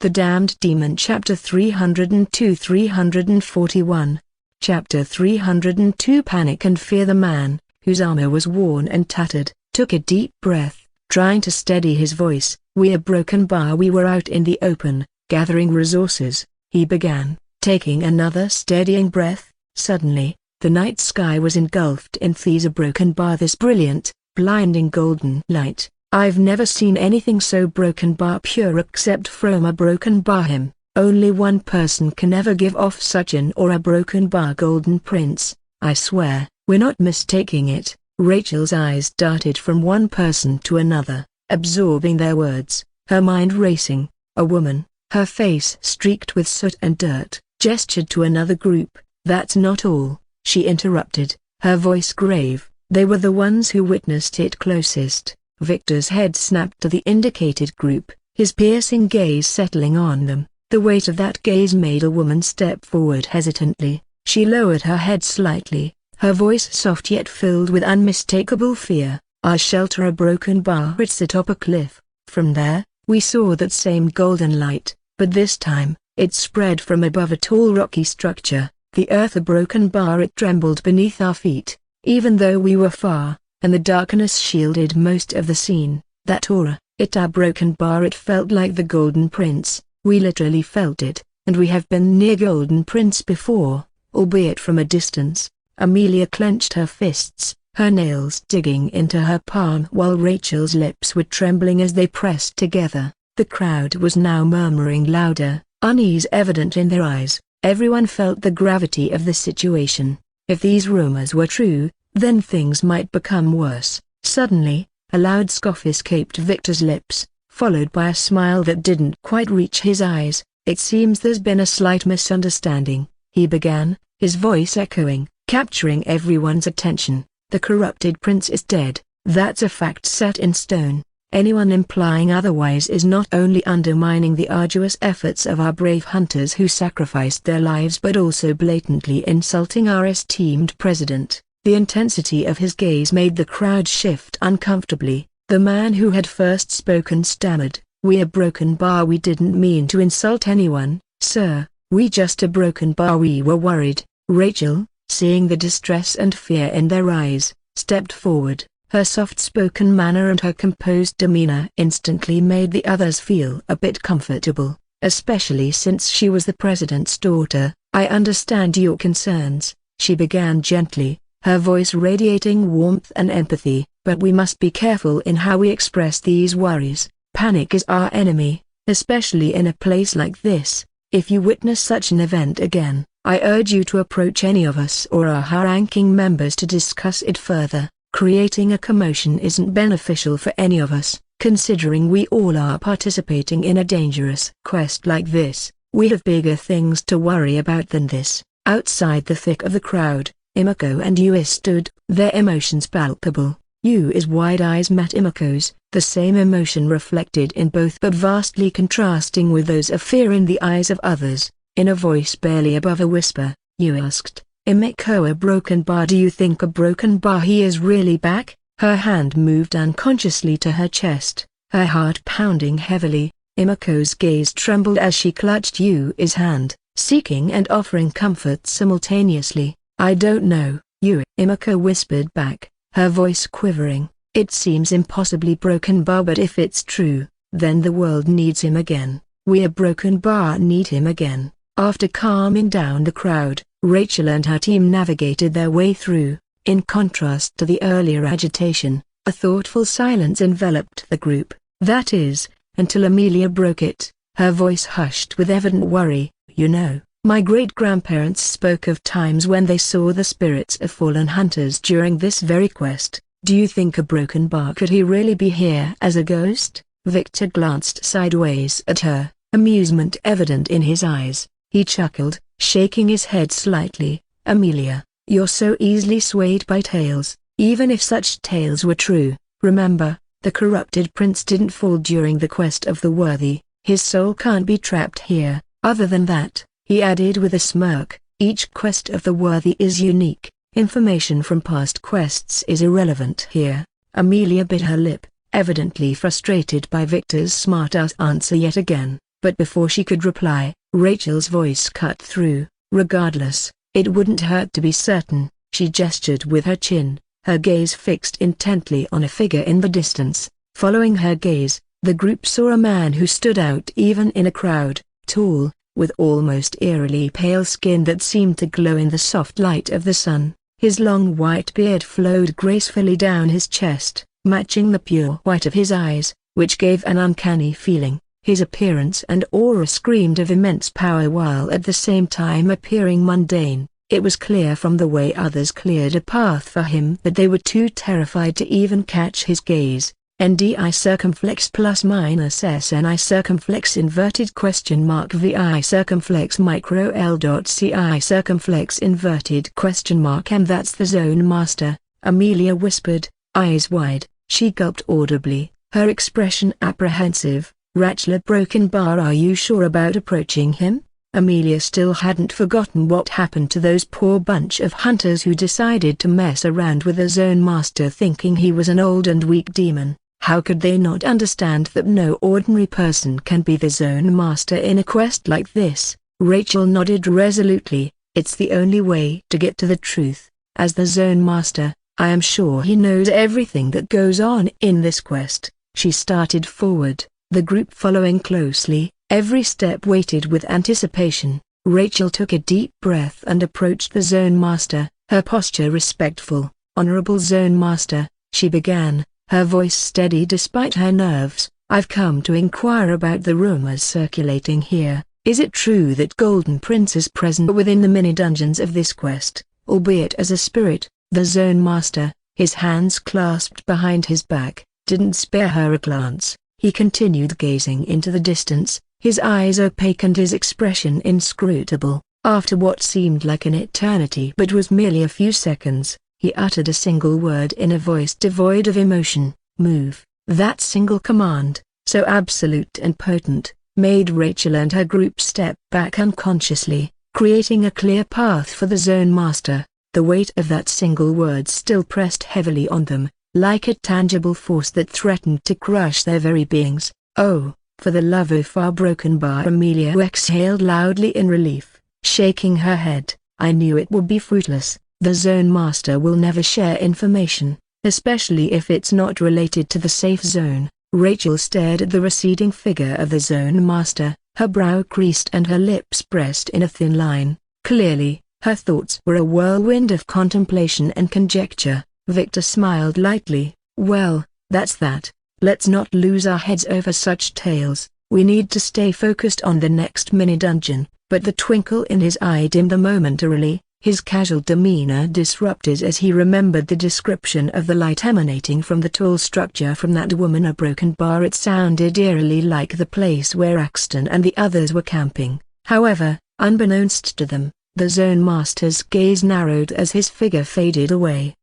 The Damned Demon. Chapter 302-341. Chapter 302. Panic and Fear. The man, whose armor was worn and tattered, took a deep breath, trying to steady his voice. "We're broken bar. We were out in the open, gathering resources," he began, taking another steadying breath. Suddenly, the night sky was engulfed in a broken bar. This brilliant, blinding golden light. I've never seen anything so broken bar pure except from a broken bar him. Only one person can ever give off such an aura. Broken bar golden prince, I swear, we're not mistaking it. Rachel's eyes darted from one person to another, absorbing their words, her mind racing. A woman, her face streaked with soot and dirt, gestured to another group. "That's not all," she interrupted, her voice grave. "They were the ones who witnessed it closest." Victor's head snapped to the indicated group, his piercing gaze settling on them. The weight of that gaze made a woman step forward hesitantly. She lowered her head slightly, her voice soft yet filled with unmistakable fear. "Our shelter. A broken bar. It's atop a cliff. From there, we saw that same golden light, but this time, it spread from above a tall rocky structure, the earth. A broken bar. It trembled beneath our feet, even though we were far, and the darkness shielded most of the scene. That aura, it our broken bar. It felt like the Golden Prince. We literally felt it, and we have been near Golden Prince before, albeit from a distance." Amelia clenched her fists, her nails digging into her palm while Rachel's lips were trembling as they pressed together. The crowd was now murmuring louder, unease evident in their eyes. Everyone felt the gravity of the situation. If these rumors were true, then things might become worse. Suddenly, a loud scoff escaped Victor's lips, followed by a smile that didn't quite reach his eyes. "It seems there's been a slight misunderstanding," he began, his voice echoing, capturing everyone's attention. "The corrupted prince is dead. That's a fact set in stone. Anyone implying otherwise is not only undermining the arduous efforts of our brave hunters who sacrificed their lives but also blatantly insulting our esteemed president." The intensity of his gaze made the crowd shift uncomfortably. The man who had first spoken stammered, "We're broken bar. We didn't mean to insult anyone, sir. We just a broken bar. We were worried." Rachel, seeing the distress and fear in their eyes, stepped forward. Her soft-spoken manner and her composed demeanor instantly made the others feel a bit comfortable, especially since she was the president's daughter. "I understand your concerns," she began gently, her voice radiating warmth and empathy, "but we must be careful in how we express these worries. Panic is our enemy, especially in a place like this. If you witness such an event again, I urge you to approach any of us or our high-ranking members to discuss it further. Creating a commotion isn't beneficial for any of us, considering we all are participating in a dangerous quest like this. We have bigger things to worry about than this." Outside the thick of the crowd, Imako and Yui stood, their emotions palpable. Yui's wide eyes met Imako's, the same emotion reflected in both but vastly contrasting with those of fear in the eyes of others. In a voice barely above a whisper, Yui asked, "Imako, a broken bar? Do you think a broken bar? He is really back?" Her hand moved unconsciously to her chest, her heart pounding heavily. Imako's gaze trembled as she clutched Yui's hand, seeking and offering comfort simultaneously. "I don't know, Yui," Imako whispered back, her voice quivering. "It seems impossibly broken bar, but if it's true, then the world needs him again. We a broken bar need him again." After calming down the crowd, Rachel and her team navigated their way through. In contrast to the earlier agitation, a thoughtful silence enveloped the group. That is, until Amelia broke it, her voice hushed with evident worry. "You know, my great-grandparents spoke of times when they saw the spirits of fallen hunters during this very quest. Do you think a broken bar? Could he really be here as a ghost?" Victor glanced sideways at her, amusement evident in his eyes. He chuckled, shaking his head slightly. "Amelia, you're so easily swayed by tales. Even if such tales were true, remember, the corrupted prince didn't fall during the quest of the worthy. His soul can't be trapped here. Other than that," he added with a smirk, "each quest of the worthy is unique. Information from past quests is irrelevant here." Amelia bit her lip, evidently frustrated by Victor's smart-ass answer yet again. But before she could reply, Rachel's voice cut through. Regardless, it wouldn't hurt to be certain. She gestured with her chin, her gaze fixed intently on a figure in the distance. Following her gaze, the group saw a man who stood out even in a crowd, tall, with almost eerily pale skin that seemed to glow in the soft light of the sun. His long white beard flowed gracefully down his chest, matching the pure white of his eyes, which gave an uncanny feeling. His appearance and aura screamed of immense power while at the same time appearing mundane. It was clear from the way others cleared a path for him that they were too terrified to even catch his gaze. NDI circumflex plus minus SNI circumflex inverted question mark VI circumflex micro L dot CI circumflex inverted question mark. And that's the Zone Master, Amelia whispered, eyes wide. She gulped audibly, her expression apprehensive. Rachel broken bar. Are you sure about approaching him? Amelia still hadn't forgotten what happened to those poor bunch of hunters who decided to mess around with the Zone Master thinking he was an old and weak demon. How could they not understand that no ordinary person can be the Zone Master in a quest like this? Rachel nodded resolutely. It's the only way to get to the truth. As the Zone Master, I am sure he knows everything that goes on in this quest. She started forward, the group following closely, every step weighted with anticipation. Rachel took a deep breath and approached the Zone Master, her posture respectful. Honorable Zone Master, she began, her voice steady despite her nerves. I've come to inquire about the rumors circulating here. Is it true that Golden Prince is present within the mini-dungeons of this quest, albeit as a spirit? The Zone Master, his hands clasped behind his back, didn't spare her a glance. He continued gazing into the distance, his eyes opaque and his expression inscrutable. After what seemed like an eternity but was merely a few seconds, he uttered a single word in a voice devoid of emotion, move. That single command, so absolute and potent, made Rachel and her group step back unconsciously, creating a clear path for the Zone Master. The weight of that single word still pressed heavily on them, like a tangible force that threatened to crush their very beings. Oh, for the love of far broken bar. Amelia exhaled loudly in relief, shaking her head. I knew it would be fruitless. The Zone Master will never share information, especially if it's not related to the safe zone. Rachel stared at the receding figure of the Zone Master, her brow creased and her lips pressed in a thin line. Clearly, her thoughts were a whirlwind of contemplation and conjecture. Victor smiled lightly. Well, that's that. Let's not lose our heads over such tales. We need to stay focused on the next mini-dungeon. But the twinkle in his eye dimmed momentarily, his casual demeanor disrupted as he remembered the description of the light emanating from the tall structure from that woman. A broken bar. It sounded eerily like the place where Axton and the others were camping. However, unbeknownst to them, the Zone Master's gaze narrowed as his figure faded away.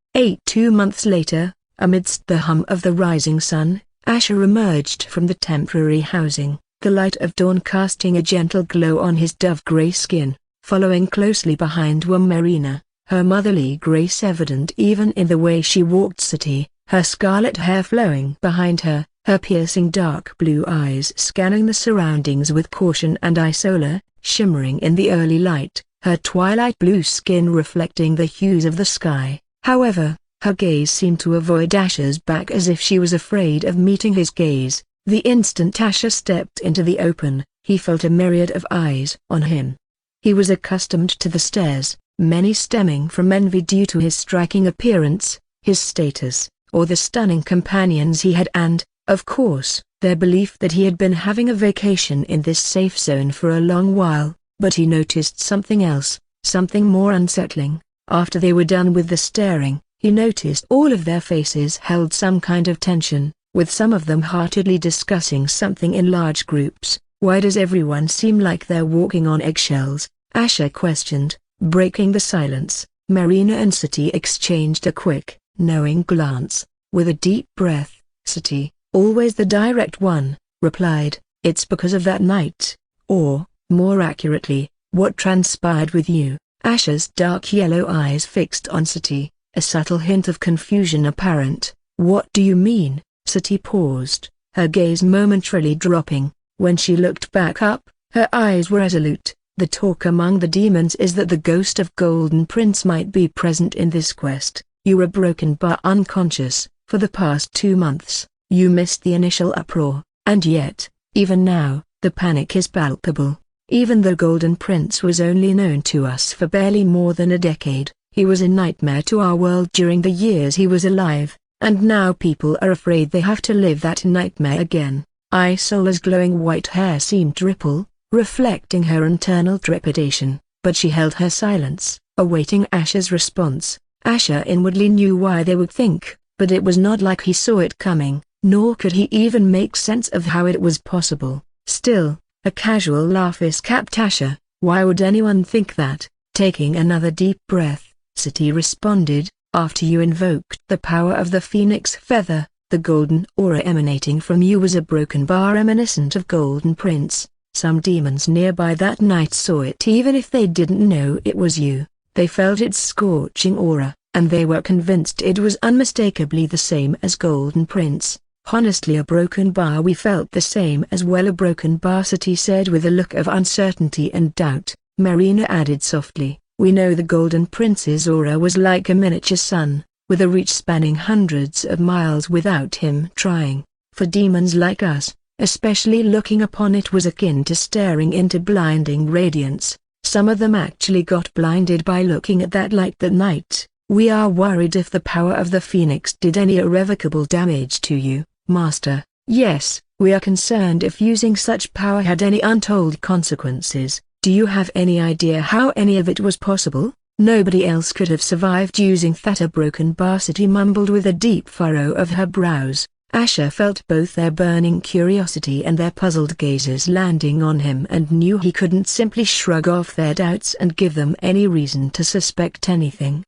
2 months later, amidst the hum of the rising sun, Asher emerged from the temporary housing, the light of dawn casting a gentle glow on his dove-gray skin. Following closely behind were Marina, her motherly grace evident even in the way she walked. City, her scarlet hair flowing behind her, her piercing dark blue eyes scanning the surroundings with caution, and Isola, shimmering in the early light, her twilight blue skin reflecting the hues of the sky. However, her gaze seemed to avoid Asher's back as if she was afraid of meeting his gaze. The instant Asher stepped into the open, he felt a myriad of eyes on him. He was accustomed to the stares, many stemming from envy due to his striking appearance, his status, or the stunning companions he had and, of course, their belief that he had been having a vacation in this safe zone for a long while. But he noticed something else, something more unsettling. After they were done with the staring, he noticed all of their faces held some kind of tension, with some of them heartedly discussing something in large groups. Why does everyone seem like they're walking on eggshells? Asher questioned, breaking the silence. Marina and City exchanged a quick, knowing glance. With a deep breath, City, always the direct one, replied, it's because of that night. Or, more accurately, what transpired with you. Asher's dark yellow eyes fixed on City, a subtle hint of confusion apparent. What do you mean? City paused, her gaze momentarily dropping. When she looked back up, her eyes were resolute. The talk among the demons is that the ghost of Golden Prince might be present in this quest. You were broken but unconscious. For the past 2 months, you missed the initial uproar, and yet, even now, the panic is palpable. Even though Golden Prince was only known to us for barely more than a decade, he was a nightmare to our world during the years he was alive, and now people are afraid they have to live that nightmare again. Isola's glowing white hair seemed to ripple, reflecting her internal trepidation, but she held her silence, awaiting Asher's response. Asher inwardly knew why they would think, but it was not like he saw it coming, nor could he even make sense of how it was possible. Still, a casual laugh escaped Asher. Why would anyone think that? Taking another deep breath, Sati responded, after you invoked the power of the phoenix feather, the golden aura emanating from you was a broken bar reminiscent of Golden Prince. Some demons nearby that night saw it even if they didn't know it was you. They felt its scorching aura, and they were convinced it was unmistakably the same as Golden Prince. Honestly, a broken bar. We felt the same as well. A broken bar, Sati said with a look of uncertainty and doubt. Marina added softly, we know the Golden Prince's aura was like a miniature sun, with a reach spanning hundreds of miles without him trying. For demons like us, especially looking upon it was akin to staring into blinding radiance. Some of them actually got blinded by looking at that light that night. We are worried if the power of the phoenix did any irrevocable damage to you, Master. Yes, we are concerned if using such power had any untold consequences. Do you have any idea how any of it was possible? Nobody else could have survived using that. A broken bar, Sati mumbled with a deep furrow of her brows. Asher felt both their burning curiosity and their puzzled gazes landing on him and knew he couldn't simply shrug off their doubts and give them any reason to suspect anything.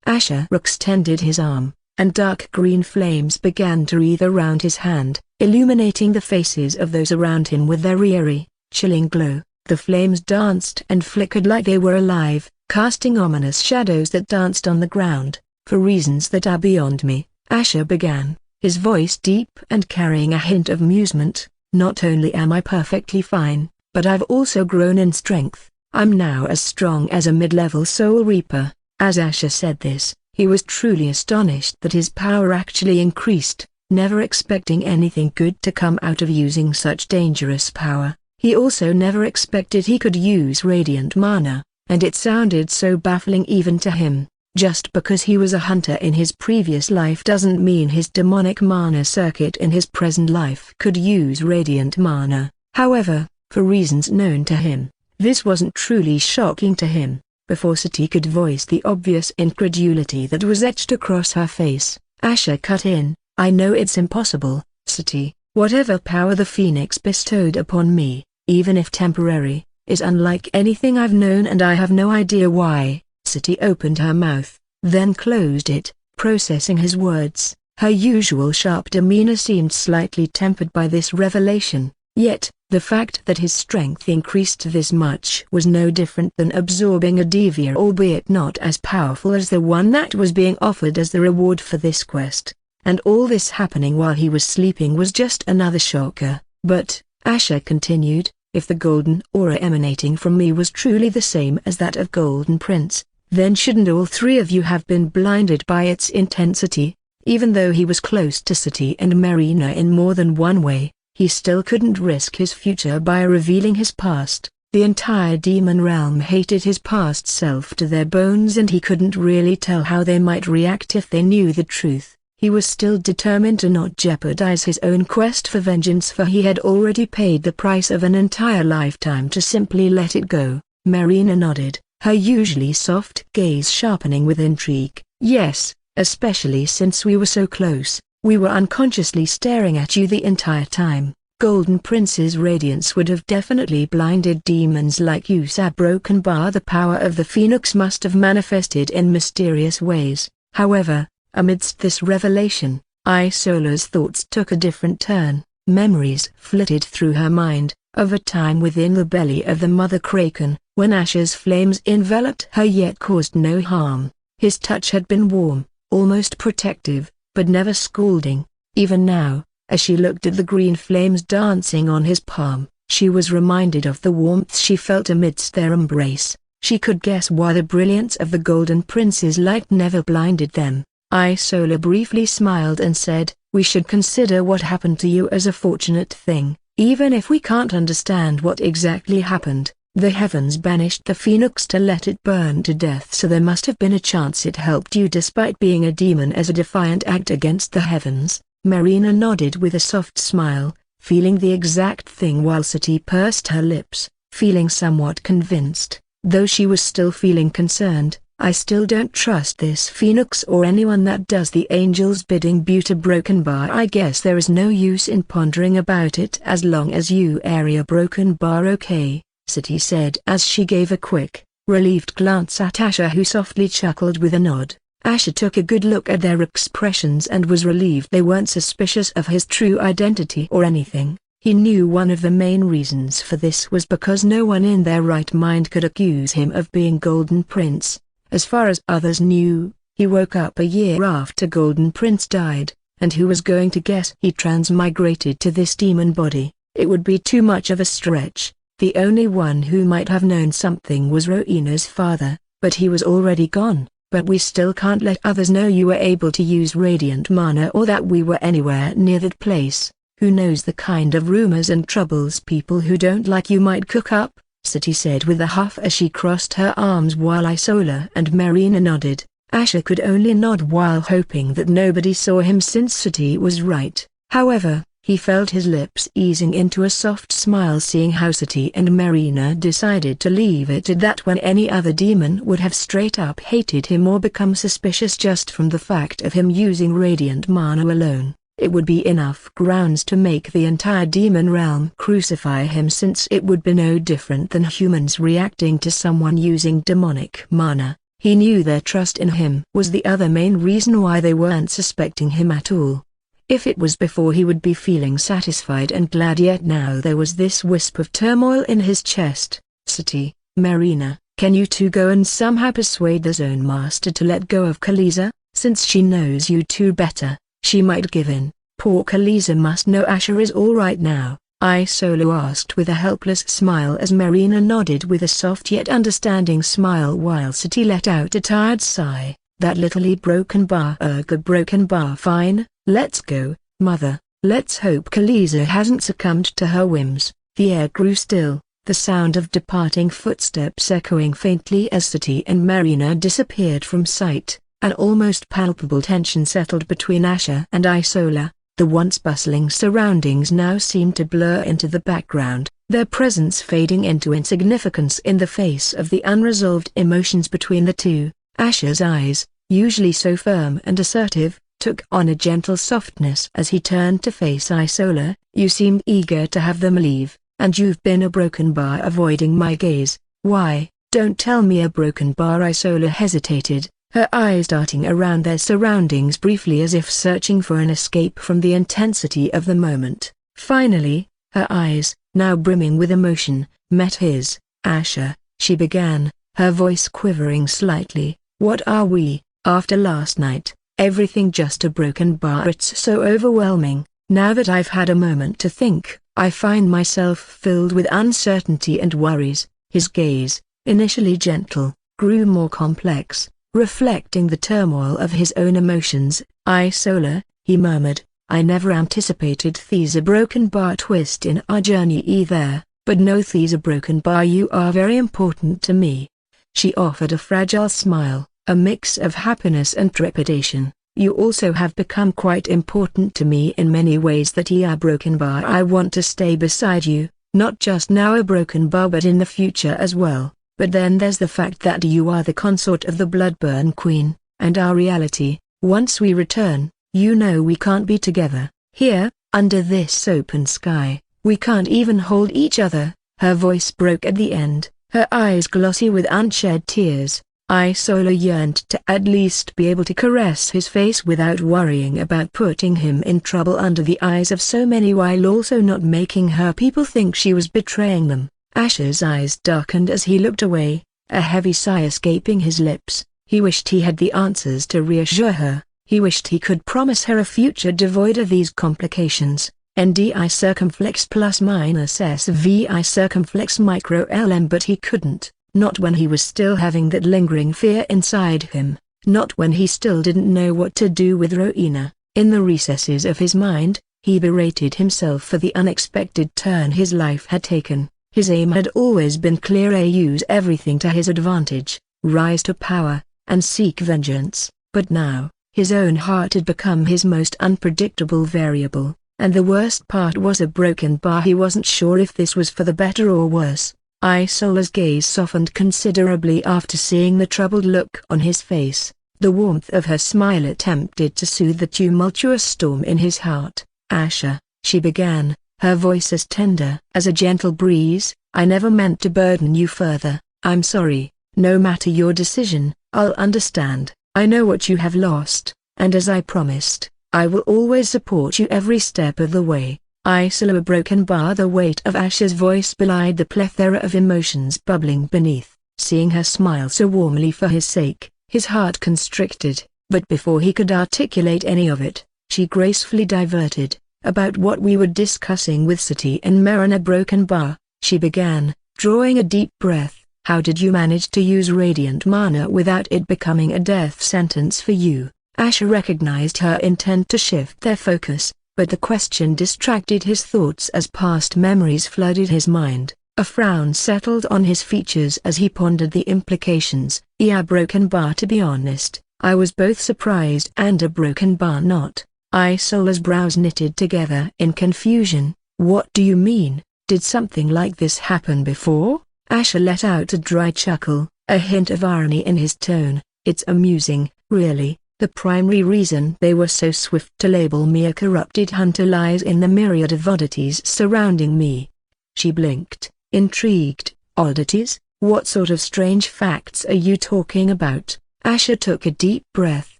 Asher extended his arm, and dark green flames began to wreathe around his hand, illuminating the faces of those around him with their eerie, chilling glow. The flames danced and flickered like they were alive, casting ominous shadows that danced on the ground. For reasons that are beyond me, Asher began, his voice deep and carrying a hint of amusement. Not only am I perfectly fine, but I've also grown in strength. I'm now as strong as a mid-level Soul Reaper. As Asher said this, he was truly astonished that his power actually increased, never expecting anything good to come out of using such dangerous power. He also never expected he could use radiant mana, and it sounded so baffling even to him. Just because he was a hunter in his previous life doesn't mean his demonic mana circuit in his present life could use radiant mana. However, for reasons known to him, this wasn't truly shocking to him. Before Sati could voice the obvious incredulity that was etched across her face, Asher cut in, I know it's impossible, Sati. Whatever power the phoenix bestowed upon me, even if temporary, is unlike anything I've known, and I have no idea why. Sati opened her mouth, then closed it, processing his words. Her usual sharp demeanor seemed slightly tempered by this revelation, yet, the fact that his strength increased this much was no different than absorbing a devia, albeit not as powerful as the one that was being offered as the reward for this quest. And all this happening while he was sleeping was just another shocker. But, Asher continued, if the golden aura emanating from me was truly the same as that of Golden Prince, then shouldn't all three of you have been blinded by its intensity? Even though he was close to Sati and Marina in more than one way, he still couldn't risk his future by revealing his past. The entire demon realm hated his past self to their bones, and he couldn't really tell how they might react if they knew the truth. He was still determined to not jeopardize his own quest for vengeance, for he had already paid the price of an entire lifetime to simply let it go. Marina nodded, her usually soft gaze sharpening with intrigue. Yes, especially since we were so close. We were unconsciously staring at you the entire time. Golden Prince's radiance would have definitely blinded demons like you. Broken bar, the power of the phoenix must have manifested in mysterious ways. However, amidst this revelation, Isola's thoughts took a different turn. Memories flitted through her mind, of a time within the belly of the mother kraken, when Asher's flames enveloped her yet caused no harm. His touch had been warm, almost protective, but never scalding. Even now, as she looked at the green flames dancing on his palm, She was reminded of the warmth she felt amidst their embrace. She could guess why the brilliance of the Golden Prince's light never blinded them. Isola briefly smiled and said, "We should consider what happened to you as a fortunate thing. Even if we can't understand what exactly happened, the heavens banished the phoenix to let it burn to death, so there must have been a chance it helped you despite being a demon as a defiant act against the heavens." Marina nodded with a soft smile, feeling the exact thing while Sati pursed her lips, feeling somewhat convinced, though she was still feeling concerned. "I still don't trust this phoenix or anyone that does the angel's bidding." Buta Broken Bar, "I guess there is no use in pondering about it as long as you area Broken Bar okay," Sati said as she gave a quick, relieved glance at Asher, who softly chuckled with a nod. Asher took a good look at their expressions and was relieved they weren't suspicious of his true identity or anything. He knew one of the main reasons for this was because no one in their right mind could accuse him of being Golden Prince. As far as others knew, he woke up a year after Golden Prince died, and who was going to guess he transmigrated to this demon body? It would be too much of a stretch. The only one who might have known something was Roina's father, but he was already gone. "But we still can't let others know you were able to use radiant mana or that we were anywhere near that place. Who knows the kind of rumors and troubles people who don't like you might cook up," Sati said with a huff as she crossed her arms while Isola and Marina nodded. Asher could only nod while hoping that nobody saw him since Sati was right. However, he felt his lips easing into a soft smile seeing how Sati and Marina decided to leave it at that when any other demon would have straight up hated him or become suspicious just from the fact of him using radiant mana alone. It would be enough grounds to make the entire demon realm crucify him, since it would be no different than humans reacting to someone using demonic mana. He knew their trust in him was the other main reason why they weren't suspecting him at all. If it was before, he would be feeling satisfied and glad, yet now there was this wisp of turmoil in his chest. "Sati, Marina, can you two go and somehow persuade the Zone Master to let go of Khaleesa? Since she knows you two better, she might give in." "Poor Khaleesa must know Asher is all right now," Isola asked with a helpless smile as Marina nodded with a soft yet understanding smile while Sati let out a tired sigh. "That little broken bar, broken bar. Fine, let's go, mother. Let's hope Khaleesa hasn't succumbed to her whims." The air grew still, the sound of departing footsteps echoing faintly as Sati and Marina disappeared from sight. An almost palpable tension settled between Asher and Isola. The once bustling surroundings now seemed to blur into the background, their presence fading into insignificance in the face of the unresolved emotions between the two. Asher's eyes, usually so firm and assertive, took on a gentle softness as he turned to face Isola. "You seemed eager to have them leave, and you've been a broken bar avoiding my gaze. Why?" "Don't tell me a broken bar." Isola hesitated, her eyes darting around their surroundings briefly as if searching for an escape from the intensity of the moment. Finally, her eyes, now brimming with emotion, met his. "Asher," she began, her voice quivering slightly, "what are we, after last night? Everything just a broken bar? It's so overwhelming. Now that I've had a moment to think, I find myself filled with uncertainty and worries." His gaze, initially gentle, grew more complex, reflecting the turmoil of his own emotions. "Isola," he murmured, "I never anticipated there's a broken bar twist in our journey either, but no, there's a broken bar. You are very important to me." She offered a fragile smile, a mix of happiness and trepidation. "You also have become quite important to me in many ways. That a broken bar. I want to stay beside you, not just now a broken bar but in the future as well. But then there's the fact that you are the consort of the Bloodburn Queen, and our reality. Once we return, you know we can't be together. Here, under this open sky, we can't even hold each other." Her voice broke at the end, her eyes glossy with unshed tears. Isola yearned to at least be able to caress his face without worrying about putting him in trouble under the eyes of so many, while also not making her people think she was betraying them. Asher's eyes darkened as he looked away, a heavy sigh escaping his lips. He wished he had the answers to reassure her. He wished he could promise her a future devoid of these complications. NDI circumflex plus minus SVI circumflex micro LM, but he couldn't, not when he was still having that lingering fear inside him, not when he still didn't know what to do with Rowena. In the recesses of his mind, he berated himself for the unexpected turn his life had taken. His aim had always been clear: use everything to his advantage, rise to power, and seek vengeance. But now, his own heart had become his most unpredictable variable, and the worst part was a broken bar. He wasn't sure if this was for the better or worse. Isola's gaze softened considerably after seeing the troubled look on his face. The warmth of her smile attempted to soothe the tumultuous storm in his heart. "Asher," she began, her voice as tender as a gentle breeze, "I never meant to burden you further. I'm sorry. No matter your decision, I'll understand. I know what you have lost, and as I promised, I will always support you every step of the way." Isola, a broken bar. The weight of Asher's voice belied the plethora of emotions bubbling beneath. Seeing her smile so warmly for his sake, his heart constricted, but before he could articulate any of it, she gracefully diverted. "About what we were discussing with Sati and Marina." Broken bar, she began, drawing a deep breath. "How did you manage to use radiant mana without it becoming a death sentence for you?" Asher recognized her intent to shift their focus, but the question distracted his thoughts as past memories flooded his mind. A frown settled on his features as he pondered the implications. "Yeah, broken bar, to be honest, I was both surprised and a broken bar not." Isola's brows knitted together in confusion. "What do you mean? Did something like this happen before?" Asher let out a dry chuckle, a hint of irony in his tone. "It's amusing, really. The primary reason they were so swift to label me a corrupted hunter lies in the myriad of oddities surrounding me." She blinked, intrigued. "Oddities? What sort of strange facts are you talking about?" Asher took a deep breath,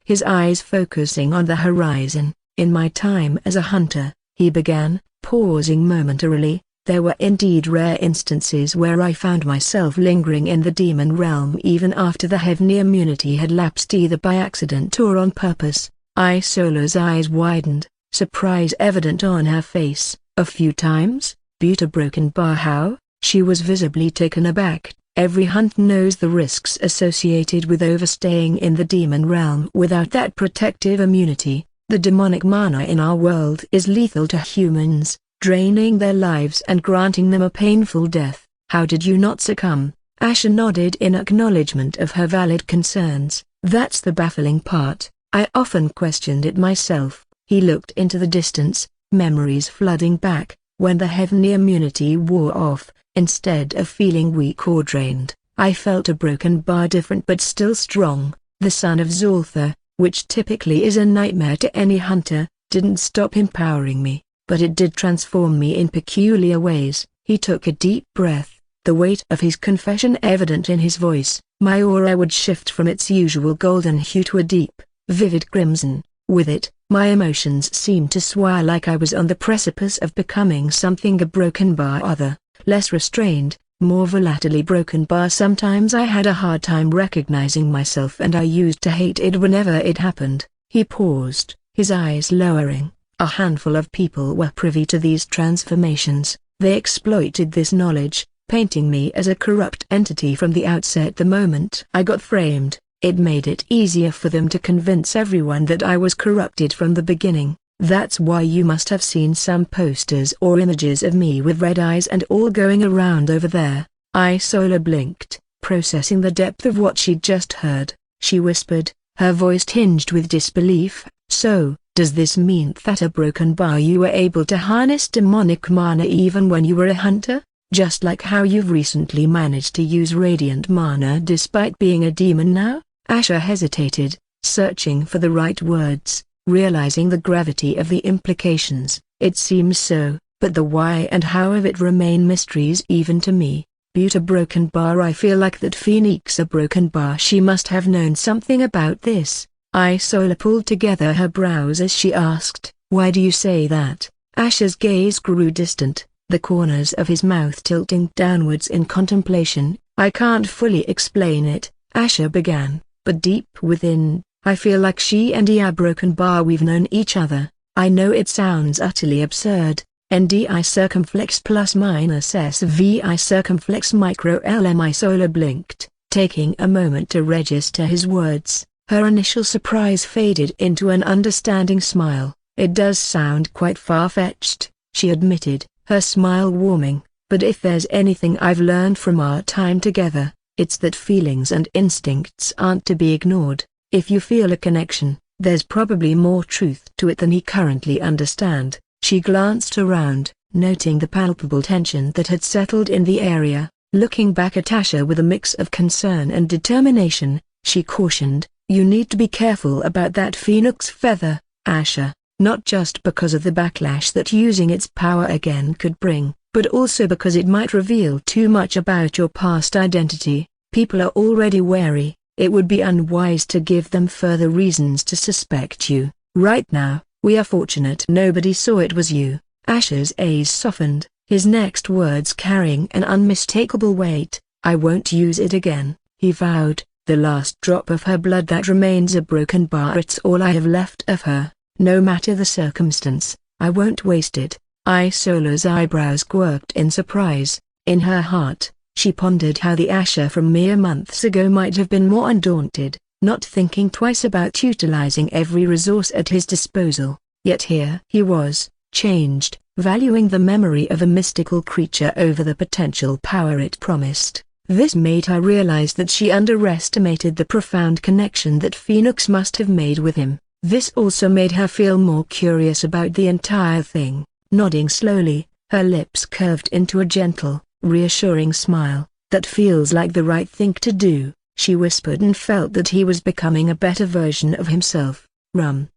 his eyes focusing on the horizon. "In my time as a hunter," he began, pausing momentarily, "there were indeed rare instances where I found myself lingering in the demon realm even after the heavenly immunity had lapsed, either by accident or on purpose." Isola's eyes widened, surprise evident on her face. "A few times? Buta broken bar, how?" She was visibly taken aback. Every hunter knows the risks associated with overstaying in the demon realm without that protective immunity. The demonic mana in our world is lethal to humans, draining their lives and granting them a painful death. "How did you not succumb?" Asher nodded in acknowledgement of her valid concerns. "That's the baffling part. I often questioned it myself." He looked into the distance, memories flooding back. "When the heavenly immunity wore off, instead of feeling weak or drained, I felt a broken bar, different but still strong. The son of Zoltha, which typically is a nightmare to any hunter, didn't stop empowering me, but it did transform me in peculiar ways." He took a deep breath, the weight of his confession evident in his voice. "My aura would shift from its usual golden hue to a deep, vivid crimson. With it, my emotions seemed to swire like I was on the precipice of becoming something a broken bar other, less restrained, more volatilely broken bar. Sometimes I had a hard time recognizing myself and I used to hate it whenever it happened." He paused, his eyes lowering. "A handful of people were privy to these transformations. They exploited this knowledge, painting me as a corrupt entity from the outset. The moment I got framed, it made it easier for them to convince everyone that I was corrupted from the beginning. That's why you must have seen some posters or images of me with red eyes and all going around over there." Isola blinked, processing the depth of what she'd just heard. She whispered, her voice tinged with disbelief, "So, does this mean that a broken bar you were able to harness demonic mana even when you were a hunter? Just like how you've recently managed to use radiant mana despite being a demon now?" Asher hesitated, searching for the right words, realizing the gravity of the implications. "It seems so, but the why and how of it remain mysteries even to me. Buta broken bar, I feel like that Phoenix a broken bar. She must have known something about this." Isola pulled together her brows as she asked, "Why do you say that?" Asher's gaze grew distant, the corners of his mouth tilting downwards in contemplation. "I can't fully explain it," Asher began, "but deep within, I feel like she and broken bar, we've known each other, I know it sounds utterly absurd. NDI circumflex plus minus SVI circumflex micro LMI Solar blinked, taking a moment to register his words. Her initial surprise faded into an understanding smile. It does sound quite far-fetched, she admitted, her smile warming, but if there's anything I've learned from our time together, it's that feelings and instincts aren't to be ignored. If you feel a connection, there's probably more truth to it than he currently understands. She glanced around, noting the palpable tension that had settled in the area. Looking back at Asher with a mix of concern and determination, she cautioned, "You need to be careful about that phoenix feather, Asher, not just because of the backlash that using its power again could bring, but also because it might reveal too much about your past identity. People are already wary. It would be unwise to give them further reasons to suspect you. Right now, we are fortunate nobody saw it was you." Asher's eyes softened, his next words carrying an unmistakable weight. "I won't use it again," he vowed. "The last drop of her blood that remains a broken bar, it's all I have left of her. No matter the circumstance, I won't waste it." Isola's eyebrows quirked in surprise. In her heart, she pondered how the Asher from mere months ago might have been more undaunted, not thinking twice about utilizing every resource at his disposal. Yet here he was, changed, valuing the memory of a mystical creature over the potential power it promised. This made her realize that she underestimated the profound connection that Phoenix must have made with him. This also made her feel more curious about the entire thing. Nodding slowly, her lips curved into a gentle, reassuring smile. "That feels like the right thing to do," she whispered, and felt that he was becoming a better version of himself. Rum.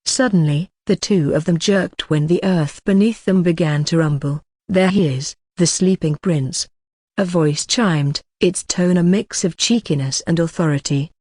Suddenly, the two of them jerked when the earth beneath them began to rumble. "There he is, the sleeping prince." A voice chimed, its tone a mix of cheekiness and authority.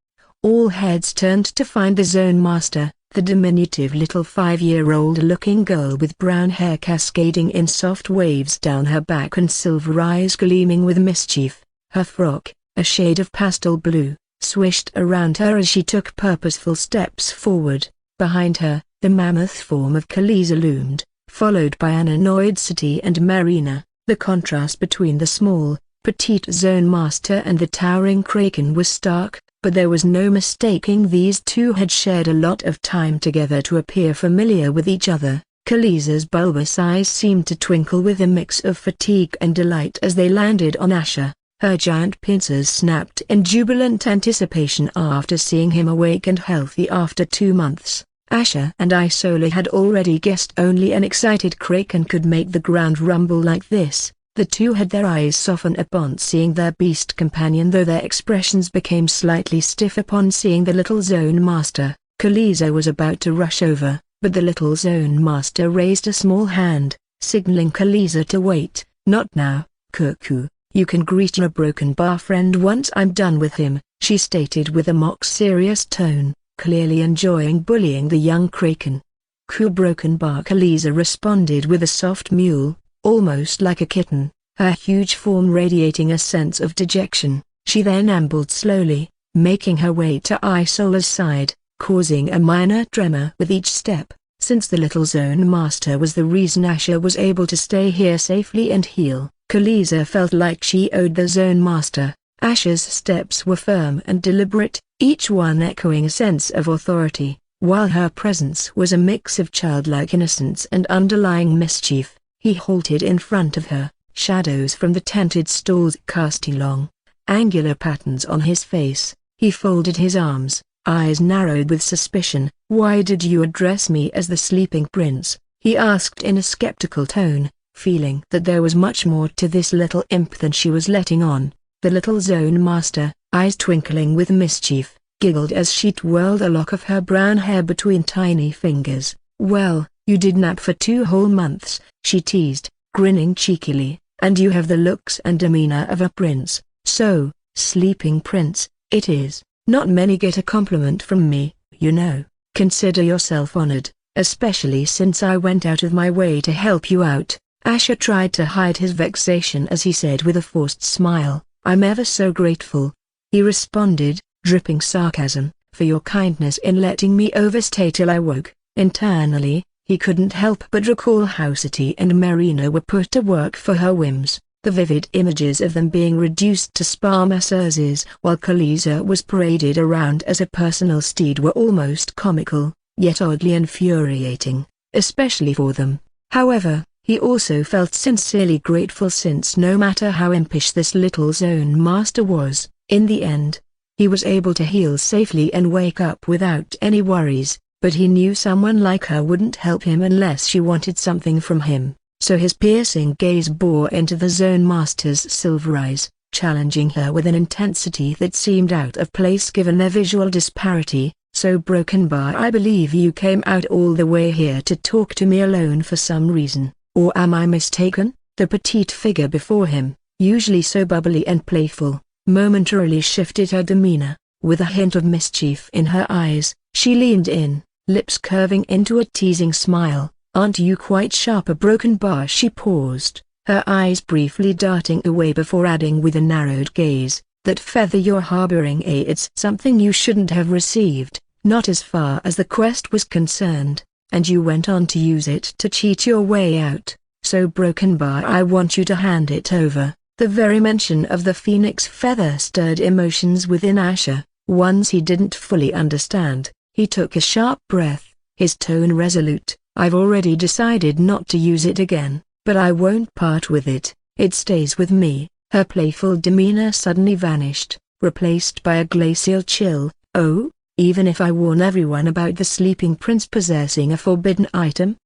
All heads turned to find the zone master, the diminutive little 5-year-old looking girl with brown hair cascading in soft waves down her back and silver eyes gleaming with mischief. Her frock, a shade of pastel blue, swished around her as she took purposeful steps forward. Behind her, the mammoth form of Khaleesi loomed, followed by an annoyed City and Marina. The contrast between the small, petite zone master and the towering kraken was stark, but there was no mistaking these two had shared a lot of time together to appear familiar with each other. Khaleesi's bulbous eyes seemed to twinkle with a mix of fatigue and delight as they landed on Asher. Her giant pincers snapped in jubilant anticipation after seeing him awake and healthy after 2 months. Asher and Isola had already guessed only an excited kraken could make the ground rumble like this. The two had their eyes soften upon seeing their beast companion, though their expressions became slightly stiff upon seeing the little zone master. Khaleesi was about to rush over, but the little zone master raised a small hand, signaling Khaleesi to wait. "Not now, Cuckoo. You can greet your broken bar friend once I'm done with him," she stated with a mock-serious tone, clearly enjoying bullying the young kraken. "Cool broken bar," Khaleesi responded with a soft mew, almost like a kitten, her huge form radiating a sense of dejection. She then ambled slowly, making her way to Isola's side, causing a minor tremor with each step. Since the little zone master was the reason Asher was able to stay here safely and heal, Khaleesi felt like she owed the zone master. Asher's steps were firm and deliberate, each one echoing a sense of authority, while her presence was a mix of childlike innocence and underlying mischief. He halted in front of her, shadows from the tented stalls casting long, angular patterns on his face. He folded his arms, eyes narrowed with suspicion. "Why did you address me as the sleeping prince?" he asked in a skeptical tone, feeling that there was much more to this little imp than she was letting on. The little zone master, eyes twinkling with mischief, giggled as she twirled a lock of her brown hair between tiny fingers. "Well, you did nap for 2 whole months, she teased, grinning cheekily, "and you have the looks and demeanor of a prince. So, sleeping prince, it is. Not many get a compliment from me, you know. Consider yourself honored, especially since I went out of my way to help you out." Asher tried to hide his vexation as he said with a forced smile, "I'm ever so grateful," he responded, dripping sarcasm, "for your kindness in letting me overstay till I woke. Internally, he couldn't help but recall how City and Marina were put to work for her whims. The vivid images of them being reduced to spa masseuses while Khaleesa was paraded around as a personal steed were almost comical, yet oddly infuriating, especially for them. However, he also felt sincerely grateful since no matter how impish this little zone master was, in the end, he was able to heal safely and wake up without any worries, but he knew someone like her wouldn't help him unless she wanted something from him. So his piercing gaze bore into the Zone Master's silver eyes, challenging her with an intensity that seemed out of place given their visual disparity. "So Broken Bar, I believe you came out all the way here to talk to me alone for some reason, or am I mistaken?" The petite figure before him, usually so bubbly and playful, momentarily shifted her demeanor. With a hint of mischief in her eyes, she leaned in, lips curving into a teasing smile. "Aren't you quite sharp, a Broken Bar?" She paused, her eyes briefly darting away before adding with a narrowed gaze, "That feather you're harboring, it's something you shouldn't have received, not as far as the quest was concerned, and you went on to use it to cheat your way out. So Broken Bar, I want you to hand it over." The very mention of the phoenix feather stirred emotions within Asher, ones he didn't fully understand. He took a sharp breath, his tone resolute. "I've already decided not to use it again, but I won't part with it. It stays with me." Her playful demeanor suddenly vanished, replaced by a glacial chill. "Oh, even if I warn everyone about the sleeping prince possessing a forbidden item?"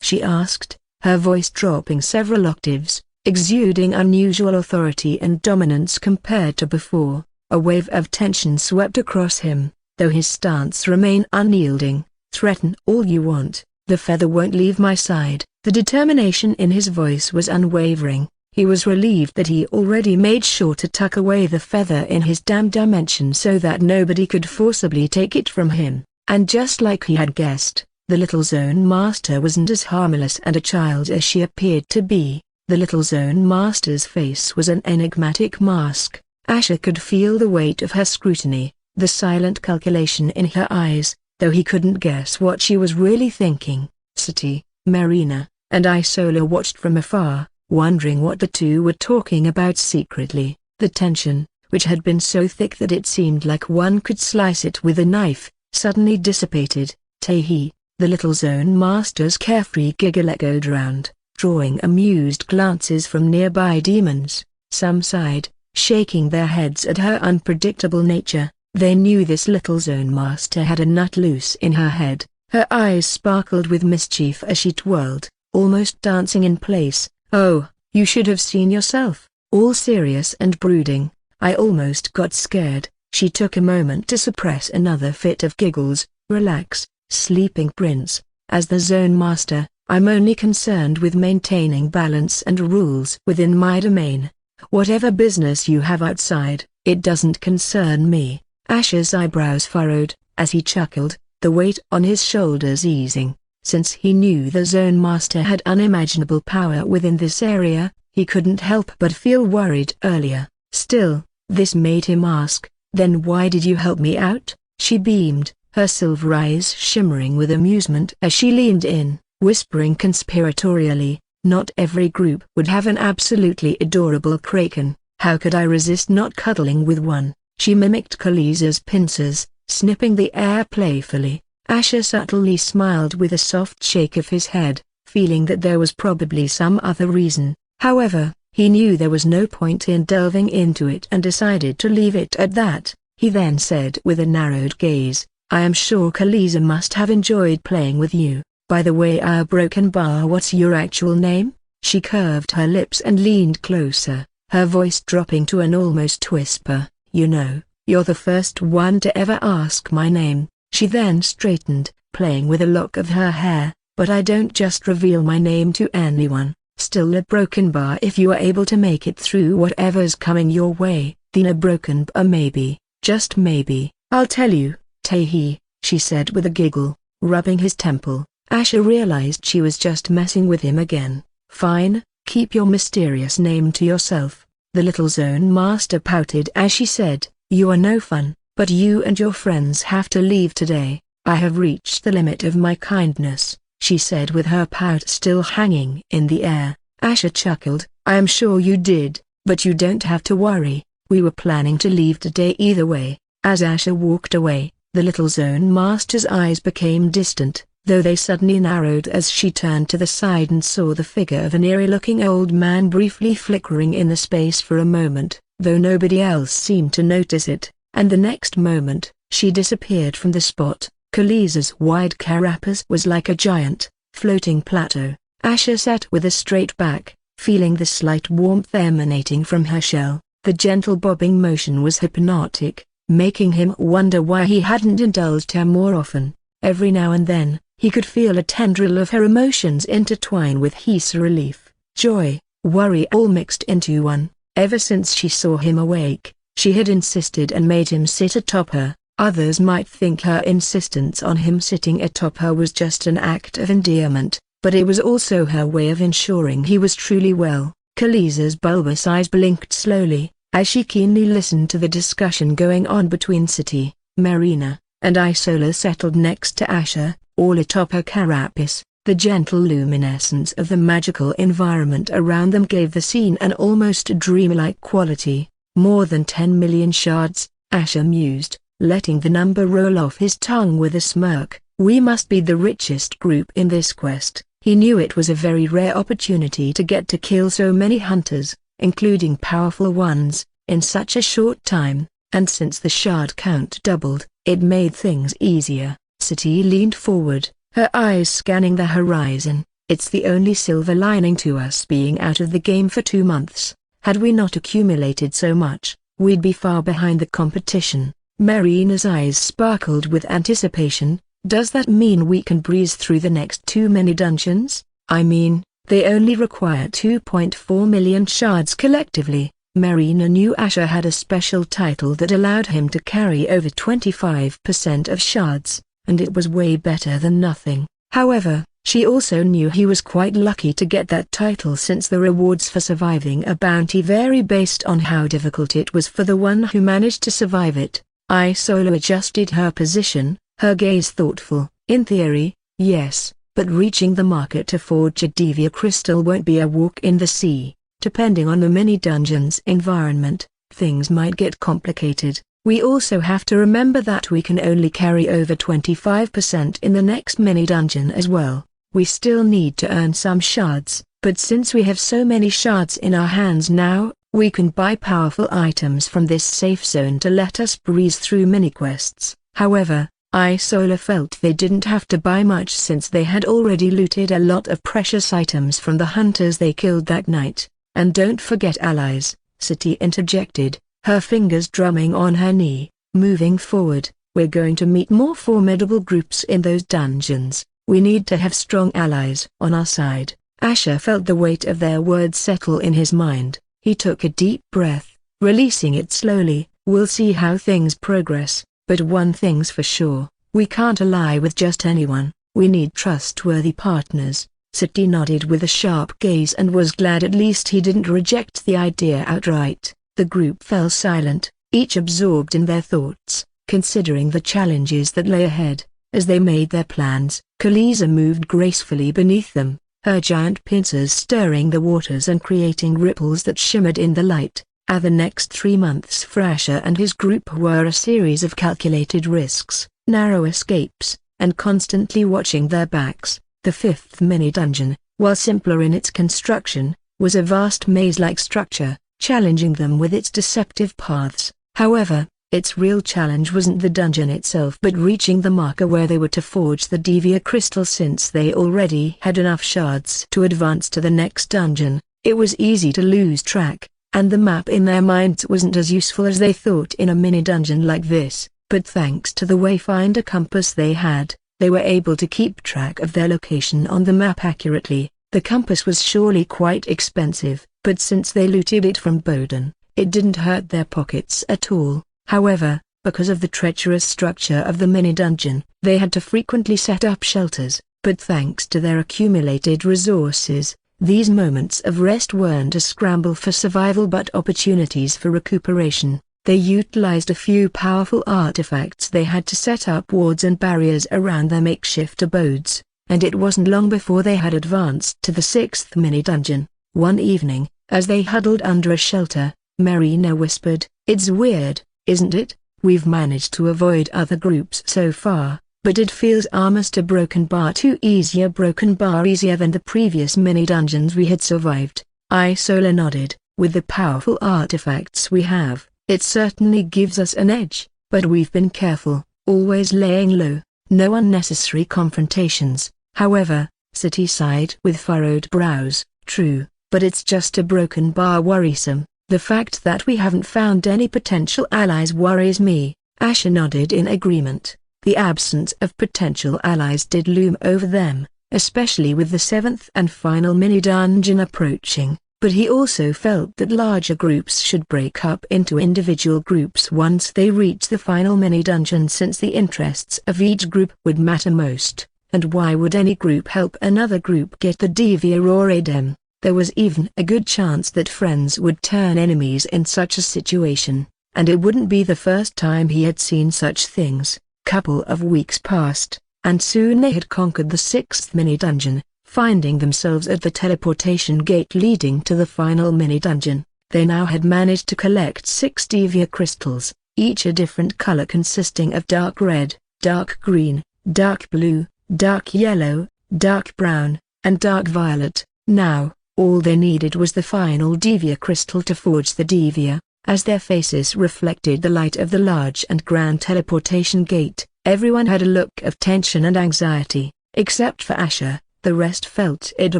she asked, her voice dropping several octaves, exuding unusual authority and dominance compared to before. A wave of tension swept across him, though his stance remained unyielding. "Threaten all you want. The feather won't leave my side." The determination in his voice was unwavering. He was relieved that he already made sure to tuck away the feather in his damned dimension so that nobody could forcibly take it from him. And just like he had guessed, the little Zone Master wasn't as harmless and a child as she appeared to be. The little Zone Master's face was an enigmatic mask. Asher could feel the weight of her scrutiny, the silent calculation in her eyes, though he couldn't guess what she was really thinking. City, Marina, and Isola watched from afar, wondering what the two were talking about secretly. The tension, which had been so thick that it seemed like one could slice it with a knife, suddenly dissipated. "Tehi," the little Zone Master's carefree giggle echoed round, drawing amused glances from nearby demons. Some sighed, shaking their heads at her unpredictable nature. They knew this little Zone Master had a nut loose in her head. Her eyes sparkled with mischief as she twirled, almost dancing in place. "Oh, you should have seen yourself." All serious and brooding, I almost got scared. She took a moment to suppress another fit of giggles. "Relax, sleeping prince. As the Zone Master, I'm only concerned with maintaining balance and rules within my domain. Whatever business you have outside, it doesn't concern me." Asher's eyebrows furrowed, as he chuckled, the weight on his shoulders easing. Since he knew the Zone Master had unimaginable power within this area, he couldn't help but feel worried earlier. Still, this made him ask, "Then why did you help me out?" She beamed, her silver eyes shimmering with amusement as she leaned in, whispering conspiratorially, "Not every group would have an absolutely adorable kraken. How could I resist not cuddling with one?" She mimicked Khaleesa's pincers, snipping the air playfully. Asher subtly smiled with a soft shake of his head, feeling that there was probably some other reason. However, he knew there was no point in delving into it and decided to leave it at that. He then said with a narrowed gaze, "I am sure Khaleesa must have enjoyed playing with you. By the way, our Broken Bar, what's your actual name?" She curved her lips and leaned closer, her voice dropping to an almost whisper. "You know, you're the first one to ever ask my name." She then straightened, playing with a lock of her hair, "But I don't just reveal my name to anyone. Still a Broken Bar if you are able to make it through whatever's coming your way. Then a Broken Bar maybe, just maybe." "I'll tell you, Tehi," she said with a giggle, rubbing his temple. Asher realized she was just messing with him again. "Fine, keep your mysterious name to yourself." The little Zone Master pouted as she said, "You are no fun, but you and your friends have to leave today. I have reached the limit of my kindness, she said with her pout still hanging in the air. Asher chuckled. I am sure you did, but you don't have to worry. We were planning to leave today either way. As Asher walked away, the little zone master's eyes became distant, though they suddenly narrowed as she turned to the side and saw the figure of an eerie-looking old man briefly flickering in the space for a moment, though nobody else seemed to notice it, and the next moment, she disappeared from the spot. Khaleesi's wide carapace was like a giant, floating plateau. Asher sat with a straight back, feeling the slight warmth emanating from her shell. The gentle bobbing motion was hypnotic, making him wonder why he hadn't indulged her more often. Every now and then, he could feel a tendril of her emotions intertwine with his relief, joy, worry all mixed into one. Ever since she saw him awake, she had insisted and made him sit atop her. Others might think her insistence on him sitting atop her was just an act of endearment, but it was also her way of ensuring he was truly well. Khaleesi's bulbous eyes blinked slowly, as she keenly listened to the discussion going on between City, Marina, and Isola settled next to Asher, all atop her carapace. The gentle luminescence of the magical environment around them gave the scene an almost dreamlike quality. More than 10 million shards, Asher mused, letting the number roll off his tongue with a smirk. We must be the richest group in this quest. He knew it was a very rare opportunity to get to kill so many hunters, including powerful ones, in such a short time, and since the shard count doubled, it made things easier. City leaned forward, her eyes scanning the horizon. It's the only silver lining to us being out of the game for 2 months. Had we not accumulated so much, we'd be far behind the competition. Marina's eyes sparkled with anticipation. Does that mean we can breeze through the next 2 mini-dungeons? I mean, they only require 2.4 million shards collectively. Marina knew Asher had a special title that allowed him to carry over 25% of shards, and it was way better than nothing. However, she also knew he was quite lucky to get that title since the rewards for surviving a bounty vary based on how difficult it was for the one who managed to survive it. Isola adjusted her position, her gaze thoughtful. In theory, yes, but reaching the market to forge a Divya crystal won't be a walk in the sea. Depending on the mini-dungeon's environment, things might get complicated. We also have to remember that we can only carry over 25% in the next mini-dungeon as well. We still need to earn some shards, but since we have so many shards in our hands now, we can buy powerful items from this safe zone to let us breeze through mini-quests. However, Isola felt they didn't have to buy much since they had already looted a lot of precious items from the hunters they killed that night. And don't forget allies, City interjected, her fingers drumming on her knee. Moving forward, we're going to meet more formidable groups in those dungeons. We need to have strong allies on our side. Asher felt the weight of their words settle in his mind. He took a deep breath, releasing it slowly. We'll see how things progress, but one thing's for sure, we can't ally with just anyone. We need trustworthy partners. City nodded with a sharp gaze and was glad at least he didn't reject the idea outright. The group fell silent, each absorbed in their thoughts, considering the challenges that lay ahead. As they made their plans, Khaleesi moved gracefully beneath them, her giant pincers stirring the waters and creating ripples that shimmered in the light. The next 3 months for Asher and his group were a series of calculated risks, narrow escapes, and constantly watching their backs. The 5th mini-dungeon, while simpler in its construction, was a vast maze-like structure, challenging them with its deceptive paths. However, its real challenge wasn't the dungeon itself but reaching the marker where they were to forge the Divya crystal. Since they already had enough shards to advance to the next dungeon, it was easy to lose track, and the map in their minds wasn't as useful as they thought in a mini-dungeon like this. But thanks to the Wayfinder compass they had, they were able to keep track of their location on the map accurately. The compass was surely quite expensive, but since they looted it from Bowden, it didn't hurt their pockets at all. However, because of the treacherous structure of the mini-dungeon, they had to frequently set up shelters, but thanks to their accumulated resources, these moments of rest weren't a scramble for survival but opportunities for recuperation. They utilized a few powerful artifacts they had to set up wards and barriers around their makeshift abodes, and it wasn't long before they had advanced to the 6th mini-dungeon. One evening, as they huddled under a shelter, Marina whispered, "It's weird, isn't it? We've managed to avoid other groups so far, but it feels almost a broken bar too easy, a broken bar easier than the previous mini-dungeons we had survived." Isola nodded. "With the powerful artifacts we have, it certainly gives us an edge, but we've been careful, always laying low, no unnecessary confrontations." However, City sighed with furrowed brows. "True, but it's just a broken bar worrisome. The fact that we haven't found any potential allies worries me." Asher nodded in agreement. The absence of potential allies did loom over them, especially with the 7th and final mini-dungeon approaching, but he also felt that larger groups should break up into individual groups once they reach the final mini-dungeon, since the interests of each group would matter most, and why would any group help another group get the Devia or aid them? There was even a good chance that friends would turn enemies in such a situation, and it wouldn't be the first time he had seen such things. Couple of weeks passed, and soon they had conquered the 6th mini-dungeon, finding themselves at the teleportation gate leading to the final mini-dungeon. They now had managed to collect 6 Devia crystals, each a different color consisting of dark red, dark green, dark blue, dark yellow, dark brown, and dark violet. Now, all they needed was the final Devia crystal to forge the Devia. As their faces reflected the light of the large and grand teleportation gate, everyone had a look of tension and anxiety, except for Asher. The rest felt it a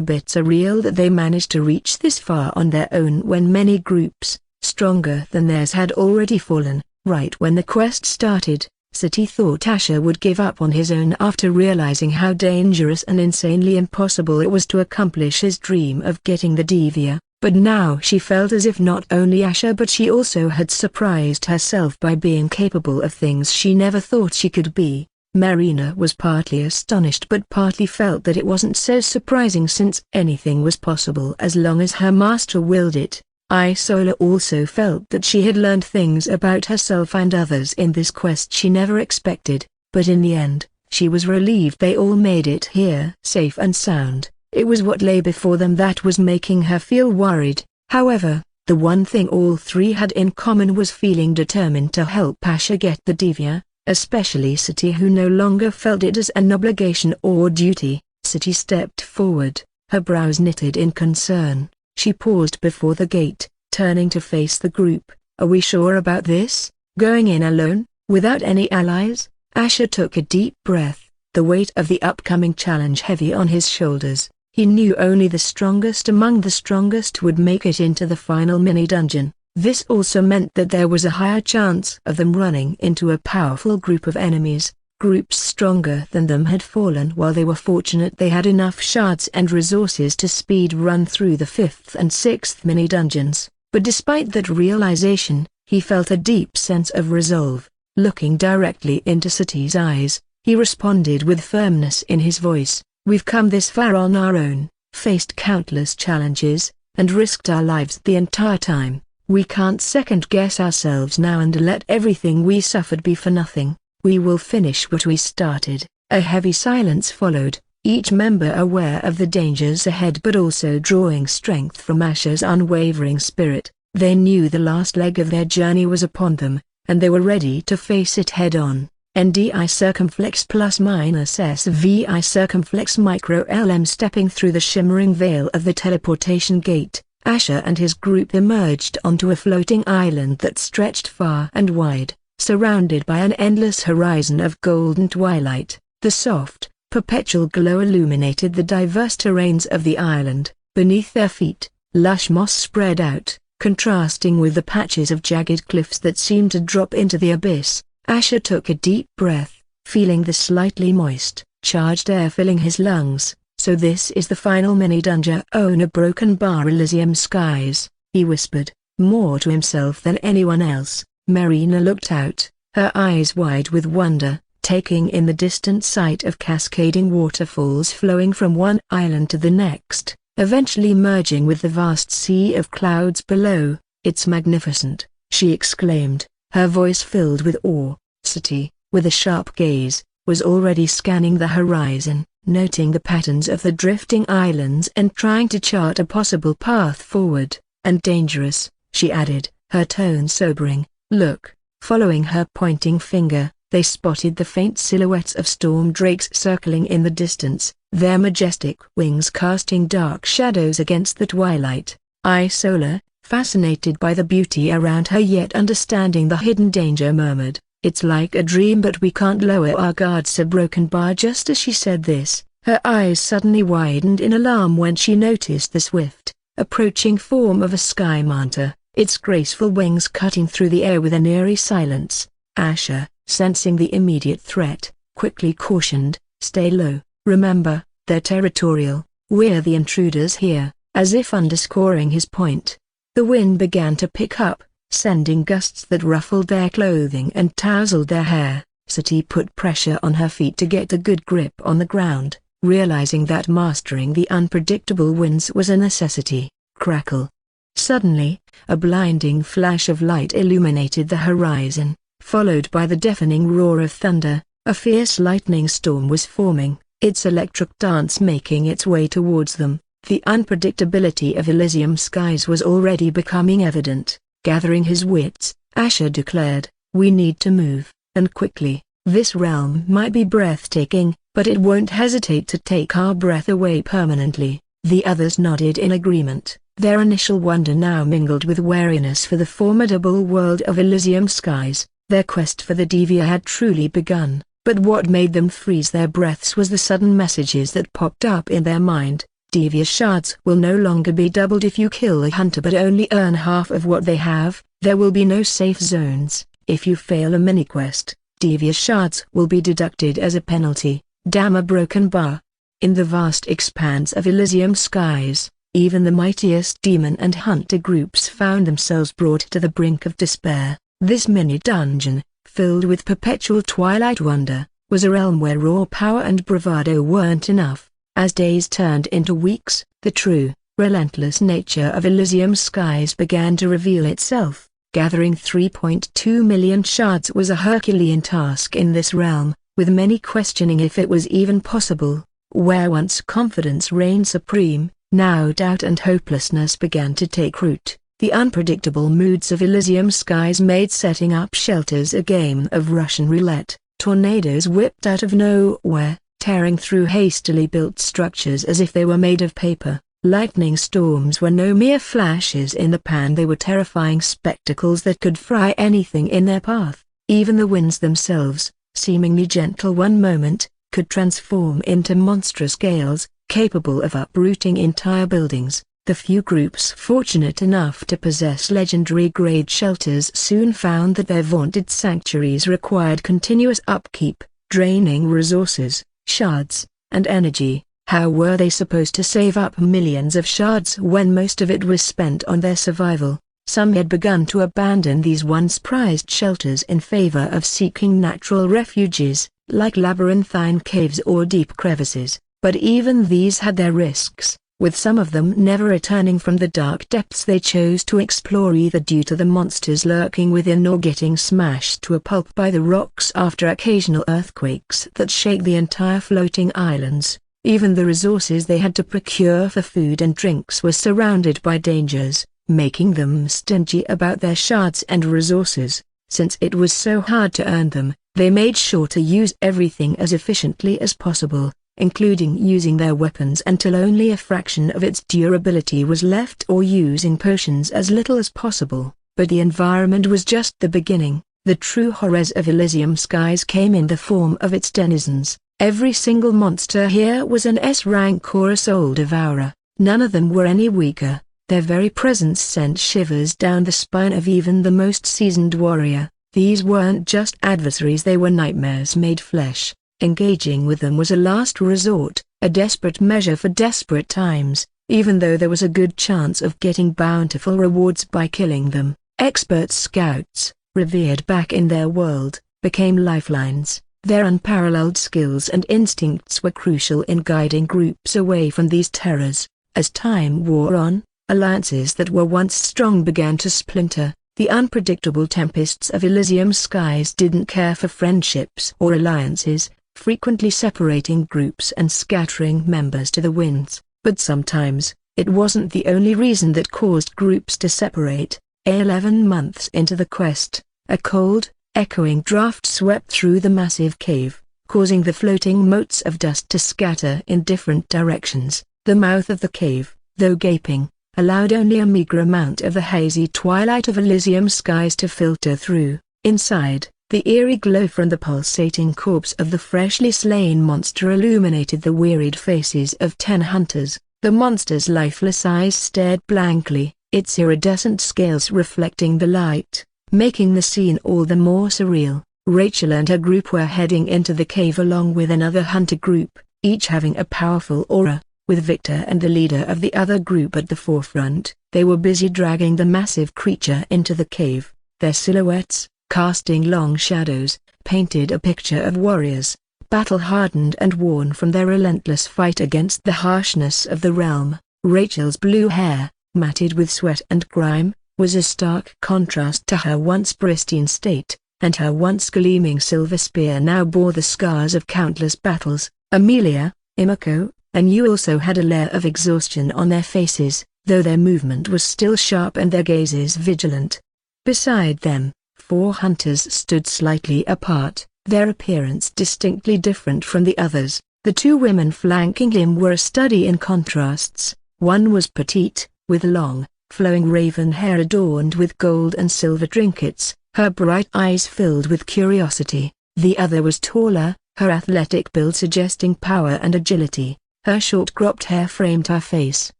bit surreal that they managed to reach this far on their own when many groups, stronger than theirs, had already fallen. Right when the quest started, City thought Asher would give up on his own after realizing how dangerous and insanely impossible it was to accomplish his dream of getting the Devia, but now she felt as if not only Asher but she also had surprised herself by being capable of things she never thought she could be. Marina was partly astonished but partly felt that it wasn't so surprising since anything was possible as long as her master willed it. Isola also felt that she had learned things about herself and others in this quest she never expected, but in the end, she was relieved they all made it here safe and sound. It was what lay before them that was making her feel worried. However, the one thing all three had in common was feeling determined to help Asher get the Devia, especially City, who no longer felt it as an obligation or duty. City stepped forward, her brows knitted in concern. She paused before the gate, turning to face the group. "Are we sure about this? Going in alone, without any allies?" Asher took a deep breath, the weight of the upcoming challenge heavy on his shoulders. He knew only the strongest among the strongest would make it into the final mini-dungeon. This also meant that there was a higher chance of them running into a powerful group of enemies. Groups stronger than them had fallen while they were fortunate they had enough shards and resources to speed run through the 5th and 6th mini-dungeons. But despite that realization, he felt a deep sense of resolve. Looking directly into City's eyes, he responded with firmness in his voice, "We've come this far on our own, faced countless challenges, and risked our lives the entire time. We can't second-guess ourselves now and let everything we suffered be for nothing. We will finish what we started." A heavy silence followed, each member aware of the dangers ahead but also drawing strength from Asher's unwavering spirit. They knew the last leg of their journey was upon them, and they were ready to face it head-on. NDI circumflex plus minus SVI circumflex micro LM. Stepping through the shimmering veil of the teleportation gate, Asher and his group emerged onto a floating island that stretched far and wide, surrounded by an endless horizon of golden twilight. The soft, perpetual glow illuminated the diverse terrains of the island. Beneath their feet, lush moss spread out, contrasting with the patches of jagged cliffs that seemed to drop into the abyss. Asher took a deep breath, feeling the slightly moist, charged air filling his lungs. "So this is the final mini-dungeon on a broken bar Elysium skies," he whispered, more to himself than anyone else. Marina looked out, her eyes wide with wonder, taking in the distant sight of cascading waterfalls flowing from one island to the next, eventually merging with the vast sea of clouds below. "It's magnificent," she exclaimed, her voice filled with awe. Sati, with a sharp gaze, was already scanning the horizon, noting the patterns of the drifting islands and trying to chart a possible path forward. And dangerous, she added, her tone sobering. Look. Following her pointing finger, they spotted the faint silhouettes of storm drakes circling in the distance, their majestic wings casting dark shadows against the twilight. Isola, fascinated by the beauty around her yet understanding the hidden danger, murmured, "It's like a dream, but we can't lower our guards." A broken bar. Just as she said this, her eyes suddenly widened in alarm when she noticed the swift, approaching form of a sky manta, its graceful wings cutting through the air with an eerie silence. Asher, sensing the immediate threat, quickly cautioned, "Stay low, remember, they're territorial, we're the intruders here," as if underscoring his point. The wind began to pick up, sending gusts that ruffled their clothing and tousled their hair. Sati put pressure on her feet to get a good grip on the ground, realizing that mastering the unpredictable winds was a necessity. Crackle. Suddenly, a blinding flash of light illuminated the horizon, followed by the deafening roar of thunder. A fierce lightning storm was forming, its electric dance making its way towards them. The unpredictability of Elysium skies was already becoming evident. Gathering his wits, Asher declared, "We need to move, and quickly. This realm might be breathtaking, but it won't hesitate to take our breath away permanently." The others nodded in agreement, their initial wonder now mingled with wariness for the formidable world of Elysium skies. Their quest for the Devia had truly begun, but what made them freeze their breaths was the sudden messages that popped up in their mind. Devia shards will no longer be doubled if you kill a hunter but only earn half of what they have. There will be no safe zones. If you fail a mini-quest, Devia shards will be deducted as a penalty. Damn a broken bar. In the vast expanse of Elysium skies, even the mightiest demon and hunter groups found themselves brought to the brink of despair. This mini-dungeon, filled with perpetual twilight wonder, was a realm where raw power and bravado weren't enough. As days turned into weeks, the true, relentless nature of Elysium skies began to reveal itself. Gathering 3.2 million shards was a Herculean task in this realm, with many questioning if it was even possible. Where once confidence reigned supreme, now doubt and hopelessness began to take root. The unpredictable moods of Elysium skies made setting up shelters a game of Russian roulette. Tornadoes whipped out of nowhere, tearing through hastily built structures as if they were made of paper. Lightning storms were no mere flashes in the pan, they were terrifying spectacles that could fry anything in their path. Even the winds themselves, seemingly gentle one moment, could transform into monstrous gales, capable of uprooting entire buildings. The few groups fortunate enough to possess legendary grade shelters soon found that their vaunted sanctuaries required continuous upkeep, draining resources, shards, and energy. How were they supposed to save up millions of shards when most of it was spent on their survival? Some had begun to abandon these once prized shelters in favor of seeking natural refuges, like labyrinthine caves or deep crevices, but even these had their risks, with some of them never returning from the dark depths they chose to explore, either due to the monsters lurking within or getting smashed to a pulp by the rocks after occasional earthquakes that shake the entire floating islands. Even the resources they had to procure for food and drinks were surrounded by dangers, making them stingy about their shards and resources. Since it was so hard to earn them, they made sure to use everything as efficiently as possible, including using their weapons until only a fraction of its durability was left, or using potions as little as possible. But the environment was just the beginning. The true horrors of Elysium skies came in the form of its denizens. Every single monster here was an S-rank or a soul devourer. None of them were any weaker. Their very presence sent shivers down the spine of even the most seasoned warrior. These weren't just adversaries, they were nightmares made flesh. Engaging with them was a last resort, a desperate measure for desperate times, even though there was a good chance of getting bountiful rewards by killing them. Expert scouts, revered back in their world, became lifelines. Their unparalleled skills and instincts were crucial in guiding groups away from these terrors. As time wore on, alliances that were once strong began to splinter. The unpredictable tempests of Elysium skies didn't care for friendships or alliances, frequently separating groups and scattering members to the winds. But sometimes, it wasn't the only reason that caused groups to separate. 11 months into the quest, a cold, echoing draft swept through the massive cave, causing the floating motes of dust to scatter in different directions. The mouth of the cave, though gaping, allowed only a meager amount of the hazy twilight of Elysium skies to filter through. Inside, the eerie glow from the pulsating corpse of the freshly slain monster illuminated the wearied faces of 10 hunters. The monster's lifeless eyes stared blankly, its iridescent scales reflecting the light, making the scene all the more surreal. Rachel and her group were heading into the cave along with another hunter group, each having a powerful aura. With Victor and the leader of the other group at the forefront, they were busy dragging the massive creature into the cave. Their silhouettes, casting long shadows, painted a picture of warriors, battle-hardened and worn from their relentless fight against the harshness of the realm. Rachel's blue hair, matted with sweat and grime, was a stark contrast to her once pristine state, and her once gleaming silver spear now bore the scars of countless battles. Amelia, Imako, and you also had a layer of exhaustion on their faces, though their movement was still sharp and their gazes vigilant. Beside them, 4 hunters stood slightly apart, their appearance distinctly different from the others. The 2 women flanking him were a study in contrasts. One was petite, with long, flowing raven hair adorned with gold and silver trinkets, her bright eyes filled with curiosity. The other was taller, her athletic build suggesting power and agility. Her short cropped hair framed her face,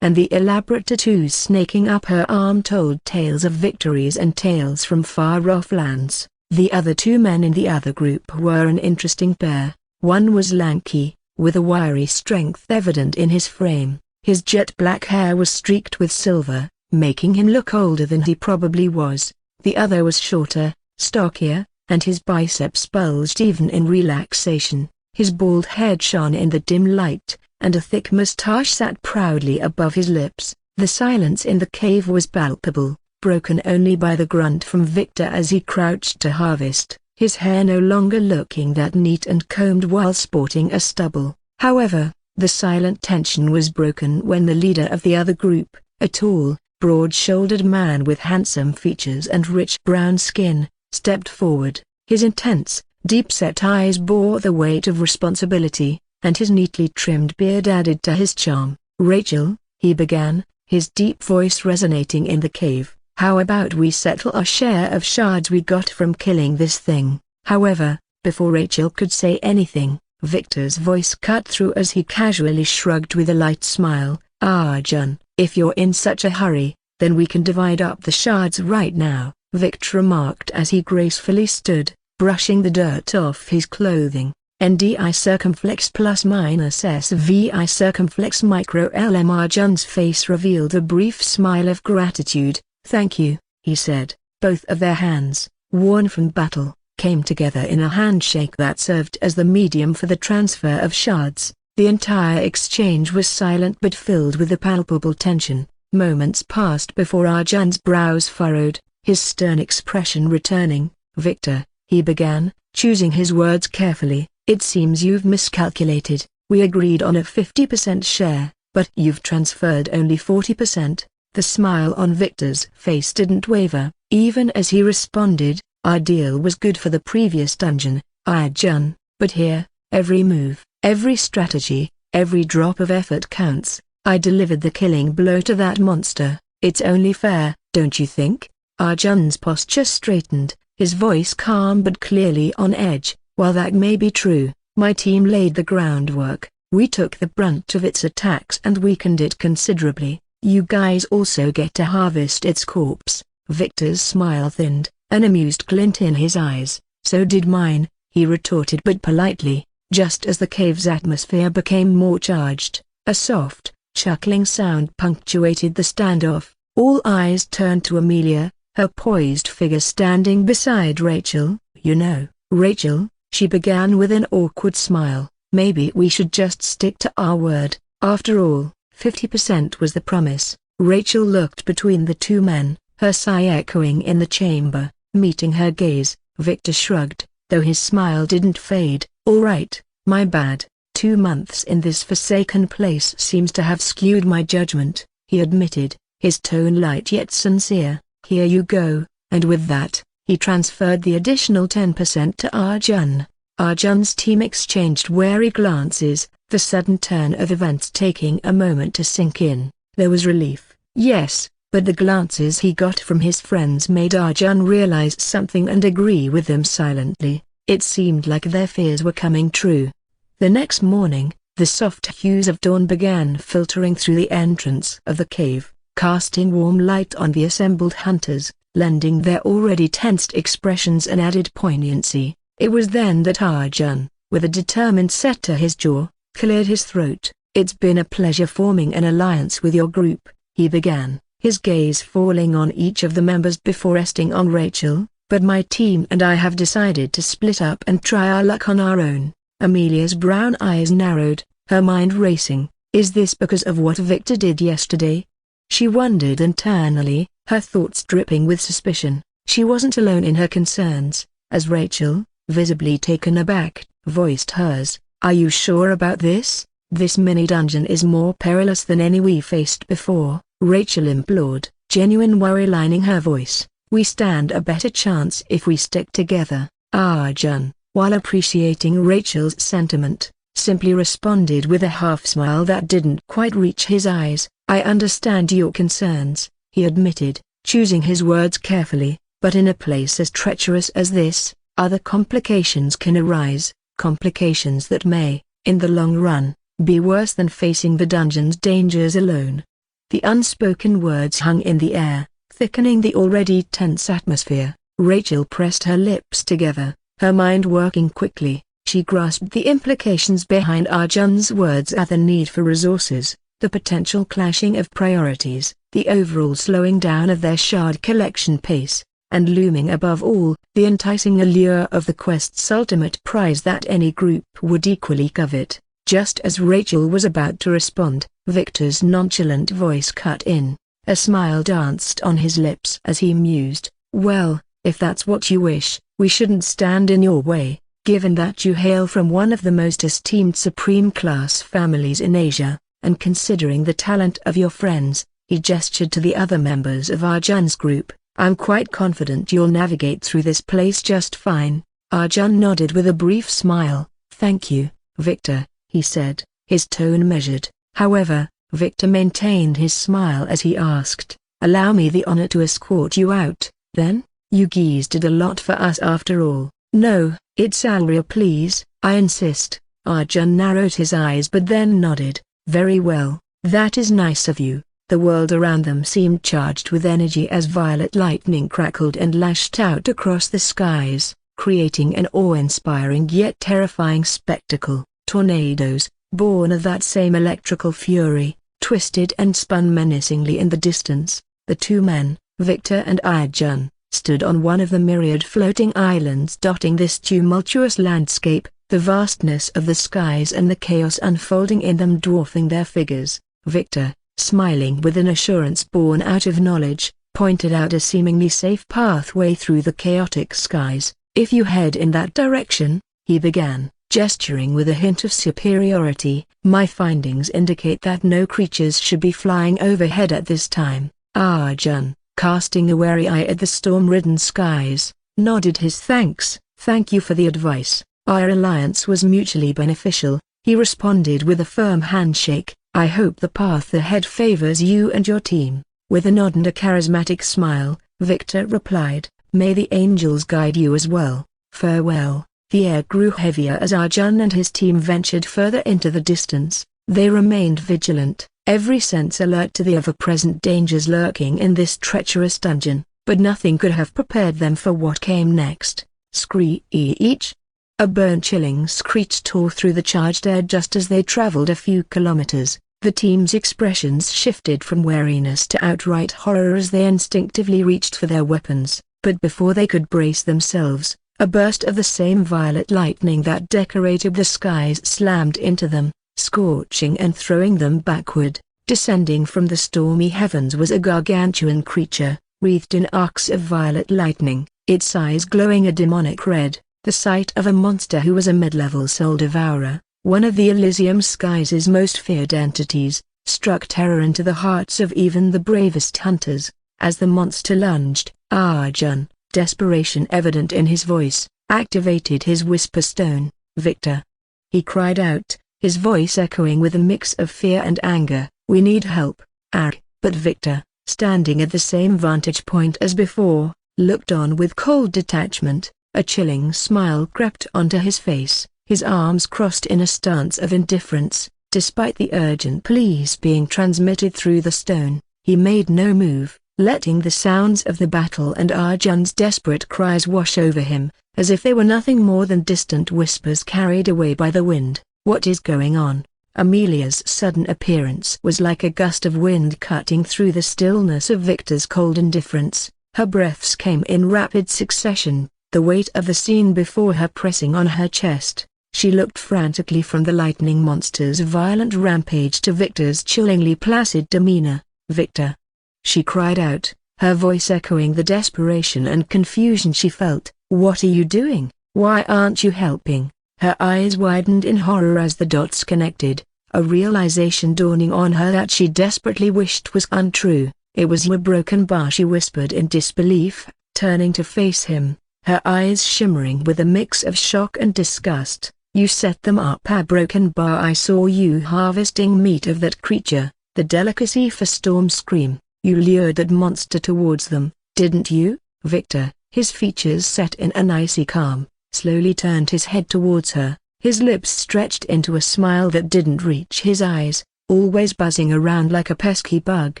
and the elaborate tattoos snaking up her arm told tales of victories and tales from far-off lands. The other 2 men in the other group were an interesting pair. One was lanky, with a wiry strength evident in his frame. His jet black hair was streaked with silver, making him look older than he probably was. The other was shorter, stockier, and his biceps bulged even in relaxation. His bald head shone in the dim light, and a thick mustache sat proudly above his lips. The silence in the cave was palpable, broken only by the grunt from Victor as he crouched to harvest, his hair no longer looking that neat and combed while sporting a stubble. However, the silent tension was broken when the leader of the other group, a tall, broad-shouldered man with handsome features and rich brown skin, stepped forward. His intense, deep-set eyes bore the weight of responsibility, and his neatly trimmed beard added to his charm. "Rachel," he began, his deep voice resonating in the cave, "how about we settle our share of shards we got from killing this thing?" However, before Rachel could say anything, Victor's voice cut through as he casually shrugged with a light smile. "Arjun, if you're in such a hurry, then we can divide up the shards right now," Victor remarked as he gracefully stood, brushing the dirt off his clothing. NDI circumflex plus minus SVI circumflex micro LM. Arjun's face revealed a brief smile of gratitude. "Thank you," he said. Both of their hands, worn from battle, came together in a handshake that served as the medium for the transfer of shards. The entire exchange was silent but filled with a palpable tension. Moments passed before Arjun's brows furrowed, his stern expression returning. "Victor," he began, choosing his words carefully, "it seems you've miscalculated. We agreed on a 50% share, but you've transferred only 40%. The smile on Victor's face didn't waver, even as he responded, "Our deal was good for the previous dungeon, Arjun, but here, every move, every strategy, every drop of effort counts. I delivered the killing blow to that monster. It's only fair, don't you think?" Arjun's posture straightened, his voice calm but clearly on edge. "While that may be true, my team laid the groundwork. We took the brunt of its attacks and weakened it considerably. You guys also get to harvest its corpse." Victor's smile thinned, an amused glint in his eyes. "So did mine," he retorted but politely. Just as the cave's atmosphere became more charged, a soft, chuckling sound punctuated the standoff. All eyes turned to Amelia, her poised figure standing beside Rachel. "You know, Rachel," she began with an awkward smile, "maybe we should just stick to our word. After all, 50% was the promise." Rachel looked between the 2 men, her sigh echoing in the chamber. Meeting her gaze, Victor shrugged, though his smile didn't fade. "All right, my bad. 2 months in this forsaken place seems to have skewed my judgment," he admitted, his tone light yet sincere. "Here you go," and with that, he transferred the additional 10% to Arjun. Arjun's team exchanged wary glances, the sudden turn of events taking a moment to sink in. There was relief, yes, but the glances he got from his friends made Arjun realize something and agree with them silently. It seemed like their fears were coming true. The next morning, the soft hues of dawn began filtering through the entrance of the cave, casting warm light on the assembled hunters, lending their already tensed expressions an added poignancy. It was then that Arjun, with a determined set to his jaw, cleared his throat. "It's been a pleasure forming an alliance with your group," he began, his gaze falling on each of the members before resting on Rachel, "but my team and I have decided to split up and try our luck on our own." Amelia's brown eyes narrowed, her mind racing. Is this because of what Victor did yesterday? She wondered internally, her thoughts dripping with suspicion. She wasn't alone in her concerns, as Rachel, visibly taken aback, voiced hers. "Are you sure about this? This mini-dungeon is more perilous than any we faced before," Rachel implored, genuine worry lining her voice. "We stand a better chance if we stick together." Arjun, while appreciating Rachel's sentiment, simply responded with a half-smile that didn't quite reach his eyes. "I understand your concerns," he admitted, choosing his words carefully, "but in a place as treacherous as this, other complications can arise, complications that may, in the long run, be worse than facing the dungeon's dangers alone." The unspoken words hung in the air, thickening the already tense atmosphere. Rachel pressed her lips together, her mind working quickly. She grasped the implications behind Arjun's words, the need for resources, the potential clashing of priorities, the overall slowing down of their shard collection pace, and looming above all, the enticing allure of the quest's ultimate prize that any group would equally covet. Just as Rachel was about to respond, Victor's nonchalant voice cut in. A smile danced on his lips as he mused, "Well, if that's what you wish, we shouldn't stand in your way, given that you hail from one of the most esteemed supreme-class families in Asia, and considering the talent of your friends." He gestured to the other members of Arjun's group. "I'm quite confident you'll navigate through this place just fine." Arjun nodded with a brief smile. "Thank you, Victor," he said, his tone measured. However, Victor maintained his smile as he asked, "Allow me the honor to escort you out, then? You geese did a lot for us after all." "No, it's Alria, please, I insist." Arjun narrowed his eyes but then nodded. "Very well, that is nice of you." The world around them seemed charged with energy as violet lightning crackled and lashed out across the skies, creating an awe-inspiring yet terrifying spectacle. Tornadoes, born of that same electrical fury, twisted and spun menacingly in the distance. The two men, Victor and Arjun, stood on one of the myriad floating islands dotting this tumultuous landscape, the vastness of the skies and the chaos unfolding in them dwarfing their figures. Victor, smiling with an assurance born out of knowledge, pointed out a seemingly safe pathway through the chaotic skies. "If you head in that direction," he began, gesturing with a hint of superiority, "my findings indicate that no creatures should be flying overhead at this time." Arjun, casting a wary eye at the storm-ridden skies, nodded his thanks. "Thank you for the advice. Our alliance was mutually beneficial," he responded with a firm handshake. "I hope the path ahead favors you and your team." With a nod and a charismatic smile, Victor replied, "May the angels guide you as well. Farewell." The air grew heavier as Arjun and his team ventured further into the distance. They remained vigilant, every sense alert to the ever-present dangers lurking in this treacherous dungeon, but nothing could have prepared them for what came next. Screech! A bone-chilling screech tore through the charged air just as they traveled a few kilometers. The team's expressions shifted from wariness to outright horror as they instinctively reached for their weapons, but before they could brace themselves, a burst of the same violet lightning that decorated the skies slammed into them, scorching and throwing them backward. Descending from the stormy heavens was a gargantuan creature, wreathed in arcs of violet lightning, its eyes glowing a demonic red. The sight of a monster who was a mid-level soul devourer, one of the Elysium Skies' most feared entities, struck terror into the hearts of even the bravest hunters. As the monster lunged, Arjun, desperation evident in his voice, activated his whisper stone. "Victor!" he cried out, his voice echoing with a mix of fear and anger. "We need help." But Victor, standing at the same vantage point as before, looked on with cold detachment. A chilling smile crept onto his face, his arms crossed in a stance of indifference. Despite the urgent pleas being transmitted through the stone, he made no move, letting the sounds of the battle and Arjun's desperate cries wash over him, as if they were nothing more than distant whispers carried away by the wind. "What is going on?" Amelia's sudden appearance was like a gust of wind cutting through the stillness of Victor's cold indifference. Her breaths came in rapid succession, the weight of the scene before her pressing on her chest. She looked frantically from the lightning monster's violent rampage to Victor's chillingly placid demeanor. "Victor!" she cried out, her voice echoing the desperation and confusion she felt. "What are you doing? Why aren't you helping?" Her eyes widened in horror as the dots connected, a realization dawning on her that she desperately wished was untrue. "It was your broken bar," she whispered in disbelief, turning to face him, her eyes shimmering with a mix of shock and disgust. "You set them up." "A broken bar? I saw you harvesting meat of that creature, the delicacy for Storm Scream. You lured that monster towards them, didn't you?" Victor, his features set in an icy calm, slowly turned his head towards her, his lips stretched into a smile that didn't reach his eyes, always buzzing around like a pesky bug.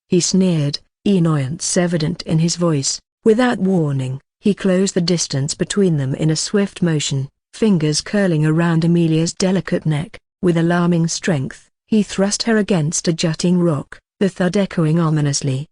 He sneered, annoyance evident in his voice. Without warning, he closed the distance between them in a swift motion, fingers curling around Amelia's delicate neck. With alarming strength, he thrust her against a jutting rock, the thud echoing ominously.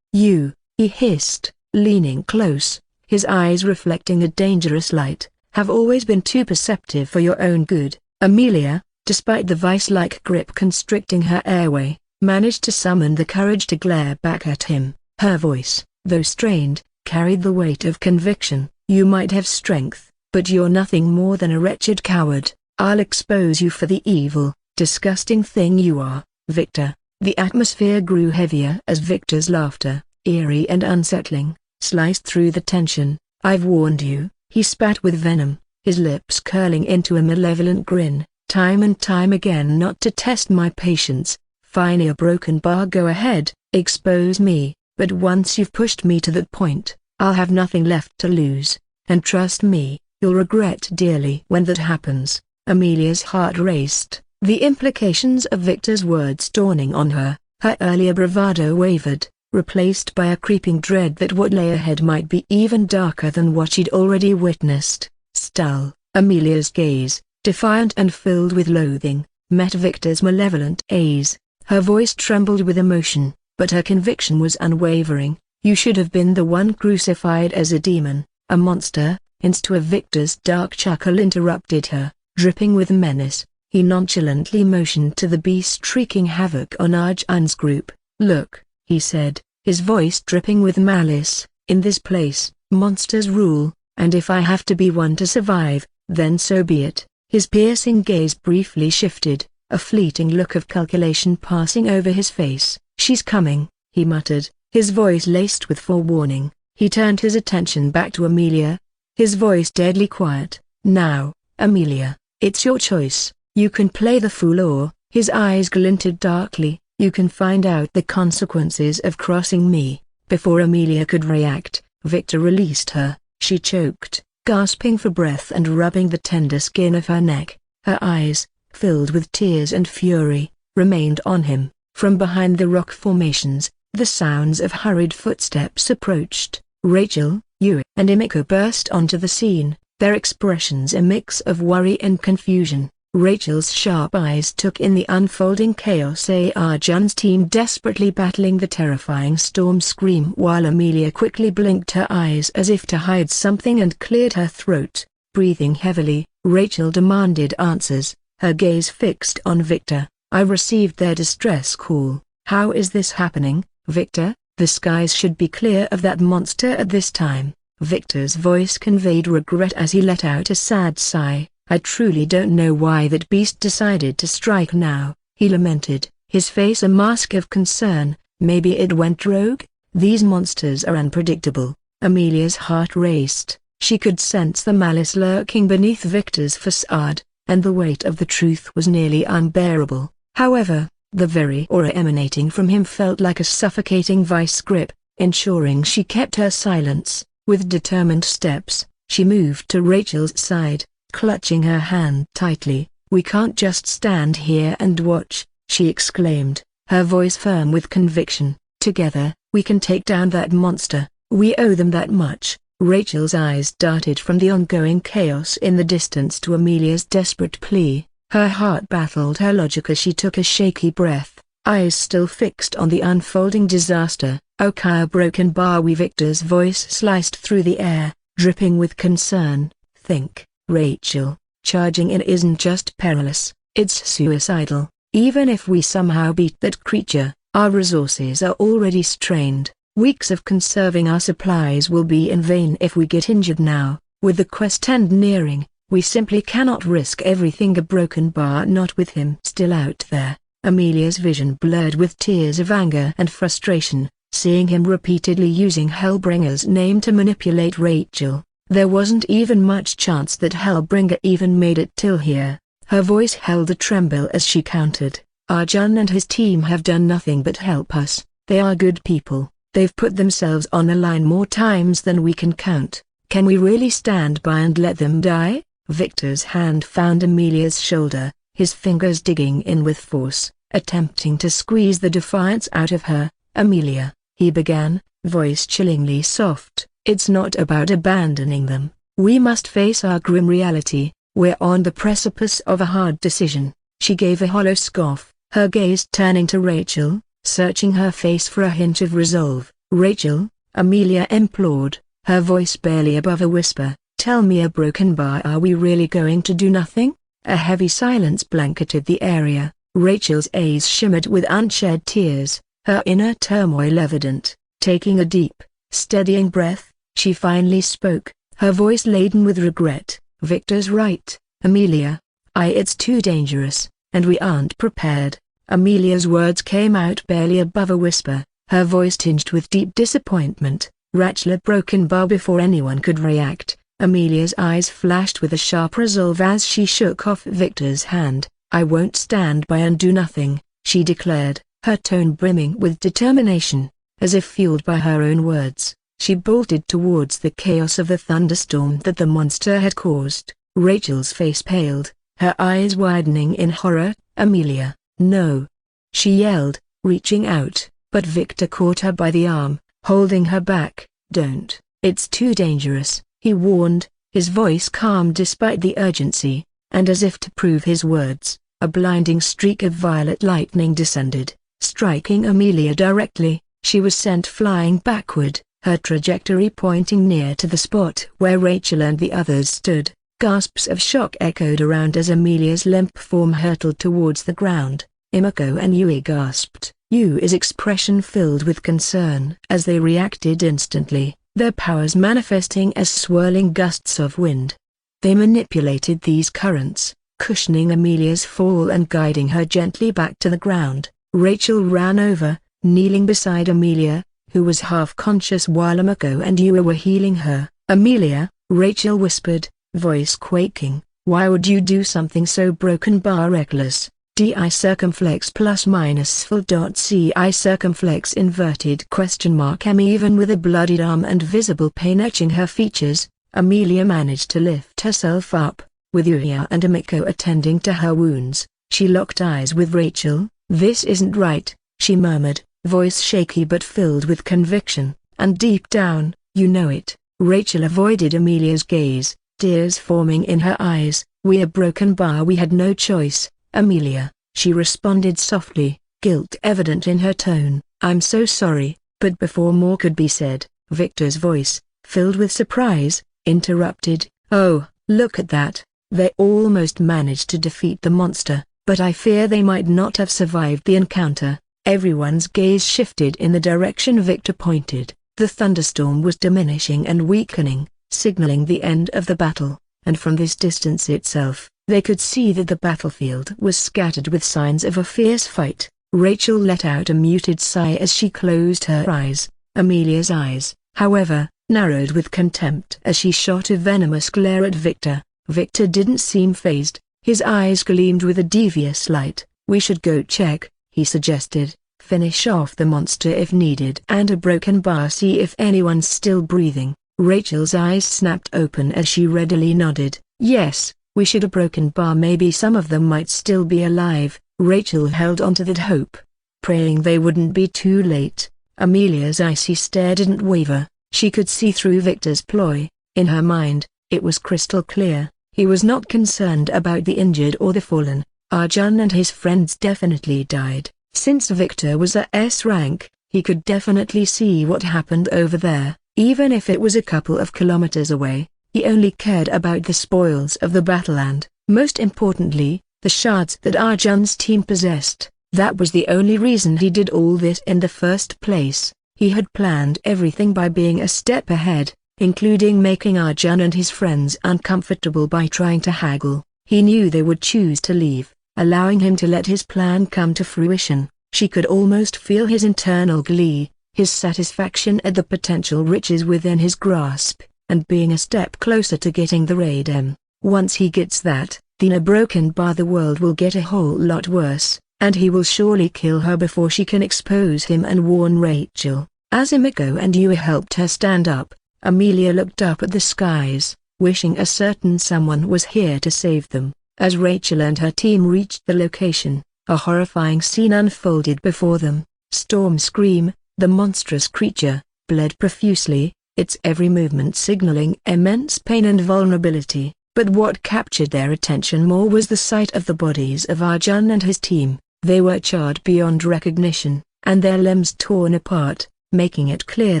You," he hissed, leaning close, his eyes reflecting a dangerous light, "have always been too perceptive for your own good." Amelia, despite the vice-like grip constricting her airway, managed to summon the courage to glare back at him. Her voice, though strained, carried the weight of conviction. "You might have strength, but you're nothing more than a wretched coward. I'll expose you for the evil, disgusting thing you are, Victor." The atmosphere grew heavier as Victor's laughter, eerie and unsettling, sliced through the tension. "I've warned you," he spat with venom, his lips curling into a malevolent grin, "time and time again not to test my patience. Fine, a broken bar, go ahead, expose me, but once you've pushed me to that point, I'll have nothing left to lose, and trust me, you'll regret dearly when that happens." Amelia's heart raced, the implications of Victor's words dawning on her. Her earlier bravado wavered, replaced by a creeping dread that what lay ahead might be even darker than what she'd already witnessed. Still, Amelia's gaze, defiant and filled with loathing, met Victor's malevolent gaze. Her voice trembled with emotion, but her conviction was unwavering. "You should have been the one crucified as a demon, a monster." Victor's dark chuckle interrupted her, dripping with menace. He nonchalantly motioned to the beast wreaking havoc on Arjun's group. "Look," he said, his voice dripping with malice, "in this place, monsters rule, and if I have to be one to survive, then so be it." His piercing gaze briefly shifted, a fleeting look of calculation passing over his face. "She's coming," he muttered, his voice laced with forewarning. He turned his attention back to Amelia, his voice deadly quiet. "Now, Amelia, it's your choice. You can play the fool or," his eyes glinted darkly, "you can find out the consequences of crossing me." Before Amelia could react, Victor released her. She choked, gasping for breath and rubbing the tender skin of her neck. Her eyes, filled with tears and fury, remained on him. From behind the rock formations, the sounds of hurried footsteps approached. Rachel, Yui, and Emiko burst onto the scene, their expressions a mix of worry and confusion. Rachel's sharp eyes took in the unfolding chaos. Arjun's team desperately battling the terrifying Storm Scream, while Amelia quickly blinked her eyes as if to hide something and cleared her throat. Breathing heavily, Rachel demanded answers, her gaze fixed on Victor. "I received their distress call." "How is this happening, Victor?" The skies should be clear of that monster at this time. Victor's voice conveyed regret as he let out a sad sigh. I truly don't know why that beast decided to strike now, he lamented, his face a mask of concern. Maybe it went rogue? These monsters are unpredictable. Amelia's heart raced. She could sense the malice lurking beneath Victor's facade, and the weight of the truth was nearly unbearable. However, the very aura emanating from him felt like a suffocating vice grip, ensuring she kept her silence. With determined steps, she moved to Rachel's side, clutching her hand tightly. "We can't just stand here and watch," she exclaimed, her voice firm with conviction. "Together, we can take down that monster. We owe them that much." Rachel's eyes darted from the ongoing chaos in the distance to Amelia's desperate plea. Her heart baffled her logic as she took a shaky breath, eyes still fixed on the unfolding disaster. "Okay, a broken bar." Victor's voice sliced through the air, dripping with concern. "Think, Rachel, charging in isn't just perilous, it's suicidal. Even if we somehow beat that creature, our resources are already strained. Weeks of conserving our supplies will be in vain if we get injured now. With the quest end nearing, we simply cannot risk everything. A broken bar, not with him still out there." Amelia's vision blurred with tears of anger and frustration, seeing him repeatedly using Hellbringer's name to manipulate Rachel. There wasn't even much chance that Hellbringer even made it till here. Her voice held a tremble as she countered, "Arjun and his team have done nothing but help us. They are good people. They've put themselves on the line more times than we can count. Can we really stand by and let them die?" Victor's hand found Amelia's shoulder, his fingers digging in with force, attempting to squeeze the defiance out of her. "Amelia," he began, voice chillingly soft, "it's not about abandoning them. We must face our grim reality. We're on the precipice of a hard decision." She gave a hollow scoff, her gaze turning to Rachel, searching her face for a hint of resolve. "Rachel," Amelia implored, her voice barely above a whisper, "tell me, a broken bar, are we really going to do nothing?" A heavy silence blanketed the area. Rachel's eyes shimmered with unshed tears, her inner turmoil evident. Taking a deep, steadying breath, she finally spoke, her voice laden with regret. "Victor's right, Amelia. It's too dangerous, and we aren't prepared." Amelia's words came out barely above a whisper, her voice tinged with deep disappointment. Rachel broken bar before anyone could react. Amelia's eyes flashed with a sharp resolve as she shook off Victor's hand. "I won't stand by and do nothing," she declared, her tone brimming with determination. As if fueled by her own words, she bolted towards the chaos of the thunderstorm that the monster had caused. Rachel's face paled, her eyes widening in horror. "Amelia, no!" she yelled, reaching out, but Victor caught her by the arm, holding her back. "Don't, it's too dangerous," he warned, his voice calm despite the urgency, and as if to prove his words, a blinding streak of violet lightning descended, striking Amelia directly. She was sent flying backward, her trajectory pointing near to the spot where Rachel and the others stood. Gasps of shock echoed around as Amelia's limp form hurtled towards the ground. Imako and Yui gasped, Yui's expression filled with concern as they reacted instantly, their powers manifesting as swirling gusts of wind. They manipulated these currents, cushioning Amelia's fall and guiding her gently back to the ground. Rachel ran over, kneeling beside Amelia, who was half-conscious while Imako and Yui were healing her. "Amelia," Rachel whispered, voice quaking, "why would you do something so broken bar reckless? Di circumflex plus minus full dot ci circumflex inverted question mark M." Even with a bloodied arm and visible pain etching her features, Amelia managed to lift herself up, with Yuya and Imako attending to her wounds. She locked eyes with Rachel. "This isn't right," she murmured, voice shaky but filled with conviction, "and deep down, you know it." Rachel avoided Amelia's gaze, tears forming in her eyes. "We're broken bar, we had no choice, Amelia," she responded softly, guilt evident in her tone. "I'm so sorry," but before more could be said, Victor's voice, filled with surprise, interrupted, "Oh, look at that. They almost managed to defeat the monster, but I fear they might not have survived the encounter." Everyone's gaze shifted in the direction Victor pointed. The thunderstorm was diminishing and weakening, signaling the end of the battle, and from this distance itself, they could see that the battlefield was scattered with signs of a fierce fight. Rachel let out a muted sigh as she closed her eyes. Amelia's eyes, however, narrowed with contempt as she shot a venomous glare at Victor. Victor didn't seem fazed. His eyes gleamed with a devious light. "We should go check," he suggested. "Finish off the monster if needed and a broken bar, see if anyone's still breathing." Rachel's eyes snapped open as she readily nodded. "Yes, we should. A broken bar, maybe some of them might still be alive." Rachel held on to that hope, praying they wouldn't be too late. Amelia's icy stare didn't waver. She could see through Victor's ploy. In her mind, it was crystal clear. He was not concerned about the injured or the fallen. Arjun and his friends definitely died. Since Victor was a S rank, he could definitely see what happened over there, even if it was a couple of kilometers away. He only cared about the spoils of the battle and, most importantly, the shards that Arjun's team possessed. That was the only reason he did all this in the first place. He had planned everything by being a step ahead, including making Arjun and his friends uncomfortable by trying to haggle. He knew they would choose to leave, allowing him to let his plan come to fruition. She could almost feel his internal glee, his satisfaction at the potential riches within his grasp, and being a step closer to getting the raid. Once he gets that, then a broken bar, the world will get a whole lot worse, and he will surely kill her before she can expose him and warn Rachel. As Emiko and Yua helped her stand up, Amelia looked up at the skies, wishing a certain someone was here to save them. As Rachel and her team reached the location, a horrifying scene unfolded before them. Storm Scream, the monstrous creature, bled profusely, its every movement signaling immense pain and vulnerability. But what captured their attention more was the sight of the bodies of Arjun and his team. They were charred beyond recognition, and their limbs torn apart, making it clear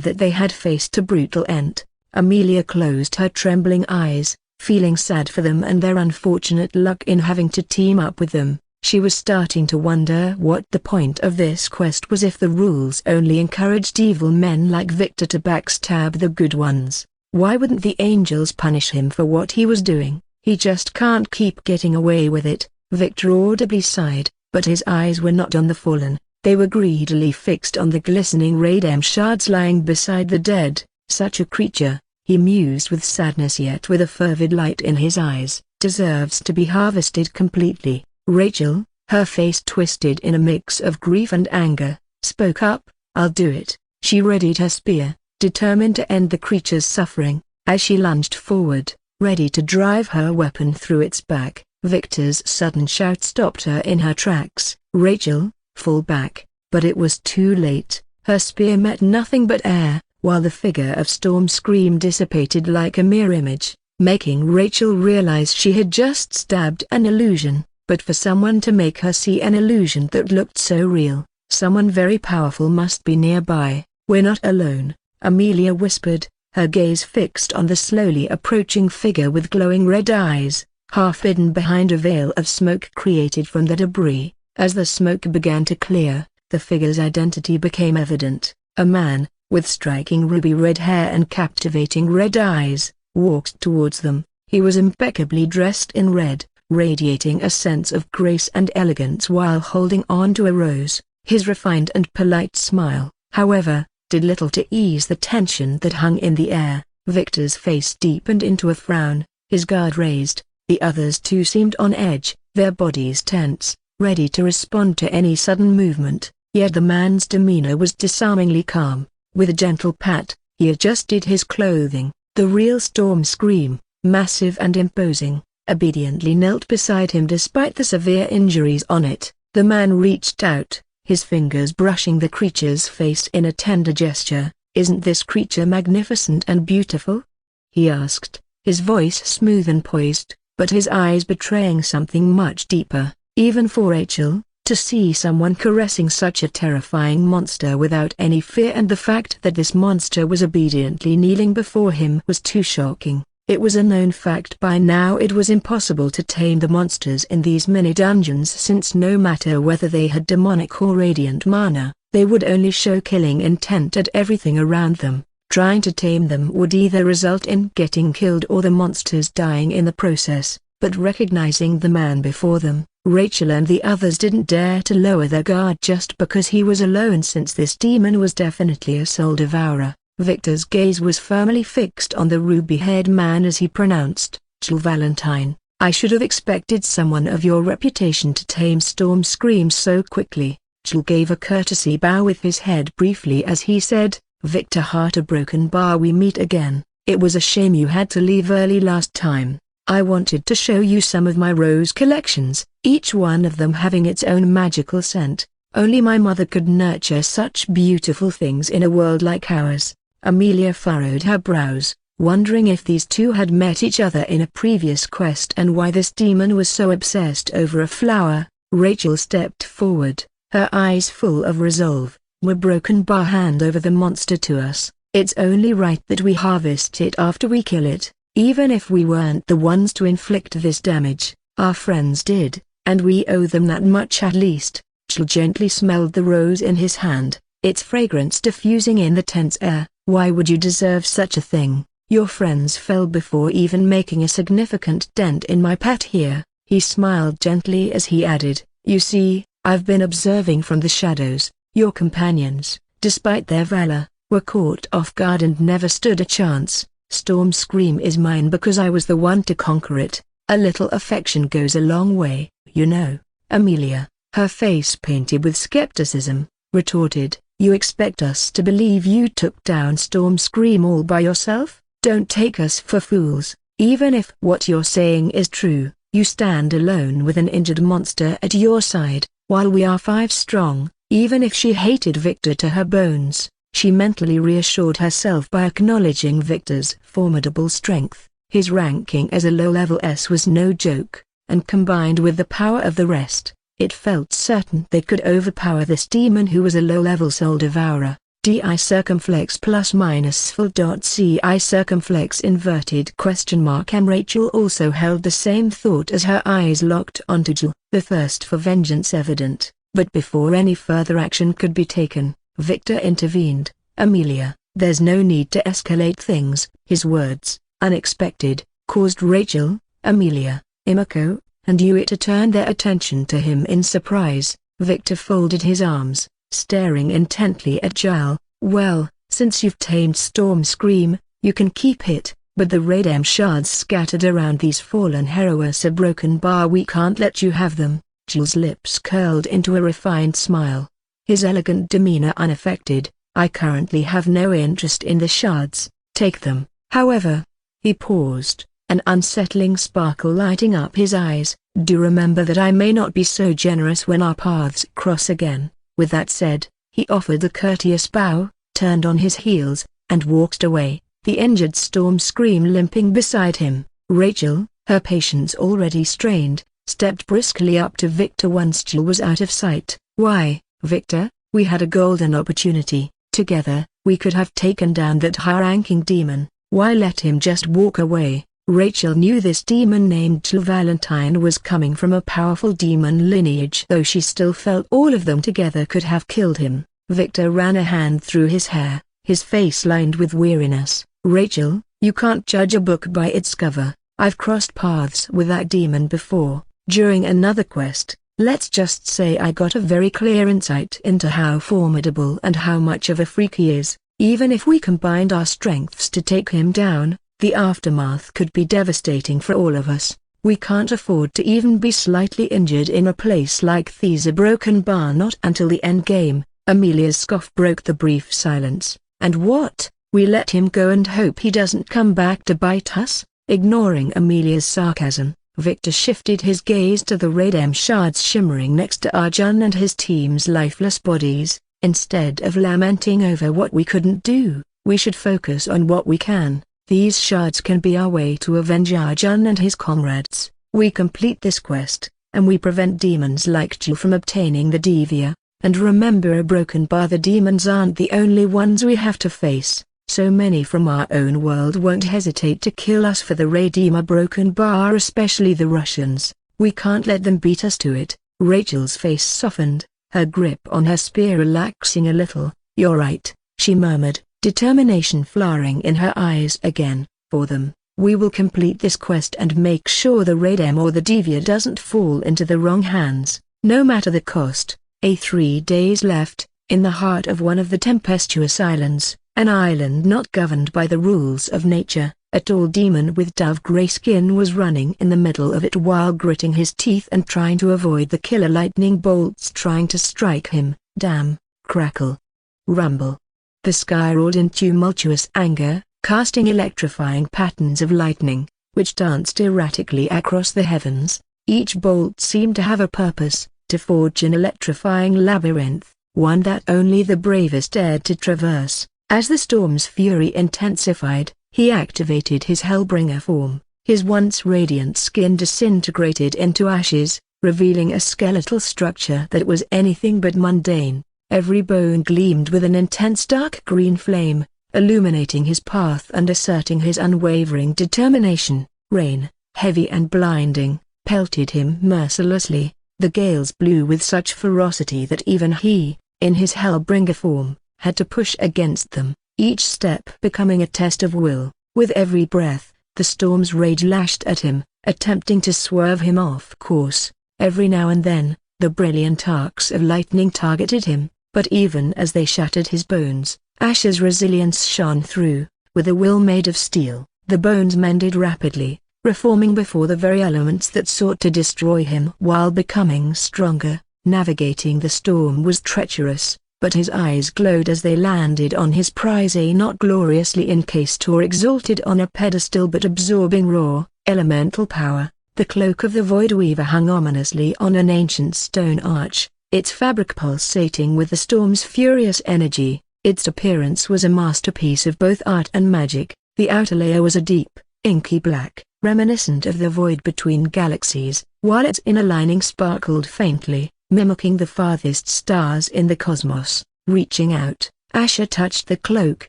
that they had faced a brutal end. Amelia closed her trembling eyes, feeling sad for them and their unfortunate luck in having to team up with them. She was starting to wonder what the point of this quest was if the rules only encouraged evil men like Victor to backstab the good ones. Why wouldn't the angels punish him for what he was doing? He just can't keep getting away with it. Victor audibly sighed, but his eyes were not on the fallen. They were greedily fixed on the glistening radem shards lying beside the dead. Such a creature, he mused with sadness yet with a fervid light in his eyes, deserves to be harvested completely. Rachel, her face twisted in a mix of grief and anger, spoke up. "I'll do it." She readied her spear, determined to end the creature's suffering. As she lunged forward, ready to drive her weapon through its back, Victor's sudden shout stopped her in her tracks. "Rachel, fall back!" But it was too late. Her spear met nothing but air, while the figure of Storm Scream dissipated like a mere image, making Rachel realize she had just stabbed an illusion. But for someone to make her see an illusion that looked so real, someone very powerful must be nearby. "We're not alone," Amelia whispered, her gaze fixed on the slowly approaching figure with glowing red eyes, half hidden behind a veil of smoke created from the debris. As the smoke began to clear, the figure's identity became evident. A man, with striking ruby red hair and captivating red eyes, walked towards them. He was impeccably dressed in red, radiating a sense of grace and elegance while holding on to a rose. His refined and polite smile, however, did little to ease the tension that hung in the air. Victor's face deepened into a frown, his guard raised. The others too seemed on edge, their bodies tense, ready to respond to any sudden movement. Yet the man's demeanor was disarmingly calm. With a gentle pat, he adjusted his clothing. The real Storm Scream, massive and imposing, obediently knelt beside him despite the severe injuries on it. The man reached out, his fingers brushing the creature's face in a tender gesture. "Isn't this creature magnificent and beautiful?" he asked, his voice smooth and poised, but his eyes betraying something much deeper. Even for Rachel, to see someone caressing such a terrifying monster without any fear, and the fact that this monster was obediently kneeling before him, was too shocking. It was a known fact by now it was impossible to tame the monsters in these mini-dungeons, since no matter whether they had demonic or radiant mana, they would only show killing intent at everything around them. Trying to tame them would either result in getting killed or the monsters dying in the process. But recognizing the man before them, Rachel and the others didn't dare to lower their guard just because he was alone, since this demon was definitely a soul devourer. Victor's gaze was firmly fixed on the ruby-haired man as he pronounced, "Jules Valentine, I should have expected someone of your reputation to tame storm screams so quickly." Jules gave a courtesy bow with his head briefly as he said, "Victor Heartbroken Bar, we meet again. It was a shame you had to leave early last time. I wanted to show you some of my rose collections, each one of them having its own magical scent. Only my mother could nurture such beautiful things in a world like ours." Amelia furrowed her brows, wondering if these two had met each other in a previous quest and why this demon was so obsessed over a flower. Rachel stepped forward, her eyes full of resolve. "We're broken bar, hand over the monster to us. It's only right that we harvest it after we kill it. Even if we weren't the ones to inflict this damage, our friends did, and we owe them that much at least." Jill gently smelled the rose in his hand, its fragrance diffusing in the tense air. "Why would you deserve such a thing? Your friends fell before even making a significant dent in my pet here." He smiled gently as he added, "You see, I've been observing from the shadows. Your companions, despite their valor, were caught off guard and never stood a chance. Storm Scream is mine because I was the one to conquer it. A little affection goes a long way, you know." Amelia, her face painted with skepticism, retorted, "You expect us to believe you took down Storm Scream all by yourself? Don't take us for fools. Even if what you're saying is true, you stand alone with an injured monster at your side, while we are 5 strong." Even if she hated Victor to her bones, she mentally reassured herself by acknowledging Victor's formidable strength. His ranking as a low-level S was no joke, and combined with the power of the rest, it felt certain they could overpower this demon who was a low-level soul devourer. DI circumflex plus minus full dot CI circumflex inverted question mark. And Rachel also held the same thought as her eyes locked onto Jill, the thirst for vengeance evident. But before any further action could be taken, Victor intervened. "Amelia, there's no need to escalate things." His words, unexpected, caused Rachel, Amelia, Imako, and Yui to turn their attention to him in surprise. Victor folded his arms, staring intently at Giles. "Well, since you've tamed Storm Scream, you can keep it, but the Radem shards scattered around these fallen heroes are broken bar. We can't let you have them." Gilles's lips curled into a refined smile, his elegant demeanor unaffected. "I currently have no interest in the shards. Take them, however." He paused, an unsettling sparkle lighting up his eyes. "Do remember that I may not be so generous when our paths cross again." With that said, he offered a courteous bow, turned on his heels, and walked away, the injured Storm Scream limping beside him. Rachel, her patience already strained, stepped briskly up to Victor once Jill was out of sight. "Why, Victor, we had a golden opportunity. Together, we could have taken down that high-ranking demon. Why let him just walk away?" Rachel knew this demon named Jill Valentine was coming from a powerful demon lineage, though she still felt all of them together could have killed him. Victor ran a hand through his hair, his face lined with weariness. "Rachel, you can't judge a book by its cover. I've crossed paths with that demon before. During another quest, let's just say I got a very clear insight into how formidable and how much of a freak he is. Even if we combined our strengths to take him down, the aftermath could be devastating for all of us. We can't afford to even be slightly injured in a place like Thesa Broken Bar, not until the end game." Amelia's scoff broke the brief silence. "And what, we let him go and hope he doesn't come back to bite us?" Ignoring Amelia's sarcasm, Victor shifted his gaze to the Radem shards shimmering next to Arjun and his team's lifeless bodies. "Instead of lamenting over what we couldn't do, we should focus on what we can. These shards can be our way to avenge Arjun and his comrades. We complete this quest, and we prevent demons like Jill from obtaining the Devia. And remember, a broken bar, the demons aren't the only ones we have to face." So many from our own world won't hesitate to kill us for the Redeemer Broken Bar, especially the Russians. We can't let them beat us to it." Rachel's face softened, her grip on her spear relaxing a little. "You're right," she murmured, determination flowering in her eyes again. "For them, we will complete this quest and make sure the Radem or the Devia doesn't fall into the wrong hands, no matter the cost." 3 days left, in the heart of one of the tempestuous islands, an island not governed by the rules of nature. A tall demon with dove-gray skin was running in the middle of it while gritting his teeth and trying to avoid the killer lightning bolts trying to strike him. Damn, crackle, rumble. The sky roared in tumultuous anger, casting electrifying patterns of lightning, which danced erratically across the heavens. Each bolt seemed to have a purpose, to forge an electrifying labyrinth, one that only the bravest dared to traverse. As the storm's fury intensified, he activated his Hellbringer form. His once radiant skin disintegrated into ashes, revealing a skeletal structure that was anything but mundane. Every bone gleamed with an intense dark green flame, illuminating his path and asserting his unwavering determination. Rain, heavy and blinding, pelted him mercilessly. The gales blew with such ferocity that even he, in his Hellbringer form, had to push against them, each step becoming a test of will. With every breath, the storm's rage lashed at him, attempting to swerve him off course. Every now and then, the brilliant arcs of lightning targeted him, but even as they shattered his bones, Asher's resilience shone through. With a will made of steel, the bones mended rapidly, reforming before the very elements that sought to destroy him while becoming stronger. Navigating the storm was treacherous, but his eyes glowed as they landed on his prize, a not gloriously encased or exalted on a pedestal but absorbing raw, elemental power. The cloak of the Void Weaver hung ominously on an ancient stone arch, its fabric pulsating with the storm's furious energy. Its appearance was a masterpiece of both art and magic. The outer layer was a deep, inky black, reminiscent of the void between galaxies, while its inner lining sparkled faintly, mimicking the farthest stars in the cosmos. Reaching out, Asher touched the cloak,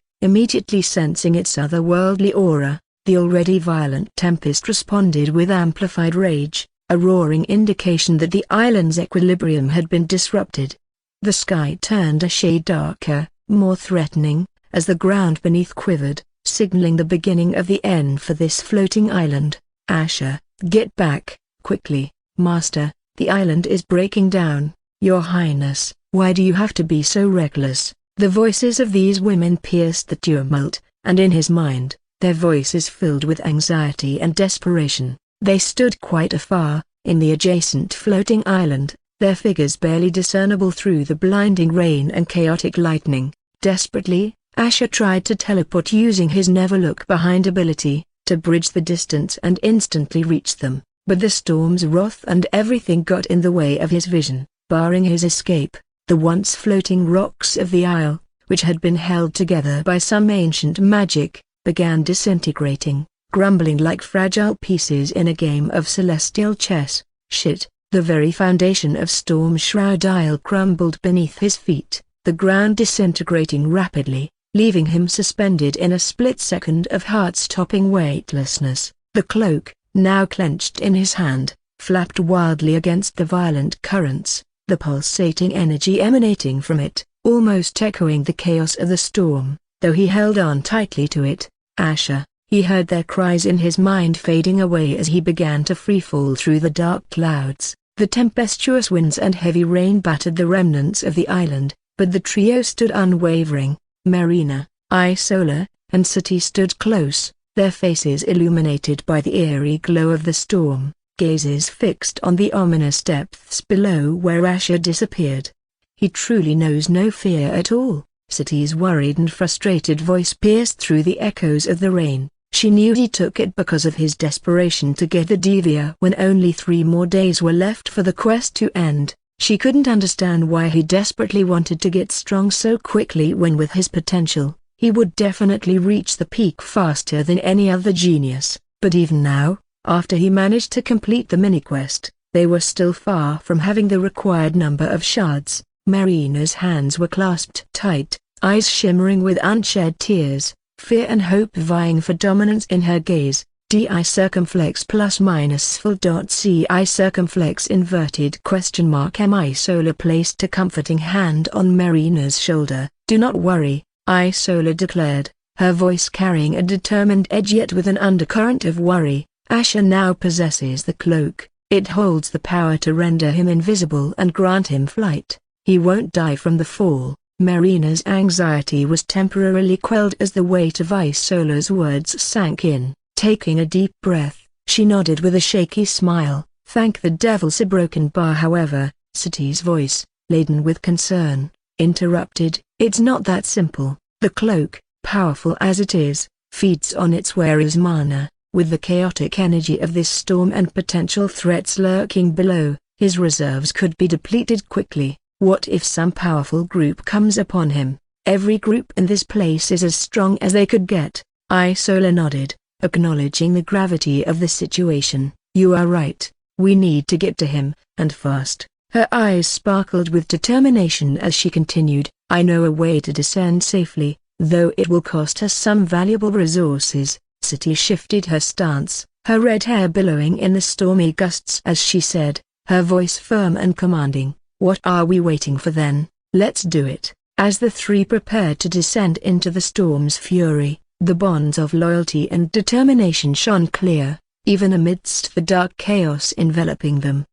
immediately sensing its otherworldly aura. The already violent tempest responded with amplified rage, a roaring indication that the island's equilibrium had been disrupted. The sky turned a shade darker, more threatening, as the ground beneath quivered, signaling the beginning of the end for this floating island. "Asher, get back, quickly, Master, the island is breaking down." "Your Highness, why do you have to be so reckless?" The voices of these women pierced the tumult, and in his mind, their voices filled with anxiety and desperation. They stood quite afar, in the adjacent floating island, their figures barely discernible through the blinding rain and chaotic lightning. Desperately, Asher tried to teleport using his never-look-behind ability, to bridge the distance and instantly reach them, but the storm's wrath and everything got in the way of his vision, barring his escape. The once floating rocks of the isle, which had been held together by some ancient magic, began disintegrating, crumbling like fragile pieces in a game of celestial chess. Shit, the very foundation of Storm Shroud Isle crumbled beneath his feet, the ground disintegrating rapidly, leaving him suspended in a split second of heart-stopping weightlessness. The cloak, now clenched in his hand, flapped wildly against the violent currents, the pulsating energy emanating from it, almost echoing the chaos of the storm. Though he held on tightly to it, Asher, he heard their cries in his mind fading away as he began to freefall through the dark clouds. The tempestuous winds and heavy rain battered the remnants of the island, but the trio stood unwavering. Marina, Isola, and Sati stood close, their faces illuminated by the eerie glow of the storm, gazes fixed on the ominous depths below where Asher disappeared. "He truly knows no fear at all." Sati's worried and frustrated voice pierced through the echoes of the rain. She knew he took it because of his desperation to get the Devia when only 3 more days were left for the quest to end. She couldn't understand why he desperately wanted to get strong so quickly when with his potential, he would definitely reach the peak faster than any other genius. But even now, after he managed to complete the mini-quest, they were still far from having the required number of shards. Marina's hands were clasped tight, eyes shimmering with unshed tears, fear and hope vying for dominance in her gaze. DI circumflex plus minus full dot CI circumflex inverted question mark. Isola placed a comforting hand on Marina's shoulder. "Do not worry," Isola declared, her voice carrying a determined edge yet with an undercurrent of worry. "Asher now possesses the cloak. It holds the power to render him invisible and grant him flight. He won't die from the fall." Marina's anxiety was temporarily quelled as the weight of Isola's words sank in. Taking a deep breath, she nodded with a shaky smile. "Thank the devils." A broken bar, however, Sati's voice, laden with concern, interrupted. "It's not that simple. The cloak, powerful as it is, feeds on its wearer's mana. With the chaotic energy of this storm and potential threats lurking below, his reserves could be depleted quickly. What if some powerful group comes upon him? Every group in this place is as strong as they could get." Isola nodded, acknowledging the gravity of the situation. "You are right. We need to get to him, and fast." Her eyes sparkled with determination as she continued. "I know a way to descend safely, though it will cost us some valuable resources." Sati shifted her stance, her red hair billowing in the stormy gusts as she said, her voice firm and commanding, "What are we waiting for then? Let's do it." As the three prepared to descend into the storm's fury, the bonds of loyalty and determination shone clear, even amidst the dark chaos enveloping them.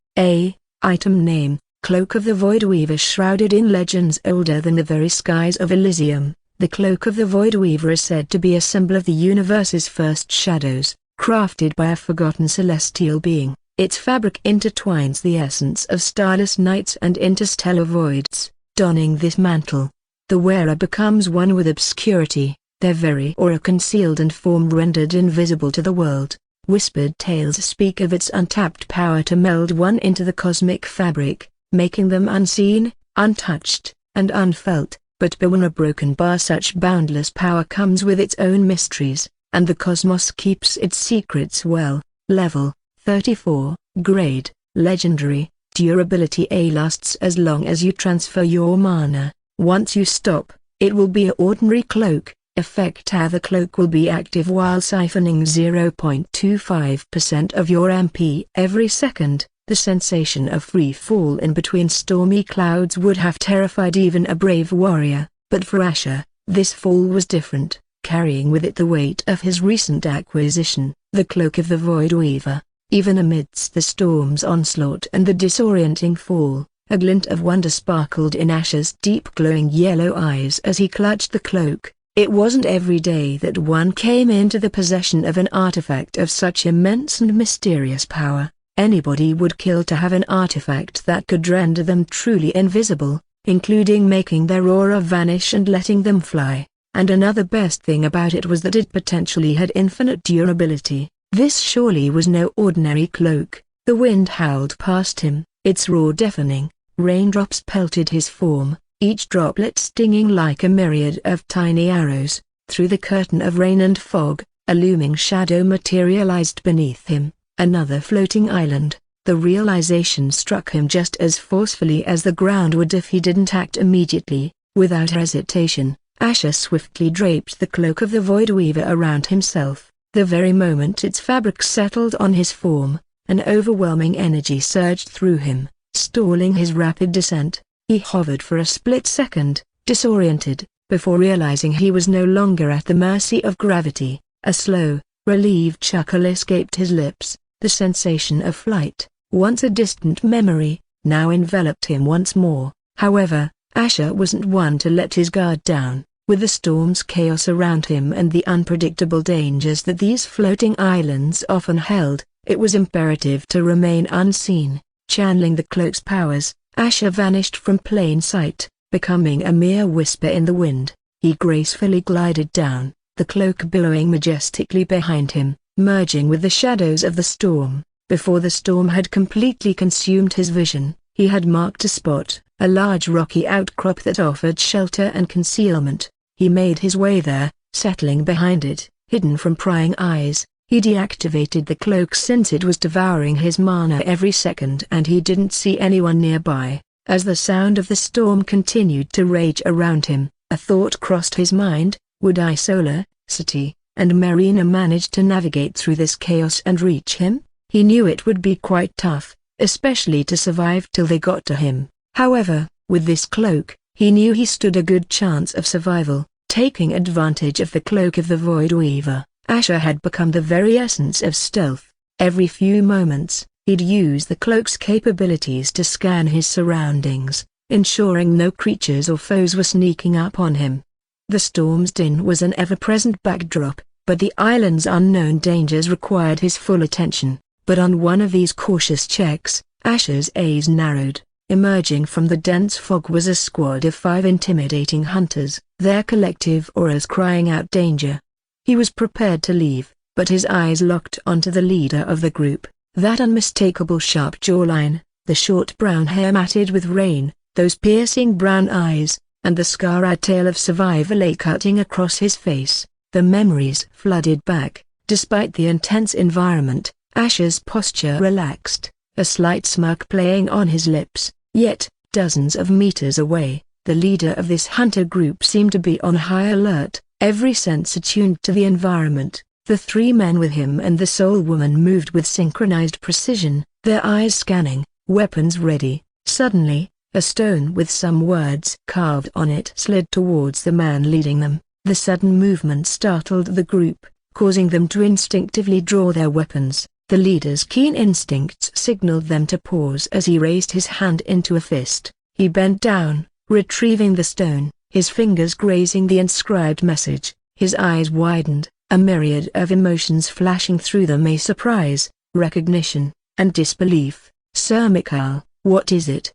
Item name, Cloak of the Voidweaver. Shrouded in legends older than the very skies of Elysium, the Cloak of the Voidweaver is said to be a symbol of the universe's first shadows, crafted by a forgotten celestial being. Its fabric intertwines the essence of starless nights and interstellar voids. Donning this mantle, the wearer becomes one with obscurity, their very aura concealed and form rendered invisible to the world. Whispered tales speak of its untapped power to meld one into the cosmic fabric, making them unseen, untouched, and unfelt. But beware a broken bar. Such boundless power comes with its own mysteries, and the cosmos keeps its secrets well. Level 34, Grade, Legendary, Durability A lasts as long as you transfer your mana. Once you stop, it will be an ordinary cloak. Effect: the cloak will be active while siphoning 0.25% of your MP every second. The sensation of free fall in between stormy clouds would have terrified even a brave warrior, but for Asher, this fall was different, carrying with it the weight of his recent acquisition, the Cloak of the Voidweaver. Even amidst the storm's onslaught and the disorienting fall, a glint of wonder sparkled in Asher's deep glowing yellow eyes as he clutched the cloak. It wasn't every day that one came into the possession of an artifact of such immense and mysterious power. Anybody would kill to have an artifact that could render them truly invisible, including making their aura vanish and letting them fly. And another best thing about it was that it potentially had infinite durability. This surely was no ordinary cloak. The wind howled past him, its roar deafening. Raindrops pelted his form, each droplet stinging like a myriad of tiny arrows. Through the curtain of rain and fog, a looming shadow materialized beneath him, another floating island. The realization struck him just as forcefully as the ground would if he didn't act immediately. Without hesitation, Asher swiftly draped the Cloak of the Voidweaver around himself. The very moment its fabric settled on his form, an overwhelming energy surged through him, stalling his rapid descent. He hovered for a split second, disoriented, before realizing he was no longer at the mercy of gravity. A slow, relieved chuckle escaped his lips. The sensation of flight, once a distant memory, now enveloped him once more. However, Asher wasn't one to let his guard down. With the storm's chaos around him and the unpredictable dangers that these floating islands often held, it was imperative to remain unseen. Channeling the cloak's powers, Asher vanished from plain sight, becoming a mere whisper in the wind. He gracefully glided down, the cloak billowing majestically behind him, merging with the shadows of the storm. Before the storm had completely consumed his vision, he had marked a spot, a large rocky outcrop that offered shelter and concealment. He made his way there, settling behind it, hidden from prying eyes. He deactivated the cloak since it was devouring his mana every second and he didn't see anyone nearby. As the sound of the storm continued to rage around him, a thought crossed his mind: would Isola, city, and Marina managed to navigate through this chaos and reach him? He knew it would be quite tough, especially to survive till they got to him. However, with this cloak, he knew he stood a good chance of survival. Taking advantage of the cloak of the Void Weaver, Asher had become the very essence of stealth. Every few moments, he'd use the cloak's capabilities to scan his surroundings, ensuring no creatures or foes were sneaking up on him. The storm's din was an ever-present backdrop, but the island's unknown dangers required his full attention. But on one of these cautious checks, Asher's eyes narrowed. Emerging from the dense fog was a squad of 5 intimidating hunters, their collective auras crying out danger. He was prepared to leave, but his eyes locked onto the leader of the group, that unmistakable sharp jawline, the short brown hair matted with rain, those piercing brown eyes, and the scar-eyed tail of survival cutting across his face. The memories flooded back. Despite the intense environment, Asher's posture relaxed, a slight smirk playing on his lips. Yet, dozens of meters away, the leader of this hunter group seemed to be on high alert, every sense attuned to the environment. The 3 men with him and the soul woman moved with synchronized precision, their eyes scanning, weapons ready. Suddenly, a stone with some words carved on it slid towards the man leading them. The sudden movement startled the group, causing them to instinctively draw their weapons. The leader's keen instincts signaled them to pause as he raised his hand into a fist. He bent down, retrieving the stone, his fingers grazing the inscribed message. His eyes widened, a myriad of emotions flashing through them: a surprise, recognition, and disbelief. "Sir Mikhail, what is it?"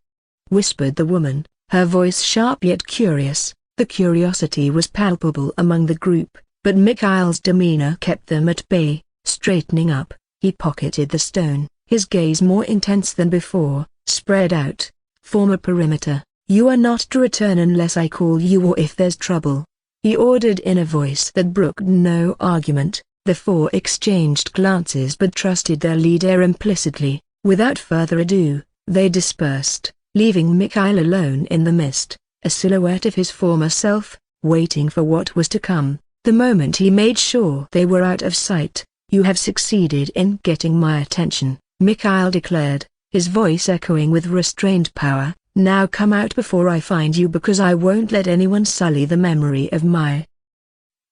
whispered the woman, her voice sharp yet curious. The curiosity was palpable among the group, but Mikhail's demeanor kept them at bay. Straightening up, he pocketed the stone, his gaze more intense than before. "Spread out. Form a perimeter. You are not to return unless I call you or if there's trouble," he ordered in a voice that brooked no argument. The 4 exchanged glances but trusted their leader implicitly. Without further ado, they dispersed, leaving Mikhail alone in the mist, a silhouette of his former self, waiting for what was to come. The moment he made sure they were out of sight, "You have succeeded in getting my attention," Mikhail declared, his voice echoing with restrained power. "Now come out before I find you, because I won't let anyone sully the memory of my..."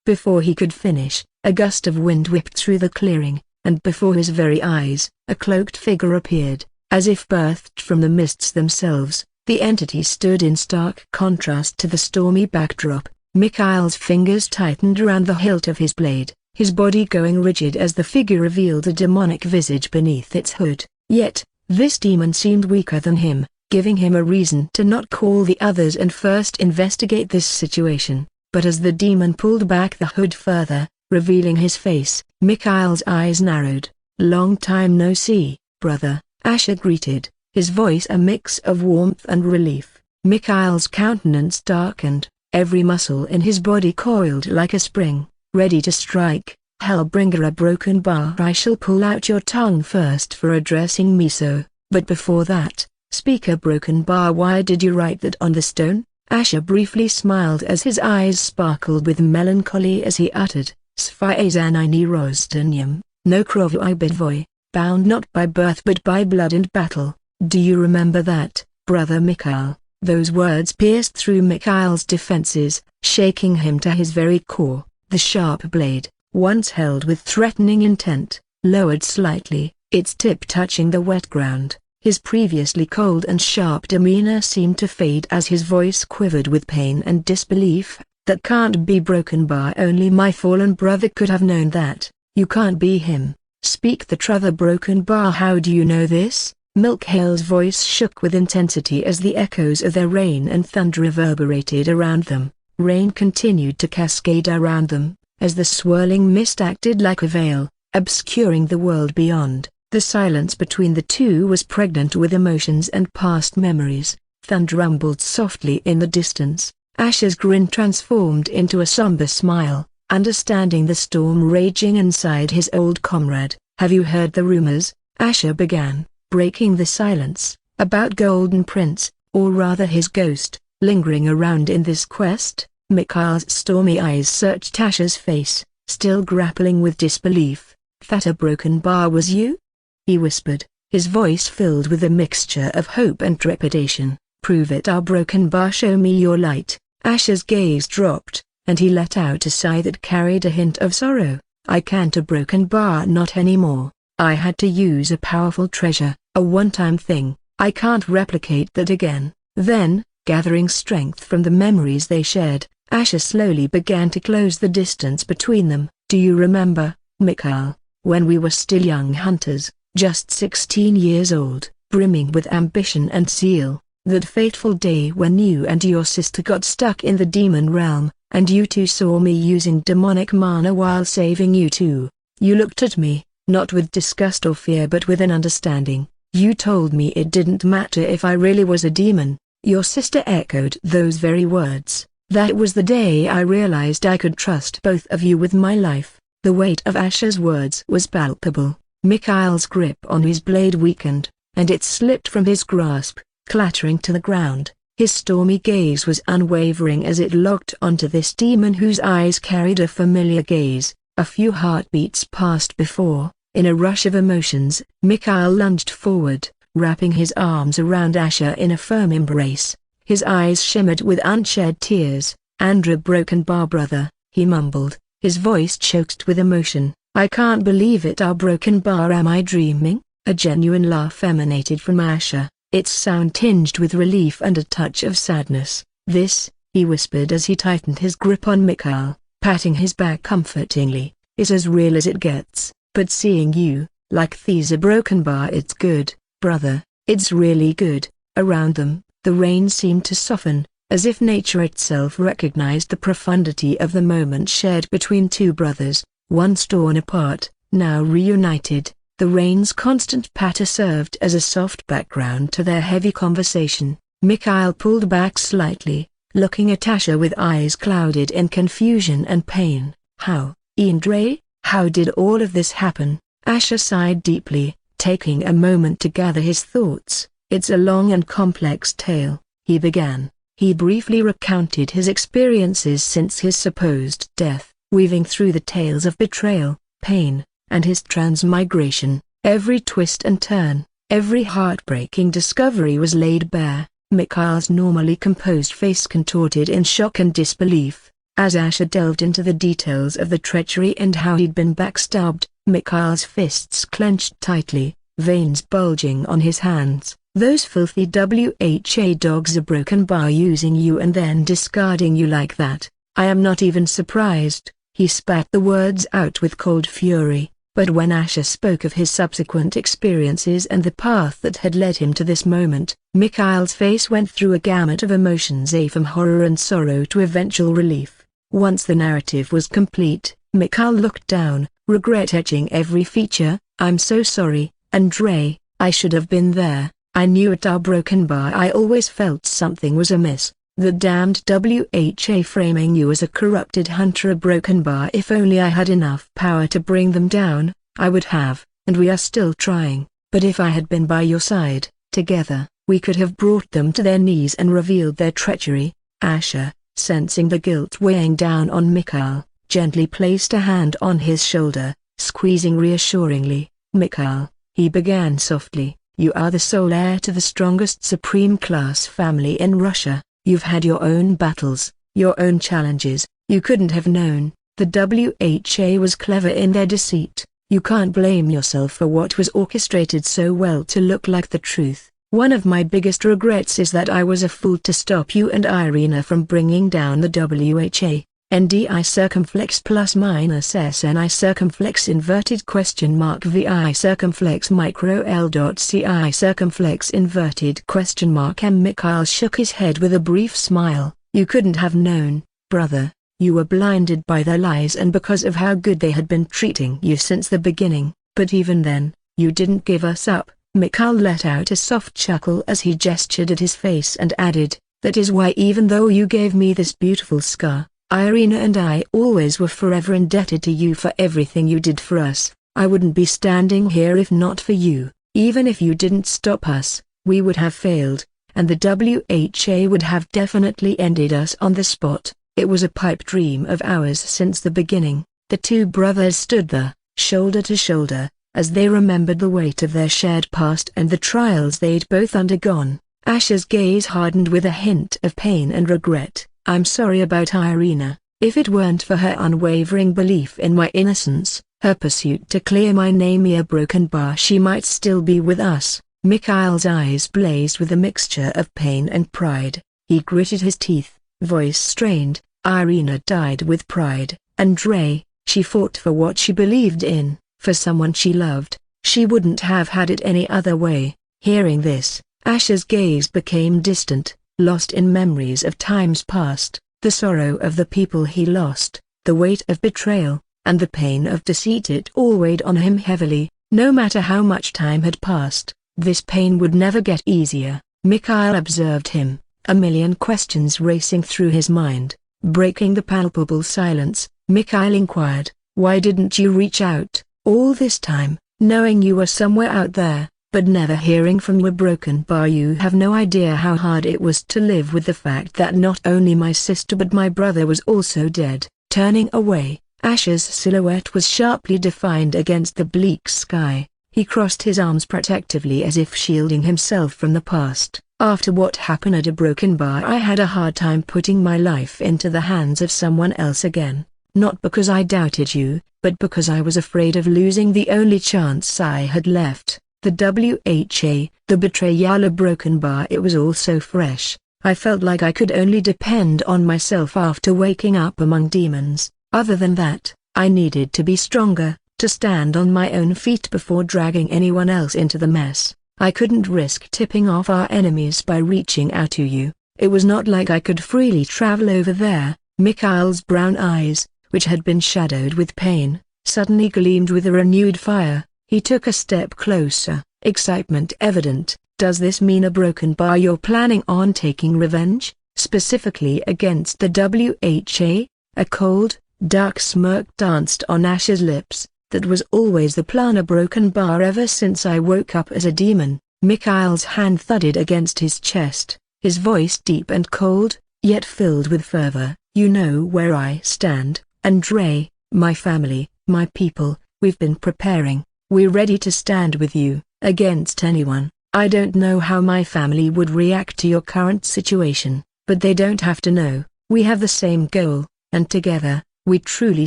Before he could finish, a gust of wind whipped through the clearing, and before his very eyes, a cloaked figure appeared, as if birthed from the mists themselves. The entity stood in stark contrast to the stormy backdrop. Mikhail's fingers tightened around the hilt of his blade, his body going rigid as the figure revealed a demonic visage beneath its hood. Yet, this demon seemed weaker than him, giving him a reason to not call the others and first investigate this situation. But as the demon pulled back the hood further, revealing his face, Mikhail's eyes narrowed. "Long time no see, brother," Asher greeted, his voice a mix of warmth and relief. Mikhail's countenance darkened, every muscle in his body coiled like a spring, ready to strike. "Hellbringer, a broken bar. I shall pull out your tongue first for addressing me so, but before that, speak a broken bar. Why did you write that on the stone?" Asher briefly smiled as his eyes sparkled with melancholy as he uttered, "Sviazanini Rostanyam, no Krovi Bedvoy, bound not by birth but by blood and battle. Do you remember that, brother Mikhail?" Those words pierced through Mikhail's defenses, shaking him to his very core. The sharp blade, once held with threatening intent, lowered slightly, its tip touching the wet ground. His previously cold and sharp demeanor seemed to fade as his voice quivered with pain and disbelief. "That can't be broken bar. Only my fallen brother could have known that. You can't be him. Speak the truth, broken bar. How do you know this?" Mikhail's voice shook with intensity as the echoes of their rain and thunder reverberated around them. Rain continued to cascade around them, as the swirling mist acted like a veil, obscuring the world beyond. The silence between the two was pregnant with emotions and past memories. Thunder rumbled softly in the distance. Asher's grin transformed into a somber smile, understanding the storm raging inside his old comrade. "Have you heard the rumors?" Asher began, breaking the silence, "about Golden Prince, or rather his ghost, lingering around in this quest?" Mikhail's stormy eyes searched Asher's face, still grappling with disbelief. "That a broken bar was you?" he whispered, his voice filled with a mixture of hope and trepidation. "Prove it, our broken bar, show me your light." Asher's gaze dropped, and he let out a sigh that carried a hint of sorrow. "I can't, a broken bar, not anymore. I had to use a powerful treasure, a one-time thing. I can't replicate that again." Then, gathering strength from the memories they shared, Asher slowly began to close the distance between them. "Do you remember, Mikhail, when we were still young hunters, just 16 years old, brimming with ambition and zeal, that fateful day when you and your sister got stuck in the demon realm, and you two saw me using demonic mana while saving you two? You looked at me, not with disgust or fear but with an understanding. You told me it didn't matter if I really was a demon." Your sister echoed those very words. "That was the day I realized I could trust both of you with my life." The weight of Asher's words was palpable. Mikhail's grip on his blade weakened, and it slipped from his grasp, clattering to the ground. His stormy gaze was unwavering as it locked onto this demon whose eyes carried a familiar gaze. A few heartbeats passed before, in a rush of emotions, Mikhail lunged forward, wrapping his arms around Asher in a firm embrace. His eyes shimmered with unshed tears. "Andra, broken bar brother," he mumbled, his voice choked with emotion. "I can't believe it, our broken bar, am I dreaming?" A genuine laugh emanated from Asher, its sound tinged with relief and a touch of sadness. "This," he whispered as he tightened his grip on Mikhail, patting his back comfortingly, "is as real as it gets. But seeing you, like these a broken bar, it's good, brother, it's really good." Around them, the rain seemed to soften, as if nature itself recognized the profundity of the moment shared between two brothers, once torn apart, now reunited. The rain's constant patter served as a soft background to their heavy conversation. Mikhail pulled back slightly, looking at Asher with eyes clouded in confusion and pain. "How, Andre? How did all of this happen?" Asher sighed deeply, taking a moment to gather his thoughts. "It's a long and complex tale," he began. He briefly recounted his experiences since his supposed death, weaving through the tales of betrayal, pain, and his transmigration. Every twist and turn, every heartbreaking discovery was laid bare. Mikhail's normally composed face contorted in shock and disbelief. As Asher delved into the details of the treachery and how he'd been backstabbed, Mikhail's fists clenched tightly, veins bulging on his hands. "Those filthy WHA dogs, a broken bar, using you and then discarding you like that. I am not even surprised." He spat the words out with cold fury, but when Asher spoke of his subsequent experiences and the path that had led him to this moment, Mikhail's face went through a gamut of emotions, from horror and sorrow to eventual relief. Once the narrative was complete, Mikhail looked down, regret etching every feature. "I'm so sorry, Andre, I should have been there. I knew at our broken bar I always felt something was amiss. The damned WHA framing you as a corrupted hunter, a broken bar. If only I had enough power to bring them down, I would have, and we are still trying. But if I had been by your side, together, we could have brought them to their knees and revealed their treachery." Asher, sensing the guilt weighing down on Mikhail, gently placed a hand on his shoulder, squeezing reassuringly. "Mikhail," he began softly, "you are the sole heir to the strongest supreme class family in Russia. You've had your own battles, your own challenges. You couldn't have known. The WHA was clever in their deceit. You can't blame yourself for what was orchestrated so well to look like the truth. One of my biggest regrets is that I was a fool to stop you and Irina from bringing down the WHA. NDI circumflex plus minus SNI circumflex inverted question mark VI circumflex micro L dot CI circumflex inverted question mark M." Mikhail shook his head with a brief smile. "You couldn't have known, brother. You were blinded by their lies and because of how good they had been treating you since the beginning. But even then, you didn't give us up." Mikhail let out a soft chuckle as he gestured at his face and added, "That is why even though you gave me this beautiful scar, Irina and I always were forever indebted to you for everything you did for us. I wouldn't be standing here if not for you. Even if you didn't stop us, we would have failed, and the WHA would have definitely ended us on the spot. It was a pipe dream of ours since the beginning." The two brothers stood there, shoulder to shoulder, as they remembered the weight of their shared past and the trials they'd both undergone. Asher's gaze hardened with a hint of pain and regret. "I'm sorry about Irina. If it weren't for her unwavering belief in my innocence, her pursuit to clear my name a broken bar, she might still be with us." Mikhail's eyes blazed with a mixture of pain and pride. He gritted his teeth, voice strained. "Irina died with pride, Andrei. She fought for what she believed in, for someone she loved. She wouldn't have had it any other way." Hearing this, Asher's gaze became distant, lost in memories of times past, the sorrow of the people he lost, the weight of betrayal, and the pain of deceit. It all weighed on him heavily. No matter how much time had passed, this pain would never get easier. Mikhail observed him, a million questions racing through his mind. Breaking the palpable silence, Mikhail inquired, "Why didn't you reach out, all this time, knowing you were somewhere out there, but never hearing from your broken bar? You have no idea how hard it was to live with the fact that not only my sister but my brother was also dead." Turning away, Asher's silhouette was sharply defined against the bleak sky. He crossed his arms protectively as if shielding himself from the past. "After what happened at a broken bar, I had a hard time putting my life into the hands of someone else again. Not because I doubted you, but because I was afraid of losing the only chance I had left. The WHA, the betrayal, a broken bar, it was all so fresh. I felt like I could only depend on myself after waking up among demons. Other than that, I needed to be stronger, to stand on my own feet before dragging anyone else into the mess. I couldn't risk tipping off our enemies by reaching out to you. It was not like I could freely travel over there." Mikhail's brown eyes, which had been shadowed with pain, suddenly gleamed with a renewed fire. He took a step closer, excitement evident. "Does this mean a broken bar? You're planning on taking revenge, specifically against the WHA?" A cold, dark smirk danced on Asher's lips. "That was always the plan, a broken bar, ever since I woke up as a demon." Mikhail's hand thudded against his chest, his voice deep and cold, yet filled with fervor. "You know where I stand, Andrei. My family, my people, we've been preparing. We're ready to stand with you, against anyone. I don't know how my family would react to your current situation, but they don't have to know. We have the same goal, and together, we truly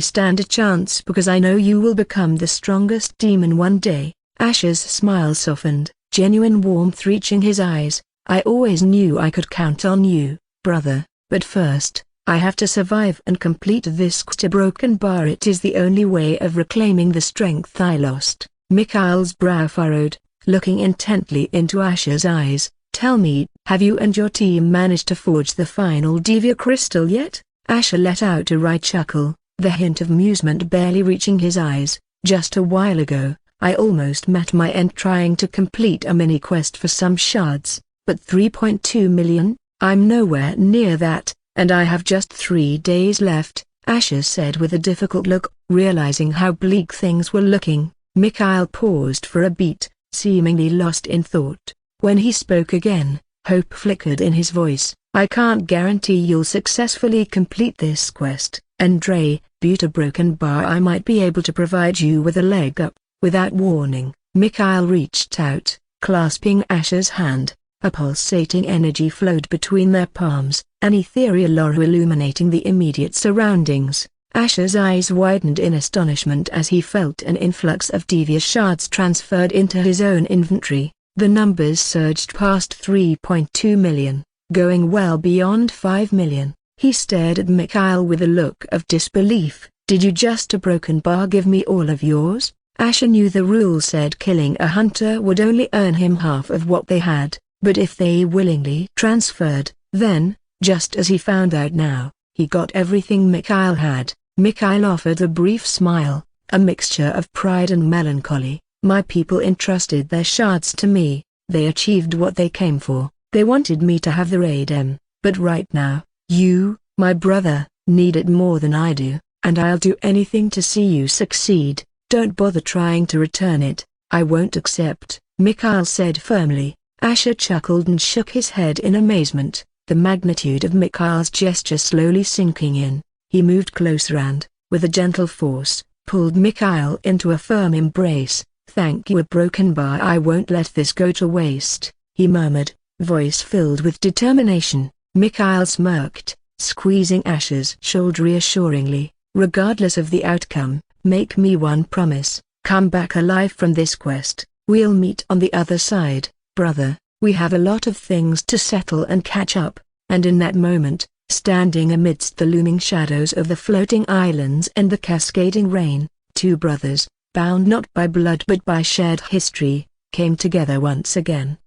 stand a chance, because I know you will become the strongest demon one day." Asher's smile softened, genuine warmth reaching his eyes. "I always knew I could count on you, brother, but first, I have to survive and complete this broken bar. It is the only way of reclaiming the strength I lost." Mikhail's brow furrowed, looking intently into Asher's eyes. "Tell me, have you and your team managed to forge the final Divya crystal yet?" Asher let out a wry chuckle, the hint of amusement barely reaching his eyes. "Just a while ago, I almost met my end trying to complete a mini-quest for some shards, but 3.2 million? I'm nowhere near that, and I have just 3 days left," Asher said with a difficult look. Realizing how bleak things were looking, Mikhail paused for a beat, seemingly lost in thought. When he spoke again, hope flickered in his voice. "I can't guarantee you'll successfully complete this quest, Andrei, but a broken bar, I might be able to provide you with a leg up." Without warning, Mikhail reached out, clasping Asher's hand. A pulsating energy flowed between their palms, an ethereal aura illuminating the immediate surroundings. Asher's eyes widened in astonishment as he felt an influx of Divya shards transferred into his own inventory. The numbers surged past 3.2 million, going well beyond 5 million. He stared at Mikhail with a look of disbelief. "Did you just a broken bar give me all of yours?" Asher knew the rule said killing a hunter would only earn him half of what they had, but if they willingly transferred, then, just as he found out now, he got everything Mikhail had. Mikhail offered a brief smile, a mixture of pride and melancholy. "My people entrusted their shards to me. They achieved what they came for. They wanted me to have the Reborn, but right now, you, my brother, need it more than I do, and I'll do anything to see you succeed. Don't bother trying to return it. I won't accept," Mikhail said firmly. Asher chuckled and shook his head in amazement, the magnitude of Mikhail's gesture slowly sinking in. He moved closer and, with a gentle force, pulled Mikhail into a firm embrace. "Thank you, a broken bar. I won't let this go to waste," he murmured, voice filled with determination. Mikhail smirked, squeezing Asher's shoulder reassuringly. "Regardless of the outcome, make me one promise. Come back alive from this quest. We'll meet on the other side, brother. We have a lot of things to settle and catch up." And in that moment, standing amidst the looming shadows of the floating islands and the cascading rain, two brothers, bound not by blood but by shared history, came together once again.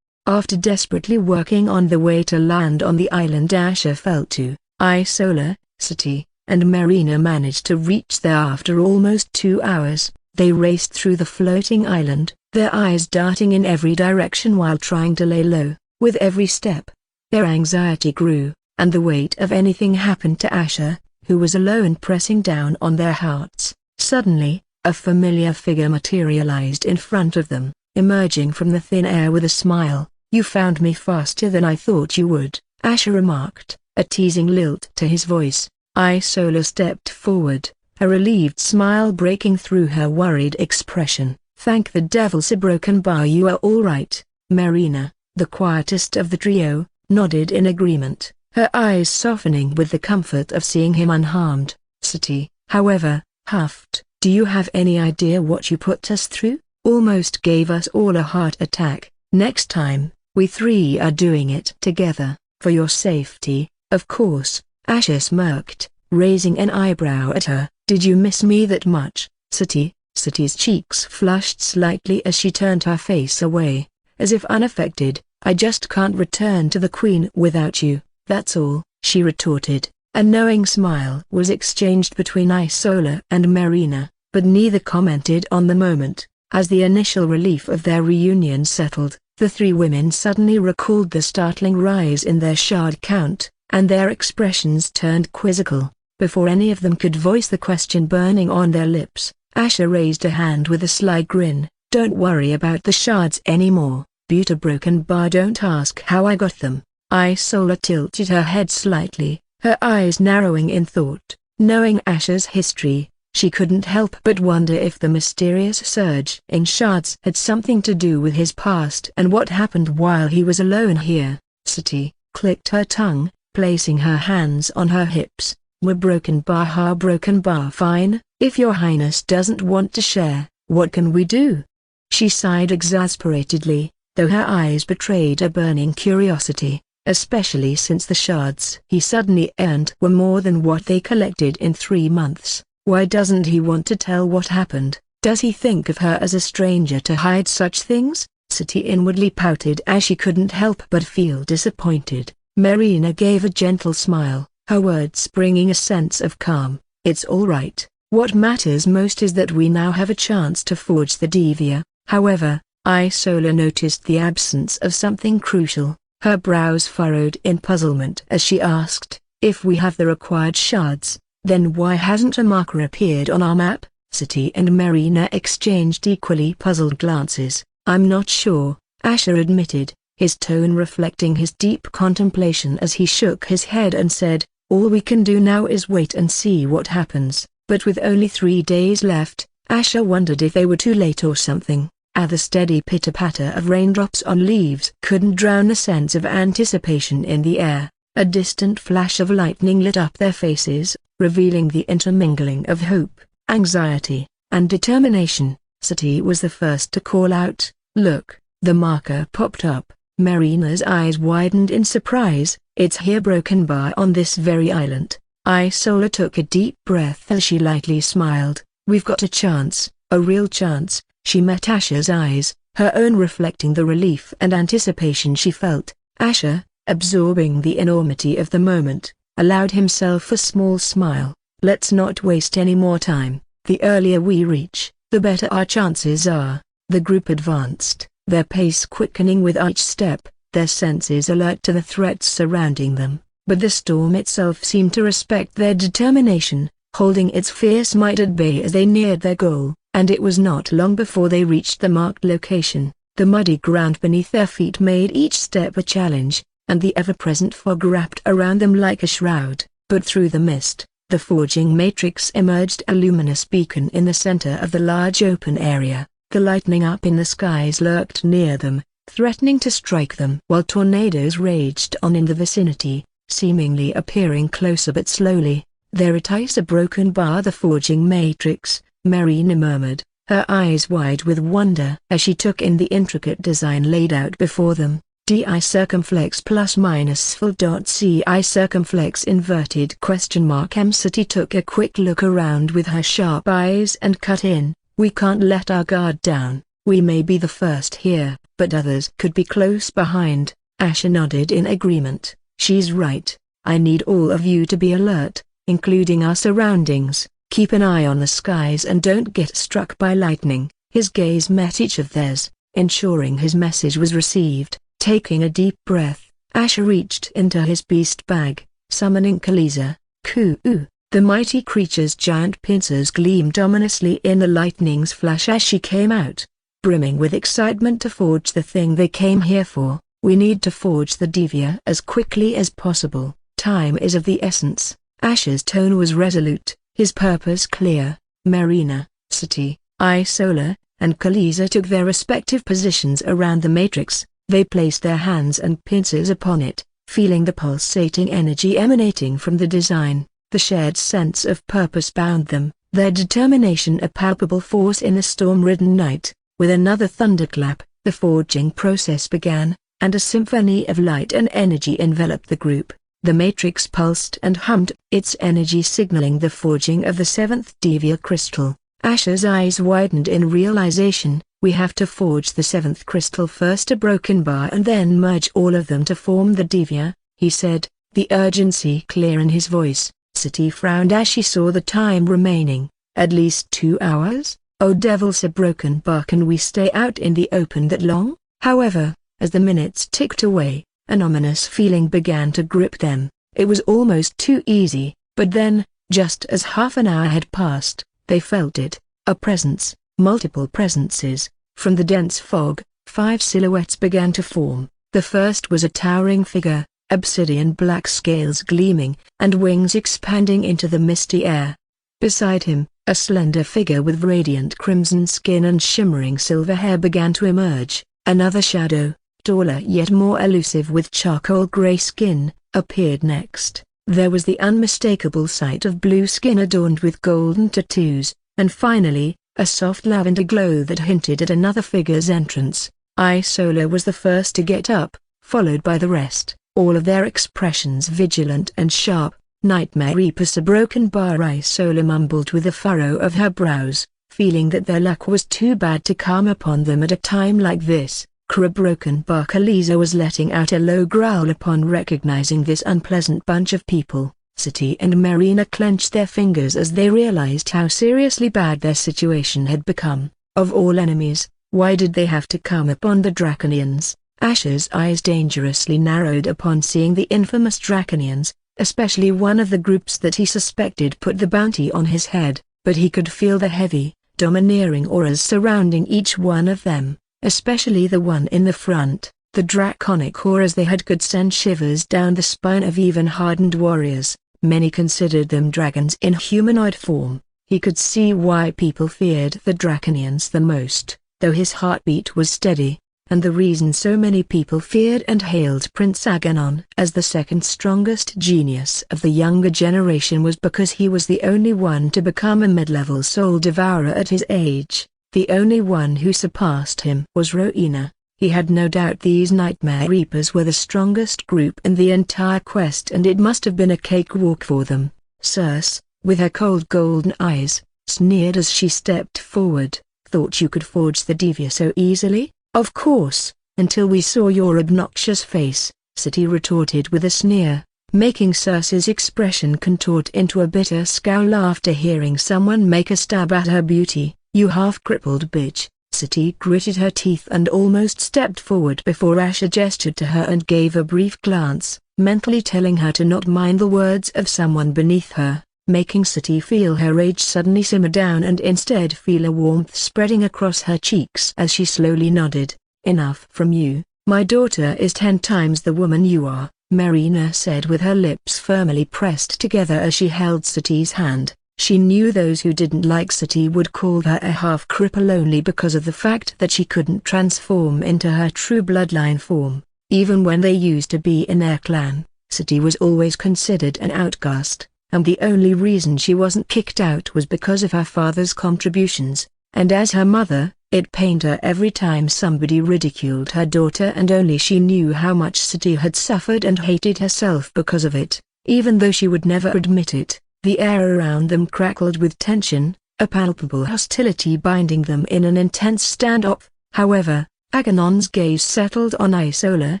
After desperately working on the way to land on the island, Asher fell to. Isola, Sati, and Marina managed to reach there after almost 2 hours. They raced through the floating island, their eyes darting in every direction while trying to lay low. With every step, their anxiety grew, and the weight of anything happened to Asher, who was alone, pressing down on their hearts. Suddenly, a familiar figure materialized in front of them, emerging from the thin air with a smile. "You found me faster than I thought you would," Asher remarked, a teasing lilt to his voice. Isola stepped forward, a relieved smile breaking through her worried expression. "Thank the devils, a broken bar. You are all right." Marina, the quietest of the trio, nodded in agreement, her eyes softening with the comfort of seeing him unharmed. Sati, however, huffed. "Do you have any idea what you put us through? Almost gave us all a heart attack. Next time, we three are doing it together, for your safety, of course." Asher smirked, raising an eyebrow at her. "Did you miss me that much, Sati?" Sati's cheeks flushed slightly as she turned her face away, as if unaffected. "I just can't return to the Queen without you, that's all," she retorted. A knowing smile was exchanged between Isola and Marina, but neither commented on the moment. As the initial relief of their reunion settled, the three women suddenly recalled the startling rise in their shard count, and their expressions turned quizzical. Before any of them could voice the question burning on their lips, Asher raised a hand with a sly grin. "Don't worry about the shards anymore, Buta broken bar. Don't ask how I got them." Isola tilted her head slightly, her eyes narrowing in thought. Knowing Asher's history, she couldn't help but wonder if the mysterious surge in shards had something to do with his past and what happened while he was alone here. Sati clicked her tongue, placing her hands on her hips. "We're broken bar. Fine, if your highness doesn't want to share, what can we do?" She sighed exasperatedly, though her eyes betrayed a burning curiosity, especially since the shards he suddenly earned were more than what they collected in 3 months. Why doesn't he want to tell what happened? Does he think of her as a stranger to hide such things? Sati inwardly pouted as she couldn't help but feel disappointed. Marina gave a gentle smile, her words bringing a sense of calm. "It's all right. What matters most is that we now have a chance to forge the Devya." However, Isola noticed the absence of something crucial. Her brows furrowed in puzzlement as she asked, "If we have the required shards, then why hasn't a marker appeared on our map?" Sati and Marina exchanged equally puzzled glances. "I'm not sure," Asher admitted, his tone reflecting his deep contemplation as he shook his head and said, "All we can do now is wait and see what happens." But with only 3 days left, Asher wondered if they were too late or something. The steady pitter-patter of raindrops on leaves couldn't drown the sense of anticipation in the air. A distant flash of lightning lit up their faces, revealing the intermingling of hope, anxiety, and determination. Sati was the first to call out, "Look!" The marker popped up. Marina's eyes widened in surprise. "It's here, broken bar, on this very island." Isola took a deep breath as she lightly smiled. "We've got a chance, a real chance." She met Asher's eyes, her own reflecting the relief and anticipation she felt. Asher, absorbing the enormity of the moment, allowed himself a small smile. "Let's not waste any more time. The earlier we reach, the better our chances are." The group advanced, their pace quickening with each step, their senses alert to the threats surrounding them. But the storm itself seemed to respect their determination, holding its fierce might at bay as they neared their goal. And it was not long before they reached the marked location. The muddy ground beneath their feet made each step a challenge, and the ever-present fog wrapped around them like a shroud. But through the mist, The forging matrix emerged, a luminous beacon in the center of the large open area. The lightning up in the skies lurked near them, threatening to strike them, while tornadoes raged on in the vicinity, seemingly appearing closer but slowly. "There it is, a broken bar, the forging matrix," Marina murmured, her eyes wide with wonder as she took in the intricate design laid out before them. "Di circumflex plus minus full dot ci circumflex inverted question mark." City took a quick look around with her sharp eyes and cut in. "We can't let our guard down. We may be the first here, but others could be close behind." Asha nodded in agreement. "She's right. I need all of you to be alert, including our surroundings. Keep an eye on the skies and don't get struck by lightning." His gaze met each of theirs, ensuring his message was received. Taking a deep breath, Asha reached into his beast bag, summoning Kaliza. Ku-oo! The mighty creature's giant pincers gleamed ominously in the lightning's flash as she came out, brimming with excitement to forge the thing they came here for. "We need to forge the Divya as quickly as possible. Time is of the essence." Asha's tone was resolute, his purpose clear. Marina, Sati, Isola, and Kaliza took their respective positions around the matrix. They placed their hands and pincers upon it, feeling the pulsating energy emanating from the design. The shared sense of purpose bound them, their determination a palpable force in the storm-ridden night. With another thunderclap, the forging process began, and a symphony of light and energy enveloped the group. The matrix pulsed and hummed, its energy signaling the forging of the seventh Divya crystal. Asha's eyes widened in realization. "We have to forge the seventh crystal first, a broken bar, and then merge all of them to form the Divya," he said, the urgency clear in his voice. Sati frowned as she saw the time remaining. "At least 2 hours? Oh devils, a broken bar, can we stay out in the open that long?" However, as the minutes ticked away, an ominous feeling began to grip them. It was almost too easy, but then, just as half an hour had passed, they felt it, a presence, multiple presences. From the dense fog, 5 silhouettes began to form. The first was a towering figure, obsidian black scales gleaming, and wings expanding into the misty air. Beside him, a slender figure with radiant crimson skin and shimmering silver hair began to emerge. Another shadow, taller yet more elusive with charcoal gray skin, appeared next. There was the unmistakable sight of blue skin adorned with golden tattoos, and finally, a soft lavender glow that hinted at another figure's entrance. Isola was the first to get up, followed by the rest, all of their expressions vigilant and sharp. "Nightmare Reapers, a broken bar," Isola mumbled with a furrow of her brows, feeling that their luck was too bad to come upon them at a time like this. Broken bar. Kaliza was letting out a low growl upon recognizing this unpleasant bunch of people. Sati and Marina clenched their fingers as they realized how seriously bad their situation had become. Of all enemies, why did they have to come upon the Draconians? Asha's eyes dangerously narrowed upon seeing the infamous Draconians, especially one of the groups that he suspected put the bounty on his head, but he could feel the heavy, domineering auras surrounding each one of them, especially the one in the front. The draconic auras they had could send shivers down the spine of even hardened warriors. Many considered them dragons in humanoid form. He could see why people feared the Draconians the most, though his heartbeat was steady, and the reason so many people feared and hailed Prince Aganon as the second strongest genius of the younger generation was because he was the only one to become a mid-level soul devourer at his age. The only one who surpassed him was Rowena. He had no doubt these Nightmare Reapers were the strongest group in the entire quest, and it must have been a cakewalk for them. Circe, with her cold golden eyes, sneered as she stepped forward. "Thought you could forge the Divya so easily?" "Of course, until we saw your obnoxious face," Sati retorted with a sneer, making Circe's expression contort into a bitter scowl after hearing someone make a stab at her beauty. "You half-crippled bitch." Sati gritted her teeth and almost stepped forward before Asha gestured to her and gave a brief glance, mentally telling her to not mind the words of someone beneath her, making Sati feel her rage suddenly simmer down and instead feel a warmth spreading across her cheeks as she slowly nodded. "Enough from you. My daughter is 10 times the woman you are. Marina said with her lips firmly pressed together as she held Sati's hand. She knew those who didn't like Sati would call her a half-cripple only because of the fact that she couldn't transform into her true bloodline form. Even when they used to be in their clan, Sati was always considered an outcast, and the only reason she wasn't kicked out was because of her father's contributions, and as her mother, it pained her every time somebody ridiculed her daughter, and only she knew how much Sati had suffered and hated herself because of it, even though she would never admit it. The air around them crackled with tension, a palpable hostility binding them in an intense standoff. However, Agamemnon's gaze settled on Isola,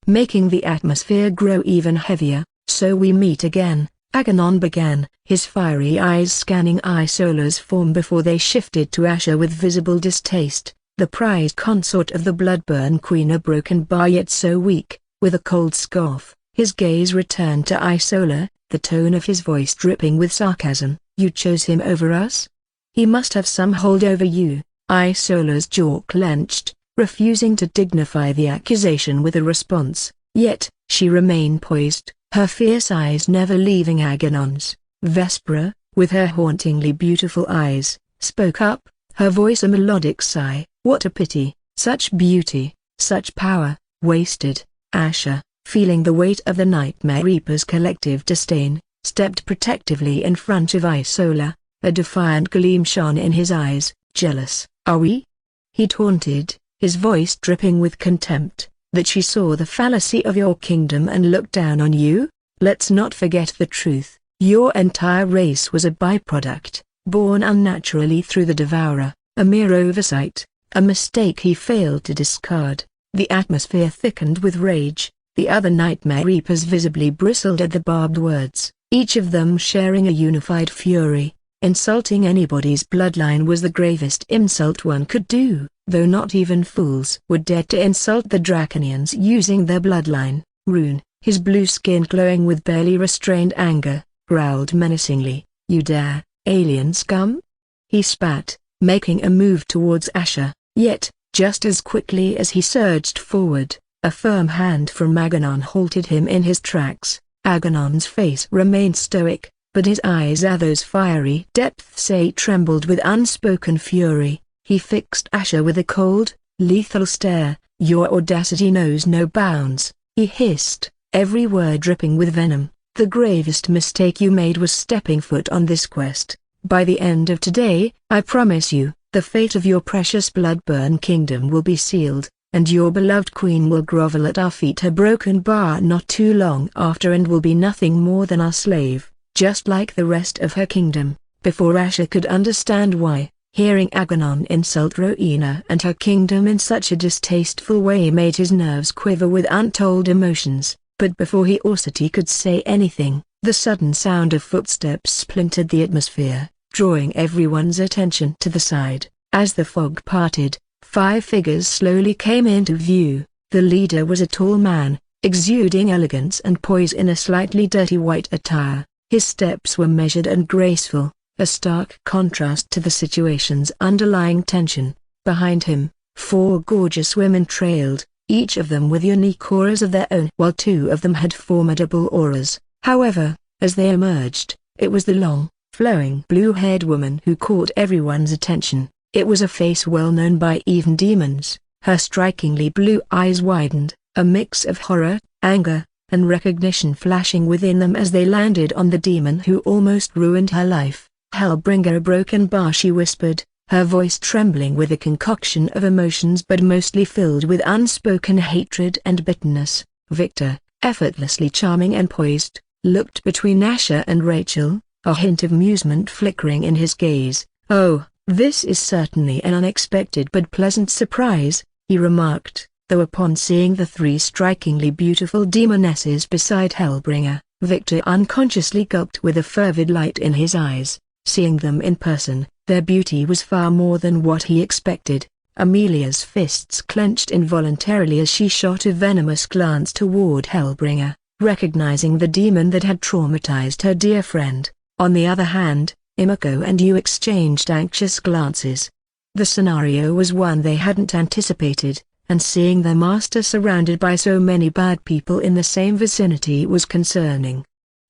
making the atmosphere grow even heavier. "So we meet again," Agamemnon began, his fiery eyes scanning Isola's form before they shifted to Asher with visible distaste. The prized consort of the Bloodburn Queen, a broken bar yet so weak. With a cold scoff, his gaze returned to Isola, the tone of his voice dripping with sarcasm. "You chose him over us? He must have some hold over you." Isola's jaw clenched, refusing to dignify the accusation with a response, yet, she remained poised, her fierce eyes never leaving Agamemnon's. Vespera, with her hauntingly beautiful eyes, spoke up, her voice a melodic sigh. "What a pity, such beauty, such power, wasted." Asher, feeling the weight of the Nightmare Reaper's collective disdain, stepped protectively in front of Isola, a defiant gleam shone in his eyes. "Jealous, are we?" he taunted, his voice dripping with contempt. "That she saw the fallacy of your kingdom and looked down on you? Let's not forget the truth. Your entire race was a byproduct, born unnaturally through the Devourer, a mere oversight, a mistake he failed to discard." The atmosphere thickened with rage. The other Nightmare Reapers visibly bristled at the barbed words, each of them sharing a unified fury. Insulting anybody's bloodline was the gravest insult one could do, though not even fools would dare to insult the Draconians using their bloodline. Rune, his blue skin glowing with barely restrained anger, growled menacingly, "You dare, alien scum?" He spat, making a move towards Asher, yet, just as quickly as he surged forward, a firm hand from Agamemnon halted him in his tracks. Agamemnon's face remained stoic, but his eyes, those fiery depths, trembled with unspoken fury. He fixed Asher with a cold, lethal stare. "Your audacity knows no bounds," he hissed, every word dripping with venom. "The gravest mistake you made was stepping foot on this quest. By the end of today, I promise you, the fate of your precious Bloodburn kingdom will be sealed, and your beloved queen will grovel at our feet, her broken bar not too long after, and will be nothing more than our slave, just like the rest of her kingdom." Before Asher could understand why, hearing Agamemnon insult Rowena and her kingdom in such a distasteful way made his nerves quiver with untold emotions, but before he or Sati could say anything, the sudden sound of footsteps splintered the atmosphere, drawing everyone's attention to the side. As the fog parted, 5 figures slowly came into view. The leader was a tall man, exuding elegance and poise in a slightly dirty white attire. His steps were measured and graceful, a stark contrast to the situation's underlying tension. Behind him, 4 gorgeous women trailed, each of them with unique auras of their own, while 2 of them had formidable auras. However, as they emerged, it was the long, flowing blue-haired woman who caught everyone's attention. It was a face well known by even demons. Her strikingly blue eyes widened, a mix of horror, anger, and recognition flashing within them as they landed on the demon who almost ruined her life. "Hellbringer, a broken bar," she whispered, her voice trembling with a concoction of emotions but mostly filled with unspoken hatred and bitterness. Victor, effortlessly charming and poised, looked between Asher and Rachel, a hint of amusement flickering in his gaze. "Oh, this is certainly an unexpected but pleasant surprise," he remarked, though upon seeing the 3 strikingly beautiful demonesses beside Hellbringer, Victor unconsciously gulped with a fervid light in his eyes. Seeing them in person, their beauty was far more than what he expected. Amelia's fists clenched involuntarily as she shot a venomous glance toward Hellbringer, recognizing the demon that had traumatized her dear friend. On the other hand, Imako and Yu exchanged anxious glances. The scenario was one they hadn't anticipated. and seeing their master surrounded by so many bad people in the same vicinity was concerning.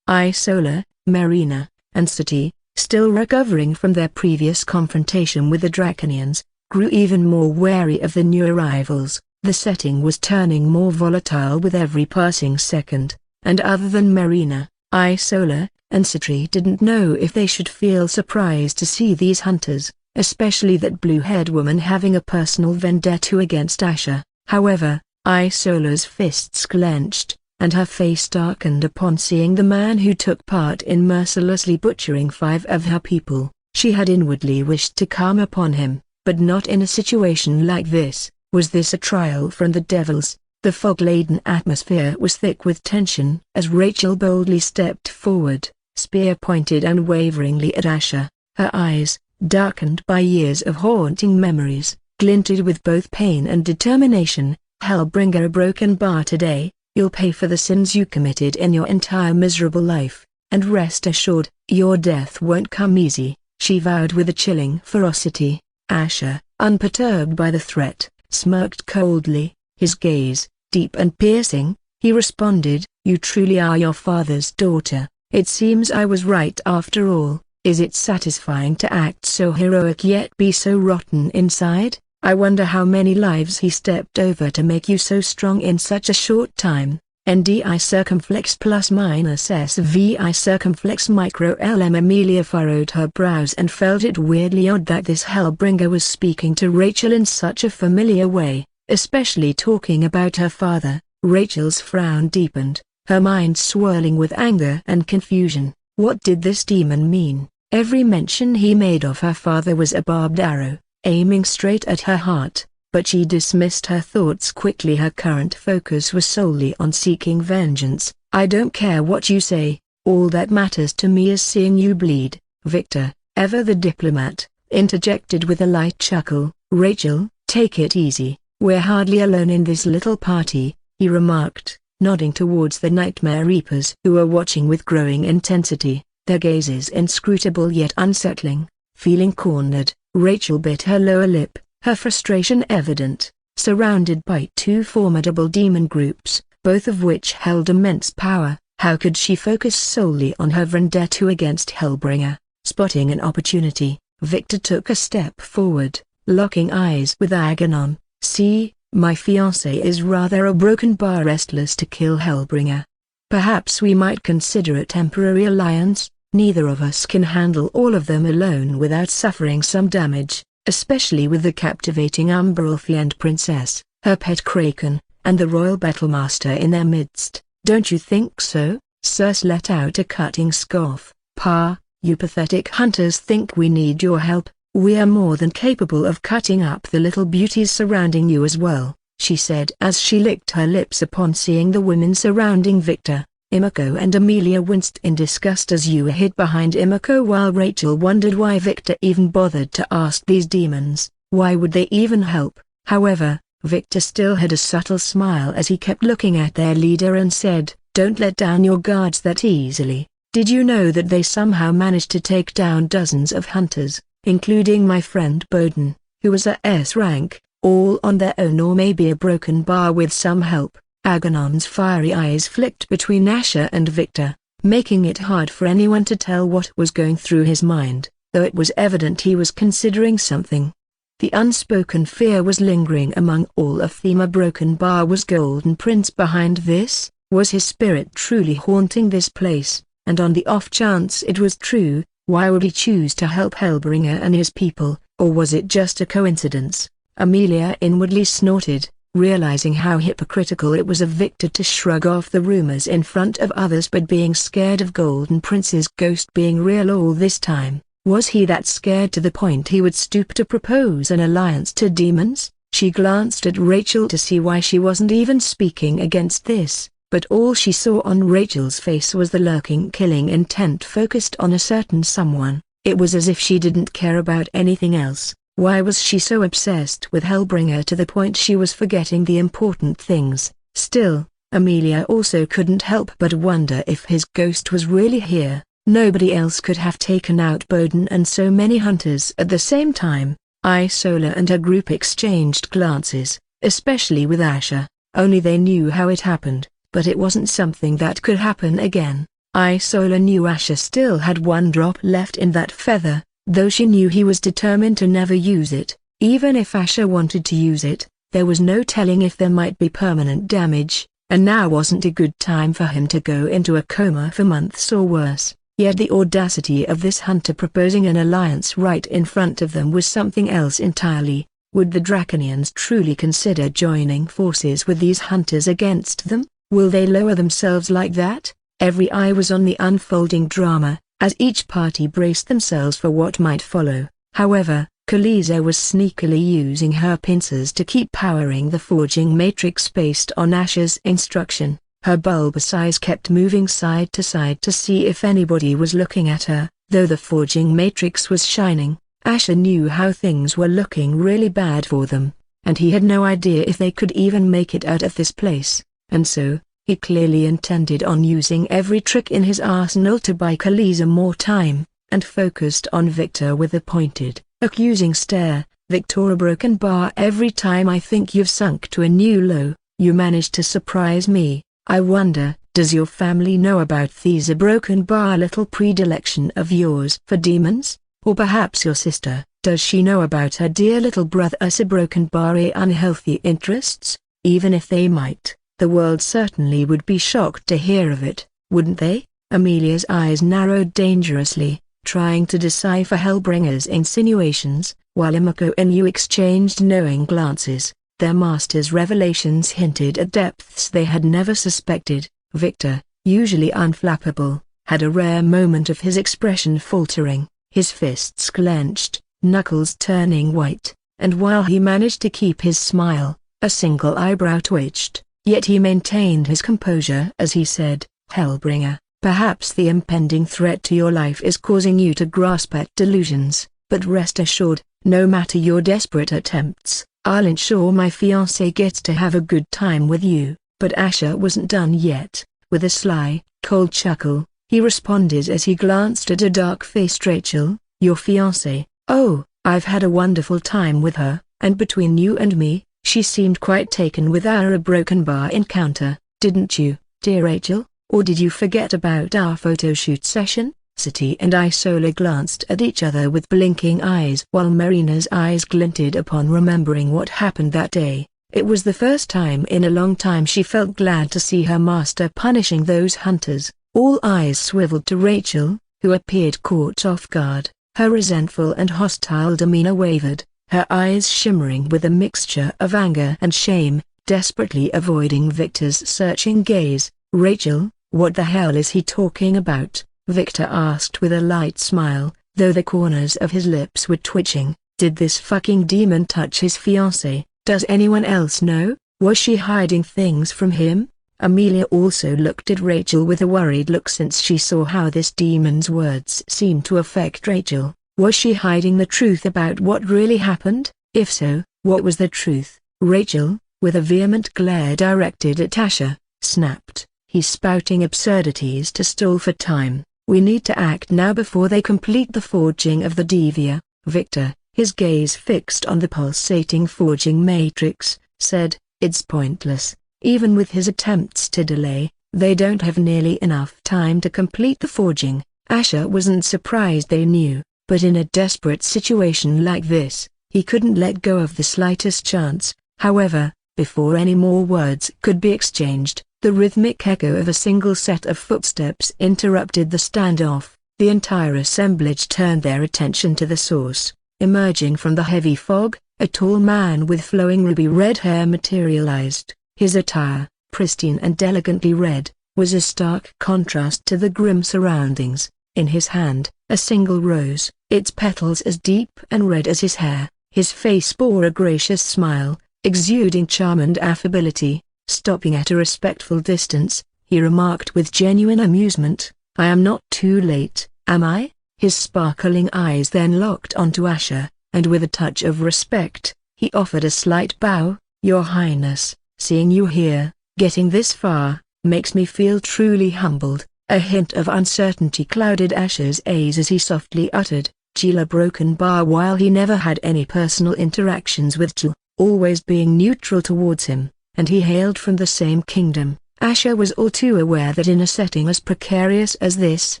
Isola, Marina, and Sati, still recovering from their previous confrontation with the Draconians, grew even more wary of the new arrivals. The setting was turning more volatile with every passing second, and other than Marina, Isola, and Sati didn't know if they should feel surprised to see these hunters, especially that blue-haired woman having a personal vendetta against Asher. However, Isola's fists clenched, and her face darkened upon seeing the man who took part in mercilessly butchering 5 of her people. She had inwardly wished to calm upon him, but not in a situation like this. Was this a trial from the devils? The fog-laden atmosphere was thick with tension as Rachel boldly stepped forward, spear pointed unwaveringly at Asher. Her eyes, darkened by years of haunting memories, glinted with both pain and determination. Hellbringer, a broken bar today, you'll pay for the sins you committed in your entire miserable life, and rest assured, your death won't come easy, she vowed with a chilling ferocity. Asher, unperturbed by the threat, smirked coldly, his gaze, deep and piercing. He responded, you truly are your father's daughter. It seems I was right after all. Is it satisfying to act so heroic yet be so rotten inside? I wonder how many lives he stepped over to make you so strong in such a short time. NDI circumflex plus minus SVI circumflex micro LM. Amelia furrowed her brows and felt it weirdly odd that this Hellbringer was speaking to Rachel in such a familiar way, especially talking about her father. Rachel's frown deepened, her mind swirling with anger and confusion. What did this demon mean? Every mention he made of her father was a barbed arrow, aiming straight at her heart. But she dismissed her thoughts quickly. Her current focus was solely on seeking vengeance. I don't care what you say, all that matters to me is seeing you bleed. Victor, ever the diplomat, interjected with a light chuckle. Rachel, take it easy, we're hardly alone in this little party, he remarked, nodding towards the Nightmare Reapers who were watching with growing intensity, their gazes inscrutable yet unsettling. Feeling cornered, Rachel bit her lower lip, her frustration evident. Surrounded by 2 formidable demon groups, both of which held immense power, how could she focus solely on her vendetta against Hellbringer? Spotting an opportunity, Victor took a step forward, locking eyes with Aganon. See, my fiancé is rather a broken bar, restless to kill Hellbringer. Perhaps we might consider a temporary alliance. Neither of us can handle all of them alone without suffering some damage, especially with the captivating Umberelfiend princess, her pet Kraken, and the royal battlemaster in their midst. Don't you think so? Circe let out a cutting scoff. Pa, you pathetic hunters think we need your help. We are more than capable of cutting up the little beauties surrounding you as well, she said as she licked her lips upon seeing the women surrounding Victor. Imiko and Amelia winced in disgust as you hid behind Imiko, while Rachel wondered why Victor even bothered to ask these demons. Why would they even help? However, Victor still had a subtle smile as he kept looking at their leader and said, don't let down your guards that easily. Did you know that they somehow managed to take down dozens of hunters, including my friend Bowden, who was a S rank, all on their own or maybe a broken bar with some help? Aganon's fiery eyes flicked between Asher and Victor, making it hard for anyone to tell what was going through his mind, though it was evident he was considering something. The unspoken fear was lingering among all of them. A broken bar was Golden Prince behind this? Was his spirit truly haunting this place? And on the off chance it was true, why would he choose to help Hellbringer and his people, or was it just a coincidence? Amelia inwardly snorted, realizing how hypocritical it was of Victor to shrug off the rumors in front of others but being scared of Golden Prince's ghost being real all this time. Was he that scared to the point he would stoop to propose an alliance to demons? She glanced at Rachel to see why she wasn't even speaking against this, but all she saw on Rachel's face was the lurking killing intent focused on a certain someone. It was as if she didn't care about anything else. Why was she so obsessed with Hellbringer to the point she was forgetting the important things? Still, Amelia also couldn't help but wonder if his ghost was really here. Nobody else could have taken out Bowden and so many hunters at the same time. Isola and her group exchanged glances, especially with Asher. Only they knew how it happened, but it wasn't something that could happen again. Isola knew Asher still had one drop left in that feather, though she knew he was determined to never use it. Even if Asher wanted to use it, there was no telling if there might be permanent damage, and now wasn't a good time for him to go into a coma for months or worse. Yet the audacity of this hunter proposing an alliance right in front of them was something else entirely. Would the Draconians truly consider joining forces with these hunters against them? Will they lower themselves like that? Every eye was on the unfolding drama, as each party braced themselves for what might follow. However, Khaleesi was sneakily using her pincers to keep powering the forging matrix based on Asher's instruction. Her bulbous eyes kept moving side to see if anybody was looking at her. Though the forging matrix was shining, Asher knew how things were looking really bad for them, and he had no idea if they could even make it out of this place. And so, he clearly intended on using every trick in his arsenal to buy Khaleesi more time, and focused on Victor with a pointed, accusing stare. "Victor, broken bar, every time I think you've sunk to a new low, you manage to surprise me. I wonder, does your family know about these a broken bar little predilection of yours for demons? Or perhaps your sister, does she know about her dear little brother's a broken bar unhealthy interests? Even if they might, the world certainly would be shocked to hear of it, wouldn't they?" Amelia's eyes narrowed dangerously, trying to decipher Hellbringer's insinuations, while Emiko and Yu exchanged knowing glances. Their master's revelations hinted at depths they had never suspected. Victor, usually unflappable, had a rare moment of his expression faltering, his fists clenched, knuckles turning white, and while he managed to keep his smile, a single eyebrow twitched, yet he maintained his composure as he said, "Hellbringer, perhaps the impending threat to your life is causing you to grasp at delusions, but rest assured, no matter your desperate attempts, I'll ensure my fiancé gets to have a good time with you." But Asher wasn't done yet. With a sly, cold chuckle, he responded as he glanced at a dark-faced Rachel, "Your fiancé? Oh, I've had a wonderful time with her, and between you and me, she seemed quite taken with our broken bar encounter, didn't you, dear Rachel? Or did you forget about our photo shoot session?" Sati and Isola glanced at each other with blinking eyes while Marina's eyes glinted upon remembering what happened that day. It was the first time in a long time she felt glad to see her master punishing those hunters. All eyes swiveled to Rachel, who appeared caught off guard. Her resentful and hostile demeanor wavered, her eyes shimmering with a mixture of anger and shame, desperately avoiding Victor's searching gaze. "Rachel, what the hell is he talking about?" Victor asked with a light smile, though the corners of his lips were twitching. Did this fucking demon touch his fiancée? Does anyone else know? Was she hiding things from him? Amelia also looked at Rachel with a worried look since she saw how this demon's words seemed to affect Rachel. Was she hiding the truth about what really happened? If so, what was the truth? Rachel, with a vehement glare directed at Asher, snapped, "He's spouting absurdities to stall for time. We need to act now before they complete the forging of the Devia." Victor, his gaze fixed on the pulsating forging matrix, said, "It's pointless. Even with his attempts to delay, they don't have nearly enough time to complete the forging." Asher wasn't surprised they knew, but in a desperate situation like this, he couldn't let go of the slightest chance. However, before any more words could be exchanged, the rhythmic echo of a single set of footsteps interrupted the standoff. The entire assemblage turned their attention to the source. Emerging from the heavy fog, a tall man with flowing ruby-red hair materialized. His attire, pristine and elegantly red, was a stark contrast to the grim surroundings. In his hand, a single rose, its petals as deep and red as his hair. His face bore a gracious smile, exuding charm and affability. Stopping at a respectful distance, he remarked with genuine amusement, "I am not too late, am I?" His sparkling eyes then locked onto Asher, and with a touch of respect, he offered a slight bow. "Your Highness, seeing you here, getting this far, makes me feel truly humbled." A hint of uncertainty clouded Asher's eyes as he softly uttered, "Gila broken bar." While he never had any personal interactions with Jill, always being neutral towards him, and he hailed from the same kingdom. Asher was all too aware that in a setting as precarious as this,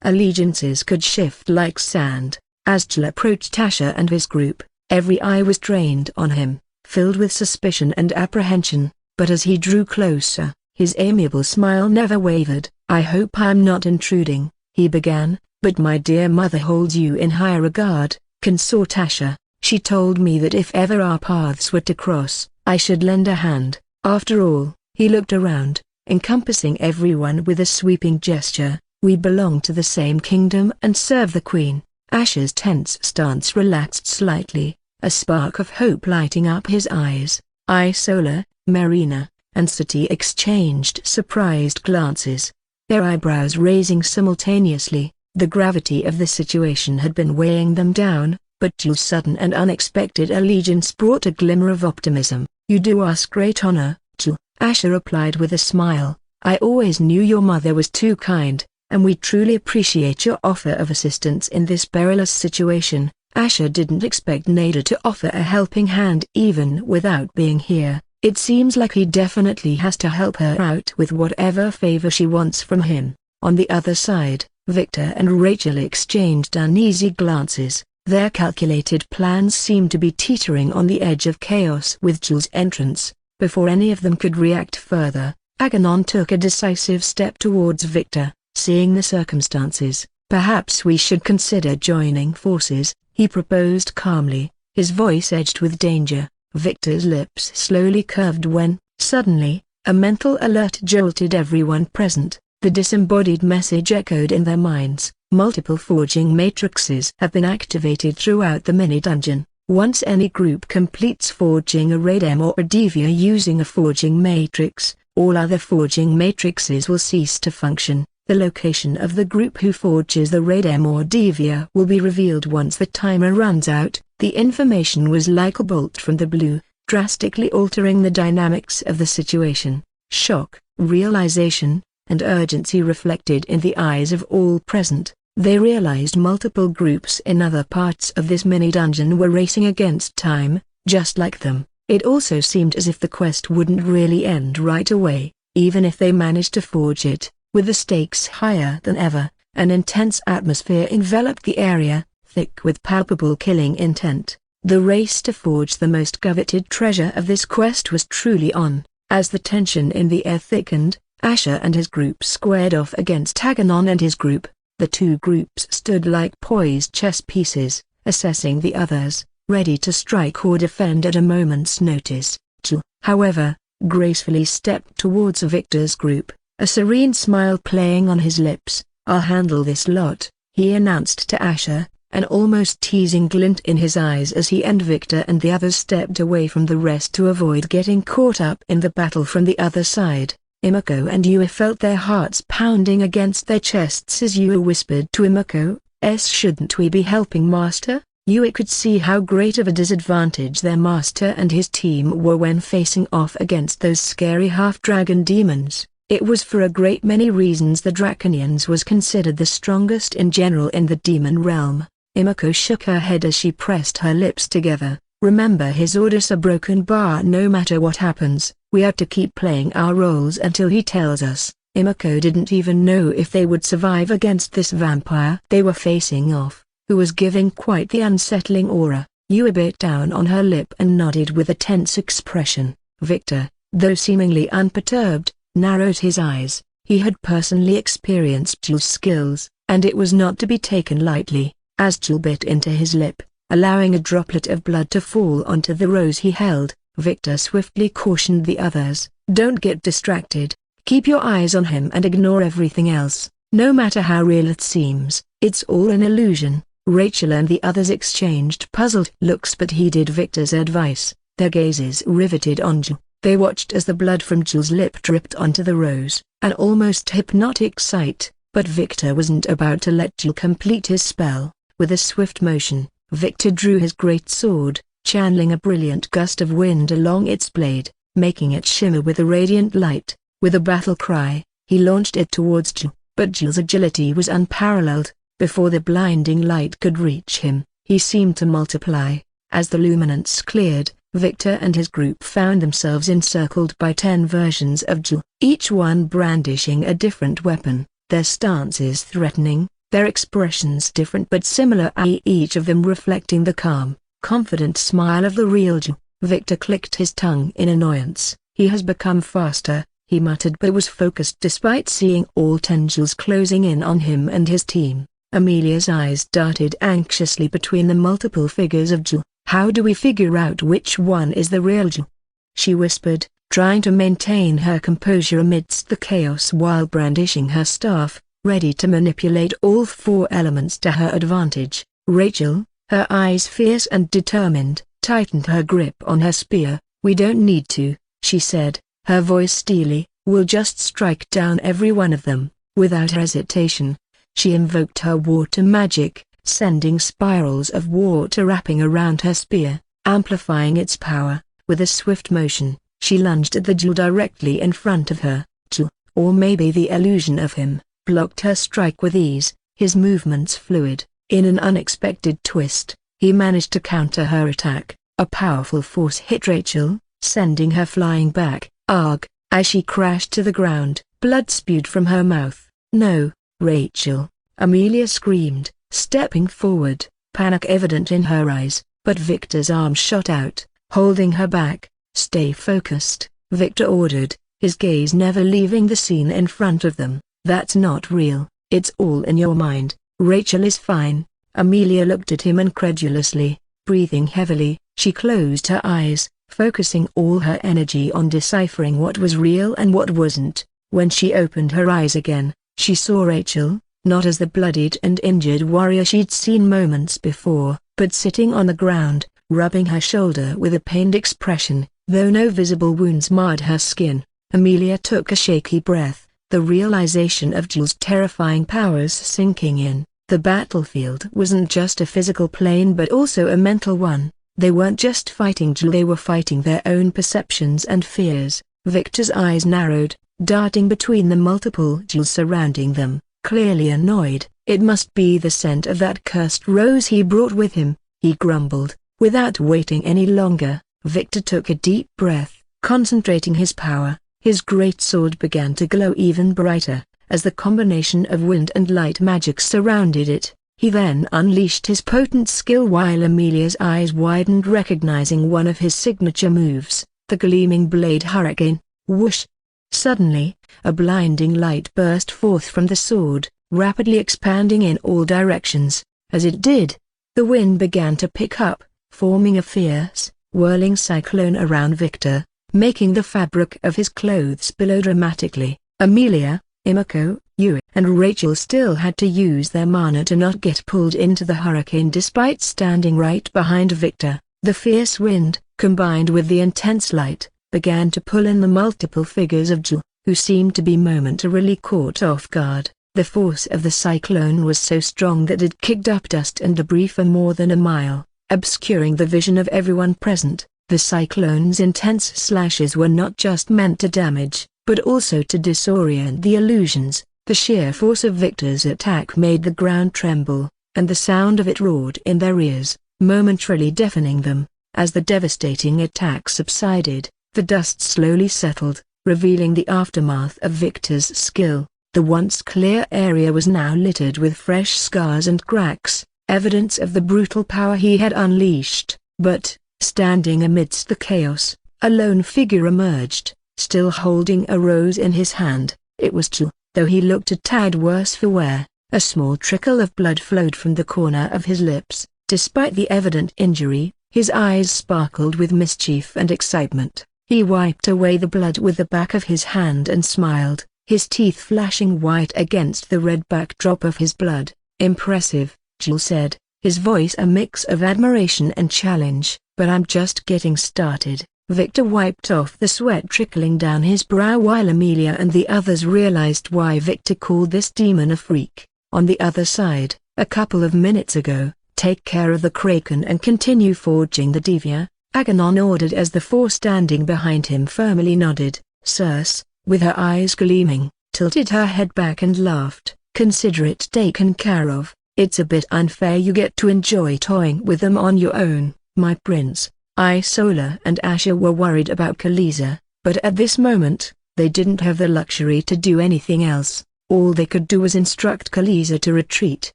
allegiances could shift like sand. As Jill approached Asher and his group, every eye was trained on him, filled with suspicion and apprehension, but as he drew closer, his amiable smile never wavered. "I hope I'm not intruding," he began, "but my dear mother holds you in high regard, consort Asher. She told me that if ever our paths were to cross, I should lend a hand. After all," he looked around, encompassing everyone with a sweeping gesture, "we belong to the same kingdom and serve the queen." Asher's tense stance relaxed slightly, a spark of hope lighting up his eyes. Isola, Marina, and Sati exchanged surprised glances, their eyebrows raising simultaneously. The gravity of the situation had been weighing them down, but Jill's sudden and unexpected allegiance brought a glimmer of optimism. "You do us great honor, Jill," Asher replied with a smile. "I always knew your mother was too kind, and we truly appreciate your offer of assistance in this perilous situation." Asher didn't expect Nada to offer a helping hand even without being here. It seems like he definitely has to help her out with whatever favor she wants from him. On the other side, Victor and Rachel exchanged uneasy glances. Their calculated plans seemed to be teetering on the edge of chaos with Jill's entrance. Before any of them could react further, Aganon took a decisive step towards Victor. "Seeing the circumstances, perhaps we should consider joining forces," he proposed calmly, his voice edged with danger. Victor's lips slowly curved when, suddenly, a mental alert jolted everyone present. The disembodied message echoed in their minds. Multiple forging matrices have been activated throughout the mini-dungeon. Once any group completes forging a radem or a devia using a forging matrix, all other forging matrices will cease to function. The location of the group who forges the radem or devia will be revealed once the timer runs out. The information was like a bolt from the blue, drastically altering the dynamics of the situation. Shock, realization, and urgency reflected in the eyes of all present. They realized multiple groups in other parts of this mini-dungeon were racing against time, just like them. It also seemed as if the quest wouldn't really end right away, even if they managed to forge it. With the stakes higher than ever, an intense atmosphere enveloped the area, thick with palpable killing intent. The race to forge the most coveted treasure of this quest was truly on. As the tension in the air thickened, Asher and his group squared off against Aganon and his group. The two groups stood like poised chess pieces, assessing the others, ready to strike or defend at a moment's notice. Jill, however, gracefully stepped towards Victor's group, a serene smile playing on his lips. "I'll handle this lot," he announced to Asher, an almost teasing glint in his eyes as he and Victor and the others stepped away from the rest to avoid getting caught up in the battle from the other side. Imako and Yue felt their hearts pounding against their chests as Yue whispered to Imako, "Shouldn't we be helping Master?" Yue could see how great of a disadvantage their master and his team were when facing off against those scary half-dragon demons. It was for a great many reasons the Draconians was considered the strongest in general in the demon realm. Imako shook her head as she pressed her lips together. "Remember his orders are broken bar no matter what happens. We are to keep playing our roles until he tells us." Imako didn't even know if they would survive against this vampire they were facing off, who was giving quite the unsettling aura. Yue bit down on her lip and nodded with a tense expression. Victor, though seemingly unperturbed, narrowed his eyes. He had personally experienced Jill's skills, and it was not to be taken lightly. As Jill bit into his lip, allowing a droplet of blood to fall onto the rose he held, Victor swiftly cautioned the others, "Don't get distracted. Keep your eyes on him and ignore everything else. No matter how real it seems, it's all an illusion." Rachel and the others exchanged puzzled looks but heeded Victor's advice, their gazes riveted on Jill. They watched as the blood from Jill's lip dripped onto the rose, an almost hypnotic sight, but Victor wasn't about to let Jill complete his spell. With a swift motion, Victor drew his great sword, channeling a brilliant gust of wind along its blade, making it shimmer with a radiant light. With a battle cry, he launched it towards Jill, but Jill's agility was unparalleled. Before the blinding light could reach him, he seemed to multiply. As the luminance cleared, Victor and his group found themselves encircled by 10 versions of Jill, each one brandishing a different weapon, their stances threatening, their expressions different but similar, each of them reflecting the calm, confident smile of the real Jill. Victor clicked his tongue in annoyance. He has become faster, he muttered, but was focused despite seeing all 10 Jills closing in on him and his team. Amelia's eyes darted anxiously between the multiple figures of Jill. "How do we figure out which one is the real Jill?" she whispered, trying to maintain her composure amidst the chaos while brandishing her staff, ready to manipulate all 4 elements to her advantage. Rachel, her eyes fierce and determined, tightened her grip on her spear. "We don't need to," she said, her voice steely. "We'll just strike down every one of them." Without hesitation, she invoked her water magic, sending spirals of water wrapping around her spear, amplifying its power. With a swift motion, she lunged at the Jill directly in front of her. Jill, or maybe the illusion of him, blocked her strike with ease, his movements fluid. In an unexpected twist, he managed to counter her attack. A powerful force hit Rachel, sending her flying back. Arg! As she crashed to the ground, blood spewed from her mouth. "No, Rachel!" Amelia screamed, stepping forward, panic evident in her eyes, but Victor's arm shot out, holding her back. "Stay focused," Victor ordered, his gaze never leaving the scene in front of them. "That's not real, it's all in your mind." "Rachel is fine." Amelia looked at him incredulously, breathing heavily. She closed her eyes, focusing all her energy on deciphering what was real and what wasn't. When she opened her eyes again, she saw Rachel, not as the bloodied and injured warrior she'd seen moments before, but sitting on the ground, rubbing her shoulder with a pained expression, though no visible wounds marred her skin. Amelia took a shaky breath, the realization of Jill's terrifying powers sinking in. The battlefield wasn't just a physical plane but also a mental one. They weren't just fighting Jill, they were fighting their own perceptions and fears. Victor's eyes narrowed, darting between the multiple Jills surrounding them, clearly annoyed. "It must be the scent of that cursed rose he brought with him," he grumbled. Without waiting any longer, Victor took a deep breath, concentrating his power. His great sword began to glow even brighter, as the combination of wind and light magic surrounded it. He then unleashed his potent skill while Amelia's eyes widened, recognizing one of his signature moves, the gleaming blade hurricane. Whoosh! Suddenly, a blinding light burst forth from the sword, rapidly expanding in all directions. As it did, the wind began to pick up, forming a fierce, whirling cyclone around Victor, making the fabric of his clothes billow dramatically. Amelia, Imako, Yui and Rachel still had to use their mana to not get pulled into the hurricane despite standing right behind Victor. The fierce wind, combined with the intense light, began to pull in the multiple figures of Jill, who seemed to be momentarily caught off guard. The force of the cyclone was so strong that it kicked up dust and debris for more than a mile, obscuring the vision of everyone present. The cyclone's intense slashes were not just meant to damage, but also to disorient the illusions. The sheer force of Victor's attack made the ground tremble, and the sound of it roared in their ears, momentarily deafening them. As the devastating attack subsided, the dust slowly settled, revealing the aftermath of Victor's skill. The once clear area was now littered with fresh scars and cracks, evidence of the brutal power he had unleashed. But, standing amidst the chaos, a lone figure emerged, still holding a rose in his hand. It was Jill, though he looked a tad worse for wear. A small trickle of blood flowed from the corner of his lips. Despite the evident injury, his eyes sparkled with mischief and excitement. He wiped away the blood with the back of his hand and smiled, his teeth flashing white against the red backdrop of his blood. "Impressive," Jill said, his voice a mix of admiration and challenge. "But I'm just getting started." Victor wiped off the sweat trickling down his brow while Amelia and the others realized why Victor called this demon a freak. On the other side, a couple of minutes ago, "Take care of the Kraken and continue forging the Devia," Aganon ordered as the four standing behind him firmly nodded. Circe, with her eyes gleaming, tilted her head back and laughed. "Consider it taken care of. It's a bit unfair you get to enjoy toying with them on your own, my prince." Isola and Asher were worried about Khaleesi, but at this moment, they didn't have the luxury to do anything else. All they could do was instruct Khaleesi to retreat,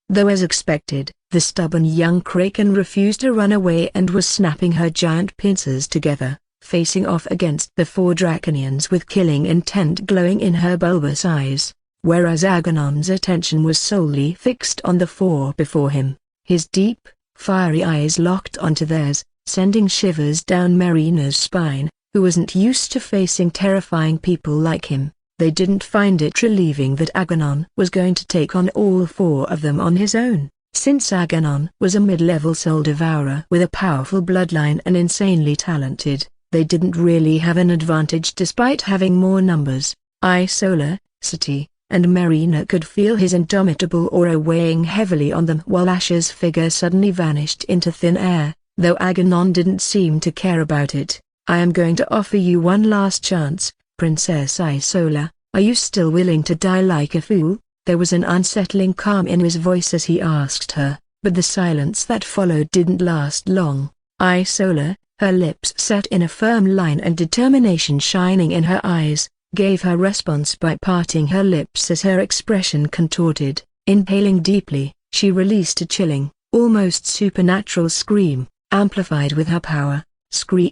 though as expected, the stubborn young kraken refused to run away and was snapping her giant pincers together, facing off against the 4 draconians with killing intent glowing in her bulbous eyes, whereas Agamemnon's attention was solely fixed on the 4 before him. His deep, fiery eyes locked onto theirs, sending shivers down Marina's spine, who wasn't used to facing terrifying people like him. They didn't find it relieving that Agamemnon was going to take on all 4 of them on his own. Since Agamemnon was a mid-level soul devourer with a powerful bloodline and insanely talented, they didn't really have an advantage despite having more numbers. Isola, Sati, and Marina could feel his indomitable aura weighing heavily on them while Asher's figure suddenly vanished into thin air, though Agamemnon didn't seem to care about it. "I am going to offer you one last chance, Princess Isola. Are you still willing to die like a fool?" There was an unsettling calm in his voice as he asked her, but the silence that followed didn't last long. Isola, her lips set in a firm line and determination shining in her eyes, gave her response by parting her lips as her expression contorted. Inhaling deeply, she released a chilling, almost supernatural scream, amplified with her power. Scream.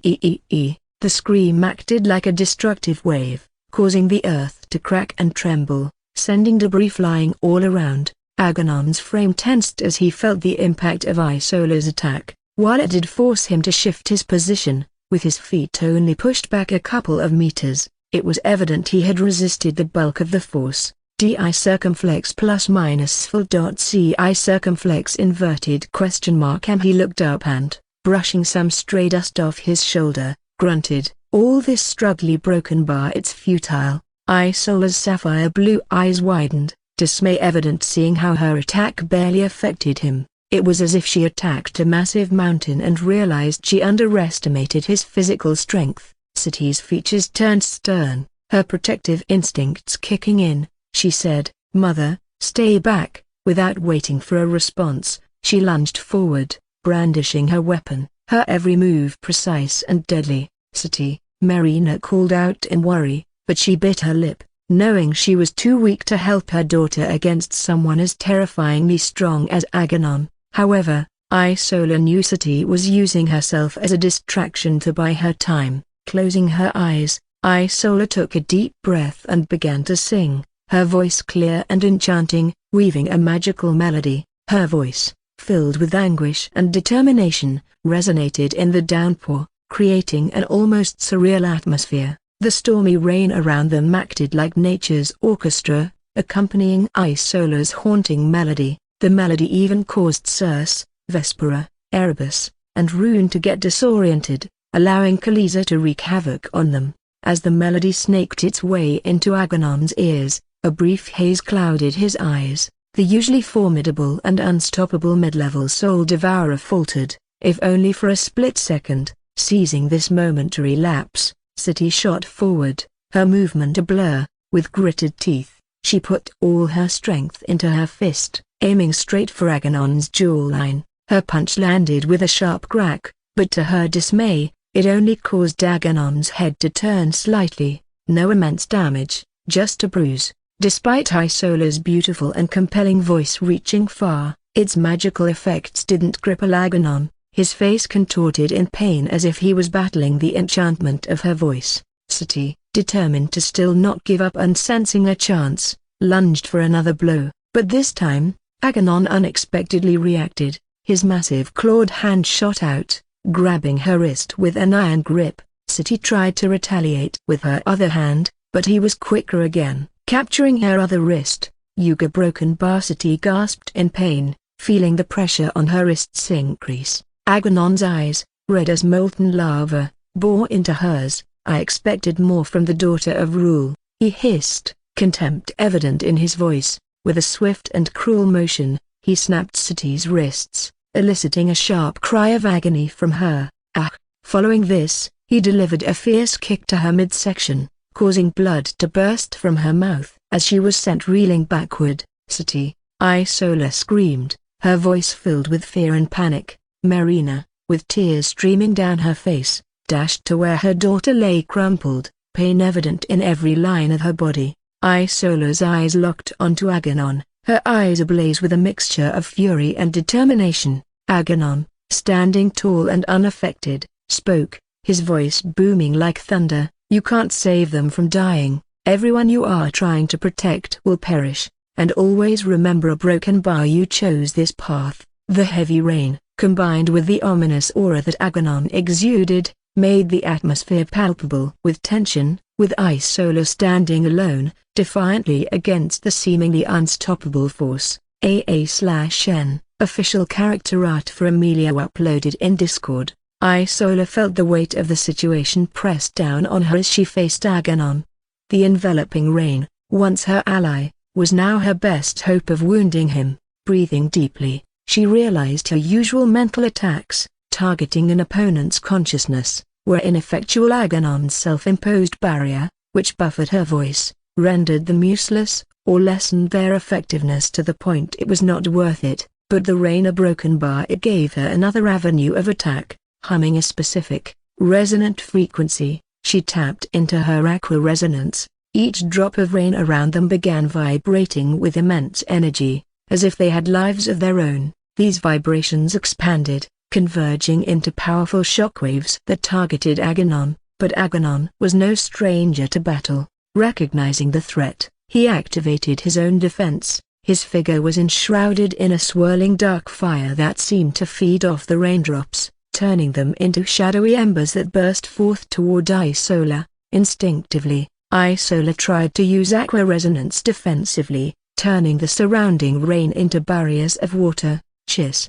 The scream acted like a destructive wave, causing the earth to crack and tremble, sending debris flying all around. Agamemnon's frame tensed as he felt the impact of Isola's attack. While it did force him to shift his position, with his feet only pushed back a couple of meters, it was evident he had resisted the bulk of the force. DI circumflex plus minus full. CI circumflex inverted question mark. And he looked up and, brushing some stray dust off his shoulder, grunted, "All this struggly broken bar, it's futile." Isola's sapphire blue eyes widened, dismay evident seeing how her attack barely affected him. It was as if she attacked a massive mountain and realized she underestimated his physical strength. Sati's features turned stern, her protective instincts kicking in. She said, "Mother, stay back." Without waiting for a response, she lunged forward, brandishing her weapon, her every move precise and deadly. "Sati," Marina called out in worry, but she bit her lip, knowing she was too weak to help her daughter against someone as terrifyingly strong as Agamemnon. However, Isola knew Sati was using herself as a distraction to buy her time. Closing her eyes, Isola took a deep breath and began to sing, her voice clear and enchanting, weaving a magical melody. Her voice, filled with anguish and determination, resonated in the downpour, creating an almost surreal atmosphere. The stormy rain around them acted like nature's orchestra, accompanying Isola's haunting melody. The melody even caused Circe, Vespera, Erebus, and Rune to get disoriented, allowing Khaleesi to wreak havoc on them. As the melody snaked its way into Agamemnon's ears, a brief haze clouded his eyes. The usually formidable and unstoppable mid-level soul devourer faltered, if only for a split second. Seizing this momentary lapse, Sati shot forward, her movement a blur. With gritted teeth, she put all her strength into her fist, aiming straight for Agamemnon's jawline. Her punch landed with a sharp crack, but to her dismay, it only caused Agamemnon's head to turn slightly. No immense damage, just a bruise. Despite Isola's beautiful and compelling voice reaching far, its magical effects didn't cripple Agamemnon. His face contorted in pain as if he was battling the enchantment of her voice. Sati, determined to still not give up and sensing a chance, lunged for another blow, but this time, Agamemnon unexpectedly reacted. His massive clawed hand shot out, grabbing her wrist with an iron grip. Sati tried to retaliate with her other hand, but he was quicker again, capturing her other wrist. "Yuga broken bar." Sati gasped in pain, feeling the pressure on her wrists increase. Agamemnon's eyes, red as molten lava, bore into hers. "I expected more from the daughter of Rule," he hissed, contempt evident in his voice. With a swift and cruel motion, he snapped Sati's wrists, eliciting a sharp cry of agony from her. Ah! Following this, he delivered a fierce kick to her midsection, causing blood to burst from her mouth as she was sent reeling backward. "Sati!" Isola screamed, her voice filled with fear and panic. "Marina, with tears streaming down her face, dashed to where her daughter lay crumpled, pain evident in every line of her body. Isola's eyes locked onto Aganon, her eyes ablaze with a mixture of fury and determination. Aganon, standing tall and unaffected, spoke, his voice booming like thunder. "You can't save them from dying. Everyone you are trying to protect will perish. And always remember, a broken bar, you chose this path." The heavy rain, combined with the ominous aura that Aganon exuded, made the atmosphere palpable with tension, with Isola standing alone, defiantly against the seemingly unstoppable force. AA/N, official character art for Amelia uploaded in Discord. Isola felt the weight of the situation pressed down on her as she faced Aganon. The enveloping rain, once her ally, was now her best hope of wounding him. Breathing deeply, she realized her usual mental attacks, targeting an opponent's consciousness, were ineffectual. Aganon's self-imposed barrier, which buffered her voice, rendered them useless, or lessened their effectiveness to the point it was not worth it. But the rain, a broken bar, it gave her another avenue of attack. Humming a specific, resonant frequency, she tapped into her aqua resonance. Each drop of rain around them began vibrating with immense energy, as if they had lives of their own. These vibrations expanded, converging into powerful shockwaves that targeted Aganon. But Aganon was no stranger to battle. Recognizing the threat, he activated his own defense. His figure was enshrouded in a swirling dark fire that seemed to feed off the raindrops, turning them into shadowy embers that burst forth toward Isola. Instinctively, Isola tried to use aqua resonance defensively, turning the surrounding rain into barriers of water. Chiss.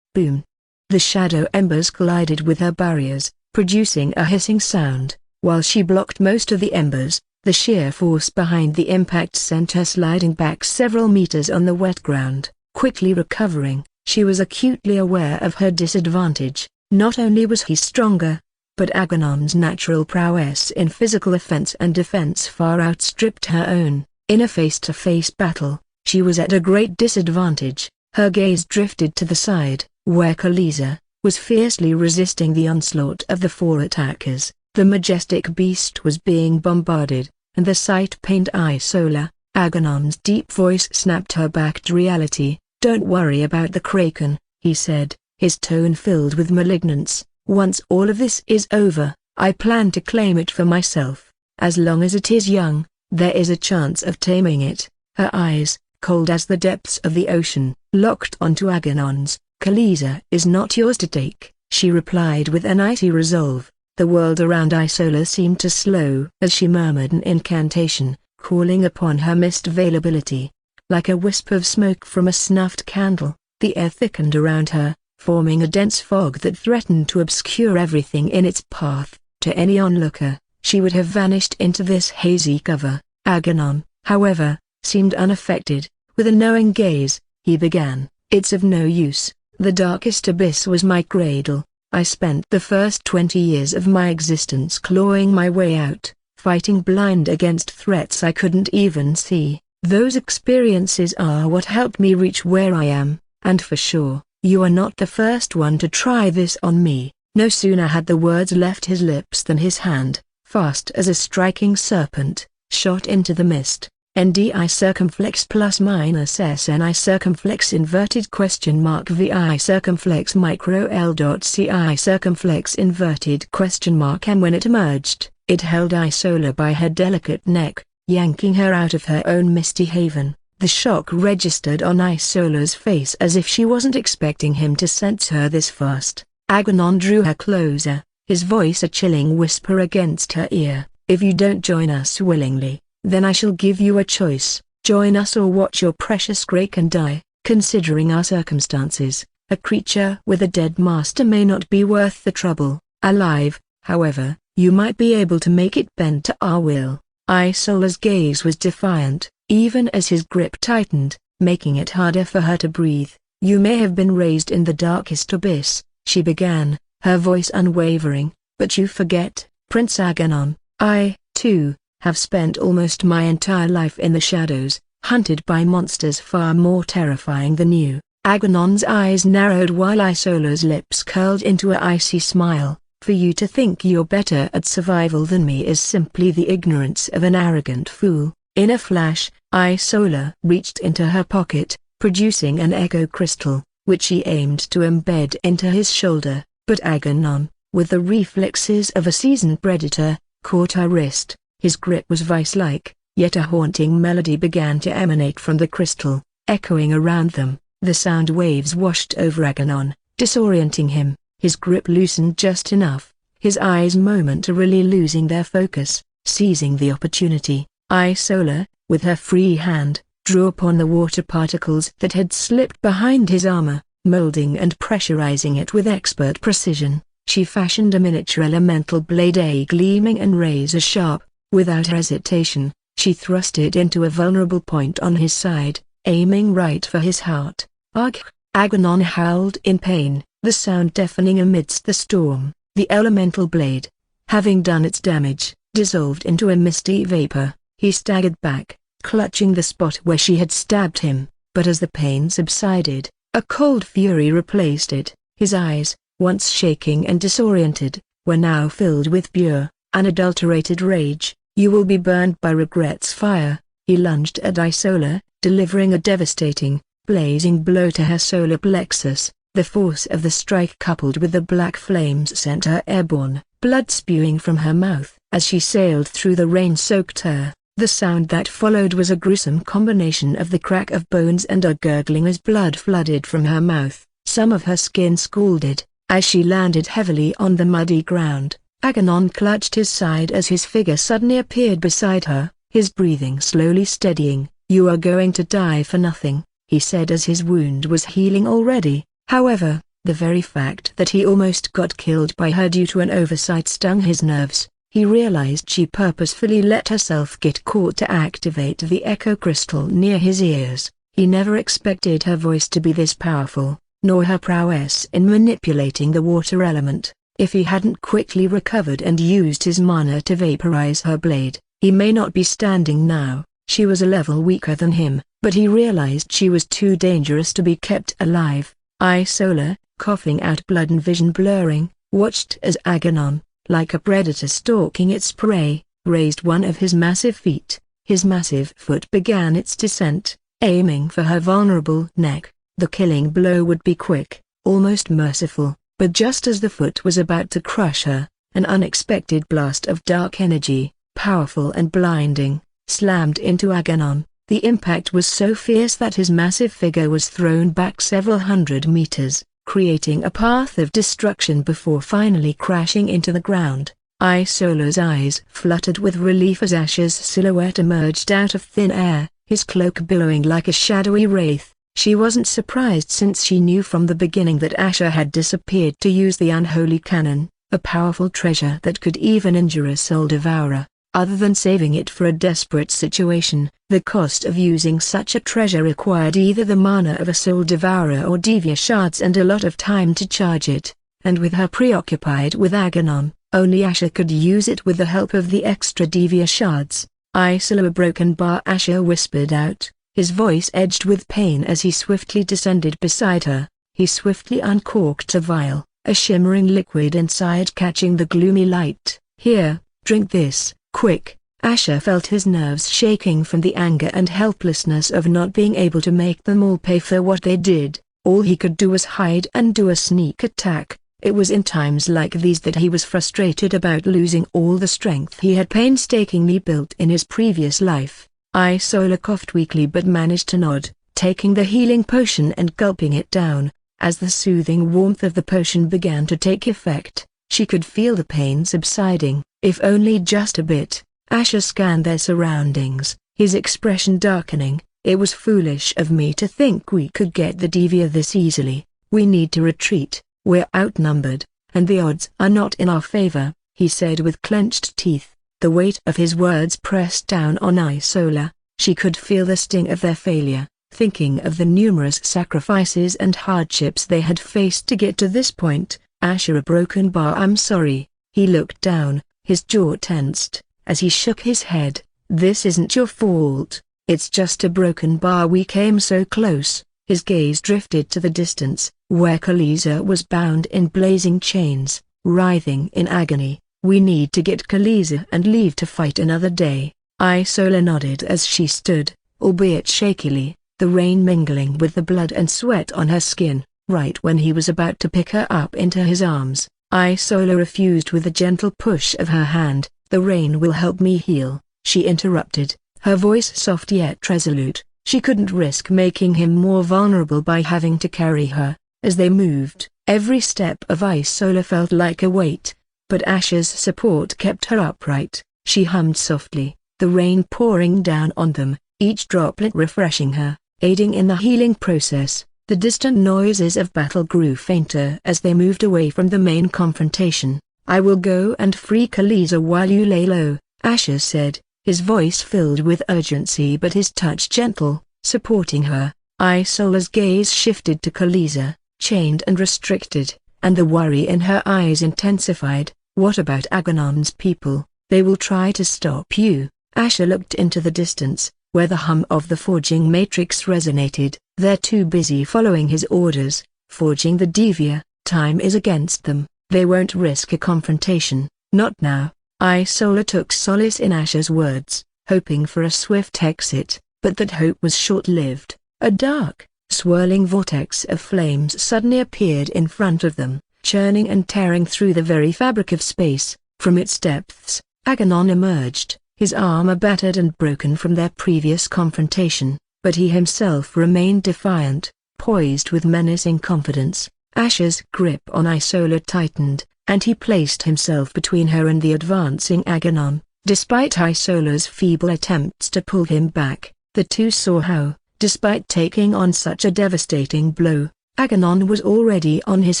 Boom. The shadow embers collided with her barriers, producing a hissing sound. While she blocked most of the embers, the sheer force behind the impact sent her sliding back several meters on the wet ground. Quickly recovering, she was acutely aware of her disadvantage. Not only was he stronger, but Aganon's natural prowess in physical offense and defense far outstripped her own. In a face-to-face battle, she was at a great disadvantage. Her gaze drifted to the side, where Khaleesi was fiercely resisting the onslaught of the four attackers. The majestic beast was being bombarded, and the sight pained Isola. Aganon's deep voice snapped her back to reality. "Don't worry about the kraken," he said, his tone filled with malignance. "Once all of this is over, I plan to claim it for myself. As long as it is young, there is a chance of taming it." Her eyes, cold as the depths of the ocean, locked onto Aganon's. "Khaleesi is not yours to take," she replied with an icy resolve. The world around Isola seemed to slow as she murmured an incantation, calling upon her mist availability. Like a wisp of smoke from a snuffed candle, the air thickened around her, forming a dense fog that threatened to obscure everything in its path. To any onlooker, she would have vanished into this hazy cover. Aganon, however, seemed unaffected. With a knowing gaze, he began, "It's of no use. The darkest abyss was my cradle. I spent the first 20 years of my existence clawing my way out, fighting blind against threats I couldn't even see. Those experiences are what helped me reach where I am, and for sure, you are not the first one to try this on me." No sooner had the words left his lips than his hand, fast as a striking serpent, shot into the mist. NDI circumflex plus minus SNI circumflex inverted question mark VI circumflex micro L dot CI circumflex inverted question mark. And when it emerged, it held Isola by her delicate neck, yanking her out of her own misty haven. The shock registered on Isola's face as if she wasn't expecting him to sense her this fast. Aganon drew her closer, his voice a chilling whisper against her ear. "If you don't join us willingly, then I shall give you a choice. Join us or watch your precious kraken die. Considering our circumstances, a creature with a dead master may not be worth the trouble. Alive, however, you might be able to make it bend to our will." Isola's gaze was defiant, even as his grip tightened, making it harder for her to breathe. "You may have been raised in the darkest abyss," she began, her voice unwavering, "but you forget, Prince Aganon. I, too, have spent almost my entire life in the shadows, hunted by monsters far more terrifying than you. Agamemnon's eyes narrowed while Isola's lips curled into an icy smile. For you to think you're better at survival than me is simply the ignorance of an arrogant fool. In a flash, Isola reached into her pocket, producing an echo crystal, which she aimed to embed into his shoulder, but Agamemnon, with the reflexes of a seasoned predator, caught her wrist. His grip was vice-like, yet a haunting melody began to emanate from the crystal, echoing around them. The sound waves washed over Agamemnon, disorienting him. His grip loosened just enough, his eyes momentarily losing their focus. Seizing the opportunity, Isola, with her free hand, drew upon the water particles that had slipped behind his armor, molding and pressurizing it with expert precision. She fashioned a miniature elemental blade, a gleaming and razor-sharp. Without hesitation, she thrust it into a vulnerable point on his side, aiming right for his heart. Ugh! Agamemnon howled in pain, the sound deafening amidst the storm. The elemental blade, having done its damage, dissolved into a misty vapor. He staggered back, clutching the spot where she had stabbed him, but as the pain subsided, a cold fury replaced it. His eyes, once shaking and disoriented, were now filled with pure, unadulterated rage. You will be burned by regret's fire. He lunged at Isola, delivering a devastating, blazing blow to her solar plexus. The force of the strike coupled with the black flames sent her airborne, blood spewing from her mouth. As she sailed through the rain-soaked air, the sound that followed was a gruesome combination of the crack of bones and a gurgling as blood flooded from her mouth. Some of her skin scalded. As she landed heavily on the muddy ground, Agamemnon clutched his side as his figure suddenly appeared beside her, his breathing slowly steadying. "You are going to die for nothing," he said as his wound was healing already. However, the very fact that he almost got killed by her due to an oversight stung his nerves. He realized she purposefully let herself get caught to activate the echo crystal near his ears. He never expected her voice to be this powerful, nor her prowess in manipulating the water element. If he hadn't quickly recovered and used his mana to vaporize her blade, he may not be standing now. She was a level weaker than him, but he realized she was too dangerous to be kept alive. Isola, coughing out blood and vision blurring, watched as Agamemnon, like a predator stalking its prey, raised one of his massive feet. His massive foot began its descent, aiming for her vulnerable neck. The killing blow would be quick, almost merciful, but just as the foot was about to crush her, an unexpected blast of dark energy, powerful and blinding, slammed into Agamemnon. The impact was so fierce that his massive figure was thrown back several hundred meters, creating a path of destruction before finally crashing into the ground. Isola's eyes fluttered with relief as Asher's silhouette emerged out of thin air, his cloak billowing like a shadowy wraith. She wasn't surprised since she knew from the beginning that Asher had disappeared to use the unholy cannon, a powerful treasure that could even injure a soul devourer. Other than saving it for a desperate situation, the cost of using such a treasure required either the mana of a soul devourer or Divya shards and a lot of time to charge it, and with her preoccupied with Agamemnon, only Asher could use it with the help of the extra Divya shards. "Isola, a broken bar," Asher whispered out, his voice edged with pain as he swiftly descended beside her. He swiftly uncorked a vial, a shimmering liquid inside catching the gloomy light. "Here, drink this. Quick!" Asher felt his nerves shaking from the anger and helplessness of not being able to make them all pay for what they did. All he could do was hide and do a sneak attack. It was in times like these that he was frustrated about losing all the strength he had painstakingly built in his previous life. Isola coughed weakly but managed to nod, taking the healing potion and gulping it down. As the soothing warmth of the potion began to take effect, she could feel the pain subsiding, if only just a bit. Asher scanned their surroundings, his expression darkening. "It was foolish of me to think we could get the Divya this easily. We need to retreat. We're outnumbered, and the odds are not in our favor," he said with clenched teeth. The weight of his words pressed down on Isola. She could feel the sting of their failure, thinking of the numerous sacrifices and hardships they had faced to get to this point. "Asher, a broken bar, I'm sorry." He looked down, his jaw tensed, as he shook his head. "This isn't your fault, it's just a broken bar. We came so close, His gaze drifted to the distance, where Khaleesi was bound in blazing chains, writhing in agony. "We need to get Khaleesi and leave to fight another day." Isola nodded as she stood, albeit shakily, the rain mingling with the blood and sweat on her skin. Right when he was about to pick her up into his arms, Isola refused with a gentle push of her hand. "The rain will help me heal," she interrupted, her voice soft yet resolute. She couldn't risk making him more vulnerable by having to carry her. As they moved, every step of Isola felt like a weight, but Asher's support kept her upright. She hummed softly, the rain pouring down on them, each droplet refreshing her, aiding in the healing process. The distant noises of battle grew fainter as they moved away from the main confrontation. "I will go and free Khaleesi while you lay low," Asher said, his voice filled with urgency but his touch gentle, supporting her. Isola's gaze shifted to Khaleesi, chained and restricted, and the worry in her eyes intensified. "What about Aganon's people? They will try to stop you." Asher looked into the distance, where the hum of the forging matrix resonated. "They're too busy following his orders, forging the Devia. Time is against them. They won't risk a confrontation, not now." Isola took solace in Asher's words, hoping for a swift exit, but that hope was short-lived. A dark, swirling vortex of flames suddenly appeared in front of them, churning and tearing through the very fabric of space. From its depths, Aganon emerged, his armor battered and broken from their previous confrontation, but he himself remained defiant, poised with menacing confidence. Asher's grip on Isola tightened, and he placed himself between her and the advancing Aganon. Despite Isola's feeble attempts to pull him back, the two saw how, despite taking on such a devastating blow, Aganon was already on his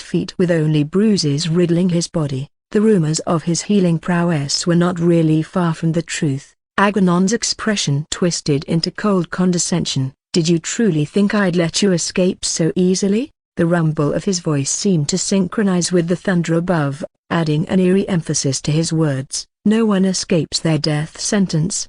feet with only bruises riddling his body. The rumors of his healing prowess were not really far from the truth. Aganon's expression twisted into cold condescension. "Did you truly think I'd let you escape so easily?" The rumble of his voice seemed to synchronize with the thunder above, adding an eerie emphasis to his words. "No one escapes their death sentence."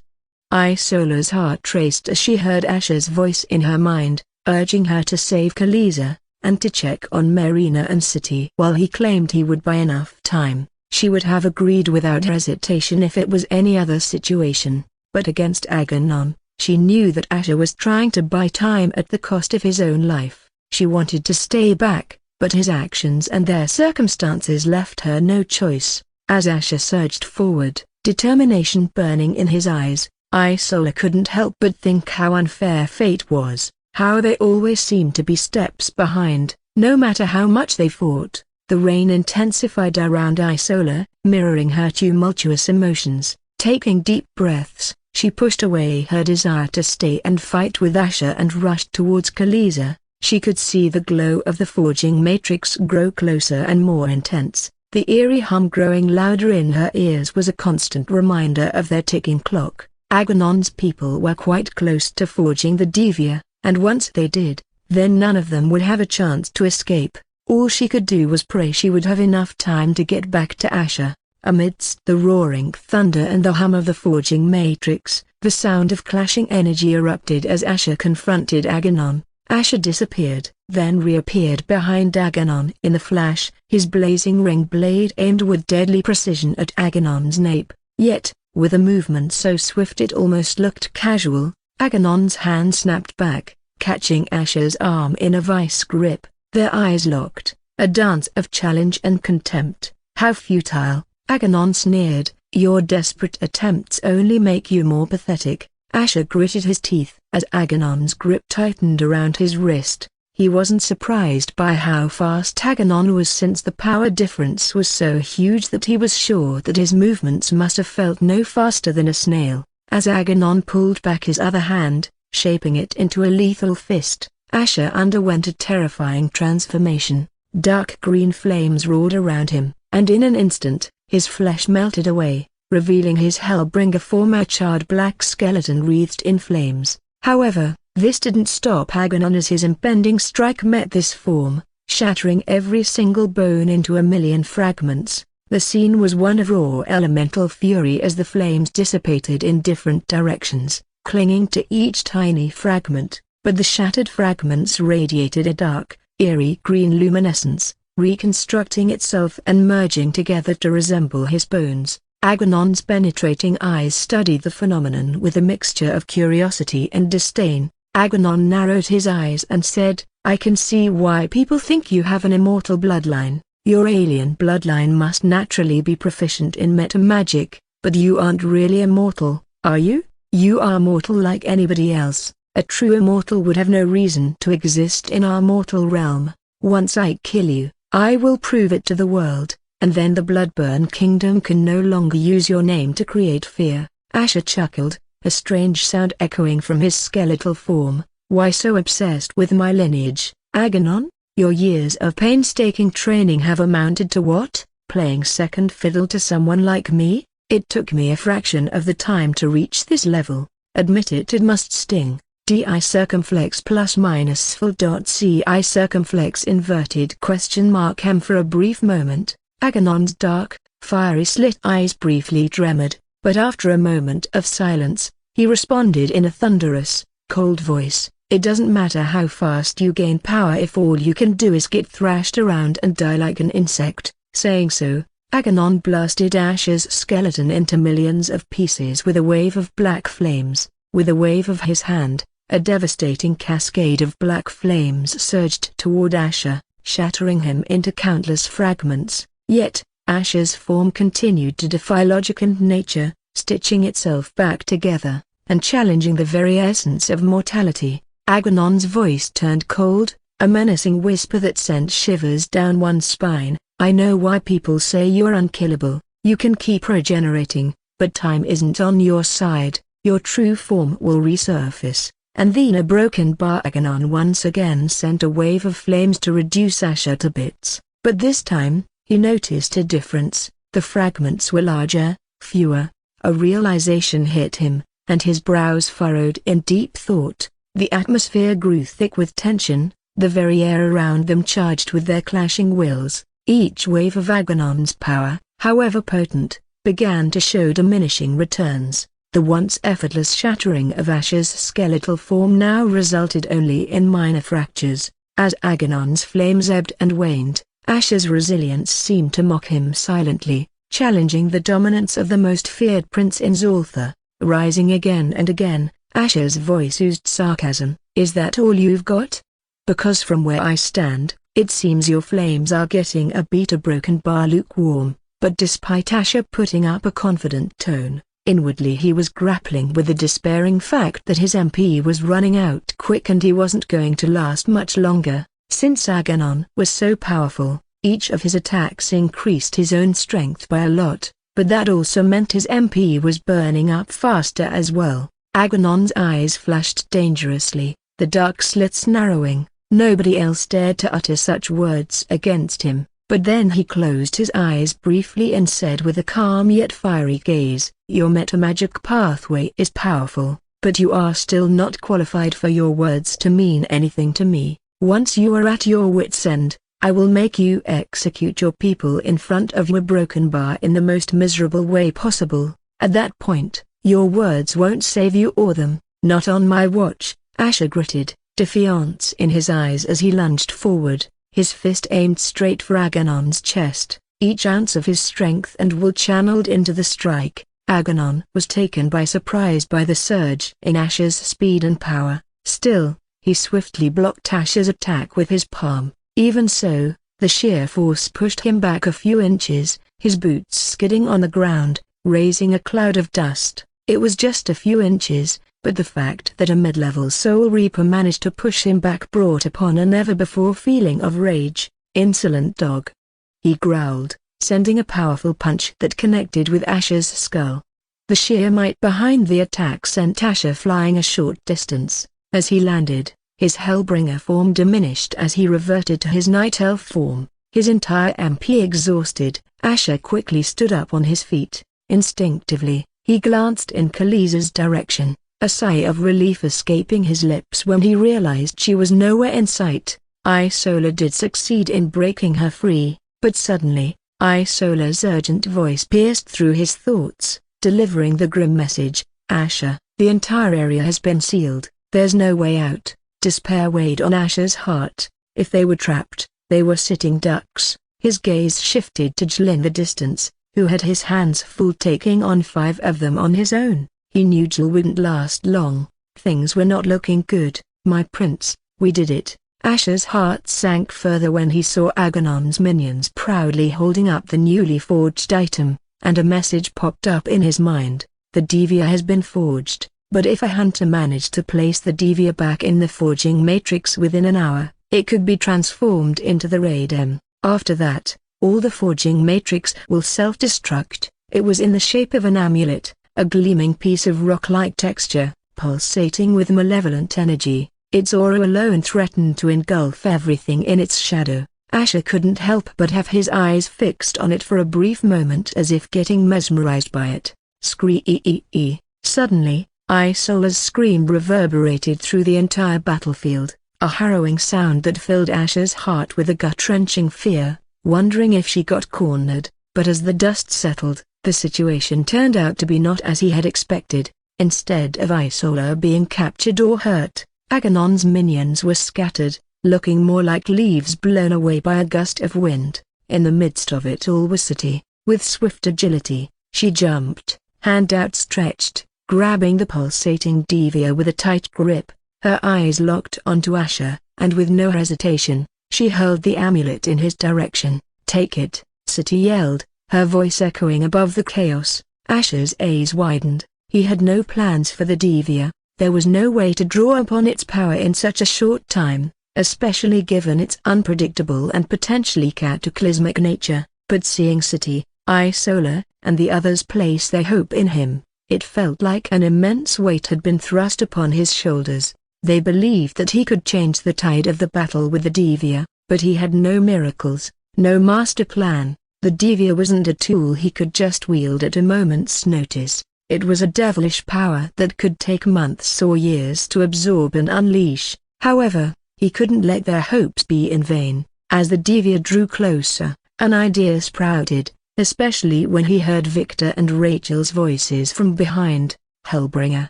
Isola's heart raced as she heard Asher's voice in her mind, urging her to save Khaleesi, and to check on Marina and City. While he claimed he would buy enough time, she would have agreed without hesitation if it was any other situation, but against Aganon, she knew that Asher was trying to buy time at the cost of his own life. She wanted to stay back, but his actions and their circumstances left her no choice. As Asher surged forward, determination burning in his eyes, Isola couldn't help but think how unfair fate was, how they always seemed to be steps behind, no matter how much they fought. The rain intensified around Isola, mirroring her tumultuous emotions. Taking deep breaths, she pushed away her desire to stay and fight with Asher and rushed towards Khaleesi. She could see the glow of the forging matrix grow closer and more intense. The eerie hum growing louder in her ears was a constant reminder of their ticking clock. Aganon's people were quite close to forging the Devia, and once they did, then none of them would have a chance to escape. All she could do was pray she would have enough time to get back to Asher. Amidst the roaring thunder and the hum of the forging matrix, the sound of clashing energy erupted as Asher confronted Aganon. Asher disappeared, then reappeared behind Aganon in a flash, his blazing ring blade aimed with deadly precision at Aganon's nape. Yet, with a movement so swift it almost looked casual, Aganon's hand snapped back, catching Asher's arm in a vice grip. Their eyes locked, a dance of challenge and contempt. "How futile," Aganon sneered, "your desperate attempts only make you more pathetic." Asher gritted his teeth as Aganon's grip tightened around his wrist. He wasn't surprised by how fast Aganon was, since the power difference was so huge that he was sure that his movements must have felt no faster than a snail. As Aganon pulled back his other hand, shaping it into a lethal fist, Asher underwent a terrifying transformation. Dark green flames roared around him, and in an instant, his flesh melted away, revealing his Hellbringer form, a charred black skeleton wreathed in flames. However, this didn't stop Aganon as his impending strike met this form, shattering every single bone into a million fragments. The scene was one of raw elemental fury as the flames dissipated in different directions, clinging to each tiny fragment. but the shattered fragments radiated a dark, eerie green luminescence, reconstructing itself and merging together to resemble his bones. Agamemnon's penetrating eyes studied the phenomenon with a mixture of curiosity and disdain. Agamemnon narrowed his eyes and said, "I can see why people think you have an immortal bloodline. Your alien bloodline must naturally be proficient in metamagic, but you aren't really immortal, are you? You are mortal like anybody else. A true immortal would have no reason to exist in our mortal realm. Once I kill you, I will prove it to the world, and then the Bloodburn Kingdom can no longer use your name to create fear." Asher chuckled, a strange sound echoing from his skeletal form. "Why so obsessed with my lineage, Agamemnon? Your years of painstaking training have amounted to what? Playing second fiddle to someone like me? It took me a fraction of the time to reach this level. Admit it must sting. Di circumflex plus minus full dot ci circumflex inverted question mark m. For a brief moment, Agamemnon's dark, fiery slit eyes briefly trembled, but after a moment of silence, he responded in a thunderous, cold voice, "It doesn't matter how fast you gain power if all you can do is get thrashed around and die like an insect." Saying so, Agamemnon blasted Asher's skeleton into millions of pieces with a wave of black flames. With a wave of his hand, a devastating cascade of black flames surged toward Asher, shattering him into countless fragments. Yet, Asher's form continued to defy logic and nature, stitching itself back together, and challenging the very essence of mortality. Agamemnon's voice turned cold, a menacing whisper that sent shivers down one's spine. "I know why people say you're unkillable. You can keep regenerating, but time isn't on your side. Your true form will resurface." And then a broken bar. Agamemnon once again sent a wave of flames to reduce Asher to bits. But this time, he noticed a difference. The fragments were larger, fewer. A realization hit him, and his brows furrowed in deep thought. The atmosphere grew thick with tension, the very air around them charged with their clashing wills. Each wave of Agamemnon's power, however potent, began to show diminishing returns. The once effortless shattering of Asher's skeletal form now resulted only in minor fractures. As Agamemnon's flames ebbed and waned, Asher's resilience seemed to mock him silently, challenging the dominance of the most feared prince in Zoltha. Rising again and again, Asher's voice oozed sarcasm. "Is that all you've got? Because from where I stand, it seems your flames are getting a bit a broken bar lukewarm." But despite Asher putting up a confident tone, inwardly he was grappling with the despairing fact that his MP was running out quick and he wasn't going to last much longer. Since Agamemnon was so powerful, each of his attacks increased his own strength by a lot, but that also meant his MP was burning up faster as well. Agamemnon's eyes flashed dangerously, the dark slits narrowing. Nobody else dared to utter such words against him, but then he closed his eyes briefly and said with a calm yet fiery gaze, "Your metamagic pathway is powerful, but you are still not qualified for your words to mean anything to me. Once you are at your wits' end, I will make you execute your people in front of your broken bar in the most miserable way possible. At that point, your words won't save you or them, not on my watch." Asher gritted, defiance in his eyes as he lunged forward, his fist aimed straight for Agamemnon's chest, each ounce of his strength and will channeled into the strike. Agamemnon was taken by surprise by the surge in Asher's speed and power. Still, he swiftly blocked Asher's attack with his palm. Even so, the sheer force pushed him back a few inches, his boots skidding on the ground, raising a cloud of dust. It was just a few inches, but the fact that a mid-level Soul Reaper managed to push him back brought upon a never-before feeling of rage. "Insolent dog!" he growled, sending a powerful punch that connected with Asher's skull. The sheer might behind the attack sent Asher flying a short distance. As he landed, his Hellbringer form diminished as he reverted to his Night Elf form, his entire MP exhausted. Asher quickly stood up on his feet. Instinctively, he glanced in Khaleesi's direction, a sigh of relief escaping his lips when he realized she was nowhere in sight. Isola did succeed in breaking her free, but suddenly, Isola's urgent voice pierced through his thoughts, delivering the grim message, "Asher, the entire area has been sealed, there's no way out. Despair weighed on Asher's heart. If they were trapped, they were sitting ducks. His gaze shifted to Jil in the distance, who had his hands full taking on 5 of them on his own. He knew Jil wouldn't last long. Things were not looking good. "My prince, we did it." Asher's heart sank further when he saw Aganon's minions proudly holding up the newly forged item, and a message popped up in his mind. The Devia has been forged, but if a hunter managed to place the Devia back in the forging matrix within an hour, it could be transformed into the Reborn. After that, all the forging matrix will self-destruct. It was in the shape of an amulet, a gleaming piece of rock-like texture, pulsating with malevolent energy. Its aura alone threatened to engulf everything in its shadow. Asher couldn't help but have his eyes fixed on it for a brief moment, as if getting mesmerized by it. Scree-ee-ee. Suddenly, Isola's scream reverberated through the entire battlefield, a harrowing sound that filled Asher's heart with a gut-wrenching fear, wondering if she got cornered. But as the dust settled, the situation turned out to be not as he had expected. Instead of Isola being captured or hurt, Aganon's minions were scattered, looking more like leaves blown away by a gust of wind. In the midst of it all was Sati. With swift agility, she jumped, hand outstretched, grabbing the pulsating Devia with a tight grip. Her eyes locked onto Asher, and with no hesitation, she hurled the amulet in his direction. "Take it," Sati yelled, her voice echoing above the chaos. Asher's eyes widened. He had no plans for the Devia. There was no way to draw upon its power in such a short time, especially given its unpredictable and potentially cataclysmic nature. But seeing Sati, Isola, and the others place their hope in him, it felt like an immense weight had been thrust upon his shoulders. They believed that he could change the tide of the battle with the Devia, but he had no miracles, no master plan. The Devia wasn't a tool he could just wield at a moment's notice. It was a devilish power that could take months or years to absorb and unleash. However, he couldn't let their hopes be in vain. As the Devia drew closer, an idea sprouted, especially when he heard Victor and Rachel's voices from behind. "Hellbringer,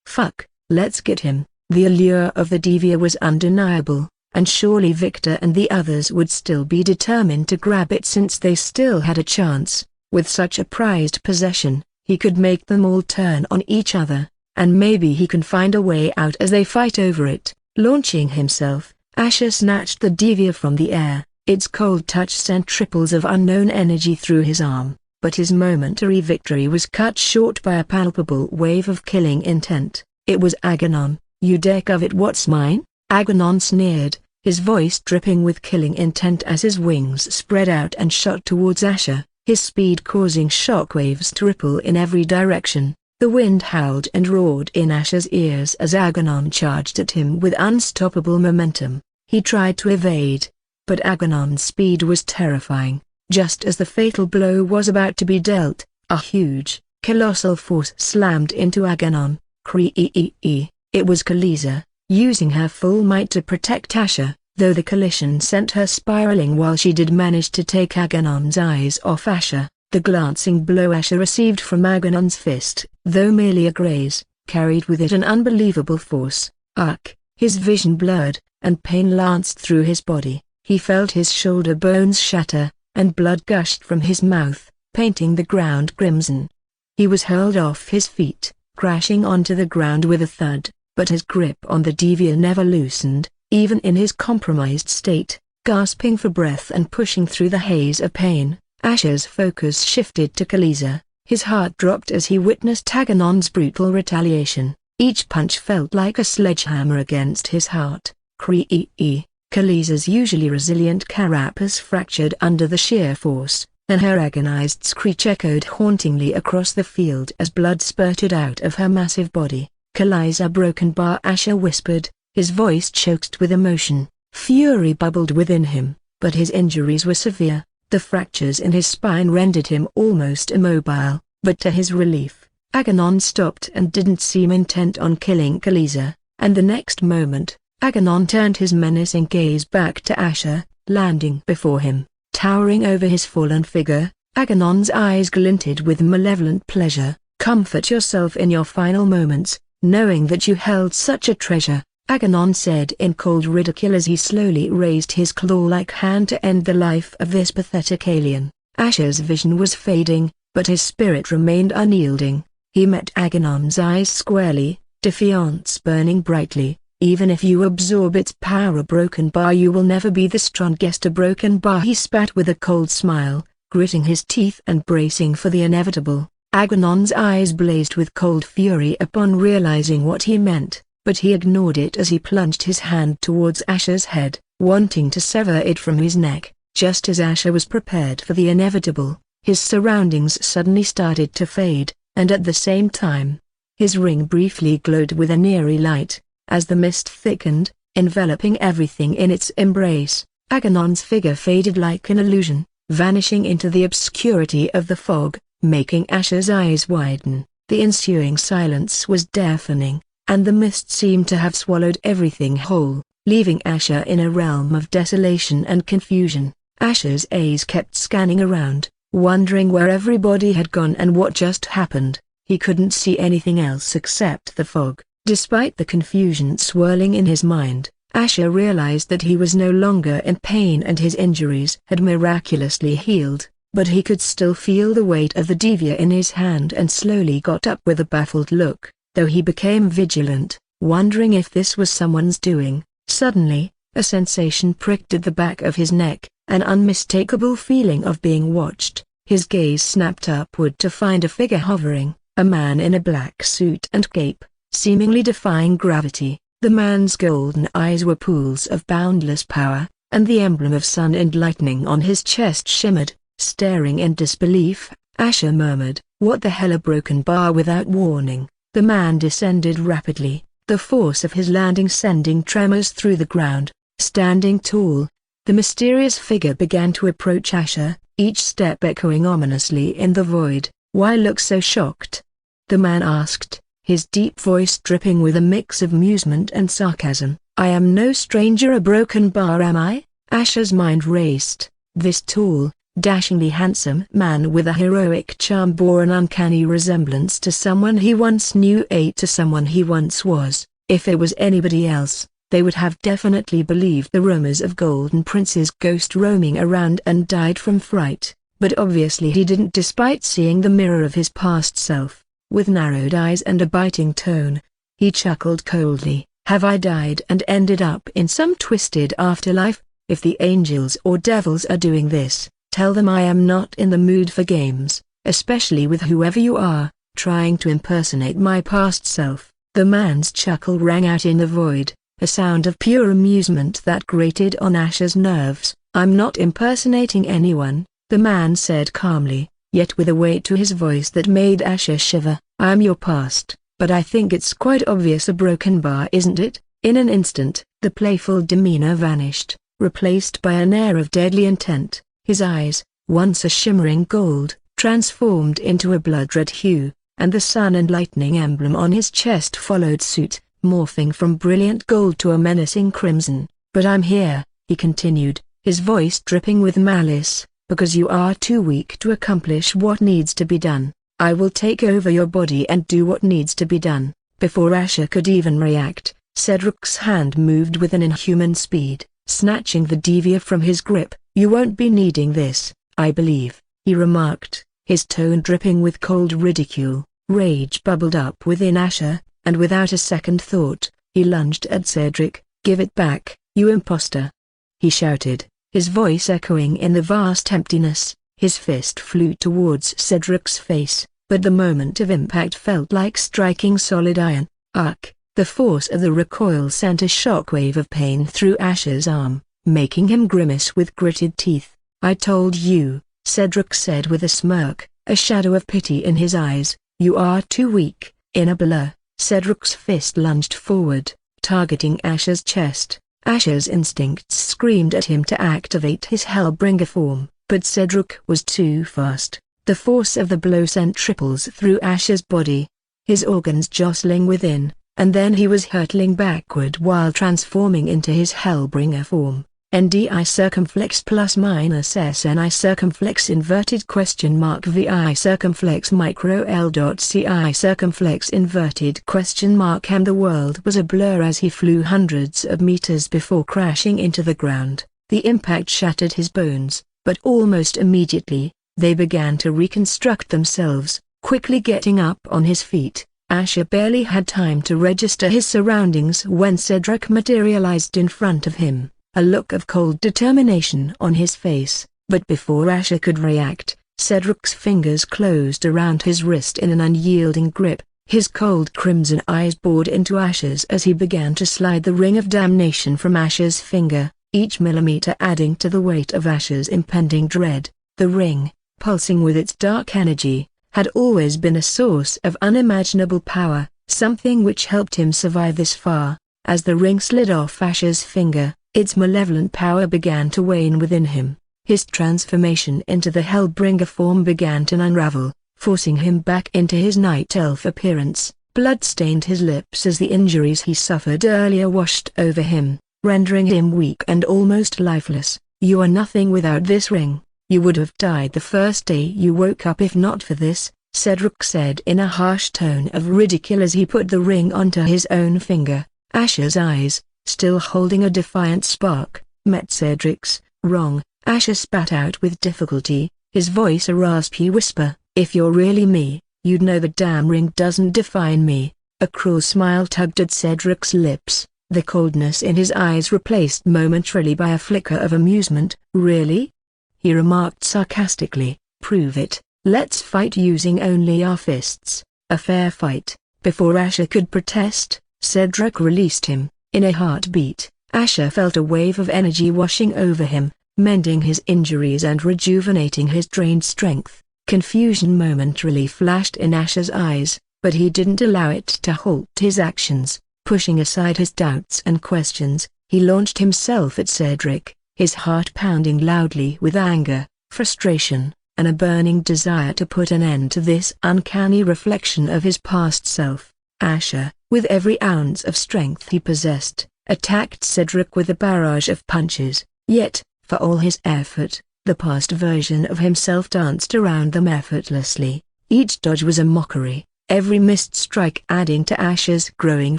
fuck, let's get him." The allure of the Devia was undeniable, and surely Victor and the others would still be determined to grab it since they still had a chance. With such a prized possession, he could make them all turn on each other, and maybe he can find a way out as they fight over it. Launching himself, Asher snatched the Devia from the air. Its cold touch sent ripples of unknown energy through his arm, but his momentary victory was cut short by a palpable wave of killing intent. It was Aganon. "You dare covet what's mine?" Aganon sneered, his voice dripping with killing intent as his wings spread out and shot towards Asher, his speed causing shockwaves to ripple in every direction. The wind howled and roared in Asher's ears as Aganon charged at him with unstoppable momentum. He tried to evade, but Aganon's speed was terrifying. Just as the fatal blow was about to be dealt, a huge, colossal force slammed into Aganon. Cree-ee-ee. It was Khaleesi, using her full might to protect Asher, though the collision sent her spiraling while she did manage to take Aganon's eyes off Asher. The glancing blow Asher received from Aganon's fist, though merely a graze, carried with it an unbelievable force. Ugh! His vision blurred, and pain lanced through his body. He felt his shoulder bones shatter, and blood gushed from his mouth, painting the ground crimson. He was hurled off his feet, crashing onto the ground with a thud. But his grip on the Devia never loosened, even in his compromised state. Gasping for breath and pushing through the haze of pain, Asher's focus shifted to Khaleesi. His heart dropped as he witnessed Aganon's brutal retaliation. Each punch felt like a sledgehammer against his heart. Cree-ee. Khaleesi's usually resilient carapace fractured under the sheer force, and her agonized screech echoed hauntingly across the field as blood spurted out of her massive body. "Khaleesi broken bar," Asher whispered, his voice choked with emotion. Fury bubbled within him, but his injuries were severe. The fractures in his spine rendered him almost immobile, but to his relief, Aganon stopped and didn't seem intent on killing Khaleesi, and the next moment, Aganon turned his menacing gaze back to Asher, landing before him. Towering over his fallen figure, Aganon's eyes glinted with malevolent pleasure. "Comfort yourself in your final moments, knowing that you held such a treasure," Aghanon said in cold ridicule as he slowly raised his claw-like hand to end the life of this pathetic alien. Asher's vision was fading, but his spirit remained unyielding. He met Aghanon's eyes squarely, defiance burning brightly. Even if you absorb its power, a broken bar, you will never be the strongest. A broken bar, he spat with a cold smile, gritting his teeth and bracing for the inevitable. Aghanon's eyes blazed with cold fury upon realizing what he meant, but he ignored it as he plunged his hand towards Asher's head, wanting to sever it from his neck. Just as Asher was prepared for the inevitable, his surroundings suddenly started to fade, and at the same time, his ring briefly glowed with an eerie light. As the mist thickened, enveloping everything in its embrace, Aghanon's figure faded like an illusion, vanishing into the obscurity of the fog, making Asher's eyes widen. The ensuing silence was deafening, and the mist seemed to have swallowed everything whole, leaving Asher in a realm of desolation and confusion. Asher's eyes kept scanning around, wondering where everybody had gone and what just happened. He couldn't see anything else except the fog. Despite the confusion swirling in his mind, Asher realized that he was no longer in pain and his injuries had miraculously healed, but he could still feel the weight of the devia in his hand and slowly got up with a baffled look, though he became vigilant, wondering if this was someone's doing. Suddenly, a sensation pricked at the back of his neck, an unmistakable feeling of being watched. His gaze snapped upward to find a figure hovering, a man in a black suit and cape, seemingly defying gravity. The man's golden eyes were pools of boundless power, and the emblem of sun and lightning on his chest shimmered. Staring in disbelief, Asher murmured, "What the hell?" A broken bar without warning. The man descended rapidly, the force of his landing sending tremors through the ground. Standing tall, the mysterious figure began to approach Asher, each step echoing ominously in the void. "Why look so shocked?" the man asked, his deep voice dripping with a mix of amusement and sarcasm. "I am no stranger. A broken bar, am I?" Asher's mind raced. This tall, dashingly handsome man with a heroic charm bore an uncanny resemblance to someone he once knew, to someone he once was. If it was anybody else, they would have definitely believed the rumors of Golden Prince's ghost roaming around and died from fright, but obviously he didn't. Despite seeing the mirror of his past self, with narrowed eyes and a biting tone, he chuckled coldly. "Have I died and ended up in some twisted afterlife? If the angels or devils are doing this, tell them I am not in the mood for games, especially with whoever you are, trying to impersonate my past self." The man's chuckle rang out in the void, a sound of pure amusement that grated on Asher's nerves. "I'm not impersonating anyone," the man said calmly, yet with a weight to his voice that made Asher shiver. "I'm your past, but I think it's quite obvious. A broken bar, isn't it?" In an instant, the playful demeanor vanished, replaced by an air of deadly intent. His eyes, once a shimmering gold, transformed into a blood-red hue, and the sun and lightning emblem on his chest followed suit, morphing from brilliant gold to a menacing crimson. "But I'm here," he continued, his voice dripping with malice, "because you are too weak to accomplish what needs to be done. I will take over your body and do what needs to be done." Before Asher could even react, Cedric's hand moved with an inhuman speed, snatching the devia from his grip. "You won't be needing this, I believe," he remarked, his tone dripping with cold ridicule. Rage bubbled up within Asher, and without a second thought, he lunged at Cedric. "Give it back, you imposter!" he shouted, his voice echoing in the vast emptiness. His fist flew towards Cedric's face, but the moment of impact felt like striking solid iron. Arc! The force of the recoil sent a shockwave of pain through Asher's arm, making him grimace with gritted teeth. "I told you," Cedric said with a smirk, a shadow of pity in his eyes. "You are too weak." In a blur, Cedric's fist lunged forward, targeting Asher's chest. Asher's instincts screamed at him to activate his Hellbringer form, but Cedric was too fast. The force of the blow sent ripples through Asher's body, his organs jostling within, and then he was hurtling backward while transforming into his Hellbringer form. NDI circumflex plus minus SNI circumflex inverted question mark VI circumflex micro L dot CI circumflex inverted question mark M. The world was a blur as he flew hundreds of meters before crashing into the ground. The impact shattered his bones, but almost immediately, they began to reconstruct themselves. Quickly getting up on his feet, Asher barely had time to register his surroundings when Cedric materialized in front of him, a look of cold determination on his face. But before Asher could react, Cedric's fingers closed around his wrist in an unyielding grip. His cold crimson eyes bored into Asher's as he began to slide the ring of damnation from Asher's finger, each millimeter adding to the weight of Asher's impending dread. The ring, pulsing with its dark energy, had always been a source of unimaginable power, something which helped him survive this far. As the ring slid off Asher's finger, its malevolent power began to wane within him. His transformation into the Hellbringer form began to unravel, forcing him back into his night elf appearance. Blood stained his lips as the injuries he suffered earlier washed over him, rendering him weak and almost lifeless. "You are nothing without this ring. You would have died the first day you woke up if not for this," Cedric said in a harsh tone of ridicule as he put the ring onto his own finger. Asher's eyes, still holding a defiant spark, met Cedric's. "Wrong," Asher spat out with difficulty, his voice a raspy whisper. "If you're really me, you'd know the damn ring doesn't define me." A cruel smile tugged at Cedric's lips, the coldness in his eyes replaced momentarily by a flicker of amusement. "Really?" he remarked sarcastically. "Prove it. Let's fight using only our fists. A fair fight." Before Asher could protest, Cedric released him. In a heartbeat, Asher felt a wave of energy washing over him, mending his injuries and rejuvenating his drained strength. Confusion momentarily flashed in Asher's eyes, but he didn't allow it to halt his actions. Pushing aside his doubts and questions, he launched himself at Cedric, his heart pounding loudly with anger, frustration, and a burning desire to put an end to this uncanny reflection of his past self. Asher, with every ounce of strength he possessed, attacked Cedric with a barrage of punches, yet, for all his effort, the past version of himself danced around them effortlessly. Each dodge was a mockery, every missed strike adding to Asher's growing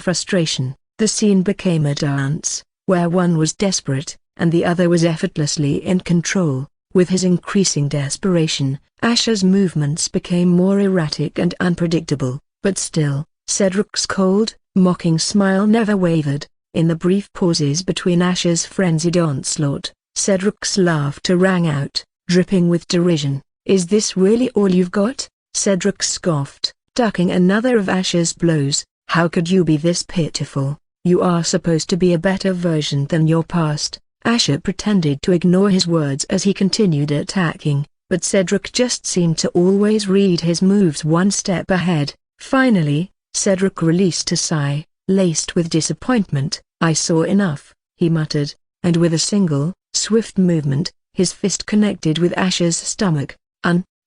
frustration. The scene became a dance, where one was desperate, and the other was effortlessly in control. With his increasing desperation, Asher's movements became more erratic and unpredictable, but still, Cedric's cold, mocking smile never wavered. In the brief pauses between Asher's frenzied onslaught, Cedric's laughter rang out, dripping with derision. "Is this really all you've got?" Cedric scoffed, ducking another of Asher's blows. "How could you be this pitiful? You are supposed to be a better version than your past." Asher pretended to ignore his words as he continued attacking, but Cedric just seemed to always read his moves one step ahead. Finally, Cedric released a sigh, laced with disappointment. "I saw enough," he muttered, and with a single, swift movement, his fist connected with Asher's stomach.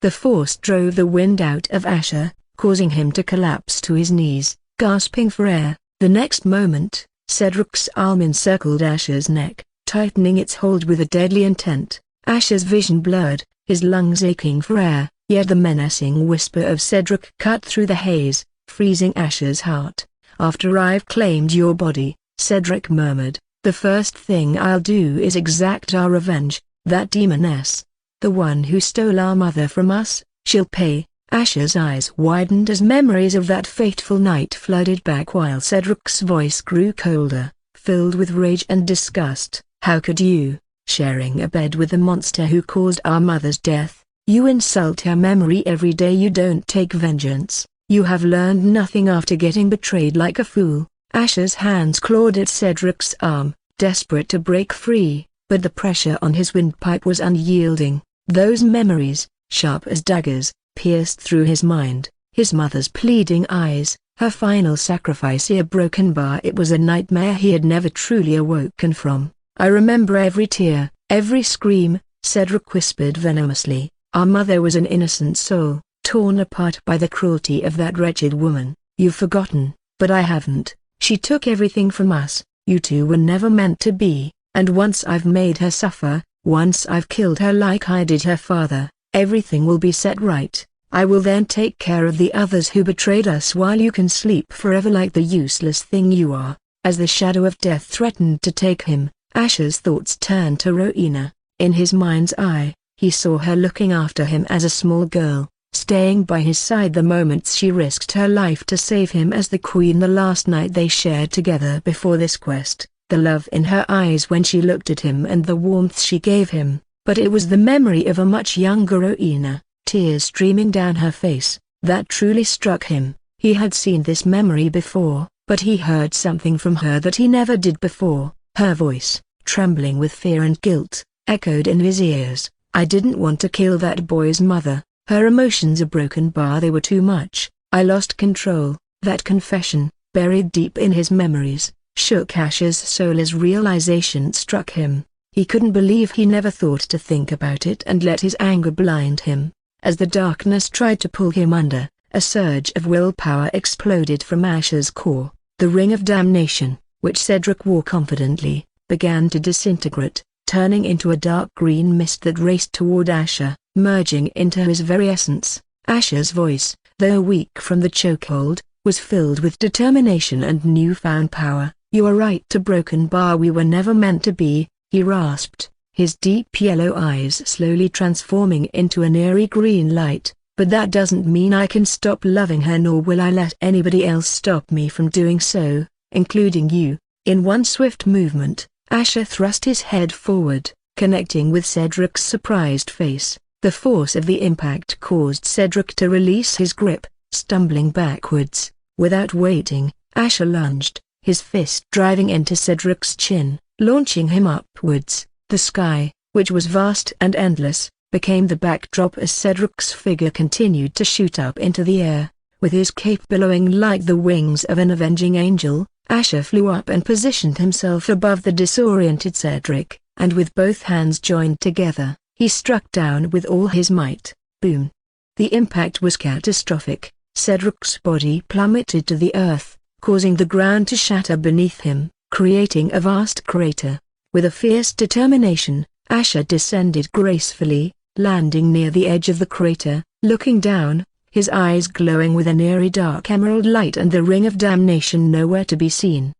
The force drove the wind out of Asher, causing him to collapse to his knees, gasping for air. The next moment, Cedric's arm encircled Asher's neck, tightening its hold with a deadly intent. Asher's vision blurred, his lungs aching for air, yet the menacing whisper of Cedric cut through the haze, freezing Asher's heart. "After I've claimed your body," Cedric murmured, "the first thing I'll do is exact our revenge. That demoness, the one who stole our mother from us, she'll pay." Asher's eyes widened as memories of that fateful night flooded back while Cedric's voice grew colder, filled with rage and disgust. "How could you, sharing a bed with the monster who caused our mother's death? You insult her memory every day. You don't take vengeance. You have learned nothing after getting betrayed like a fool." Asher's hands clawed at Cedric's arm, desperate to break free, but the pressure on his windpipe was unyielding. Those memories, sharp as daggers, pierced through his mind. His mother's pleading eyes, her final sacrifice, a broken bar. It was a nightmare he had never truly awoken from. "I remember every tear, every scream," Cedric whispered venomously. "Our mother was an innocent soul, torn apart by the cruelty of that wretched woman. You've forgotten, but I haven't. She took everything from us. You two were never meant to be, and once I've made her suffer, once I've killed her like I did her father, everything will be set right. I will then take care of the others who betrayed us while you can sleep forever like the useless thing you are." As the shadow of death threatened to take him, Asher's thoughts turned to Rowena. In his mind's eye, he saw her looking after him as a small girl, staying by his side the moments she risked her life to save him as the queen the last night they shared together before this quest, the love in her eyes when she looked at him and the warmth she gave him, but it was the memory of a much younger Rowena, tears streaming down her face, that truly struck him. He had seen this memory before, but he heard something from her that he never did before. Her voice, trembling with fear and guilt, echoed in his ears. "I didn't want to kill that boy's mother." Her emotions a broken bar, they were too much. "I lost control." That confession, buried deep in his memories, shook Asher's soul as realization struck him. He couldn't believe he never thought to think about it and let his anger blind him. As the darkness tried to pull him under, a surge of willpower exploded from Asher's core. The ring of damnation, which Cedric wore confidently, began to disintegrate, turning into a dark green mist that raced toward Asher, merging into his very essence. Asher's voice, though weak from the chokehold, was filled with determination and newfound power. "You are right to Broken Bar, we were never meant to be," he rasped, his deep yellow eyes slowly transforming into an eerie green light. "But that doesn't mean I can stop loving her, nor will I let anybody else stop me from doing so, including you." In one swift movement, Asher thrust his head forward, connecting with Cedric's surprised face. The force of the impact caused Cedric to release his grip, stumbling backwards. Without waiting, Asher lunged, his fist driving into Cedric's chin, launching him upwards. The sky, which was vast and endless, became the backdrop as Cedric's figure continued to shoot up into the air. With his cape billowing like the wings of an avenging angel, Asher flew up and positioned himself above the disoriented Cedric, and with both hands joined together, he struck down with all his might. Boom! The impact was catastrophic. Cedric's body plummeted to the earth, causing the ground to shatter beneath him, creating a vast crater. With a fierce determination, Asher descended gracefully, landing near the edge of the crater. Looking down, his eyes glowing with an eerie dark emerald light and the ring of damnation nowhere to be seen.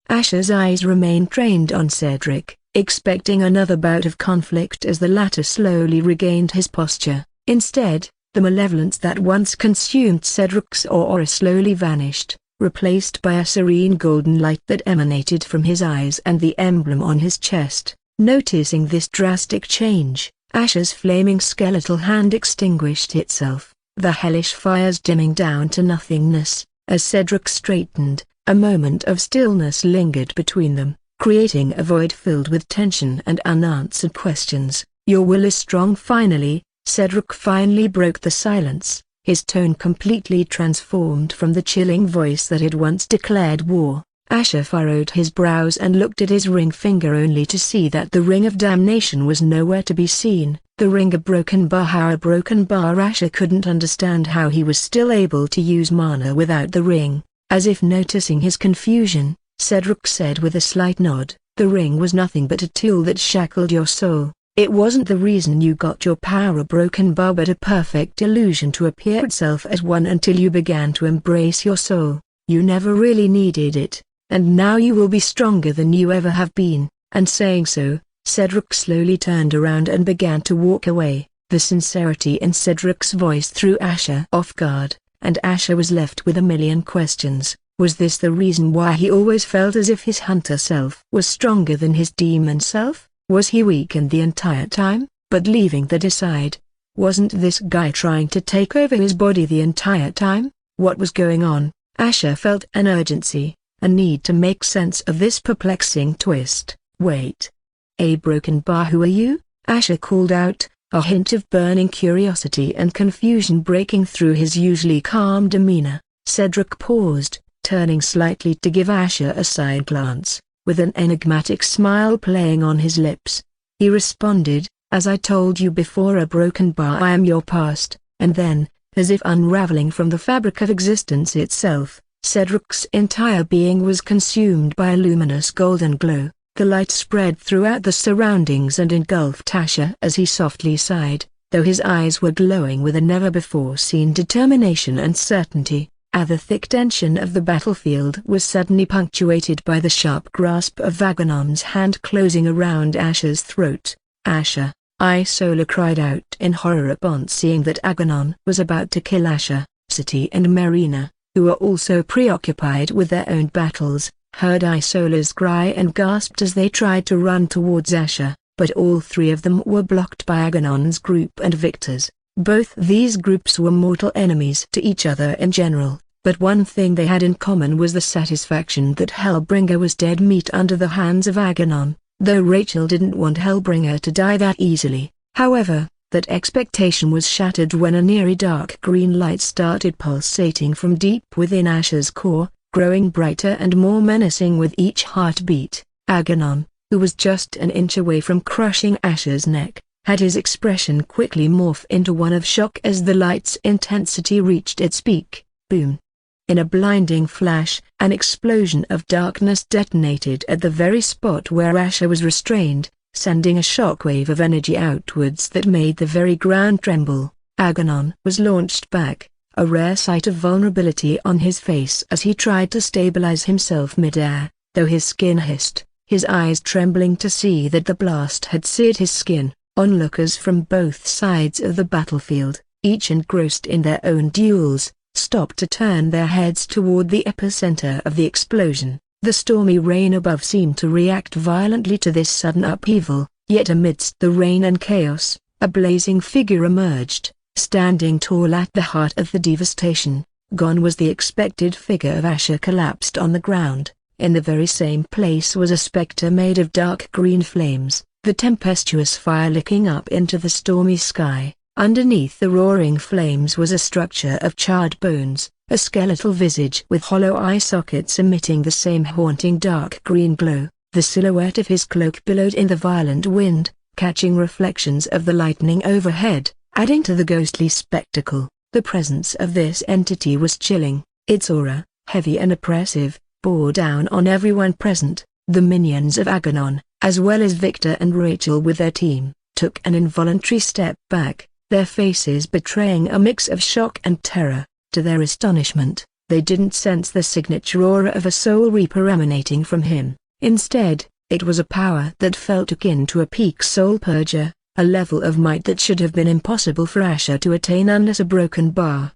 Asher's eyes remained trained on Cedric, expecting another bout of conflict as the latter slowly regained his posture. Instead, the malevolence that once consumed Cedric's aura slowly vanished, replaced by a serene golden light that emanated from his eyes and the emblem on his chest. Noticing this drastic change, Asher's flaming skeletal hand extinguished itself, the hellish fires dimming down to nothingness. As Cedric straightened, a moment of stillness lingered between them, creating a void filled with tension and unanswered questions. "Your will is strong." Finally, Cedric finally broke the silence, his tone completely transformed from the chilling voice that had once declared war. Asher furrowed his brows and looked at his ring finger only to see that the ring of damnation was nowhere to be seen. The ring of Broken Bar. How a Broken Bar? Asher couldn't understand how he was still able to use mana without the ring. As if noticing his confusion, Cedric said with a slight nod, "The ring was nothing but a tool that shackled your soul. It wasn't the reason you got your power, a Broken Bar, but a perfect illusion to appear itself as one until you began to embrace your soul. You never really needed it, and now you will be stronger than you ever have been." And saying so, Cedric slowly turned around and began to walk away. The sincerity in Cedric's voice threw Asher off guard, and Asher was left with a million questions. Was this the reason why he always felt as if his hunter self was stronger than his demon self? Was he weakened the entire time? But leaving that aside, wasn't this guy trying to take over his body the entire time? What was going on? Asher felt an urgency, a need to make sense of this perplexing twist. "Wait. A Broken Bar, who are you?" Asher called out, a hint of burning curiosity and confusion breaking through his usually calm demeanor. Cedric paused, turning slightly to give Asher a side glance, with an enigmatic smile playing on his lips. He responded, "As I told you before, a Broken Bar, I am your past." And then, as if unraveling from the fabric of existence itself, Cedric's entire being was consumed by a luminous golden glow. The light spread throughout the surroundings and engulfed Asher as he softly sighed, though his eyes were glowing with a never-before-seen determination and certainty. The thick tension of the battlefield was suddenly punctuated by the sharp grasp of Aganon's hand closing around Asher's throat. "Asher!" Isola cried out in horror upon seeing that Aganon was about to kill Asher. City and Marina, who were also preoccupied with their own battles, heard Isola's cry and gasped as they tried to run towards Asher, but all three of them were blocked by Aganon's group and Victor's. Both these groups were mortal enemies to each other in general, but one thing they had in common was the satisfaction that Hellbringer was dead meat under the hands of Aganon, though Rachel didn't want Hellbringer to die that easily. However, that expectation was shattered when an eerie dark green light started pulsating from deep within Asher's core, growing brighter and more menacing with each heartbeat. Aganon, who was just an inch away from crushing Asher's neck, had his expression quickly morph into one of shock as the light's intensity reached its peak. Boom! In a blinding flash, an explosion of darkness detonated at the very spot where Asher was restrained, sending a shockwave of energy outwards that made the very ground tremble. Aganon was launched back, a rare sight of vulnerability on his face as he tried to stabilize himself mid-air, though his skin hissed, his eyes trembling to see that the blast had seared his skin. Onlookers from both sides of the battlefield, each engrossed in their own duels, stopped to turn their heads toward the epicenter of the explosion. The stormy rain above seemed to react violently to this sudden upheaval, yet amidst the rain and chaos, a blazing figure emerged, standing tall at the heart of the devastation. Gone was the expected figure of Asher collapsed on the ground. In the very same place was a specter made of dark green flames, the tempestuous fire licking up into the stormy sky. Underneath the roaring flames was a structure of charred bones, a skeletal visage with hollow eye sockets emitting the same haunting dark green glow. The silhouette of his cloak billowed in the violent wind, catching reflections of the lightning overhead, adding to the ghostly spectacle. The presence of this entity was chilling, its aura, heavy and oppressive, bore down on everyone present. The minions of Aganon, as well as Victor and Rachel with their team, took an involuntary step back, their faces betraying a mix of shock and terror. To their astonishment, they didn't sense the signature aura of a soul reaper emanating from him. Instead, it was a power that felt akin to a peak soul purger, a level of might that should have been impossible for Asher to attain unless a broken bar.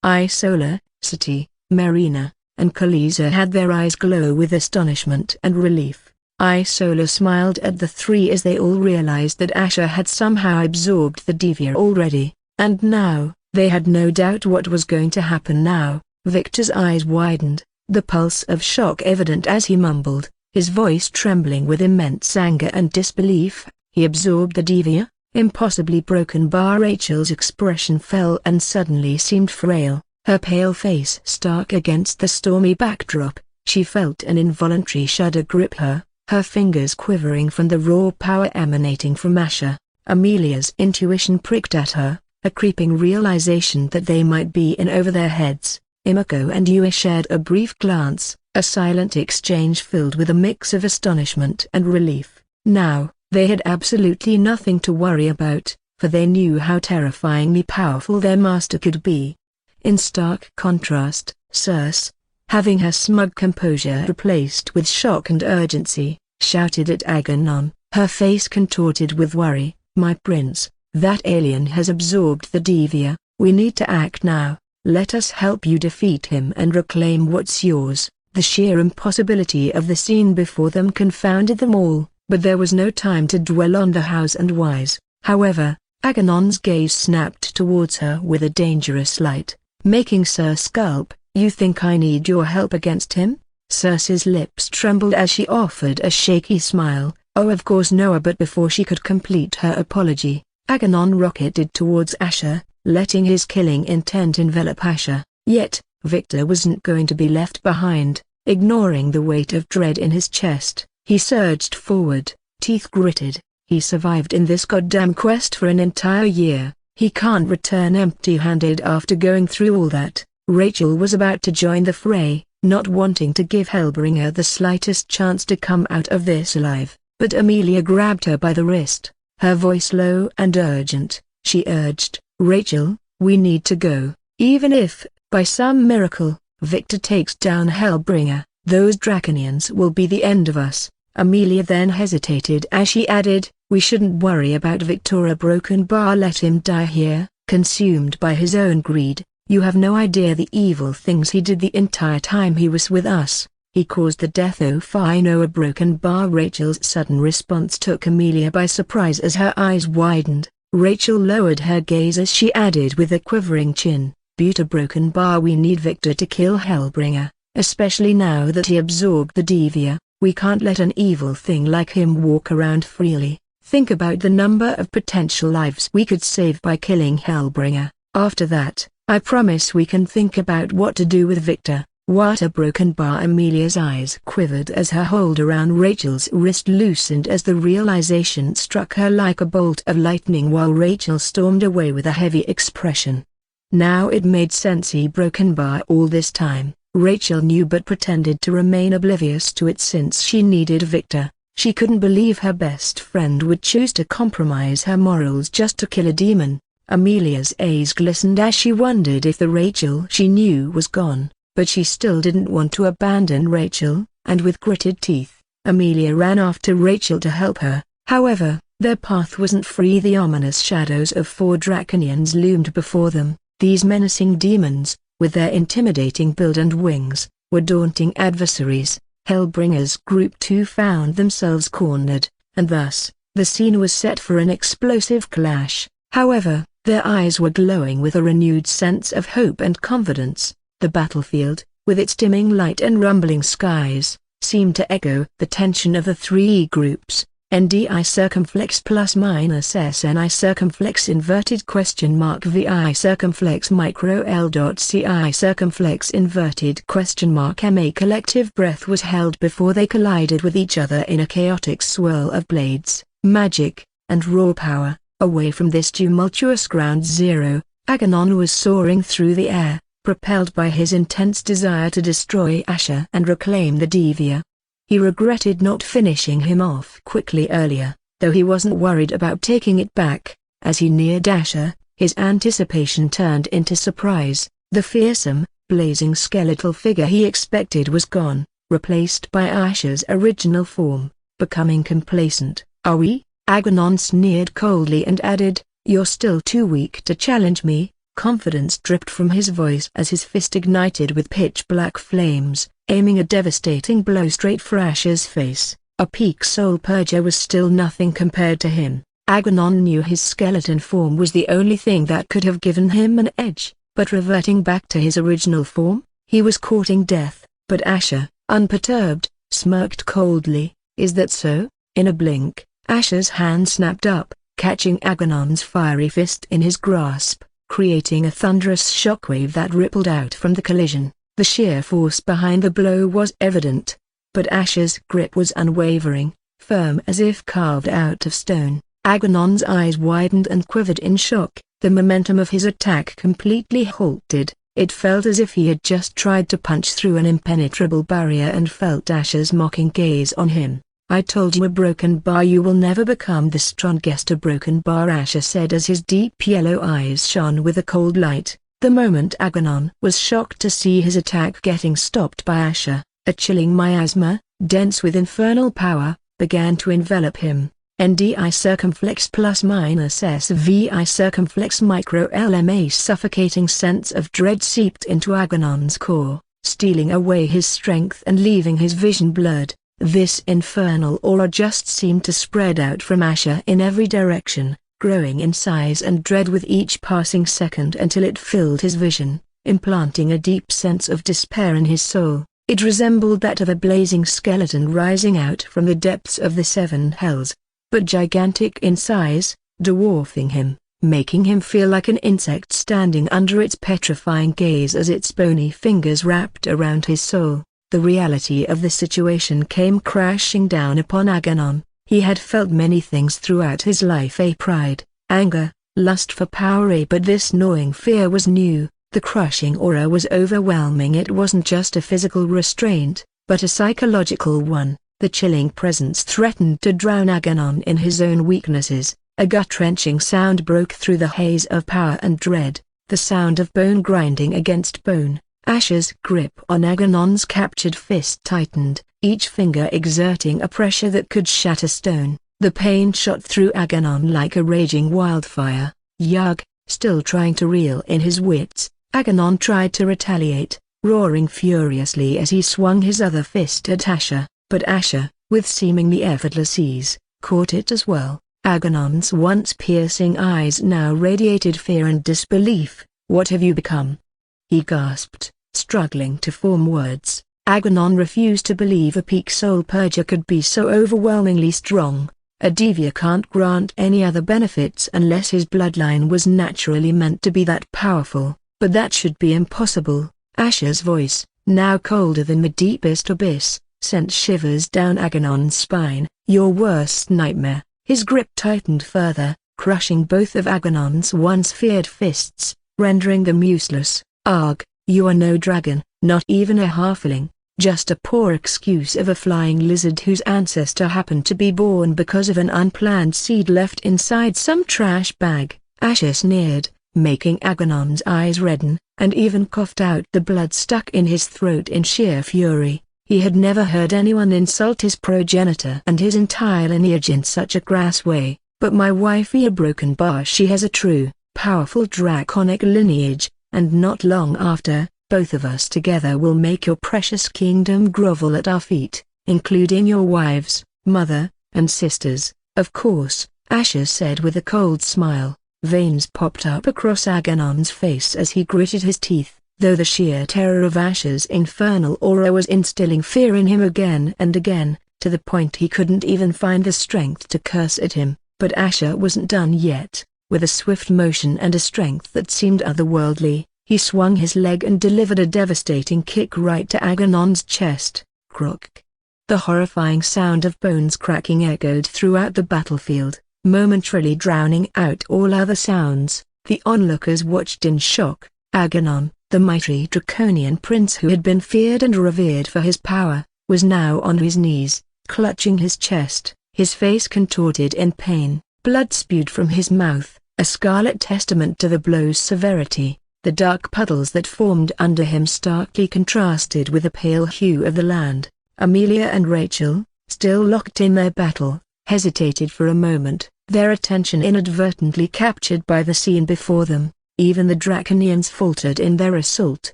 Isola, City, Marina, and Khaleesi had their eyes glow with astonishment and relief. Isola smiled at the three as they all realized that Asher had somehow absorbed the Devia already, and now, they had no doubt what was going to happen now. Victor's eyes widened, the pulse of shock evident as he mumbled, his voice trembling with immense anger and disbelief. He absorbed the Devia, impossibly broken bar. Rachel's expression fell and suddenly seemed frail, her pale face stark against the stormy backdrop. She felt an involuntary shudder grip her, her fingers quivering from the raw power emanating from Asher. Amelia's intuition pricked at her, a creeping realization that they might be in over their heads. Imako and Yue shared a brief glance, a silent exchange filled with a mix of astonishment and relief. Now, they had absolutely nothing to worry about, for they knew how terrifyingly powerful their master could be. In stark contrast, Circe, having her smug composure replaced with shock and urgency, shouted at Aganon, her face contorted with worry, "My prince, that alien has absorbed the Devia. We need to act now. Let us help you defeat him and reclaim what's yours." The sheer impossibility of the scene before them confounded them all, but there was no time to dwell on the hows and whys. However, Aganon's gaze snapped towards her with a dangerous light, making Circe gulp. "You think I need your help against him?" Circe's lips trembled as she offered a shaky smile. "Oh, of course no." But before she could complete her apology, Aganon rocketed towards Asher, letting his killing intent envelop Asher. Yet, Victor wasn't going to be left behind. Ignoring the weight of dread in his chest, he surged forward, teeth gritted. He survived in this goddamn quest for an entire year. He can't return empty-handed after going through all that. Rachel was about to join the fray, not wanting to give Hellbringer the slightest chance to come out of this alive. But Amelia grabbed her by the wrist, her voice low and urgent. She urged, "Rachel, we need to go. Even if, by some miracle, Victor takes down Hellbringer, those Draconians will be the end of us." Amelia then hesitated as she added, "We shouldn't worry about Victor. A broken bar, let him die here, consumed by his own greed. You have no idea the evil things he did the entire time he was with us. He caused the death of I know a broken bar." Rachel's sudden response took Amelia by surprise as her eyes widened. Rachel lowered her gaze as she added with a quivering chin, "But a broken bar, we need Victor to kill Hellbringer, especially now that he absorbed the Devia. We can't let an evil thing like him walk around freely. Think about the number of potential lives we could save by killing Hellbringer. After that, I promise we can think about what to do with Victor." "What a broken bar!" Amelia's eyes quivered as her hold around Rachel's wrist loosened as the realization struck her like a bolt of lightning while Rachel stormed away with a heavy expression. Now it made sense. He broken bar all this time. Rachel knew but pretended to remain oblivious to it since she needed Victor. She couldn't believe her best friend would choose to compromise her morals just to kill a demon. Amelia's eyes glistened as she wondered if the Rachel she knew was gone, but she still didn't want to abandon Rachel, and with gritted teeth, Amelia ran after Rachel to help her. However, their path wasn't free. The ominous shadows of 4 Draconians loomed before them. These menacing demons, with their intimidating build and wings, were daunting adversaries. Hellbringer's Group 2 found themselves cornered, and thus, the scene was set for an explosive clash. However, their eyes were glowing with a renewed sense of hope and confidence. The battlefield, with its dimming light and rumbling skies, seemed to echo the tension of the 3 groups. NDI circumflex plus minus SNI circumflex inverted question mark VI circumflex micro L dot CI circumflex inverted question mark M. A collective breath was held before they collided with each other in a chaotic swirl of blades, magic, and raw power. Away from this tumultuous ground zero, Aganon was soaring through the air, propelled by his intense desire to destroy Asher and reclaim the Devia. He regretted not finishing him off quickly earlier, though he wasn't worried about taking it back. As he neared Asher, his anticipation turned into surprise. The fearsome, blazing skeletal figure he expected was gone, replaced by Asher's original form. Becoming complacent, "Are we?" Aganon sneered coldly and added, "You're still too weak to challenge me." Confidence dripped from his voice as his fist ignited with pitch-black flames, aiming a devastating blow straight for Asher's face. A peak soul purger was still nothing compared to him. Aganon knew his skeleton form was the only thing that could have given him an edge, but reverting back to his original form, he was courting death. But Asher, unperturbed, smirked coldly. "Is that so?" In a blink, Asher's hand snapped up, catching Aganon's fiery fist in his grasp, creating a thunderous shockwave that rippled out from the collision. The sheer force behind the blow was evident, but Asher's grip was unwavering, firm as if carved out of stone. Aganon's eyes widened and quivered in shock. The momentum of his attack completely halted. It felt as if he had just tried to punch through an impenetrable barrier and felt Asher's mocking gaze on him. "I told you a broken bar you will never become the strongest." "A broken bar," Asher said as his deep yellow eyes shone with a cold light. The moment Aganon was shocked to see his attack getting stopped by Asher, a chilling miasma, dense with infernal power, began to envelop him. NDI circumflex plus minus SVI circumflex micro LMA suffocating sense of dread seeped into Aganon's core, stealing away his strength and leaving his vision blurred. This infernal aura just seemed to spread out from Asher in every direction, growing in size and dread with each passing second until it filled his vision, implanting a deep sense of despair in his soul. It resembled that of a blazing skeleton rising out from the depths of the 7 hells, but gigantic in size, dwarfing him, making him feel like an insect standing under its petrifying gaze as its bony fingers wrapped around his soul. The reality of the situation came crashing down upon Aganon. He had felt many things throughout his life: pride, anger, lust for power, but this gnawing fear was new. The crushing aura was overwhelming. It wasn't just a physical restraint, but a psychological one. The chilling presence threatened to drown Aganon in his own weaknesses. A gut-wrenching sound broke through the haze of power and dread, the sound of bone grinding against bone. Asher's grip on Aganon's captured fist tightened, each finger exerting a pressure that could shatter stone. The pain shot through Aganon like a raging wildfire. Yug, still trying to reel in his wits, Aganon tried to retaliate, roaring furiously as he swung his other fist at Asher, but Asher, with seemingly effortless ease, caught it as well. Aganon's once piercing eyes now radiated fear and disbelief. "What have you become?" he gasped, struggling to form words. Aganon refused to believe a peak soul purger could be so overwhelmingly strong. A Devya can't grant any other benefits unless his bloodline was naturally meant to be that powerful, but that should be impossible. Asher's voice, now colder than the deepest abyss, sent shivers down Aganon's spine. "Your worst nightmare." His grip tightened further, crushing both of Aganon's once feared fists, rendering them useless. "Arg, you are no dragon, not even a halfling, just a poor excuse of a flying lizard whose ancestor happened to be born because of an unplanned seed left inside some trash bag." Asher sneered, making Aganon's eyes redden, and even coughed out the blood stuck in his throat in sheer fury. He had never heard anyone insult his progenitor and his entire lineage in such a crass way. "But my wifey a broken bar. She has a true, powerful draconic lineage, and not long after, both of us together will make your precious kingdom grovel at our feet, including your wives, mother, and sisters, of course," Asher said with a cold smile. Veins popped up across Aganon's face as he gritted his teeth, though the sheer terror of Asher's infernal aura was instilling fear in him again and again, to the point he couldn't even find the strength to curse at him. But Asher wasn't done yet. With a swift motion and a strength that seemed otherworldly, he swung his leg and delivered a devastating kick right to Aganon's chest. Croak. The horrifying sound of bones cracking echoed throughout the battlefield, momentarily drowning out all other sounds. The onlookers watched in shock. Aganon, the mighty draconian prince who had been feared and revered for his power, was now on his knees, clutching his chest, his face contorted in pain. Blood spewed from his mouth, a scarlet testament to the blow's severity. The dark puddles that formed under him starkly contrasted with the pale hue of the land. Amelia and Rachel, still locked in their battle, hesitated for a moment, their attention inadvertently captured by the scene before them. Even the Draconians faltered in their assault,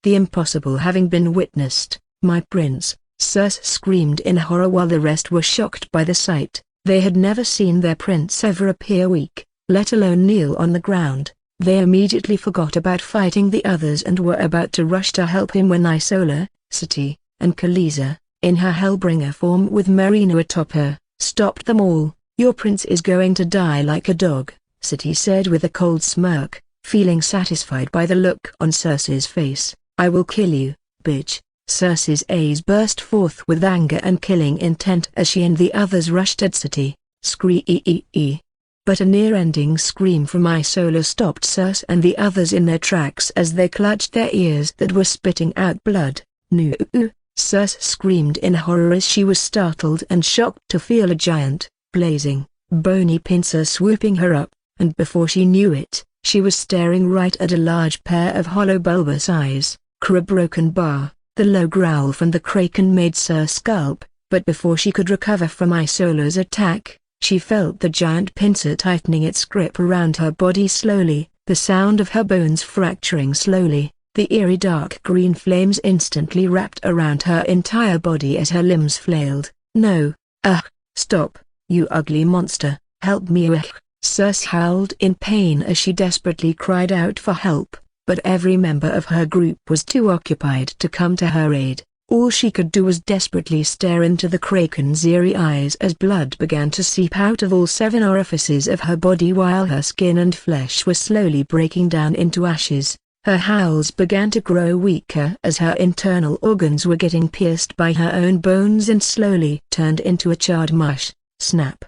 the impossible having been witnessed. "My prince," Circe screamed in horror while the rest were shocked by the sight. They had never seen their prince ever appear weak, let alone kneel on the ground. They immediately forgot about fighting the others and were about to rush to help him when Isola, Sati, and Khaleesi, in her Hellbringer form with Marina atop her, stopped them all. "Your prince is going to die like a dog," Sati said with a cold smirk, feeling satisfied by the look on Circe's face. "I will kill you, bitch." Circe's eyes burst forth with anger and killing intent as she and the others rushed at Sati. Scree. But a near-ending scream from Isola stopped Circe and the others in their tracks as they clutched their ears that were spitting out blood. "No!" Circe screamed in horror as she was startled and shocked to feel a giant, blazing, bony pincer swooping her up, and before she knew it, she was staring right at a large pair of hollow bulbous eyes. "Broken bar." The low growl from the kraken made Circe gulp, but before she could recover from Isola's attack, she felt the giant pincer tightening its grip around her body slowly, the sound of her bones fracturing slowly. The eerie dark green flames instantly wrapped around her entire body as her limbs flailed. "No, stop, you ugly monster, help me!" Circe howled in pain as she desperately cried out for help, but every member of her group was too occupied to come to her aid. All she could do was desperately stare into the kraken's eerie eyes as blood began to seep out of all 7 orifices of her body while her skin and flesh were slowly breaking down into ashes. Her howls began to grow weaker as her internal organs were getting pierced by her own bones and slowly turned into a charred mush. Snap.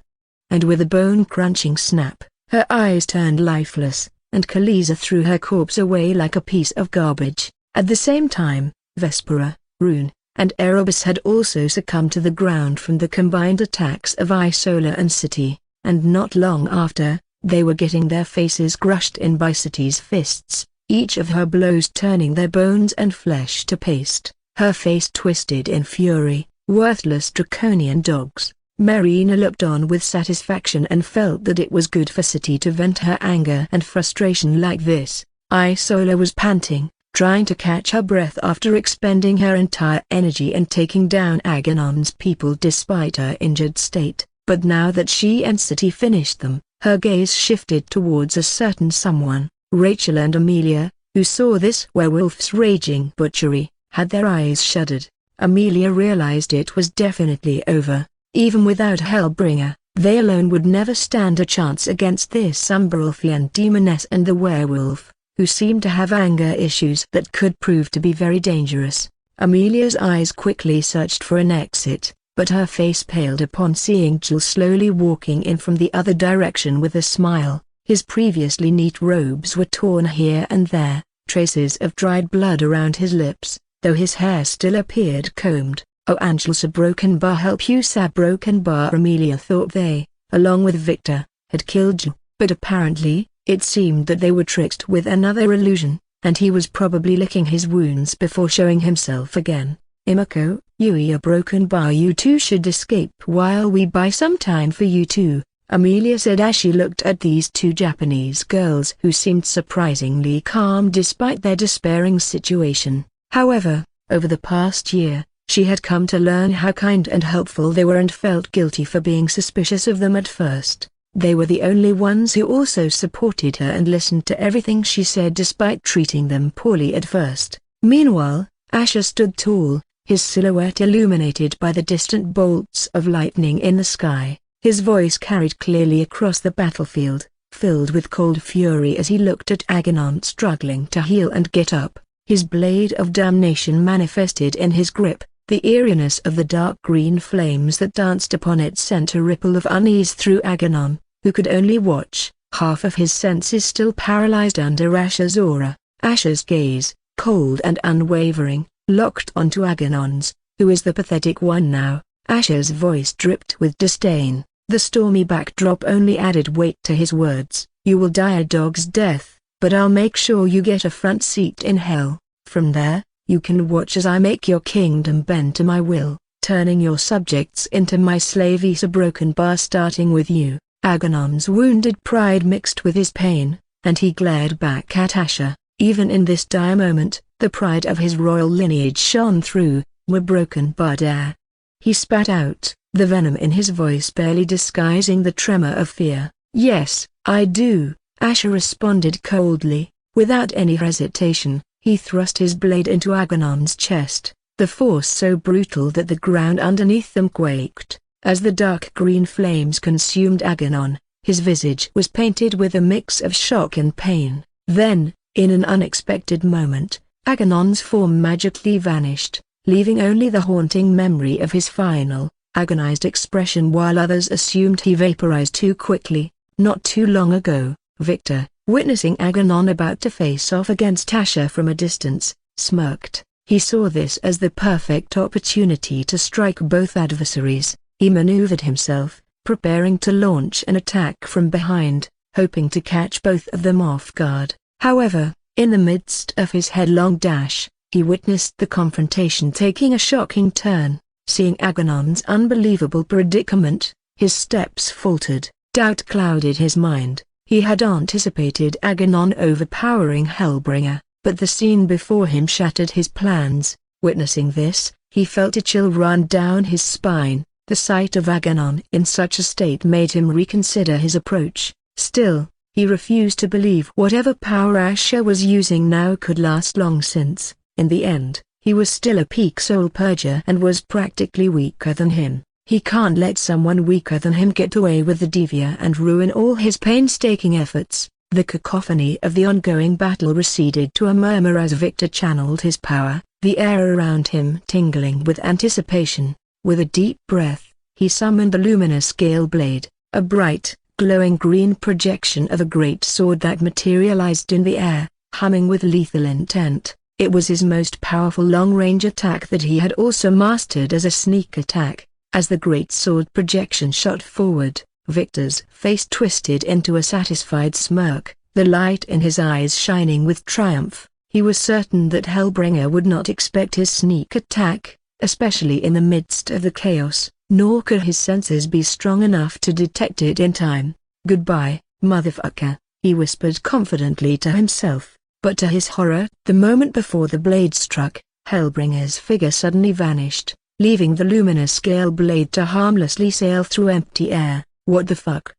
And with a bone-crunching snap, her eyes turned lifeless, and Khaleesi threw her corpse away like a piece of garbage. At the same time, Vespera, Rune, and Erebus had also succumbed to the ground from the combined attacks of Isola and City, and not long after, they were getting their faces crushed in by City's fists, each of her blows turning their bones and flesh to paste. Her face twisted in fury. Worthless draconian dogs. Marina looked on with satisfaction and felt that it was good for City to vent her anger and frustration like this. Isola was panting, trying to catch her breath after expending her entire energy and taking down Aganon's people despite her injured state. But now that she and City finished them, her gaze shifted towards a certain someone. Rachel and Amelia, who saw this werewolf's raging butchery, had their eyes shuddered. Amelia realized it was definitely over. Even without Hellbringer, they alone would never stand a chance against this Umberolfian demoness and the werewolf, who seemed to have anger issues that could prove to be very dangerous. Amelia's eyes quickly searched for an exit, but her face paled upon seeing Jules slowly walking in from the other direction with a smile. His previously neat robes were torn here and there, traces of dried blood around his lips, though his hair still appeared combed. "Oh, Angel Broken Bar help you Broken Bar." Amelia thought they, along with Victor, had killed Jules, but apparently, it seemed that they were tricked with another illusion, and he was probably licking his wounds before showing himself again. "Imako, you Broken Bar, you two should escape while we buy some time for you two," Amelia said as she looked at these two Japanese girls who seemed surprisingly calm despite their despairing situation. However, over the past year, she had come to learn how kind and helpful they were and felt guilty for being suspicious of them at first. They were the only ones who also supported her and listened to everything she said despite treating them poorly at first. Meanwhile, Asher stood tall, his silhouette illuminated by the distant bolts of lightning in the sky. His voice carried clearly across the battlefield, filled with cold fury as he looked at Aganon struggling to heal and get up. His blade of damnation manifested in his grip. The eeriness of the dark green flames that danced upon it sent a ripple of unease through Aganon, who could only watch, half of his senses still paralyzed under Asher's aura. Asher's gaze, cold and unwavering, locked onto Aganon's, who is the pathetic one now. Asher's voice dripped with disdain. The stormy backdrop only added weight to his words. "You will die a dog's death, but I'll make sure you get a front seat in hell. From there, you can watch as I make your kingdom bend to my will, turning your subjects into my slaves. Broken Bar, starting with you." Aganon's wounded pride mixed with his pain, and he glared back at Asher. Even in this dire moment, the pride of his royal lineage shone through. "We're Broken Bar dare." He spat out, the venom in his voice barely disguising the tremor of fear. "Yes, I do," Asher responded coldly. Without any hesitation, he thrust his blade into Aganon's chest, the force so brutal that the ground underneath them quaked. As the dark green flames consumed Aganon, his visage was painted with a mix of shock and pain. Then, in an unexpected moment, Aganon's form magically vanished, leaving only the haunting memory of his final, agonized expression while others assumed he vaporized too quickly. Not too long ago, Victor, witnessing Aganon about to face off against Asher from a distance, smirked. He saw this as the perfect opportunity to strike both adversaries. He maneuvered himself, preparing to launch an attack from behind, hoping to catch both of them off guard. However, in the midst of his headlong dash, he witnessed the confrontation taking a shocking turn. Seeing Aganon's unbelievable predicament, his steps faltered. Doubt clouded his mind. He had anticipated Aganon overpowering Hellbringer, but the scene before him shattered his plans. Witnessing this, he felt a chill run down his spine. The sight of Aganon in such a state made him reconsider his approach. Still, he refused to believe whatever power Asher was using now could last long since, in the end, he was still a peak soul purger and was practically weaker than him. He can't let someone weaker than him get away with the Devia and ruin all his painstaking efforts. The cacophony of the ongoing battle receded to a murmur as Victor channeled his power, the air around him tingling with anticipation. With a deep breath, he summoned the luminous Gale Blade, a bright, glowing green projection of a great sword that materialized in the air, humming with lethal intent. It was his most powerful long-range attack that he had also mastered as a sneak attack. As the great sword projection shot forward, Victor's face twisted into a satisfied smirk, the light in his eyes shining with triumph. He was certain that Hellbringer would not expect his sneak attack, especially in the midst of the chaos, nor could his senses be strong enough to detect it in time. "Goodbye, motherfucker," he whispered confidently to himself, but to his horror, the moment before the blade struck, Hellbringer's figure suddenly vanished, leaving the luminous scale blade to harmlessly sail through empty air. "What the fuck?"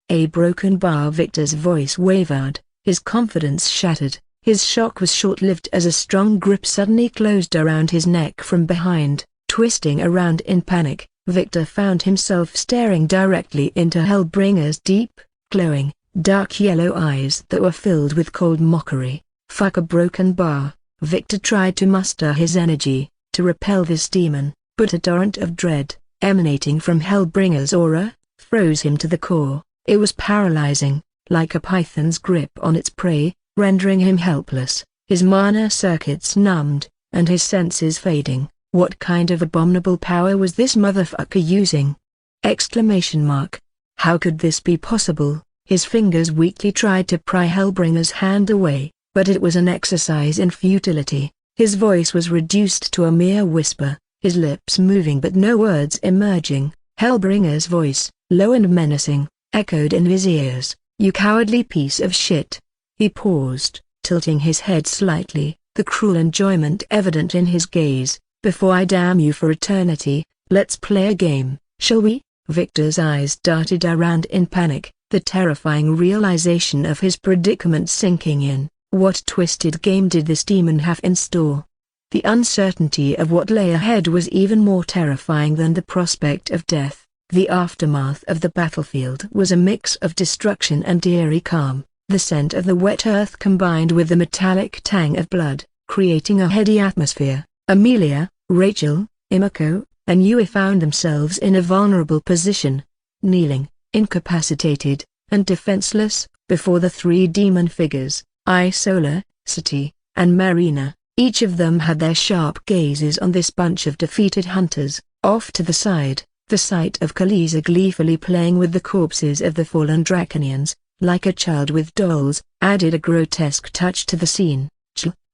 A broken bar. Victor's voice wavered, his confidence shattered. His shock was short-lived as a strong grip suddenly closed around his neck from behind. Twisting around in panic, Victor found himself staring directly into Hellbringer's deep, glowing, dark yellow eyes that were filled with cold mockery. "Fuck a broken bar." Victor tried to muster his energy, to repel this demon, but a torrent of dread, emanating from Hellbringer's aura, froze him to the core. It was paralyzing, like a python's grip on its prey, rendering him helpless, his mana circuits numbed, and his senses fading. What kind of abominable power was this motherfucker using? Exclamation mark. How could this be possible? His fingers weakly tried to pry Hellbringer's hand away, but it was an exercise in futility. His voice was reduced to a mere whisper, his lips moving but no words emerging. Hellbringer's voice, low and menacing, echoed in his ears. "You cowardly piece of shit." He paused, tilting his head slightly, the cruel enjoyment evident in his gaze. "Before I damn you for eternity, let's play a game, shall we?" Victor's eyes darted around in panic, the terrifying realization of his predicament sinking in. What twisted game did this demon have in store? The uncertainty of what lay ahead was even more terrifying than the prospect of death. The aftermath of the battlefield was a mix of destruction and eerie calm. The scent of the wet earth combined with the metallic tang of blood, creating a heady atmosphere. Amelia, Rachel, Imako, and Yui found themselves in a vulnerable position, kneeling, incapacitated, and defenseless, before the three demon figures, Isola, Sati, and Marina. Each of them had their sharp gazes on this bunch of defeated hunters. Off to the side, the sight of Khaleesi gleefully playing with the corpses of the fallen Draconians, like a child with dolls, added a grotesque touch to the scene.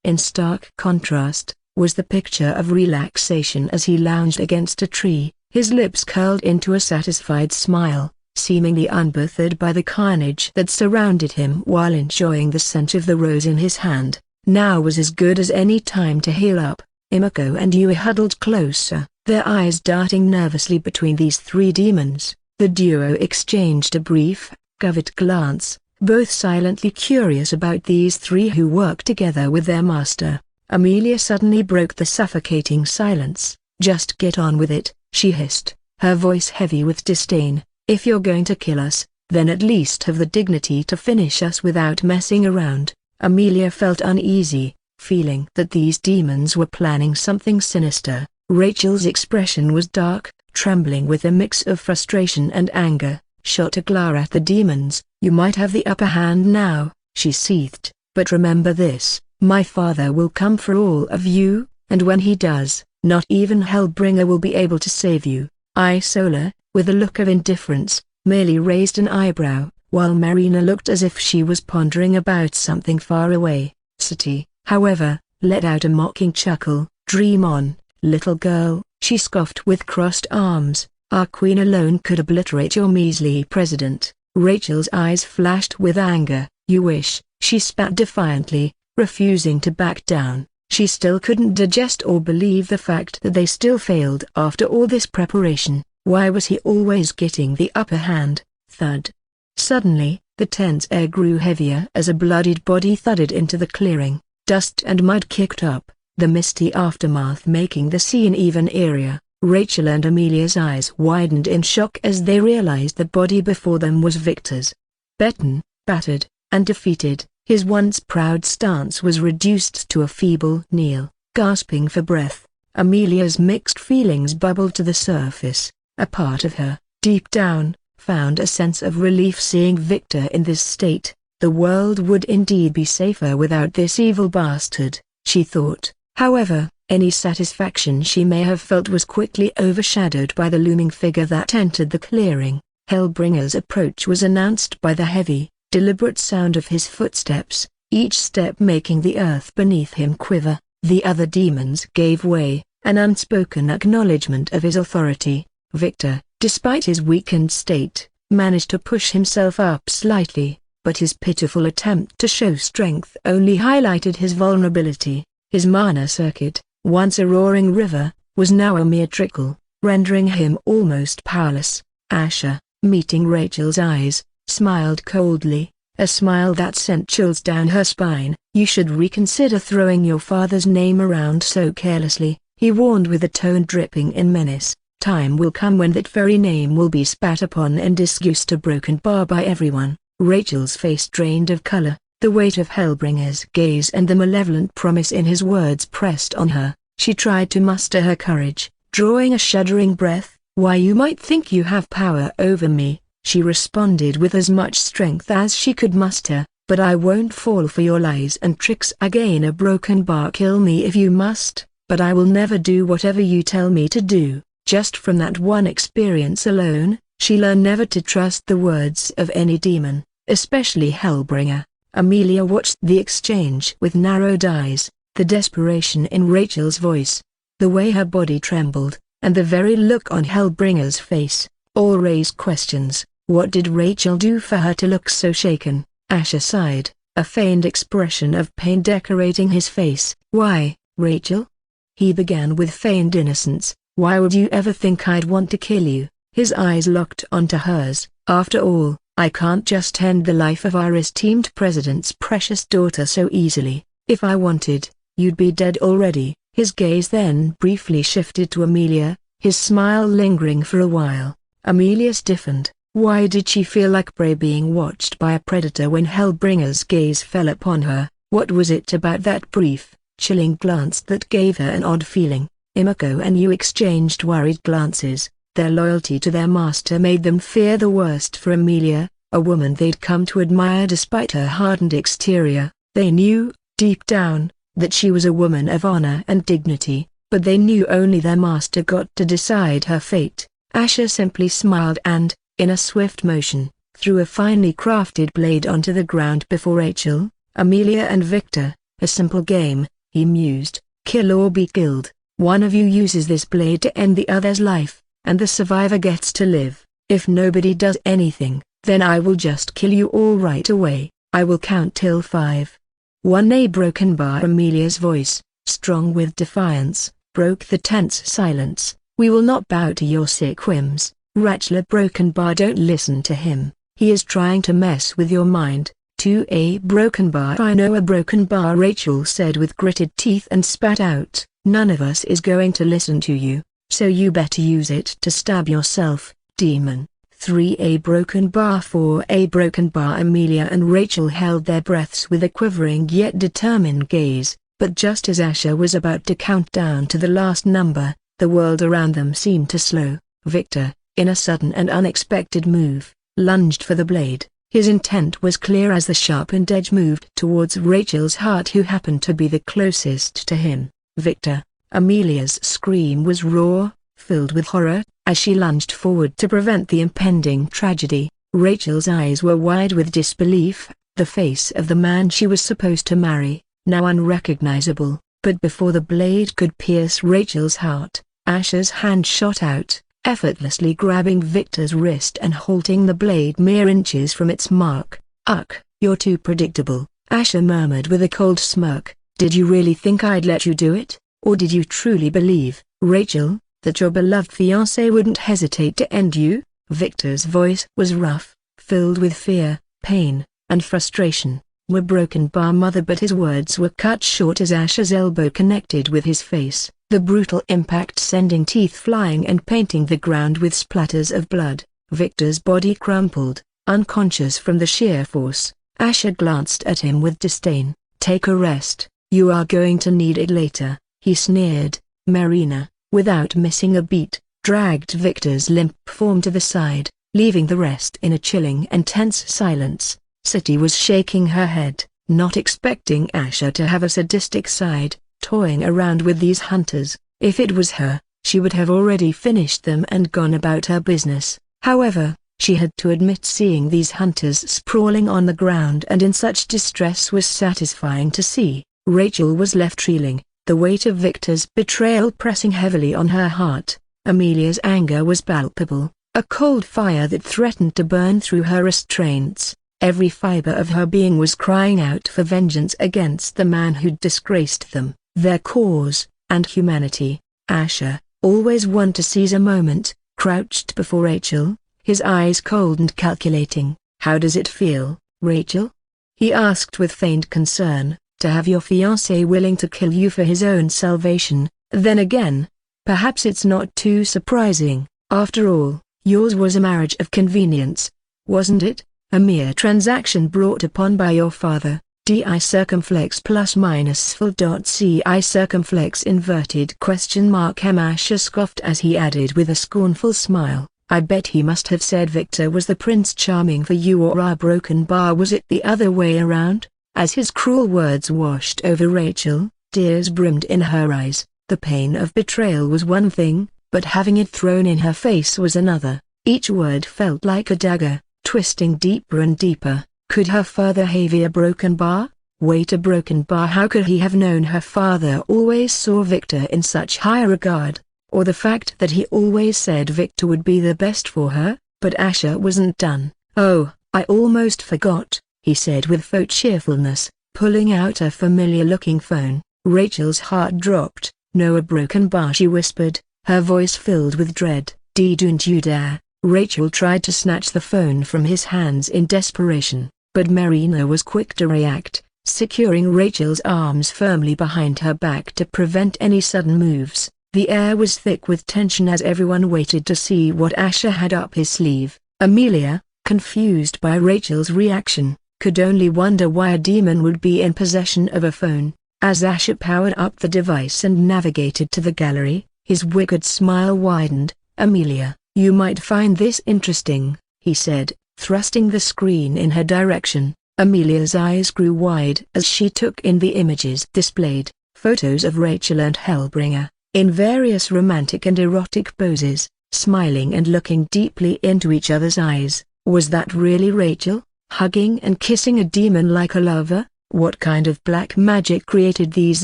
In stark contrast, was the picture of relaxation as he lounged against a tree, his lips curled into a satisfied smile, seemingly unbothered by the carnage that surrounded him while enjoying the scent of the rose in his hand. Now was as good as any time to heal up. Imako and Yui huddled closer, their eyes darting nervously between these three demons. The duo exchanged a brief, covert glance, both silently curious about these three who worked together with their master. Amelia suddenly broke the suffocating silence. "Just get on with it," she hissed, her voice heavy with disdain. "If you're going to kill us, then at least have the dignity to finish us without messing around." Amelia felt uneasy, feeling that these demons were planning something sinister. Rachel's expression was dark, trembling with a mix of frustration and anger. Shot a glare at the demons. "You might have the upper hand now," she seethed, "but remember this, my father will come for all of you, and when he does, not even Hellbringer will be able to save you." Isola, with a look of indifference, merely raised an eyebrow, while Marina looked as if she was pondering about something far away. Sati, however, let out a mocking chuckle. "Dream on, little girl," she scoffed with crossed arms. "Our queen alone could obliterate your measly president." Rachel's eyes flashed with anger. "You wish," she spat defiantly, refusing to back down. She still couldn't digest or believe the fact that they still failed after all this preparation. Why was he always getting the upper hand? Thud. Suddenly, the tense air grew heavier as a bloodied body thudded into the clearing. Dust and mud kicked up, the misty aftermath making the scene even eerier. Rachel and Amelia's eyes widened in shock as they realized the body before them was Victor's. Beaten, battered, and defeated, his once proud stance was reduced to a feeble kneel. Gasping for breath, Amelia's mixed feelings bubbled to the surface. A part of her, deep down, found a sense of relief seeing Victor in this state. The world would indeed be safer without this evil bastard, she thought. However, any satisfaction she may have felt was quickly overshadowed by the looming figure that entered the clearing. Hellbringer's approach was announced by the heavy, deliberate sound of his footsteps, each step making the earth beneath him quiver. The other demons gave way, an unspoken acknowledgement of his authority. Victor, despite his weakened state, managed to push himself up slightly, but his pitiful attempt to show strength only highlighted his vulnerability. His mana circuit, once a roaring river, was now a mere trickle, rendering him almost powerless. Asher, meeting Rachel's eyes, smiled coldly, a smile that sent chills down her spine. "You should reconsider throwing your father's name around so carelessly," he warned with a tone dripping in menace. "Time will come when that very name will be spat upon and discussed a broken bar by everyone." Rachel's face drained of color, the weight of Hellbringer's gaze and the malevolent promise in his words pressed on her. She tried to muster her courage, drawing a shuddering breath. "Why, you might think you have power over me," she responded with as much strength as she could muster, "but I won't fall for your lies and tricks again. A broken bar, kill me if you must, but I will never do whatever you tell me to do." Just from that one experience alone, she learned never to trust the words of any demon, especially Hellbringer. Amelia watched the exchange with narrowed eyes, the desperation in Rachel's voice, the way her body trembled, and the very look on Hellbringer's face, all raised questions. What did Rachel do for her to look so shaken? Asher sighed, a feigned expression of pain decorating his face. "Why, Rachel?" he began with feigned innocence. "Why would you ever think I'd want to kill you?" His eyes locked onto hers. "After all, I can't just end the life of our esteemed president's precious daughter so easily. If I wanted, you'd be dead already." His gaze then briefly shifted to Amelia, his smile lingering for a while. Amelia stiffened. Why did she feel like prey being watched by a predator when Hellbringer's gaze fell upon her? What was it about that brief, chilling glance that gave her an odd feeling? Imako and Yu exchanged worried glances. Their loyalty to their master made them fear the worst for Amelia, a woman they'd come to admire despite her hardened exterior. They knew, deep down, that she was a woman of honor and dignity, but they knew only their master got to decide her fate. Asher simply smiled and, in a swift motion, threw a finely crafted blade onto the ground before Rachel, Amelia and Victor. "A simple game," he mused, "kill or be killed. One of you uses this blade to end the other's life, and the survivor gets to live. If nobody does anything, then I will just kill you all right away. I will count till 5. 1. A broken bar. Amelia's voice, strong with defiance, broke the tense silence. "We will not bow to your sick whims, Rachel. A broken bar, don't listen to him. He is trying to mess with your mind." 2. A broken bar. "I know a broken bar," Rachel said with gritted teeth and spat out. "None of us is going to listen to you, so you better use it to stab yourself, demon." 3. A broken bar. 4. A broken bar. Amelia and Rachel held their breaths with a quivering yet determined gaze, but just as Asher was about to count down to the last number, the world around them seemed to slow. Victor, in a sudden and unexpected move, lunged for the blade. His intent was clear as the sharpened edge moved towards Rachel's heart, who happened to be the closest to him. "Victor!" Amelia's scream was raw, filled with horror, as she lunged forward to prevent the impending tragedy. Rachel's eyes were wide with disbelief, the face of the man she was supposed to marry, now unrecognizable. But before the blade could pierce Rachel's heart, Asher's hand shot out, effortlessly grabbing Victor's wrist and halting the blade mere inches from its mark. "Ugh, you're too predictable," Asher murmured with a cold smirk. "Did you really think I'd let you do it? Or did you truly believe, Rachel, that your beloved fiancé wouldn't hesitate to end you?" Victor's voice was rough, filled with fear, pain, and frustration. "We're broken bar, mother," but his words were cut short as Asher's elbow connected with his face, the brutal impact sending teeth flying and painting the ground with splatters of blood. Victor's body crumpled, unconscious from the sheer force. Asher glanced at him with disdain. "Take a rest, you are going to need it later," he sneered. Marina, without missing a beat, dragged Victor's limp form to the side, leaving the rest in a chilling and tense silence. Sati was shaking her head, not expecting Asha to have a sadistic side, toying around with these hunters. If it was her, she would have already finished them and gone about her business. However, she had to admit seeing these hunters sprawling on the ground and in such distress was satisfying to see. Rachel was left reeling, the weight of Victor's betrayal pressing heavily on her heart. Amelia's anger was palpable, a cold fire that threatened to burn through her restraints. Every fiber of her being was crying out for vengeance against the man who'd disgraced them, their cause, and humanity. Asher, always one to seize a moment, crouched before Rachel, his eyes cold and calculating. "How does it feel, Rachel?" he asked with feigned concern, "to have your fiancé willing to kill you for his own salvation. Then again, perhaps it's not too surprising. After all, yours was a marriage of convenience, wasn't it? A mere transaction brought upon by your father. Di circumflex plus minus full dot ci circumflex inverted question mark Asher scoffed as he added with a scornful smile, "I bet he must have said Victor was the Prince Charming for you, or our broken bar was it the other way around?" As his cruel words washed over Rachel, tears brimmed in her eyes. The pain of betrayal was one thing, but having it thrown in her face was another. Each word felt like a dagger, twisting deeper and deeper. Could her father have a broken bar? Wait, a broken bar? How could he have known her father always saw Victor in such high regard? Or the fact that he always said Victor would be the best for her? But Asher wasn't done. "Oh, I almost forgot," he said with faux cheerfulness, pulling out a familiar-looking phone. Rachel's heart dropped. "No, a broken bar," she whispered, her voice filled with dread. "Don't you dare." Rachel tried to snatch the phone from his hands in desperation, but Marina was quick to react, securing Rachel's arms firmly behind her back to prevent any sudden moves. The air was thick with tension as everyone waited to see what Asher had up his sleeve. Amelia, confused by Rachel's reaction, could only wonder why a demon would be in possession of a phone. As Asher powered up the device and navigated to the gallery, his wicked smile widened. "Amelia, you might find this interesting," he said, thrusting the screen in her direction. Amelia's eyes grew wide as she took in the images displayed, photos of Rachel and Hellbringer, in various romantic and erotic poses, smiling and looking deeply into each other's eyes. Was that really Rachel, hugging and kissing a demon like a lover? What kind of black magic created these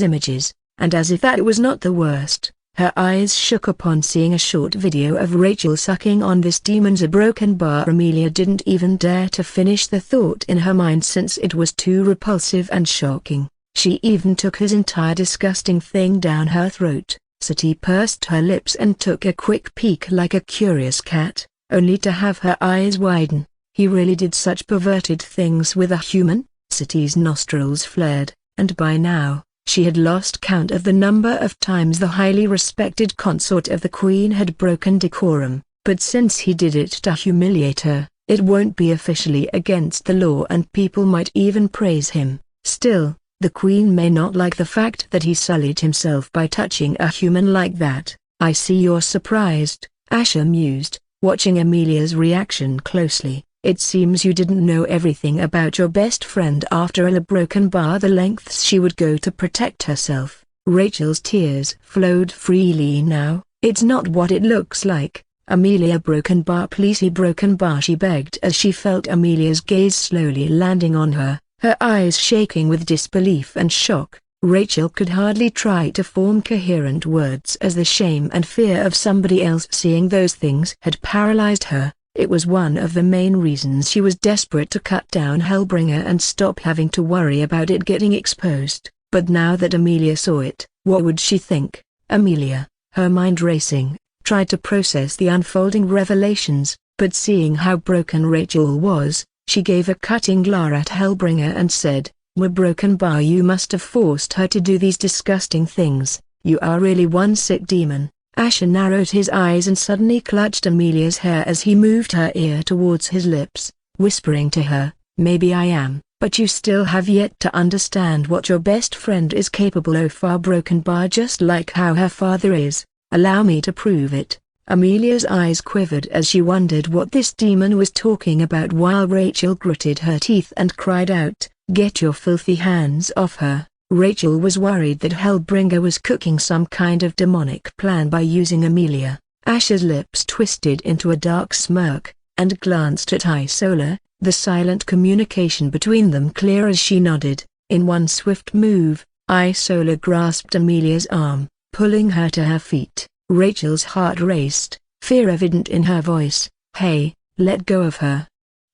images? And as if that was not the worst, her eyes shook upon seeing a short video of Rachel sucking on this demon's broken bar. Amelia didn't even dare to finish the thought in her mind since it was too repulsive and shocking. She even took his entire disgusting thing down her throat. Sati pursed her lips and took a quick peek like a curious cat, only to have her eyes widen. He really did such perverted things with a human? Sati's nostrils flared, and by now, she had lost count of the number of times the highly respected consort of the Queen had broken decorum. But since he did it to humiliate her, it won't be officially against the law and people might even praise him. Still, the Queen may not like the fact that he sullied himself by touching a human like that. "I see you're surprised," Asher mused, watching Amelia's reaction closely. "It seems you didn't know everything about your best friend after a broken bar, the lengths she would go to protect herself." Rachel's tears flowed freely now. "It's not what it looks like, Amelia. Broken bar, please." "He broken bar," she begged as she felt Amelia's gaze slowly landing on her, her eyes shaking with disbelief and shock. Rachel could hardly try to form coherent words as the shame and fear of somebody else seeing those things had paralyzed her. It was one of the main reasons she was desperate to cut down Hellbringer and stop having to worry about it getting exposed. But now that Amelia saw it, what would she think? Amelia, her mind racing, tried to process the unfolding revelations, but seeing how broken Rachel was, she gave a cutting glare at Hellbringer and said, "We're broken bar, you must have forced her to do these disgusting things. You are really one sick demon." Asher narrowed his eyes and suddenly clutched Amelia's hair as he moved her ear towards his lips, whispering to her, "Maybe I am, but you still have yet to understand what your best friend is capable of." "Far broken bar, just like how her father is. Allow me to prove it." Amelia's eyes quivered as she wondered what this demon was talking about, while Rachel gritted her teeth and cried out, "Get your filthy hands off her!" Rachel was worried that Hellbringer was cooking some kind of demonic plan by using Amelia. Asher's lips twisted into a dark smirk, and glanced at Isola, the silent communication between them clear as she nodded. In one swift move, Isola grasped Amelia's arm, pulling her to her feet. Rachel's heart raced, fear evident in her voice. "Hey, let go of her,"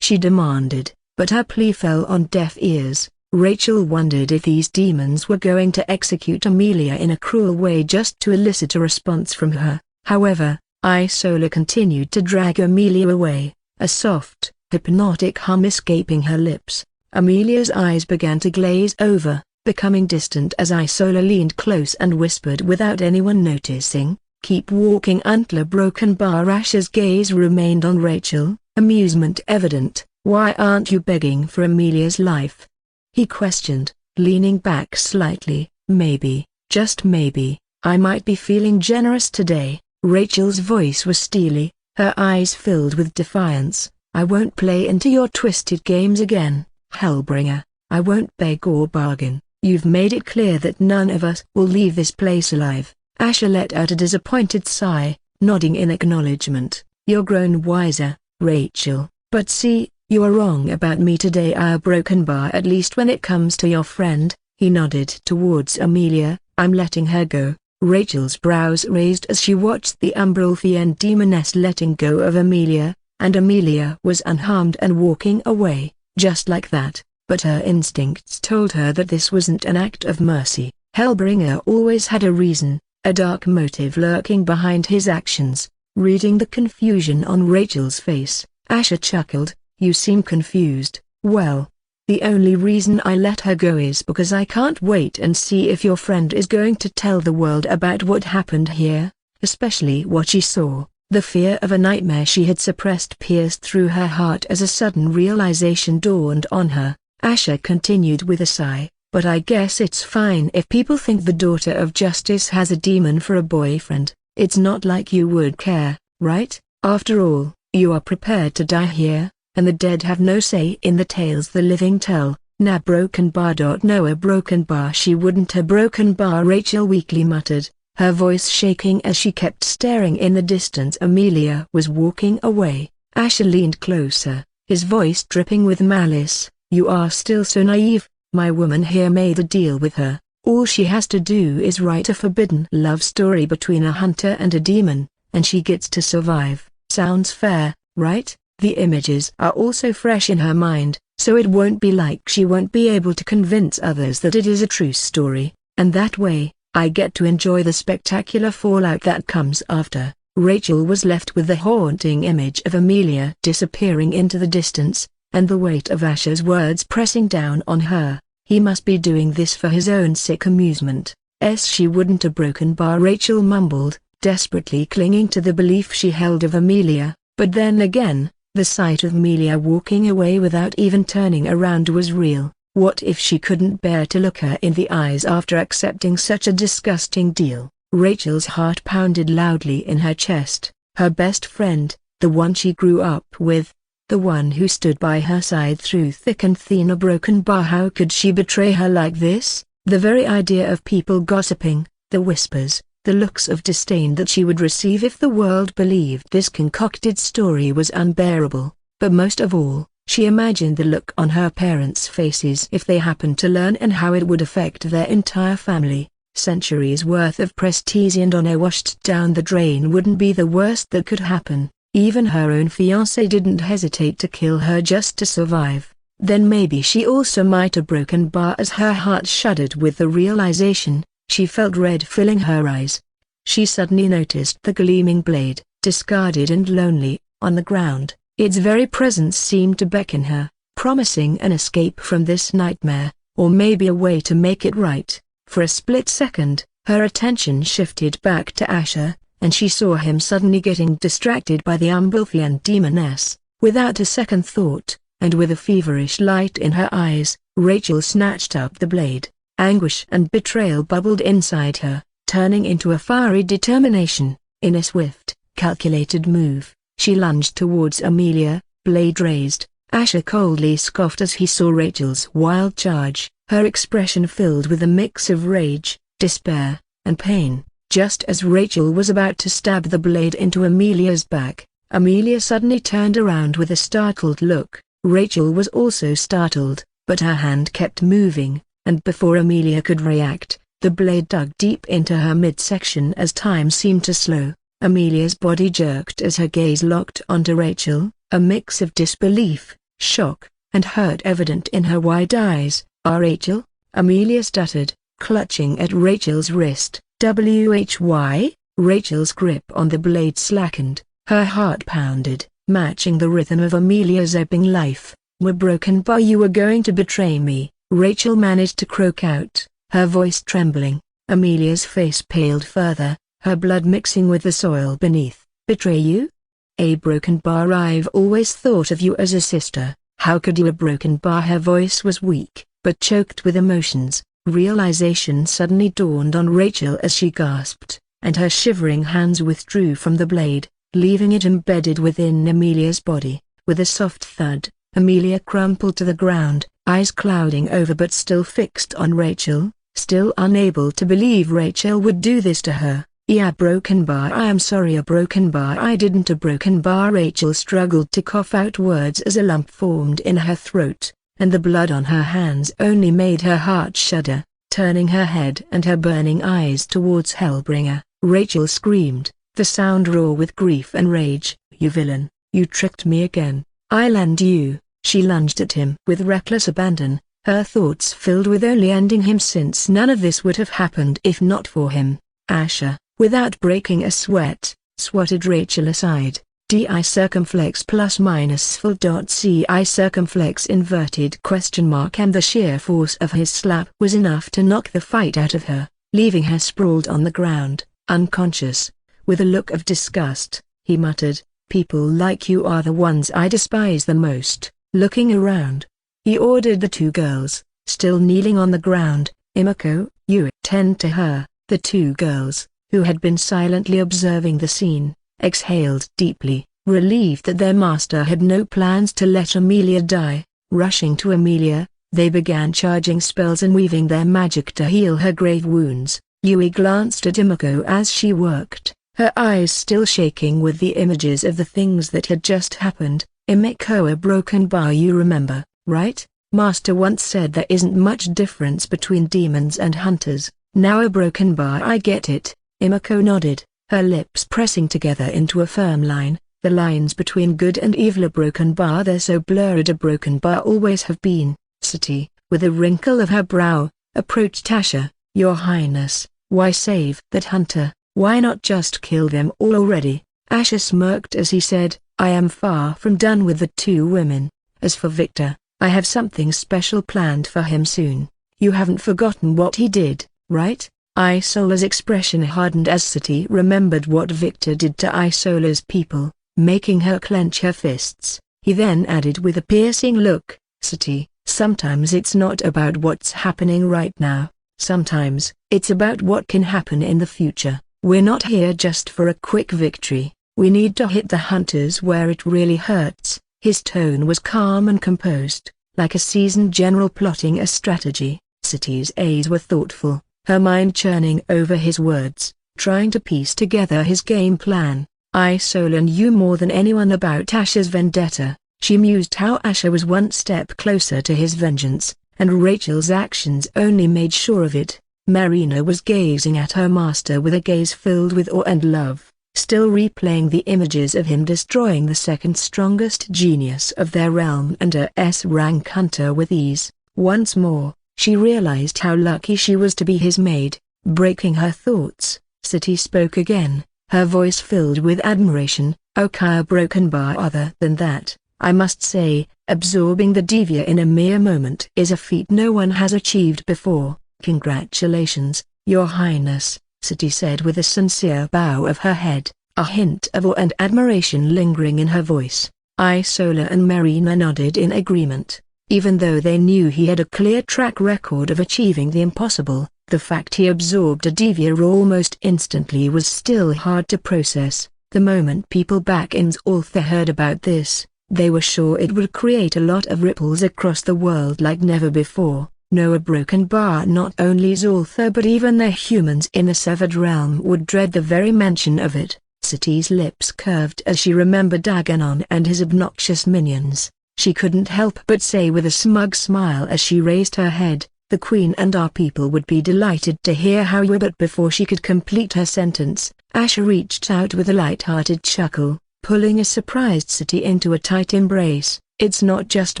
she demanded, but her plea fell on deaf ears. Rachel wondered if these demons were going to execute Amelia in a cruel way just to elicit a response from her. However, Isola continued to drag Amelia away, a soft, hypnotic hum escaping her lips. Amelia's eyes began to glaze over, becoming distant as Isola leaned close and whispered without anyone noticing, "Keep walking until broken bar." Asher's gaze remained on Rachel, amusement evident. "Why aren't you begging for Amelia's life?" he questioned, leaning back slightly. "Maybe, just maybe, I might be feeling generous today." Rachel's voice was steely, her eyes filled with defiance. "I won't play into your twisted games again, Hellbringer. I won't beg or bargain. You've made it clear that none of us will leave this place alive." Asher let out a disappointed sigh, nodding in acknowledgement. "You're grown wiser, Rachel, but see, you are wrong about me today. Our broken bar, at least when it comes to your friend." He nodded towards Amelia. "I'm letting her go." Rachel's brows raised as she watched the umbral fiend demoness letting go of Amelia, and Amelia was unharmed and walking away, just like that. But her instincts told her that this wasn't an act of mercy. Hellbringer always had a reason, a dark motive lurking behind his actions. Reading the confusion on Rachel's face, Asher chuckled. "You seem confused. Well, the only reason I let her go is because I can't wait and see if your friend is going to tell the world about what happened here, especially what she saw." The fear of a nightmare she had suppressed pierced through her heart as a sudden realization dawned on her. Asher continued with a sigh, "But I guess it's fine if people think the daughter of justice has a demon for a boyfriend. It's not like you would care, right? After all, you are prepared to die here, and the dead have no say in the tales the living tell." "Nah, broken bar. No, a broken bar. She wouldn't a broken bar," Rachel weakly muttered, her voice shaking as she kept staring in the distance. Amelia was walking away. Asher leaned closer, his voice dripping with malice. "You are still so naive. My woman here made a deal with her. All she has to do is write a forbidden love story between a hunter and a demon, and she gets to survive. Sounds fair, right?" The images are also fresh in her mind, so it won't be like she won't be able to convince others that it is a true story, and that way, I get to enjoy the spectacular fallout that comes after. Rachel was left with the haunting image of Amelia disappearing into the distance, and the weight of Asher's words pressing down on her. He must be doing this for his own sick amusement. She wouldn't a broken bar, Rachel mumbled, desperately clinging to the belief she held of Amelia. But then again, the sight of Amelia walking away without even turning around was real. What if she couldn't bear to look her in the eyes after accepting such a disgusting deal? Rachel's heart pounded loudly in her chest. Her best friend, the one she grew up with, the one who stood by her side through thick and thin, a broken bar. How could she betray her like this? The very idea of people gossiping, the whispers, the looks of disdain that she would receive if the world believed this concocted story was unbearable. But most of all, she imagined the look on her parents' faces if they happened to learn, and how it would affect their entire family. Centuries worth of prestige and honor washed down the drain wouldn't be the worst that could happen. Even her own fiancé didn't hesitate to kill her just to survive. Then maybe she also might have broken bar. As her heart shuddered with the realization, she felt red filling her eyes. She suddenly noticed the gleaming blade, discarded and lonely, on the ground. Its very presence seemed to beckon her, promising an escape from this nightmare, or maybe a way to make it right. For a split second, her attention shifted back to Asher, and she saw him suddenly getting distracted by the Umbelfian demoness. Without a second thought, and with a feverish light in her eyes, Rachel snatched up the blade. Anguish and betrayal bubbled inside her, turning into a fiery determination. In a swift, calculated move. She lunged towards Amelia, blade raised. Asher coldly scoffed as he saw Rachel's wild charge, her expression filled with a mix of rage, despair, and pain. Just as Rachel was about to stab the blade into Amelia's back, Amelia suddenly turned around with a startled look. Rachel was also startled, but her hand kept moving, and before Amelia could react, the blade dug deep into her midsection as time seemed to slow. Amelia's body jerked as her gaze locked onto Rachel, a mix of disbelief, shock, and hurt evident in her wide eyes. Rachel?" Amelia stuttered, clutching at Rachel's wrist. "Why?" Rachel's grip on the blade slackened, her heart pounded, matching the rhythm of Amelia's ebbing life. "We're broken, but you were going to betray me," Rachel managed to croak out, her voice trembling. Amelia's face paled further, her blood mixing with the soil beneath. "Betray you? A broken bar? I've always thought of you as a sister. How could you?" A broken bar? Her voice was weak, but choked with emotions. Realization suddenly dawned on Rachel as she gasped, and her shivering hands withdrew from the blade, leaving it embedded within Amelia's body. With a soft thud, Amelia crumpled to the ground, eyes clouding over but still fixed on Rachel, still unable to believe Rachel would do this to her. "Yeah, broken bar. I am sorry, a broken bar. I didn't." A broken bar. Rachel struggled to cough out words as a lump formed in her throat, and the blood on her hands only made her heart shudder. Turning her head and her burning eyes towards Hellbringer, Rachel screamed, the sound raw with grief and rage. "You villain, you tricked me again. I'll end you." She lunged at him with reckless abandon, her thoughts filled with only ending him, since none of this would have happened if not for him. Asher, without breaking a sweat, swatted Rachel aside. "Di circumflex plus minus full dot ci circumflex inverted question mark," and the sheer force of his slap was enough to knock the fight out of her, leaving her sprawled on the ground, unconscious. With a look of disgust, he muttered, "People like you are the ones I despise the most." Looking around, he ordered the two girls, still kneeling on the ground, "Imako, you tend to her." The two girls, who had been silently observing the scene, exhaled deeply, relieved that their master had no plans to let Amelia die. Rushing to Amelia, they began charging spells and weaving their magic to heal her grave wounds. Yui glanced at Imako as she worked, her eyes still shaking with the images of the things that had just happened. "Imako, a broken bar, you remember, right? Master once said there isn't much difference between demons and hunters. Now a broken bar, I get it." Imako nodded, her lips pressing together into a firm line. "The lines between good and evil, a broken bar, they're so blurred. A broken bar always have been." Sati, with a wrinkle of her brow, approached Asher. "Your Highness, why save that hunter? Why not just kill them all already?" Asher smirked as he said, "I am far from done with the two women. As for Victor, I have something special planned for him soon. You haven't forgotten what he did, right?" Isola's expression hardened as Sati remembered what Victor did to Isola's people, making her clench her fists. He then added with a piercing look, "Sati, sometimes it's not about what's happening right now. Sometimes it's about what can happen in the future. We're not here just for a quick victory. We need to hit the hunters where it really hurts." His tone was calm and composed, like a seasoned general plotting a strategy. Sati's eyes were thoughtful, her mind churning over his words, trying to piece together his game plan. Isola knew more than anyone about Asher's vendetta. She mused how Asher was one step closer to his vengeance, and Rachel's actions only made sure of it. Marina was gazing at her master with a gaze filled with awe and love, still replaying the images of him destroying the second strongest genius of their realm and a S-rank hunter with ease. Once more, she realized how lucky she was to be his maid. Breaking her thoughts, Sati spoke again, her voice filled with admiration. "Okay, a broken bar. Other than that, I must say, absorbing the Divya in a mere moment is a feat no one has achieved before." "Congratulations, Your Highness," Sati said with a sincere bow of her head, a hint of awe and admiration lingering in her voice. Isola and Marina nodded in agreement. Even though they knew he had a clear track record of achieving the impossible, the fact he absorbed a Divya almost instantly was still hard to process. The moment people back in Zoltha heard about this, they were sure it would create a lot of ripples across the world like never before. No, a broken bar. Not only Zoltha but even the humans in the severed realm would dread the very mention of it. Sati's lips curved as she remembered Aganon and his obnoxious minions. She couldn't help but say with a smug smile as she raised her head, "The Queen and our people would be delighted to hear how you are." But before she could complete her sentence, Asher reached out with a light-hearted chuckle, pulling a surprised Sati into a tight embrace. "It's not just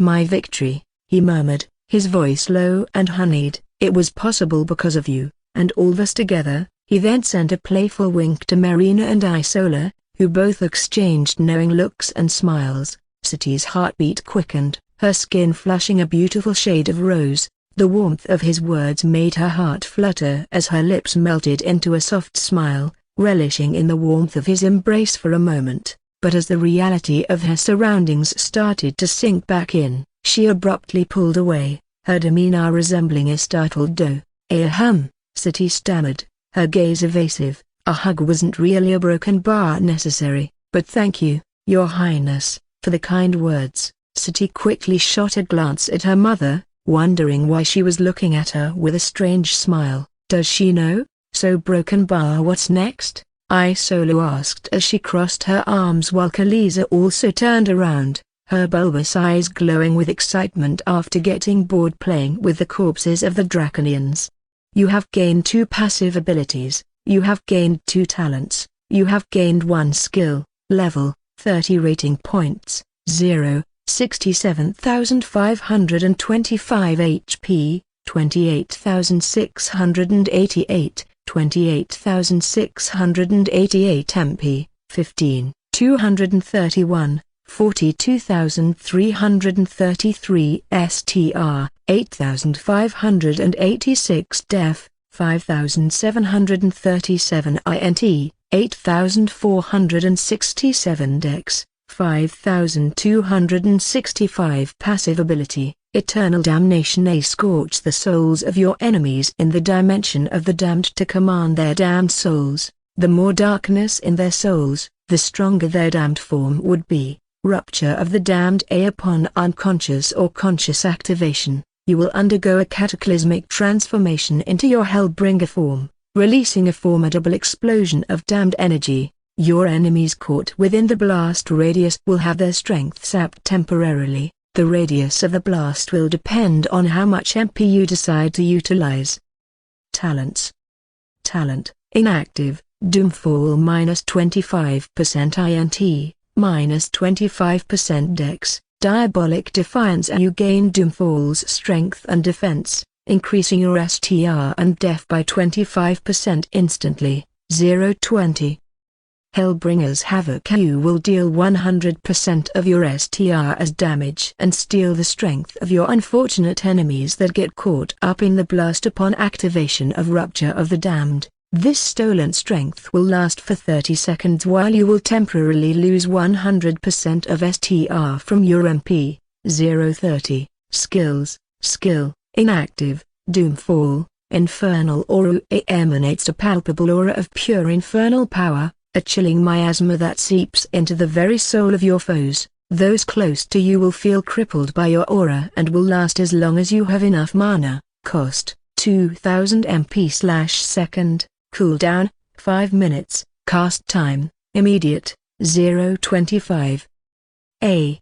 my victory," he murmured, his voice low and honeyed. "It was possible because of you, and all of us together." He then sent a playful wink to Marina and Isola, who both exchanged knowing looks and smiles. Sati's heartbeat quickened, her skin flushing a beautiful shade of rose. The warmth of his words made her heart flutter as her lips melted into a soft smile, relishing in the warmth of his embrace for a moment. But as the reality of her surroundings started to sink back in, she abruptly pulled away, her demeanor resembling a startled doe. "Ahem," Sati stammered, her gaze evasive. "A hug wasn't really a broken bar necessary, but thank you, Your Highness, for the kind words." Sati quickly shot a glance at her mother, wondering why she was looking at her with a strange smile. "Does she know? So broken bar, what's next?" Isola asked as she crossed her arms while Kalisa also turned around, her bulbous eyes glowing with excitement after getting bored playing with the corpses of the Draconians. "You have gained 2 passive abilities, you have gained 2 talents, you have gained 1 skill, level, 30 rating points, 0, 67,525 HP, 28,688, 28,688 MP, 15, 231, 42,333 STR, 8,586 Def, 5,737 INT, 8,467 Dex, 5,265 Passive ability, Eternal Damnation. A scorch the souls of your enemies in the dimension of the damned to command their damned souls. The more darkness in their souls, the stronger their damned form would be. Rupture of the damned. Upon unconscious or conscious activation, you will undergo a cataclysmic transformation into your Hellbringer form, releasing a formidable explosion of damned energy. Your enemies caught within the blast radius will have their strength sapped temporarily. The radius of the blast will depend on how much MP you decide to utilize. Talents. Talent, inactive, Doomfall -25% INT, -25% Dex, Diabolic Defiance. You gain Doomfall's strength and defense, increasing your STR and Def by 25% instantly, 0-20. Hellbringer's Havoc. You will deal 100% of your STR as damage and steal the strength of your unfortunate enemies that get caught up in the blast upon activation of Rupture of the Damned. This stolen strength will last for 30 seconds while you will temporarily lose 100% of STR from your MP, 0-30. Skills. Skill, inactive, Doomfall, Infernal Aura. It emanates a palpable aura of pure infernal power, a chilling miasma that seeps into the very soul of your foes. Those close to you will feel crippled by your aura and will last as long as you have enough mana. Cost, 2000 MP/second. Cooldown, 5 minutes. Cast time, immediate, 0-25. The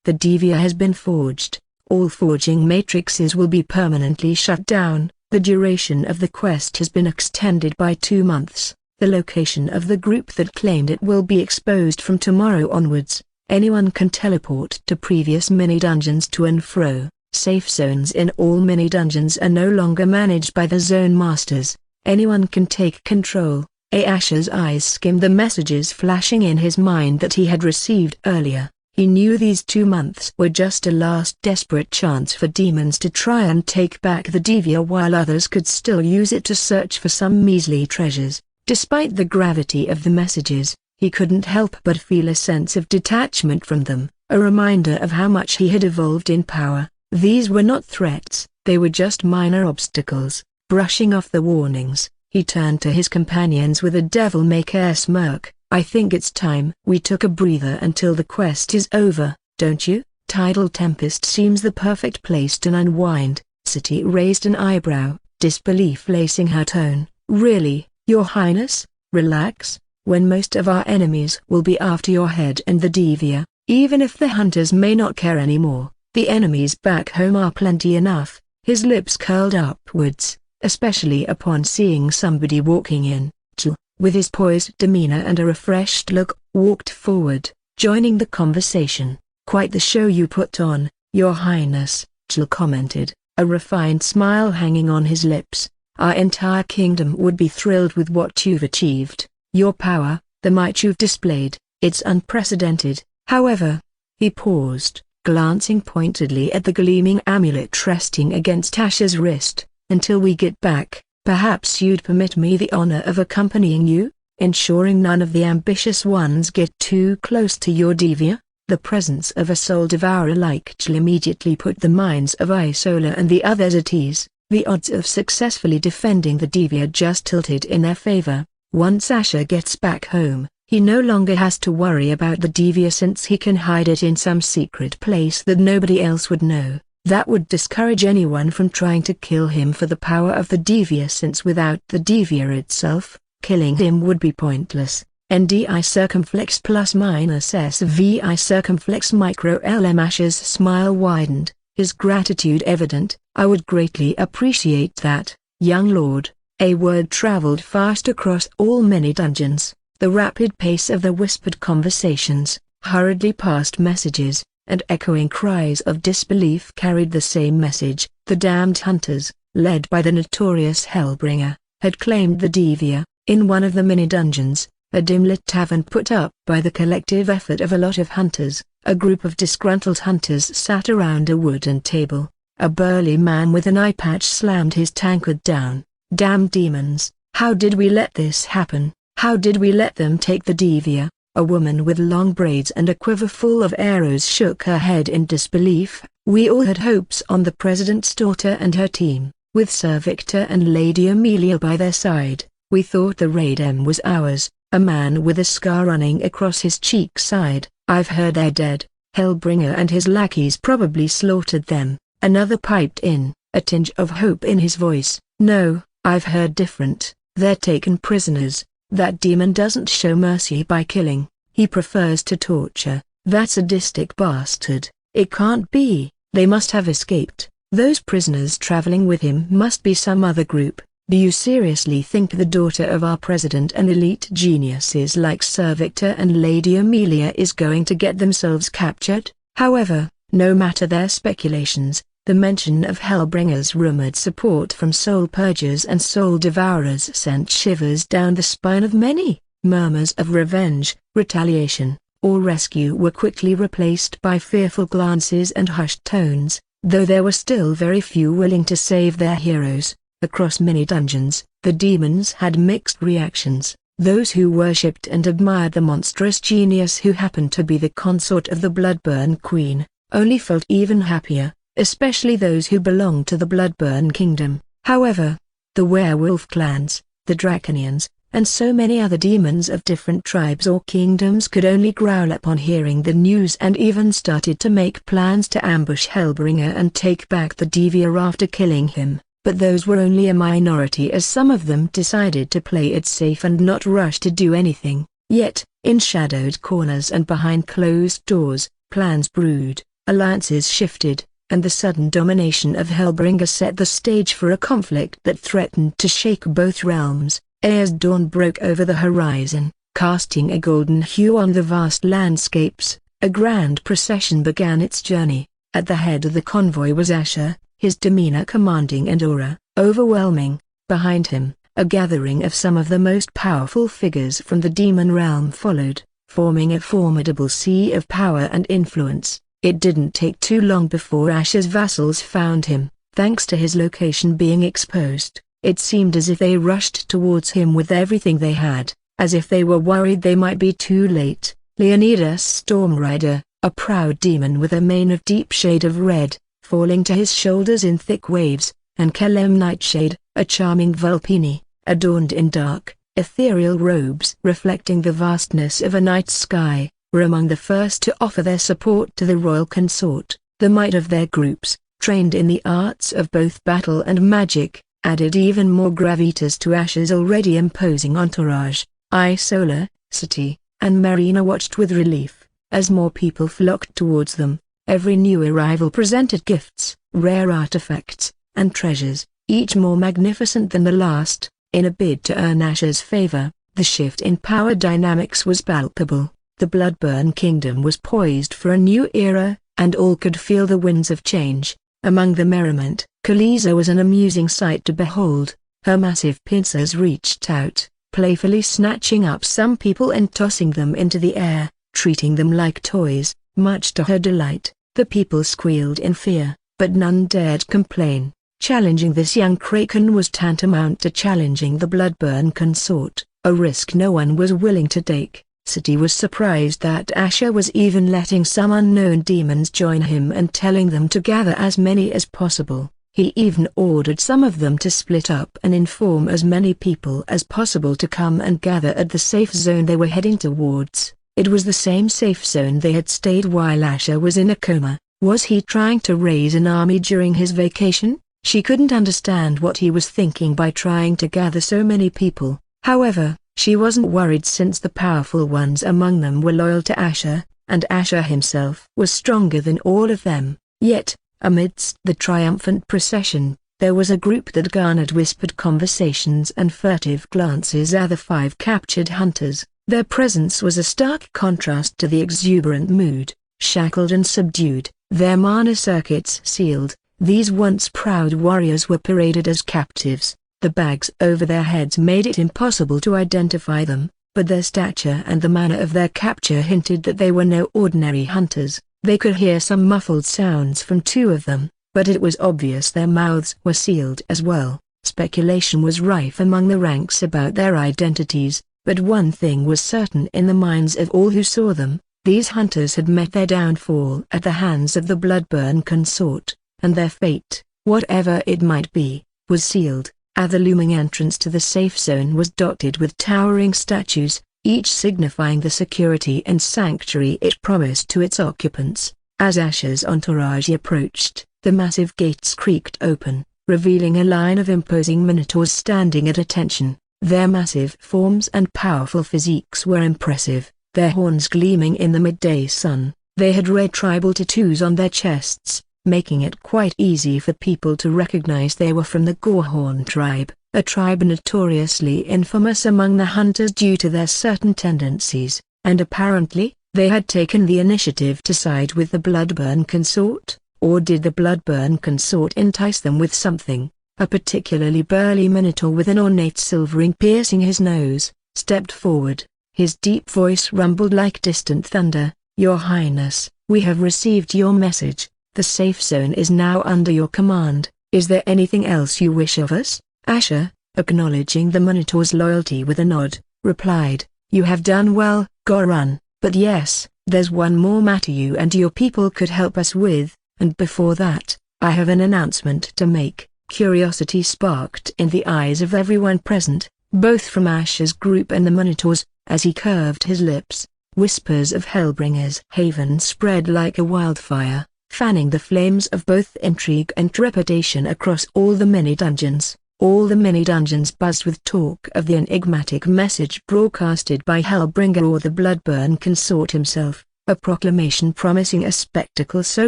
Devia has been forged. All forging matrices will be permanently shut down. The duration of the quest has been extended by 2 months. The location of the group that claimed it will be exposed from tomorrow onwards. Anyone can teleport to previous mini-dungeons to and fro. Safe zones in all mini-dungeons are no longer managed by the zone masters. Anyone can take control. Asher's eyes skimmed the messages flashing in his mind that he had received earlier. He knew these 2 months were just a last desperate chance for demons to try and take back the Devia while others could still use it to search for some measly treasures. Despite the gravity of the messages, he couldn't help but feel a sense of detachment from them, a reminder of how much he had evolved in power. These were not threats, they were just minor obstacles. Brushing off the warnings, he turned to his companions with a devil-may-care smirk. I think it's time we took a breather until the quest is over, don't you? Tidal Tempest seems the perfect place to unwind. City raised an eyebrow, disbelief lacing her tone. Really, Your Highness? Relax. When most of our enemies will be after your head and the Devia, even if the hunters may not care anymore, the enemies back home are plenty enough. His lips curled upwards, especially upon seeing somebody walking in. Chul, with his poised demeanor and a refreshed look, walked forward, joining the conversation. Quite the show you put on, Your Highness, Chul commented, a refined smile hanging on his lips. Our entire kingdom would be thrilled with what you've achieved. Your power, the might you've displayed, it's unprecedented. However, he paused, glancing pointedly at the gleaming amulet resting against Asher's wrist. Until we get back, perhaps you'd permit me the honor of accompanying you, ensuring none of the ambitious ones get too close to your Devia. The presence of a soul devourer like Chul immediately put the minds of Isola and the others at ease. The odds of successfully defending the Devia just tilted in their favor. Once Asher gets back home, he no longer has to worry about the Devia since he can hide it in some secret place that nobody else would know. That would discourage anyone from trying to kill him for the power of the Devia, since without the Devia itself, killing him would be pointless. NDI circumflex plus minus SVI circumflex micro LM. Asher's smile widened, his gratitude evident. I would greatly appreciate that, young lord. A word traveled fast across all many dungeons. The rapid pace of the whispered conversations, hurriedly passed messages, and echoing cries of disbelief carried the same message. The damned hunters, led by the notorious Hellbringer, had claimed the Devia. In one of the mini-dungeons, a dim-lit tavern put up by the collective effort of a lot of hunters, a group of disgruntled hunters sat around a wooden table. A burly man with an eye patch slammed his tankard down. Damn demons, how did we let this happen? How did we let them take the Devia? A woman with long braids and a quiver full of arrows shook her head in disbelief. We all had hopes on the president's daughter and her team. With Sir Victor and Lady Amelia by their side, we thought the raid was ours. A man with a scar running across his cheek sighed. I've heard they're dead. Hellbringer and his lackeys probably slaughtered them. Another piped in, a tinge of hope in his voice. No, I've heard different. They're taken prisoners. That demon doesn't show mercy by killing. He prefers to torture. That sadistic bastard. It can't be. They must have escaped. Those prisoners traveling with him must be some other group. Do you seriously think the daughter of our president and elite geniuses like Sir Victor and Lady Amelia is going to get themselves captured? However, no matter their speculations, the mention of Hellbringer's rumored support from soul purgers and soul devourers sent shivers down the spine of many. Murmurs of revenge, retaliation, or rescue were quickly replaced by fearful glances and hushed tones, though there were still very few willing to save their heroes. Across many dungeons, the demons had mixed reactions. Those who worshipped and admired the monstrous genius who happened to be the consort of the Bloodburn Queen, only felt even happier, especially those who belonged to the Bloodburn Kingdom. However, the werewolf clans, the Draconians, and so many other demons of different tribes or kingdoms could only growl upon hearing the news and even started to make plans to ambush Hellbringer and take back the Devia after killing him. But those were only a minority, as some of them decided to play it safe and not rush to do anything. Yet, in shadowed corners and behind closed doors, plans brewed, alliances shifted, and the sudden domination of Hellbringer set the stage for a conflict that threatened to shake both realms. As dawn broke over the horizon, casting a golden hue on the vast landscapes, a grand procession began its journey. At the head of the convoy was Asher, his demeanor commanding and aura overwhelming. Behind him, a gathering of some of the most powerful figures from the demon realm followed, forming a formidable sea of power and influence. It didn't take too long before Asher's vassals found him. Thanks to his location being exposed, it seemed as if they rushed towards him with everything they had, as if they were worried they might be too late. Leonidas Stormrider, a proud demon with a mane of deep shade of red, falling to his shoulders in thick waves, and Kelem Nightshade, a charming Vulpini, adorned in dark, ethereal robes reflecting the vastness of a night sky, were among the first to offer their support to the royal consort. The might of their groups, trained in the arts of both battle and magic, added even more gravitas to Asher's already imposing entourage. Isola, City, and Marina watched with relief, as more people flocked towards them. Every new arrival presented gifts, rare artifacts, and treasures, each more magnificent than the last. In a bid to earn Asher's favor, the shift in power dynamics was palpable. The Bloodburn Kingdom was poised for a new era, and all could feel the winds of change. Among the merriment, Khaleesa was an amusing sight to behold. Her massive pincers reached out, playfully snatching up some people and tossing them into the air, treating them like toys. Much to her delight, the people squealed in fear, but none dared complain. Challenging this young kraken was tantamount to challenging the Bloodburn consort, a risk no one was willing to take. City was surprised that Asher was even letting some unknown demons join him and telling them to gather as many as possible. He even ordered some of them to split up and inform as many people as possible to come and gather at the safe zone they were heading towards. It was the same safe zone they had stayed while Asher was in a coma. Was he trying to raise an army during his vacation? She couldn't understand what he was thinking by trying to gather so many people. However, she wasn't worried since the powerful ones among them were loyal to Asher, and Asher himself was stronger than all of them. Yet, amidst the triumphant procession, there was a group that garnered whispered conversations and furtive glances at the 5 captured hunters. Their presence was a stark contrast to the exuberant mood. Shackled and subdued, their mana circuits sealed, these once proud warriors were paraded as captives. The bags over their heads made it impossible to identify them, but their stature and the manner of their capture hinted that they were no ordinary hunters. They could hear some muffled sounds from 2 of them, but it was obvious their mouths were sealed as well. Speculation was rife among the ranks about their identities, but one thing was certain in the minds of all who saw them: these hunters had met their downfall at the hands of the Bloodburn consort, and their fate, whatever it might be, was sealed. The looming entrance to the safe zone was dotted with towering statues, each signifying the security and sanctuary it promised to its occupants. As Asher's entourage approached, the massive gates creaked open, revealing a line of imposing minotaurs standing at attention. Their massive forms and powerful physiques were impressive, their horns gleaming in the midday sun. They had red tribal tattoos on their chests, making it quite easy for people to recognize they were from the Gorehorn tribe, a tribe notoriously infamous among the hunters due to their certain tendencies, and apparently, they had taken the initiative to side with the Bloodburn consort. Or did the Bloodburn consort entice them with something? A particularly burly minotaur with an ornate silvering piercing his nose, stepped forward. His deep voice rumbled like distant thunder. "Your Highness, we have received your message. The safe zone is now under your command. Is there anything else you wish of us?" Asher, acknowledging the minotaur's loyalty with a nod, replied, "You have done well, Goran, but yes, there's one more matter you and your people could help us with, and before that, I have an announcement to make." Curiosity sparked in the eyes of everyone present, both from Asher's group and the minotaurs, as he curved his lips. Whispers of Hellbringer's haven spread like a wildfire, fanning the flames of both intrigue and trepidation across all the many dungeons. All the many dungeons buzzed with talk of the enigmatic message broadcasted by Hellbringer or the Bloodburn consort himself, a proclamation promising a spectacle so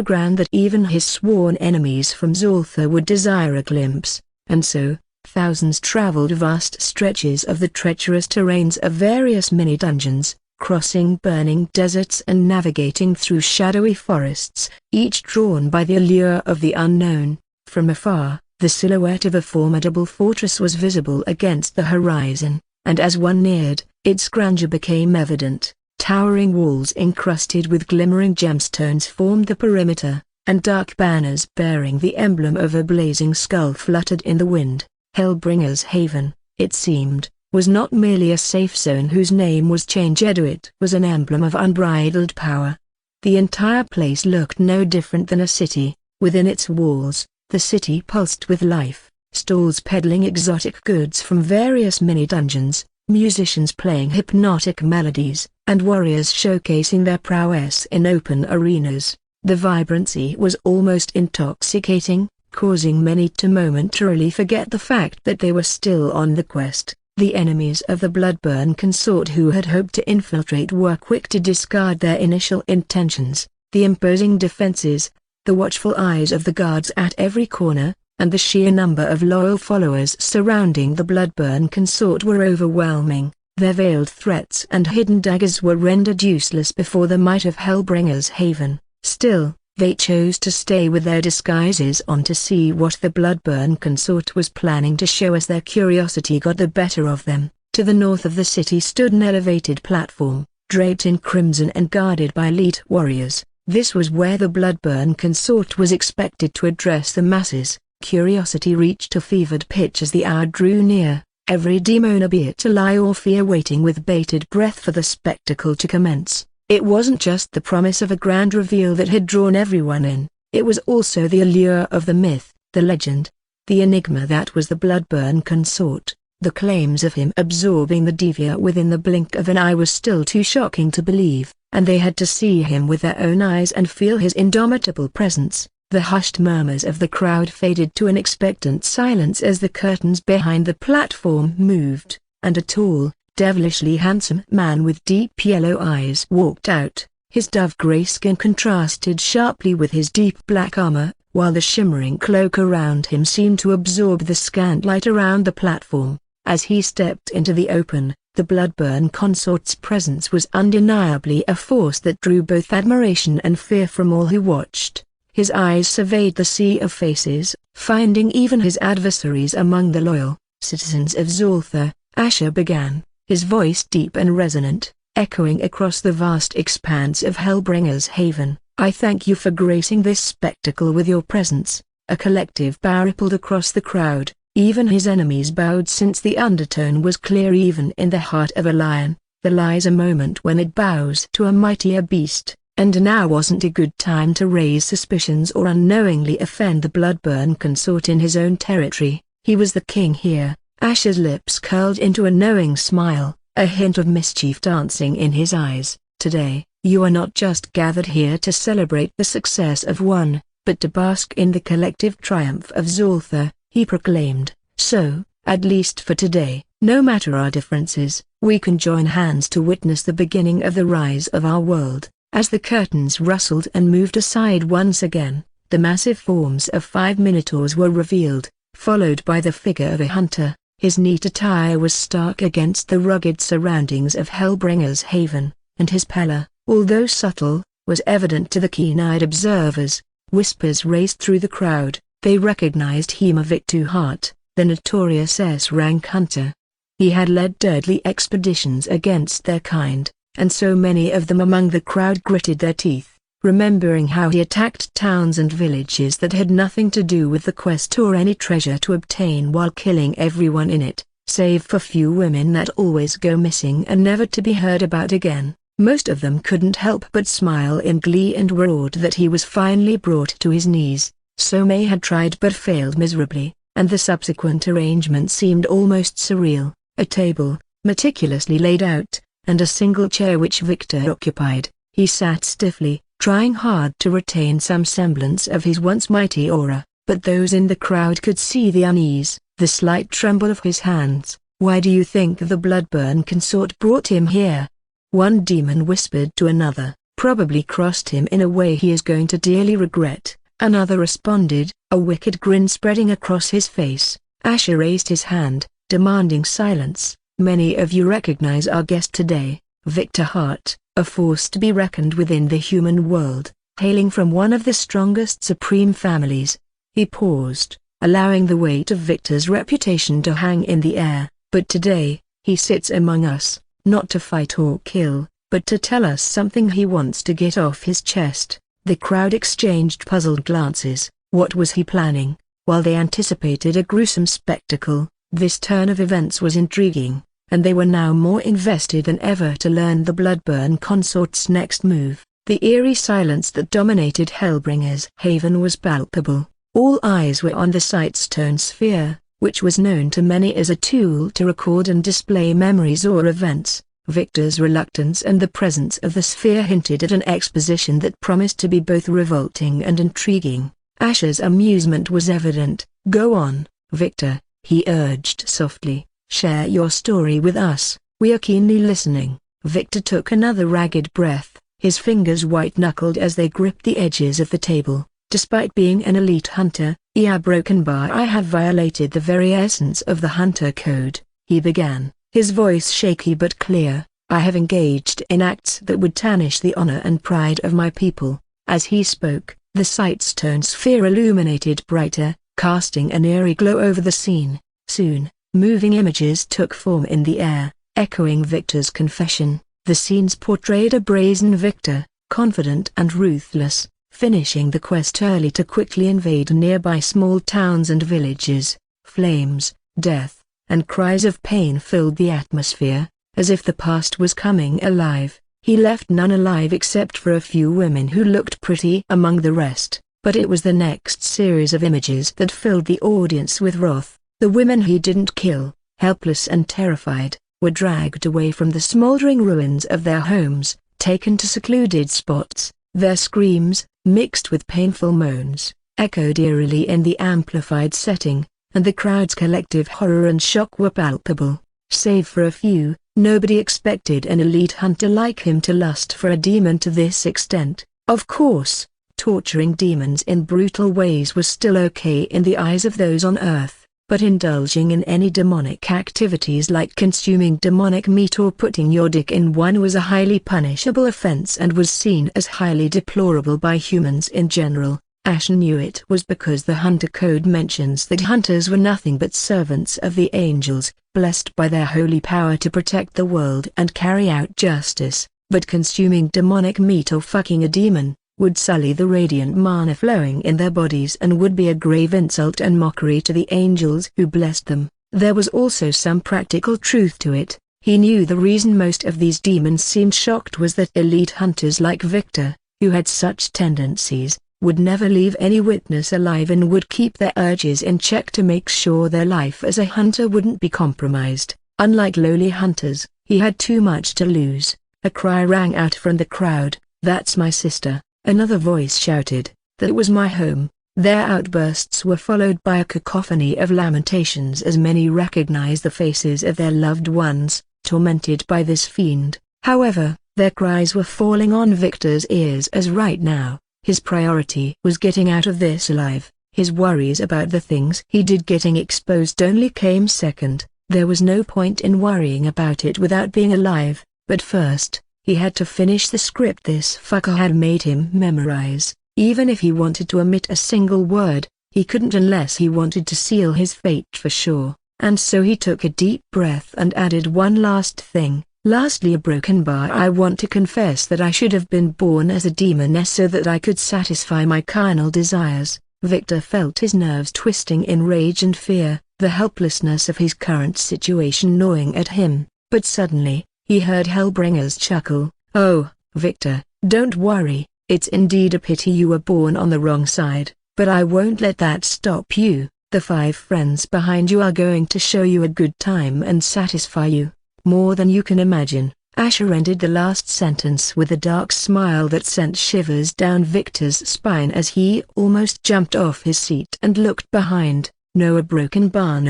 grand that even his sworn enemies from Zoltha would desire a glimpse. And so, thousands traveled vast stretches of the treacherous terrains of various mini-dungeons, crossing burning deserts and navigating through shadowy forests, each drawn by the allure of the unknown. From afar, the silhouette of a formidable fortress was visible against the horizon, and as one neared, its grandeur became evident. Towering walls encrusted with glimmering gemstones formed the perimeter, and dark banners bearing the emblem of a blazing skull fluttered in the wind. Hellbringer's haven, it seemed, was not merely a safe zone whose name was changed. It was an emblem of unbridled power. The entire place looked no different than a city. Within its walls, the city pulsed with life. Stalls peddling exotic goods from various mini-dungeons, musicians playing hypnotic melodies, and warriors showcasing their prowess in open arenas. The vibrancy was almost intoxicating, causing many to momentarily forget the fact that they were still on the quest. The enemies of the Bloodburn consort who had hoped to infiltrate were quick to discard their initial intentions. The imposing defenses, the watchful eyes of the guards at every corner, and the sheer number of loyal followers surrounding the Bloodburn consort were overwhelming. Their veiled threats and hidden daggers were rendered useless before the might of Hellbringer's Haven. Still, they chose to stay with their disguises on to see what the Bloodburn consort was planning to show as their curiosity got the better of them. To the north of the city stood an elevated platform, draped in crimson and guarded by elite warriors. This was where the Bloodburn consort was expected to address the masses. Curiosity reached a fevered pitch as the hour drew near, every demon, be it a lie or fear, waiting with bated breath for the spectacle to commence. It wasn't just the promise of a grand reveal that had drawn everyone in, it was also the allure of the myth, the legend, the enigma that was the Bloodburn consort. The claims of him absorbing the Devia within the blink of an eye was still too shocking to believe, and they had to see him with their own eyes and feel his indomitable presence. The hushed murmurs of the crowd faded to an expectant silence as the curtains behind the platform moved, and a tall, devilishly handsome man with deep yellow eyes walked out. His dove-gray skin contrasted sharply with his deep black armor, while the shimmering cloak around him seemed to absorb the scant light around the platform. As he stepped into the open, the Bloodburn consort's presence was undeniably a force that drew both admiration and fear from all who watched. His eyes surveyed the sea of faces, finding even his adversaries among the loyal citizens of Zultha. Asher began, his voice deep and resonant, echoing across the vast expanse of Hellbringer's Haven. "I thank you for gracing this spectacle with your presence." A collective bow rippled across the crowd. Even his enemies bowed, since the undertone was clear even in the heart of a lion. There lies a moment when it bows to a mightier beast, and now wasn't a good time to raise suspicions or unknowingly offend the Bloodburn consort in his own territory. He was the king here. Asher's lips curled into a knowing smile, a hint of mischief dancing in his eyes. "Today, you are not just gathered here to celebrate the success of one, but to bask in the collective triumph of Zultha," he proclaimed. "So, at least for today, no matter our differences, we can join hands to witness the beginning of the rise of our world." As the curtains rustled and moved aside once again, the massive forms of 5 minotaurs were revealed, followed by the figure of a hunter. His neat attire was stark against the rugged surroundings of Hellbringer's Haven, and his pallor, although subtle, was evident to the keen-eyed observers. Whispers raced through the crowd. They recognized him, Victor Hart, the notorious S-rank hunter. He had led deadly expeditions against their kind, and so many of them among the crowd gritted their teeth, remembering how he attacked towns and villages that had nothing to do with the quest or any treasure to obtain, while killing everyone in it, save for few women that always go missing and never to be heard about again. Most of them couldn't help but smile in glee and were awed that he was finally brought to his knees. So May had tried but failed miserably, and the subsequent arrangement seemed almost surreal. A table, meticulously laid out, and a single chair which Victor occupied. He sat stiffly, trying hard to retain some semblance of his once mighty aura, but those in the crowd could see the unease, the slight tremble of his hands. "Why do you think the Bloodburn consort brought him here?" one demon whispered to another. "Probably crossed him in a way he is going to dearly regret," another responded, a wicked grin spreading across his face. Asher raised his hand, demanding silence. "Many of you recognize our guest today, Victor Hart, a force to be reckoned with in the human world, hailing from one of the strongest supreme families." He paused, allowing the weight of Victor's reputation to hang in the air. "But today, he sits among us, not to fight or kill, but to tell us something he wants to get off his chest." The crowd exchanged puzzled glances. What was he planning? While they anticipated a gruesome spectacle, this turn of events was intriguing, and they were now more invested than ever to learn the Bloodburn consort's next move. The eerie silence that dominated Hellbringer's Haven was palpable. All eyes were on the Sightstone sphere, which was known to many as a tool to record and display memories or events. Victor's reluctance and the presence of the sphere hinted at an exposition that promised to be both revolting and intriguing. Asher's amusement was evident. "Go on, Victor," he urged softly. "Share your story with us, we are keenly listening." Victor took another ragged breath, his fingers white-knuckled as they gripped the edges of the table. "Despite being an elite hunter, Broken Bar, I have violated the very essence of the hunter code," he began, his voice shaky but clear. "I have engaged in acts that would tarnish the honor and pride of my people." As he spoke, the Sightstone sphere illuminated brighter, casting an eerie glow over the scene. Soon, moving images took form in the air, echoing Victor's confession. The scenes portrayed a brazen Victor, confident and ruthless, finishing the quest early to quickly invade nearby small towns and villages. Flames, death, and cries of pain filled the atmosphere, as if the past was coming alive. He left none alive except for a few women who looked pretty among the rest, but it was the next series of images that filled the audience with wrath. The women he didn't kill, helpless and terrified, were dragged away from the smoldering ruins of their homes, taken to secluded spots. Their screams, mixed with painful moans, echoed eerily in the amplified setting, and the crowd's collective horror and shock were palpable. Save for a few, nobody expected an elite hunter like him to lust for a demon to this extent. Of course, torturing demons in brutal ways was still okay in the eyes of those on Earth, but indulging in any demonic activities like consuming demonic meat or putting your dick in one was a highly punishable offense and was seen as highly deplorable by humans in general. Ash knew it was because the Hunter Code mentions that hunters were nothing but servants of the angels, blessed by their holy power to protect the world and carry out justice, but consuming demonic meat or fucking a demon would sully the radiant mana flowing in their bodies and would be a grave insult and mockery to the angels who blessed them. There was also some practical truth to it. He knew the reason most of these demons seemed shocked was that elite hunters like Victor, who had such tendencies, would never leave any witness alive and would keep their urges in check to make sure their life as a hunter wouldn't be compromised. Unlike lowly hunters, he had too much to lose. A cry rang out from the crowd. "That's my sister," another voice shouted. "That was my home." Their outbursts were followed by a cacophony of lamentations as many recognized the faces of their loved ones, tormented by this fiend. However, their cries were falling on Victor's ears as right now, his priority was getting out of this alive. His worries about the things he did getting exposed only came second. There was no point in worrying about it without being alive, but first, he had to finish the script this fucker had made him memorize. Even if he wanted to omit a single word, he couldn't unless he wanted to seal his fate for sure, and so he took a deep breath and added one last thing. "Lastly, a broken bar. I want to confess that I should have been born as a demoness so that I could satisfy my carnal desires." Victor felt his nerves twisting in rage and fear, the helplessness of his current situation gnawing at him. But suddenly, he heard Hellbringer's chuckle. "Oh, Victor, don't worry, it's indeed a pity you were born on the wrong side, but I won't let that stop you. The 5 friends behind you are going to show you a good time and satisfy you, more than you can imagine." Asher ended the last sentence with a dark smile that sent shivers down Victor's spine as he almost jumped off his seat and looked behind. "No, a broken bar.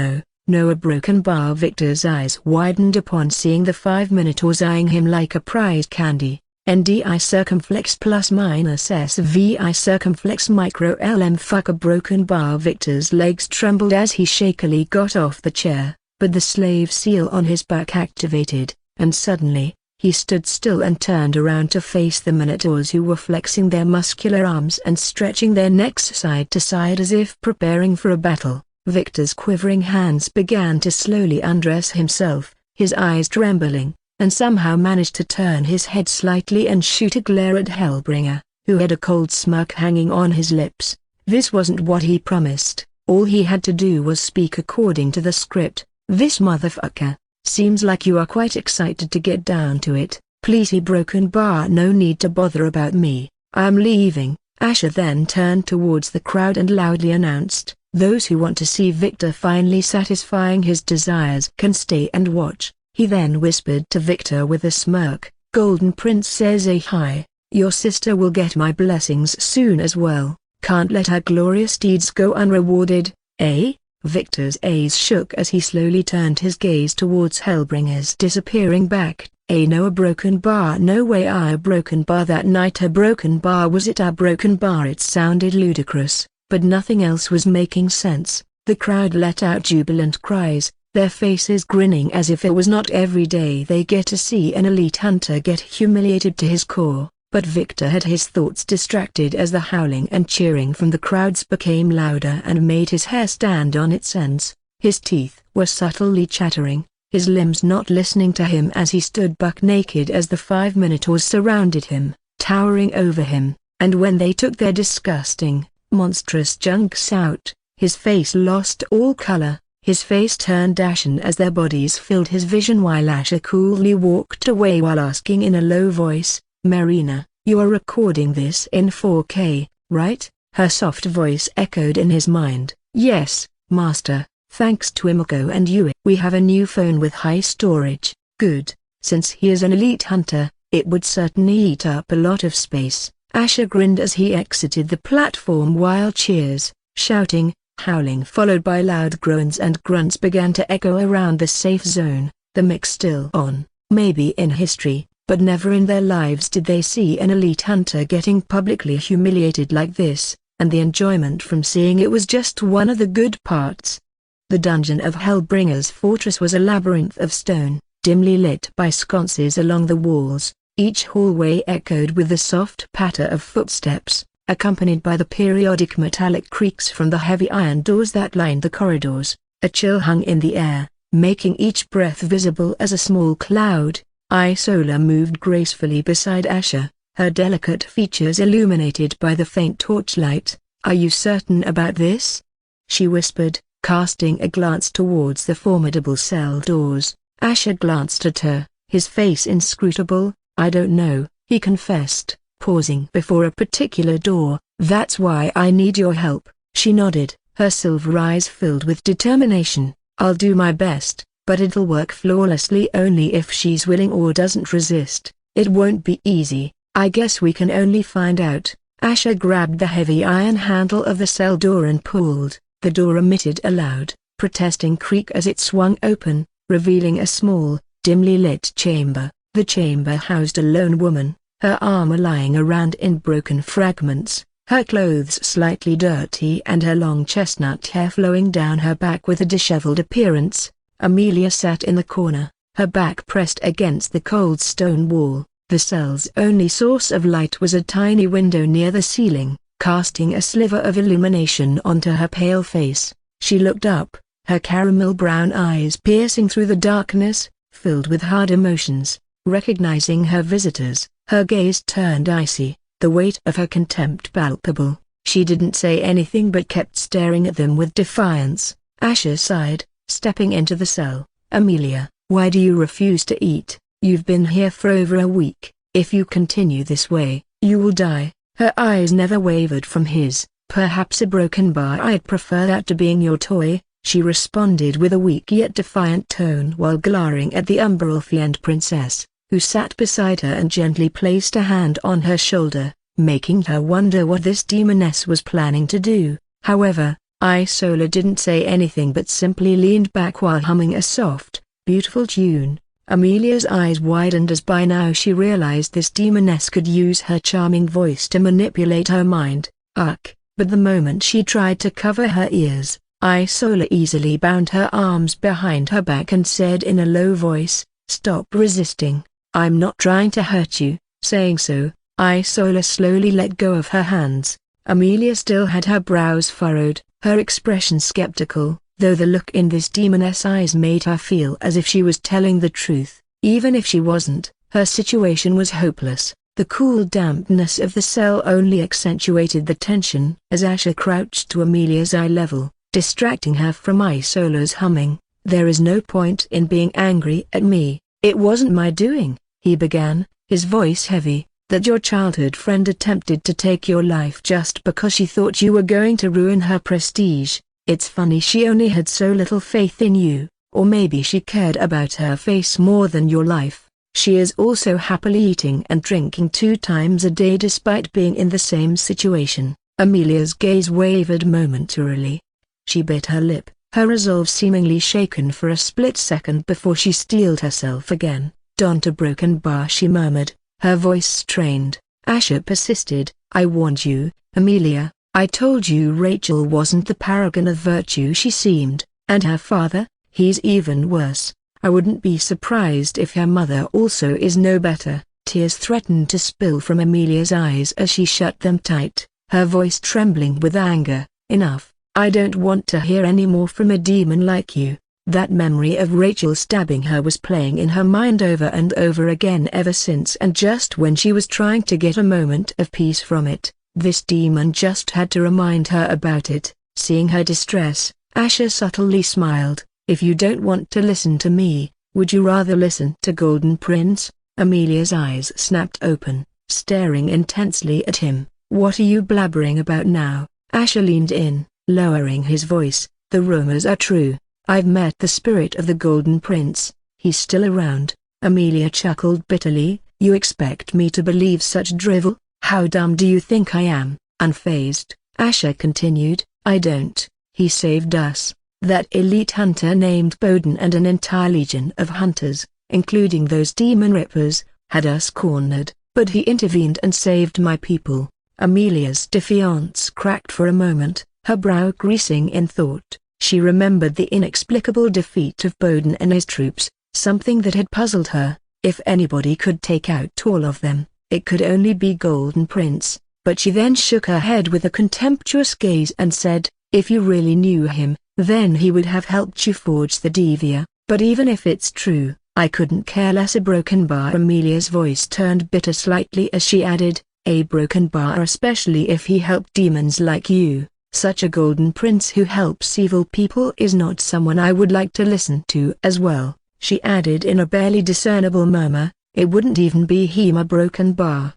No, a broken bar." Victor's eyes widened upon seeing the 5 Minotaurs eyeing him like a prize candy. NDI circumflex plus minus SVI circumflex micro LM. Fuck a broken bar. Victor's legs trembled as he shakily got off the chair, but the slave seal on his back activated, and suddenly, he stood still and turned around to face the Minotaurs who were flexing their muscular arms and stretching their necks side to side as if preparing for a battle. Victor's quivering hands began to slowly undress himself, his eyes trembling, and somehow managed to turn his head slightly and shoot a glare at Hellbringer, who had a cold smirk hanging on his lips. This wasn't what he promised. All he had to do was speak according to the script. "This motherfucker, seems like you are quite excited to get down to it. Please, he broken bar. No need to bother about me. I'm leaving." Asher then turned towards the crowd and loudly announced, Those who want to see Victor finally satisfying his desires can stay and watch. He then whispered to Victor with a smirk, Golden Princess Ahai, your sister will get my blessings soon as well. Can't let her glorious deeds go unrewarded, eh? Victor's eyes shook as he slowly turned his gaze towards Hellbringer's disappearing back. No, a broken bar, no way, a broken bar that night, a broken bar, was it a broken bar? It sounded ludicrous, but nothing else was making sense. The crowd let out jubilant cries, their faces grinning as if it was not every day they get to see an elite hunter get humiliated to his core. But Victor had his thoughts distracted as the howling and cheering from the crowds became louder and made his hair stand on its ends. His teeth were subtly chattering, his limbs not listening to him as he stood buck naked as the 5 Minotaurs surrounded him, towering over him, and when they took their disgusting, monstrous junks out, his face lost all color, his face turned ashen as their bodies filled his vision while Asher coolly walked away while asking in a low voice, Marina, you are recording this in 4K, right? Her soft voice echoed in his mind. Yes, Master, thanks to Imako and you. We have a new phone with high storage. Good, since he is an elite hunter, it would certainly eat up a lot of space. Asher grinned as he exited the platform while cheers, shouting, howling followed by loud groans and grunts began to echo around the safe zone. The mix still on. Maybe in history, but never in their lives did they see an elite hunter getting publicly humiliated like this, and the enjoyment from seeing it was just one of the good parts. The dungeon of Hellbringer's fortress was a labyrinth of stone, dimly lit by sconces along the walls. Each hallway echoed with the soft patter of footsteps, accompanied by the periodic metallic creaks from the heavy iron doors that lined the corridors. A chill hung in the air, making each breath visible as a small cloud. Isola moved gracefully beside Asher, her delicate features illuminated by the faint torchlight. Are you certain about this? She whispered, casting a glance towards the formidable cell doors. Asher glanced at her, his face inscrutable. I don't know, he confessed, pausing before a particular door. That's why I need your help. She nodded, her silver eyes filled with determination. I'll do my best, but it'll work flawlessly only if she's willing or doesn't resist. It won't be easy. I guess we can only find out. Asher grabbed the heavy iron handle of the cell door and pulled. The door emitted a loud, protesting creak as it swung open, revealing a small, dimly lit chamber. The chamber housed a lone woman, her armor lying around in broken fragments, her clothes slightly dirty and her long chestnut hair flowing down her back with a disheveled appearance. Amelia sat in the corner, her back pressed against the cold stone wall. The cell's only source of light was a tiny window near the ceiling, casting a sliver of illumination onto her pale face. She looked up, her caramel brown eyes piercing through the darkness, filled with hard emotions. Recognizing her visitors, her gaze turned icy, the weight of her contempt palpable. She didn't say anything but kept staring at them with defiance. Asher sighed, stepping into the cell. Amelia, why do you refuse to eat? You've been here for over a week. If you continue this way, you will die. Her eyes never wavered from his. Perhaps a broken bar. I'd prefer that to being your toy, she responded with a weak yet defiant tone while glaring at the Umbral princess, who sat beside her and gently placed a hand on her shoulder, making her wonder what this demoness was planning to do. However, Isola didn't say anything but simply leaned back while humming a soft, beautiful tune. Amelia's eyes widened as by now she realized this demoness could use her charming voice to manipulate her mind. But the moment she tried to cover her ears, Isola easily bound her arms behind her back and said in a low voice, "Stop resisting. I'm not trying to hurt you." Saying so, Isola slowly let go of her hands. Amelia still had her brows furrowed, her expression skeptical, though the look in this demoness' eyes made her feel as if she was telling the truth. Even if she wasn't, her situation was hopeless. The cool dampness of the cell only accentuated the tension as Asher crouched to Amelia's eye level, distracting her from Isola's humming. "There is no point in being angry at me. It wasn't my doing," he began, his voice heavy, "that your childhood friend attempted to take your life just because she thought you were going to ruin her prestige. It's funny she only had so little faith in you, or maybe she cared about her face more than your life. She is also happily eating and drinking 2 times a day despite being in the same situation." Amelia's gaze wavered momentarily. She bit her lip, her resolve seemingly shaken for a split second before she steeled herself again. "Don't a broken bar," she murmured, her voice strained. Asher persisted. "I warned you, Amelia. I told you Rachel wasn't the paragon of virtue she seemed, and her father, he's even worse. I wouldn't be surprised if her mother also is no better." Tears threatened to spill from Amelia's eyes as she shut them tight, her voice trembling with anger. "Enough. I don't want to hear any more from a demon like you." That memory of Rachel stabbing her was playing in her mind over and over again ever since, and just when she was trying to get a moment of peace from it, this demon just had to remind her about it. Seeing her distress, Asher subtly smiled. "If you don't want to listen to me, would you rather listen to Golden Prince?" Amelia's eyes snapped open, staring intensely at him. "What are you blabbering about now?" Asher leaned in, lowering his voice. "The rumors are true. I've met the spirit of the Golden Prince. He's still around." Amelia chuckled bitterly. "You expect me to believe such drivel? How dumb do you think I am?" Unfazed, Asher continued, "I don't. He saved us. That elite hunter named Bowden and an entire legion of hunters, including those demon rippers, had us cornered, but he intervened and saved my people." Amelia's defiance cracked for a moment, her brow greasing in thought. She remembered the inexplicable defeat of Bowden and his troops, something that had puzzled her. If anybody could take out all of them, it could only be Golden Prince. But she then shook her head with a contemptuous gaze and said, "If you really knew him, then he would have helped you forge the Devia. But even if it's true, I couldn't care less." A broken bar. Amelia's voice turned bitter slightly as she added, "A broken bar, especially if he helped demons like you. Such a Golden Prince who helps evil people is not someone I would like to listen to as well." She added in a barely discernible murmur, "It wouldn't even be him a broken bar."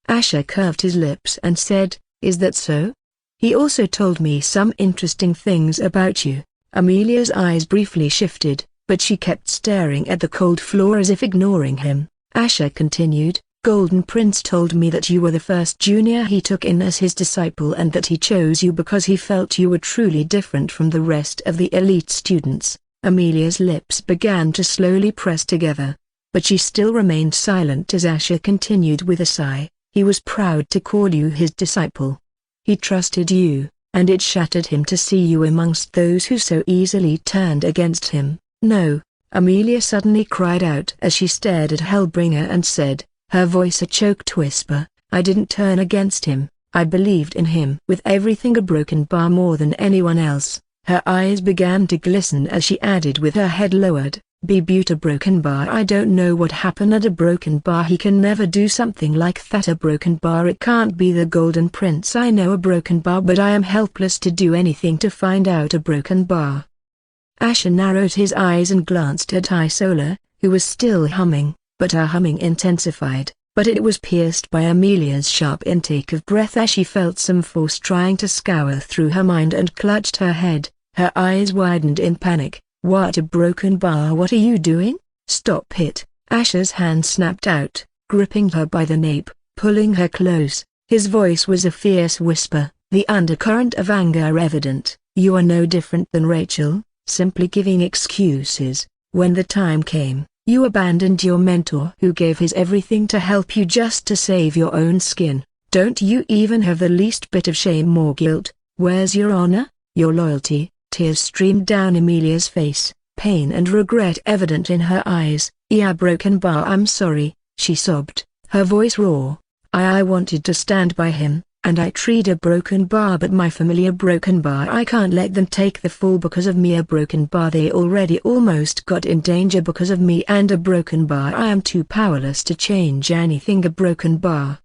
Asher curved his lips and said, "Is that so? He also told me some interesting things about you." Amelia's eyes briefly shifted, but she kept staring at the cold floor as if ignoring him. Asher continued, "Golden Prince told me that you were the first junior he took in as his disciple and that he chose you because he felt you were truly different from the rest of the elite students." Amelia's lips began to slowly press together, but she still remained silent as Asher continued with a sigh. "He was proud to call you his disciple. He trusted you, and it shattered him to see you amongst those who so easily turned against him." "No," Amelia suddenly cried out as she stared at Hellbringer and said, her voice a choked whisper, "I didn't turn against him. I believed in him with everything, a broken bar more than anyone else." Her eyes began to glisten as she added with her head lowered, "Be beaut a broken bar. I don't know what happened at a broken bar. He can never do something like that. A broken bar. It can't be the Golden Prince. I know a broken bar, but I am helpless to do anything to find out a broken bar." Asher narrowed his eyes and glanced at Isola, who was still humming, but her humming intensified, but it was pierced by Amelia's sharp intake of breath as she felt some force trying to scour through her mind and clutched her head. Her eyes widened in panic. "What a broken bar? What are you doing? Stop it!" Asher's hand snapped out, gripping her by the nape, pulling her close. His voice was a fierce whisper, the undercurrent of anger evident. "You are no different than Rachel, simply giving excuses. When the time came, you abandoned your mentor who gave his everything to help you just to save your own skin. Don't you even have the least bit of shame or guilt? Where's your honor, your loyalty?" Tears streamed down Amelia's face, pain and regret evident in her eyes. "Yeah, broken bar. I'm sorry," she sobbed, her voice raw. I wanted to stand by him, and I treated a broken bar, but my family a broken bar. I can't let them take the fall because of me. A broken bar. They already almost got in danger because of me, and a broken bar. I am too powerless to change anything. A broken bar."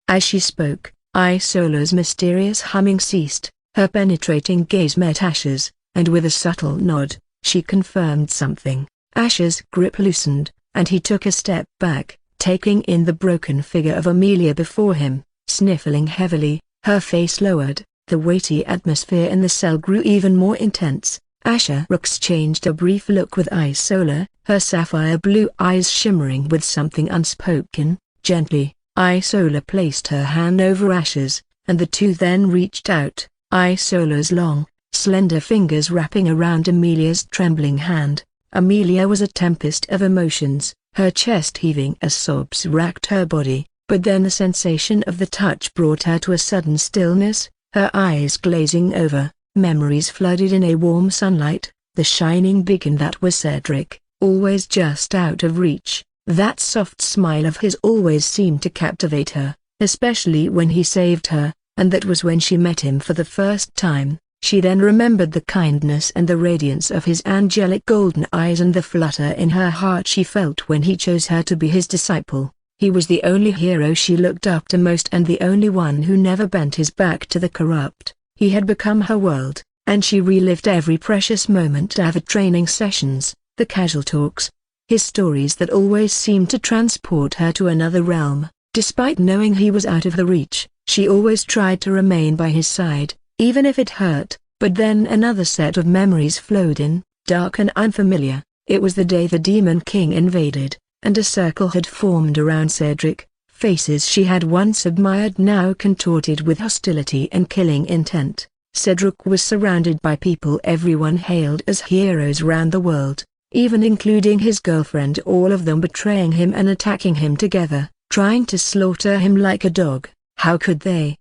As she spoke, Isola's mysterious humming ceased. Her penetrating gaze met Asher's, and with a subtle nod, she confirmed something. Asher's grip loosened, and he took a step back, taking in the broken figure of Amelia before him, sniffling heavily, her face lowered. The weighty atmosphere in the cell grew even more intense. Asha exchanged a brief look with Isola, her sapphire blue eyes shimmering with something unspoken. Gently, Isola placed her hand over Asha's, and the two then reached out, Isola's long, slender fingers wrapping around Amelia's trembling hand. Amelia was a tempest of emotions, her chest heaving as sobs racked her body, but then the sensation of the touch brought her to a sudden stillness, her eyes glazing over. Memories flooded in a warm sunlight, the shining beacon that was Cedric, always just out of reach. That soft smile of his always seemed to captivate her, especially when he saved her, and that was when she met him for the first time. She then remembered the kindness and the radiance of his angelic golden eyes and the flutter in her heart she felt when he chose her to be his disciple. He was the only hero she looked up to most and the only one who never bent his back to the corrupt. He had become her world, and she relived every precious moment of the training sessions, the casual talks, his stories that always seemed to transport her to another realm. Despite knowing he was out of her reach, she always tried to remain by his side, even if it hurt. But then another set of memories flowed in, dark and unfamiliar. It was the day the Demon King invaded, and a circle had formed around Cedric. Faces she had once admired now contorted with hostility and killing intent. Cedric was surrounded by people everyone hailed as heroes round the world, even including his girlfriend, all of them betraying him and attacking him together, trying to slaughter him like a dog. How could they?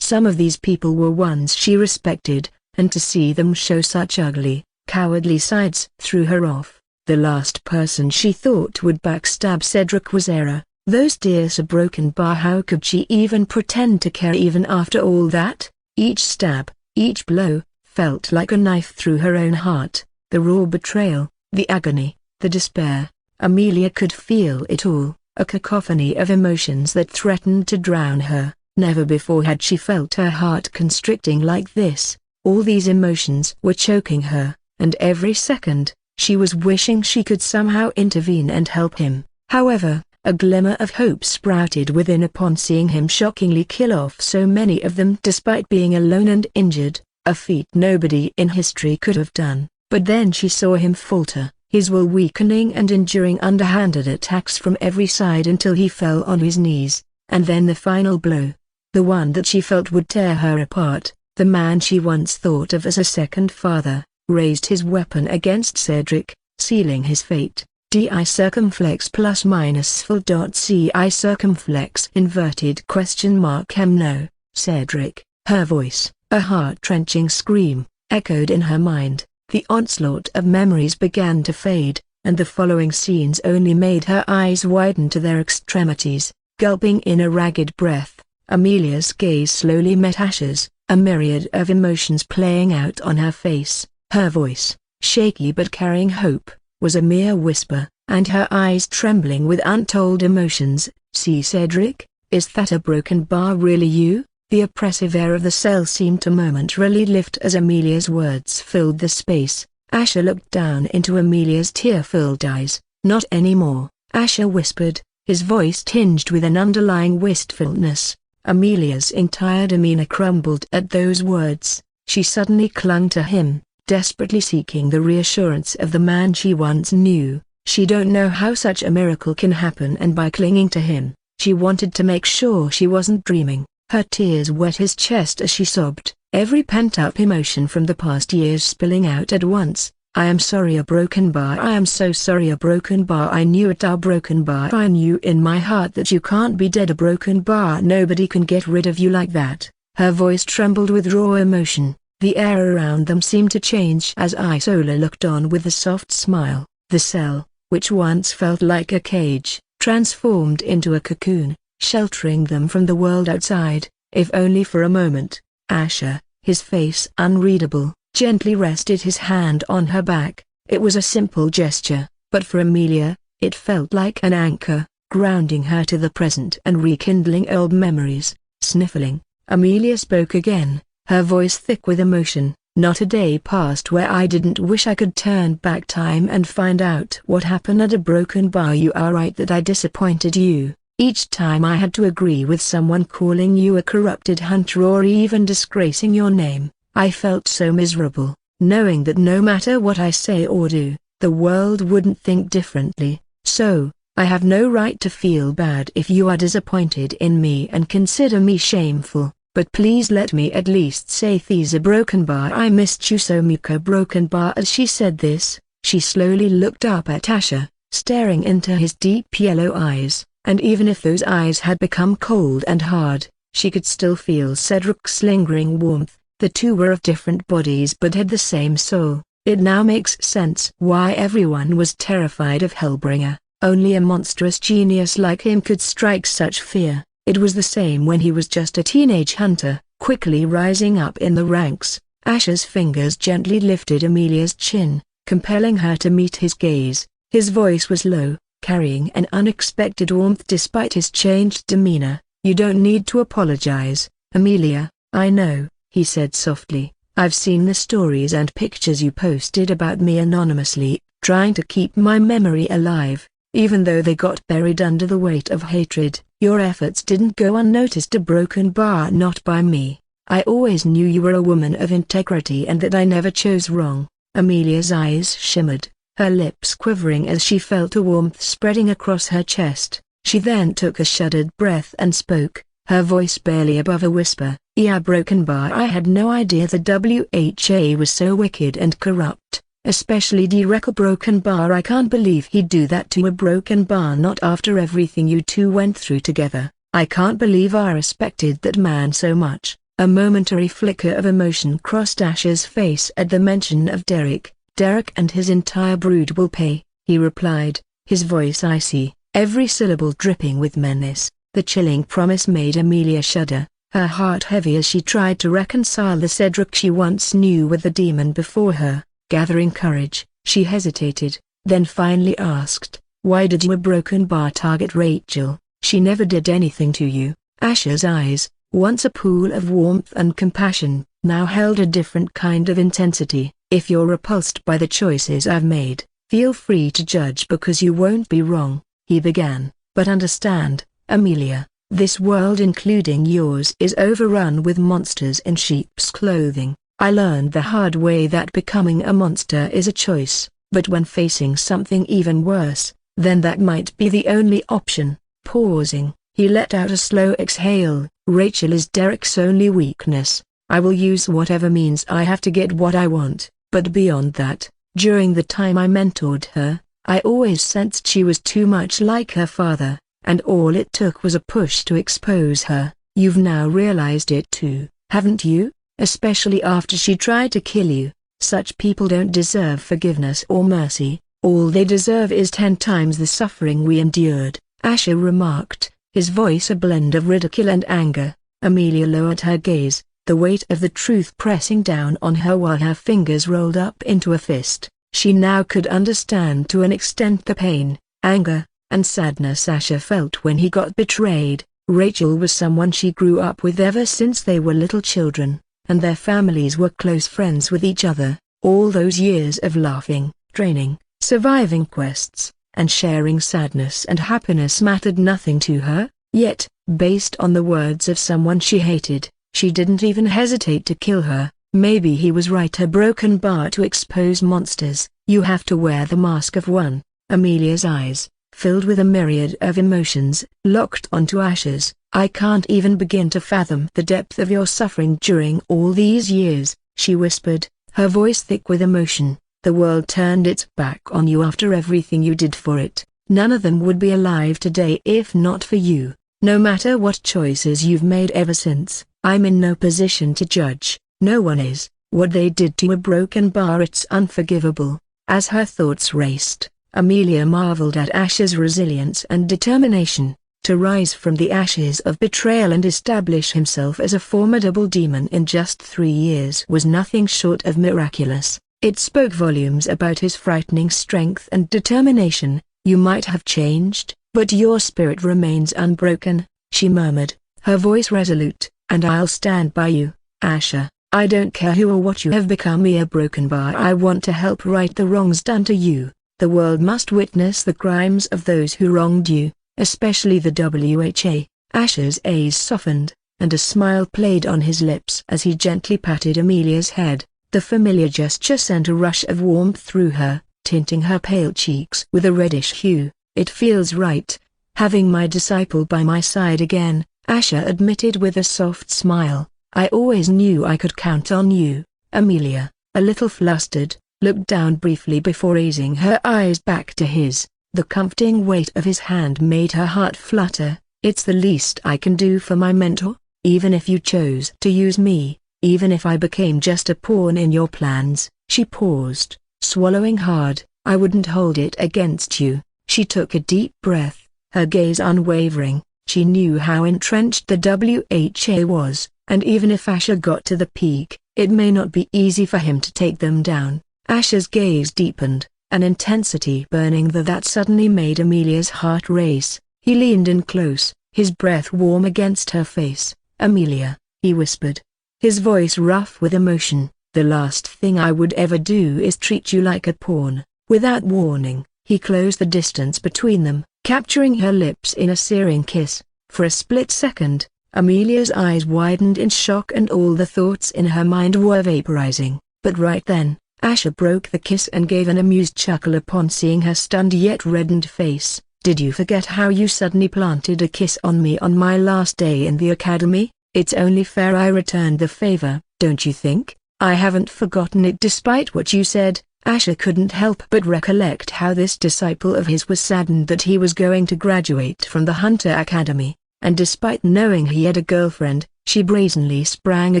Some of these people were ones she respected, and to see them show such ugly, cowardly sides threw her off. The last person she thought would backstab Cedric was Era. Those tears a broken bar. How could she even pretend to care even after all that? Each stab, each blow, felt like a knife through her own heart. The raw betrayal, the agony, the despair. Amelia could feel it all, a cacophony of emotions that threatened to drown her. Never before had she felt her heart constricting like this. All these emotions were choking her, and every second, she was wishing she could somehow intervene and help him. However, a glimmer of hope sprouted within upon seeing him shockingly kill off so many of them despite being alone and injured, a feat nobody in history could have done. But then she saw him falter, his will weakening and enduring underhanded attacks from every side until he fell on his knees, and then the final blow. The one that she felt would tear her apart, the man she once thought of as a second father, raised his weapon against Cedric, sealing his fate. DI circumflex plus minus full dot CI circumflex inverted question mark no, Cedric. Her voice, a heart-wrenching scream, echoed in her mind. The onslaught of memories began to fade, and the following scenes only made her eyes widen to their extremities. Gulping in a ragged breath, Amelia's gaze slowly met Asha's, a myriad of emotions playing out on her face. Her voice, shaky but carrying hope, was a mere whisper, and her eyes trembling with untold emotions. See Cedric, is that a broken bar really you? The oppressive air of the cell seemed to momentarily lift as Amelia's words filled the space. Asha looked down into Amelia's tear-filled eyes. Not anymore, Asha whispered, his voice tinged with an underlying wistfulness. Amelia's entire demeanor crumbled at those words. She suddenly clung to him, desperately seeking the reassurance of the man she once knew. She don't know how such a miracle can happen, and by clinging to him, she wanted to make sure she wasn't dreaming. Her tears wet his chest as she sobbed, every pent-up emotion from the past years spilling out at once. I am sorry, a broken bar. I am so sorry, a broken bar. I knew it, a broken bar. I knew in my heart that you can't be dead, a broken bar. Nobody can get rid of you like that. Her voice trembled with raw emotion. The air around them seemed to change as Isola looked on with a soft smile. The cell, which once felt like a cage, transformed into a cocoon, sheltering them from the world outside, if only for a moment. Asha, his face unreadable, gently rested his hand on her back. It was a simple gesture, but for Amelia, it felt like an anchor, grounding her to the present and rekindling old memories. Sniffling, Amelia spoke again, her voice thick with emotion. Not a day passed where I didn't wish I could turn back time and find out what happened at a broken bar. You are right that I disappointed you. Each time I had to agree with someone calling you a corrupted hunter or even disgracing your name, I felt so miserable, knowing that no matter what I say or do, the world wouldn't think differently. So, I have no right to feel bad if you are disappointed in me and consider me shameful, but please let me at least say Thesa Broken Bar I missed you so Mika Broken Bar. As she said this, she slowly looked up at Asher, staring into his deep yellow eyes, and even if those eyes had become cold and hard, she could still feel Cedric's lingering warmth. The two were of different bodies but had the same soul. It now makes sense why everyone was terrified of Hellbringer. Only a monstrous genius like him could strike such fear. It was the same when he was just a teenage hunter. Quickly rising up in the ranks, Asher's fingers gently lifted Amelia's chin, compelling her to meet his gaze. His voice was low, carrying an unexpected warmth despite his changed demeanor. "You don't need to apologize, Amelia. I know," he said softly. "I've seen the stories and pictures you posted about me anonymously, trying to keep my memory alive. Even though they got buried under the weight of hatred, your efforts didn't go unnoticed. A Broken Bar not by me. I always knew you were a woman of integrity and that I never chose wrong." Amelia's eyes shimmered, her lips quivering as she felt a warmth spreading across her chest. She then took a shuddered breath and spoke, her voice barely above a whisper. "Yeah, Broken Bar, I had no idea the WHA was so wicked and corrupt. Especially Derek Broken Bar. I can't believe he'd do that to a Broken Bar, not after everything you two went through together. I can't believe I respected that man so much." A momentary flicker of emotion crossed Asher's face at the mention of Derek. "Derek and his entire brood will pay," he replied, his voice icy, every syllable dripping with menace. The chilling promise made Amelia shudder, her heart heavy as she tried to reconcile the Cedric she once knew with the demon before her. Gathering courage, she hesitated, then finally asked, "Why did you a Broken Bar target Rachel? She never did anything to you." Asher's eyes, once a pool of warmth and compassion, now held a different kind of intensity. "If you're repulsed by the choices I've made, feel free to judge because you won't be wrong," he began. "But understand, Amelia, this world including yours is overrun with monsters in sheep's clothing. I learned the hard way that becoming a monster is a choice, but when facing something even worse, then that might be the only option." Pausing, he let out a slow exhale. "Rachel is Derek's only weakness. I will use whatever means I have to get what I want, but beyond that, during the time I mentored her, I always sensed she was too much like her father, and all it took was a push to expose her. You've now realized it too, haven't you? Especially after she tried to kill you. Such people don't deserve forgiveness or mercy. All they deserve is 10 times the suffering we endured," Asher remarked, his voice a blend of ridicule and anger. Amelia lowered her gaze, the weight of the truth pressing down on her while her fingers rolled up into a fist. She now could understand to an extent the pain, anger, and sadness Asher felt when he got betrayed. Rachel was someone she grew up with ever since they were little children, and their families were close friends with each other. All those years of laughing, training, surviving quests, and sharing sadness and happiness mattered nothing to her. Yet, based on the words of someone she hated, she didn't even hesitate to kill her. Maybe he was right. A Broken Bar to expose monsters, you have to wear the mask of one. Amelia's eyes, filled with a myriad of emotions, locked onto Asher's. "I can't even begin to fathom the depth of your suffering during all these years," she whispered, her voice thick with emotion. "The world turned its back on you after everything you did for it. None of them would be alive today if not for you. No matter what choices you've made ever since, I'm in no position to judge. No one is. What they did to a Broken Bar, it's unforgivable." As her thoughts raced, Amelia marveled at Asher's resilience and determination. To rise from the ashes of betrayal and establish himself as a formidable demon in just 3 years was nothing short of miraculous. It spoke volumes about his frightening strength and determination. "You might have changed, but your spirit remains unbroken," she murmured, her voice resolute, "and I'll stand by you, Asher. I don't care who or what you have become. A Broken Bar, I want to help right the wrongs done to you. The world must witness the crimes of those who wronged you. especially the WHA. Asher's eyes softened, and a smile played on his lips as he gently patted Amelia's head. The familiar gesture sent a rush of warmth through her, tinting her pale cheeks with a reddish hue. "It feels right, having my disciple by my side again," Asher admitted with a soft smile. "I always knew I could count on you." Amelia, a little flustered, looked down briefly before raising her eyes back to his. The comforting weight of his hand made her heart flutter. "It's the least I can do for my mentor, even if you chose to use me, even if I became just a pawn in your plans." She paused, swallowing hard. "I wouldn't hold it against you." She took a deep breath, her gaze unwavering. She knew how entrenched the WHA was, and even if Asher got to the peak, it may not be easy for him to take them down. Asher's gaze deepened, an intensity burning that suddenly made Amelia's heart race. He leaned in close, his breath warm against her face. "Amelia," he whispered, his voice rough with emotion, "the last thing I would ever do is treat you like a pawn." Without warning, he closed the distance between them, capturing her lips in a searing kiss. For a split second, Amelia's eyes widened in shock and all the thoughts in her mind were vaporizing. But right then, Asher broke the kiss and gave an amused chuckle upon seeing her stunned yet reddened face. "Did you forget how you suddenly planted a kiss on me on my last day in the academy? It's only fair I returned the favor, don't you think?" "I haven't forgotten it despite what you said." Asher couldn't help but recollect how this disciple of his was saddened that he was going to graduate from the Hunter Academy, and despite knowing he had a girlfriend, she brazenly sprang a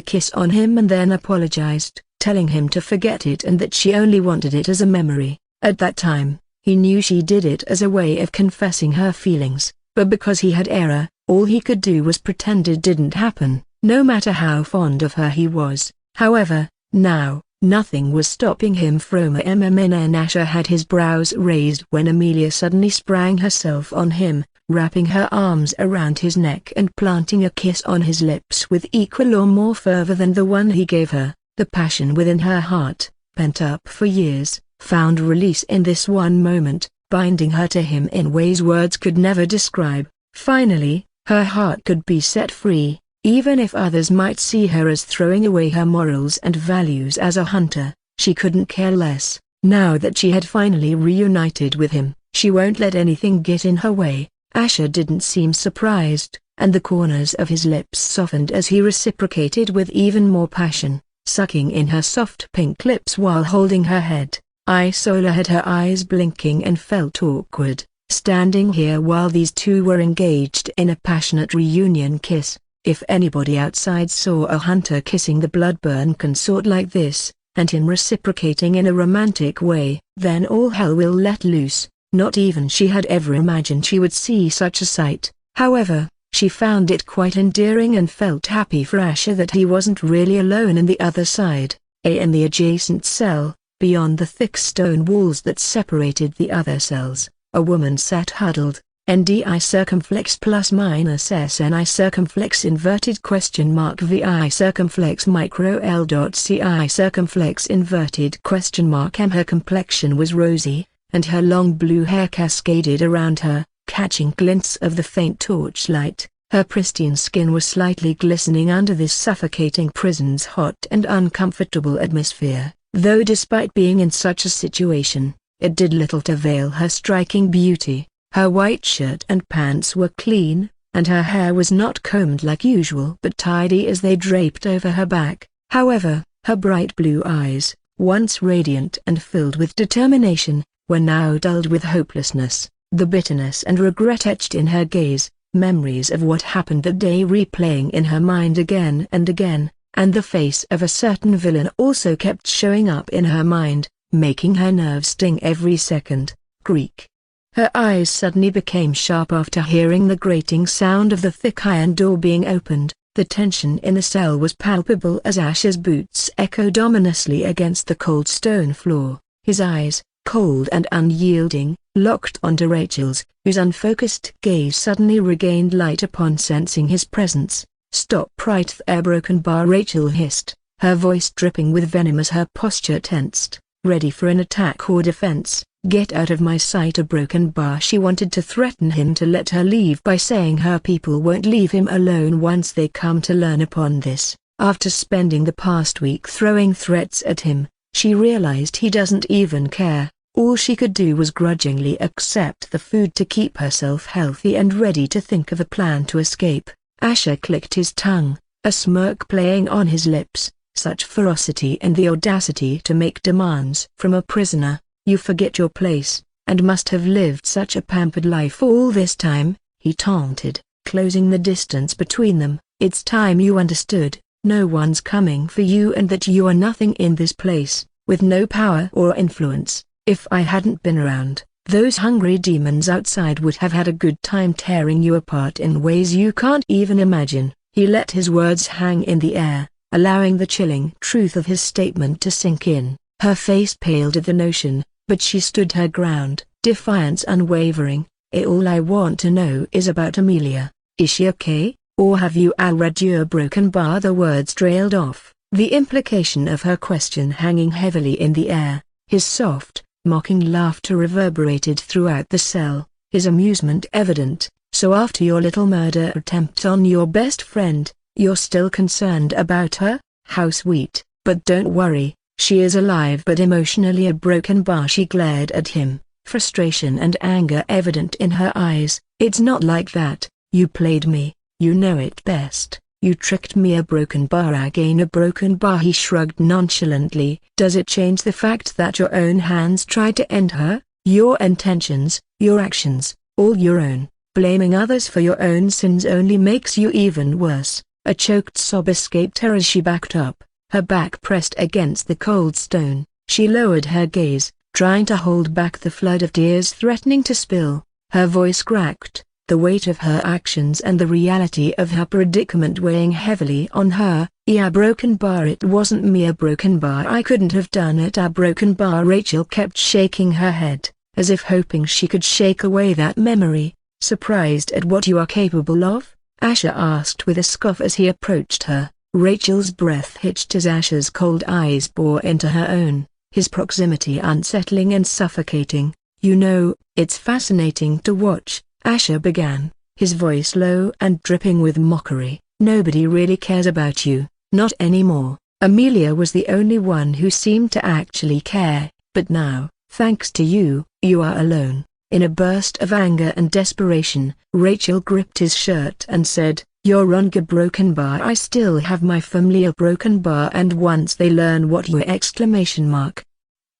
kiss on him and then apologized, telling him to forget it and that she only wanted it as a memory. At that time, he knew she did it as a way of confessing her feelings, but because he had error, all he could do was pretend it didn't happen, no matter how fond of her he was. However, now, nothing was stopping him from MMN. Asher had his brows raised when Amelia suddenly sprang herself on him, wrapping her arms around his neck and planting a kiss on his lips with equal or more fervor than the one he gave her. The passion within her heart, pent up for years, found release in this one moment, binding her to him in ways words could never describe. Finally, her heart could be set free. Even if others might see her as throwing away her morals and values as a hunter, she couldn't care less. Now that she had finally reunited with him, she won't let anything get in her way. Asher didn't seem surprised, and the corners of his lips softened as he reciprocated with even more passion, sucking in her soft pink lips while holding her head. Isola had her eyes blinking and felt awkward, standing here while these two were engaged in a passionate reunion kiss. If anybody outside saw a hunter kissing the blood-burn consort like this, and him reciprocating in a romantic way, then all hell will let loose. Not even she had ever imagined she would see such a sight. However, she found it quite endearing and felt happy for Asher that he wasn't really alone in the other side. In the adjacent cell, beyond the thick stone walls that separated the other cells, a woman sat huddled. NDI circumflex plus minus SNI circumflex inverted question mark VI circumflex micro L dot CI circumflex inverted question mark M. Her complexion was rosy, and her long blue hair cascaded around her, catching glints of the faint torchlight. Her pristine skin was slightly glistening under this suffocating prison's hot and uncomfortable atmosphere, though despite being in such a situation, it did little to veil her striking beauty. Her white shirt and pants were clean, and her hair was not combed like usual but tidy as they draped over her back. However, her bright blue eyes, once radiant and filled with determination, were now dulled with hopelessness. The bitterness and regret etched in her gaze, memories of what happened that day replaying in her mind again and again, and the face of a certain villain also kept showing up in her mind, making her nerves sting every second. Creak. Her eyes suddenly became sharp after hearing the grating sound of the thick iron door being opened. The tension in the cell was palpable as Asher's boots echoed ominously against the cold stone floor. His eyes, cold and unyielding, locked onto Rachel's, whose unfocused gaze suddenly regained light upon sensing his presence. "Stop right there, broken bar," Rachel hissed, her voice dripping with venom as her posture tensed, ready for an attack or defense. Get out of my sight, a broken bar. She wanted to threaten him to let her leave by saying her people won't leave him alone once they come to learn upon this. After spending the past week throwing threats at him, she realized he doesn't even care. All she could do was grudgingly accept the food to keep herself healthy and ready to think of a plan to escape. Asher clicked his tongue, a smirk playing on his lips. Such ferocity and the audacity to make demands from a prisoner. You forget your place, and must have lived such a pampered life all this time, he taunted, closing the distance between them. It's time you understood, no one's coming for you and that you are nothing in this place, with no power or influence. If I hadn't been around, those hungry demons outside would have had a good time tearing you apart in ways you can't even imagine. He let his words hang in the air, allowing the chilling truth of his statement to sink in. Her face paled at the notion, but she stood her ground, defiance unwavering. All I want to know is about Amelia. Is she okay, or have you already a broken bar? The words trailed off, the implication of her question hanging heavily in the air. His soft, mocking laughter reverberated throughout the cell, his amusement evident. So after your little murder attempt on your best friend, you're still concerned about her? How sweet, but don't worry. She is alive but emotionally a broken bar. She glared at him, frustration and anger evident in her eyes. It's not like that. You played me, you know it best. You tricked me. A broken bar again. A broken bar. He shrugged nonchalantly. Does it change the fact that your own hands tried to end her? Your intentions, your actions, all your own. Blaming others for your own sins only makes you even worse. A choked sob escaped her as she backed up, her back pressed against the cold stone. She lowered her gaze, trying to hold back the flood of tears threatening to spill. Her voice cracked, the weight of her actions and the reality of her predicament weighing heavily on her. A broken bar. It wasn't me. A broken bar. I couldn't have done it. A broken bar. Rachel kept shaking her head, as if hoping she could shake away that memory. Surprised at what you are capable of? Asher asked with a scoff as he approached her. Rachel's breath hitched as Asher's cold eyes bore into her own, his proximity unsettling and suffocating. You know, it's fascinating to watch, Asher began, his voice low and dripping with mockery. Nobody really cares about you, not anymore. Amelia was the only one who seemed to actually care, but now, thanks to you, you are alone. In a burst of anger and desperation, Rachel gripped his shirt and said, You're wrong. A broken bar. I still have my family. A broken bar. And once they learn what you exclamation mark.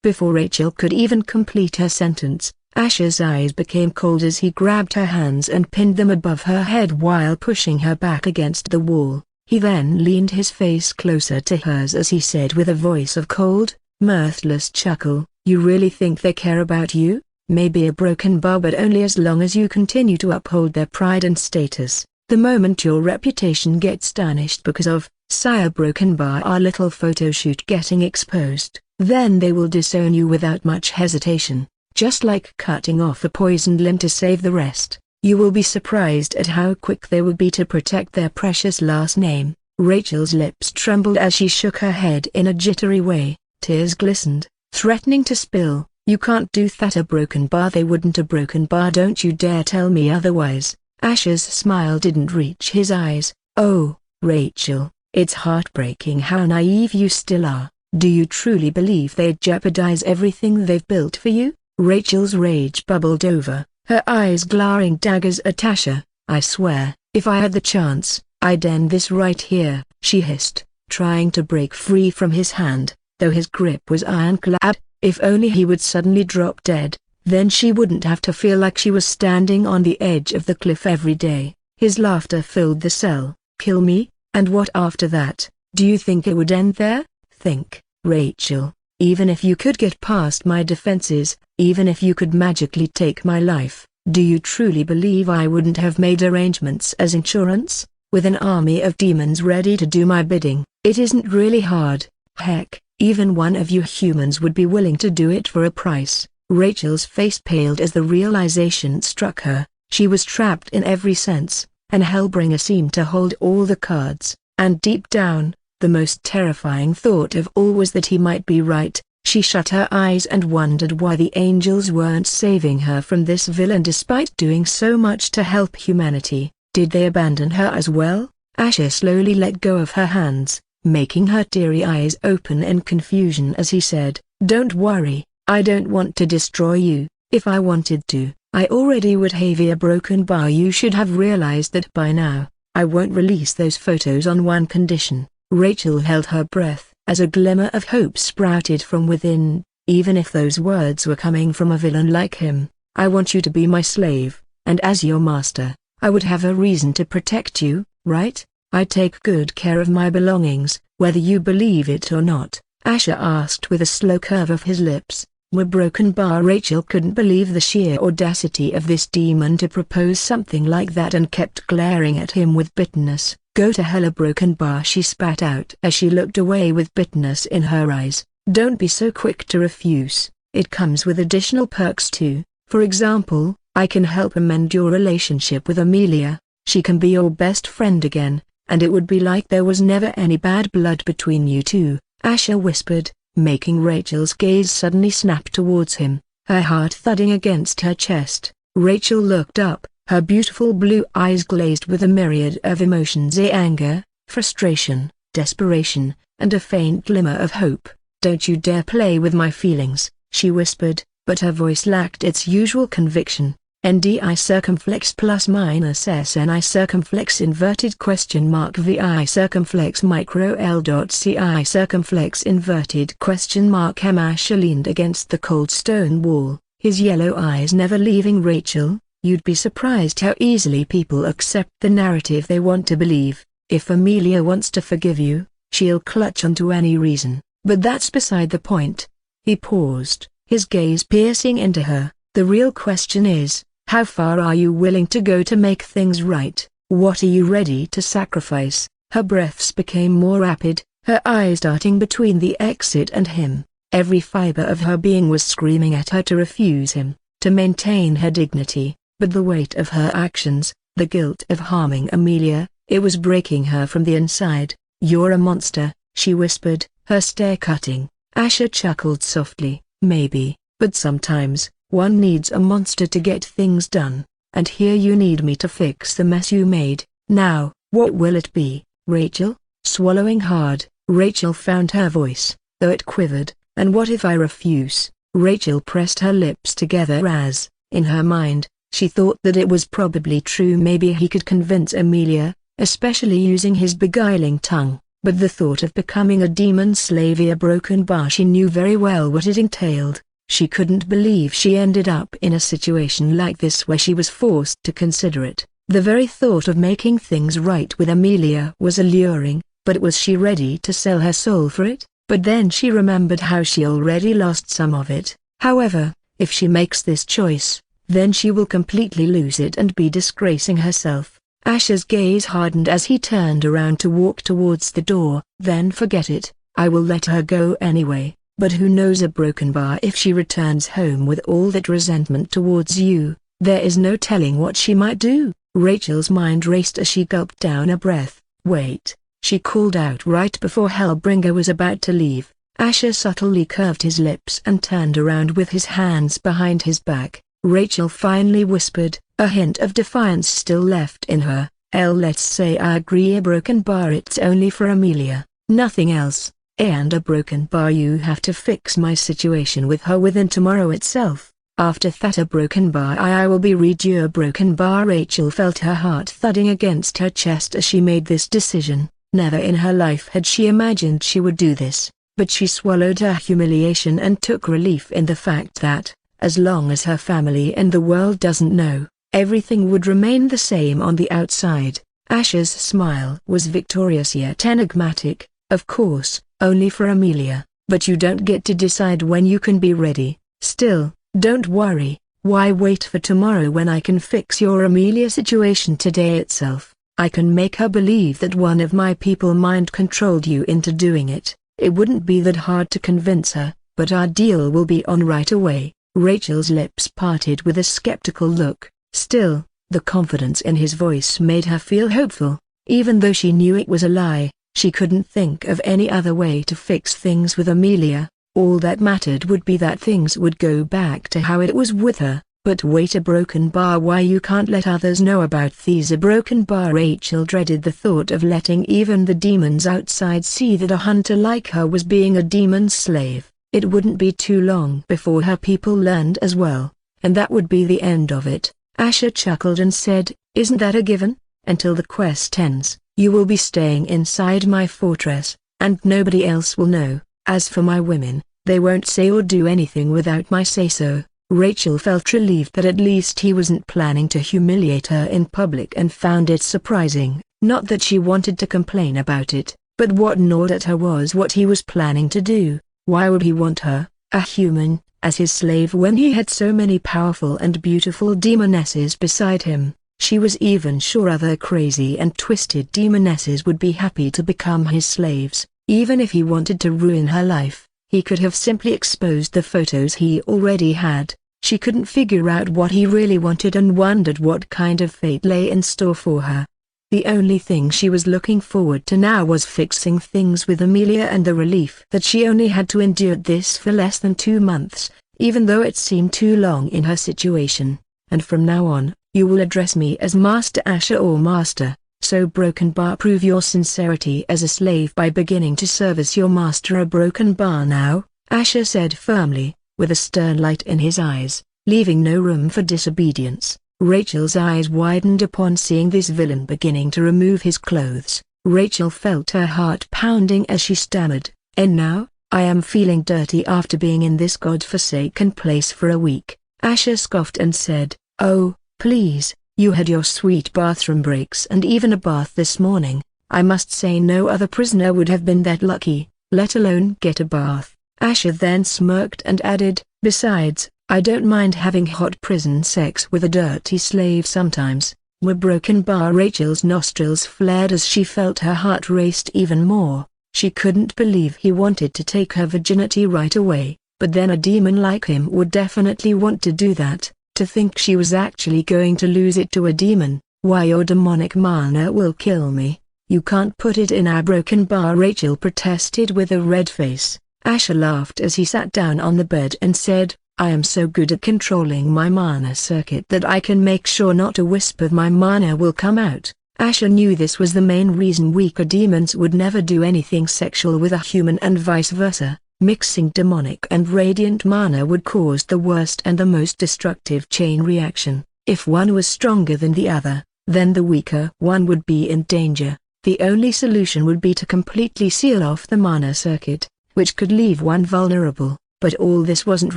Before Rachel could even complete her sentence, Asher's eyes became cold as he grabbed her hands and pinned them above her head while pushing her back against the wall. He then leaned his face closer to hers as he said with a voice of cold, mirthless chuckle, You really think they care about you? Maybe a broken bar, but only as long as you continue to uphold their pride and status. The moment your reputation gets tarnished because of, sire broken bar, our little photo shoot getting exposed, then they will disown you without much hesitation, just like cutting off a poisoned limb to save the rest. You will be surprised at how quick they will be to protect their precious last name. Rachel's lips trembled as she shook her head in a jittery way, tears glistened, threatening to spill. You can't do that. A broken bar. They wouldn't. A broken bar. Don't you dare tell me otherwise. Asher's smile didn't reach his eyes. Oh, Rachel, it's heartbreaking how naive you still are. Do you truly believe they'd jeopardize everything they've built for you? Rachel's rage bubbled over, her eyes glaring daggers at Asher. I swear, if I had the chance, I'd end this right here, she hissed, trying to break free from his hand, though his grip was ironclad. If only he would suddenly drop dead, then she wouldn't have to feel like she was standing on the edge of the cliff every day. His laughter filled the cell. Kill me, and what after that? Do you think it would end there? Think, Rachel, even if you could get past my defenses, even if you could magically take my life, do you truly believe I wouldn't have made arrangements as insurance? With an army of demons ready to do my bidding, it isn't really hard. Heck, even one of you humans would be willing to do it for a price. Rachel's face paled as the realization struck her. She was trapped in every sense, and Hellbringer seemed to hold all the cards, and deep down, the most terrifying thought of all was that he might be right. She shut her eyes and wondered why the angels weren't saving her from this villain despite doing so much to help humanity. Did they abandon her as well? Asher slowly let go of her hands, making her teary eyes open in confusion as he said, "Don't worry, I don't want to destroy you. If I wanted to, I already would have a broken bar. You should have realized that by now. I won't release those photos on one condition." Rachel held her breath, as a glimmer of hope sprouted from within, even if those words were coming from a villain like him. "I want you to be my slave, and as your master, I would have a reason to protect you, right? I take good care of my belongings, whether you believe it or not," Asher asked with a slow curve of his lips. "We're broken bar." Rachel couldn't believe the sheer audacity of this demon to propose something like that and kept glaring at him with bitterness. "Go to hell, a broken bar," she spat out as she looked away with bitterness in her eyes. "Don't be so quick to refuse. It comes with additional perks too. For example, I can help amend your relationship with Amelia. She can be your best friend again, and it would be like there was never any bad blood between you two," Asher whispered, making Rachel's gaze suddenly snap towards him, her heart thudding against her chest. Rachel looked up, her beautiful blue eyes glazed with a myriad of emotions: anger, frustration, desperation, and a faint glimmer of hope. "Don't you dare play with my feelings," she whispered, but her voice lacked its usual conviction. "NDI circumflex plus minus SNI circumflex inverted question mark VI circumflex micro L dot CI circumflex inverted question mark." Asher leaned against the cold stone wall, his yellow eyes never leaving Rachel. "You'd be surprised how easily people accept the narrative they want to believe. If Amelia wants to forgive you, she'll clutch onto any reason, but that's beside the point." He paused, his gaze piercing into her. "The real question is, how far are you willing to go to make things right? What are you ready to sacrifice?" Her breaths became more rapid, her eyes darting between the exit and him. Every fiber of her being was screaming at her to refuse him, to maintain her dignity. But the weight of her actions, the guilt of harming Amelia, it was breaking her from the inside. "You're a monster," she whispered, her stare cutting. Asher chuckled softly. "Maybe, but sometimes, one needs a monster to get things done, and here you need me to fix the mess you made. Now, what will it be, Rachel?" Swallowing hard, Rachel found her voice, though it quivered. "And what if I refuse?" Rachel pressed her lips together as, in her mind, she thought that it was probably true. Maybe he could convince Amelia, especially using his beguiling tongue, but the thought of becoming a demon slave, a broken bar, she knew very well what it entailed. She couldn't believe she ended up in a situation like this where she was forced to consider it. The very thought of making things right with Amelia was alluring, but was she ready to sell her soul for it? But then she remembered how she already lost some of it. However, if she makes this choice, then she will completely lose it and be disgracing herself. Asher's gaze hardened as he turned around to walk towards the door. "Then forget it, I will let her go anyway, but who knows, a broken bar, if she returns home with all that resentment towards you, there is no telling what she might do." Rachel's mind raced as she gulped down a breath. "Wait," she called out right before Hellbringer was about to leave. Asher subtly curved his lips and turned around with his hands behind his back. Rachel finally whispered, a hint of defiance still left in her, "Let's say I agree, a broken bar, it's only for Amelia, nothing else. And a broken bar, you have to fix my situation with her within tomorrow itself. After that, a broken bar, I will be read you a broken bar." Rachel felt her heart thudding against her chest as she made this decision. Never in her life had she imagined she would do this, but she swallowed her humiliation and took relief in the fact that, as long as her family and the world doesn't know, everything would remain the same on the outside. Asher's smile was victorious yet enigmatic. "Of course, only for Amelia, but you don't get to decide when you can be ready. Still, don't worry, why wait for tomorrow when I can fix your Amelia situation today itself? I can make her believe that one of my people mind-controlled you into doing it. It wouldn't be that hard to convince her, but our deal will be on right away." Rachel's lips parted with a skeptical look. Still, the confidence in his voice made her feel hopeful. Even though she knew it was a lie, she couldn't think of any other way to fix things with Amelia. All that mattered would be that things would go back to how it was with her. But wait a broken bar, why you can't let others know about these a broken bar? Rachel dreaded the thought of letting even the demons outside see that a hunter like her was being a demon's slave. It wouldn't be too long before her people learned as well, and that would be the end of it. Asher chuckled and said, "Isn't that a given? Until the quest ends, you will be staying inside my fortress, and nobody else will know. As for my women, they won't say or do anything without my say-so." Rachel felt relieved that at least he wasn't planning to humiliate her in public and found it surprising. Not that she wanted to complain about it, but what gnawed at her was what he was planning to do. Why would he want her, a human, as his slave when he had so many powerful and beautiful demonesses beside him? She was even sure other crazy and twisted demonesses would be happy to become his slaves. Even if he wanted to ruin her life, he could have simply exposed the photos he already had. She couldn't figure out what he really wanted and wondered what kind of fate lay in store for her. The only thing she was looking forward to now was fixing things with Amelia and the relief that she only had to endure this for less than 2 months, even though it seemed too long in her situation. "And from now on, you will address me as Master Asher or Master. So Broken Bar, prove your sincerity as a slave by beginning to serve as your master a Broken Bar now," Asher said firmly, with a stern light in his eyes, leaving no room for disobedience. Rachel's eyes widened upon seeing this villain beginning to remove his clothes. Rachel felt her heart pounding as she stammered, "And now, I am feeling dirty after being in this god-forsaken place for a week." Asher scoffed and said, "Oh, please. You had your sweet bathroom breaks and even a bath this morning. I must say no other prisoner would have been that lucky, let alone get a bath." Asher then smirked and added, "Besides, I don't mind having hot prison sex with a dirty slave sometimes." Were Broken Bar. Rachel's nostrils flared as she felt her heart raced even more. She couldn't believe he wanted to take her virginity right away, but then a demon like him would definitely want to do that. To think she was actually going to lose it to a demon. "Why, your demonic mana will kill me. You can't put it in our Broken Bar," Rachel protested with a red face. Asher laughed as he sat down on the bed and said, "I am so good at controlling my mana circuit that I can make sure not a wisp of my mana will come out." Asher knew this was the main reason weaker demons would never do anything sexual with a human and vice versa. Mixing demonic and radiant mana would cause the worst and the most destructive chain reaction. If one was stronger than the other, then the weaker one would be in danger. The only solution would be to completely seal off the mana circuit, which could leave one vulnerable, but all this wasn't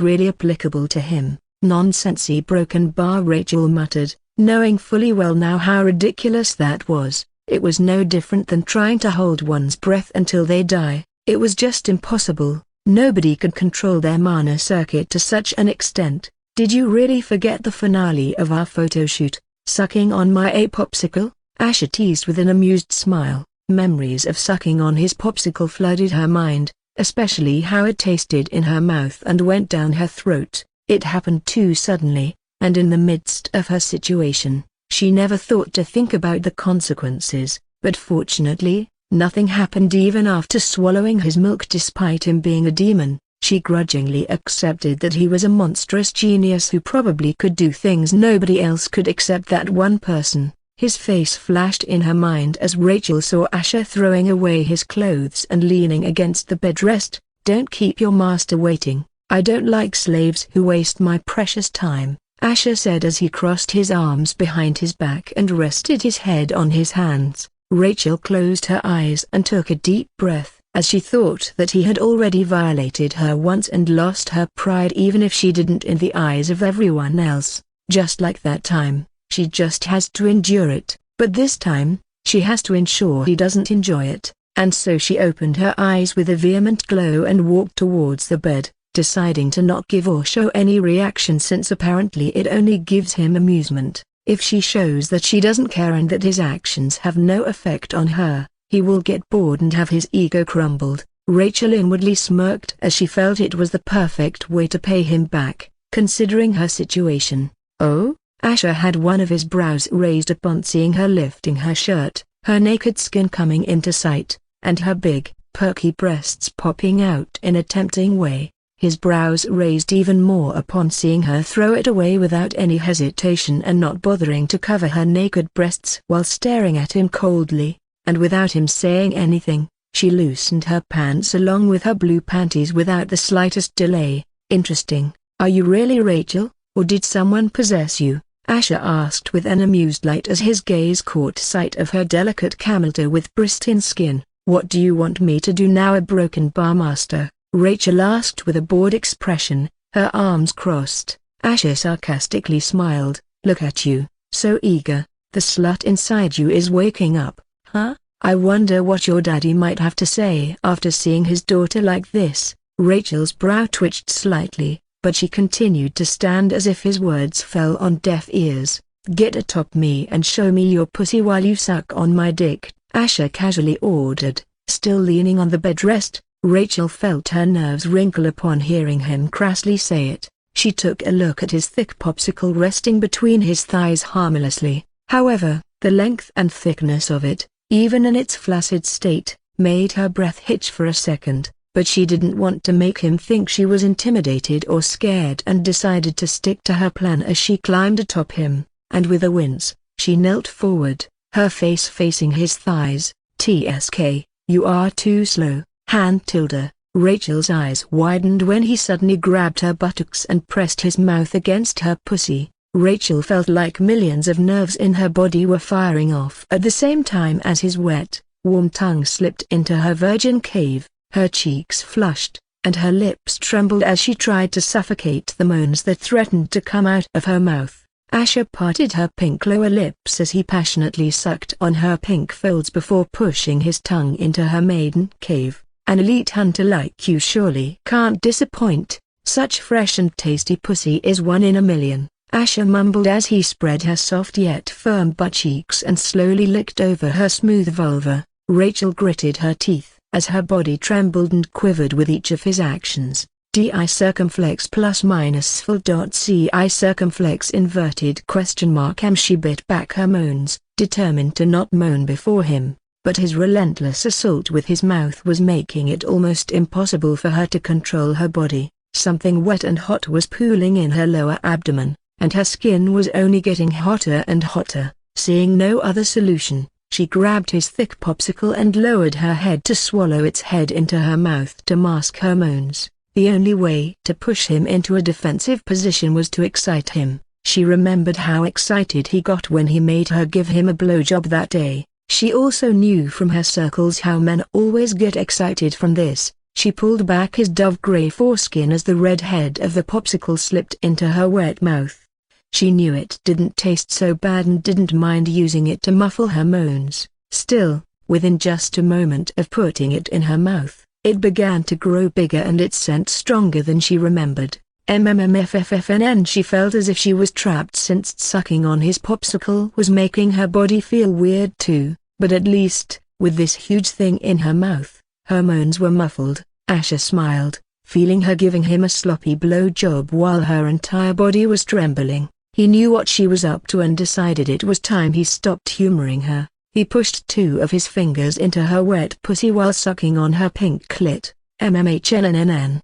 really applicable to him. "Nonsensy Broken Bar," Rachel muttered, knowing fully well now how ridiculous that was. It was no different than trying to hold one's breath until they die. It was just impossible. Nobody could control their mana circuit to such an extent. "Did you really forget the finale of our photo shoot, sucking on my popsicle?" Asher teased with an amused smile. Memories of sucking on his popsicle flooded her mind, especially how it tasted in her mouth and went down her throat. It happened too suddenly, and in the midst of her situation. She never thought to think about the consequences, but fortunately, nothing happened even after swallowing his milk. Despite him being a demon, she grudgingly accepted that he was a monstrous genius who probably could do things nobody else could except that one person. His face flashed in her mind as Rachel saw Asher throwing away his clothes and leaning against the bedrest. "Don't keep your master waiting. I don't like slaves who waste my precious time," Asher said as he crossed his arms behind his back and rested his head on his hands. Rachel closed her eyes and took a deep breath, as she thought that he had already violated her once and lost her pride even if she didn't in the eyes of everyone else. Just like that time, she just has to endure it, but this time, she has to ensure he doesn't enjoy it, and so she opened her eyes with a vehement glow and walked towards the bed, deciding to not give or show any reaction since apparently it only gives him amusement. If she shows that she doesn't care and that his actions have no effect on her, he will get bored and have his ego crumbled. Rachel inwardly smirked as she felt it was the perfect way to pay him back, considering her situation. "Oh?" Asher had one of his brows raised upon seeing her lifting her shirt, her naked skin coming into sight, and her big, perky breasts popping out in a tempting way. His brows raised even more upon seeing her throw it away without any hesitation and not bothering to cover her naked breasts while staring at him coldly, and without him saying anything, she loosened her pants along with her blue panties without the slightest delay. "Interesting. Are you really Rachel, or did someone possess you?" Asher asked with an amused light as his gaze caught sight of her delicate camel toe with pristine skin. "What do you want me to do now, a broken bar master?" Rachel asked with a bored expression, her arms crossed. Asher sarcastically smiled. "Look at you, so eager. The slut inside you is waking up, huh? I wonder what your daddy might have to say after seeing his daughter like this." Rachel's brow twitched slightly, but she continued to stand as if his words fell on deaf ears. "Get atop me and show me your pussy while you suck on my dick," Asher casually ordered, still leaning on the bedrest. Rachel felt her nerves wrinkle upon hearing him crassly say it. She took a look at his thick popsicle resting between his thighs harmlessly. However, the length and thickness of it, even in its flaccid state, made her breath hitch for a second, but she didn't want to make him think she was intimidated or scared and decided to stick to her plan as she climbed atop him, and with a wince, she knelt forward, her face facing his thighs. "Tsk, you are too slow, hand tilde." Rachel's eyes widened when he suddenly grabbed her buttocks and pressed his mouth against her pussy. Rachel felt like millions of nerves in her body were firing off at the same time as his wet, warm tongue slipped into her virgin cave. Her cheeks flushed, and her lips trembled as she tried to suffocate the moans that threatened to come out of her mouth. Asher parted her pink lower lips as he passionately sucked on her pink folds before pushing his tongue into her maiden cave. "An elite hunter like you surely can't disappoint. Such fresh and tasty pussy is one in a million," Asher mumbled as he spread her soft yet firm butt cheeks and slowly licked over her smooth vulva. Rachel gritted her teeth as her body trembled and quivered with each of his actions. "Di circumflex plus minus full dot ci circumflex inverted question mark m." She bit back her moans, determined to not moan before him, but his relentless assault with his mouth was making it almost impossible for her to control her body. Something wet and hot was pooling in her lower abdomen, and her skin was only getting hotter and hotter. Seeing no other solution, she grabbed his thick popsicle and lowered her head to swallow its head into her mouth to mask her moans. The only way to push him into a defensive position was to excite him. She remembered how excited he got when he made her give him a blowjob that day. She also knew from her circles how men always get excited from this. She pulled back his dove-gray foreskin as the red head of the popsicle slipped into her wet mouth. She knew it didn't taste so bad and didn't mind using it to muffle her moans. Still, within just a moment of putting it in her mouth, it began to grow bigger and its scent stronger than she remembered. MMMFFFNN. She felt as if she was trapped since sucking on his popsicle was making her body feel weird too, but at least, with this huge thing in her mouth, her moans were muffled. Asher smiled, feeling her giving him a sloppy blowjob while her entire body was trembling. He knew what she was up to and decided it was time he stopped humoring her. He pushed two of his fingers into her wet pussy while sucking on her pink clit. MMHNNN.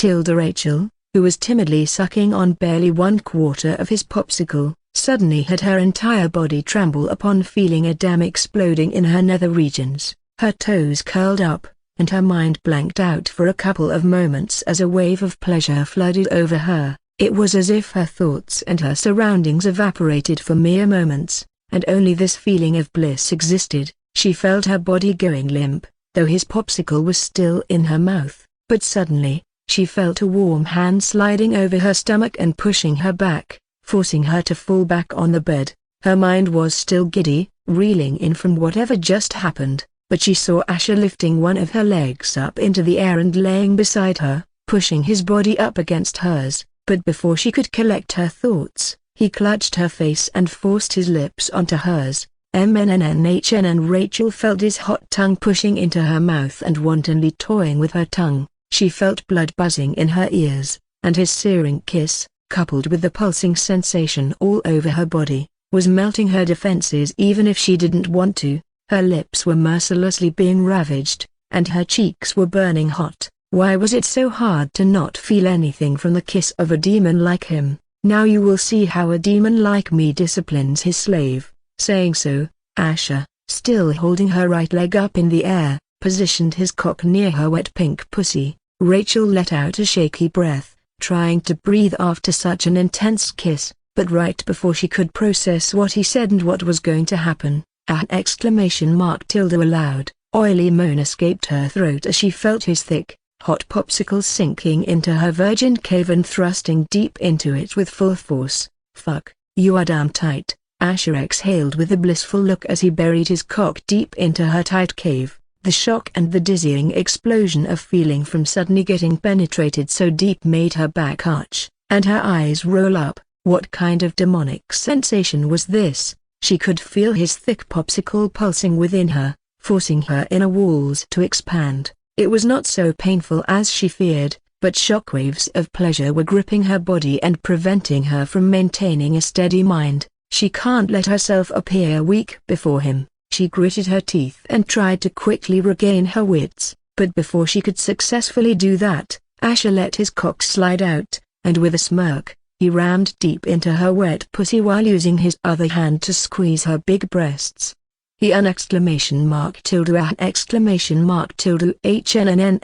Rachel, who was timidly sucking on barely 1/4 of his popsicle, suddenly had her entire body tremble upon feeling a dam exploding in her nether regions. Her toes curled up, and her mind blanked out for a couple of moments as a wave of pleasure flooded over her. It was as if her thoughts and her surroundings evaporated for mere moments, and only this feeling of bliss existed. She felt her body going limp, though his popsicle was still in her mouth, but suddenly, she felt a warm hand sliding over her stomach and pushing her back, forcing her to fall back on the bed. Her mind was still giddy, reeling in from whatever just happened, but she saw Asher lifting one of her legs up into the air and laying beside her, pushing his body up against hers. But before she could collect her thoughts, he clutched her face and forced his lips onto hers. MNNNHN. And Rachel felt his hot tongue pushing into her mouth and wantonly toying with her tongue. She felt blood buzzing in her ears, and his searing kiss, coupled with the pulsing sensation all over her body, was melting her defenses even if she didn't want to. Her lips were mercilessly being ravaged, and her cheeks were burning hot. Why was it so hard to not feel anything from the kiss of a demon like him? Now you will see how a demon like me disciplines his slave. Saying so, Asher, still holding her right leg up in the air, positioned his cock near her wet pink pussy. Rachel let out a shaky breath, trying to breathe after such an intense kiss, but right before she could process what he said and what was going to happen, an exclamation mark tilde aloud, oily moan escaped her throat as she felt his thick, hot popsicle sinking into her virgin cave and thrusting deep into it with full force. Fuck, you are damn tight, Asher exhaled with a blissful look as he buried his cock deep into her tight cave. The shock and the dizzying explosion of feeling from suddenly getting penetrated so deep made her back arch, and her eyes roll up. What kind of demonic sensation was this? She could feel his thick popsicle pulsing within her, forcing her inner walls to expand. It was not so painful as she feared, but shockwaves of pleasure were gripping her body and preventing her from maintaining a steady mind. She can't let herself appear weak before him. She gritted her teeth and tried to quickly regain her wits, but before she could successfully do that, Asher let his cock slide out, and with a smirk, he rammed deep into her wet pussy while using his other hand to squeeze her big breasts. He HNN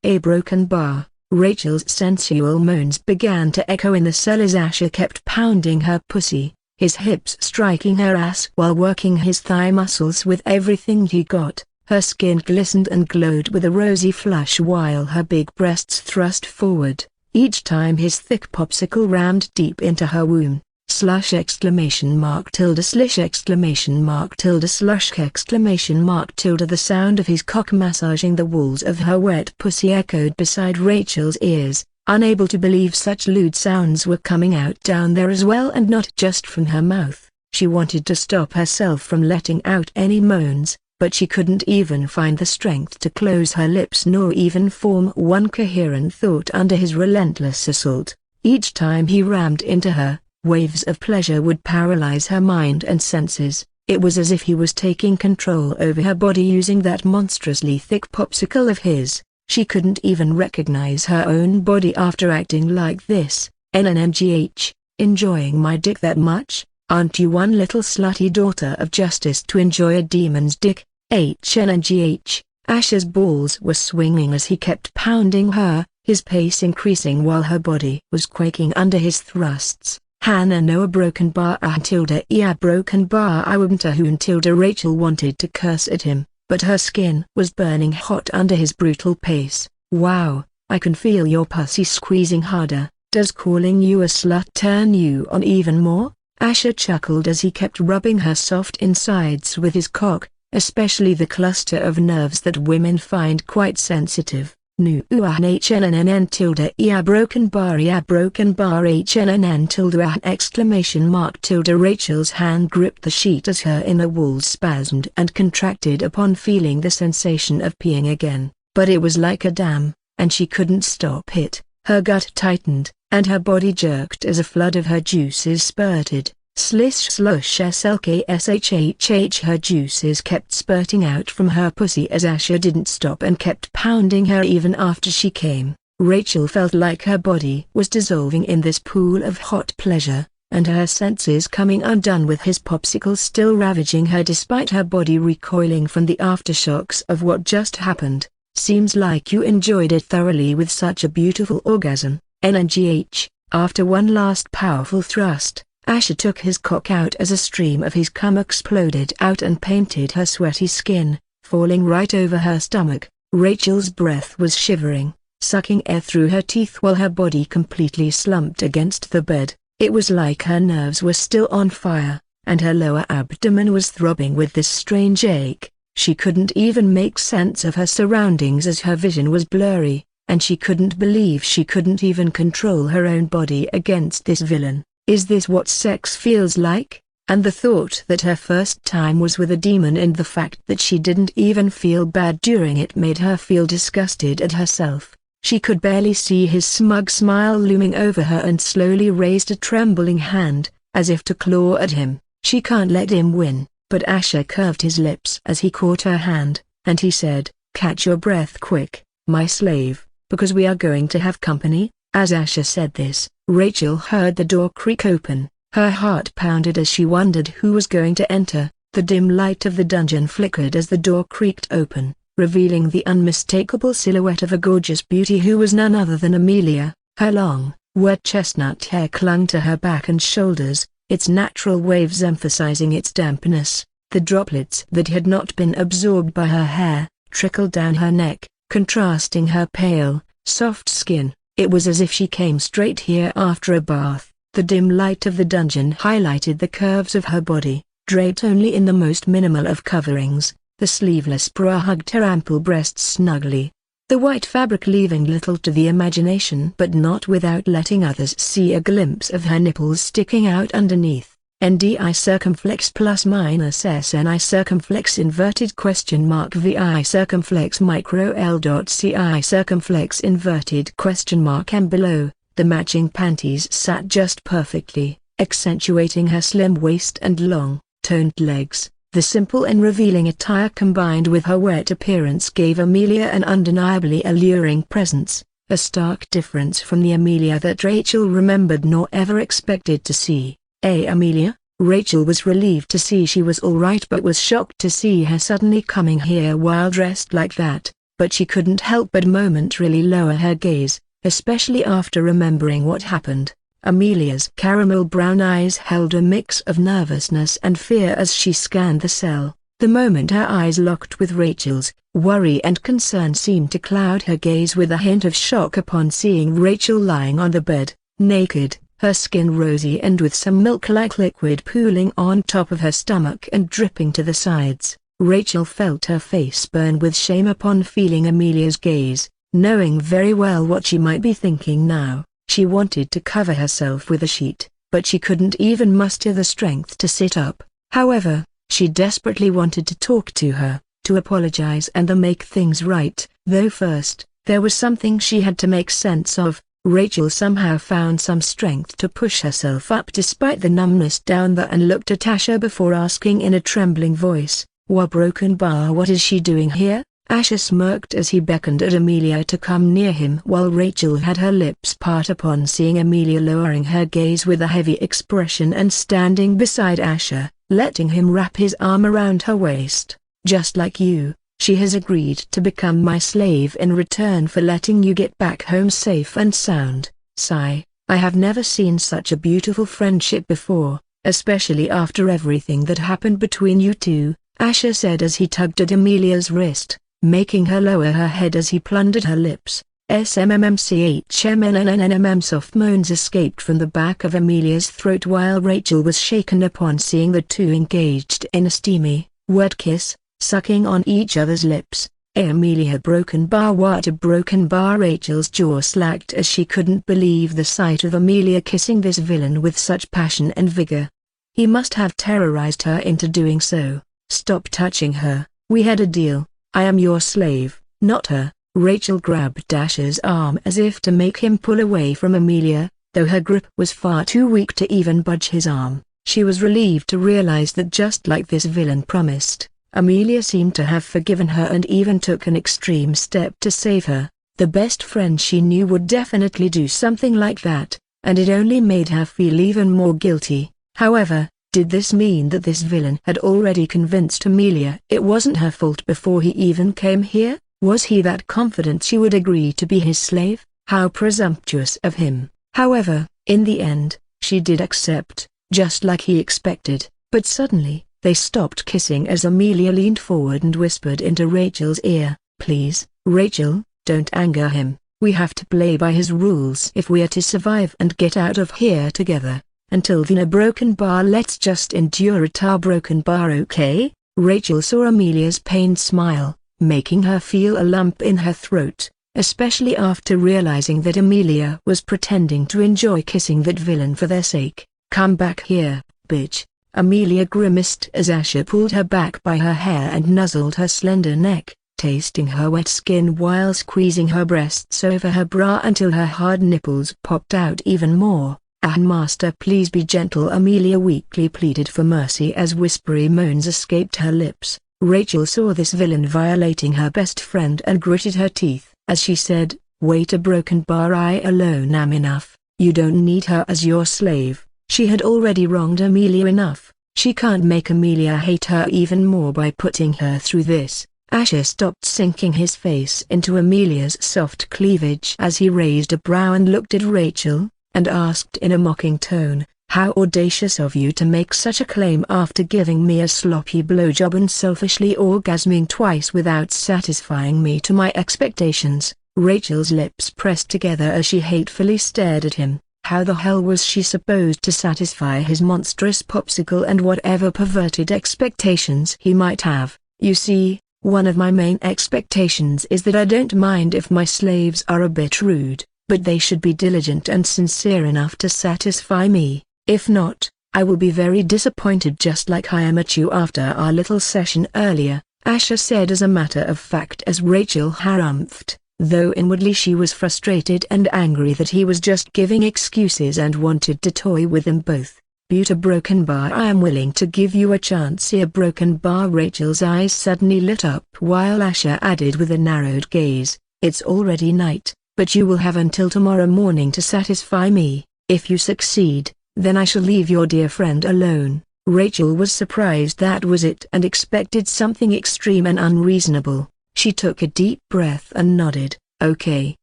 a broken bar. Rachel's sensual moans began to echo in the cell as Asher kept pounding her pussy, his hips striking her ass while working his thigh muscles with everything he got. Her skin glistened and glowed with a rosy flush while her big breasts thrust forward, each time his thick popsicle rammed deep into her womb. Slush exclamation mark tilde slish exclamation mark tilde slush exclamation mark tilde. The sound of his cock massaging the walls of her wet pussy echoed beside Rachel's ears, unable to believe such lewd sounds were coming out down there as well and not just from her mouth. She wanted to stop herself from letting out any moans, but she couldn't even find the strength to close her lips nor even form one coherent thought under his relentless assault. Each time he rammed into her, waves of pleasure would paralyze her mind and senses. It was as if he was taking control over her body using that monstrously thick popsicle of his. She couldn't even recognize her own body after acting like this. NNMGH, enjoying my dick that much? Aren't you one little slutty daughter of justice to enjoy a demon's dick? HNNGH. Asher's balls were swinging as he kept pounding her, his pace increasing while her body was quaking under his thrusts. Hannah no a broken bar tilde a broken bar I wouldn't a hoon tilde. Rachel wanted to curse at him, but her skin was burning hot under his brutal pace. Wow, I can feel your pussy squeezing harder. Does calling you a slut turn you on even more? Asher chuckled as he kept rubbing her soft insides with his cock, especially the cluster of nerves that women find quite sensitive. Nu HNNN tilde a broken bar HNNN tilde exclamation mark tilde. Rachel's hand gripped the sheet as her inner walls spasmed and contracted upon feeling the sensation of peeing again, but it was like a dam, and she couldn't stop it. Her gut tightened, and her body jerked as a flood of her juices spurted. Slish slush slkshhh. Her juices kept spurting out from her pussy as Asher didn't stop and kept pounding her even after she came. Rachel felt like her body was dissolving in this pool of hot pleasure, and her senses coming undone with his popsicle still ravaging her despite her body recoiling from the aftershocks of what just happened. Seems like you enjoyed it thoroughly with such a beautiful orgasm. NNGH. After one last powerful thrust, Asher took his cock out as a stream of his cum exploded out and painted her sweaty skin, falling right over her stomach. Rachel's breath was shivering, sucking air through her teeth while her body completely slumped against the bed. It was like her nerves were still on fire, and her lower abdomen was throbbing with this strange ache. She couldn't even make sense of her surroundings as her vision was blurry, and she couldn't believe she couldn't even control her own body against this villain. Is this what sex feels like? And the thought that her first time was with a demon and the fact that she didn't even feel bad during it made her feel disgusted at herself. She could barely see his smug smile looming over her and slowly raised a trembling hand, as if to claw at him. She can't let him win, but Asher curved his lips as he caught her hand, and he said, "Catch your breath quick, my slave, because we are going to have company." As Asher said this, Rachel heard the door creak open. Her heart pounded as she wondered who was going to enter. The dim light of the dungeon flickered as the door creaked open, revealing the unmistakable silhouette of a gorgeous beauty who was none other than Amelia. Her long, wet chestnut hair clung to her back and shoulders, its natural waves emphasizing its dampness. The droplets that had not been absorbed by her hair trickled down her neck, contrasting her pale, soft skin. It was as if she came straight here after a bath. The dim light of the dungeon highlighted the curves of her body, draped only in the most minimal of coverings. The sleeveless bra hugged her ample breasts snugly, the white fabric leaving little to the imagination but not without letting others see a glimpse of her nipples sticking out underneath. NDI circumflex plus minus SNI circumflex inverted question mark VI circumflex micro L dot CI circumflex inverted question mark M. Below, the matching panties sat just perfectly, accentuating her slim waist and long, toned legs. The simple and revealing attire combined with her wet appearance gave Amelia an undeniably alluring presence, a stark difference from the Amelia that Rachel remembered nor ever expected to see. Amelia? Rachel was relieved to see she was all right but was shocked to see her suddenly coming here while dressed like that, but she couldn't help but momentarily lower her gaze, especially after remembering what happened. Amelia's caramel brown eyes held a mix of nervousness and fear as she scanned the cell. The moment her eyes locked with Rachel's, worry and concern seemed to cloud her gaze with a hint of shock upon seeing Rachel lying on the bed, naked, her skin rosy and with some milk-like liquid pooling on top of her stomach and dripping to the sides. Rachel felt her face burn with shame upon feeling Amelia's gaze, knowing very well what she might be thinking now. She wanted to cover herself with a sheet, but she couldn't even muster the strength to sit up. However, she desperately wanted to talk to her, to apologize and to make things right, though first, there was something she had to make sense of. Rachel somehow found some strength to push herself up despite the numbness down there and looked at Asher before asking in a trembling voice, Broken Bar, what is she doing here?" Asher smirked as he beckoned at Amelia to come near him while Rachel had her lips part upon seeing Amelia lowering her gaze with a heavy expression and standing beside Asher, letting him wrap his arm around her waist. "Just like you, she has agreed to become my slave in return for letting you get back home safe and sound." Sigh. I have never seen such a beautiful friendship before, especially after everything that happened between you two, Asher said as he tugged at Amelia's wrist, making her lower her head as he plundered her lips. SMMCHMNNNMM soft moans escaped from the back of Amelia's throat while Rachel was shaken upon seeing the two engaged in a steamy, wet kiss, sucking on each other's lips. Amelia Broken Bar, what a broken bar. Rachel's jaw slacked as she couldn't believe the sight of Amelia kissing this villain with such passion and vigor. He must have terrorized her into doing so. "Stop touching her, we had a deal. I am your slave, not her." Rachel grabbed Asher's arm as if to make him pull away from Amelia, though her grip was far too weak to even budge his arm. She was relieved to realize that just like this villain promised, Amelia seemed to have forgiven her and even took an extreme step to save her. The best friend she knew would definitely do something like that, and it only made her feel even more guilty. However, did this mean that this villain had already convinced Amelia it wasn't her fault before he even came here? Was he that confident she would agree to be his slave? How presumptuous of him. However, in the end, she did accept, just like he expected. But suddenly, they stopped kissing as Amelia leaned forward and whispered into Rachel's ear, "Please, Rachel, don't anger him. We have to play by his rules if we are to survive and get out of here together. Until then, a broken bar, let's just endure it. Our broken bar, okay?" Rachel saw Amelia's pained smile, making her feel a lump in her throat, especially after realizing that Amelia was pretending to enjoy kissing that villain for their sake. "Come back here, bitch." Amelia grimaced as Asher pulled her back by her hair and nuzzled her slender neck, tasting her wet skin while squeezing her breasts over her bra until her hard nipples popped out even more. "Ah, master, please be gentle." Amelia weakly pleaded for mercy as whispery moans escaped her lips. Rachel saw this villain violating her best friend and gritted her teeth as she said, "Wait a broken bar, I alone am enough. You don't need her as your slave." She had already wronged Amelia enough. She can't make Amelia hate her even more by putting her through this. Asher stopped, sinking his face into Amelia's soft cleavage as he raised a brow and looked at Rachel, and asked in a mocking tone, "How audacious of you to make such a claim after giving me a sloppy blowjob and selfishly orgasming twice without satisfying me to my expectations." Rachel's lips pressed together as she hatefully stared at him. How the hell was she supposed to satisfy his monstrous popsicle and whatever perverted expectations he might have? "You see, one of my main expectations is that I don't mind if my slaves are a bit rude, but they should be diligent and sincere enough to satisfy me. If not, I will be very disappointed, just like I am at you after our little session earlier," Asher said as a matter of fact as Rachel harumphed, though inwardly she was frustrated and angry that he was just giving excuses and wanted to toy with them both. "Buta broken bar, I am willing to give you a chance here." Broken bar. Rachel's eyes suddenly lit up while Asher added with a narrowed gaze, "It's already night, but you will have until tomorrow morning to satisfy me. If you succeed, then I shall leave your dear friend alone." Rachel was surprised that was it and expected something extreme and unreasonable. She took a deep breath and nodded. "Okay,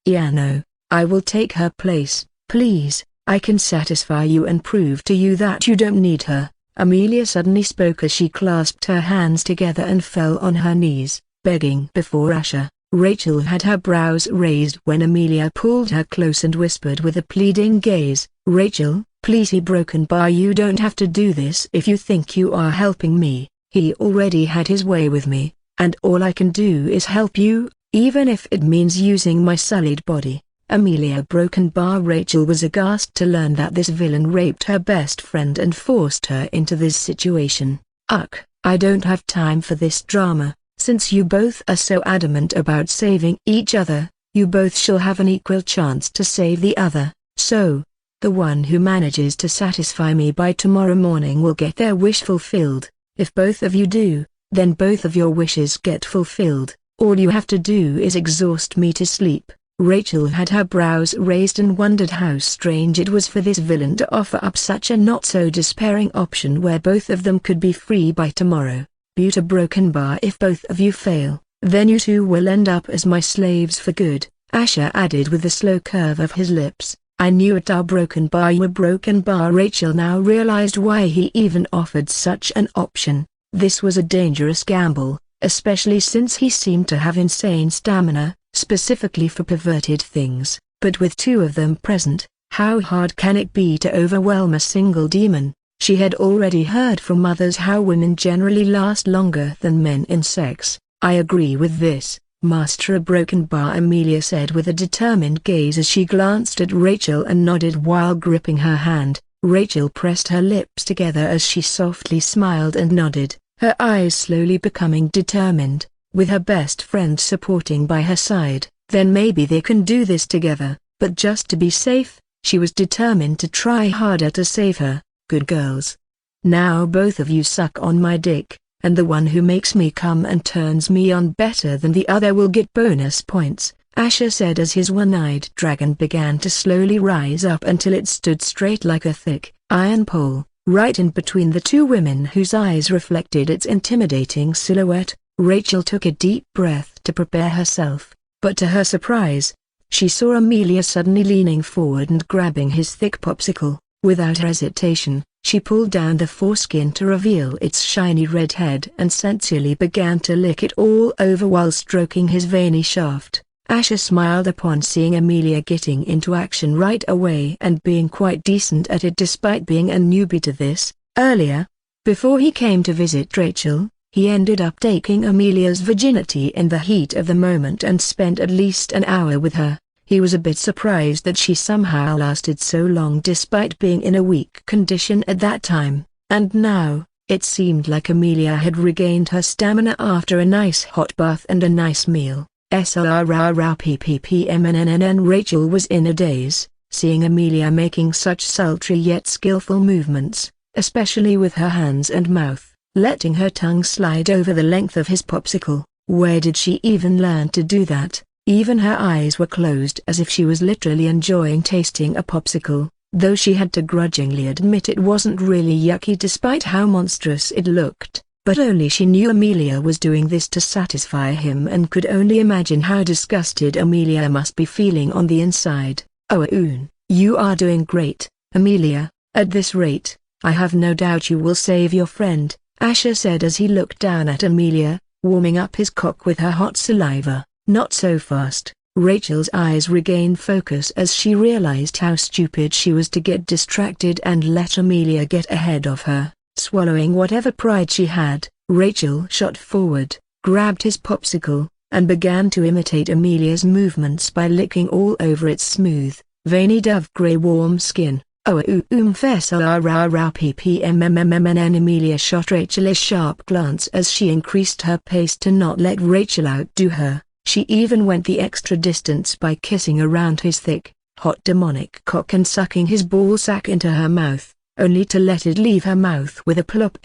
Iano, I will take her place. Please, I can satisfy you and prove to you that you don't need her." Amelia suddenly spoke as she clasped her hands together and fell on her knees, begging before Asher. Rachel had her brows raised when Amelia pulled her close and whispered with a pleading gaze, "Rachel, please." He broken bar, "You don't have to do this if you think you are helping me. He already had his way with me, and all I can do is help you, even if it means using my sullied body." Amelia broken bar. Rachel was aghast to learn that this villain raped her best friend and forced her into this situation. "Ugh, I don't have time for this drama. Since you both are so adamant about saving each other, you both shall have an equal chance to save the other. So, the one who manages to satisfy me by tomorrow morning will get their wish fulfilled. If both of you do, then both of your wishes get fulfilled. All you have to do is exhaust me to sleep." Rachel had her brows raised and wondered how strange it was for this villain to offer up such a not-so-despairing option where both of them could be free by tomorrow. "Buta broken bar, if both of you fail, then you two will end up as my slaves for good," Asher added with a slow curve of his lips. "I knew it." Broken bar. You were broken bar. Rachel now realized why he even offered such an option. This was a dangerous gamble, especially since he seemed to have insane stamina, specifically for perverted things. But with two of them present, how hard can it be to overwhelm a single demon? She had already heard from others how women generally last longer than men in sex. "I agree with this, Master." Broken bar. Amelia said with a determined gaze as she glanced at Rachel and nodded while gripping her hand. Rachel pressed her lips together as she softly smiled and nodded, her eyes slowly becoming determined. With her best friend supporting by her side, then maybe they can do this together. But just to be safe, she was determined to try harder to save her. "Good girls. Now both of you suck on my dick, and the one who makes me come and turns me on better than the other will get bonus points," Asher said as his one-eyed dragon began to slowly rise up until it stood straight like a thick iron pole, right in between the two women whose eyes reflected its intimidating silhouette. Rachel took a deep breath to prepare herself, but to her surprise, she saw Amelia suddenly leaning forward and grabbing his thick popsicle. Without hesitation, she pulled down the foreskin to reveal its shiny red head and sensually began to lick it all over while stroking his veiny shaft. Asher smiled upon seeing Amelia getting into action right away and being quite decent at it despite being a newbie to this. Earlier, before he came to visit Rachel, he ended up taking Amelia's virginity in the heat of the moment and spent at least an hour with her. He was a bit surprised that she somehow lasted so long despite being in a weak condition at that time, and now, it seemed like Amelia had regained her stamina after a nice hot bath and a nice meal. SRRRPPPMNNN. Rachel was in a daze, seeing Amelia making such sultry yet skillful movements, especially with her hands and mouth. letting her tongue slide over the length of his popsicle. Where did she even learn to do that? Even her eyes were closed as if she was literally enjoying tasting a popsicle, though she had to grudgingly admit it wasn't really yucky despite how monstrous it looked. But only she knew Amelia was doing this to satisfy him and could only imagine how disgusted Amelia must be feeling on the inside. "Oh you are doing great, Amelia. At this rate, I have no doubt you will save your friend," Asher said as he looked down at Amelia, warming up his cock with her hot saliva. "Not so fast." Rachel's eyes regained focus as she realized how stupid she was to get distracted and let Amelia get ahead of her. Swallowing whatever pride she had, Rachel shot forward, grabbed his popsicle, and began to imitate Amelia's movements by licking all over its smooth, veiny dove-gray warm skin. Fessara ppmmmmmn. Amelia shot Rachel a sharp glance as she increased her pace to not let Rachel outdo her. She even went the extra distance by kissing around his thick, hot demonic cock and sucking his ballsack into her mouth, only to let it leave her mouth with a plop!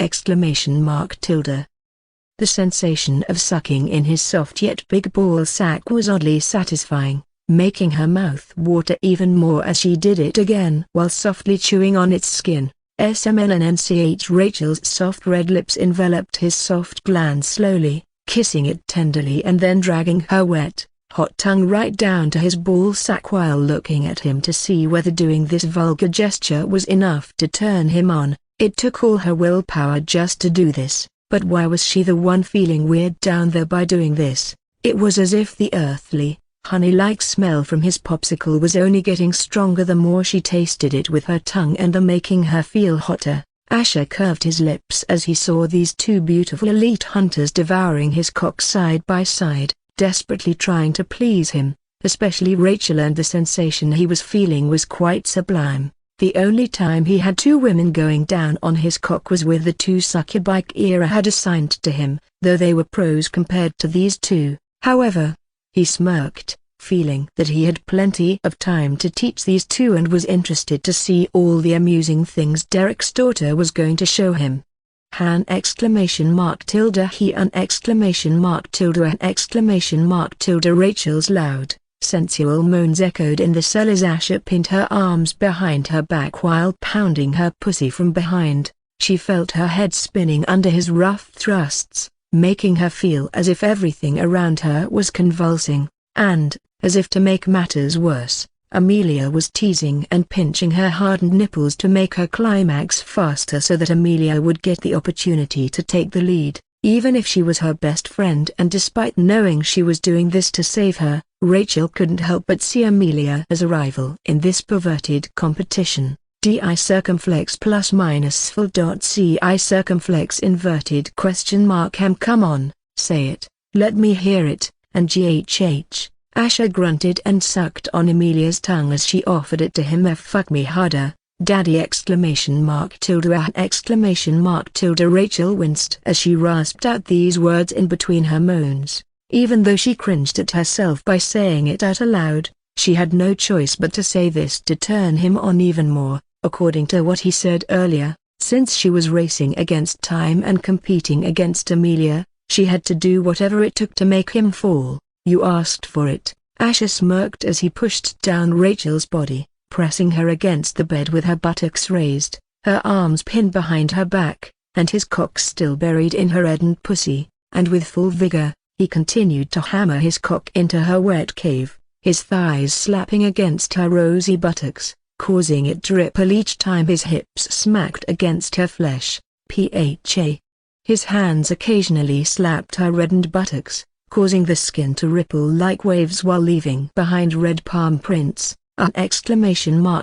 The sensation of sucking in his soft yet big ballsack was oddly satisfying, making her mouth water even more as she did it again while softly chewing on its skin. SMNNCH. Rachel's soft red lips enveloped his soft gland slowly, kissing it tenderly and then dragging her wet, hot tongue right down to his ballsack while looking at him to see whether doing this vulgar gesture was enough to turn him on. It took all her willpower just to do this, but why was she the one feeling weird down there by doing this? It was as if the earthly, honey-like smell from his popsicle was only getting stronger the more she tasted it with her tongue and the making her feel hotter. Asher curved his lips as he saw these two beautiful elite hunters devouring his cock side by side, desperately trying to please him, especially Rachel, and the sensation he was feeling was quite sublime. The only time he had two women going down on his cock was with the two succubi Era had assigned to him, though they were pros compared to these two. However, he smirked, feeling that he had plenty of time to teach these two and was interested to see all the amusing things Derek's daughter was going to show him. Han! He! Rachel's loud, sensual moans echoed in the cell as Asher pinned her arms behind her back while pounding her pussy from behind. She felt her head spinning under his rough thrusts, making her feel as if everything around her was convulsing, and, as if to make matters worse, Amelia was teasing and pinching her hardened nipples to make her climax faster so that Amelia would get the opportunity to take the lead, even if she was her best friend. And despite knowing she was doing this to save her, Rachel couldn't help but see Amelia as a rival in this perverted competition. DI circumflex plus minus full. CI circumflex inverted question mark. Come on, say it, let me hear it. And GHH. Asher grunted and sucked on Amelia's tongue as she offered it to him. Fuck me harder, daddy! Rachel winced as she rasped out these words in between her moans. Even though she cringed at herself by saying it out aloud, she had no choice but to say this to turn him on even more. According to what he said earlier, since she was racing against time and competing against Amelia, she had to do whatever it took to make him fall. You asked for it. Asher smirked as he pushed down Rachel's body, pressing her against the bed with her buttocks raised, her arms pinned behind her back, and his cock still buried in her reddened pussy, and with full vigor, he continued to hammer his cock into her wet cave, his thighs slapping against her rosy buttocks, causing it to ripple each time his hips smacked against her flesh. PHA. His hands occasionally slapped her reddened buttocks, causing the skin to ripple like waves while leaving behind red palm prints. Who at HNNG!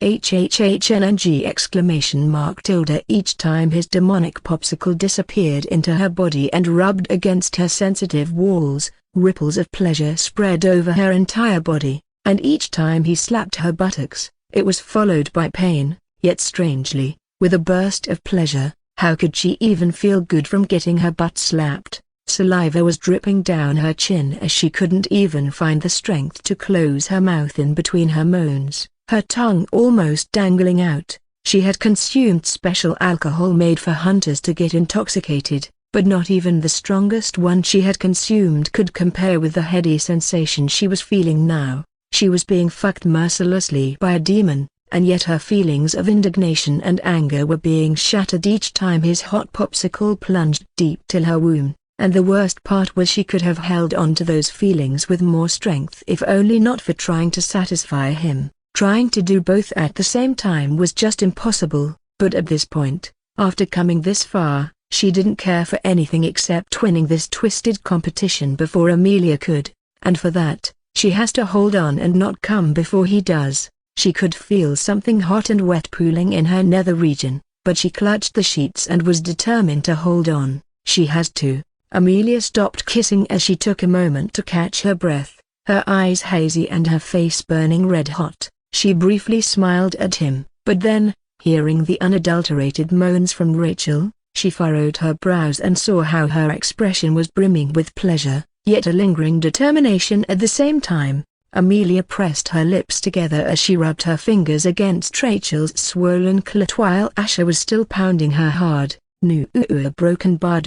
HHHNNG! Each time his demonic popsicle disappeared into her body and rubbed against her sensitive walls, ripples of pleasure spread over her entire body, and each time he slapped her buttocks, it was followed by pain, yet strangely, with a burst of pleasure. How could she even feel good from getting her butt slapped? Saliva was dripping down her chin as she couldn't even find the strength to close her mouth in between her moans. her tongue almost dangling out. She had consumed special alcohol made for hunters to get intoxicated, but not even the strongest one she had consumed could compare with the heady sensation she was feeling now. She was being fucked mercilessly by a demon, and yet her feelings of indignation and anger were being shattered each time his hot popsicle plunged deep till her womb. And the worst part was she could have held on to those feelings with more strength if only not for trying to satisfy him. Trying to do both at the same time was just impossible, but at this point, after coming this far, she didn't care for anything except winning this twisted competition before Amelia could, and for that, she has to hold on and not come before he does. She could feel something hot and wet pooling in her nether region, but she clutched the sheets and was determined to hold on. She has to. Amelia stopped kissing as she took a moment to catch her breath, her eyes hazy and her face burning red hot. She briefly smiled at him, but then, hearing the unadulterated moans from Rachel, she furrowed her brows and saw how her expression was brimming with pleasure, yet a lingering determination at the same time. Amelia pressed her lips together as she rubbed her fingers against Rachel's swollen clit while Asher was still pounding her hard. Broken bar.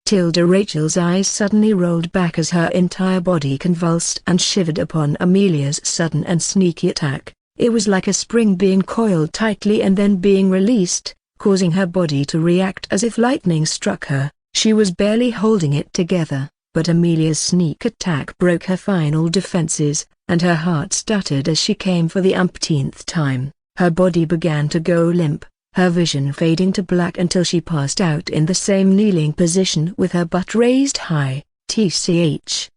Tilda. Rachel's eyes suddenly rolled back as her entire body convulsed and shivered upon Amelia's sudden and sneaky attack. It was like a spring being coiled tightly and then being released, causing her body to react as if lightning struck her. She was barely holding it together, but Amelia's sneak attack broke her final defenses, and her heart stuttered as she came for the umpteenth time. Her body began to go limp, her vision fading to black until she passed out in the same kneeling position with her butt raised high. TCH,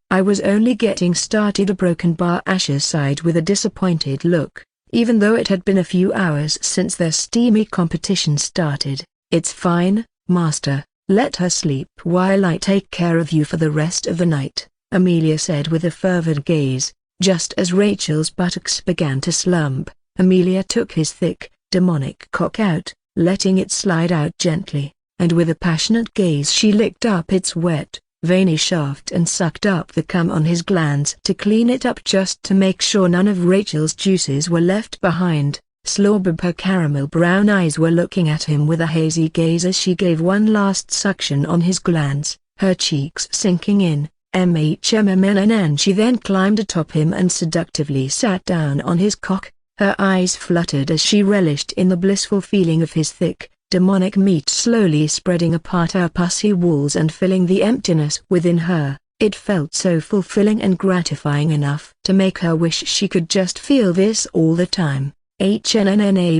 I was only getting started. A broken bar. Asher sighed with a disappointed look, even though it had been a few hours since their steamy competition started. It's fine, Master, let her sleep while I take care of you for the rest of the night, Amelia said with a fervid gaze. Just as Rachel's buttocks began to slump, Amelia took his thick, demonic cock out, letting it slide out gently, and with a passionate gaze she licked up its wet, veiny shaft and sucked up the cum on his glands to clean it up just to make sure none of Rachel's juices were left behind. Slobab. Her caramel brown eyes were looking at him with a hazy gaze as she gave one last suction on his glands, her cheeks sinking in. She then climbed atop him and seductively sat down on his cock. Her eyes fluttered as she relished in the blissful feeling of his thick, demonic meat slowly spreading apart her pussy walls and filling the emptiness within her. It felt so fulfilling and gratifying enough to make her wish she could just feel this all the time. A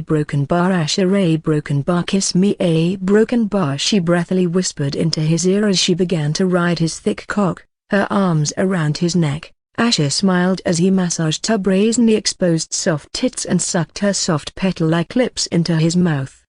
broken bar. Asher. A broken bar. Kiss me. A broken bar. She breathily whispered into his ear as she began to ride his thick cock, her arms around his neck. Asher smiled as he massaged her brazenly exposed soft tits and sucked her soft petal-like lips into his mouth.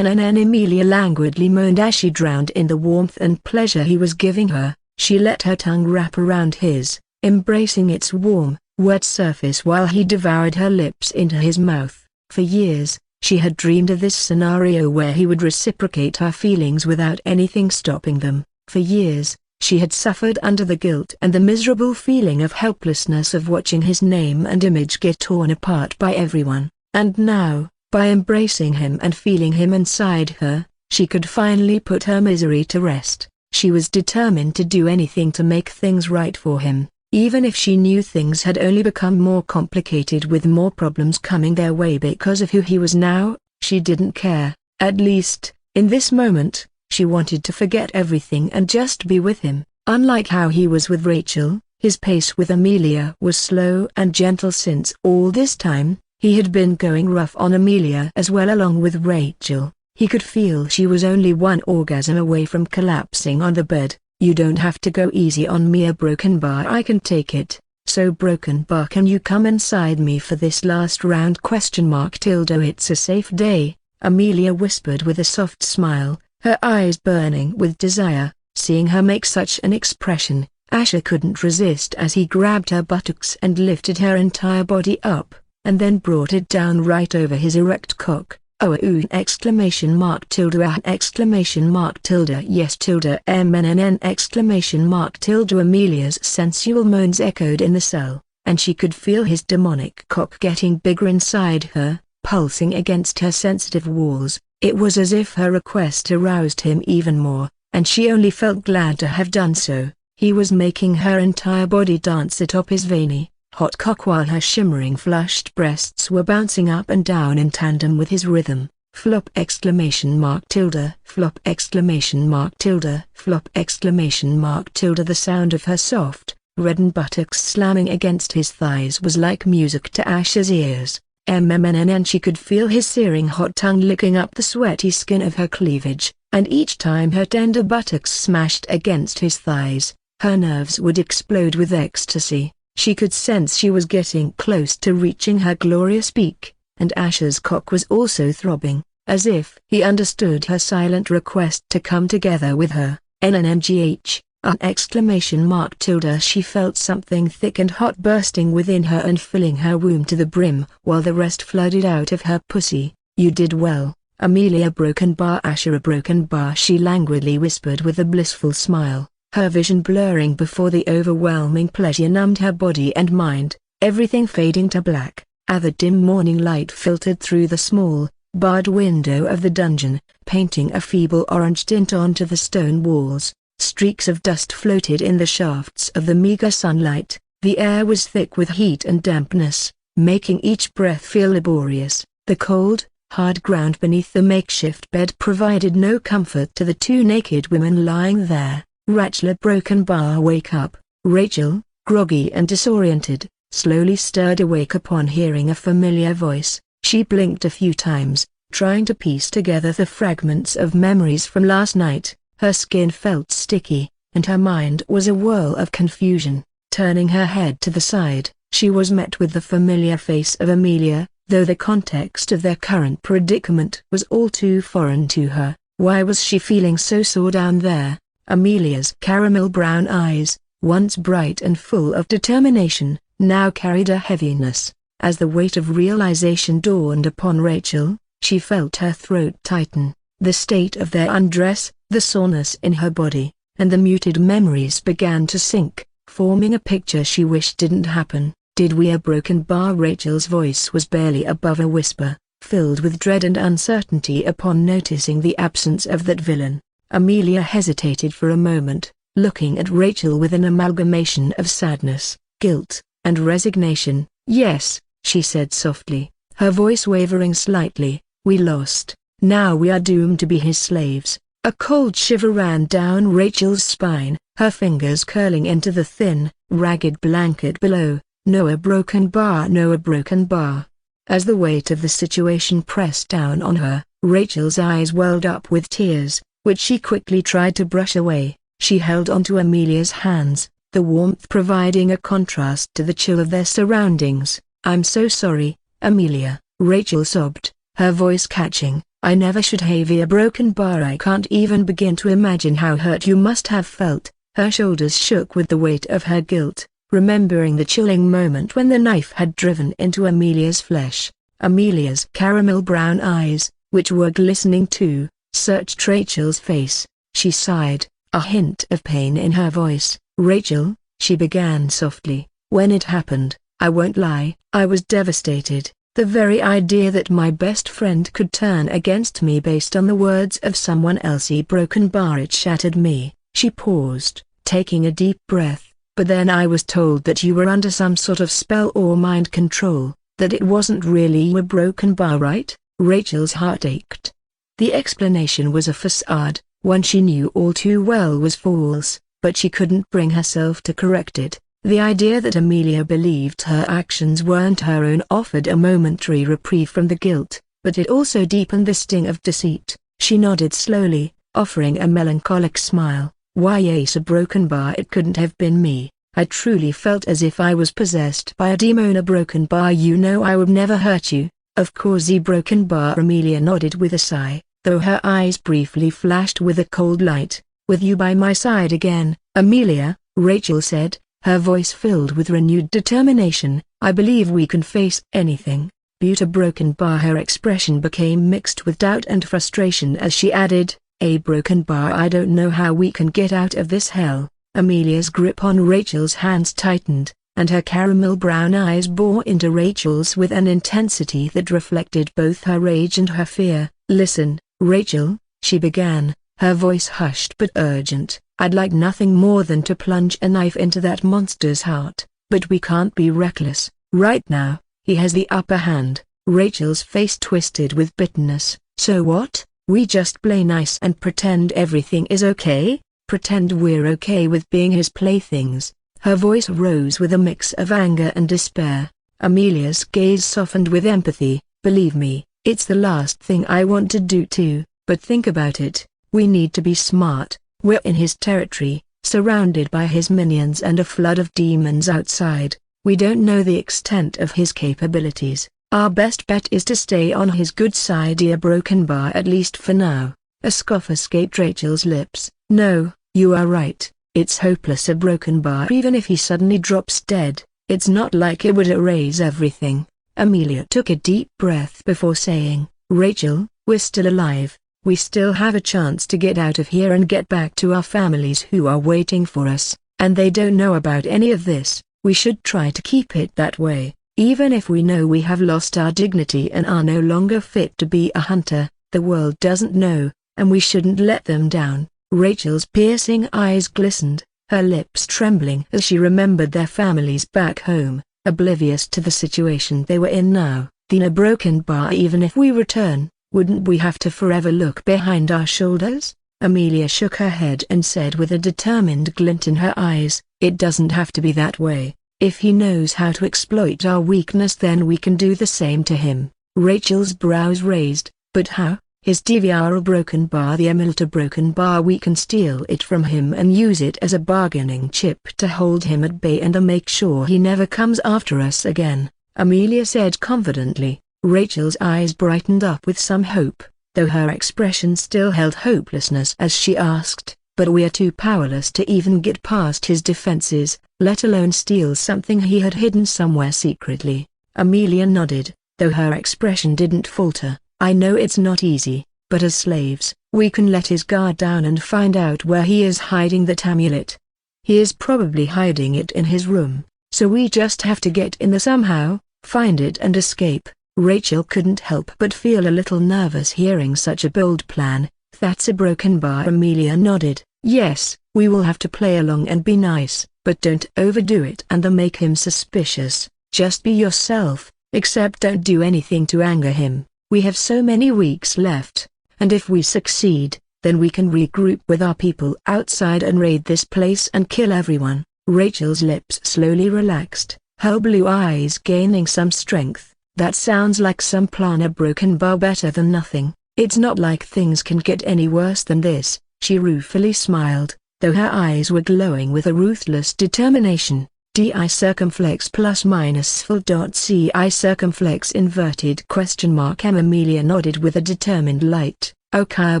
Amelia languidly moaned as she drowned in the warmth and pleasure he was giving her. She let her tongue wrap around his, embracing its warm, wet surface while he devoured her lips into his mouth. For years, she had dreamed of this scenario where he would reciprocate her feelings without anything stopping them. For years, she had suffered under the guilt and the miserable feeling of helplessness of watching his name and image get torn apart by everyone. And now, by embracing him and feeling him inside her, she could finally put her misery to rest. She was determined to do anything to make things right for him, even if she knew things had only become more complicated with more problems coming their way because of who he was now. She didn't care. At least, in this moment, she wanted to forget everything and just be with him. Unlike how he was with Rachel, his pace with Amelia was slow and gentle. Since all this time, he had been going rough on Amelia as well along with Rachel. He could feel she was only one orgasm away from collapsing on the bed. You don't have to go easy on me. A broken bar. I can take it. So broken bar, can you come inside me for this last round? It's a safe day, Amelia whispered with a soft smile, her eyes burning with desire. Seeing her make such an expression, Asher couldn't resist as he grabbed her buttocks and lifted her entire body up, and then brought it down right over his erect cock. Oh! Exclamation mark tilde. Exclamation mark tilde. Yes tilde. MNNN exclamation mark tilde. Amelia's sensual moans echoed in the cell, and she could feel his demonic cock getting bigger inside her, pulsing against her sensitive walls. It was as if her request aroused him even more, and she only felt glad to have done so. He was making her entire body dance atop his veiny, hot cock while her shimmering flushed breasts were bouncing up and down in tandem with his rhythm. Flop exclamation mark tilde, flop exclamation mark tilde, flop exclamation mark tilde. The sound of her soft, reddened buttocks slamming against his thighs was like music to Asher's ears. And she could feel his searing hot tongue licking up the sweaty skin of her cleavage, and each time her tender buttocks smashed against his thighs, her nerves would explode with ecstasy. She could sense she was getting close to reaching her glorious peak, and Asher's cock was also throbbing, as if he understood her silent request to come together with her. NNGH. Exclamation mark tilde. She felt something thick and hot bursting within her and filling her womb to the brim, while the rest flooded out of her pussy. You did well, Amelia. Broken bar Asher. A broken bar, she languidly whispered with a blissful smile, her vision blurring before the overwhelming pleasure numbed her body and mind, everything fading to black. The dim morning light filtered through the small, barred window of the dungeon, painting a feeble orange tint onto the stone walls. Streaks of dust floated in the shafts of the meager sunlight. The air was thick with heat and dampness, making each breath feel laborious. The cold, hard ground beneath the makeshift bed provided no comfort to the two naked women lying there. Rachel. Broken bar. Wake up. Rachel, groggy and disoriented, slowly stirred awake upon hearing a familiar voice. She blinked a few times, trying to piece together the fragments of memories from last night. Her skin felt sticky, and her mind was a whirl of confusion. Turning her head to the side, she was met with the familiar face of Amelia, though the context of their current predicament was all too foreign to her. Why was she feeling so sore down there? Amelia's caramel brown eyes, once bright and full of determination, now carried a heaviness. As the weight of realization dawned upon Rachel, she felt her throat tighten. The state of their undress, the soreness in her body, and the muted memories began to sink, forming a picture she wished didn't happen. Did we? A broken bar. Rachel's voice was barely above a whisper, filled with dread and uncertainty upon noticing the absence of that villain. Amelia hesitated for a moment, looking at Rachel with an amalgamation of sadness, guilt, and resignation. Yes, she said softly, her voice wavering slightly, we lost. Now we are doomed to be his slaves. A cold shiver ran down Rachel's spine, her fingers curling into the thin, ragged blanket below. No. A broken bar. No. A broken bar. As the weight of the situation pressed down on her, Rachel's eyes welled up with tears, which she quickly tried to brush away. She held onto Amelia's hands, the warmth providing a contrast to the chill of their surroundings. I'm so sorry, Amelia, Rachel sobbed, her voice catching. I never should have. A broken bar. I can't even begin to imagine how hurt you must have felt. Her shoulders shook with the weight of her guilt, remembering the chilling moment when the knife had driven into Amelia's flesh. Amelia's caramel brown eyes, which were glistening too, searched Rachel's face. She sighed, a hint of pain in her voice. Rachel, she began softly, when it happened, I won't lie, I was devastated. The very idea that my best friend could turn against me based on the words of someone else. Broken bar. It shattered me. She paused, taking a deep breath. But then I was told that you were under some sort of spell or mind control, that it wasn't really a broken bar, right? Rachel's heart ached. The explanation was a facade, one she knew all too well was false, but she couldn't bring herself to correct it. The idea that Amelia believed her actions weren't her own offered a momentary reprieve from the guilt, but it also deepened the sting of deceit. She nodded slowly, offering a melancholic smile. Why, yes, a broken bar. It couldn't have been me. I truly felt as if I was possessed by a demon. A broken bar. You know I would never hurt you. Of course. A broken bar. Amelia nodded with a sigh, though her eyes briefly flashed with a cold light. With you by my side again, Amelia, Rachel said, her voice filled with renewed determination, I believe we can face anything. A broken bar. Her expression became mixed with doubt and frustration as she added, a broken bar. I don't know how we can get out of this hell. Amelia's grip on Rachel's hands tightened, and her caramel brown eyes bore into Rachel's with an intensity that reflected both her rage and her fear. "Listen, Rachel," she began, her voice hushed but urgent. "I'd like nothing more than to plunge a knife into that monster's heart, but we can't be reckless. Right now, he has the upper hand." Rachel's face twisted with bitterness. "So what? We just play nice and pretend everything is okay? Pretend we're okay with being his playthings?" Her voice rose with a mix of anger and despair. Amelia's gaze softened with empathy. "Believe me, it's the last thing I want to do too, but think about it. We need to be smart. We're in his territory, surrounded by his minions and a flood of demons outside. We don't know the extent of his capabilities. Our best bet is to stay on his good side, dear Broken Bar, at least for now." A scoff escaped Rachel's lips. "No, you are right. It's hopeless, a Broken Bar. Even if he suddenly drops dead, it's not like it would erase everything." Amelia took a deep breath before saying, "Rachel, we're still alive. We still have a chance to get out of here and get back to our families who are waiting for us, and they don't know about any of this. We should try to keep it that way. Even if we know we have lost our dignity and are no longer fit to be a hunter, the world doesn't know, and we shouldn't let them down." Rachel's piercing eyes glistened, her lips trembling as she remembered their families back home, oblivious to the situation they were in now. "Then a Broken Bar, even if we return, wouldn't we have to forever look behind our shoulders?" Amelia shook her head and said with a determined glint in her eyes, "It doesn't have to be that way. If he knows how to exploit our weakness, then we can do the same to him." Rachel's brows raised. "But how? His DVR Broken Bar, the Emerald Broken Bar, we can steal it from him and use it as a bargaining chip to hold him at bay and make sure he never comes after us again," Amelia said confidently. Rachel's eyes brightened up with some hope, though her expression still held hopelessness as she asked, "But we are too powerless to even get past his defenses, let alone steal something he had hidden somewhere secretly." Amelia nodded, though her expression didn't falter. "I know it's not easy, but as slaves, we can let his guard down and find out where he is hiding that amulet. He is probably hiding it in his room, so we just have to get in there somehow, find it and escape." Rachel couldn't help but feel a little nervous hearing such a bold plan. "That's a Broken Bar." Amelia nodded. "Yes, we will have to play along and be nice, but don't overdo it and make him suspicious. Just be yourself, except don't do anything to anger him. We have so many weeks left, and if we succeed, then we can regroup with our people outside and raid this place and kill everyone." Rachel's lips slowly relaxed, her blue eyes gaining some strength. "That sounds like some plan, a Broken Bar, better than nothing. It's not like things can get any worse than this." She ruefully smiled, though her eyes were glowing with a ruthless determination. "Di circumflex plus minus full dot ci circumflex inverted question mark m." Amelia nodded with a determined light. "Okay, a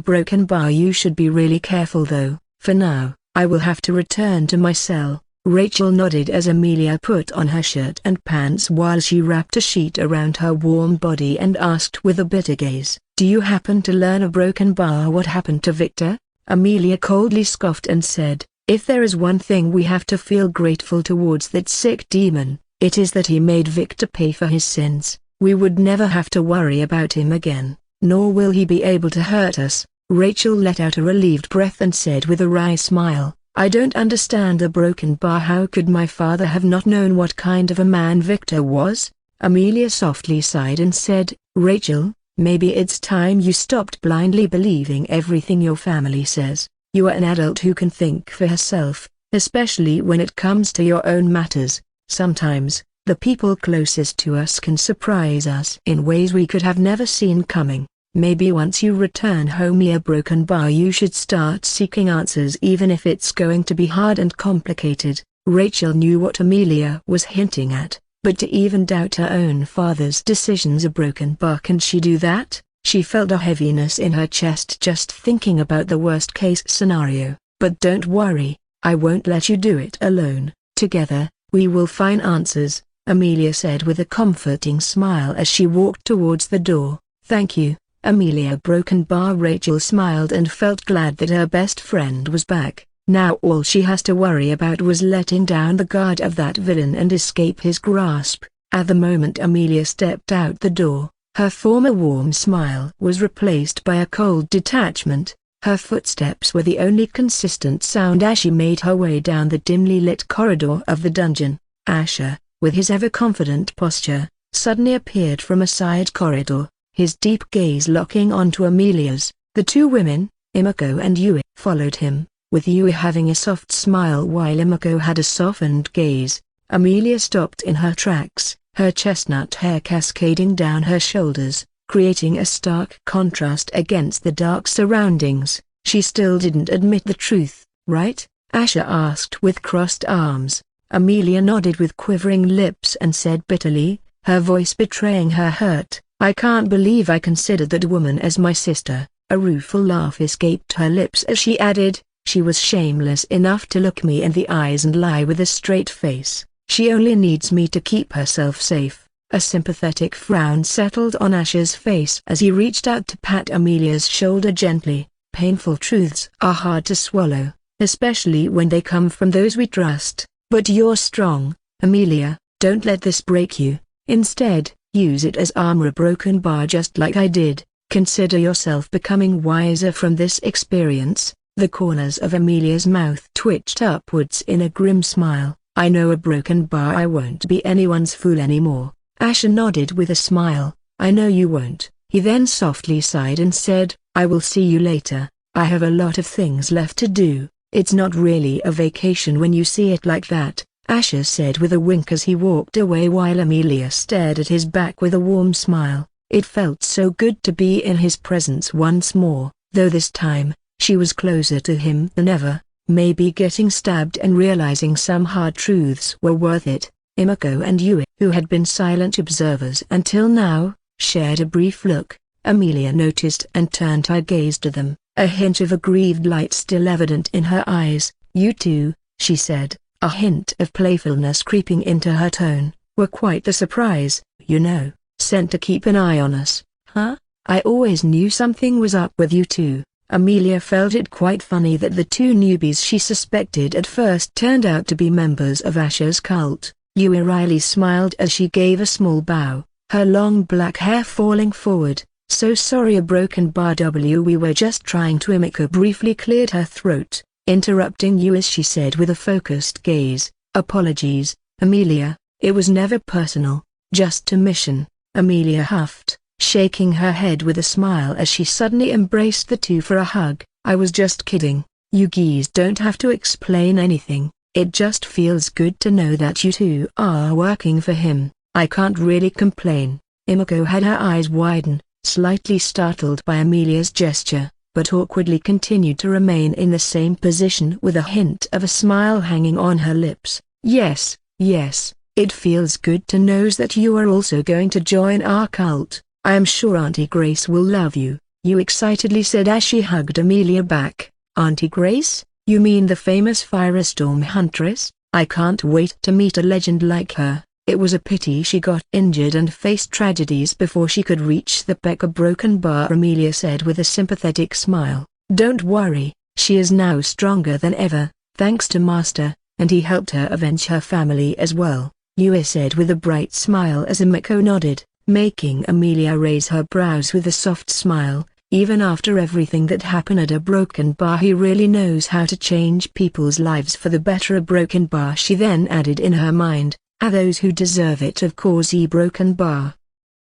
Broken Bar, you should be really careful though. For now, I will have to return to my cell." Rachel nodded as Amelia put on her shirt and pants while she wrapped a sheet around her warm body and asked with a bitter gaze, "Do you happen to learn a Broken Bar what happened to Victor?" Amelia coldly scoffed and said, "If there is one thing we have to feel grateful towards that sick demon, it is that he made Victor pay for his sins. We would never have to worry about him again, nor will he be able to hurt us." Rachel let out a relieved breath and said with a wry smile, "I don't understand the Broken Bar. How could my father have not known what kind of a man Victor was?" Amelia softly sighed and said, "Rachel, maybe it's time you stopped blindly believing everything your family says. You are an adult who can think for herself, especially when it comes to your own matters. Sometimes, the people closest to us can surprise us in ways we could have never seen coming. Maybe once you return home, a Broken Bar, you should start seeking answers, even if it's going to be hard and complicated." Rachel knew what Amelia was hinting at, but to even doubt her own father's decisions, a Broken Bar, can she do that? She felt a heaviness in her chest just thinking about the worst-case scenario. "But don't worry, I won't let you do it alone. Together, we will find answers," Amelia said with a comforting smile as she walked towards the door. "Thank you, Amelia Broken Bar." Rachel smiled and felt glad that her best friend was back. Now all she has to worry about was letting down the guard of that villain and escape his grasp. At the moment Amelia stepped out the door, her former warm smile was replaced by a cold detachment. Her footsteps were the only consistent sound as she made her way down the dimly lit corridor of the dungeon. Asher, with his ever-confident posture, suddenly appeared from a side corridor, his deep gaze locking onto Amelia's. The two women, Imiko and Yui, followed him, with Yui having a soft smile while Imiko had a softened gaze. Amelia stopped in her tracks, her chestnut hair cascading down her shoulders, creating a stark contrast against the dark surroundings. She still didn't admit the truth, right? Asher asked with crossed arms. Amelia nodded with quivering lips and said bitterly, her voice betraying her hurt, "I can't believe I considered that woman as my sister." A rueful laugh escaped her lips as she added, "She was shameless enough to look me in the eyes and lie with a straight face. She only needs me to keep herself safe." A sympathetic frown settled on Asher's face as he reached out to pat Amelia's shoulder gently. Painful truths are hard to swallow, especially when they come from those we trust. But you're strong, Amelia, don't let this break you. Instead, use it as armor, a broken bar just like I did. Consider yourself becoming wiser from this experience. The corners of Amelia's mouth twitched upwards in a grim smile. "I know a broken bar. I won't be anyone's fool anymore." Asher nodded with a smile. "I know you won't." He then softly sighed and said, "I will see you later. I have a lot of things left to do." "It's not really a vacation when you see it like that," Asher said with a wink as he walked away while Amelia stared at his back with a warm smile. It felt so good to be in his presence once more, though this time, she was closer to him than ever. Maybe getting stabbed and realizing some hard truths were worth it. Imiko and Yui, who had been silent observers until now, shared a brief look. Amelia noticed and turned her gaze to them, a hint of aggrieved light still evident in her eyes. "You two," she said, a hint of playfulness creeping into her tone, "were quite the surprise, you know. Sent to keep an eye on us, huh? I always knew something was up with you two." Amelia felt it quite funny that the two newbies she suspected at first turned out to be members of Asher's cult. Yui wryly smiled as she gave a small bow, her long black hair falling forward. "So sorry, a broken bar. We were just trying to." Imiko briefly cleared her throat, interrupting Yui as she said with a focused gaze, "Apologies, Amelia, it was never personal, just a mission." Amelia huffed, shaking her head with a smile as she suddenly embraced the two for a hug. "I was just kidding. You geese don't have to explain anything. It just feels good to know that you two are working for him. I can't really complain." Imiko had her eyes widen, slightly startled by Amelia's gesture, but awkwardly continued to remain in the same position with a hint of a smile hanging on her lips. "Yes, yes, it feels good to know that you are also going to join our cult. I am sure Auntie Grace will love you," you excitedly said as she hugged Amelia back. "Auntie Grace? You mean the famous firestorm huntress? I can't wait to meet a legend like her. It was a pity she got injured and faced tragedies before she could reach the peak. A broken bar," Amelia said with a sympathetic smile. "Don't worry, she is now stronger than ever, thanks to Master, and he helped her avenge her family as well," Yui said with a bright smile as Imiko nodded, making Amelia raise her brows with a soft smile. "Even after everything that happened at a broken bar, he really knows how to change people's lives for the better." A broken bar, she then added in her mind, "are those who deserve it, of course." A broken bar.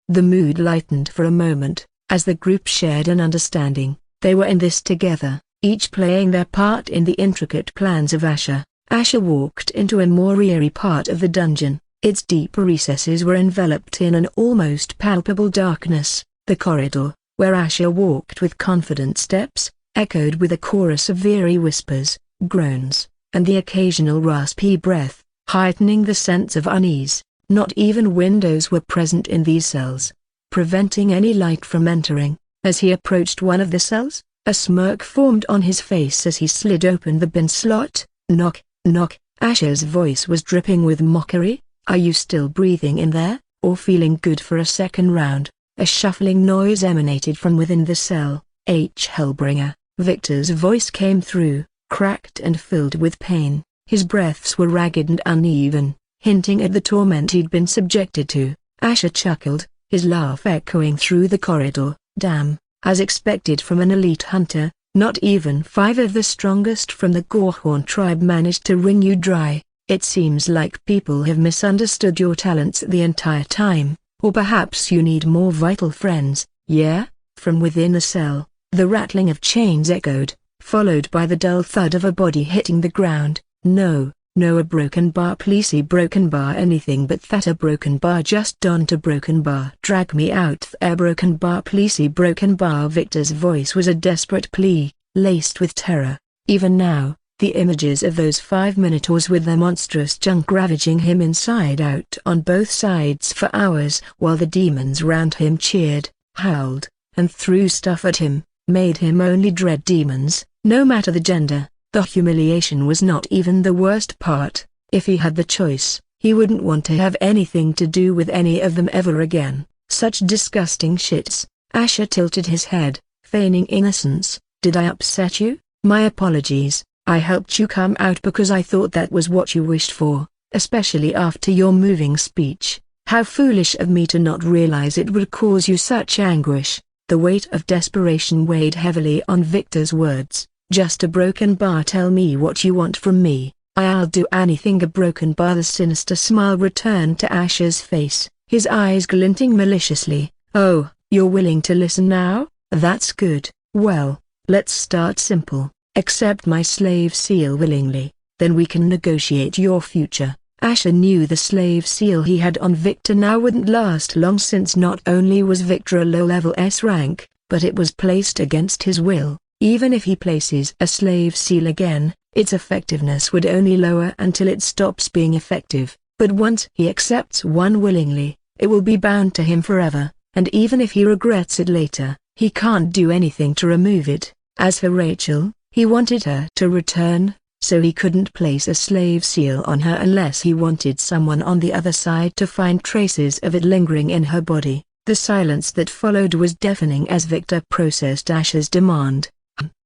The mood lightened for a moment, as the group shared an understanding. They were in this together, each playing their part in the intricate plans of Asher. Asher walked into a more eerie part of the dungeon. Its deep recesses were enveloped in an almost palpable darkness. The corridor, where Asher walked with confident steps, echoed with a chorus of eerie whispers, groans, and the occasional raspy breath, heightening the sense of unease. Not even windows were present in these cells, preventing any light from entering. As he approached one of the cells, a smirk formed on his face as he slid open the bin slot. "Knock, knock." Asher's voice was dripping with mockery. "Are you still breathing in there, or feeling good for a second round?" A shuffling noise emanated from within the cell. "Hellbringer," Victor's voice came through, cracked and filled with pain. His breaths were ragged and uneven, hinting at the torment he'd been subjected to. Asher chuckled, his laugh echoing through the corridor. Damn, as expected from an elite hunter, not even 5 of the strongest from the Gorehorn tribe managed to wring you dry. It seems like people have misunderstood your talents the entire time, or perhaps you need more vital friends, yeah? From within the cell, the rattling of chains echoed, followed by the dull thud of a body hitting the ground. No, a broken bar, please, broken bar, anything but that, a broken bar, just don't, a broken bar, drag me out there, broken bar, please, broken bar. Victor's voice was a desperate plea, laced with terror. Even now, the images of those 5 minotaurs with their monstrous junk ravaging him inside out on both sides for hours, while the demons round him cheered, howled, and threw stuff at him, made him only dread demons, no matter the gender. The humiliation was not even the worst part. If he had the choice, he wouldn't want to have anything to do with any of them ever again. Such disgusting shits. Asher tilted his head, feigning innocence. Did I upset you? My apologies. I helped you come out because I thought that was what you wished for, especially after your moving speech. How foolish of me to not realize it would cause you such anguish. The weight of desperation weighed heavily on Victor's words. Just a broken bar, tell me what you want from me. I'll do anything, a broken bar. The sinister smile returned to Asher's face, his eyes glinting maliciously. Oh, you're willing to listen now? That's good. Well, let's start simple. Accept my slave seal willingly, then we can negotiate your future. Asher knew the slave seal he had on Victor now wouldn't last long, since not only was Victor a low-level S rank, but it was placed against his will. Even if he places a slave seal again, its effectiveness would only lower until it stops being effective. But once he accepts one willingly, it will be bound to him forever, and even if he regrets it later, he can't do anything to remove it. As for Rachel, he wanted her to return, so he couldn't place a slave seal on her unless he wanted someone on the other side to find traces of it lingering in her body. The silence that followed was deafening as Victor processed Asher's demand.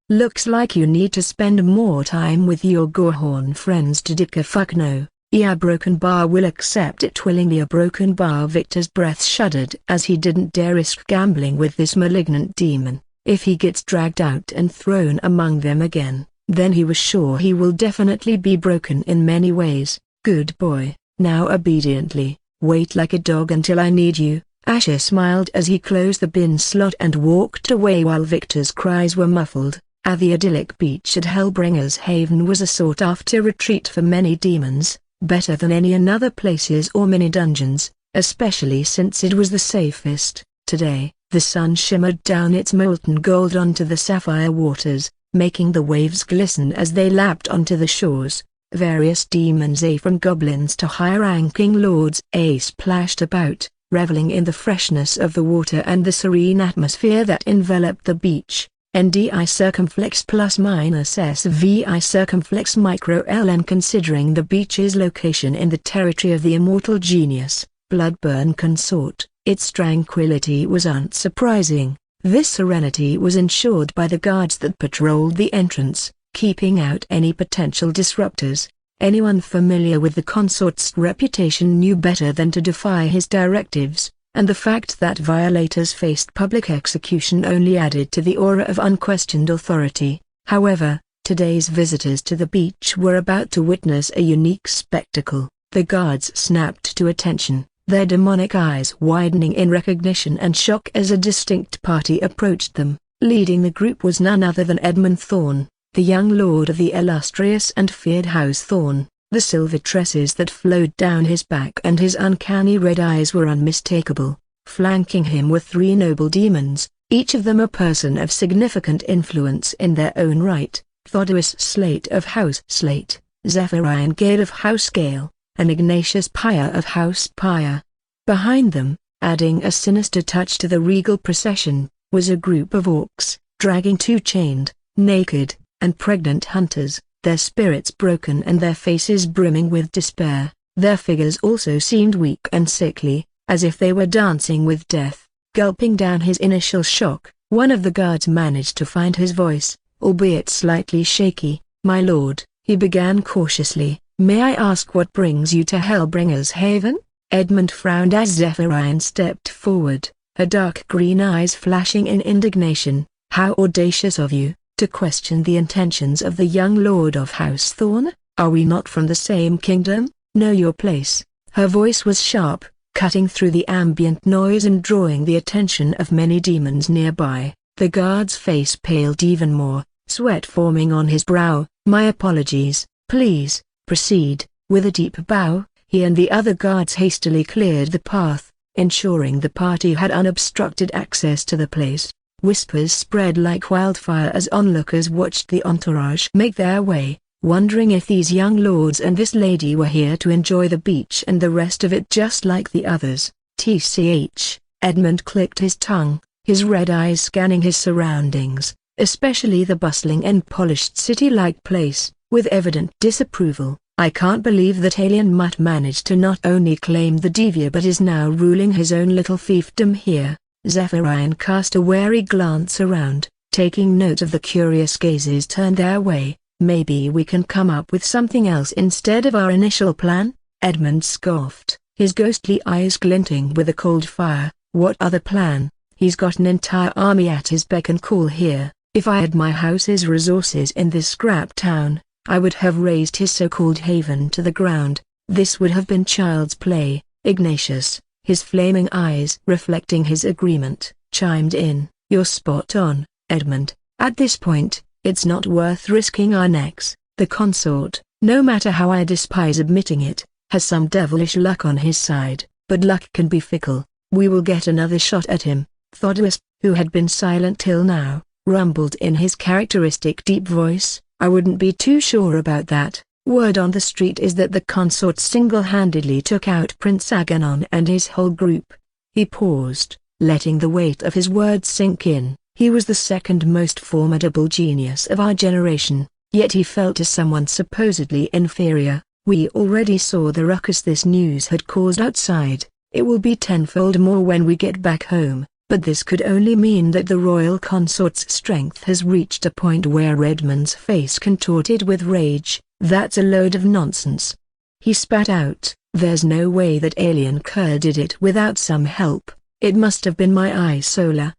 Looks like you need to spend more time with your Gorehorn friends to dick a fuck no. Yeah, broken bar will accept it willingly, a broken bar. Victor's breath shuddered as he didn't dare risk gambling with this malignant demon. If he gets dragged out and thrown among them again, then he was sure he will definitely be broken in many ways. Good boy, now obediently, wait like a dog until I need you. Asher smiled as he closed the bin slot and walked away while Victor's cries were muffled. The idyllic beach at Hellbringer's Haven was a sought-after retreat for many demons, better than any another places or mini-dungeons, especially since it was the safest. Today, the sun shimmered down its molten gold onto the sapphire waters, making the waves glisten as they lapped onto the shores. Various demons, from goblins to high-ranking lords, splashed about, reveling in the freshness of the water and the serene atmosphere that enveloped the beach. NDI circumflex plus minus SVI circumflex micro LN. Considering the beach's location in the territory of the immortal genius, Bloodburn Consort, its tranquility was unsurprising. This serenity was ensured by the guards that patrolled the entrance, keeping out any potential disruptors. Anyone familiar with the consort's reputation knew better than to defy his directives, and the fact that violators faced public execution only added to the aura of unquestioned authority. However, today's visitors to the beach were about to witness a unique spectacle. The guards snapped to attention, their demonic eyes widening in recognition and shock as a distinct party approached them. Leading the group was none other than Edmund Thorne, the young lord of the illustrious and feared House Thorne. The silver tresses that flowed down his back and his uncanny red eyes were unmistakable. Flanking him were 3 noble demons, each of them a person of significant influence in their own right: Thodoris Slate of House Slate, Zephyrine Gale of House Gale, and Ignatius Pyre of House Pyre. Behind them, adding a sinister touch to the regal procession, was a group of orcs, dragging 2 chained, naked, and pregnant hunters, their spirits broken and their faces brimming with despair. Their figures also seemed weak and sickly, as if they were dancing with death. Gulping down his initial shock, one of the guards managed to find his voice, albeit slightly shaky. My lord, he began cautiously, may I ask what brings you to Hellbringer's Haven? Edmund frowned as Zephyrian stepped forward, her dark green eyes flashing in indignation. How audacious of you, to question the intentions of the young lord of House Thorn? Are we not from the same kingdom? Know your place. Her voice was sharp, cutting through the ambient noise and drawing the attention of many demons nearby. The guard's face paled even more, sweat forming on his brow. My apologies, please, proceed. With a deep bow, he and the other guards hastily cleared the path, ensuring the party had unobstructed access to the place. Whispers spread like wildfire as onlookers watched the entourage make their way, wondering if these young lords and this lady were here to enjoy the beach and the rest of it just like the others. TCH, Edmund clicked his tongue, his red eyes scanning his surroundings, especially the bustling and polished city-like place, with evident disapproval. I can't believe that alien mutt managed to not only claim the Devia but is now ruling his own little fiefdom here. Zephyrian cast a wary glance around, taking note of the curious gazes turned their way. Maybe we can come up with something else instead of our initial plan? Edmund scoffed, his ghostly eyes glinting with a cold fire. What other plan? He's got an entire army at his beck and call here. If I had my house's resources in this scrap town, I would have razed his so-called haven to the ground. This would have been child's play. Ignatius, his flaming eyes reflecting his agreement, chimed in. You're spot on, Edmund. At this point, it's not worth risking our necks. The consort, no matter how I despise admitting it, has some devilish luck on his side, but luck can be fickle. We will get another shot at him. Thodeus, who had been silent till now, rumbled in his characteristic deep voice. I wouldn't be too sure about that. Word on the street is that the consort single-handedly took out Prince Aganon and his whole group. He paused, letting the weight of his words sink in. He was the second most formidable genius of our generation, yet he felt as someone supposedly inferior. We already saw the ruckus this news had caused outside. It will be tenfold more when we get back home, but this could only mean that the royal consort's strength has reached a point where Edmund's face contorted with rage. That's a load of nonsense. He spat out. There's no way that alien cur did it without some help. It must have been my Isola.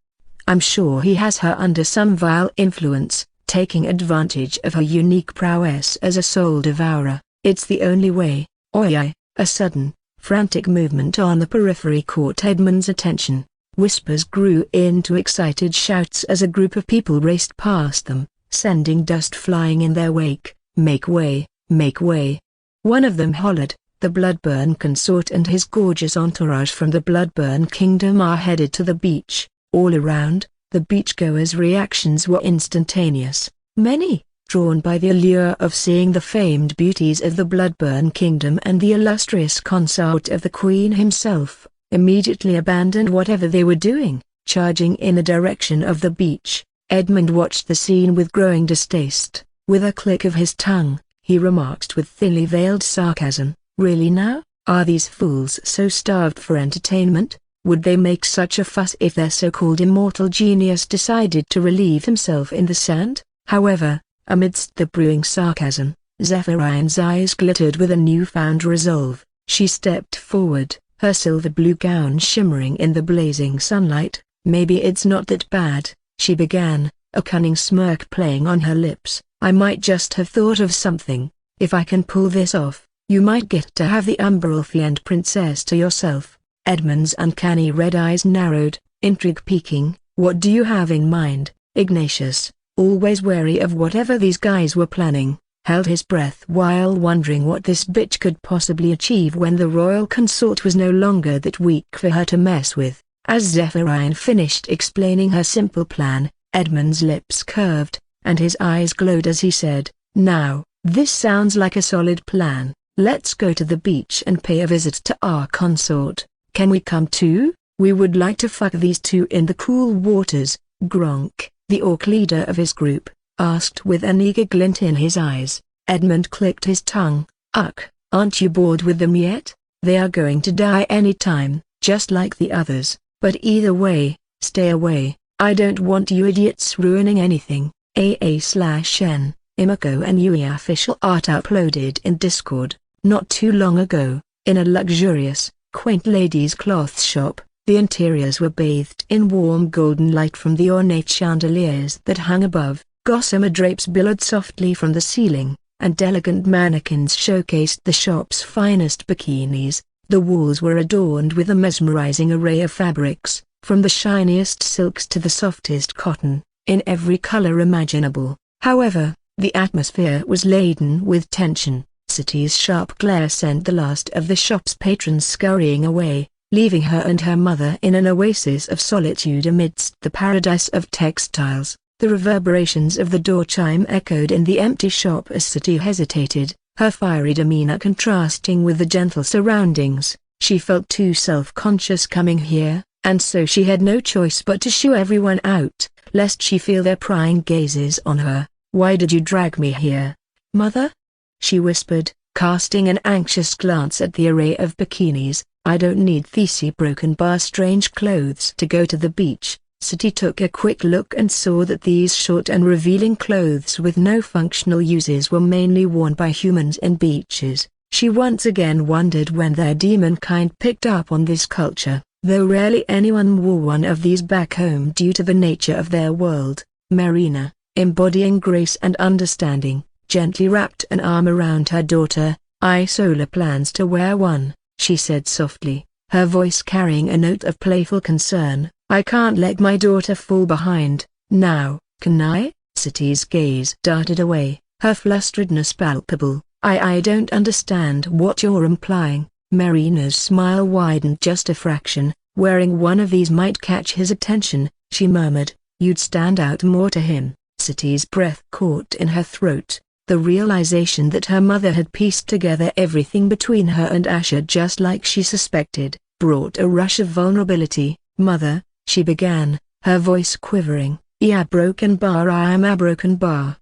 I'm sure he has her under some vile influence, taking advantage of her unique prowess as a soul devourer. It's the only way. Oi! A sudden, frantic movement on the periphery caught Edmund's attention. Whispers grew into excited shouts as a group of people raced past them, sending dust flying in their wake. Make way, make way. One of them hollered, the Bloodburn consort and his gorgeous entourage from the Bloodburn kingdom are headed to the beach. All around, the beachgoers' reactions were instantaneous. Many, drawn by the allure of seeing the famed beauties of the Bloodburn kingdom and the illustrious consort of the Queen himself, immediately abandoned whatever they were doing, charging in the direction of the beach. Edmund watched the scene with growing distaste. With a click of his tongue, he remarked with thinly veiled sarcasm, really now? Are these fools so starved for entertainment? Would they make such a fuss if their so-called immortal genius decided to relieve himself in the sand? However, amidst the brewing sarcasm, Zephyrian's eyes glittered with a newfound resolve. She stepped forward, her silver blue gown shimmering in the blazing sunlight. Maybe it's not that bad, she began, a cunning smirk playing on her lips. I might just have thought of something. If I can pull this off, you might get to have the Umberelfie and princess to yourself. Edmund's uncanny red eyes narrowed, intrigue peaking. What do you have in mind? Ignatius, always wary of whatever these guys were planning, held his breath while wondering what this bitch could possibly achieve when the royal consort was no longer that weak for her to mess with. As Zephyrian finished explaining her simple plan, Edmund's lips curved, and his eyes glowed as he said, now, this sounds like a solid plan. Let's go to the beach and pay a visit to our consort. Can we come too? We would like to fuck these two in the cool waters. Gronk, the orc leader of his group, asked with an eager glint in his eyes. Edmund clicked his tongue. Uck, aren't you bored with them yet? They are going to die any time, just like the others. But either way, stay away. I don't want you idiots ruining anything. AA/N. Imako and Yui official art uploaded in Discord. Not too long ago, in a luxurious, quaint ladies' cloth shop, the interiors were bathed in warm golden light from the ornate chandeliers that hung above. Gossamer drapes billowed softly from the ceiling, and elegant mannequins showcased the shop's finest bikinis. The walls were adorned with a mesmerizing array of fabrics, from the shiniest silks to the softest cotton, in every color imaginable. However, the atmosphere was laden with tension. City's sharp glare sent the last of the shop's patrons scurrying away, leaving her and her mother in an oasis of solitude amidst the paradise of textiles. The reverberations of the door chime echoed in the empty shop as City hesitated, her fiery demeanor contrasting with the gentle surroundings. She felt too self-conscious coming here, and so she had no choice but to shoo everyone out, lest she feel their prying gazes on her. "Why did you drag me here, Mother?" she whispered, casting an anxious glance at the array of bikinis. "I don't need these broken bar strange clothes to go to the beach." City took a quick look and saw that these short and revealing clothes with no functional uses were mainly worn by humans in beaches. She once again wondered when their demon kind picked up on this culture, though rarely anyone wore one of these back home due to the nature of their world. Marina, embodying grace and understanding, gently wrapped an arm around her daughter. "Isola plans to wear one," she said softly, her voice carrying a note of playful concern. "I can't let my daughter fall behind, now, can I?" City's gaze darted away, her flustredness palpable. I don't understand what you're implying." Marina's smile widened just a fraction. "Wearing one of these might catch his attention," she murmured. "You'd stand out more to him." City's breath caught in her throat. The realization that her mother had pieced together everything between her and Asher just like she suspected, brought a rush of vulnerability. "Mother," she began, her voice quivering, I am a broken bar."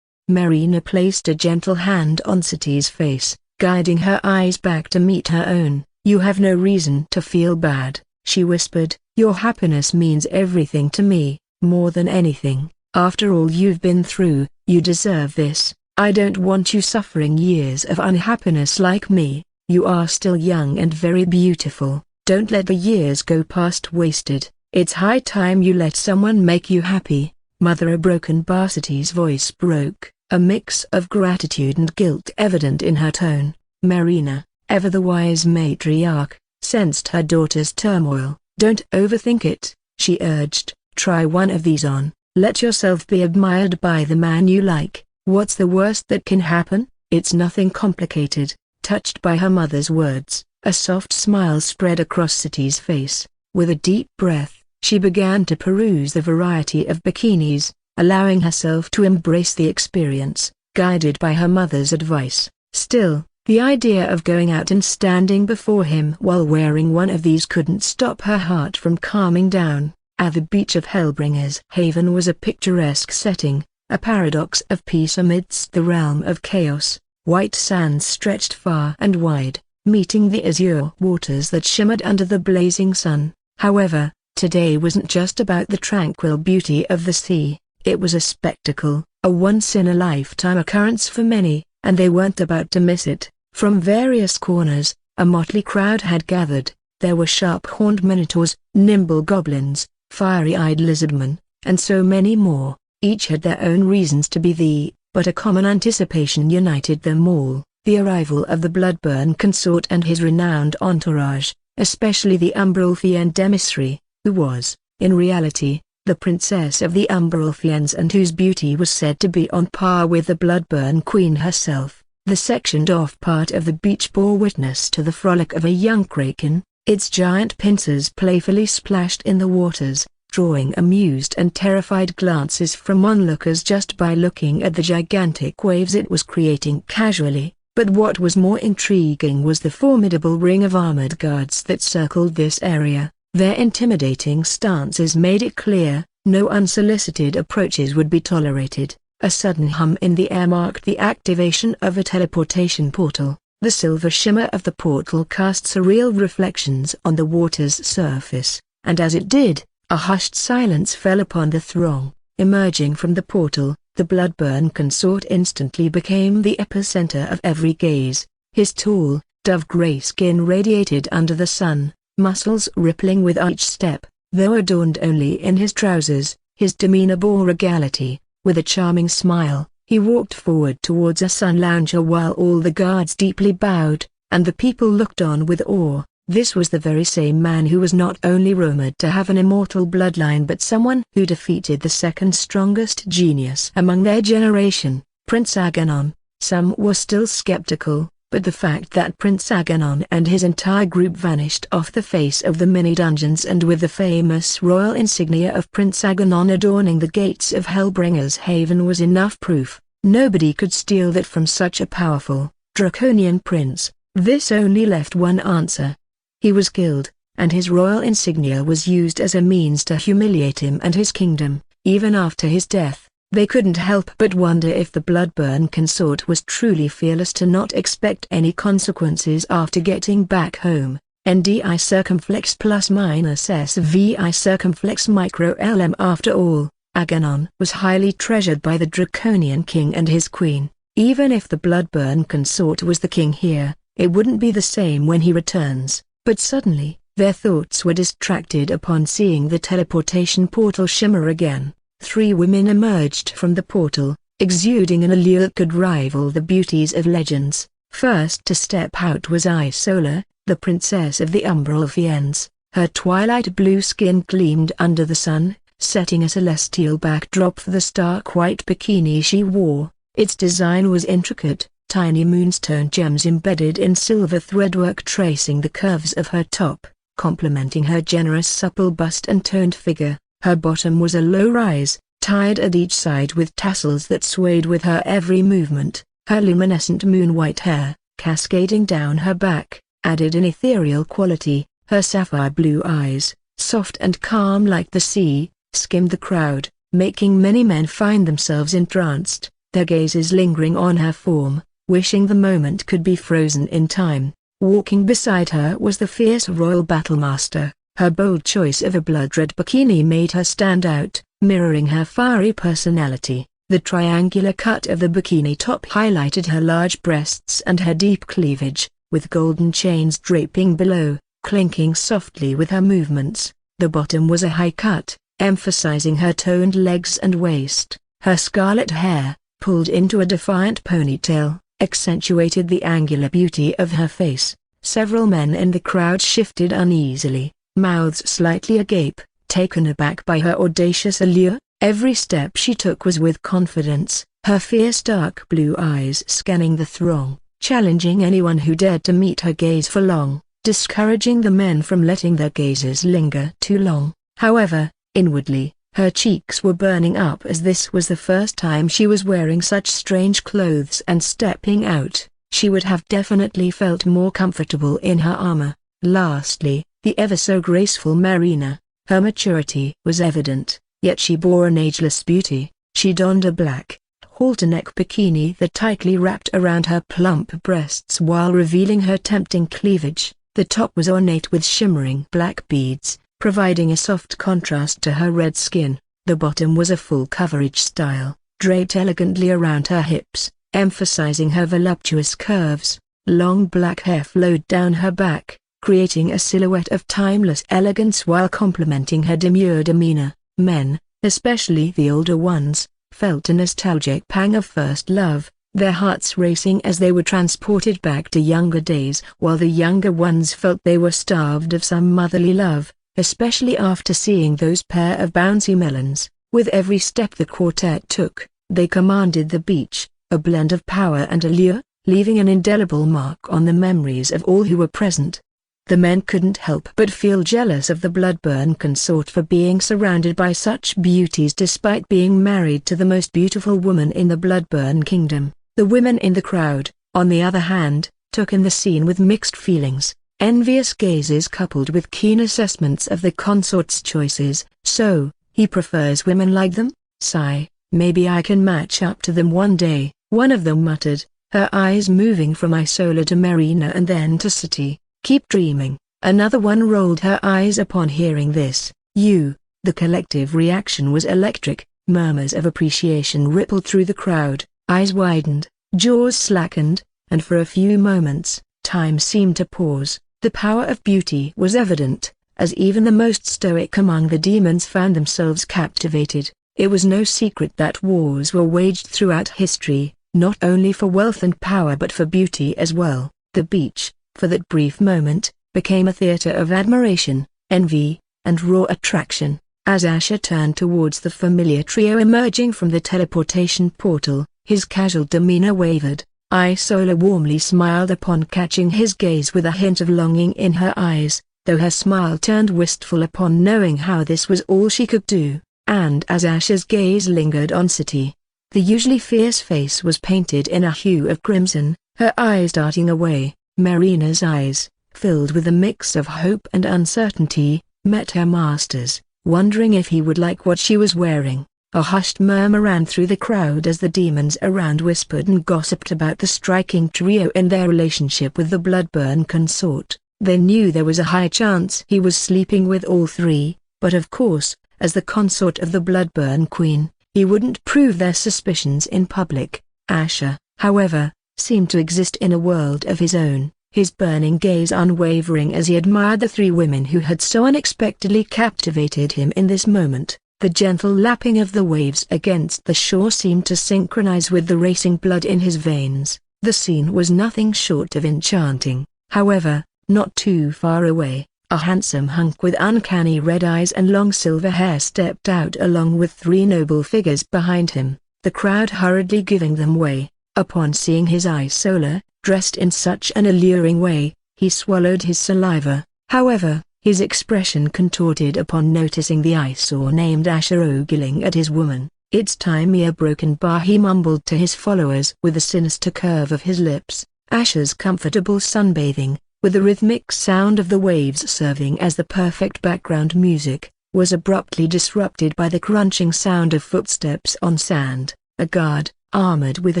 Marina placed a gentle hand on City's face, guiding her eyes back to meet her own. "You have no reason to feel bad," she whispered. "Your happiness means everything to me, more than anything. After all you've been through, you deserve this. I don't want you suffering years of unhappiness like me. You are still young and very beautiful. Don't let the years go past wasted. It's high time you let someone make you happy." "Mother," a broken City's voice broke, a mix of gratitude and guilt evident in her tone. Marina, ever the wise matriarch, sensed her daughter's turmoil. "Don't overthink it," she urged. "Try one of these on. Let yourself be admired by the man you like. What's the worst that can happen? It's nothing complicated." Touched by her mother's words, a soft smile spread across City's face. With a deep breath, she began to peruse the variety of bikinis, allowing herself to embrace the experience, guided by her mother's advice. Still, the idea of going out and standing before him while wearing one of these couldn't stop her heart from calming down. At the beach of Hellbringer's Haven was a picturesque setting, a paradox of peace amidst the realm of chaos. White sands stretched far and wide, meeting the azure waters that shimmered under the blazing sun. However, today wasn't just about the tranquil beauty of the sea. It was a spectacle, a once-in-a-lifetime occurrence for many, and they weren't about to miss it. From various corners, a motley crowd had gathered. There were sharp-horned minotaurs, nimble goblins, fiery-eyed lizardmen, and so many more. Each had their own reasons to be there, but a common anticipation united them all: the arrival of the Bloodburn consort and his renowned entourage, especially the Umbralfian emissary, who was, in reality, the princess of the Umbralfians and whose beauty was said to be on par with the Bloodburn queen herself. The sectioned-off part of the beach bore witness to the frolic of a young kraken, its giant pincers playfully splashed in the waters, drawing amused and terrified glances from onlookers just by looking at the gigantic waves it was creating casually. But what was more intriguing was the formidable ring of armored guards that circled this area. Their intimidating stances made it clear, no unsolicited approaches would be tolerated. A sudden hum in the air marked the activation of a teleportation portal. The silver shimmer of the portal cast surreal reflections on the water's surface, and as it did, a hushed silence fell upon the throng. Emerging from the portal, The blood-burn consort instantly became the epicenter of every gaze. His tall, dove-gray skin radiated under the sun, muscles rippling with each step. Though adorned only in his trousers, his demeanor bore regality. With a charming smile, he walked forward towards a sun lounger while all the guards deeply bowed, and the people looked on with awe. This was the very same man who was not only rumored to have an immortal bloodline but someone who defeated the second strongest genius among their generation, Prince Aganon. Some were still skeptical, but the fact that Prince Aganon and his entire group vanished off the face of the many dungeons and with the famous royal insignia of Prince Aganon adorning the gates of Hellbringer's haven was enough proof. Nobody could steal that from such a powerful, draconian prince. This only left one answer. He was killed, and his royal insignia was used as a means to humiliate him and his kingdom. Even after his death, they couldn't help but wonder if the blood-burn consort was truly fearless to not expect any consequences after getting back home. NDI circumflex plus minus SVI circumflex micro LM. After all, Aganon was highly treasured by the draconian king and his queen. Even if the blood-burn consort was the king here, it wouldn't be the same when he returns. But suddenly, their thoughts were distracted upon seeing the teleportation portal shimmer again. 3 women emerged from the portal, exuding an allure that could rival the beauties of legends. First to step out was Isola, the princess of the Umbral Fiends. Her twilight blue skin gleamed under the sun, setting a celestial backdrop for the stark white bikini she wore. Its design was intricate, tiny moonstone gems embedded in silver threadwork tracing the curves of her top, complementing her generous supple bust and toned figure. Her bottom was a low rise, tied at each side with tassels that swayed with her every movement. Her luminescent moon-white hair, cascading down her back, added an ethereal quality. Her sapphire blue eyes, soft and calm like the sea, skimmed the crowd, making many men find themselves entranced, their gazes lingering on her form, wishing the moment could be frozen in time. Walking beside her was the fierce royal battlemaster. Her bold choice of a blood-red bikini made her stand out, mirroring her fiery personality. The triangular cut of the bikini top highlighted her large breasts and her deep cleavage, with golden chains draping below, clinking softly with her movements. The bottom was a high cut, emphasizing her toned legs and waist. Her scarlet hair, pulled into a defiant ponytail, accentuated the angular beauty of her face. Several men in the crowd shifted uneasily, mouths slightly agape, taken aback by her audacious allure. Every step she took was with confidence, her fierce dark blue eyes scanning the throng, challenging anyone who dared to meet her gaze for long, discouraging the men from letting their gazes linger too long. However, inwardly, her cheeks were burning up as this was the first time she was wearing such strange clothes and stepping out. She would have definitely felt more comfortable in her armor. Lastly, the ever-so-graceful Marina. Her maturity was evident, yet she bore an ageless beauty. She donned a black, halter-neck bikini that tightly wrapped around her plump breasts while revealing her tempting cleavage. The top was ornate with shimmering black beads, providing a soft contrast to her red skin. The bottom was a full coverage style, draped elegantly around her hips, emphasizing her voluptuous curves. Long black hair flowed down her back, creating a silhouette of timeless elegance while complementing her demure demeanor. Men, especially the older ones, felt a nostalgic pang of first love, their hearts racing as they were transported back to younger days, while the younger ones felt they were starved of some motherly love, especially after seeing those pair of bouncy melons. With every step the quartet took, they commanded the beach, a blend of power and allure, leaving an indelible mark on the memories of all who were present. The men couldn't help but feel jealous of the blood-burn consort for being surrounded by such beauties despite being married to the most beautiful woman in the blood-burn kingdom. The women in the crowd, on the other hand, took in the scene with mixed feelings, envious gazes coupled with keen assessments of the consort's choices. So, he prefers women like them? Sigh, maybe I can match up to them one day, one of them muttered, her eyes moving from Isola to Marina and then to City. Keep dreaming. Another one rolled her eyes upon hearing this. The collective reaction was electric. Murmurs of appreciation rippled through the crowd, eyes widened, jaws slackened, and for a few moments, time seemed to pause. The power of beauty was evident, as even the most stoic among the demons found themselves captivated. It was no secret that wars were waged throughout history, not only for wealth and power but for beauty as well. The beach, for that brief moment, became a theater of admiration, envy, and raw attraction. As Asher turned towards the familiar trio emerging from the teleportation portal, his casual demeanor wavered. Isola warmly smiled upon catching his gaze with a hint of longing in her eyes, though her smile turned wistful upon knowing how this was all she could do. And as Asher's gaze lingered on City, the usually fierce face was painted in a hue of crimson, her eyes darting away. Marina's eyes, filled with a mix of hope and uncertainty, met her master's, wondering if he would like what she was wearing. A hushed murmur ran through the crowd as the demons around whispered and gossiped about the striking trio and their relationship with the Bloodburn consort. They knew there was a high chance he was sleeping with all three, but of course, as the consort of the Bloodburn queen, he wouldn't prove their suspicions in public. Asher, however, seemed to exist in a world of his own, his burning gaze unwavering as he admired the three women who had so unexpectedly captivated him in this moment. The gentle lapping of the waves against the shore seemed to synchronize with the racing blood in his veins. The scene was nothing short of enchanting. However, not too far away, a handsome hunk with uncanny red eyes and long silver hair stepped out along with three noble figures behind him, the crowd hurriedly giving them way. Upon seeing his Isola, dressed in such an alluring way, he swallowed his saliva. However, his expression contorted upon noticing the eyesore named Asher ogling at his woman. "It's time, a broken bar," he mumbled to his followers with a sinister curve of his lips. Asher's comfortable sunbathing, with the rhythmic sound of the waves serving as the perfect background music, was abruptly disrupted by the crunching sound of footsteps on sand. A guard, armored with a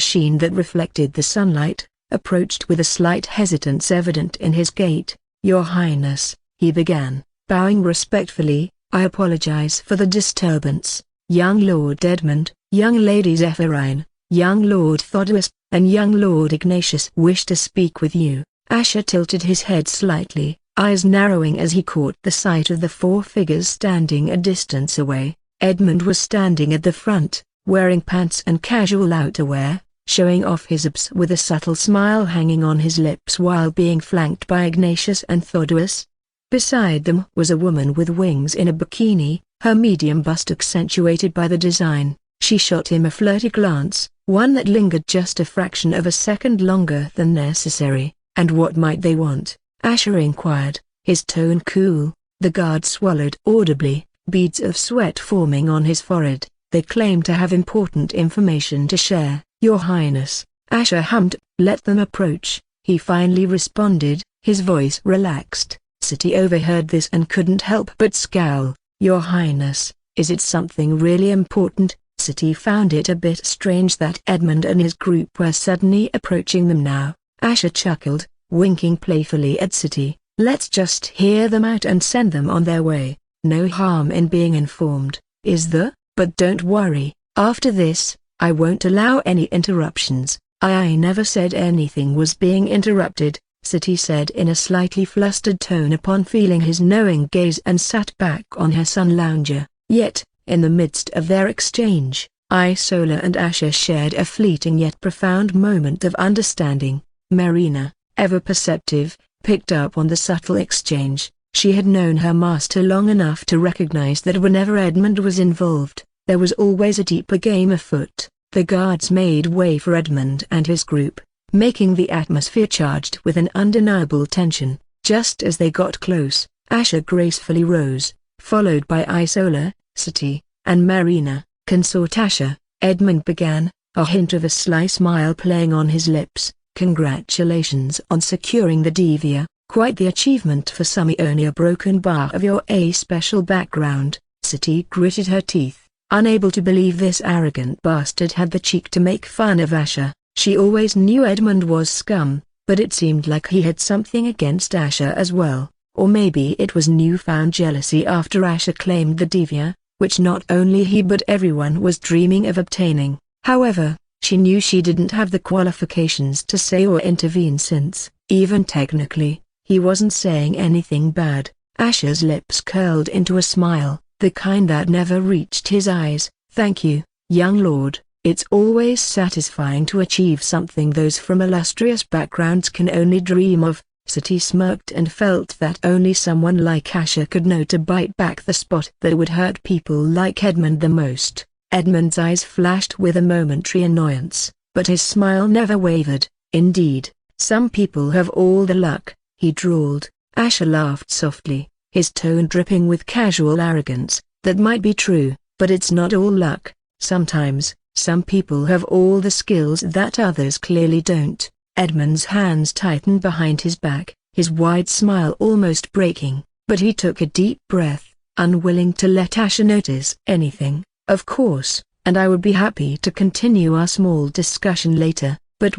sheen that reflected the sunlight, approached with a slight hesitance evident in his gait. "Your Highness," he began, bowing respectfully, "I apologize for the disturbance. Young Lord Edmund, young Lady Zephyrine, young Lord Thodoas, and young Lord Ignatius wish to speak with you." Asher tilted his head slightly, eyes narrowing as he caught the sight of the four figures standing a distance away. Edmund was standing at the front, wearing pants and casual outerwear, showing off his abs with a subtle smile hanging on his lips while being flanked by Ignatius and Thodoas. Beside them was a woman with wings in a bikini, her medium bust accentuated by the design. She shot him a flirty glance, one that lingered just a fraction of a second longer than necessary. "And what might they want?" Asher inquired, his tone cool. The guard swallowed audibly, beads of sweat forming on his forehead. "They claim to have important information to share, Your Highness." Asher hummed. "Let them approach," he finally responded, his voice relaxed. City overheard this and couldn't help but scowl. "Your Highness, is it something really important?" City found it a bit strange that Edmund and his group were suddenly approaching them now. Asher chuckled, winking playfully at City. "Let's just hear them out and send them on their way. No harm in being informed, is there? But don't worry, after this, I won't allow any interruptions." I never said anything was being interrupted," City said in a slightly flustered tone upon feeling his knowing gaze and sat back on her sun lounger. Yet, in the midst of their exchange, Isola and Asher shared a fleeting yet profound moment of understanding. Marina, ever perceptive, picked up on the subtle exchange. She had known her master long enough to recognize that whenever Edmund was involved, there was always a deeper game afoot. The guards made way for Edmund and his group, making the atmosphere charged with an undeniable tension. Just as they got close, Asher gracefully rose, followed by Isola, City, and Marina. "Consort Asher," Edmund began, a hint of a sly smile playing on his lips. "Congratulations on securing the Devia, quite the achievement for some. Only a broken bar of your special background." City gritted her teeth, unable to believe this arrogant bastard had the cheek to make fun of Asher. She always knew Edmund was scum, but it seemed like he had something against Asher as well, or maybe it was newfound jealousy after Asher claimed the Devia, which not only he but everyone was dreaming of obtaining. However, she knew she didn't have the qualifications to say or intervene since, even technically, he wasn't saying anything bad. Asher's lips curled into a smile, the kind that never reached his eyes. "Thank you, young lord. It's always satisfying to achieve something those from illustrious backgrounds can only dream of." Sati smirked and felt that only someone like Asher could know to bite back the spot that would hurt people like Edmund the most. Edmund's eyes flashed with a momentary annoyance, but his smile never wavered. "Indeed, some people have all the luck," he drawled. Asher laughed softly, his tone dripping with casual arrogance. "That might be true, but it's not all luck. Sometimes, some people have all the skills that others clearly don't." Edmund's hands tightened behind his back, his wide smile almost breaking, but he took a deep breath, unwilling to let Asher notice anything. "Of course, and I would be happy to continue our small discussion later, but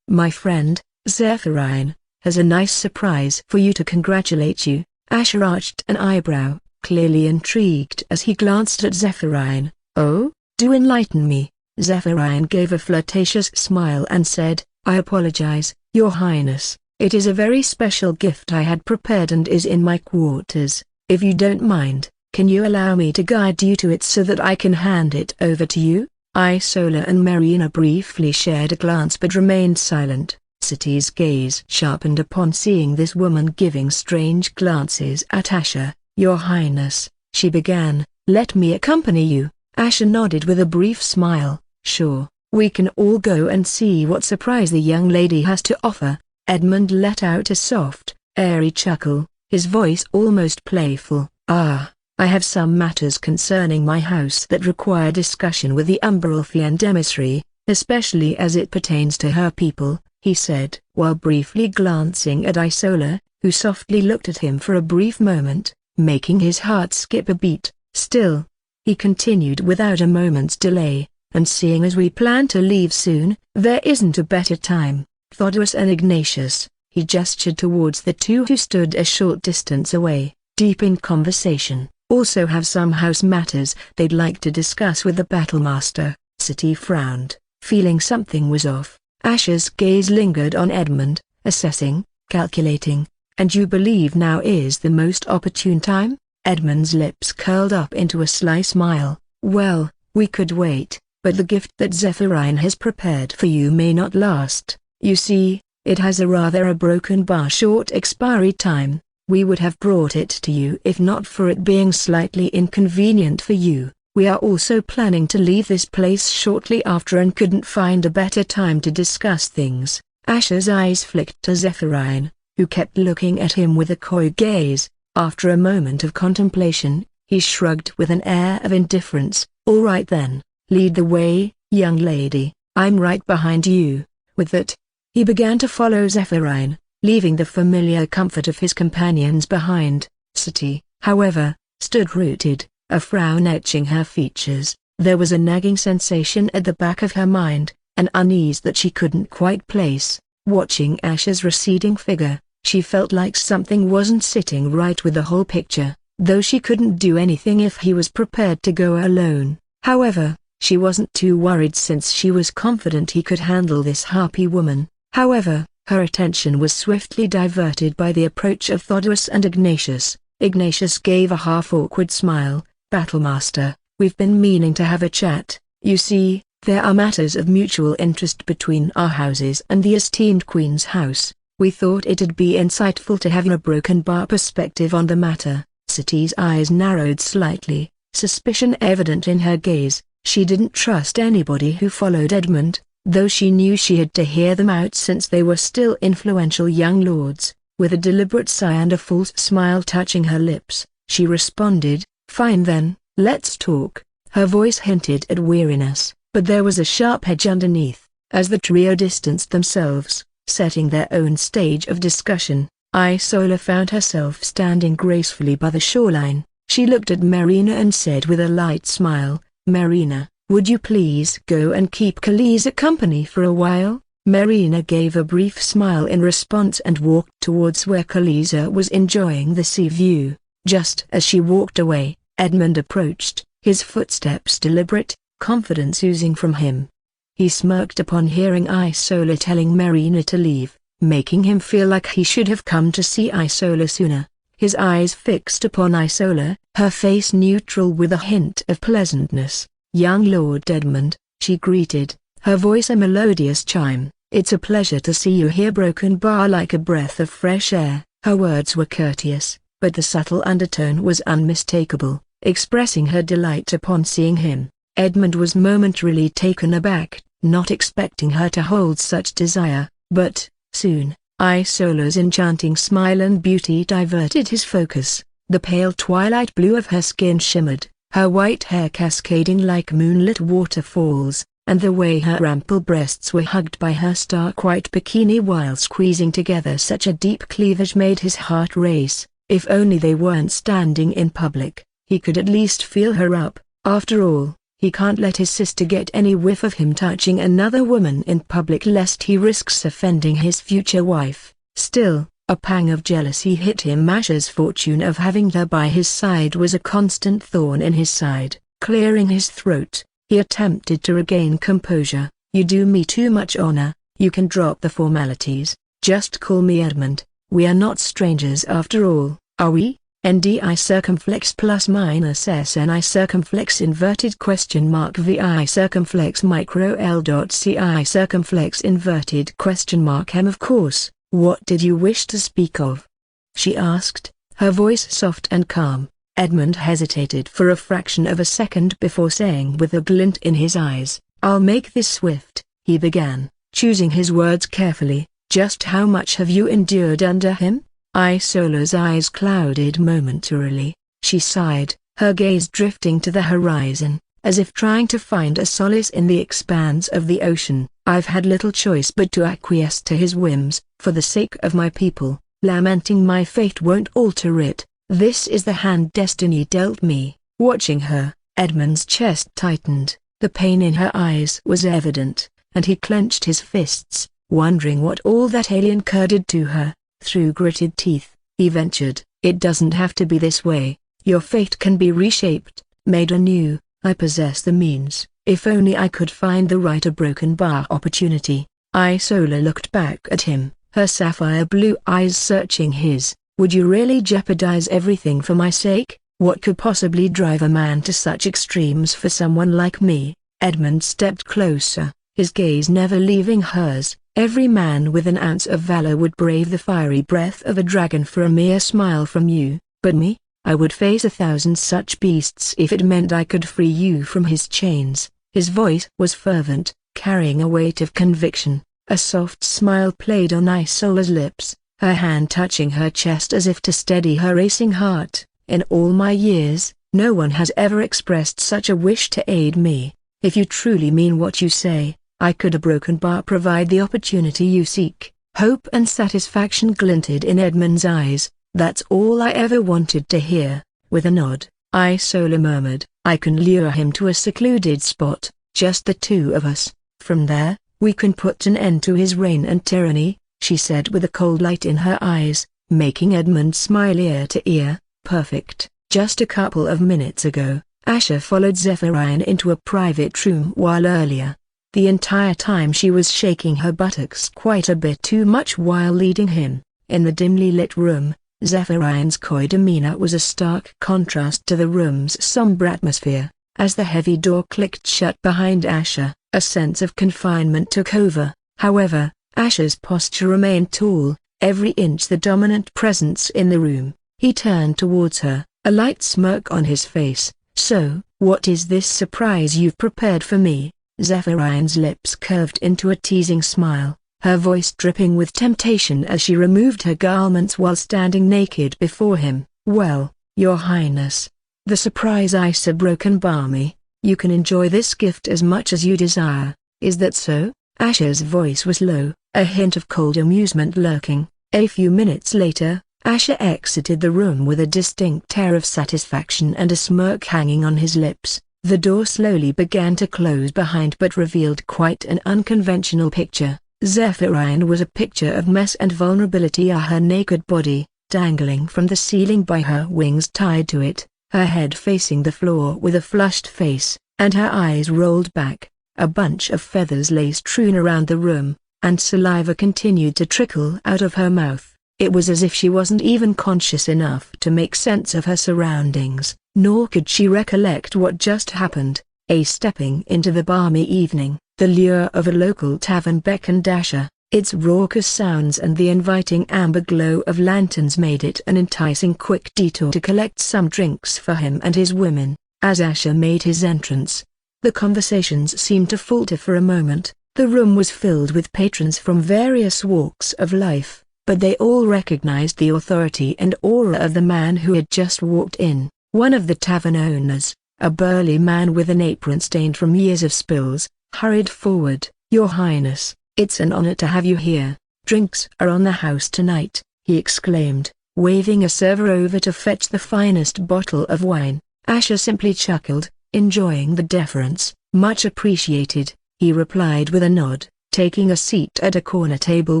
my friend, Zephyrian, has a nice surprise for you to congratulate you." Asher arched an eyebrow, clearly intrigued as he glanced at Zephyrian. "Oh, do enlighten me." Zephyrian gave a flirtatious smile and said, "I apologize, Your Highness. It is a very special gift I had prepared and is in my quarters. If you don't mind, can you allow me to guide you to it so that I can hand it over to you?" Isola and Marina briefly shared a glance but remained silent. Sati's gaze sharpened upon seeing this woman giving strange glances at Asher. "Your Highness," she began, "let me accompany you." Asher nodded with a brief smile. "Sure, we can all go and see what surprise the young lady has to offer." Edmund let out a soft, airy chuckle, his voice almost playful. "I have some matters concerning my house that require discussion with the Umberalfian emissary, especially as it pertains to her people," he said, while briefly glancing at Isola, who softly looked at him for a brief moment, making his heart skip a beat. "Still," he continued without a moment's delay, "and seeing as we plan to leave soon, there isn't a better time. Thodorus and Ignatius," he gestured towards the two who stood a short distance away, deep in conversation, "also have some house matters they'd like to discuss with the battlemaster." Sati frowned, feeling something was off. Asher's gaze lingered on Edmund, assessing, calculating. "And you believe now is the most opportune time?" Edmund's lips curled up into a sly smile. "Well, we could wait, but the gift that Zephyrian has prepared for you may not last. You see, it has a rather broken bar short expiry time. We would have brought it to you if not for it being slightly inconvenient for you. We are also planning to leave this place shortly after and couldn't find a better time to discuss things." Asher's eyes flicked to Zephyrian, who kept looking at him with a coy gaze. After a moment of contemplation, he shrugged with an air of indifference. "All right then, lead the way, young lady. I'm right behind you." With that, he began to follow Zephyrian, leaving the familiar comfort of his companions behind. Sati, however, stood rooted, a frown etching her features. There was a nagging sensation at the back of her mind, an unease that she couldn't quite place. Watching Asher's receding figure, she felt like something wasn't sitting right with the whole picture, though she couldn't do anything if he was prepared to go alone. However, she wasn't too worried since she was confident he could handle this harpy woman. However, her attention was swiftly diverted by the approach of Thodorus and Ignatius. Ignatius gave a half-awkward smile. "Battlemaster, we've been meaning to have a chat. You see, there are matters of mutual interest between our houses and the esteemed Queen's house. We thought it'd be insightful to have a broken bar perspective on the matter." Sati's eyes narrowed slightly, suspicion evident in her gaze. She didn't trust anybody who followed Edmund, though she knew she had to hear them out since they were still influential young lords. With a deliberate sigh and a false smile touching her lips, she responded, "Fine then, let's talk." Her voice hinted at weariness, but there was a sharp edge underneath. As the trio distanced themselves, setting their own stage of discussion, Isola found herself standing gracefully by the shoreline. She looked at Marina and said with a light smile, "Marina, would you please go and keep Khaleesi company for a while?" Marina gave a brief smile in response and walked towards where Khaleesi was enjoying the sea view. Just as she walked away, Edmund approached, his footsteps deliberate, confidence oozing from him. He smirked upon hearing Isola telling Marina to leave, making him feel like he should have come to see Isola sooner. His eyes fixed upon Isola, her face neutral with a hint of pleasantness. "Young Lord Edmund," she greeted, her voice a melodious chime. "It's a pleasure to see you here." Broken Bar like a breath of fresh air. Her words were courteous, but the subtle undertone was unmistakable, expressing her delight upon seeing him. Edmund was momentarily taken aback, not expecting her to hold such desire, but, soon, Isola's enchanting smile and beauty diverted his focus. The pale twilight blue of her skin shimmered, her white hair cascading like moonlit waterfalls, and the way her ample breasts were hugged by her stark white bikini while squeezing together such a deep cleavage made his heart race. If only they weren't standing in public, he could at least feel her up. After all, he can't let his sister get any whiff of him touching another woman in public lest he risks offending his future wife. Still, a pang of jealousy hit him. Asher's fortune of having her by his side was a constant thorn in his side. Clearing his throat, he attempted to regain composure. "You do me too much honor. You can drop the formalities. Just call me Edmund. We are not strangers after all, are we? NDI circumflex plus minus SNI circumflex inverted question mark VI circumflex micro L dot CI circumflex inverted question mark M." "Of course, what did you wish to speak of?" she asked, her voice soft and calm. Edmund hesitated for a fraction of a second before saying with a glint in his eyes, "I'll make this swift," he began, choosing his words carefully. "Just how much have you endured under him?" Isola's eyes clouded momentarily. She sighed, her gaze drifting to the horizon, as if trying to find a solace in the expanse of the ocean. "I've had little choice but to acquiesce to his whims, for the sake of my people. Lamenting my fate won't alter it. This is the hand destiny dealt me." Watching her, Edmund's chest tightened, the pain in her eyes was evident, and he clenched his fists, wondering what all that alien cur did to her. Through gritted teeth, he ventured, "It doesn't have to be this way. Your fate can be reshaped, made anew. I possess the means, if only I could find the right." A Broken Bar opportunity. Isola looked back at him, her sapphire blue eyes searching his. "Would you really jeopardize everything for my sake? What could possibly drive a man to such extremes for someone like me?" Edmund stepped closer, his gaze never leaving hers. "Every man with an ounce of valor would brave the fiery breath of a dragon for a mere smile from you, but me? I would face 1,000 such beasts if it meant I could free you from his chains." His voice was fervent, carrying a weight of conviction. A soft smile played on Isola's lips, her hand touching her chest as if to steady her racing heart. "In all my years, no one has ever expressed such a wish to aid me. If you truly mean what you say, I could." A Broken Bar provide the opportunity you seek. Hope and satisfaction glinted in Edmund's eyes. "That's all I ever wanted to hear." With a nod, Isola murmured, "I can lure him to a secluded spot, just the two of us. From there, we can put an end to his reign and tyranny," she said with a cold light in her eyes, making Edmund smile ear to ear. "Perfect." Just a couple of minutes ago, Asher followed Zephyrian into a private room while earlier. The entire time she was shaking her buttocks quite a bit too much while leading him. In the dimly lit room, Zephyrian's coy demeanor was a stark contrast to the room's somber atmosphere. As the heavy door clicked shut behind Asher, a sense of confinement took over. However, Asher's posture remained tall, every inch the dominant presence in the room. He turned towards her, a light smirk on his face. "So, what is this surprise you've prepared for me?" Zephyrian's lips curved into a teasing smile, her voice dripping with temptation as she removed her garments while standing naked before him. "Well, Your Highness, the surprise Isa Broken Bar me. You can enjoy this gift as much as you desire. Is that so?" Asher's voice was low, a hint of cold amusement lurking. A few minutes later, Asher exited the room with a distinct air of satisfaction and a smirk hanging on his lips. The door slowly began to close behind but revealed quite an unconventional picture. Zephyrian was a picture of mess and vulnerability, her naked body, dangling from the ceiling by her wings tied to it, her head facing the floor with a flushed face, and her eyes rolled back. A bunch of feathers lay strewn around the room, and saliva continued to trickle out of her mouth. It was as if she wasn't even conscious enough to make sense of her surroundings, nor could she recollect what just happened. Stepping into the balmy evening, the lure of a local tavern beckoned Asher. Its raucous sounds and the inviting amber glow of lanterns made it an enticing quick detour to collect some drinks for him and his women. As Asher made his entrance, the conversations seemed to falter for a moment. The room was filled with patrons from various walks of life, but they all recognized the authority and aura of the man who had just walked in. One of the tavern owners, a burly man with an apron stained from years of spills, hurried forward. "Your Highness, it's an honor to have you here. Drinks are on the house tonight," he exclaimed, waving a server over to fetch the finest bottle of wine. Asher simply chuckled, enjoying the deference. "Much appreciated," he replied with a nod, taking a seat at a corner table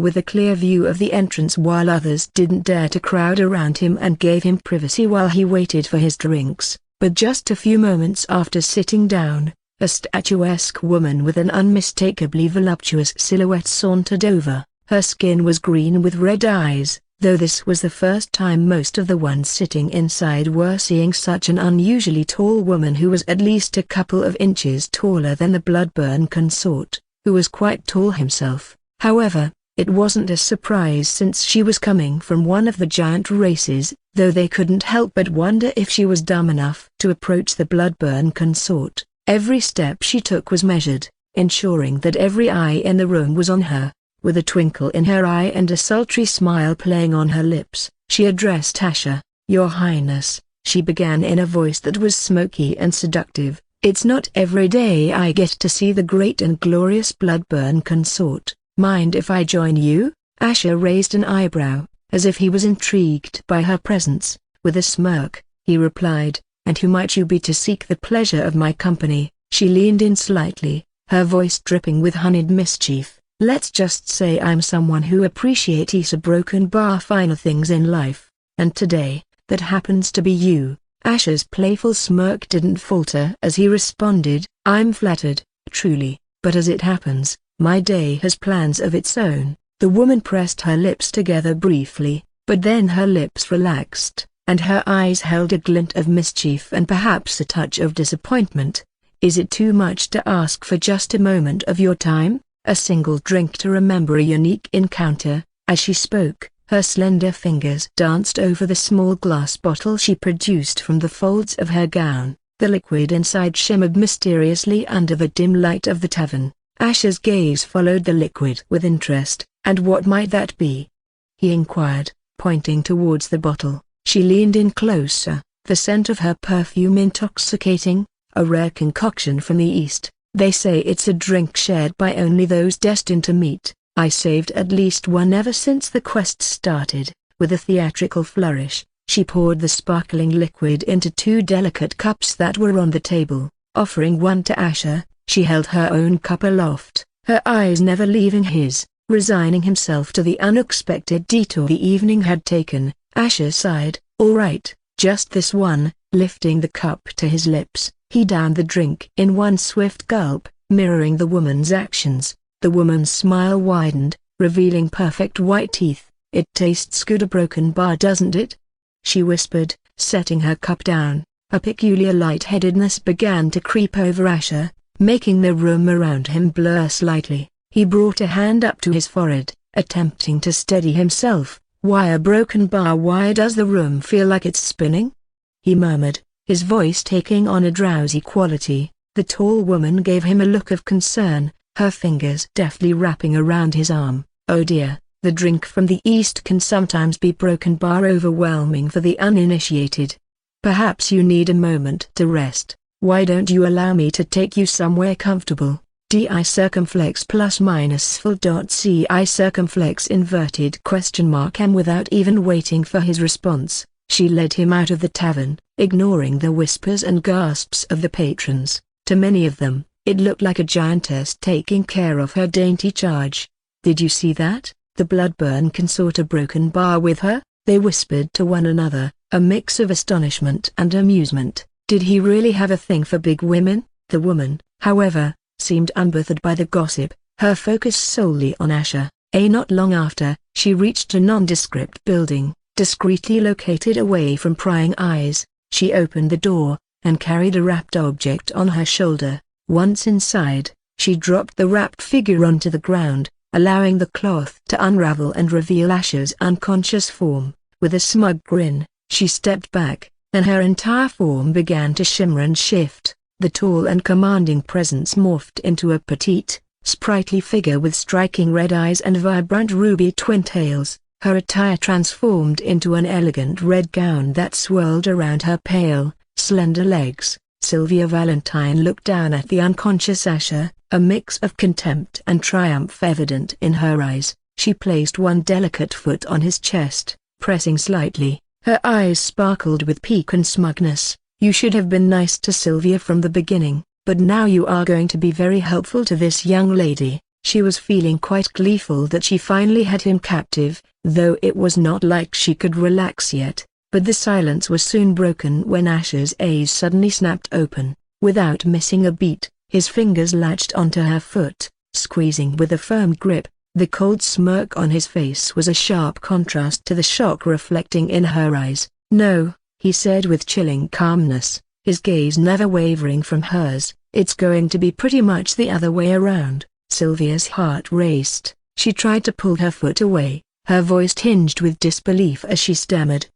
with a clear view of the entrance while others didn't dare to crowd around him and gave him privacy while he waited for his drinks. But just a few moments after sitting down, a statuesque woman with an unmistakably voluptuous silhouette sauntered over. Her skin was green with red eyes, though this was the first time most of the ones sitting inside were seeing such an unusually tall woman who was at least a couple of inches taller than the Bloodburn consort, who was quite tall himself. However, it wasn't a surprise since she was coming from one of the giant races, though they couldn't help but wonder if she was dumb enough to approach the Bloodburn consort. Every step she took was measured, ensuring that every eye in the room was on her. With a twinkle in her eye and a sultry smile playing on her lips, she addressed Asher. "Your Highness," she began in a voice that was smoky and seductive, "it's not every day I get to see the great and glorious Bloodburn consort. Mind if I join you?" Asher raised an eyebrow, as if he was intrigued by her presence. With a smirk, he replied, "And who might you be to seek the pleasure of my company?" She leaned in slightly, her voice dripping with honeyed mischief. "Let's just say I'm someone who appreciates a broken bar finer things in life, and today, that happens to be you." Asher's playful smirk didn't falter as he responded, "I'm flattered, truly, but as it happens, my day has plans of its own." The woman pressed her lips together briefly, but then her lips relaxed, and her eyes held a glint of mischief and perhaps a touch of disappointment. "Is it too much to ask for just a moment of your time? A single drink to remember a unique encounter?" As she spoke, her slender fingers danced over the small glass bottle she produced from the folds of her gown. The liquid inside shimmered mysteriously under the dim light of the tavern. Asher's gaze followed the liquid with interest. "And what might that be?" he inquired, pointing towards the bottle. She leaned in closer, the scent of her perfume intoxicating, a rare concoction from the East. "They say it's a drink shared by only those destined to meet. I saved at least one ever since the quest started." With a theatrical flourish, she poured the sparkling liquid into two delicate cups that were on the table. Offering one to Asher, she held her own cup aloft, her eyes never leaving his, resigning himself to the unexpected detour the evening had taken. Asher sighed, "All right, just this one." Lifting the cup to his lips, he downed the drink in one swift gulp, mirroring the woman's actions. The woman's smile widened, revealing perfect white teeth. "It tastes good, a broken bar, doesn't it?" she whispered, setting her cup down. A peculiar lightheadedness began to creep over Asher, making the room around him blur slightly. He brought a hand up to his forehead, attempting to steady himself. "Why a broken bar? Why does the room feel like it's spinning?" he murmured, his voice taking on a drowsy quality. The tall woman gave him a look of concern, her fingers deftly wrapping around his arm. "Oh dear, the drink from the East can sometimes be broken bar, overwhelming for the uninitiated. Perhaps you need a moment to rest. Why don't you allow me to take you somewhere comfortable?" DI circumflex plus minus full dot CI circumflex inverted question mark M. Without even waiting for his response, she led him out of the tavern, ignoring the whispers and gasps of the patrons. To many of them, it looked like a giantess taking care of her dainty charge. "Did you see that? The Bloodburn consort, a broken bar with her?" They whispered to one another, a mix of astonishment and amusement. Did he really have a thing for big women? The woman, however, seemed unbothered by the gossip, her focus solely on Asher. Not long after, she reached a nondescript building, discreetly located away from prying eyes. She opened the door, and carried a wrapped object on her shoulder. Once inside, she dropped the wrapped figure onto the ground, allowing the cloth to unravel and reveal Asher's unconscious form. With a smug grin, she stepped back, and her entire form began to shimmer and shift. The tall and commanding presence morphed into a petite, sprightly figure with striking red eyes and vibrant ruby twin tails. Her attire transformed into an elegant red gown that swirled around her pale, slender legs. Sylvia Valentine looked down at the unconscious Asher, a mix of contempt and triumph evident in her eyes. She placed one delicate foot on his chest, pressing slightly. Her eyes sparkled with pique and smugness. You should have been nice to Sylvia from the beginning, but now you are going to be very helpful to this young lady. She was feeling quite gleeful that she finally had him captive, though it was not like she could relax yet. But the silence was soon broken when Asher's eyes suddenly snapped open. Without missing a beat, his fingers latched onto her foot, squeezing with a firm grip. The cold smirk on his face was a sharp contrast to the shock reflecting in her eyes. "No," he said with chilling calmness, his gaze never wavering from hers. "It's going to be pretty much the other way around." Sylvia's heart raced. She tried to pull her foot away, her voice tinged with disbelief as she stammered,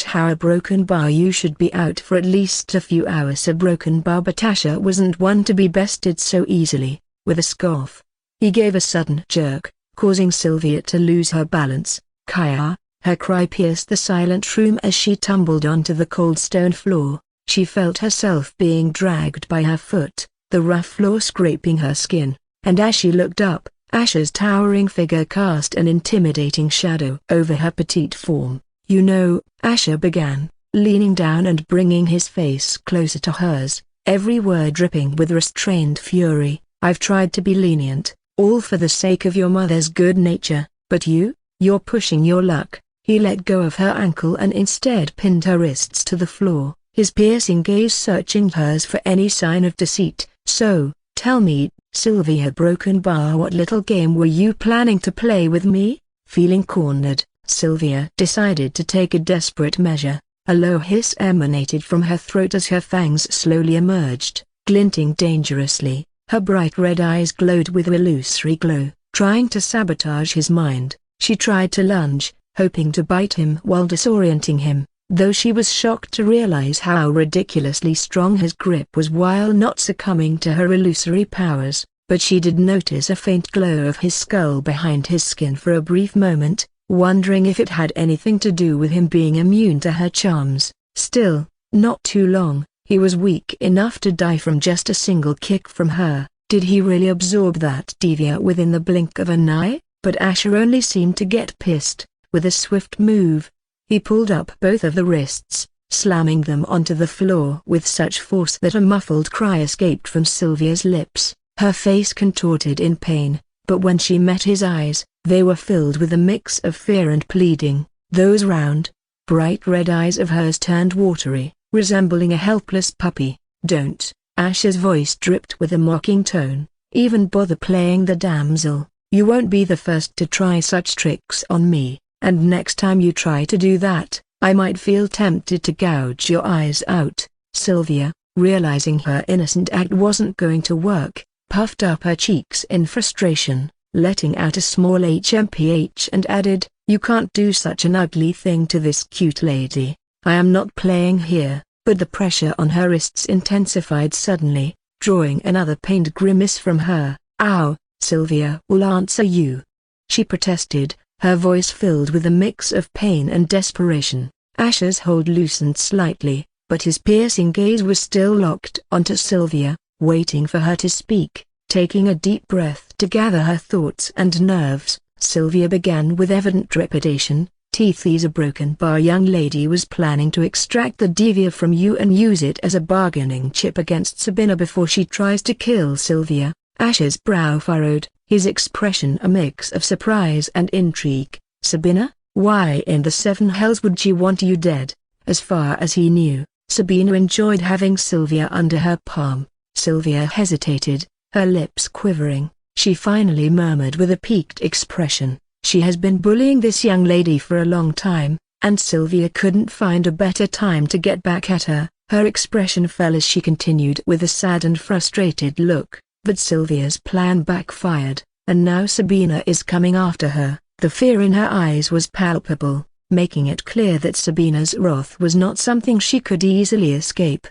"How a broken bar? You should be out for at least a few hours." A broken bar, but Asher wasn't one to be bested so easily. With a scoff, he gave a sudden jerk, causing Sylvia to lose her balance. "Kaya!" Her cry pierced the silent room as she tumbled onto the cold stone floor. She felt herself being dragged by her foot, the rough floor scraping her skin, and as she looked up, Asher's towering figure cast an intimidating shadow over her petite form. "You know," Asher began, leaning down and bringing his face closer to hers, every word dripping with restrained fury, "I've tried to be lenient, all for the sake of your mother's good nature, but you're pushing your luck." He let go of her ankle and instead pinned her wrists to the floor, his piercing gaze searching hers for any sign of deceit. "So, tell me, Sylvia Broken Bar, what little game were you planning to play with me?" Feeling cornered, Sylvia decided to take a desperate measure. A low hiss emanated from her throat as her fangs slowly emerged, glinting dangerously. Her bright red eyes glowed with an illusory glow. Trying to sabotage his mind, she tried to lunge, hoping to bite him while disorienting him, though she was shocked to realize how ridiculously strong his grip was while not succumbing to her illusory powers. But she did notice a faint glow of his skull behind his skin for a brief moment, wondering if it had anything to do with him being immune to her charms. Still, not too long, he was weak enough to die from just a single kick from her. Did he really absorb that diva within the blink of an eye? But Asher only seemed to get pissed. With a swift move, he pulled up both of the wrists, slamming them onto the floor with such force that a muffled cry escaped from Sylvia's lips. Her face contorted in pain, but when she met his eyes, they were filled with a mix of fear and pleading. Those round, bright red eyes of hers turned watery, resembling a helpless puppy. "Don't," Asher's voice dripped with a mocking tone, "even bother playing the damsel. You won't be the first to try such tricks on me, and next time you try to do that, I might feel tempted to gouge your eyes out." Sylvia, realizing her innocent act wasn't going to work, puffed up her cheeks in frustration, letting out a small hmph and added, "You can't do such an ugly thing to this cute lady. I am not playing here." But the pressure on her wrists intensified suddenly, drawing another pained grimace from her. "Ow, Sylvia will answer you," she protested, her voice filled with a mix of pain and desperation. Asher's hold loosened slightly, but his piercing gaze was still locked onto Sylvia, waiting for her to speak. Taking a deep breath to gather her thoughts and nerves, Sylvia began with evident trepidation, "Teethy's a broken bar young lady was planning to extract the diva from you and use it as a bargaining chip against Sabina before she tries to kill Sylvia." Asher's brow furrowed, his expression a mix of surprise and intrigue. "Sabina?" Why in the seven hells would she want you dead? As far as he knew, Sabina enjoyed having Sylvia under her palm. Sylvia hesitated, her lips quivering. She finally murmured with a piqued expression, "She has been bullying this young lady for a long time, and Sylvia couldn't find a better time to get back at her." Her expression fell as she continued with a sad and frustrated look, but Sylvia's plan backfired, and now Sabina is coming after her. The fear in her eyes was palpable, making it clear that Sabina's wrath was not something she could easily escape.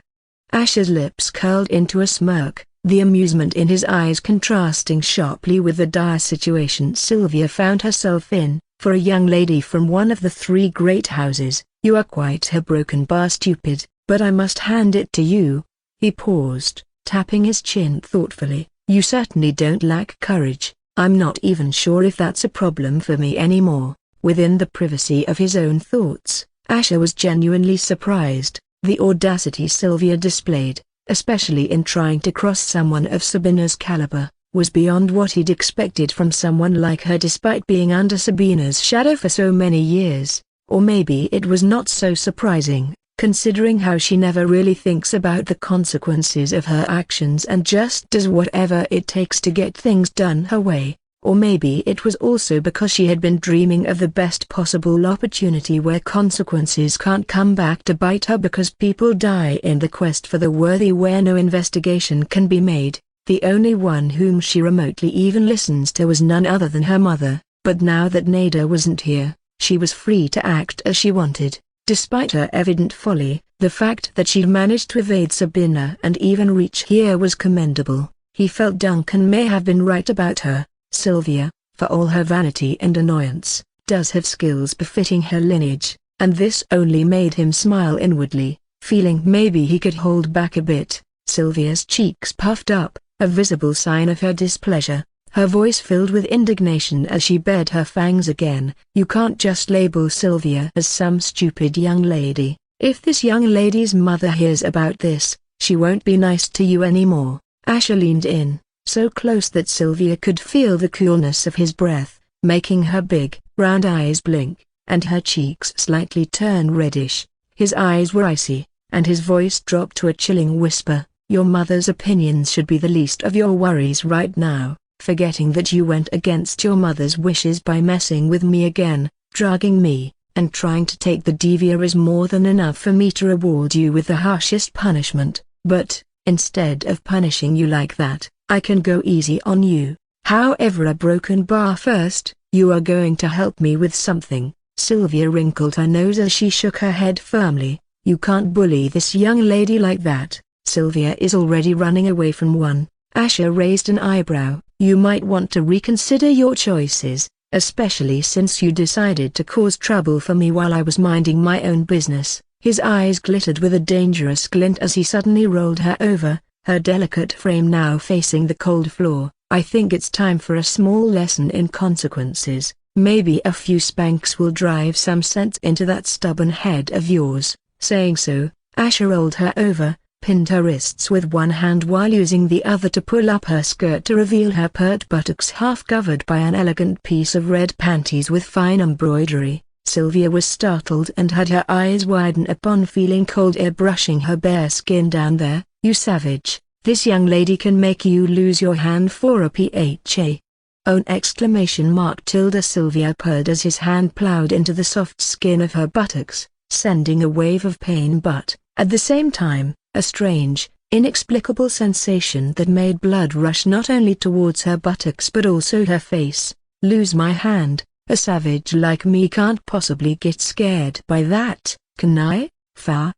Asher's lips curled into a smirk, the amusement in his eyes contrasting sharply with the dire situation Sylvia found herself in. For a young lady from one of the three great houses, you are quite a broken bar stupid, but I must hand it to you. He paused, tapping his chin thoughtfully. You certainly don't lack courage. I'm not even sure if that's a problem for me anymore. Within the privacy of his own thoughts, Asher was genuinely surprised. The audacity Sylvia displayed, especially in trying to cross someone of Sabina's caliber, was beyond what he'd expected from someone like her despite being under Sabina's shadow for so many years. Or maybe it was not so surprising, considering how she never really thinks about the consequences of her actions and just does whatever it takes to get things done her way. Or maybe it was also because she had been dreaming of the best possible opportunity where consequences can't come back to bite her because people die in the quest for the worthy, where no investigation can be made. The only one whom she remotely even listens to was none other than her mother. But now that Nada wasn't here, she was free to act as she wanted. Despite her evident folly, the fact that she'd managed to evade Sabina and even reach here was commendable. He felt Duncan may have been right about her. Sylvia, for all her vanity and annoyance, does have skills befitting her lineage, and this only made him smile inwardly, feeling maybe he could hold back a bit. Sylvia's cheeks puffed up, a visible sign of her displeasure. Her voice filled with indignation as she bared her fangs again. You can't just label Sylvia as some stupid young lady. If this young lady's mother hears about this, she won't be nice to you anymore. Asher leaned in, so close that Sylvia could feel the coolness of his breath, making her big, round eyes blink, and her cheeks slightly turn reddish. His eyes were icy, and his voice dropped to a chilling whisper. Your mother's opinions should be the least of your worries right now. Forgetting that you went against your mother's wishes by messing with me again, drugging me, and trying to take the Devia is more than enough for me to reward you with the harshest punishment. But, instead of punishing you like that, I can go easy on you. However, a broken bar first. You are going to help me with something. Sylvia wrinkled her nose as she shook her head firmly. You can't bully this young lady like that. Sylvia is already running away from one. Asher raised an eyebrow. You might want to reconsider your choices, especially since you decided to cause trouble for me while I was minding my own business. His eyes glittered with a dangerous glint as he suddenly rolled her over, her delicate frame now facing the cold floor. I think it's time for a small lesson in consequences. Maybe a few spanks will drive some sense into that stubborn head of yours. Saying so, Asher rolled her over, pinned her wrists with one hand while using the other to pull up her skirt to reveal her pert buttocks half covered by an elegant piece of red panties with fine embroidery. Sylvia was startled and had her eyes widen upon feeling cold air brushing her bare skin down there. You savage, this young lady can make you lose your hand for a pha. Own exclamation mark tilde. Sylvia purred as his hand plowed into the soft skin of her buttocks, sending a wave of pain but, at the same time, a strange, inexplicable sensation that made blood rush not only towards her buttocks but also her face. Lose my hand? A savage like me can't possibly get scared by that, can I? Fa.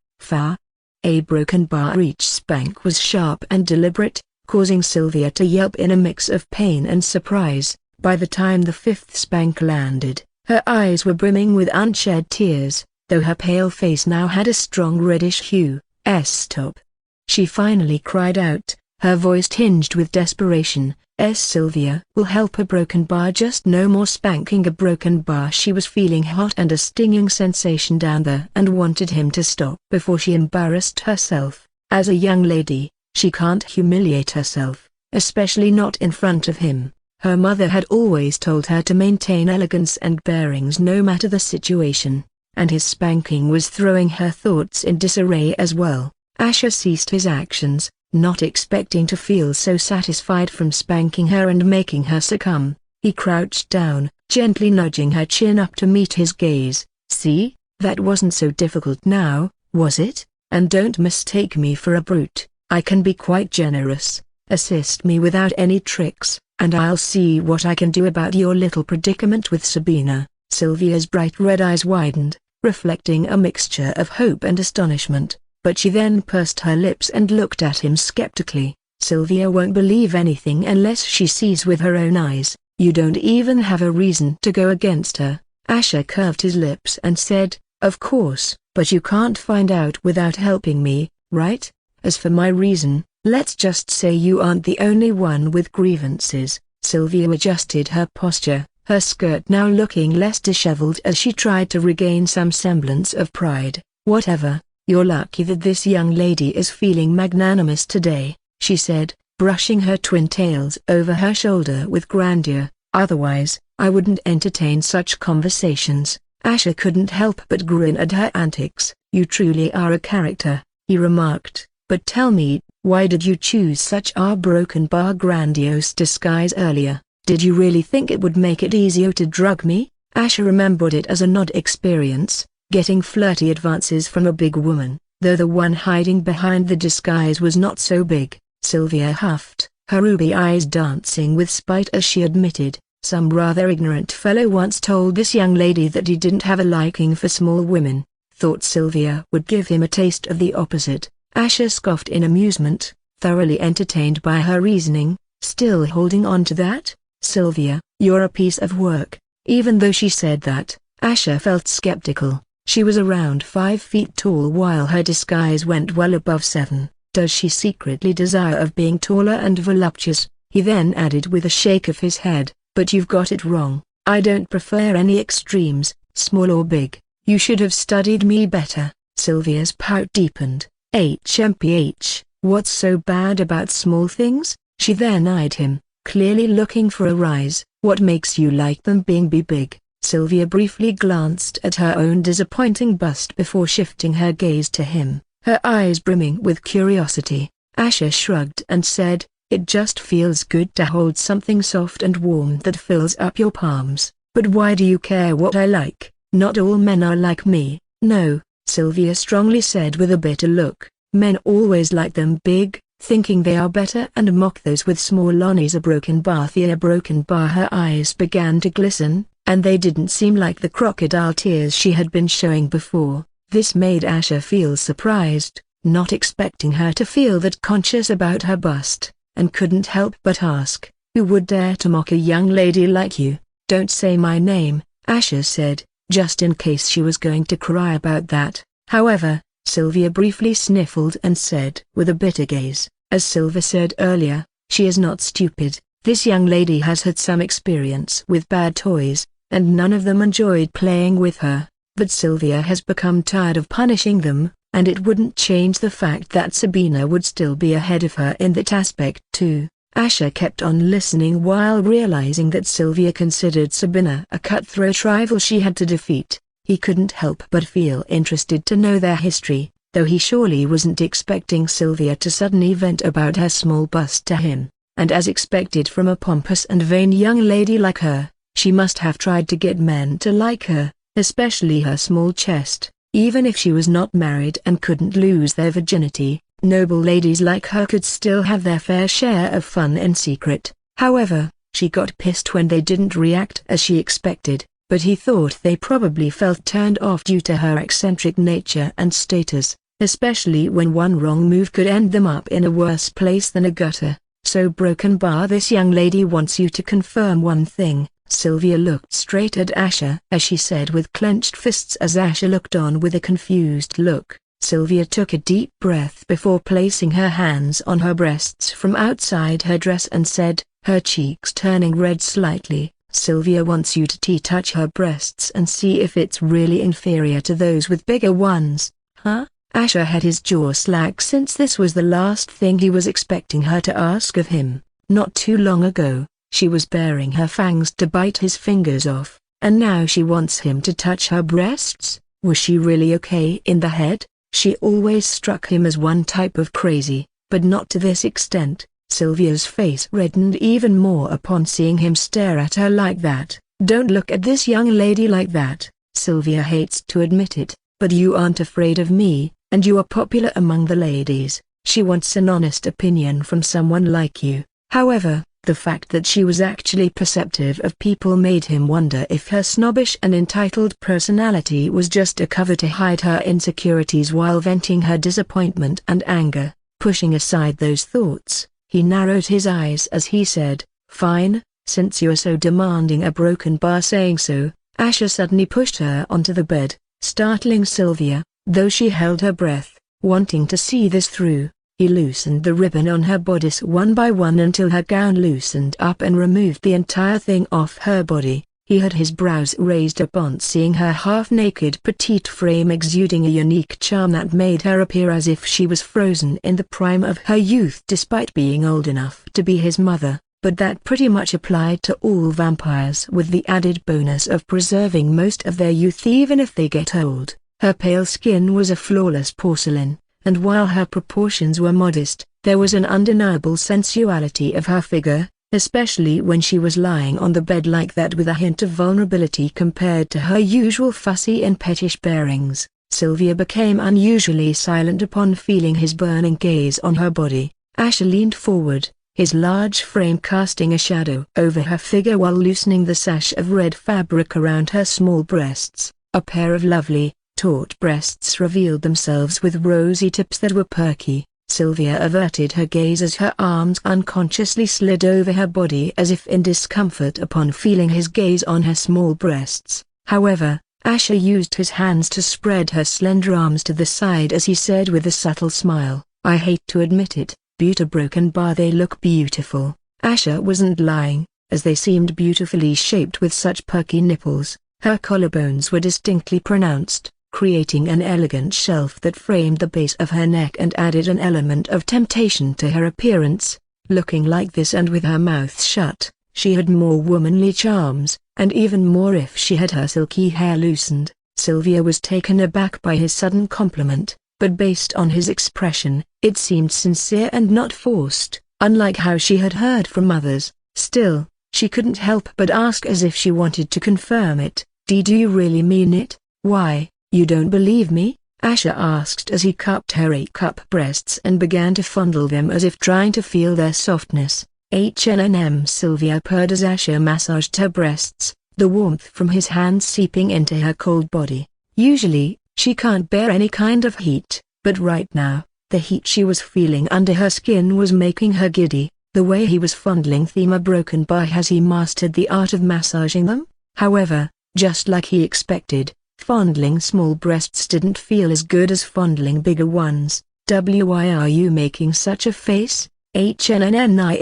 A broken bar. Each spank was sharp and deliberate, causing Sylvia to yelp in a mix of pain and surprise. By the time the fifth spank landed, her eyes were brimming with unshed tears, though her pale face now had a strong reddish hue. Stop. She finally cried out, her voice tinged with desperation. Sylvia will help a broken bar, just no more spanking a broken bar. She was feeling hot and a stinging sensation down there and wanted him to stop before she embarrassed herself. As a young lady, she can't humiliate herself, especially not in front of him. Her mother had always told her to maintain elegance and bearings no matter the situation, and his spanking was throwing her thoughts in disarray as well. Asher ceased his actions, not expecting to feel so satisfied from spanking her and making her succumb. He crouched down, gently nudging her chin up to meet his gaze. "See, that wasn't so difficult now, was it? And don't mistake me for a brute. I can be quite generous. Assist me without any tricks, and I'll see what I can do about your little predicament with Sabina." Sylvia's bright red eyes widened, reflecting a mixture of hope and astonishment, but she then pursed her lips and looked at him skeptically. "Sylvia won't believe anything unless she sees with her own eyes. You don't even have a reason to go against her." Asher curved his lips and said, "Of course, but you can't find out without helping me, right? As for my reason, let's just say you aren't the only one with grievances." Sylvia adjusted her posture, her skirt now looking less disheveled as she tried to regain some semblance of pride. "Whatever, you're lucky that this young lady is feeling magnanimous today," she said, brushing her twin tails over her shoulder with grandeur. "Otherwise, I wouldn't entertain such conversations." Asher couldn't help but grin at her antics. "You truly are a character," he remarked, "but tell me, why did you choose such a broken bar grandiose disguise earlier? Did you really think it would make it easier to drug me?" Asher remembered it as an odd experience, getting flirty advances from a big woman, though the one hiding behind the disguise was not so big. Sylvia huffed, her ruby eyes dancing with spite as she admitted, "Some rather ignorant fellow once told this young lady that he didn't have a liking for small women. Thought Sylvia would give him a taste of the opposite." Asher scoffed in amusement, thoroughly entertained by her reasoning. "Still holding on to that? Sylvia, you're a piece of work." Even though she said that, Asher felt skeptical. She was around 5 feet tall while her disguise went well above 7. "Does she secretly desire of being taller and voluptuous?" He then added with a shake of his head, "But you've got it wrong. I don't prefer any extremes, small or big. You should have studied me better." Sylvia's pout deepened. "HMPH, what's so bad about small things?" She then eyed him, clearly looking for a rise. "What makes you like them being big?" Sylvia briefly glanced at her own disappointing bust before shifting her gaze to him, her eyes brimming with curiosity. Asher shrugged and said, "It just feels good to hold something soft and warm that fills up your palms." "But why do you care what I like? Not all men are like me." "No," Sylvia strongly said with a bitter look, "men always like them big, thinking they are better and mock those with small lonnies." A broken bar. Her eyes began to glisten, and they didn't seem like the crocodile tears she had been showing before. This made Asher feel surprised, not expecting her to feel that conscious about her bust, and couldn't help but ask, "Who would dare to mock a young lady like you?" "Don't say my name," Asher said, just in case she was going to cry about that. However, Sylvia briefly sniffled and said with a bitter gaze, "As Silver said earlier, she is not stupid. This young lady has had some experience with bad toys, and none of them enjoyed playing with her, but Sylvia has become tired of punishing them, and it wouldn't change the fact that Sabina would still be ahead of her in that aspect too." Asher kept on listening while realizing that Sylvia considered Sabina a cutthroat rival she had to defeat. He couldn't help but feel interested to know their history, though he surely wasn't expecting Sylvia to suddenly vent about her small bust to him, and as expected from a pompous and vain young lady like her, she must have tried to get men to like her, especially her small chest. Even if she was not married and couldn't lose their virginity, noble ladies like her could still have their fair share of fun in secret. However, she got pissed when they didn't react as she expected, but he thought they probably felt turned off due to her eccentric nature and status, especially when one wrong move could end them up in a worse place than a gutter. "So Broken Bar, this young lady wants you to confirm one thing." Sylvia looked straight at Asher as she said with clenched fists as Asher looked on with a confused look. Sylvia took a deep breath before placing her hands on her breasts from outside her dress and said, her cheeks turning red slightly, "Sylvia wants you to touch her breasts and see if it's really inferior to those with bigger ones." "Huh?" Asher had his jaw slack since this was the last thing he was expecting her to ask of him. Not too long ago, She was baring her fangs to bite his fingers off, and now she wants him to touch her breasts. Was she really okay in the head? She always struck him as one type of crazy, but not to this extent. Sylvia's face reddened even more upon seeing him stare at her like that. Don't look at this young lady like that. Sylvia hates to admit it, but you aren't afraid of me, and you are popular among the ladies. She wants an honest opinion from someone like you. However, the fact that she was actually perceptive of people made him wonder if her snobbish and entitled personality was just a cover to hide her insecurities while venting her disappointment and anger. Pushing aside those thoughts, he narrowed his eyes as he said, "Fine, since you are so demanding." A broken bar saying so, Asher suddenly pushed her onto the bed, startling Sylvia, though she held her breath, wanting to see this through. He loosened the ribbon on her bodice one by one until her gown loosened up and removed the entire thing off her body. He had his brows raised upon seeing her half-naked petite frame exuding a unique charm that made her appear as if she was frozen in the prime of her youth despite being old enough to be his mother, but that pretty much applied to all vampires with the added bonus of preserving most of their youth even if they get old. Her pale skin was a flawless porcelain, and while her proportions were modest, there was an undeniable sensuality of her figure, especially when she was lying on the bed like that with a hint of vulnerability compared to her usual fussy and pettish bearings. Sylvia became unusually silent upon feeling his burning gaze on her body. Asher leaned forward, his large frame casting a shadow over her figure while loosening the sash of red fabric around her small breasts. A pair of lovely, taut breasts revealed themselves with rosy tips that were perky. Sylvia averted her gaze as her arms unconsciously slid over her body as if in discomfort upon feeling his gaze on her small breasts. However, Asher used his hands to spread her slender arms to the side as he said with a subtle smile, "I hate to admit it, Buta Broken Bar, they look beautiful." Asher wasn't lying, as they seemed beautifully shaped with such perky nipples. Her collarbones were distinctly pronounced, creating an elegant shelf that framed the base of her neck and added an element of temptation to her appearance. Looking like this and with her mouth shut, she had more womanly charms, and even more if she had her silky hair loosened. Sylvia was taken aback by his sudden compliment, but based on his expression, it seemed sincere and not forced, unlike how she had heard from others. Still, she couldn't help but ask as if she wanted to confirm it, "Do you really mean it? Why, you don't believe me?" Asher asked as he cupped her 8-cup breasts and began to fondle them as if trying to feel their softness. Sylvia purred as Asher massaged her breasts, the warmth from his hands seeping into her cold body. Usually, she can't bear any kind of heat, but right now, the heat she was feeling under her skin was making her giddy. The way he was fondling them broken by, has he mastered the art of massaging them? However, just like he expected, fondling small breasts didn't feel as good as fondling bigger ones. "Why are you making such a face? It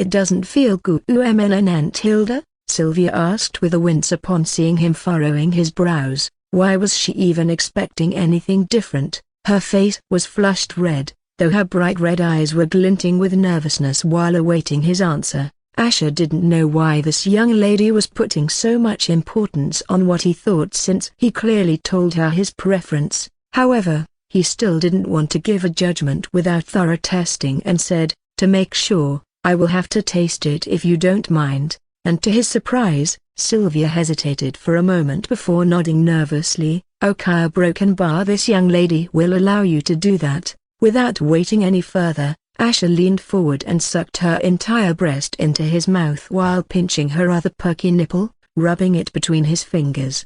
doesn't feel good." Tilda, Sylvia asked with a wince upon seeing him furrowing his brows. Why was she even expecting anything different? Her face was flushed red, though her bright red eyes were glinting with nervousness while awaiting his answer. Asher didn't know why this young lady was putting so much importance on what he thought since he clearly told her his preference. However, he still didn't want to give a judgment without thorough testing and said, "To make sure, I will have to taste it if you don't mind." And to his surprise, Sylvia hesitated for a moment before nodding nervously. "Okay, Broken Bar, this young lady will allow you to do that." Without waiting any further, Asher leaned forward and sucked her entire breast into his mouth while pinching her other perky nipple, rubbing it between his fingers.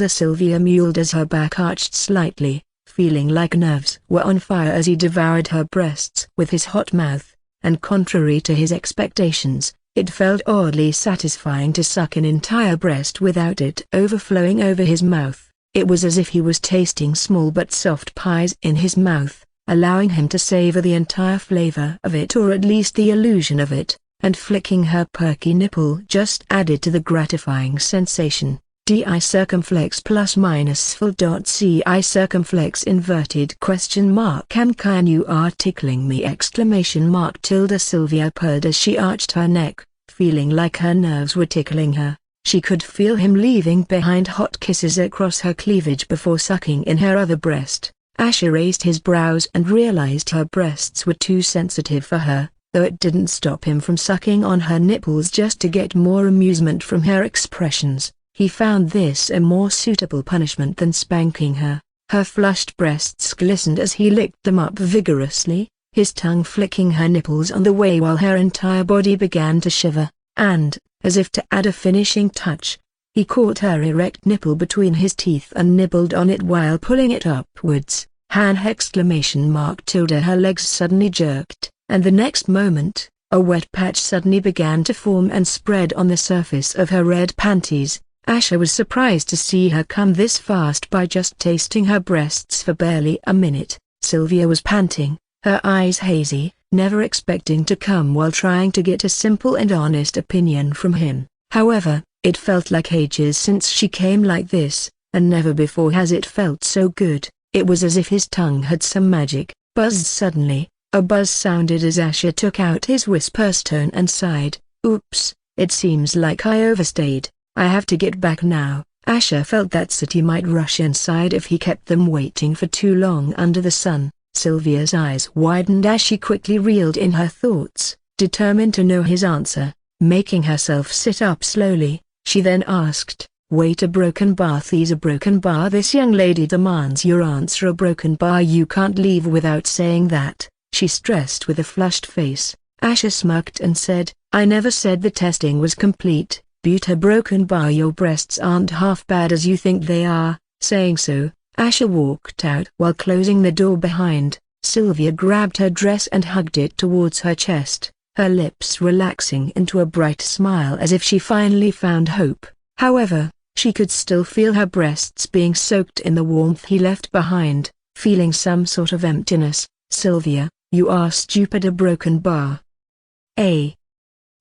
Sylvia mewed as her back arched slightly, feeling like nerves were on fire as he devoured her breasts with his hot mouth, and contrary to his expectations, it felt oddly satisfying to suck an entire breast without it overflowing over his mouth. It was as if he was tasting small but soft pies in his mouth, allowing him to savor the entire flavor of it, or at least the illusion of it, and flicking her perky nipple just added to the gratifying sensation. Di circumflex plus minus full dot ci circumflex inverted question mark can you are tickling me exclamation mark tilde. Sylvia purred as she arched her neck, feeling like her nerves were tickling her. She could feel him leaving behind hot kisses across her cleavage before sucking in her other breast. Asher raised his brows and realized her breasts were too sensitive for her, though it didn't stop him from sucking on her nipples just to get more amusement from her expressions. He found this a more suitable punishment than spanking her. Her flushed breasts glistened as he licked them up vigorously, his tongue flicking her nipples on the way while her entire body began to shiver, and, as if to add a finishing touch, he caught her erect nipple between his teeth and nibbled on it while pulling it upwards. Han! Her legs suddenly jerked, and the next moment, a wet patch suddenly began to form and spread on the surface of her red panties. Asher was surprised to see her come this fast by just tasting her breasts for barely a minute. Sylvia was panting, her eyes hazy, never expecting to come while trying to get a simple and honest opinion from him. However, it felt like ages since she came like this, and never before has it felt so good. It was as if his tongue had some magic. Buzzed suddenly, a buzz sounded as Asher took out his whispers tone and sighed. Oops, it seems like I overstayed. I have to get back now. Asher felt that City might rush inside if he kept them waiting for too long under the sun. Sylvia's eyes widened as she quickly reeled in her thoughts, determined to know his answer. Making herself sit up slowly, she then asked, "Wait, a broken bath is a broken bar. This young lady demands your answer. A broken bar, you can't leave without saying that," she stressed with a flushed face. Asher smirked and said, "I never said the testing was complete. Beaut, a broken bar, your breasts aren't half bad as you think they are." Saying so, Asher walked out while closing the door behind. Sylvia grabbed her dress and hugged it towards her chest, her lips relaxing into a bright smile as if she finally found hope. However, she could still feel her breasts being soaked in the warmth he left behind, feeling some sort of emptiness. "Sylvia, you are stupid, a broken bar."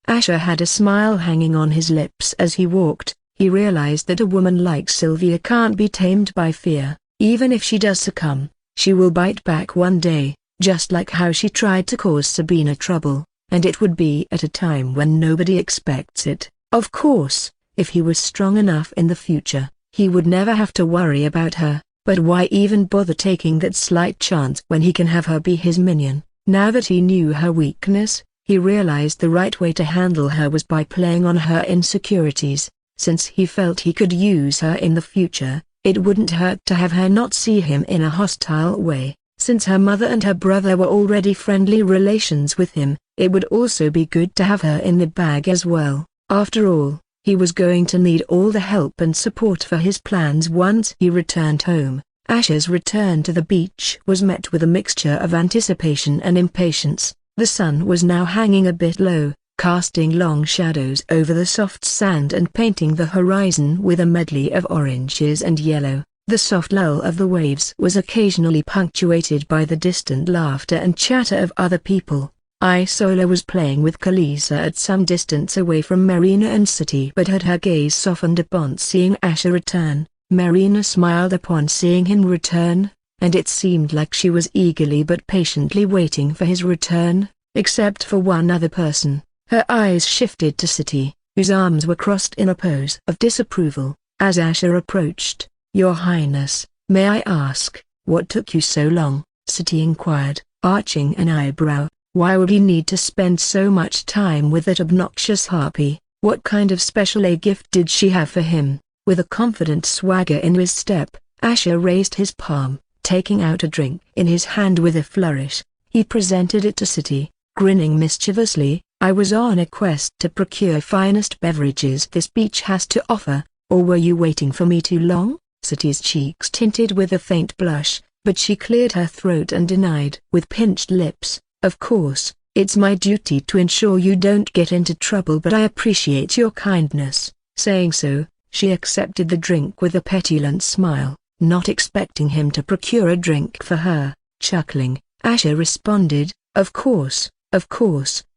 Asher had a smile hanging on his lips as he walked. He realized that a woman like Sylvia can't be tamed by fear. Even if she does succumb, she will bite back one day, just like how she tried to cause Sabina trouble, and it would be at a time when nobody expects it. Of course, if he was strong enough in the future, he would never have to worry about her, but why even bother taking that slight chance when he can have her be his minion? Now that he knew her weakness, he realized the right way to handle her was by playing on her insecurities. Since he felt he could use her in the future, it wouldn't hurt to have her not see him in a hostile way. Since her mother and her brother were already friendly relations with him, it would also be good to have her in the bag as well. After all, he was going to need all the help and support for his plans once he returned home. Asher's return to the beach was met with a mixture of anticipation and impatience. The sun was now hanging a bit low, casting long shadows over the soft sand and painting the horizon with a medley of oranges and yellow. The soft lull of the waves was occasionally punctuated by the distant laughter and chatter of other people. Isola was playing with Kalisa at some distance away from Marina and City, but had her gaze softened upon seeing Asher return. Marina smiled upon seeing him return, and it seemed like she was eagerly but patiently waiting for his return, except for one other person. Her eyes shifted to City, whose arms were crossed in a pose of disapproval, as Asher approached. "Your Highness, may I ask, what took you so long?" City inquired, arching an eyebrow. Why would he need to spend so much time with that obnoxious harpy? What kind of special gift did she have for him? With a confident swagger in his step, Asher raised his palm, taking out a drink in his hand with a flourish. He presented it to City, grinning mischievously. "I was on a quest to procure finest beverages this beach has to offer, or were you waiting for me too long?" City's cheeks tinted with a faint blush, but she cleared her throat and denied with pinched lips, "Of course, it's my duty to ensure you don't get into trouble, but I appreciate your kindness." Saying so, she accepted the drink with a petulant smile, not expecting him to procure a drink for her. Chuckling, Asher responded, of course,"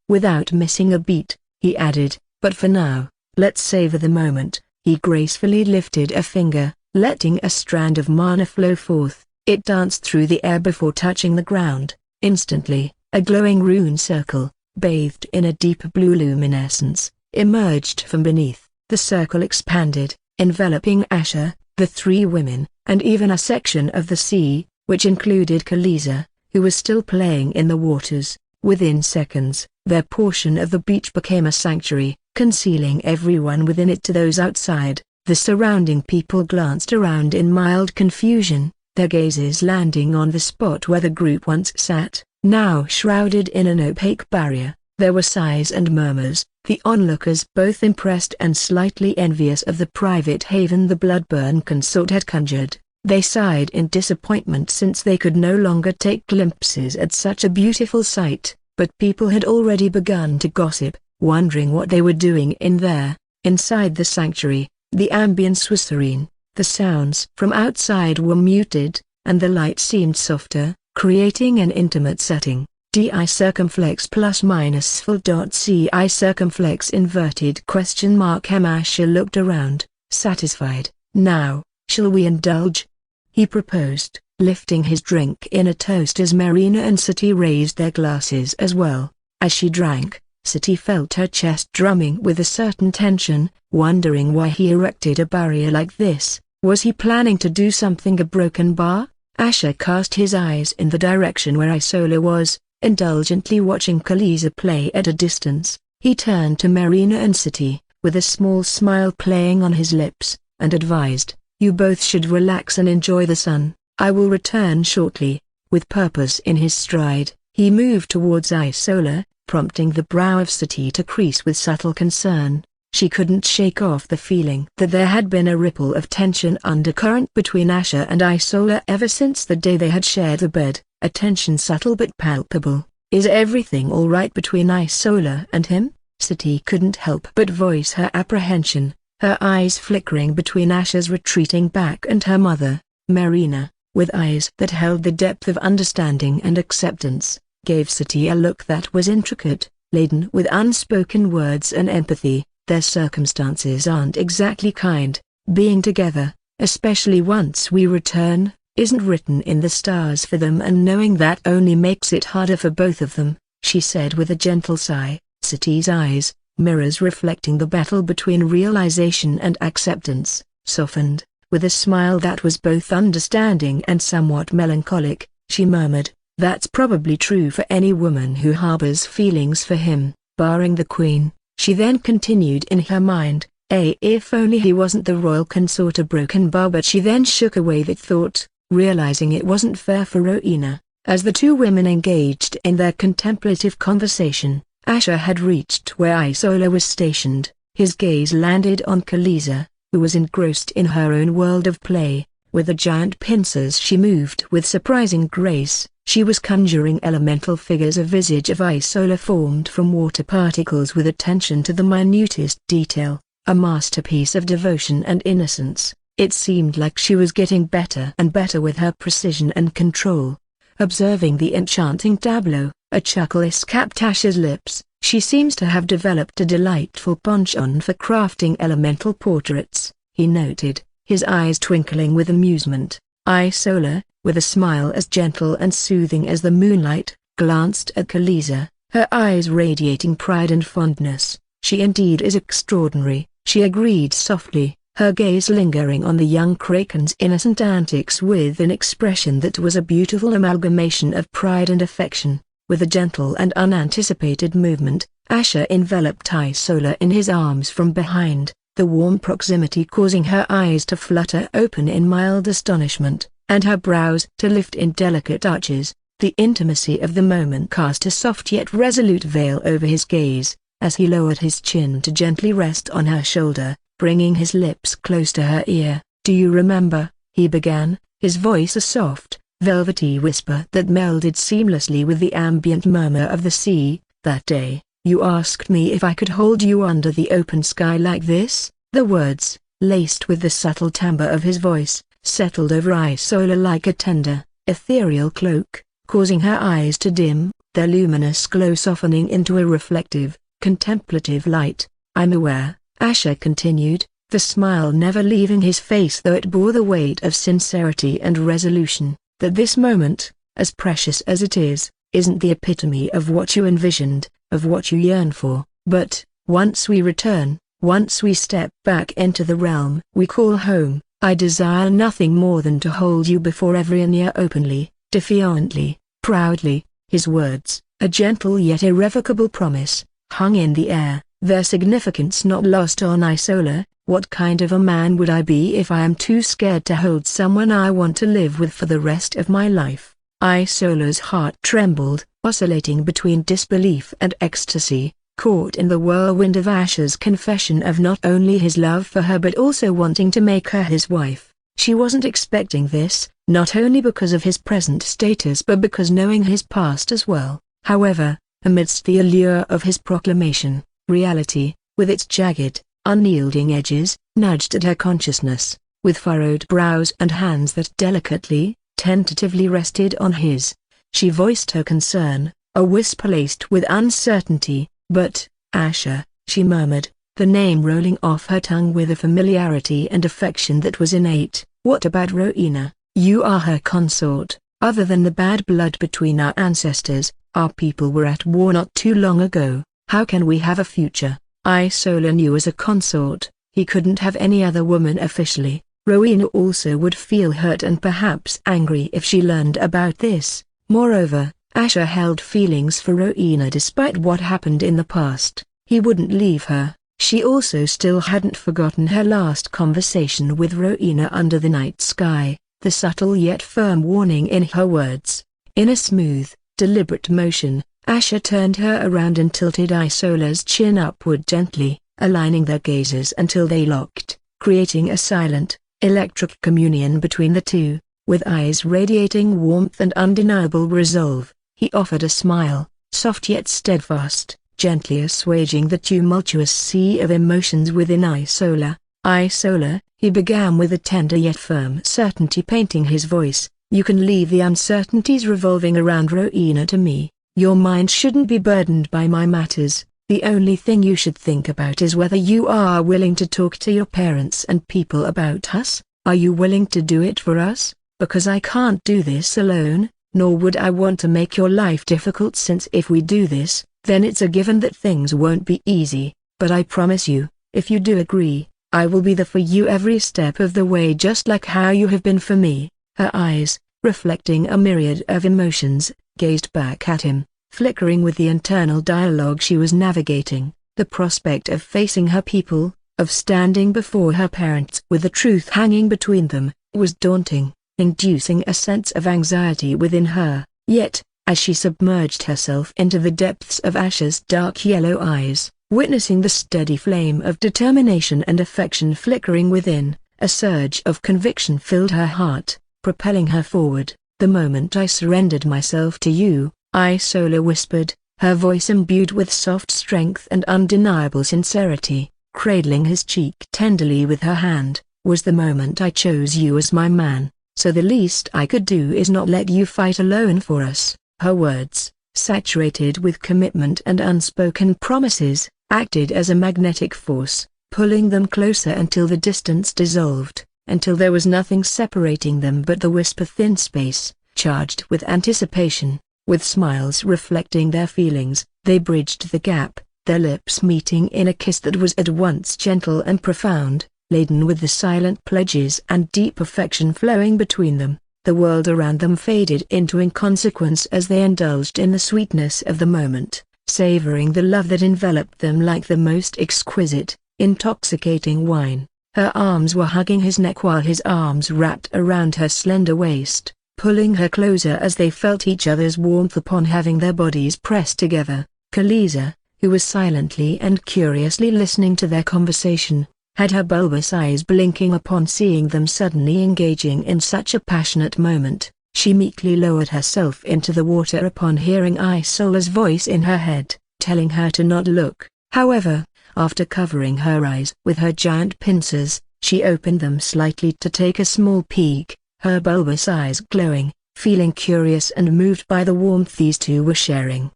without missing a beat. He added, "But for now, let's savor the moment." He gracefully lifted a finger, letting a strand of mana flow forth. It danced through the air before touching the ground. Instantly, a glowing rune circle, bathed in a deep blue luminescence, emerged from beneath. The circle expanded, enveloping Asher, the three women, and even a section of the sea, which included Khaleesi, who was still playing in the waters. Within seconds, their portion of the beach became a sanctuary, concealing everyone within it to those outside. The surrounding people glanced around in mild confusion, their gazes landing on the spot where the group once sat, now shrouded in an opaque barrier. There were sighs and murmurs, the onlookers both impressed and slightly envious of the private haven the blood-burn consort had conjured. They sighed in disappointment since they could no longer take glimpses at such a beautiful sight, but people had already begun to gossip, wondering what they were doing in there. Inside the sanctuary, the ambience was serene, the sounds from outside were muted, and the light seemed softer, creating an intimate setting. DI circumflex plus minus full dot CI circumflex inverted question mark Asher looked around, satisfied. Now, shall we indulge? He proposed, lifting his drink in a toast as Marina and Sati raised their glasses as well. As she drank, Sati felt her chest drumming with a certain tension, wondering why he erected a barrier like this. Was he planning to do something a broken bar? Asher cast his eyes in the direction where Isola was, indulgently watching Khaleesi play at a distance. He turned to Marina and Sati, with a small smile playing on his lips, and advised, "You both should relax and enjoy the sun. I will return shortly." With purpose in his stride, he moved towards Isola, prompting the brow of Sati to crease with subtle concern. She couldn't shake off the feeling that there had been a ripple of tension undercurrent between Asher and Isola ever since the day they had shared the bed, a tension subtle but palpable. "Is everything all right between Isola and him?" Sati couldn't help but voice her apprehension, her eyes flickering between Asher's retreating back and her mother. Marina, with eyes that held the depth of understanding and acceptance, gave Sati a look that was intricate, laden with unspoken words and empathy. "Their circumstances aren't exactly kind. Being together, especially once we return, isn't written in the stars for them, and knowing that only makes it harder for both of them," she said with a gentle sigh. Sati's eyes, mirrors reflecting the battle between realization and acceptance, softened. With a smile that was both understanding and somewhat melancholic, she murmured, "That's probably true for any woman who harbors feelings for him, barring the queen." She then continued in her mind, if only he wasn't the royal consort a broken bar, but she then shook away that thought, realizing it wasn't fair for Rowena. As the two women engaged in their contemplative conversation, Asher had reached where Isola was stationed. His gaze landed on Khaleesi, who was engrossed in her own world of play. With the giant pincers she moved with surprising grace. She was conjuring elemental figures. A visage of Isola formed from water particles with attention to the minutest detail, a masterpiece of devotion and innocence. It seemed like she was getting better and better with her precision and control. Observing the enchanting tableau, a chuckle escaped Asher's lips. "She seems to have developed a delightful penchant for crafting elemental portraits," he noted, his eyes twinkling with amusement. Isola, with a smile as gentle and soothing as the moonlight, glanced at Khaleesi, her eyes radiating pride and fondness. "She indeed is extraordinary," she agreed softly, her gaze lingering on the young Kraken's innocent antics with an expression that was a beautiful amalgamation of pride and affection. With a gentle and unanticipated movement, Asher enveloped Isola in his arms from behind, the warm proximity causing her eyes to flutter open in mild astonishment, and her brows to lift in delicate arches. The intimacy of the moment cast a soft yet resolute veil over his gaze, as he lowered his chin to gently rest on her shoulder, bringing his lips close to her ear. "Do you remember," he began, his voice a soft, velvety whisper that melded seamlessly with the ambient murmur of the sea, "that day, you asked me if I could hold you under the open sky like this?" The words, laced with the subtle timbre of his voice, settled over Isola like a tender, ethereal cloak, causing her eyes to dim, their luminous glow softening into a reflective, contemplative light. "I'm aware," Asher continued, the smile never leaving his face though it bore the weight of sincerity and resolution, "that this moment, as precious as it is, isn't the epitome of what you envisioned, of what you yearn for. But, Once we return, once we step back into the realm we call home, I desire nothing more than to hold you before everyone openly, defiantly, proudly." His words, a gentle yet irrevocable promise, hung in the air, their significance not lost on Isola. What kind of a man would I be if I am too scared to hold someone I want to live with for the rest of my life? Isola's heart trembled, oscillating between disbelief and ecstasy, caught in the whirlwind of Asher's confession of not only his love for her but also wanting to make her his wife. She wasn't expecting this, not only because of his present status but because knowing his past as well. However, amidst the allure of his proclamation, reality, with its jagged, unyielding edges, nudged at her consciousness. With furrowed brows and hands that delicately, tentatively rested on his, she voiced her concern, a whisper laced with uncertainty. "But, Asher," she murmured, the name rolling off her tongue with a familiarity and affection that was innate, "what about Rowena? You are her consort. Other than the bad blood between our ancestors, our people were at war not too long ago. How can we have a future?" Isola knew as a consort, he couldn't have any other woman officially. Rowena also would feel hurt and perhaps angry if she learned about this. Moreover, Asher held feelings for Rowena despite what happened in the past. He wouldn't leave her. She also still hadn't forgotten her last conversation with Rowena under the night sky, the subtle yet firm warning in her words. In a smooth, deliberate motion, Asher turned her around and tilted Isola's chin upward gently, aligning their gazes until they locked, creating a silent, electric communion between the two. With eyes radiating warmth and undeniable resolve, he offered a smile, soft yet steadfast, gently assuaging the tumultuous sea of emotions within Isola. "Isola," he began with a tender yet firm certainty painting his voice, "you can leave the uncertainties revolving around Rowena to me. Your mind shouldn't be burdened by my matters. The only thing you should think about is whether you are willing to talk to your parents and people about us. Are you willing to do it for us? Because I can't do this alone, nor would I want to make your life difficult, since if we do this, then it's a given that things won't be easy. But I promise you, if you do agree, I will be there for you every step of the way, just like how you have been for me." Her eyes, reflecting a myriad of emotions, gazed back at him, flickering with the internal dialogue she was navigating. The prospect of facing her people, of standing before her parents with the truth hanging between them, was daunting, inducing a sense of anxiety within her. Yet, as she submerged herself into the depths of Asher's dark yellow eyes, witnessing the steady flame of determination and affection flickering within, a surge of conviction filled her heart, propelling her forward. "The moment I surrendered myself to you," Isola whispered, her voice imbued with soft strength and undeniable sincerity, cradling his cheek tenderly with her hand, "was the moment I chose you as my man, so the least I could do is not let you fight alone for us." Her words, saturated with commitment and unspoken promises, acted as a magnetic force, pulling them closer until the distance dissolved, until there was nothing separating them but the whisper-thin space, charged with anticipation. With smiles reflecting their feelings, they bridged the gap, their lips meeting in a kiss that was at once gentle and profound, laden with the silent pledges and deep affection flowing between them. The world around them faded into inconsequence as they indulged in the sweetness of the moment, savoring the love that enveloped them like the most exquisite, intoxicating wine. Her arms were hugging his neck while his arms wrapped around her slender waist, pulling her closer as they felt each other's warmth upon having their bodies pressed together. Khaliza, who was silently and curiously listening to their conversation, had her bulbous eyes blinking upon seeing them suddenly engaging in such a passionate moment. She meekly lowered herself into the water upon hearing Isola's voice in her head, telling her to not look. However, after covering her eyes with her giant pincers, she opened them slightly to take a small peek, her bulbous eyes glowing, feeling curious and moved by the warmth these two were sharing.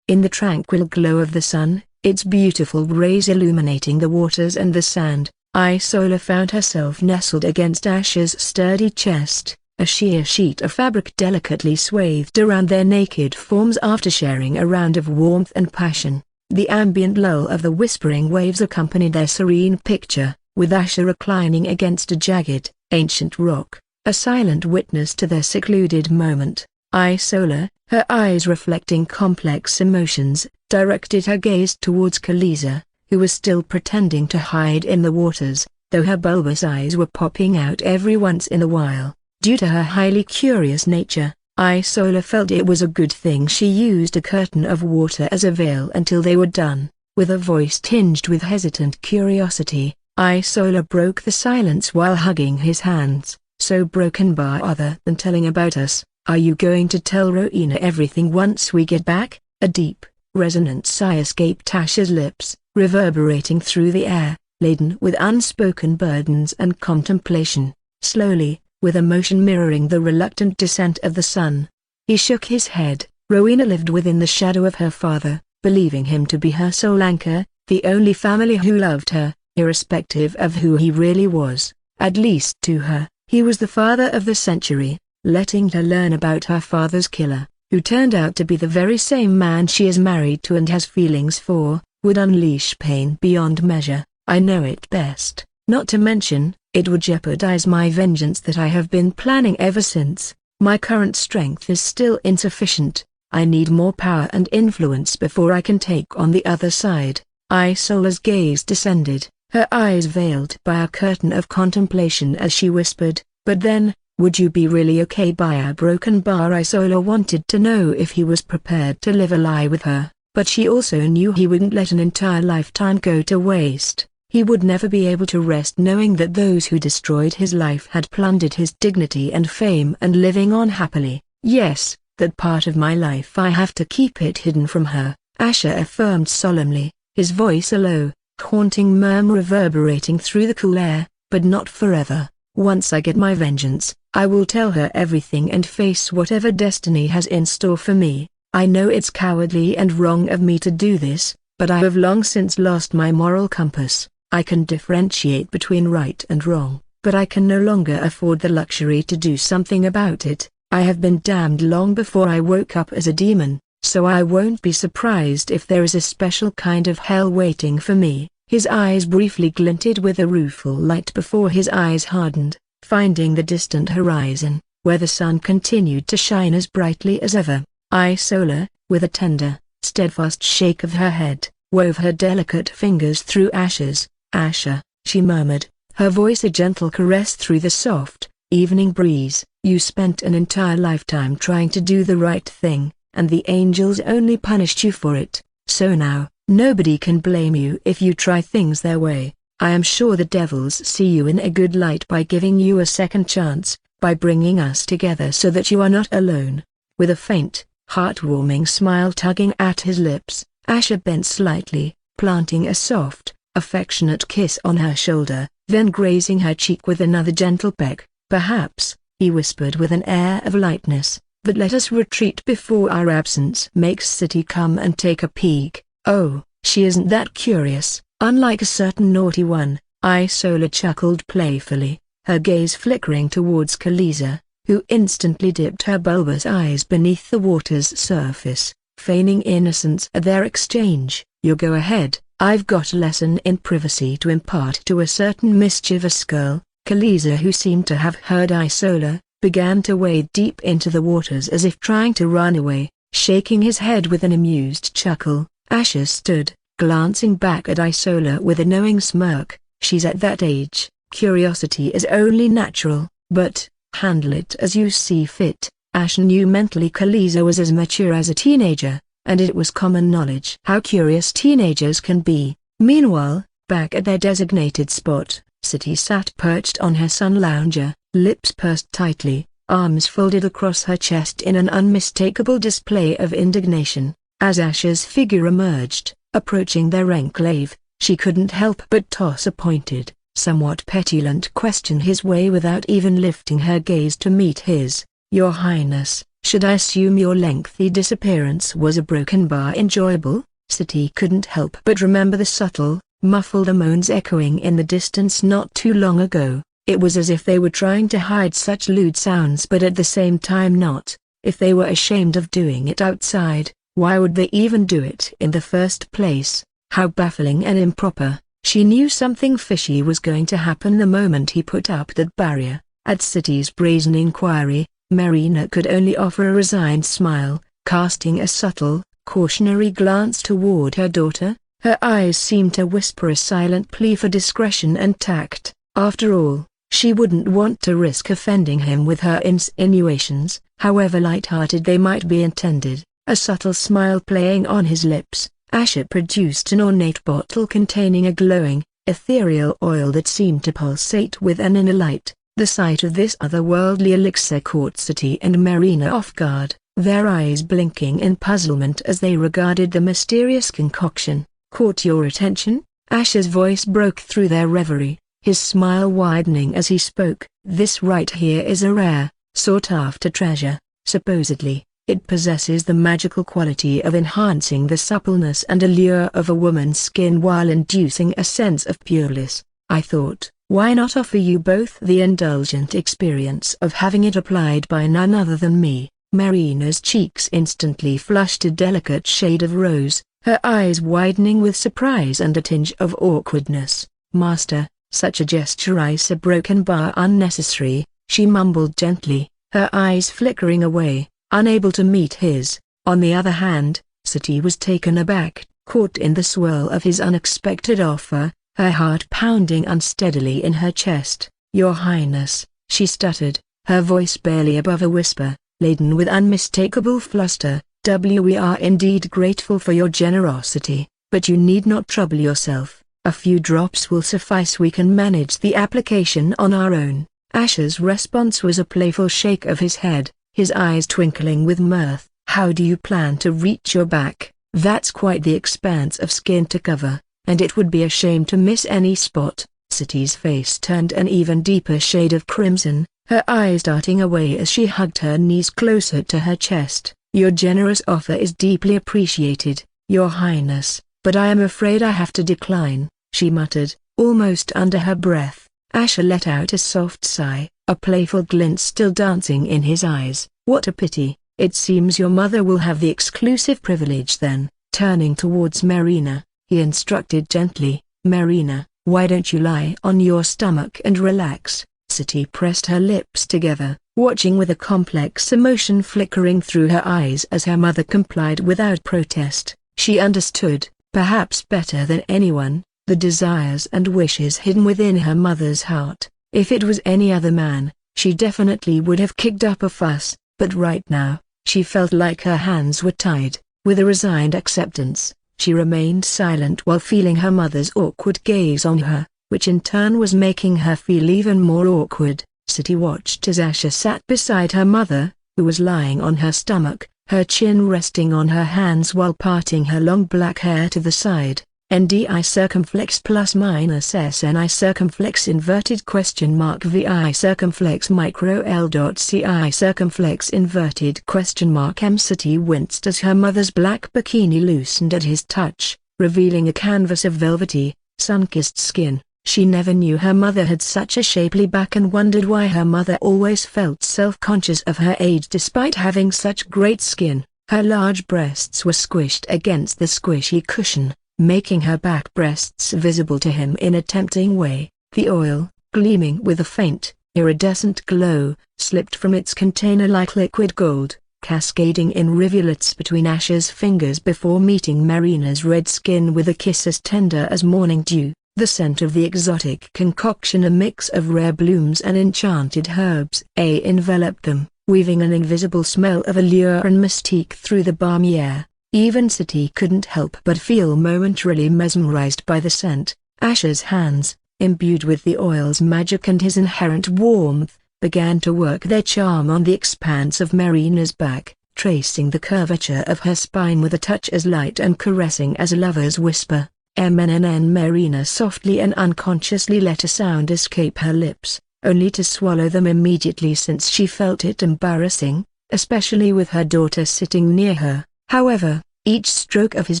In the tranquil glow of the sun, its beautiful rays illuminating the waters and the sand, Isola found herself nestled against Asher's sturdy chest, a sheer sheet of fabric delicately swathed around their naked forms after sharing a round of warmth and passion. The ambient lull of the whispering waves accompanied their serene picture, with Asher reclining against a jagged, ancient rock, a silent witness to their secluded moment. Isola, her eyes reflecting complex emotions, directed her gaze towards Khaleesi, who was still pretending to hide in the waters, though her bulbous eyes were popping out every once in a while. Due to her highly curious nature, Isola felt it was a good thing she used a curtain of water as a veil until they were done. With a voice tinged with hesitant curiosity, Isola broke the silence while hugging his hands. So broken by other than telling about us, are you going to tell Rowena everything once we get back? A deep, resonant sigh escaped Asher's lips, reverberating through the air, laden with unspoken burdens and contemplation. Slowly, with emotion mirroring the reluctant descent of the sun, he shook his head. Rowena lived within the shadow of her father, believing him to be her sole anchor, the only family who loved her, irrespective of who he really was. At least to her, he was the father of the century. Letting her learn about her father's killer, who turned out to be the very same man she is married to and has feelings for, would unleash pain beyond measure. I know it best. Not to mention, it would jeopardize my vengeance that I have been planning ever since. My current strength is still insufficient. I need more power and influence before I can take on the other side. Isola's gaze descended, her eyes veiled by a curtain of contemplation as she whispered, but then, would you be really okay by a broken bar? Isola wanted to know if he was prepared to live a lie with her, but she also knew he wouldn't let an entire lifetime go to waste. He would never be able to rest knowing that those who destroyed his life had plundered his dignity and fame and living on happily. Yes, that part of my life I have to keep it hidden from her, Asher affirmed solemnly, his voice a low, haunting murmur reverberating through the cool air, but not forever. Once I get my vengeance, I will tell her everything and face whatever destiny has in store for me. I know it's cowardly and wrong of me to do this, but I have long since lost my moral compass. I can differentiate between right and wrong, but I can no longer afford the luxury to do something about it. I have been damned long before I woke up as a demon, so I won't be surprised if there is a special kind of hell waiting for me. His eyes briefly glinted with a rueful light before his eyes hardened, finding the distant horizon, where the sun continued to shine as brightly as ever. Isola, with a tender, steadfast shake of her head, wove her delicate fingers through Asher's. Asher, she murmured, her voice a gentle caress through the soft, evening breeze. You spent an entire lifetime trying to do the right thing, and the angels only punished you for it. So now, nobody can blame you if you try things their way. I am sure the devils see you in a good light by giving you a second chance, by bringing us together so that you are not alone. With a faint, heartwarming smile tugging at his lips, Asher bent slightly, planting a soft, affectionate kiss on her shoulder, then grazing her cheek with another gentle peck. Perhaps, he whispered with an air of lightness, but let us retreat before our absence makes City come and take a peek. Oh, she isn't that curious, unlike a certain naughty one. Isola chuckled playfully, her gaze flickering towards Khaleesi, who instantly dipped her bulbous eyes beneath the water's surface, feigning innocence at their exchange. You go ahead, I've got a lesson in privacy to impart to a certain mischievous girl. Khaleesi, who seemed to have heard Isola, began to wade deep into the waters as if trying to run away, shaking his head with an amused chuckle. Asher stood, glancing back at Isola with a knowing smirk. She's at that age, curiosity is only natural, but, handle it as you see fit. Asher knew mentally Khaleesi was as mature as a teenager, and it was common knowledge how curious teenagers can be. Meanwhile, back at their designated spot, City sat perched on her sun lounger, lips pursed tightly, arms folded across her chest in an unmistakable display of indignation. As Asher's figure emerged, approaching their enclave, she couldn't help but toss a pointed, somewhat petulant question his way without even lifting her gaze to meet his. Your Highness, should I assume your lengthy disappearance was a broken bar enjoyable? City couldn't help but remember the subtle, muffled moans echoing in the distance not too long ago. It was as if they were trying to hide such lewd sounds but at the same time not. If they were ashamed of doing it outside, Why would they even do it in the first place? How baffling and improper. She knew something fishy was going to happen the moment he put up that barrier. At City's brazen inquiry, Marina could only offer a resigned smile, casting a subtle, cautionary glance toward her daughter. Her eyes seemed to whisper a silent plea for discretion and tact. After all, she wouldn't want to risk offending him with her insinuations, however light-hearted they might be intended. A subtle smile playing on his lips, Asher produced an ornate bottle containing a glowing, ethereal oil that seemed to pulsate with an inner light. The sight of this otherworldly elixir caught City and Marina off guard, their eyes blinking in puzzlement as they regarded the mysterious concoction. Caught your attention? Asher's voice broke through their reverie, his smile widening as he spoke. This right here is a rare, sought-after treasure. Supposedly, it possesses the magical quality of enhancing the suppleness and allure of a woman's skin while inducing a sense of pureness. I thought, why not offer you both the indulgent experience of having it applied by none other than me? Marina's cheeks instantly flushed a delicate shade of rose, her eyes widening with surprise and a tinge of awkwardness. Master, such a gesture is a broken bar unnecessary, she mumbled gently, her eyes flickering away, unable to meet his. On the other hand, City was taken aback, caught in the swirl of his unexpected offer, her heart pounding unsteadily in her chest. Your Highness, she stuttered, her voice barely above a whisper, laden with unmistakable fluster. We are indeed grateful for your generosity, but you need not trouble yourself. A few drops will suffice. We can manage the application on our own. Asher's response was a playful shake of his head, his eyes twinkling with mirth. How do you plan to reach your back? That's quite the expanse of skin to cover, and it would be a shame to miss any spot. City's face turned an even deeper shade of crimson, her eyes darting away as she hugged her knees closer to her chest. Your generous offer is deeply appreciated, Your Highness, but I am afraid I have to decline, she muttered, almost under her breath. Asher let out a soft sigh, a playful glint still dancing in his eyes. What a pity, it seems your mother will have the exclusive privilege then. Turning towards Marina, he instructed gently, Marina, why don't you lie on your stomach and relax? City pressed her lips together, watching with a complex emotion flickering through her eyes as her mother complied without protest. She understood, perhaps better than anyone, the desires and wishes hidden within her mother's heart. If it was any other man, she definitely would have kicked up a fuss, but right now, she felt like her hands were tied. With a resigned acceptance, she remained silent while feeling her mother's awkward gaze on her, which in turn was making her feel even more awkward. City watched as Asher sat beside her mother, who was lying on her stomach, her chin resting on her hands while parting her long black hair to the side. NDI circumflex plus minus SNI circumflex inverted question mark VI circumflex micro L dot CI circumflex inverted question mark M. City winced as her mother's black bikini loosened at his touch, revealing a canvas of velvety, sun-kissed skin. She never knew her mother had such a shapely back and wondered why her mother always felt self-conscious of her age despite having such great skin. Her large breasts were squished against the squishy cushion, making her back breasts visible to him in a tempting way. The oil, gleaming with a faint, iridescent glow, slipped from its container like liquid gold, cascading in rivulets between Asher's fingers before meeting Marina's red skin with a kiss as tender as morning dew. The scent of the exotic concoction, a mix of rare blooms and enchanted herbs, enveloped them, weaving an invisible smell of allure and mystique through the balmy air. Even City couldn't help but feel momentarily mesmerized by the scent. Asher's hands, imbued with the oil's magic and his inherent warmth, began to work their charm on the expanse of Marina's back, tracing the curvature of her spine with a touch as light and caressing as a lover's whisper. MNNN. Marina softly and unconsciously let a sound escape her lips, only to swallow them immediately since she felt it embarrassing, especially with her daughter sitting near her. However, each stroke of his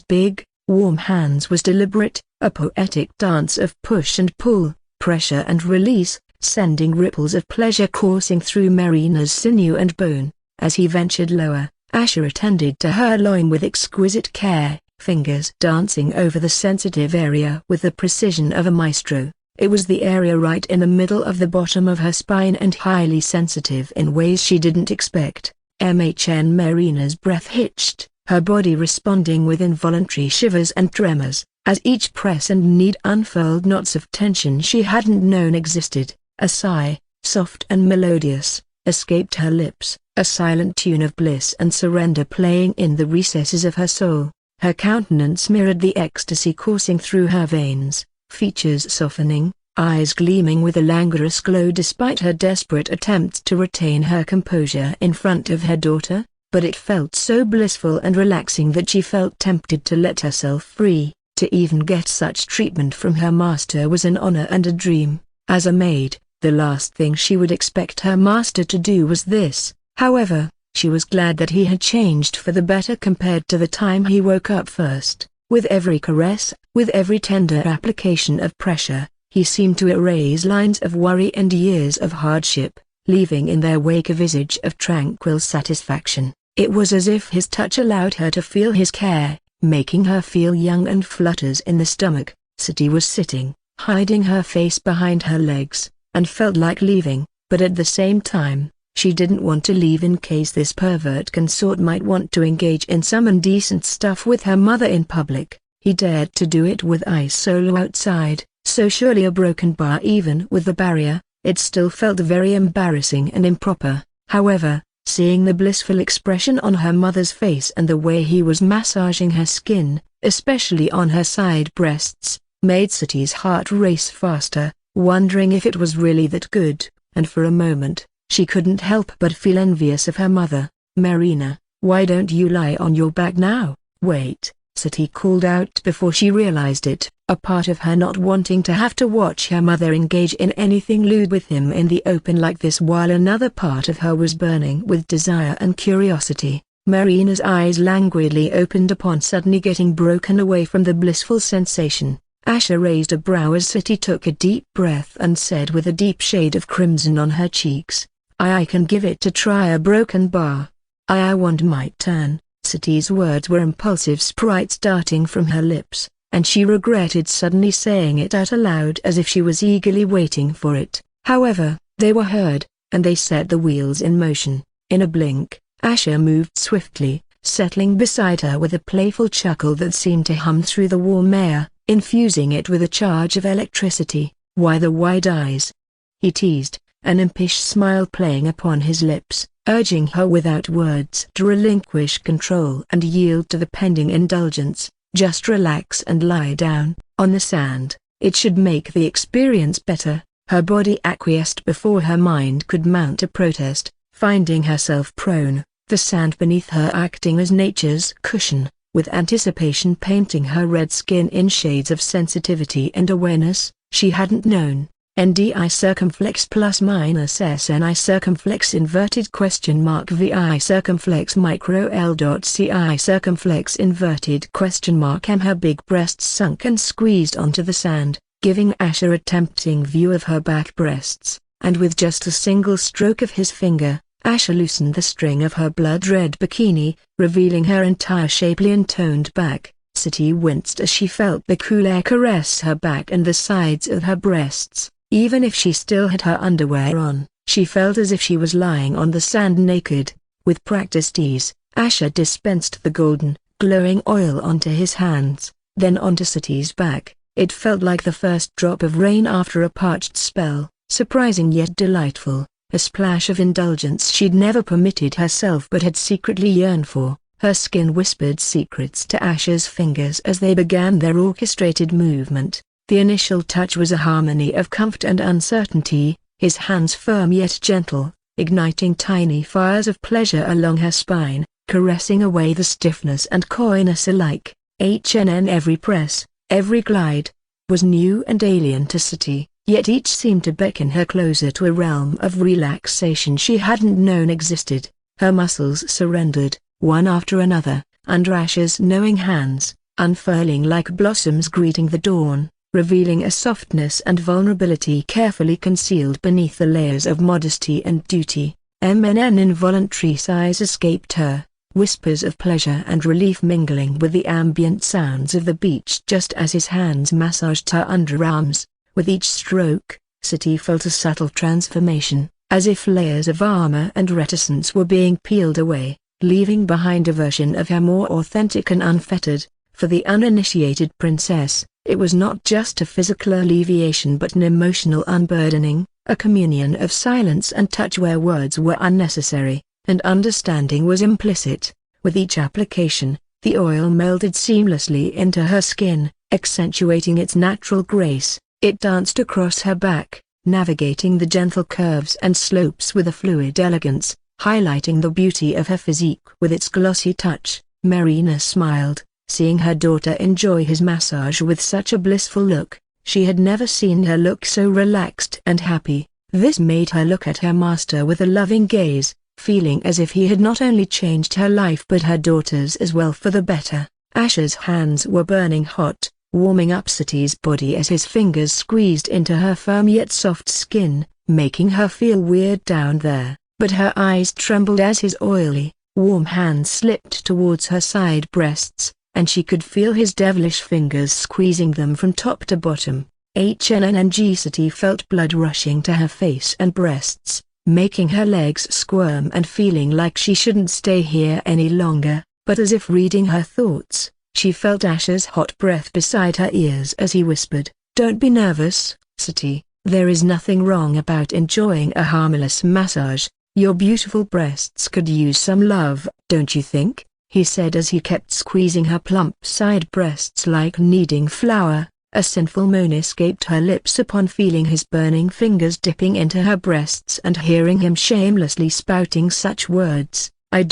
big, warm hands was deliberate, a poetic dance of push and pull, pressure and release, sending ripples of pleasure coursing through Marina's sinew and bone. As he ventured lower, Asher attended to her loin with exquisite care, fingers dancing over the sensitive area with the precision of a maestro. It was the area right in the middle of the bottom of her spine and highly sensitive in ways she didn't expect. Marina's breath hitched, her body responding with involuntary shivers and tremors, as each press and knead unfurled knots of tension she hadn't known existed. A sigh, soft and melodious, escaped her lips, a silent tune of bliss and surrender playing in the recesses of her soul. Her countenance mirrored the ecstasy coursing through her veins, features softening, eyes gleaming with a languorous glow despite her desperate attempts to retain her composure in front of her daughter, but it felt so blissful and relaxing that she felt tempted to let herself free. To even get such treatment from her master was an honor and a dream. As a maid, the last thing she would expect her master to do was this. However, she was glad that he had changed for the better compared to the time he woke up first. With every caress, with every tender application of pressure, he seemed to erase lines of worry and years of hardship, leaving in their wake a visage of tranquil satisfaction. It was as if his touch allowed her to feel his care, making her feel young and flutters in the stomach. Sati was sitting, hiding her face behind her legs, and felt like leaving, but at the same time, she didn't want to leave in case this pervert consort might want to engage in some indecent stuff with her mother in public. He dared to do it with Ice Solo outside, so surely a broken bar. Even with the barrier, it still felt very embarrassing and improper. However, seeing the blissful expression on her mother's face and the way he was massaging her skin, especially on her side breasts, made Sati's heart race faster, wondering if it was really that good, and for a moment, she couldn't help but feel envious of her mother. "Marina, why don't you lie on your back now?" "Wait," Sati called out before she realized it, a part of her not wanting to have to watch her mother engage in anything lewd with him in the open like this, while another part of her was burning with desire and curiosity. Marina's eyes languidly opened upon suddenly getting broken away from the blissful sensation. Asher raised a brow as Sati took a deep breath and said with a deep shade of crimson on her cheeks, I can give it to try a broken bar. I want my turn." Sati's words were impulsive sprites darting from her lips, and she regretted suddenly saying it out aloud as if she was eagerly waiting for it. However, they were heard, and they set the wheels in motion. In a blink, Asher moved swiftly, settling beside her with a playful chuckle that seemed to hum through the warm air, infusing it with a charge of electricity. "Why the wide eyes?" he teased, an impish smile playing upon his lips, urging her without words to relinquish control and yield to the pending indulgence. "Just relax and lie down, on the sand, it should make the experience better." Her body acquiesced before her mind could mount a protest, finding herself prone, the sand beneath her acting as nature's cushion, with anticipation painting her red skin in shades of sensitivity and awareness she hadn't known. NDI circumflex plus minus SNI circumflex inverted question mark VI circumflex micro L dot CI circumflex inverted question mark M. Her big breasts sunk and squeezed onto the sand, giving Asher a tempting view of her back breasts, and with just a single stroke of his finger, Asher loosened the string of her blood-red bikini, revealing her entire shapely and toned back. Sati winced as she felt the cool air caress her back and the sides of her breasts. Even if she still had her underwear on, she felt as if she was lying on the sand naked. With practiced ease, Asher dispensed the golden, glowing oil onto his hands, then onto Sati's back. It felt like the first drop of rain after a parched spell, surprising yet delightful, a splash of indulgence she'd never permitted herself but had secretly yearned for. Her skin whispered secrets to Asher's fingers as they began their orchestrated movement. The initial touch was a harmony of comfort and uncertainty, his hands firm yet gentle, igniting tiny fires of pleasure along her spine, caressing away the stiffness and coyness alike. Every press, every glide, was new and alien to Sati, yet each seemed to beckon her closer to a realm of relaxation she hadn't known existed. Her muscles surrendered, one after another, under Asher's knowing hands, unfurling like blossoms greeting the dawn, revealing a softness and vulnerability carefully concealed beneath the layers of modesty and duty. Involuntary sighs escaped her, whispers of pleasure and relief mingling with the ambient sounds of the beach just as his hands massaged her underarms. With each stroke, Sati felt a subtle transformation, as if layers of armor and reticence were being peeled away, leaving behind a version of her more authentic and unfettered. For the uninitiated princess, it was not just a physical alleviation but an emotional unburdening, a communion of silence and touch where words were unnecessary, and understanding was implicit. With each application, the oil melded seamlessly into her skin, accentuating its natural grace. It danced across her back, navigating the gentle curves and slopes with a fluid elegance, highlighting the beauty of her physique with its glossy touch. Marina smiled, seeing her daughter enjoy his massage with such a blissful look. She had never seen her look so relaxed and happy. This made her look at her master with a loving gaze, feeling as if he had not only changed her life but her daughter's as well for the better. Asher's hands were burning hot, warming up Sati's body as his fingers squeezed into her firm yet soft skin, making her feel weird down there. But her eyes trembled as his oily, warm hands slipped towards her side breasts, and she could feel his devilish fingers squeezing them from top to bottom. Sati felt blood rushing to her face and breasts, making her legs squirm and feeling like she shouldn't stay here any longer, but as if reading her thoughts, she felt Asher's hot breath beside her ears as he whispered, "Don't be nervous, Sati, there is nothing wrong about enjoying a harmless massage. Your beautiful breasts could use some love, don't you think?" he said as he kept squeezing her plump side breasts like kneading flour. A sinful moan escaped her lips upon feeling his burning fingers dipping into her breasts and hearing him shamelessly spouting such words. She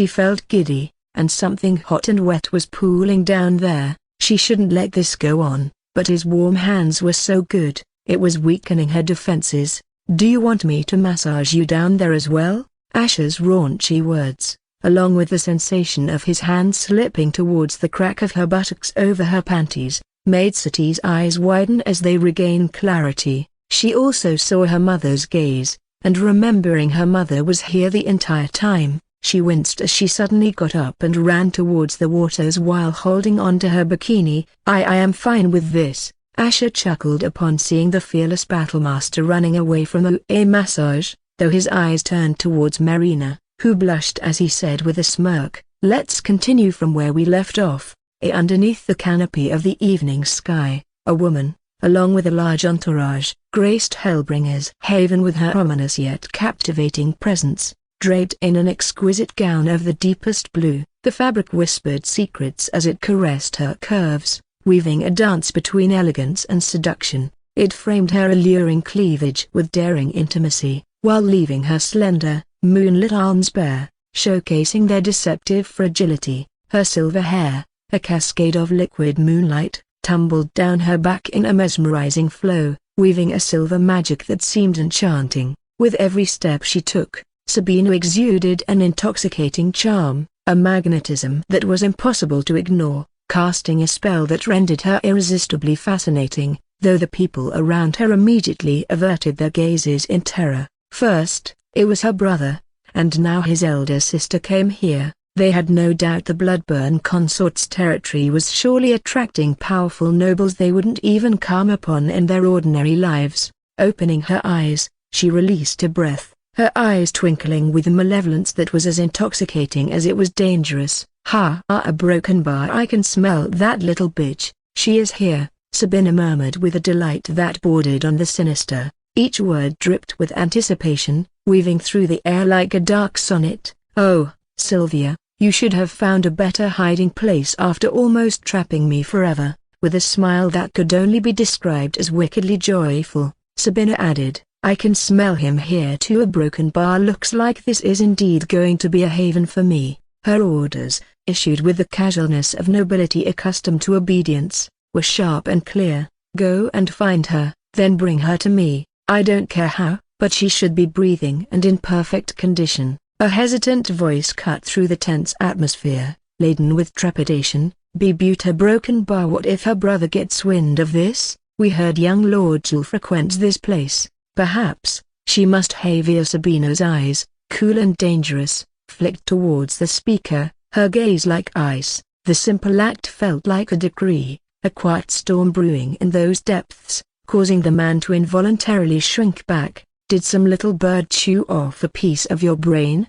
felt giddy, and something hot and wet was pooling down there. She shouldn't let this go on, but his warm hands were so good, it was weakening her defenses. "Do you want me to massage you down there as well?" Asher's raunchy words, along with the sensation of his hand slipping towards the crack of her buttocks over her panties, made Sati's eyes widen as they regained clarity. She also saw her mother's gaze, and remembering her mother was here the entire time, she winced as she suddenly got up and ran towards the waters while holding on to her bikini. I am fine with this," Asher chuckled upon seeing the fearless battlemaster running away from a massage, though his eyes turned towards Marina, who blushed as he said with a smirk, "Let's continue from where we left off." Underneath the canopy of the evening sky, a woman, along with a large entourage, graced Hellbringer's haven with her ominous yet captivating presence. Draped in an exquisite gown of the deepest blue, the fabric whispered secrets as it caressed her curves, weaving a dance between elegance and seduction. It framed her alluring cleavage with daring intimacy, while leaving her slender, moonlit arms bare, showcasing their deceptive fragility. Her silver hair, a cascade of liquid moonlight, tumbled down her back in a mesmerizing flow, weaving a silver magic that seemed enchanting. With every step she took, Sabina exuded an intoxicating charm, a magnetism that was impossible to ignore, casting a spell that rendered her irresistibly fascinating, though the people around her immediately averted their gazes in terror. First, it was her brother, and now his elder sister came here. They had no doubt the Bloodburn consort's territory was surely attracting powerful nobles they wouldn't even come upon in their ordinary lives. Opening her eyes, she released a breath, her eyes twinkling with a malevolence that was as intoxicating as it was dangerous. A broken bar. "I can smell that little bitch. She is here," Sabina murmured with a delight that bordered on the sinister. Each word dripped with anticipation, weaving through the air like a dark sonnet. "Oh, Sylvia, you should have found a better hiding place after almost trapping me forever." With a smile that could only be described as wickedly joyful, Sabina added, "I can smell him here too. A broken bar looks like this is indeed going to be a haven for me." Her orders, issued with the casualness of nobility accustomed to obedience, were sharp and clear. "Go and find her, then bring her to me. I don't care how, but she should be breathing and in perfect condition." A hesitant voice cut through the tense atmosphere, laden with trepidation. "Be a broken bar. What if her brother gets wind of this? We heard young Lord Jewel frequents this place. Perhaps." She must have. Sabina's eyes, cool and dangerous, flicked towards the speaker, her gaze like ice. The simple act felt like a decree, a quiet storm brewing in those depths, causing the man to involuntarily shrink back. "Did some little bird chew off a piece of your brain?"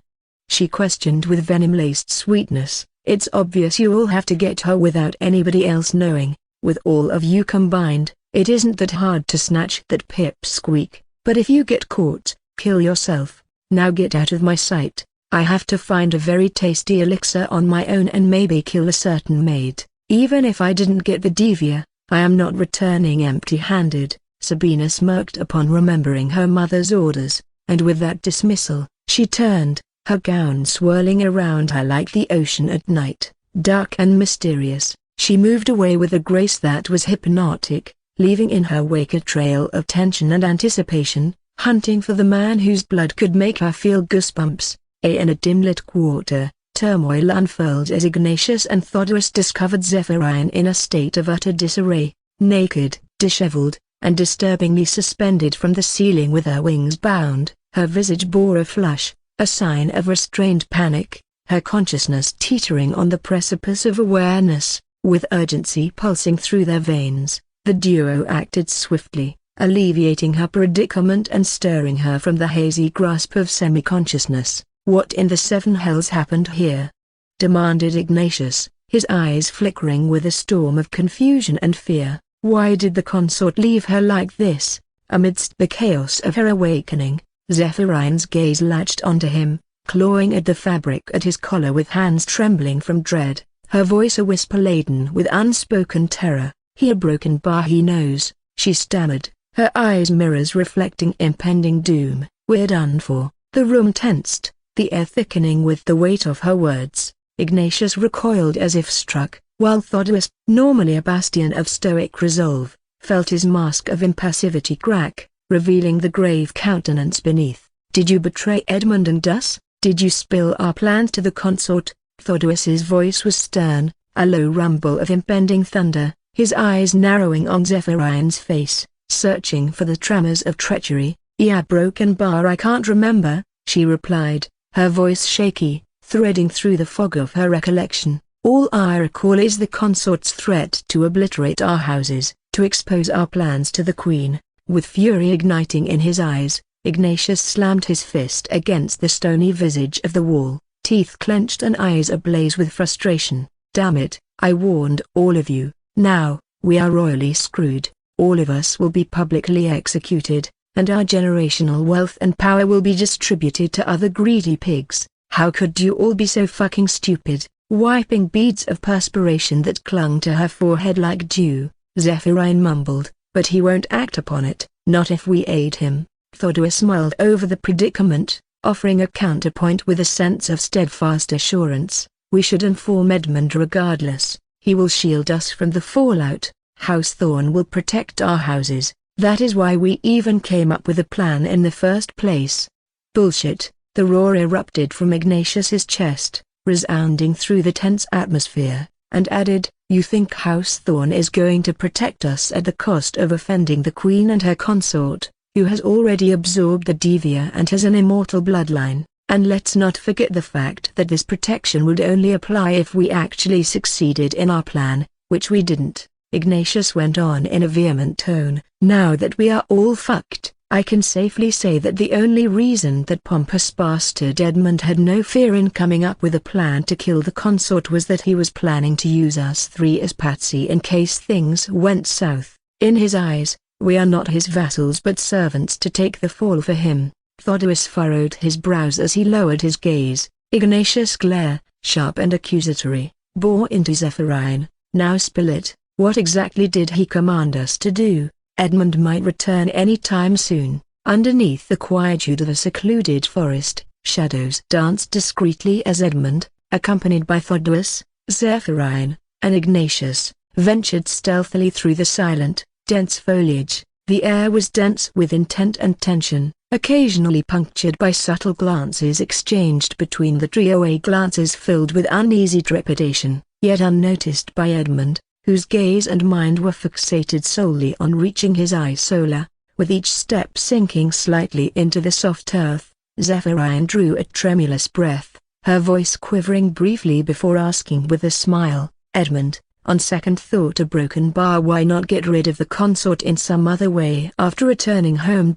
she questioned with venom-laced sweetness. "It's obvious you all have to get her without anybody else knowing. With all of you combined, it isn't that hard to snatch that pipsqueak, but if you get caught, kill yourself. Now get out of my sight. I have to find a very tasty elixir on my own and maybe kill a certain maid. Even if I didn't get the Devia, I am not returning empty-handed." Sabina smirked upon remembering her mother's orders, and with that dismissal, she turned, her gown swirling around her like the ocean at night. Dark and mysterious, she moved away with a grace that was hypnotic, leaving in her wake a trail of tension and anticipation, hunting for the man whose blood could make her feel goosebumps. In a dim-lit quarter, turmoil unfurled as Ignatius and Thodorus discovered Zephyrine in a state of utter disarray, naked, disheveled, and disturbingly suspended from the ceiling with her wings bound. Her visage bore a flush, a sign of restrained panic, her consciousness teetering on the precipice of awareness. With urgency pulsing through their veins, the duo acted swiftly, alleviating her predicament and stirring her from the hazy grasp of semi-consciousness. "What in the seven hells happened here?" demanded Ignatius, his eyes flickering with a storm of confusion and fear. Why did the consort leave her like this? Amidst the chaos of her awakening, Zephyrine's gaze latched onto him, clawing at the fabric at his collar with hands trembling from dread, her voice a whisper laden with unspoken terror. "He broken bar he knows," she stammered, her eyes mirrors reflecting impending doom. "We're done for." The room tensed, the air thickening with the weight of her words. Ignatius recoiled as if struck, while Thodorus, normally a bastion of stoic resolve, felt his mask of impassivity crack, revealing the grave countenance beneath. "Did you betray Edmund and us? Did you spill our plans to the consort?" Thodorus's voice was stern, a low rumble of impending thunder, his eyes narrowing on Zephyrine's face, searching for the tremors of treachery. "Yeah, broken bar, I can't remember," she replied, her voice shaky, threading through the fog of her recollection. "All I recall is the consort's threat to obliterate our houses, to expose our plans to the queen." With fury igniting in his eyes, Ignatius slammed his fist against the stony visage of the wall, teeth clenched and eyes ablaze with frustration. "Damn it, I warned all of you. Now, we are royally screwed. All of us will be publicly executed, and our generational wealth and power will be distributed to other greedy pigs. How could you all be so fucking stupid?" Wiping beads of perspiration that clung to her forehead like dew, Zephyrine mumbled, "But he won't act upon it, not if we aid him." Thodorus mulled over the predicament, offering a counterpoint with a sense of steadfast assurance. "We should inform Edmund regardless. He will shield us from the fallout. House Thorn will protect our houses. That is why we even came up with a plan in the first place." "Bullshit!" The roar erupted from Ignatius's chest, resounding through the tense atmosphere, and added, "You think House Thorn is going to protect us at the cost of offending the queen and her consort, who has already absorbed the Devia and has an immortal bloodline? And let's not forget the fact that this protection would only apply if we actually succeeded in our plan, which we didn't." Ignatius went on in a vehement tone, "Now that we are all fucked, I can safely say that the only reason that pompous bastard Edmund had no fear in coming up with a plan to kill the consort was that he was planning to use us three as patsy in case things went south. In his eyes, we are not his vassals but servants to take the fall for him." Thodorus furrowed his brows as he lowered his gaze. Ignatius' glare, sharp and accusatory, bore into Zephyrine. "Now spill it. What exactly did he command us to do?" Edmund might return any time soon. Underneath the quietude of a secluded forest, shadows danced discreetly as Edmund, accompanied by Thodorus, Zephyrine, and Ignatius, ventured stealthily through the silent, dense foliage. The air was dense with intent and tension, occasionally punctured by subtle glances exchanged between the trio, glances filled with uneasy trepidation, yet unnoticed by Edmund, whose gaze and mind were fixated solely on reaching his eye solar. With each step sinking slightly into the soft earth, Zephyrine drew a tremulous breath, her voice quivering briefly before asking with a smile, "Edmund, on second thought a broken bar, why not get rid of the consort in some other way after returning home?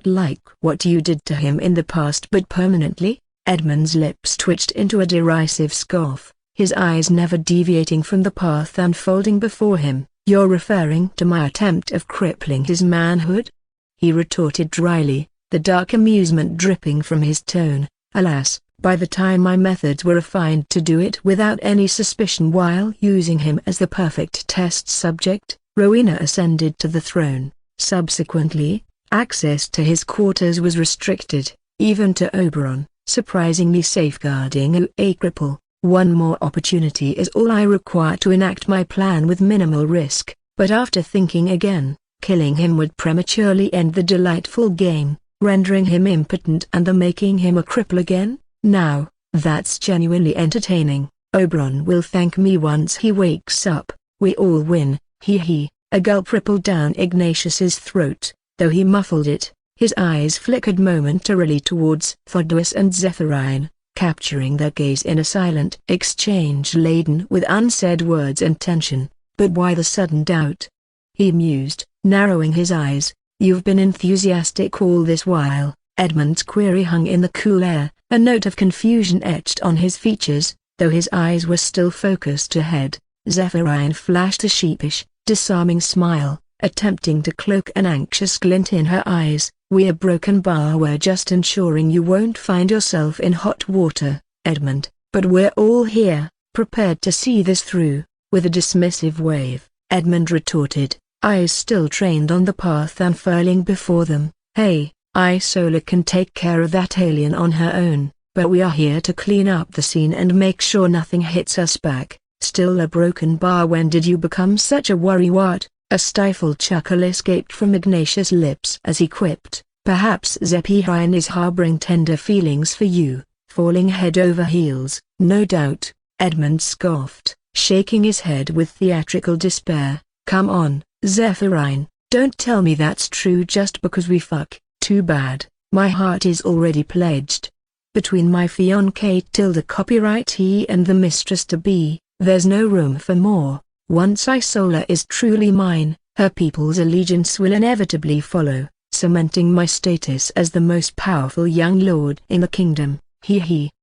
Like what you did to him in the past, but permanently?" Edmund's lips twitched into a derisive scoff, his eyes never deviating from the path unfolding before him. "You're referring to my attempt of crippling his manhood?" he retorted dryly, the dark amusement dripping from his tone. "Alas, by the time my methods were refined to do it without any suspicion while using him as the perfect test subject, Rowena ascended to the throne. Subsequently, access to his quarters was restricted, even to Oberon, surprisingly safeguarding a cripple. One more opportunity is all I require to enact my plan with minimal risk, but after thinking again, killing him would prematurely end the delightful game, rendering him impotent and making him a cripple again. Now, that's genuinely entertaining. Oberon will thank me once he wakes up. We all win." A gulp rippled down Ignatius's throat, though he muffled it. His eyes flickered momentarily towards Theodorus and Zephyrine, capturing their gaze in a silent exchange laden with unsaid words and tension. "But why the sudden doubt?" he mused, narrowing his eyes. "You've been enthusiastic all this while." Edmund's query hung in the cool air, a note of confusion etched on his features, though his eyes were still focused ahead. Zephyrine flashed a sheepish, disarming smile, attempting to cloak an anxious glint in her eyes. "We're broken bar, we're just ensuring you won't find yourself in hot water, Edmund, but we're all here, prepared to see this through." With a dismissive wave, Edmund retorted, eyes still trained on the path unfurling before them. "Hey, Isola can take care of that alien on her own, but we are here to clean up the scene and make sure nothing hits us back." "Still a broken bar? When did you become such a worry?" "What?" A stifled chuckle escaped from Ignatius' lips as he quipped, "Perhaps Zephyrine is harboring tender feelings for you." "Falling head over heels." "No doubt," Edmund scoffed, shaking his head with theatrical despair. "Come on, Zephyrine, don't tell me that's true just because we fuck." "Too bad, my heart is already pledged. Between my fiancée Tilda copyright he and the mistress-to-be, there's no room for more. Once Isola is truly mine, her people's allegiance will inevitably follow, cementing my status as the most powerful young lord in the kingdom."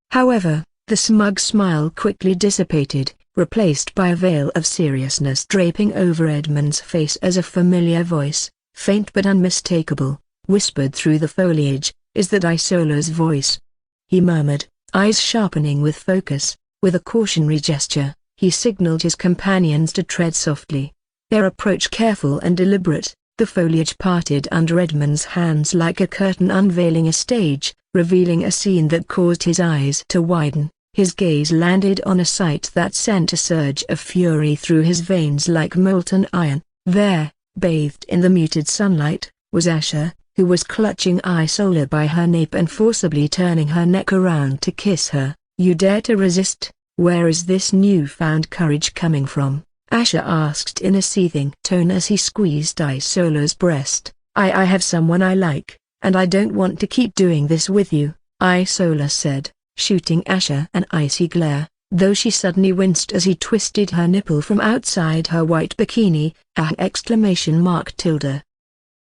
However, the smug smile quickly dissipated, replaced by a veil of seriousness draping over Edmund's face as a familiar voice, faint but unmistakable, whispered through the foliage. "Is that Isola's voice?" he murmured, eyes sharpening with focus. With a cautionary gesture, he signaled his companions to tread softly. Their approach careful and deliberate, the foliage parted under Edmund's hands like a curtain unveiling a stage, revealing a scene that caused his eyes to widen. His gaze landed on a sight that sent a surge of fury through his veins like molten iron. There, bathed in the muted sunlight, was Asher, who was clutching Isola by her nape and forcibly turning her neck around to kiss her. "You dare to resist? Where is this newfound courage coming from?" Asher asked in a seething tone as he squeezed Isola's breast. I have someone I like, and I don't want to keep doing this with you," Isola said, shooting Asher an icy glare, though she suddenly winced as he twisted her nipple from outside her white bikini. Tilda.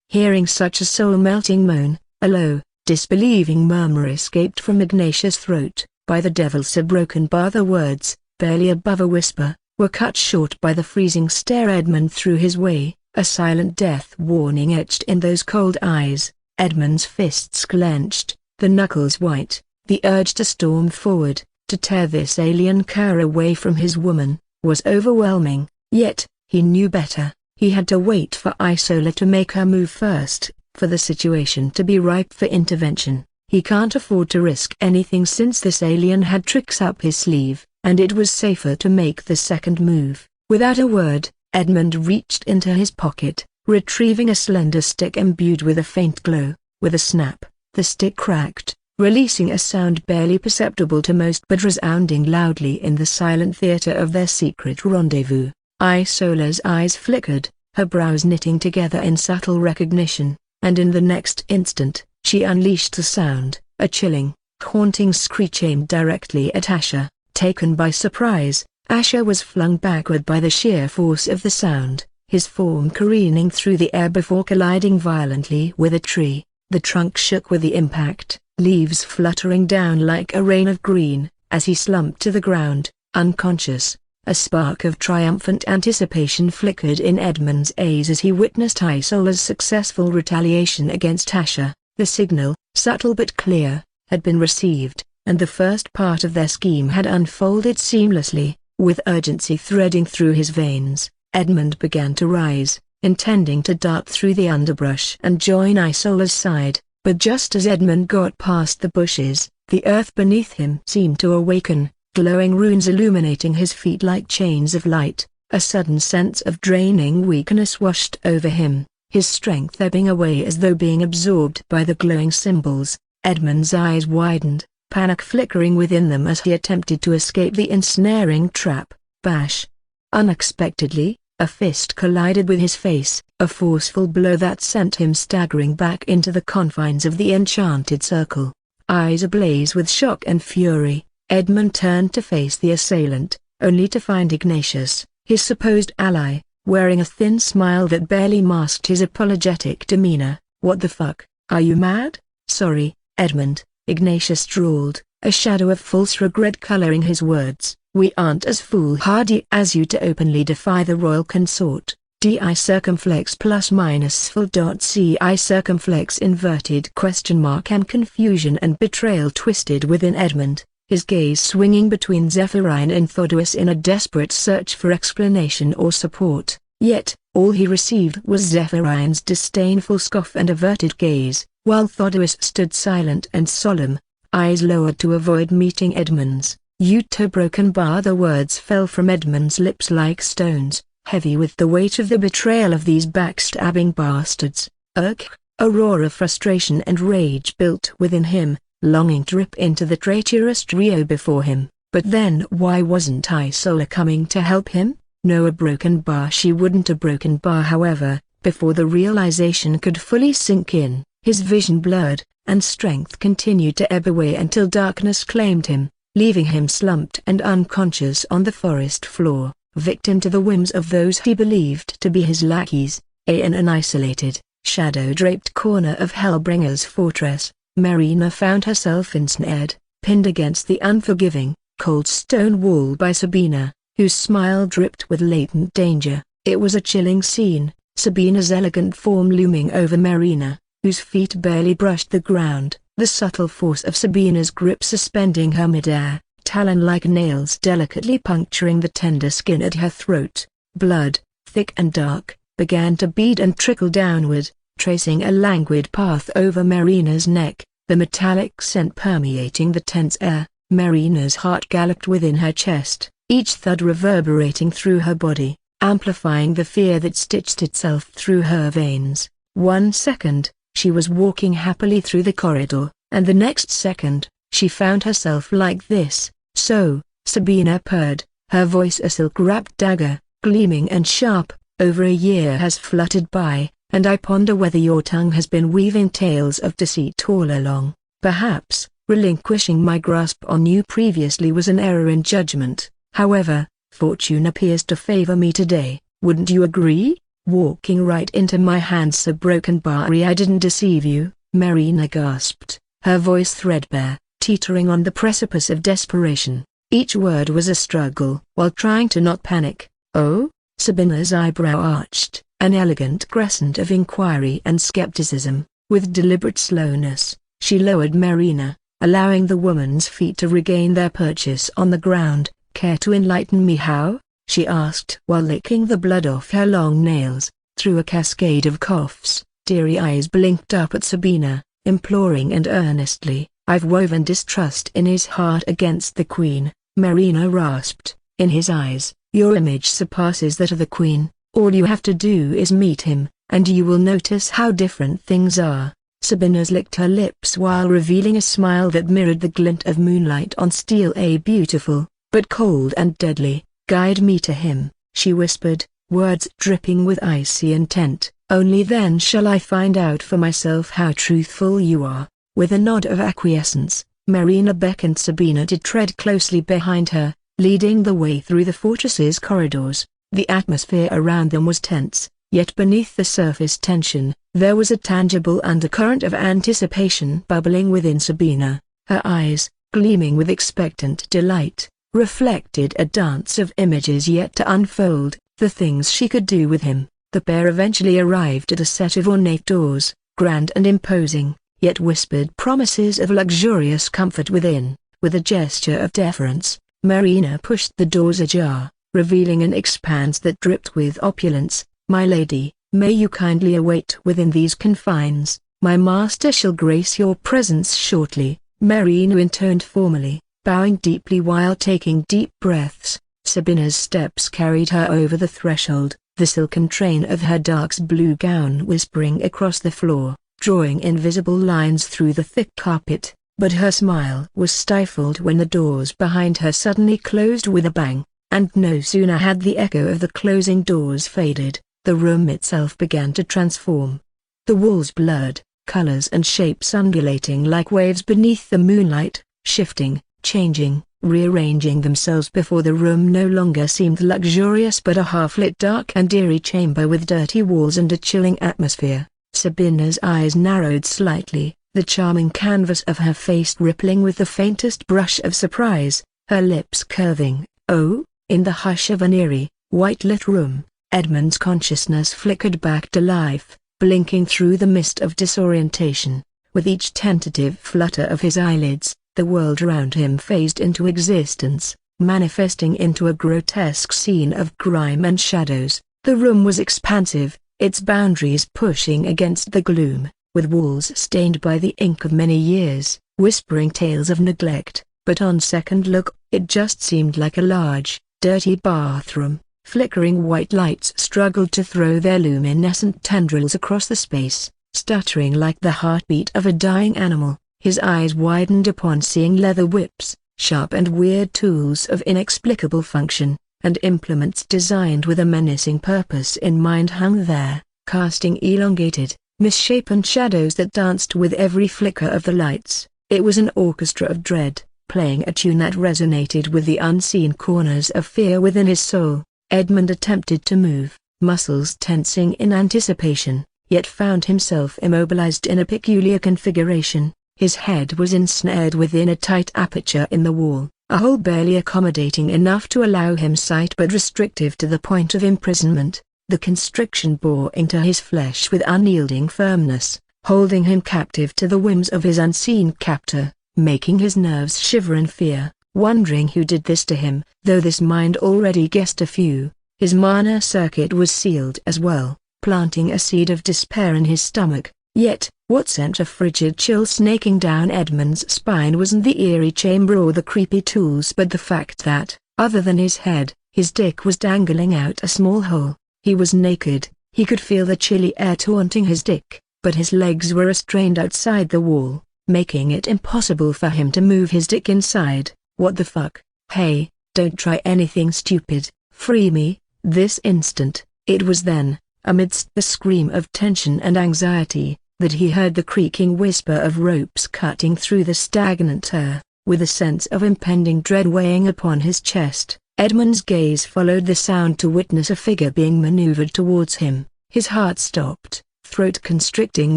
Hearing such a soul-melting moan, a low, disbelieving murmur escaped from Ignatius' throat. "By the devil's a broken bar." The words, barely above a whisper, were cut short by the freezing stare Edmund threw his way, a silent death warning etched in those cold eyes. Edmund's fists clenched, the knuckles white. The urge to storm forward, to tear this alien cur away from his woman, was overwhelming, yet, he knew better. He had to wait for Isola to make her move first, for the situation to be ripe for intervention. He can't afford to risk anything since this alien had tricks up his sleeve, and it was safer to make the second move. Without a word, Edmund reached into his pocket, retrieving a slender stick imbued with a faint glow. With a snap, the stick cracked, releasing a sound barely perceptible to most but resounding loudly in the silent theater of their secret rendezvous. Isola's eyes flickered, her brows knitting together in subtle recognition, and in the next instant, she unleashed the sound, a chilling, haunting screech aimed directly at Asher. Taken by surprise, Asher was flung backward by the sheer force of the sound, his form careening through the air before colliding violently with a tree. The trunk shook with the impact, leaves fluttering down like a rain of green, as he slumped to the ground, unconscious. A spark of triumphant anticipation flickered in Edmund's eyes as he witnessed Isola's successful retaliation against Asher. The signal, subtle but clear, had been received, and the first part of their scheme had unfolded seamlessly. With urgency threading through his veins, Edmund began to rise, intending to dart through the underbrush and join Isola's side, but just as Edmund got past the bushes, the earth beneath him seemed to awaken, glowing runes illuminating his feet like chains of light. A sudden sense of draining weakness washed over him, his strength ebbing away as though being absorbed by the glowing symbols. Edmund's eyes widened, panic flickering within them as he attempted to escape the ensnaring trap. Bash! Unexpectedly, a fist collided with his face, a forceful blow that sent him staggering back into the confines of the enchanted circle. Eyes ablaze with shock and fury, Edmund turned to face the assailant, only to find Ignatius, his supposed ally, wearing a thin smile that barely masked his apologetic demeanor. "What the fuck, are you mad?" "Sorry, Edmund," Ignatius drawled, a shadow of false regret coloring his words. "We aren't as foolhardy as you to openly defy the royal consort." DI circumflex plus minus full dot CI circumflex inverted question mark and confusion and betrayal twisted within Edmund, his gaze swinging between Zephyrine and Thodois in a desperate search for explanation or support. Yet, all he received was Zephyrine's disdainful scoff and averted gaze, while Thodois stood silent and solemn, eyes lowered to avoid meeting Edmund's. "You two broken bar." The words fell from Edmund's lips like stones, heavy with the weight of the betrayal of these backstabbing bastards. Ugh! A roar of frustration and rage built within him, longing to rip into the traitorous trio before him. But then why wasn't Isola coming to help him? No, a broken bar she wouldn't. A broken bar. However, before the realization could fully sink in, his vision blurred, and strength continued to ebb away until darkness claimed him, leaving him slumped and unconscious on the forest floor, victim to the whims of those he believed to be his lackeys. In an isolated, shadow-draped corner of Hellbringer's fortress, Marina found herself ensnared, pinned against the unforgiving, cold stone wall by Sabina, whose smile dripped with latent danger. It was a chilling scene, Sabina's elegant form looming over Marina, whose feet barely brushed the ground, the subtle force of Sabina's grip suspending her midair, talon-like nails delicately puncturing the tender skin at her throat. Blood, thick and dark, began to bead and trickle downward, tracing a languid path over Marina's neck, the metallic scent permeating the tense air. Marina's heart galloped within her chest, each thud reverberating through her body, amplifying the fear that stitched itself through her veins. 1 second, she was walking happily through the corridor, and the next second, she found herself like this. "So," Sabina purred, her voice a silk-wrapped dagger, gleaming and sharp, "over a year has fluttered by, and I ponder whether your tongue has been weaving tales of deceit all along. Perhaps, relinquishing my grasp on you previously was an error in judgment. However, fortune appears to favor me today, wouldn't you agree? Walking right into my hands so broken Bari, I didn't deceive you," Marina gasped, her voice threadbare, teetering on the precipice of desperation. Each word was a struggle. While trying to not panic. "Oh?" Sabina's eyebrow arched, an elegant crescent of inquiry and skepticism. With deliberate slowness, she lowered Marina, allowing the woman's feet to regain their purchase on the ground. "Care to enlighten me how?" she asked while licking the blood off her long nails. Through a cascade of coughs, teary eyes blinked up at Sabina, imploring and earnestly. "I've woven distrust in his heart against the queen," Marina rasped. "In his eyes, your image surpasses that of the queen. All you have to do is meet him, and you will notice how different things are." Sabina's licked her lips while revealing a smile that mirrored the glint of moonlight on steel. "A beautiful, but cold and deadly. Guide me to him," she whispered, words dripping with icy intent. "Only then shall I find out for myself how truthful you are." With a nod of acquiescence, Marina beckoned Sabina to tread closely behind her, leading the way through the fortress's corridors. The atmosphere around them was tense, yet beneath the surface tension, there was a tangible undercurrent of anticipation bubbling within Sabina. Her eyes, gleaming with expectant delight, reflected a dance of images yet to unfold, the things she could do with him. The pair eventually arrived at a set of ornate doors, grand and imposing, yet whispered promises of luxurious comfort within. With a gesture of deference, Marina pushed the doors ajar, revealing an expanse that dripped with opulence. "My lady, may you kindly await within these confines. My master shall grace your presence shortly," Marina intoned formally, bowing deeply while taking deep breaths. Sabina's steps carried her over the threshold, the silken train of her dark blue gown whispering across the floor, drawing invisible lines through the thick carpet. But her smile was stifled when the doors behind her suddenly closed with a bang, and no sooner had the echo of the closing doors faded, the room itself began to transform. The walls blurred, colors and shapes undulating like waves beneath the moonlight, shifting, changing, rearranging themselves before the room no longer seemed luxurious but a half-lit dark and eerie chamber with dirty walls and a chilling atmosphere. Sabina's eyes narrowed slightly, the charming canvas of her face rippling with the faintest brush of surprise, her lips curving. "Oh?" In the hush of an eerie, white-lit room, Edmund's consciousness flickered back to life, blinking through the mist of disorientation. With each tentative flutter of his eyelids, the world around him phased into existence, manifesting into a grotesque scene of grime and shadows. The room was expansive, its boundaries pushing against the gloom, with walls stained by the ink of many years, whispering tales of neglect. But on second look, it just seemed like a large, dirty bathroom. Flickering white lights struggled to throw their luminescent tendrils across the space, stuttering like the heartbeat of a dying animal. His eyes widened upon seeing leather whips, sharp and weird tools of inexplicable function, and implements designed with a menacing purpose in mind hung there, casting elongated, misshapen shadows that danced with every flicker of the lights. It was an orchestra of dread, playing a tune that resonated with the unseen corners of fear within his soul. Edmund attempted to move, muscles tensing in anticipation, yet found himself immobilized in a peculiar configuration. His head was ensnared within a tight aperture in the wall, a hole barely accommodating enough to allow him sight but restrictive to the point of imprisonment. The constriction bore into his flesh with unyielding firmness, holding him captive to the whims of his unseen captor, making his nerves shiver in fear. Wondering who did this to him, though this mind already guessed a few, his mana circuit was sealed as well, planting a seed of despair in his stomach. Yet, what sent a frigid chill snaking down Edmund's spine wasn't the eerie chamber or the creepy tools but the fact that, other than his head, his dick was dangling out a small hole. He was naked, he could feel the chilly air taunting his dick, but his legs were restrained outside the wall, making it impossible for him to move his dick inside. What the fuck? Hey, don't try anything stupid, free me, this instant. It was then, amidst the scream of tension and anxiety, that he heard the creaking whisper of ropes cutting through the stagnant air. With a sense of impending dread weighing upon his chest, Edmund's gaze followed the sound to witness a figure being maneuvered towards him. His heart stopped, throat constricting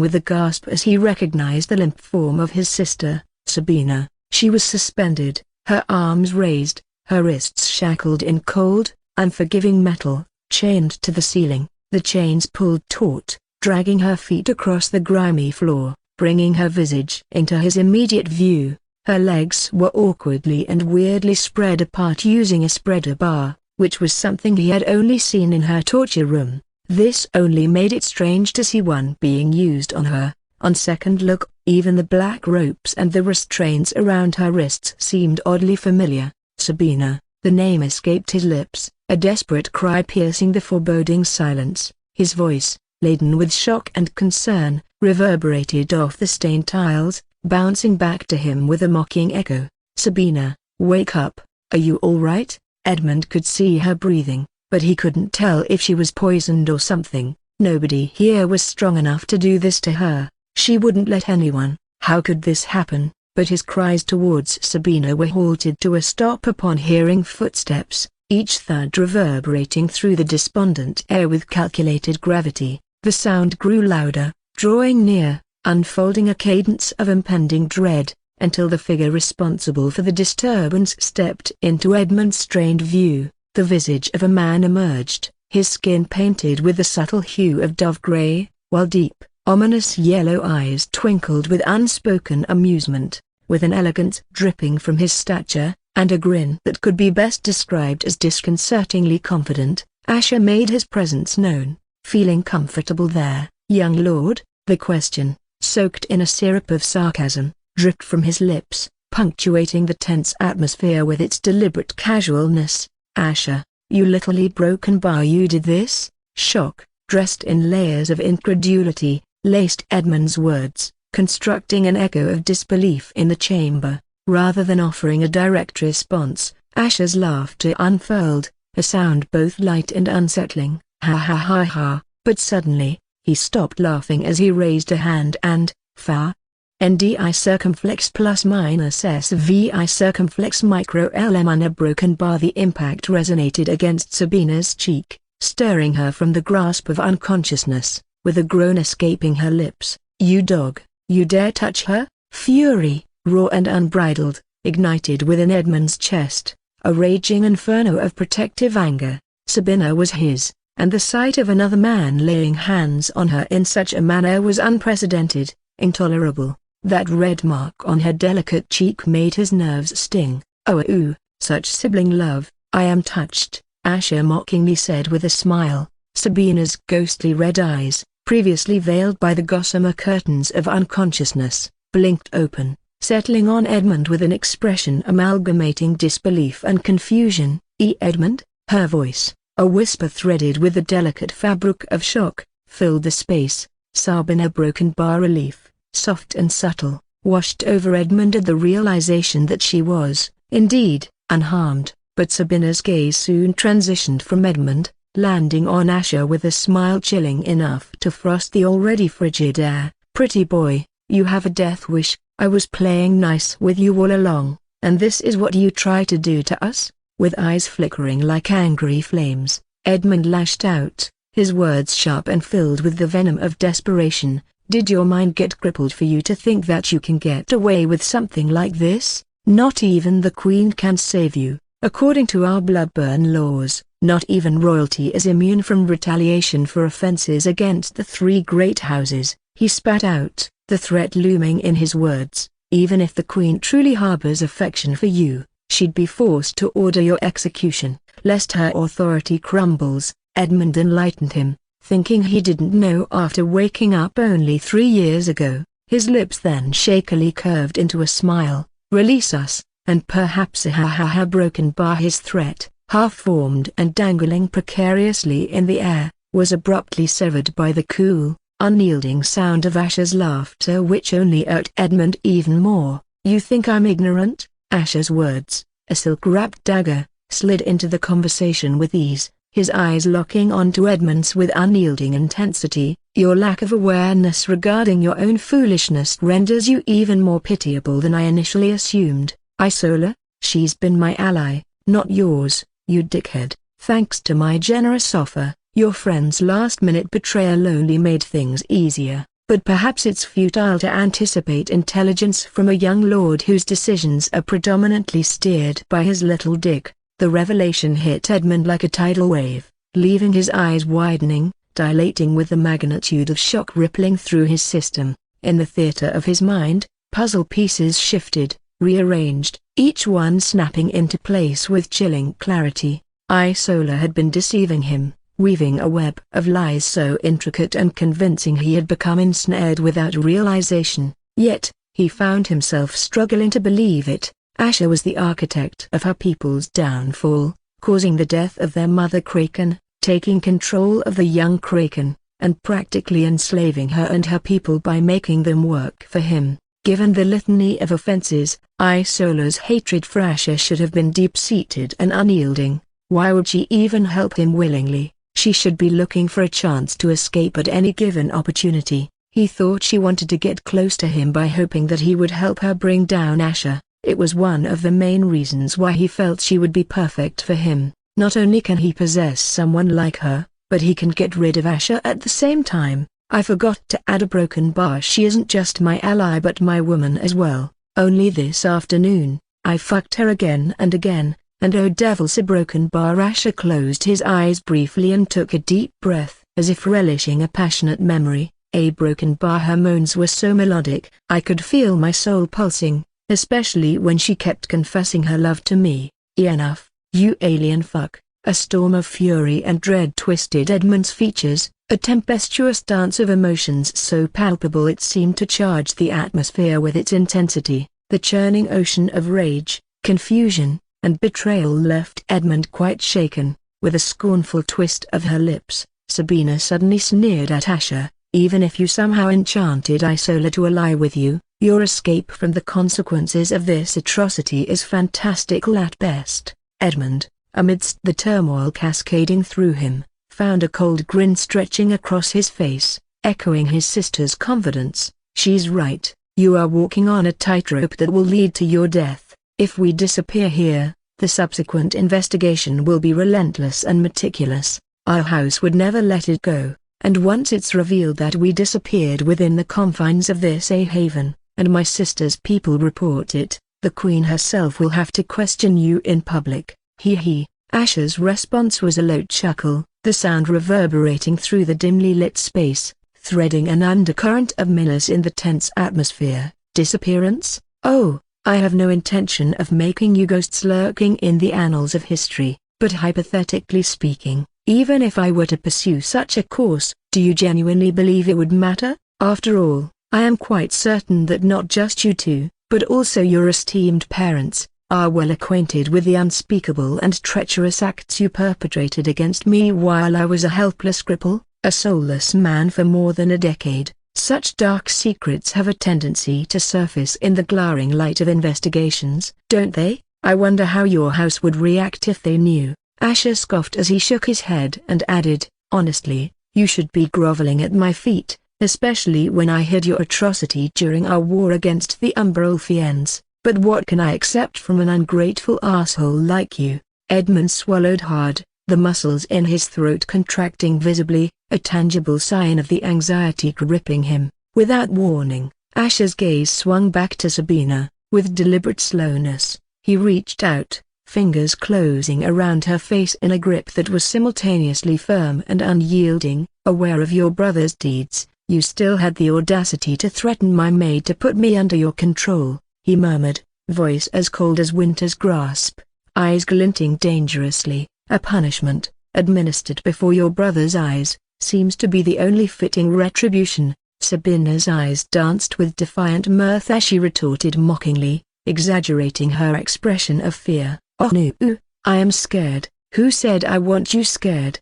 with a gasp as he recognized the limp form of his sister, Sabina. She was suspended, her arms raised, her wrists shackled in cold, unforgiving metal, chained to the ceiling. The chains pulled taut, dragging her feet across the grimy floor, bringing her visage into his immediate view. Her legs were awkwardly and weirdly spread apart using a spreader bar, which was something he had only seen in her torture room. This only made it strange to see one being used on her. On second look, even the black ropes and the restraints around her wrists seemed oddly familiar. Sabina, the name escaped his lips, a desperate cry piercing the foreboding silence. His voice, laden with shock and concern, reverberated off the stained tiles, bouncing back to him with a mocking echo. "Sabina, wake up, are you all right?" Edmund could see her breathing, but he couldn't tell if she was poisoned or something. Nobody here was strong enough to do this to her. She wouldn't let anyone. How could this happen? but his cries towards Sabina were halted to a stop upon hearing footsteps, each thud reverberating through the despondent air with calculated gravity. The sound grew louder, drawing near, unfolding a cadence of impending dread, until the figure responsible for the disturbance stepped into Edmund's strained view. The visage of a man emerged, his skin painted with the subtle hue of dove grey, while deep, ominous yellow eyes twinkled with unspoken amusement. With an elegance dripping from his stature, and a grin that could be best described as disconcertingly confident, Asher made his presence known. "Feeling comfortable there, young lord?" The question, soaked in a syrup of sarcasm, dripped from his lips, punctuating the tense atmosphere with its deliberate casualness. "Asher, you little broken bar, you did this?" Shock, dressed in layers of incredulity, laced Edmund's words, constructing an echo of disbelief in the chamber. Rather than offering a direct response, Asher's laughter unfurled, a sound both light and unsettling. "Ha ha ha ha," but suddenly, he stopped laughing as he raised a hand and, fa. NDI circumflex plus minus SVI circumflex micro LM on a broken bar. The impact resonated against Sabina's cheek, stirring her from the grasp of unconsciousness, with a groan escaping her lips. "You dog, you dare touch her?" Fury, raw and unbridled, ignited within Edmund's chest, a raging inferno of protective anger. Sabina was his, and the sight of another man laying hands on her in such a manner was unprecedented, intolerable. That red mark on her delicate cheek made his nerves sting. "Oh, such sibling love, I am touched," Asher mockingly said with a smile. Sabina's ghostly red eyes, previously veiled by the gossamer curtains of unconsciousness, blinked open, settling on Edmund with an expression amalgamating disbelief and confusion. Edmund?" Her voice, a whisper threaded with the delicate fabric of shock, filled the space. Sabina broken bar relief, soft and subtle, washed over Edmund at the realization that she was, indeed, unharmed. But Sabina's gaze soon transitioned from Edmund, landing on Asher with a smile chilling enough to frost the already frigid air. "Pretty boy, you have a death wish. I was playing nice with you all along, and this is what you try to do to us?" With eyes flickering like angry flames, Edmund lashed out, his words sharp and filled with the venom of desperation. "Did your mind get crippled for you to think that you can get away with something like this? Not even the Queen can save you. According to our bloodburn laws, not even royalty is immune from retaliation for offenses against the three great houses." He spat out, the threat looming in his words. "Even if the Queen truly harbors affection for you, she'd be forced to order your execution, lest her authority crumbles." Edmund enlightened him, thinking he didn't know after waking up only 3 years ago. His lips then shakily curved into a smile. "Release us, and perhaps a ha-ha-ha." Broken bar. His threat, half-formed and dangling precariously in the air, was abruptly severed by the cool, unyielding sound of Asher's laughter, which only irked Edmund even more. "You think I'm ignorant?" Asher's words, a silk-wrapped dagger, slid into the conversation with ease, his eyes locking onto Edmund's with unyielding intensity. "Your lack of awareness regarding your own foolishness renders you even more pitiable than I initially assumed. Isola, she's been my ally, not yours, you dickhead. Thanks to my generous offer, your friend's last-minute betrayal only made things easier, but perhaps it's futile to anticipate intelligence from a young lord whose decisions are predominantly steered by his little dick." The revelation hit Edmund like a tidal wave, leaving his eyes widening, dilating with the magnitude of shock rippling through his system. In the theater of his mind, puzzle pieces shifted, rearranged, each one snapping into place with chilling clarity. Isola had been deceiving him, weaving a web of lies so intricate and convincing he had become ensnared without realization. Yet, he found himself struggling to believe it. Asher was the architect of her people's downfall, causing the death of their mother Kraken, taking control of the young Kraken, and practically enslaving her and her people by making them work for him. Given the litany of offenses, Isola's hatred for Asher should have been deep-seated and unyielding. Why would she even help him willingly? She should be looking for a chance to escape at any given opportunity. He thought she wanted to get close to him by hoping that he would help her bring down Asher. It was one of the main reasons why he felt she would be perfect for him. Not only can he possess someone like her, but he can get rid of Asher at the same time. I forgot to add a broken bar. She isn't just my ally but my woman as well. Only this afternoon, I fucked her again and again, and oh devil's a broken bar. Asher closed his eyes briefly and took a deep breath, as if relishing a passionate memory. A broken bar. Her moans were so melodic, I could feel my soul pulsing, especially when she kept confessing her love to me. Enough, you alien fuck. A storm of fury and dread twisted Edmund's features, a tempestuous dance of emotions so palpable it seemed to charge the atmosphere with its intensity. The churning ocean of rage, confusion, and betrayal left Edmund quite shaken. With a scornful twist of her lips, Sabina suddenly sneered at Asher. Even if you somehow enchanted Isola to ally with you, your escape from the consequences of this atrocity is fantastical at best. Edmund, amidst the turmoil cascading through him, found a cold grin stretching across his face, echoing his sister's confidence. She's right, you are walking on a tightrope that will lead to your death. If we disappear here, the subsequent investigation will be relentless and meticulous. Our house would never let it go. And once it's revealed that we disappeared within the confines of this haven, and my sister's people report it, the Queen herself will have to question you in public. Hee. Asher's response was a low chuckle, the sound reverberating through the dimly lit space, threading an undercurrent of menace in the tense atmosphere. Disappearance? Oh, I have no intention of making you ghosts lurking in the annals of history, but hypothetically speaking, even if I were to pursue such a course, do you genuinely believe it would matter? After all, I am quite certain that not just you two, but also your esteemed parents, are well acquainted with the unspeakable and treacherous acts you perpetrated against me while I was a helpless cripple, a soulless man for more than a decade. Such dark secrets have a tendency to surface in the glaring light of investigations, don't they? I wonder how your house would react if they knew. Asher scoffed as he shook his head and added, honestly, you should be groveling at my feet, especially when I hid your atrocity during our war against the Umbrolfians. But what can I accept from an ungrateful asshole like you? Edmund swallowed hard, the muscles in his throat contracting visibly, a tangible sign of the anxiety gripping him. Without warning, Asher's gaze swung back to Sabina. With deliberate slowness, he reached out, fingers closing around her face in a grip that was simultaneously firm and unyielding. Aware of your brother's deeds, you still had the audacity to threaten my maid to put me under your control, he murmured, voice as cold as winter's grasp, eyes glinting dangerously. A punishment, administered before your brother's eyes, seems to be the only fitting retribution. Sabina's eyes danced with defiant mirth as she retorted mockingly, exaggerating her expression of fear. Oh no, I am scared. Who said I want you scared?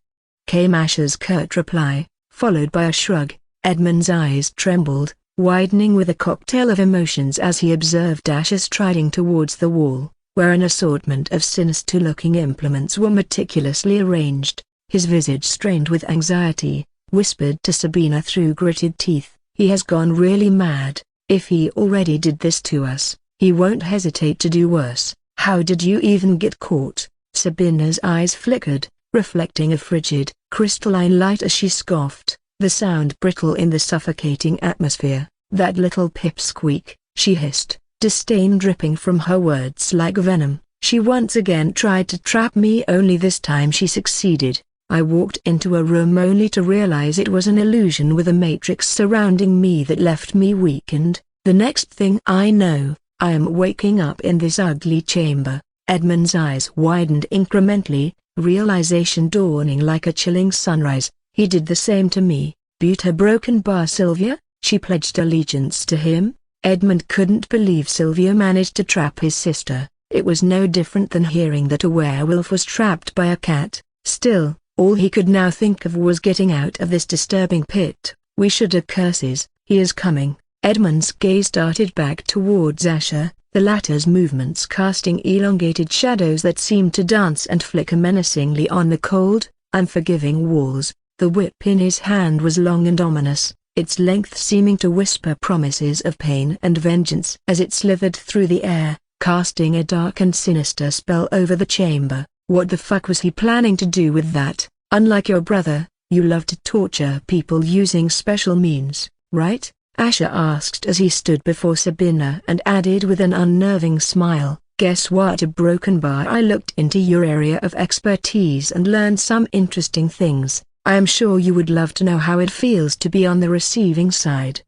Came Asher's curt reply, followed by a shrug. Edmund's eyes trembled, widening with a cocktail of emotions as he observed Asher striding towards the wall, where an assortment of sinister-looking implements were meticulously arranged. His visage strained with anxiety, whispered to Sabina through gritted teeth, he has gone really mad. If he already did this to us, he won't hesitate to do worse. How did you even get caught? Sabina's eyes flickered, reflecting a frigid, crystalline light as she scoffed, the sound brittle in the suffocating atmosphere. That little pipsqueak, she hissed, disdain dripping from her words like venom. She once again tried to trap me, only this time she succeeded. I walked into a room only to realize it was an illusion with a matrix surrounding me that left me weakened. The next thing I know, I am waking up in this ugly chamber. Edmund's eyes widened incrementally, realization dawning like a chilling sunrise. He did the same to me. Buta broken bar Sylvia? She pledged allegiance to him? Edmund couldn't believe Sylvia managed to trap his sister. It was no different than hearing that a werewolf was trapped by a cat. Still, all he could now think of was getting out of this disturbing pit. We should have curses. He is coming. Edmund's gaze darted back towards Asher, the latter's movements casting elongated shadows that seemed to dance and flicker menacingly on the cold, unforgiving walls. The whip in his hand was long and ominous, its length seeming to whisper promises of pain and vengeance as it slithered through the air, casting a dark and sinister spell over the chamber. What the fuck was he planning to do with that? Unlike your brother, you love to torture people using special means, right? Asher asked as he stood before Sabina and added with an unnerving smile, guess what, a broken bar? I looked into your area of expertise and learned some interesting things. I am sure you would love to know how it feels to be on the receiving side.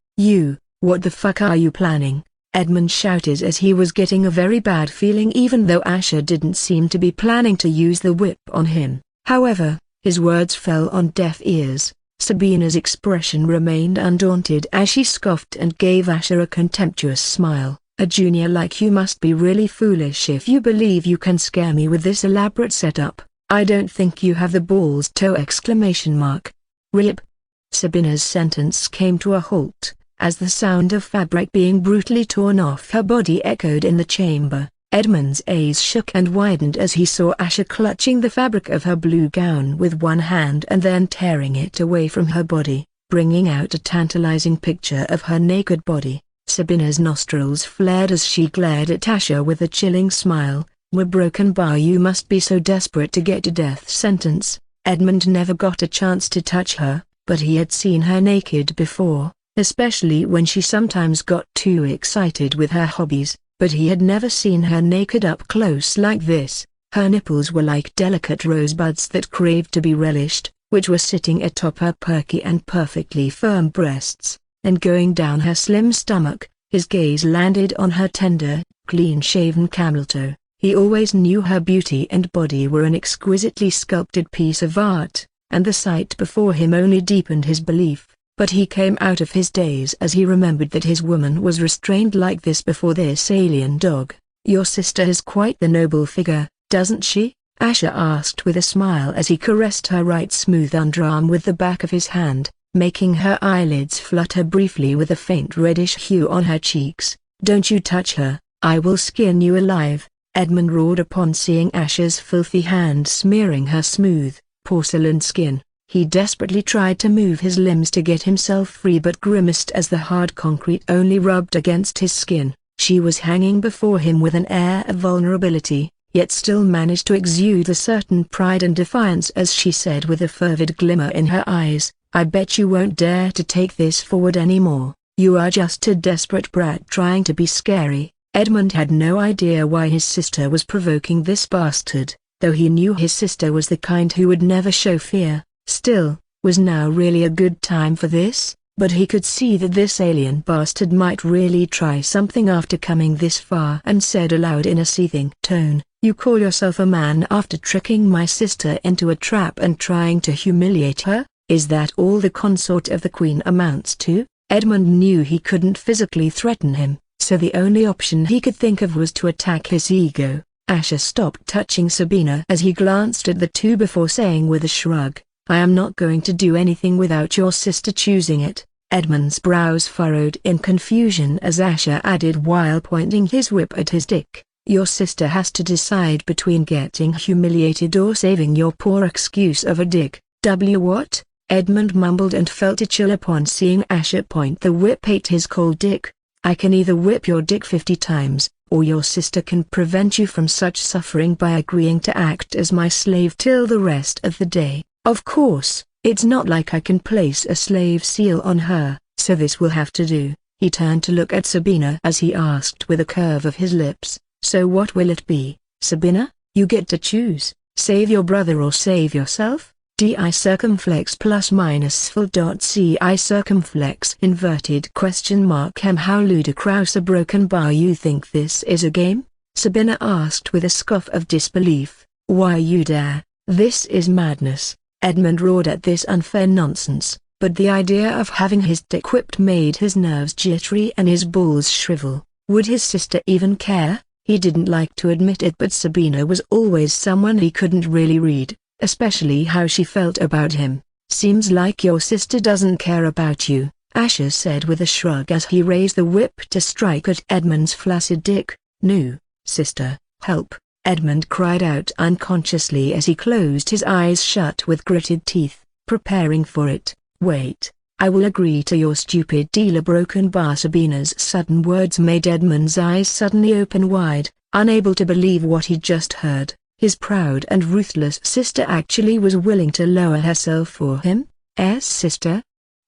What the fuck are you planning? Edmund shouted as he was getting a very bad feeling even though Asher didn't seem to be planning to use the whip on him. However, his words fell on deaf ears. Sabina's expression remained undaunted as she scoffed and gave Asher a contemptuous smile. A junior like you must be really foolish if you believe you can scare me with this elaborate setup. I don't think you have the balls to! Rip. Sabina's sentence came to a halt, as the sound of fabric being brutally torn off her body echoed in the chamber. Edmund's eyes shook and widened as he saw Asher clutching the fabric of her blue gown with one hand and then tearing it away from her body, bringing out a tantalizing picture of her naked body. Sabina's nostrils flared as she glared at Asher with a chilling smile. "We're broken bar, you must be so desperate to get a death sentence." Edmund never got a chance to touch her, but he had seen her naked before, especially when she sometimes got too excited with her hobbies, but he had never seen her naked up close like this. Her nipples were like delicate rosebuds that craved to be relished, which were sitting atop her perky and perfectly firm breasts, and going down her slim stomach. His gaze landed on her tender, clean-shaven camel toe. He always knew her beauty and body were an exquisitely sculpted piece of art, and the sight before him only deepened his belief. But he came out of his daze as he remembered that his woman was restrained like this before this alien dog. "Your sister has quite the noble figure, doesn't she?" Asher asked with a smile as he caressed her right smooth underarm with the back of his hand, making her eyelids flutter briefly with a faint reddish hue on her cheeks. "Don't you touch her, I will skin you alive," Edmund roared upon seeing Asher's filthy hand smearing her smooth, porcelain skin. He desperately tried to move his limbs to get himself free but grimaced as the hard concrete only rubbed against his skin. She was hanging before him with an air of vulnerability, yet still managed to exude a certain pride and defiance as she said with a fervid glimmer in her eyes, "I bet you won't dare to take this forward anymore. You are just a desperate brat trying to be scary." Edmund had no idea why his sister was provoking this bastard, though he knew his sister was the kind who would never show fear. Still, was now really a good time for this? But he could see that this alien bastard might really try something after coming this far and said aloud in a seething tone, "You call yourself a man after tricking my sister into a trap and trying to humiliate her? Is that all the consort of the queen amounts to?" Edmund knew he couldn't physically threaten him, so the only option he could think of was to attack his ego. Asher stopped touching Sabina as he glanced at the two before saying with a shrug, "I am not going to do anything without your sister choosing it." Edmund's brows furrowed in confusion as Asher added while pointing his whip at his dick, "Your sister has to decide between getting humiliated or saving your poor excuse of a dick." What? Edmund mumbled and felt a chill upon seeing Asher point the whip at his cold dick. "I can either whip your dick 50 times, or your sister can prevent you from such suffering by agreeing to act as my slave till the rest of the day. Of course, it's not like I can place a slave seal on her, so this will have to do." He turned to look at Sabina as he asked with a curve of his lips, "So what will it be, Sabina? You get to choose, save your brother or save yourself? Di circumflex plus minus full dot ci circumflex inverted question mark m. How ludicrous a broken bar. You think this is a game?" Sabina asked with a scoff of disbelief. "Why you dare? This is madness." Edmund roared at this unfair nonsense, but the idea of having his dick whipped made his nerves jittery and his balls shrivel. Would his sister even care? He didn't like to admit it, but Sabina was always someone he couldn't really read, especially how she felt about him. "Seems like your sister doesn't care about you," Asher said with a shrug as he raised the whip to strike at Edmund's flaccid dick. "No, sister, help!" Edmund cried out unconsciously as he closed his eyes shut with gritted teeth, preparing for it. "Wait, I will agree to your stupid deal. A broken bar. Sabina's sudden words made Edmund's eyes suddenly open wide, unable to believe what he just heard. His proud and ruthless sister actually was willing to lower herself for him? Sister?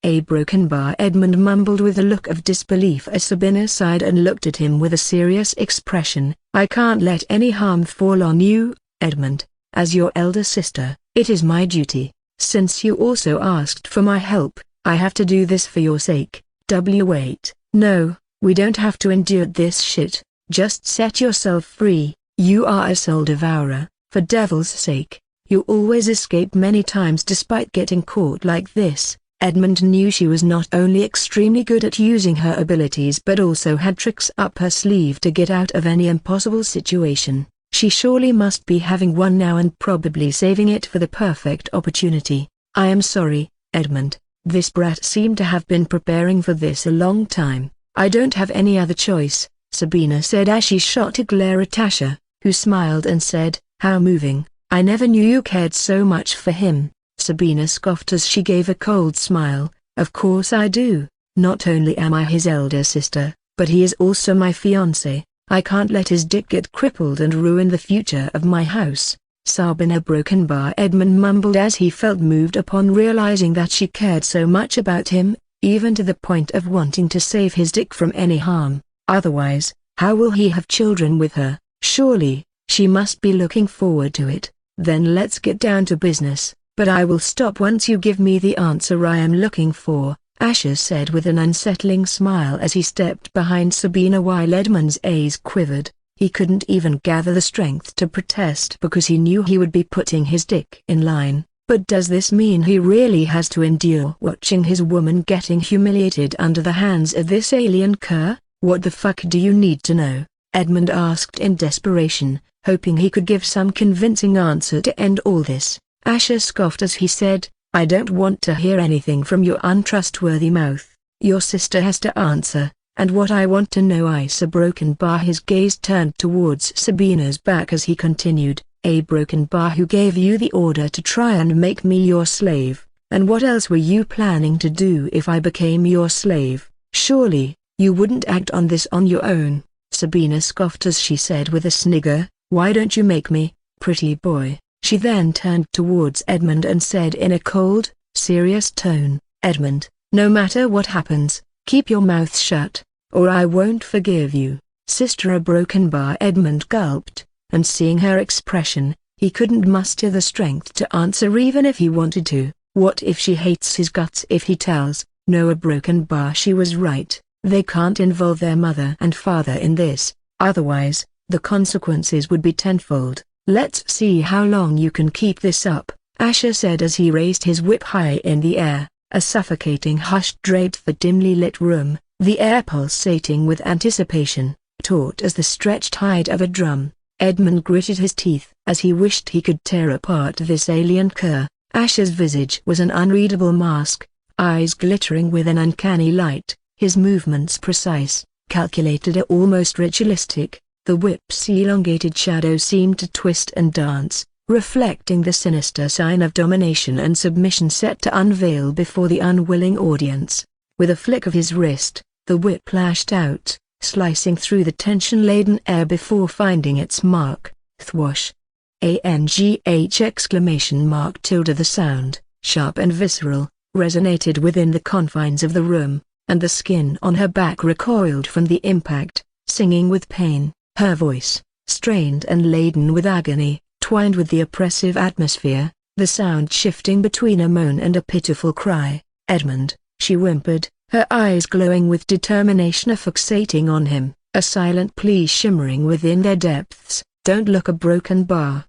A broken bar. Edmund mumbled with a look of disbelief as Sabina sighed and looked at him with a serious expression. I can't let any harm fall on you, Edmund. As your elder sister, it is my duty. Since you also asked for my help, I have to do this for your sake. Wait, no, we don't have to endure this shit. Just set yourself free. You are a soul devourer, for devil's sake. You always escape many times despite getting caught like this. Edmund knew she was not only extremely good at using her abilities but also had tricks up her sleeve to get out of any impossible situation. She surely must be having one now and probably saving it for the perfect opportunity. I am sorry, Edmund. This brat seemed to have been preparing for this a long time. I don't have any other choice, Sabina said as she shot a glare at Asher, who smiled and said, how moving. I never knew you cared so much for him. Sabina scoffed as she gave a cold smile. Of course I do. Not only am I his elder sister, but he is also my fiancé. I can't let his dick get crippled and ruin the future of my house. Sabina broken bar. Edmund mumbled as he felt moved upon realizing that she cared so much about him, even to the point of wanting to save his dick from any harm. Otherwise, how will he have children with her? Surely, she must be looking forward to it. Then let's get down to business, but I will stop once you give me the answer I am looking for, Asher said with an unsettling smile as he stepped behind Sabina while Edmund's eyes quivered. He couldn't even gather the strength to protest because he knew he would be putting his dick in line. But does this mean he really has to endure watching his woman getting humiliated under the hands of this alien cur? What the fuck do you need to know? Edmund asked in desperation, hoping he could give some convincing answer to end all this. Asher scoffed as he said, I don't want to hear anything from your untrustworthy mouth. Your sister has to answer, and what I want to know is a broken bar. His gaze turned towards Sabina's back as he continued, a broken bar who gave you the order to try and make me your slave, and what else were you planning to do if I became your slave? Surely, you wouldn't act on this on your own. Sabina scoffed as she said with a snigger, why don't you make me, pretty boy? She then turned towards Edmund and said in a cold, serious tone, Edmund, no matter what happens, keep your mouth shut, or I won't forgive you. Sister a broken bar. Edmund gulped, and seeing her expression, he couldn't muster the strength to answer even if he wanted to. What if she hates his guts if he tells? No, a broken bar. She was right. They can't involve their mother and father in this, otherwise, the consequences would be tenfold. Let's see how long you can keep this up, Asher said as he raised his whip high in the air. A suffocating hush draped the dimly lit room, the air pulsating with anticipation, taut as the stretched hide of a drum. Edmund gritted his teeth as he wished he could tear apart this alien cur. Asher's visage was an unreadable mask, eyes glittering with an uncanny light, his movements precise, calculated and almost ritualistic. The whip's elongated shadow seemed to twist and dance, reflecting the sinister sign of domination and submission set to unveil before the unwilling audience. With a flick of his wrist, the whip lashed out, slicing through the tension-laden air before finding its mark. Thwash! ANGH exclamation mark tilde. The sound, sharp and visceral, resonated within the confines of the room, and the skin on her back recoiled from the impact, singing with pain. Her voice, strained and laden with agony, twined with the oppressive atmosphere, the sound shifting between a moan and a pitiful cry. Edmund, she whimpered, her eyes glowing with determination fixating on him, a silent plea shimmering within their depths, don't look. A broken bar.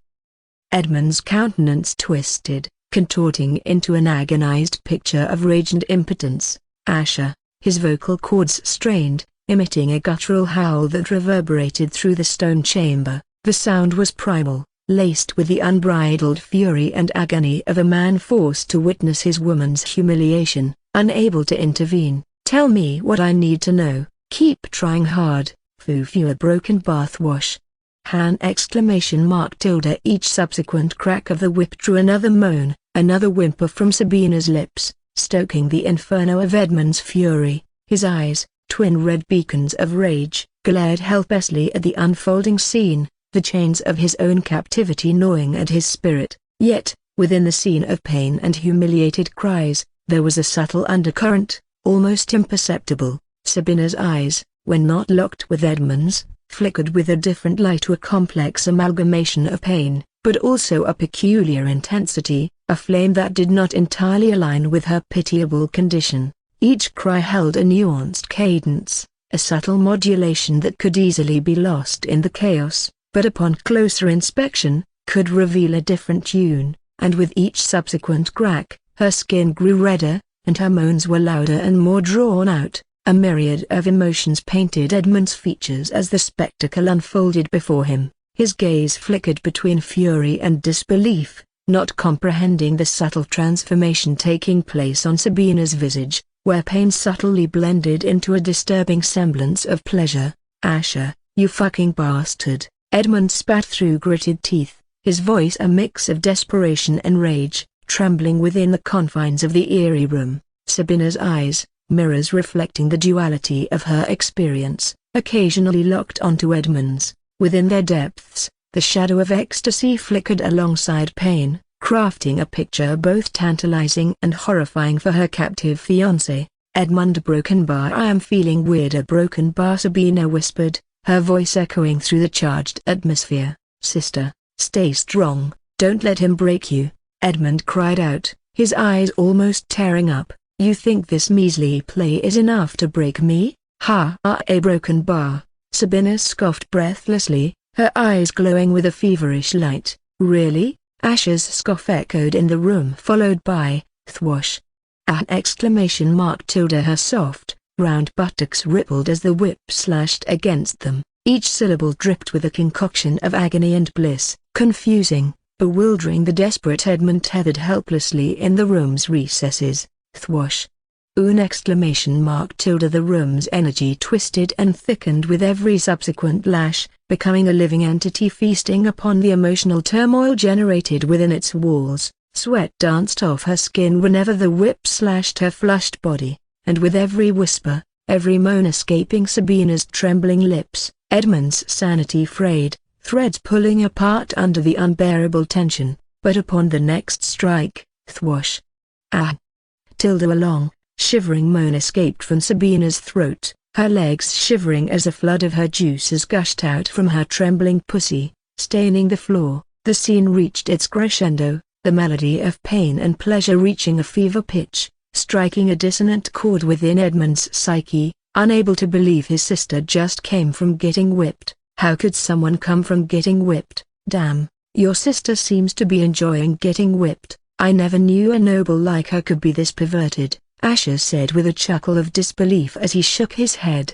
Edmund's countenance twisted, contorting into an agonized picture of rage and impotence. Asher, his vocal cords strained, emitting a guttural howl that reverberated through the stone chamber. The sound was primal, laced with the unbridled fury and agony of a man forced to witness his woman's humiliation, unable to intervene. Tell me what I need to know. Keep trying hard. Foo-foo. A broken bath wash. Han exclamation mark tilde. Each subsequent crack of the whip drew another moan, another whimper from Sabina's lips, stoking the inferno of Edmund's fury. His eyes, twin red beacons of rage, glared helplessly at the unfolding scene, the chains of his own captivity gnawing at his spirit. Yet, within the scene of pain and humiliated cries, there was a subtle undercurrent, almost imperceptible. Sabina's eyes, when not locked with Edmund's, flickered with a different light to a complex amalgamation of pain, but also a peculiar intensity, a flame that did not entirely align with her pitiable condition. Each cry held a nuanced cadence, a subtle modulation that could easily be lost in the chaos, but upon closer inspection, could reveal a different tune, and with each subsequent crack, her skin grew redder, and her moans were louder and more drawn out. A myriad of emotions painted Edmund's features as the spectacle unfolded before him. His gaze flickered between fury and disbelief, not comprehending the subtle transformation taking place on Sabina's visage, where pain subtly blended into a disturbing semblance of pleasure. "Asher, you fucking bastard," Edmund spat through gritted teeth, his voice a mix of desperation and rage, trembling within the confines of the eerie room. Sabina's eyes, mirrors reflecting the duality of her experience, occasionally locked onto Edmund's. Within their depths, the shadow of ecstasy flickered alongside pain, crafting a picture both tantalizing and horrifying for her captive fiancé. "Edmund Broken Bar, I am feeling weirder." Broken Bar, Sabina whispered, her voice echoing through the charged atmosphere. "Sister, stay strong, don't let him break you," Edmund cried out, his eyes almost tearing up. "You think this measly play is enough to break me? Ha! A Broken Bar," Sabina scoffed breathlessly, her eyes glowing with a feverish light. "Really?" Asher's scoff echoed in the room, followed by, "Thwash!" An exclamation mark. Her soft, round buttocks rippled as the whip slashed against them. Each syllable dripped with a concoction of agony and bliss, confusing, bewildering the desperate Edmund tethered helplessly in the room's recesses. "Thwash!" An exclamation mark. The room's energy twisted and thickened with every subsequent lash, becoming a living entity feasting upon the emotional turmoil generated within its walls. Sweat danced off her skin whenever the whip slashed her flushed body, and with every whisper, every moan escaping Sabina's trembling lips, Edmund's sanity frayed, threads pulling apart under the unbearable tension. But upon the next strike, thwash! "Ah!" A long, shivering moan escaped from Sabina's throat, her legs shivering as a flood of her juices gushed out from her trembling pussy, staining the floor. The scene reached its crescendo, the melody of pain and pleasure reaching a fever pitch, striking a dissonant chord within Edmund's psyche. Unable to believe his sister just came from getting whipped. How could someone come from getting whipped? "Damn, your sister seems to be enjoying getting whipped. I never knew a noble like her could be this perverted," Asher said with a chuckle of disbelief as he shook his head.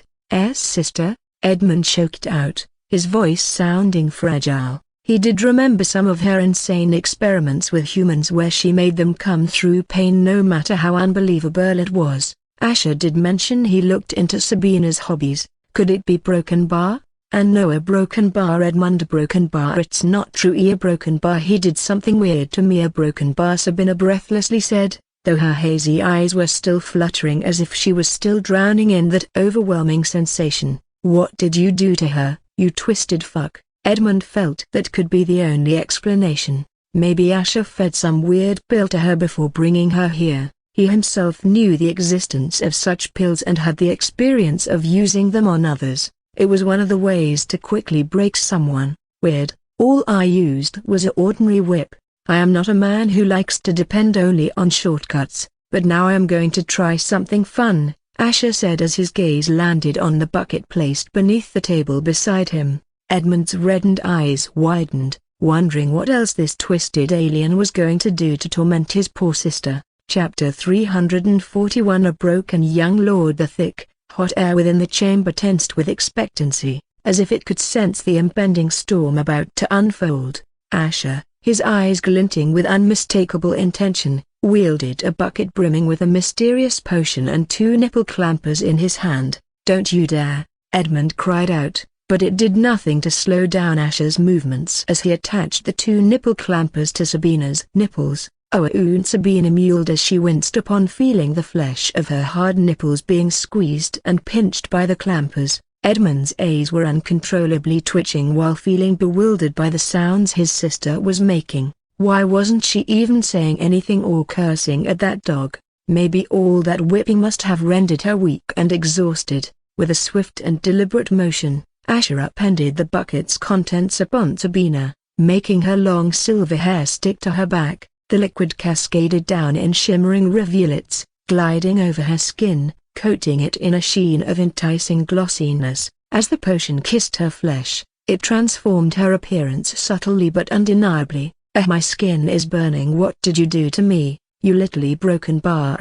"Sister?" Edmund choked out, his voice sounding fragile. He did remember some of her insane experiments with humans where she made them come through pain no matter how unbelievable it was. Asher did mention he looked into Sabina's hobbies. Could it be Broken Bar? And no, a Broken Bar. Edmund Broken Bar. It's not true. A Broken Bar. He did something weird to me. A Broken Bar, Sabina breathlessly said, though her hazy eyes were still fluttering as if she was still drowning in that overwhelming sensation. "What did you do to her, you twisted fuck?" Edmund felt that could be the only explanation. Maybe Asher fed some weird pill to her before bringing her here. He himself knew the existence of such pills and had the experience of using them on others. It was one of the ways to quickly break someone. "Weird. All I used was an ordinary whip. I am not a man who likes to depend only on shortcuts, but now I am going to try something fun," Asher said as his gaze landed on the bucket placed beneath the table beside him. Edmund's reddened eyes widened, wondering what else this twisted alien was going to do to torment his poor sister. Chapter 341. A broken young lord. The thick, hot air within the chamber tensed with expectancy, as if it could sense the impending storm about to unfold. Asher, his eyes glinting with unmistakable intention, wielded a bucket brimming with a mysterious potion and 2 nipple clampers in his hand. "Don't you dare!" Edmund cried out, but it did nothing to slow down Asher's movements as he attached the 2 nipple clampers to Sabina's nipples. Oh, Sabina mewed as she winced upon feeling the flesh of her hard nipples being squeezed and pinched by the clampers. Edmund's eyes were uncontrollably twitching while feeling bewildered by the sounds his sister was making. Why wasn't she even saying anything or cursing at that dog? Maybe all that whipping must have rendered her weak and exhausted. With a swift and deliberate motion, Asher upended the bucket's contents upon Sabina, making her long silver hair stick to her back. The liquid cascaded down in shimmering rivulets, gliding over her skin, coating it in a sheen of enticing glossiness. As the potion kissed her flesh, it transformed her appearance subtly but undeniably. My skin is burning. What did you do to me, you little broken bar?"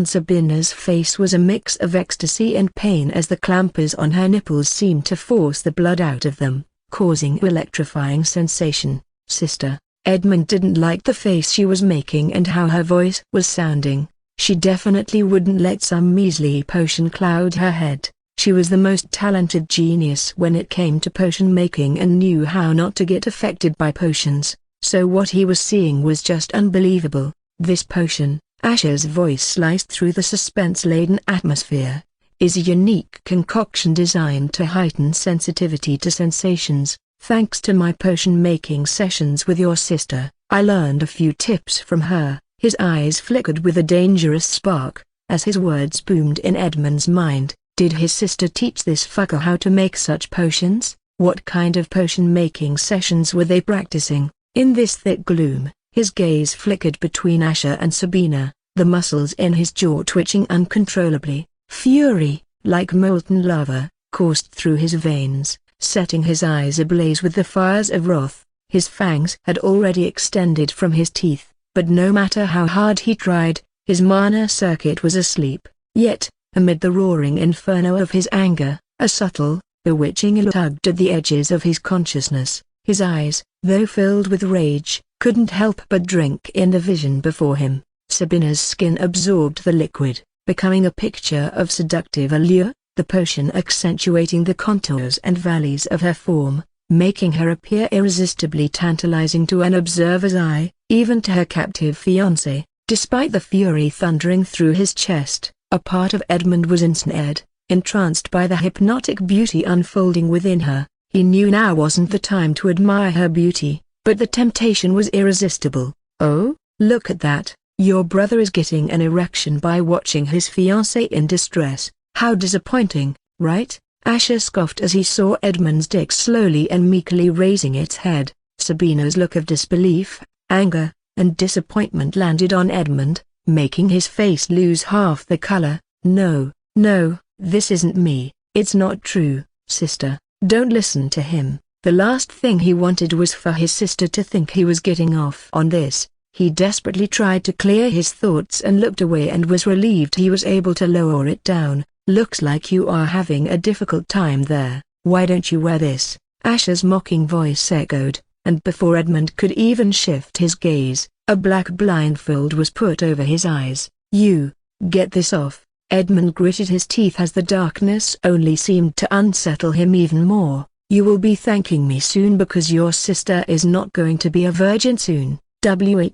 Sabina's face was a mix of ecstasy and pain as the clampers on her nipples seemed to force the blood out of them, causing electrifying sensation. "Sister." Edmund didn't like the face she was making and how her voice was sounding. She definitely wouldn't let some measly potion cloud her head. She was the most talented genius when it came to potion making and knew how not to get affected by potions. So what he was seeing was just unbelievable. This potion, Asher's voice sliced through the suspense-laden atmosphere, is a unique concoction designed to heighten sensitivity to sensations. Thanks to my potion-making sessions with your sister, I learned a few tips from her. His eyes flickered with a dangerous spark, as his words boomed in Edmund's mind. Did his sister teach this fucker how to make such potions? What kind of potion-making sessions were they practicing? In this thick gloom, his gaze flickered between Asher and Sabina, the muscles in his jaw twitching uncontrollably. Fury, like molten lava, coursed through his veins, setting his eyes ablaze with the fires of wrath. His fangs had already extended from his teeth, but no matter how hard he tried, his mana circuit was asleep. Yet, amid the roaring inferno of his anger, a subtle, bewitching allure tugged at the edges of his consciousness. His eyes, though filled with rage, couldn't help but drink in the vision before him. Sabina's skin absorbed the liquid, becoming a picture of seductive allure, the potion accentuating the contours and valleys of her form, making her appear irresistibly tantalizing to an observer's eye, even to her captive fiancé. Despite the fury thundering through his chest, a part of Edmund was ensnared, entranced by the hypnotic beauty unfolding within her. He knew now wasn't the time to admire her beauty, but the temptation was irresistible. "Oh, look at that, your brother is getting an erection by watching his fiancée in distress. How disappointing, right?" Asher scoffed as he saw Edmund's dick slowly and meekly raising its head. Sabina's look of disbelief, anger, and disappointment landed on Edmund, making his face lose half the color. No, this isn't me. It's not true, sister. Don't listen to him." The last thing he wanted was for his sister to think he was getting off on this. He desperately tried to clear his thoughts and looked away and was relieved he was able to lower it down. "Looks like you are having a difficult time there. Why don't you wear this?" Asher's mocking voice echoed, and before Edmund could even shift his gaze, a black blindfold was put over his eyes. "You, get this off." Edmund gritted his teeth as the darkness only seemed to unsettle him even more. "You will be thanking me soon because your sister is not going to be a virgin soon."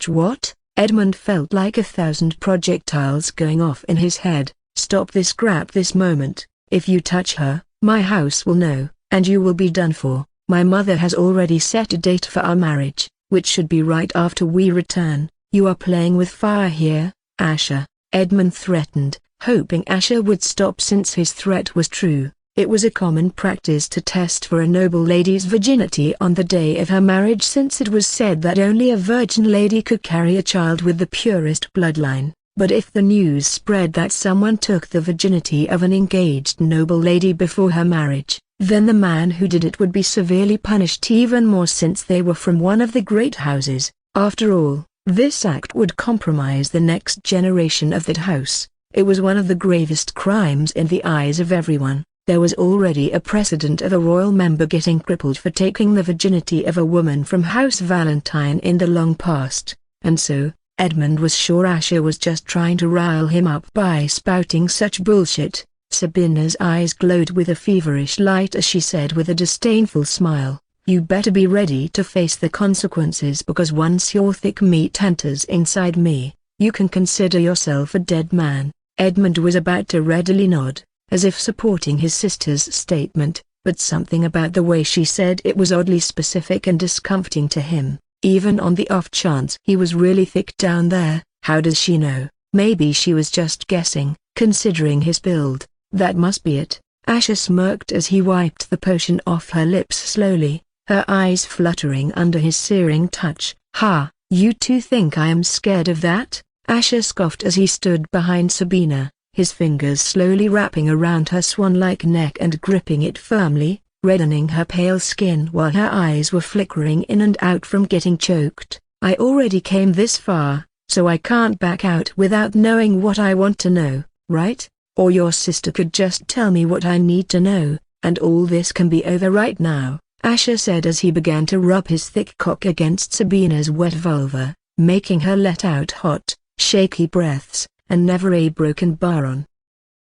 What? Edmund felt like 1,000 projectiles going off in his head. "Stop this crap this moment. If you touch her, my house will know, and you will be done for. My mother has already set a date for our marriage, which should be right after we return. You are playing with fire here, Asher," Edmund threatened, hoping Asher would stop since his threat was true. It was a common practice to test for a noble lady's virginity on the day of her marriage, since it was said that only a virgin lady could carry a child with the purest bloodline. But if the news spread that someone took the virginity of an engaged noble lady before her marriage, then the man who did it would be severely punished even more, since they were from one of the great houses. After all, this act would compromise the next generation of that house. It was one of the gravest crimes in the eyes of everyone. There was already a precedent of a royal member getting crippled for taking the virginity of a woman from House Valentine in the long past, and so, Edmund was sure Asher was just trying to rile him up by spouting such bullshit. Sabina's eyes glowed with a feverish light as she said with a disdainful smile, You better be ready to face the consequences, because once your thick meat enters inside me, you can consider yourself a dead man." Edmund was about to readily nod, as if supporting his sister's statement, but something about the way she said it was oddly specific and discomforting to him. Even on the off chance he was really thick down there, how does she know? Maybe she was just guessing, considering his build. That must be it. Asher smirked as he wiped the potion off her lips slowly, her eyes fluttering under his searing touch. "Ha, you two think I am scared of that?" Asher scoffed as he stood behind Sabina, his fingers slowly wrapping around her swan-like neck and gripping it firmly, reddening her pale skin while her eyes were flickering in and out from getting choked. "I already came this far, so I can't back out without knowing what I want to know, right? Or your sister could just tell me what I need to know, and all this can be over right now," Asher said as he began to rub his thick cock against Sabina's wet vulva, making her let out hot, shaky breaths, and never a broken bar on.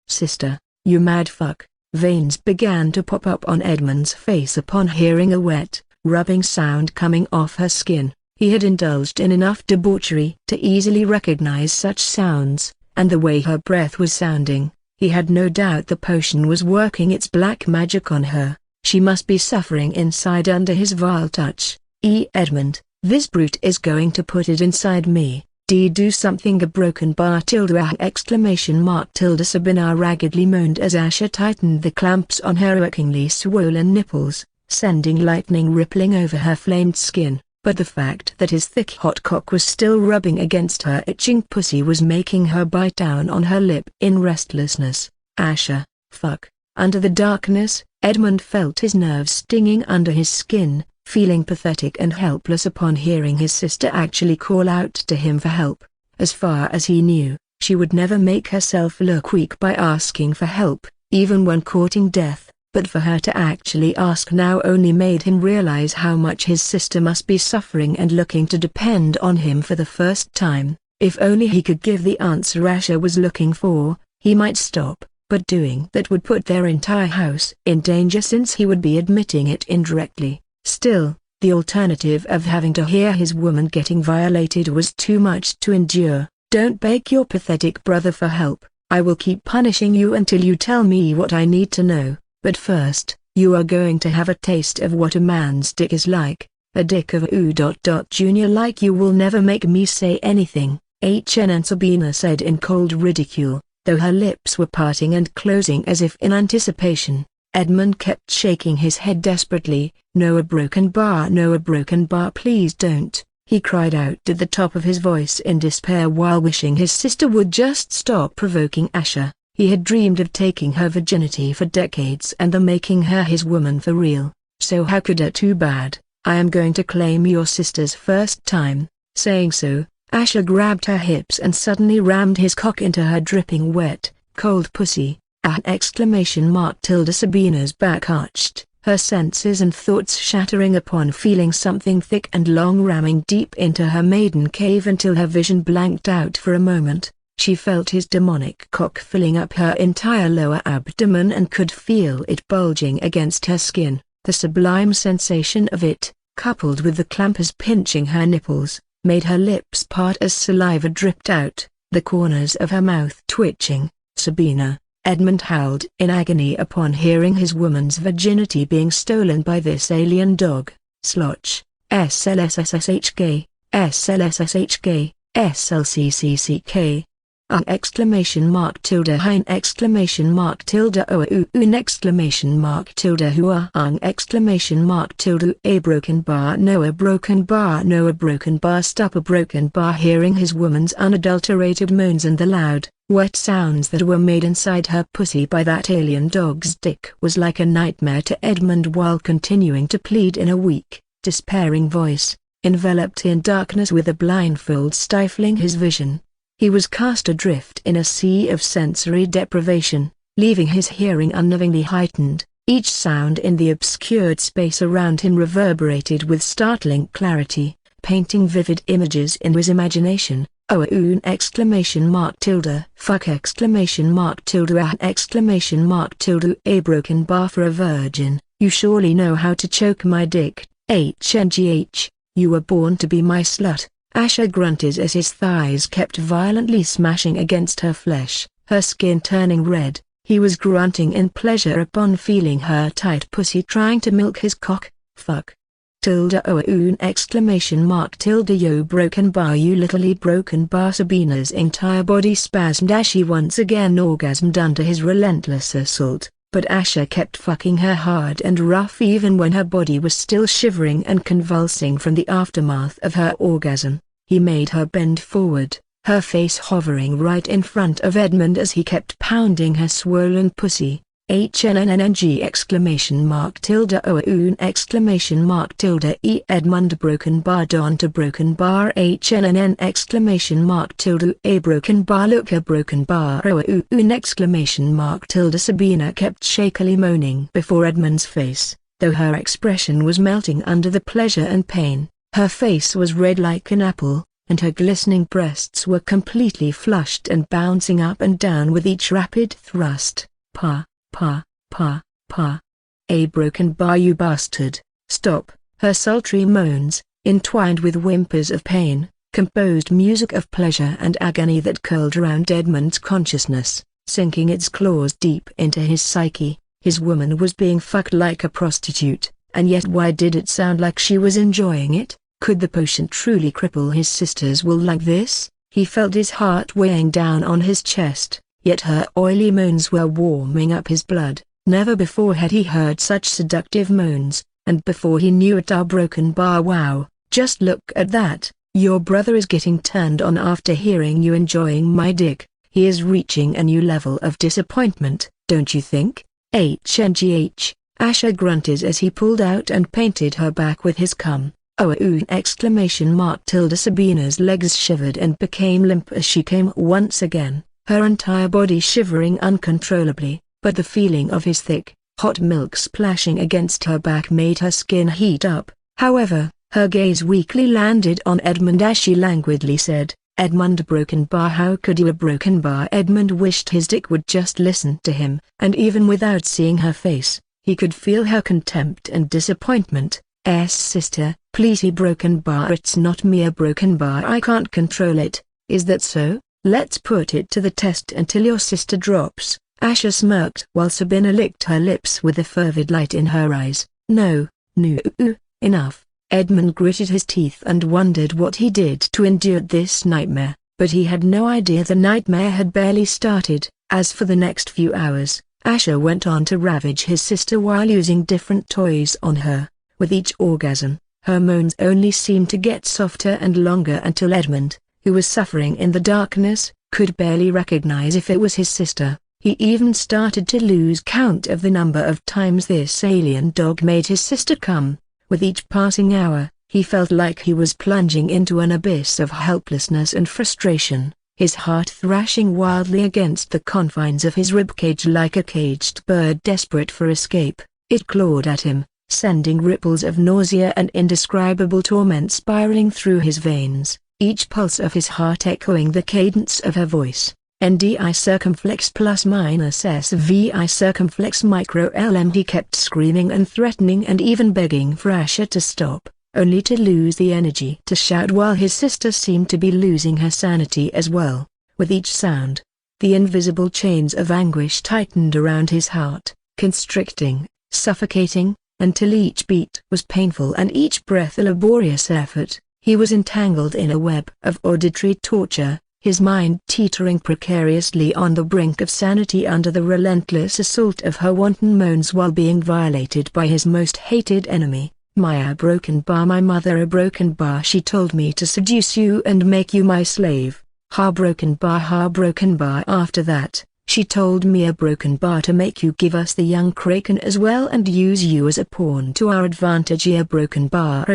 "Sister, you mad fuck." Veins began to pop up on Edmund's face upon hearing a wet, rubbing sound coming off her skin. He had indulged in enough debauchery to easily recognize such sounds, and the way her breath was sounding, he had no doubt the potion was working its black magic on her. She must be suffering inside under his vile touch. Edmund, this brute is going to put it inside me. Do something." A broken bar exclamation mark tilde Sabina raggedly moaned as Asher tightened the clamps on her achingly swollen nipples, sending lightning rippling over her flamed skin. But the fact that his thick hot cock was still rubbing against her itching pussy was making her bite down on her lip in restlessness. "Asher, fuck." Under the darkness, Edmund felt his nerves stinging under his skin, feeling pathetic and helpless upon hearing his sister actually call out to him for help. As far as he knew, she would never make herself look weak by asking for help, even when courting death, but for her to actually ask now only made him realize how much his sister must be suffering and looking to depend on him for the first time. If only he could give the answer Asher was looking for, he might stop, but doing that would put their entire house in danger since he would be admitting it indirectly. Still, the alternative of having to hear his woman getting violated was too much to endure. "Don't beg your pathetic brother for help. I will keep punishing you until you tell me what I need to know. But first, you are going to have a taste of what a man's dick is like. A dick of a junior like you will never make me say anything," and Sabina said in cold ridicule, though her lips were parting and closing as if in anticipation. Edmund kept shaking his head desperately. "No, a broken bar, no, a broken bar, please don't," he cried out at the top of his voice in despair while wishing his sister would just stop provoking Asher. He had dreamed of taking her virginity for decades and then making her his woman for real, so how could it too bad? "I am going to claim your sister's first time." Saying so, Asher grabbed her hips and suddenly rammed his cock into her dripping wet, cold pussy. Sabina's back arched, her senses and thoughts shattering upon feeling something thick and long ramming deep into her maiden cave until her vision blanked out for a moment. She felt his demonic cock filling up her entire lower abdomen and could feel it bulging against her skin. The sublime sensation of it, coupled with the clampers pinching her nipples, made her lips part as saliva dripped out, the corners of her mouth twitching. "Sabina!" Edmund howled in agony upon hearing his woman's virginity being stolen by this alien dog. "Slotch, SLSSHK, SLSSHK, SLCCCK." Exclamation mark tilde hein exclamation mark tilde exclamation mark tilde hua exclamation mark tilde a broken bar, no, a broken bar, no, a broken bar, stop, a broken bar. Hearing his woman's unadulterated moans and the loud, wet sounds that were made inside her pussy by that alien dog's dick was like a nightmare to Edmund while continuing to plead in a weak, despairing voice, enveloped in darkness with a blindfold stifling his vision. He was cast adrift in a sea of sensory deprivation, leaving his hearing unknowingly heightened. Each sound in the obscured space around him reverberated with startling clarity, painting vivid images in his imagination. Exclamation mark tilde fuck exclamation mark tilde exclamation mark tilde a broken bar for a virgin, You surely know how to choke my dick, HNGH, you were born to be my slut. Asher grunted as his thighs kept violently smashing against her flesh, her skin turning red. He was grunting in pleasure upon feeling her tight pussy trying to milk his cock. Fuck. Tilda oon exclamation mark tilde yo broken bar you literally broken bar. Sabina's entire body spasmed as she once again orgasmed under his relentless assault, but Asher kept fucking her hard and rough even when her body was still shivering and convulsing from the aftermath of her orgasm. He made her bend forward, her face hovering right in front of Edmund as he kept pounding her swollen pussy. HNNNG exclamation mark tilde oon exclamation mark tilde e Edmund broken bar don to broken bar HNNN exclamation mark tilde a broken bar look a broken bar oon exclamation mark tilde. Sabina kept shakily moaning before Edmund's face, though her expression was melting under the pleasure and pain. Her face was red like an apple, and her glistening breasts were completely flushed and bouncing up and down with each rapid thrust. Pa. Pa, pa, pa. A broken bar you bastard, stop. Her sultry moans, entwined with whimpers of pain, composed music of pleasure and agony that curled around Edmund's consciousness, sinking its claws deep into his psyche. His woman was being fucked like a prostitute, and yet why did it sound like she was enjoying it? Could the potion truly cripple his sister's will like this? He felt his heart weighing down on his chest. Yet her oily moans were warming up his blood. Never before had he heard such seductive moans, and before he knew it our broken bar. Wow, just look at that, your brother is getting turned on after hearing you enjoying my dick. He is reaching a new level of disappointment, don't you think? HNGH, Asher grunted as he pulled out and painted her back with his cum. Exclamation mark tilde. Sabina's legs shivered and became limp as she came once again, her entire body shivering uncontrollably, but the feeling of his thick, hot milk splashing against her back made her skin heat up. However, her gaze weakly landed on Edmund as she languidly said, Edmund broken bar how could you a broken bar? Edmund wished his dick would just listen to him, and even without seeing her face, he could feel her contempt and disappointment. Sister, please he broken bar it's not me a broken bar I can't control it, is that so? Let's put it to the test until your sister drops. Asher smirked while Sabina licked her lips with a fervid light in her eyes. No, enough. Edmund gritted his teeth and wondered what he did to endure this nightmare, but he had no idea the nightmare had barely started. As for the next few hours, Asher went on to ravage his sister while using different toys on her. With each orgasm, her moans only seemed to get softer and longer until Edmund, who was suffering in the darkness, could barely recognize if it was his sister. He even started to lose count of the number of times this alien dog made his sister come. With each passing hour, he felt like he was plunging into an abyss of helplessness and frustration, his heart thrashing wildly against the confines of his ribcage like a caged bird desperate for escape. It clawed at him, sending ripples of nausea and indescribable torment spiraling through his veins, each pulse of his heart echoing the cadence of her voice. NDI circumflex plus minus SVI circumflex micro LM. He kept screaming and threatening and even begging for Asher to stop, only to lose the energy to shout while his sister seemed to be losing her sanity as well. With each sound, the invisible chains of anguish tightened around his heart, constricting, suffocating, until each beat was painful and each breath a laborious effort. He was entangled in a web of auditory torture, his mind teetering precariously on the brink of sanity under the relentless assault of her wanton moans while being violated by his most hated enemy. Maya broken bar my mother a broken bar she told me to seduce you and make you my slave. Ha broken bar after that, she told me a broken bar to make you give us the young kraken as well and use you as a pawn to our advantage. A broken bar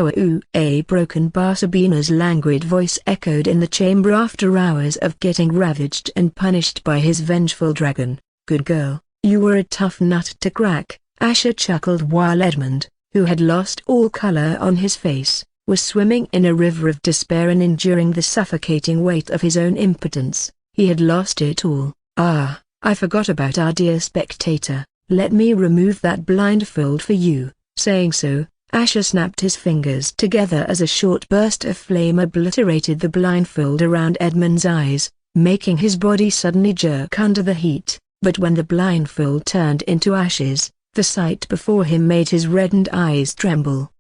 a broken bar. Sabina's languid voice echoed in the chamber after hours of getting ravaged and punished by his vengeful dragon. Good girl, you were a tough nut to crack. Asher chuckled while Edmund, who had lost all color on his face, was swimming in a river of despair and enduring the suffocating weight of his own impotence. He had lost it all. Ah, I forgot about our dear spectator. Let me remove that blindfold for you." Saying so, Asher snapped his fingers together as a short burst of flame obliterated the blindfold around Edmund's eyes, making his body suddenly jerk under the heat. But when the blindfold turned into ashes, the sight before him made his reddened eyes tremble.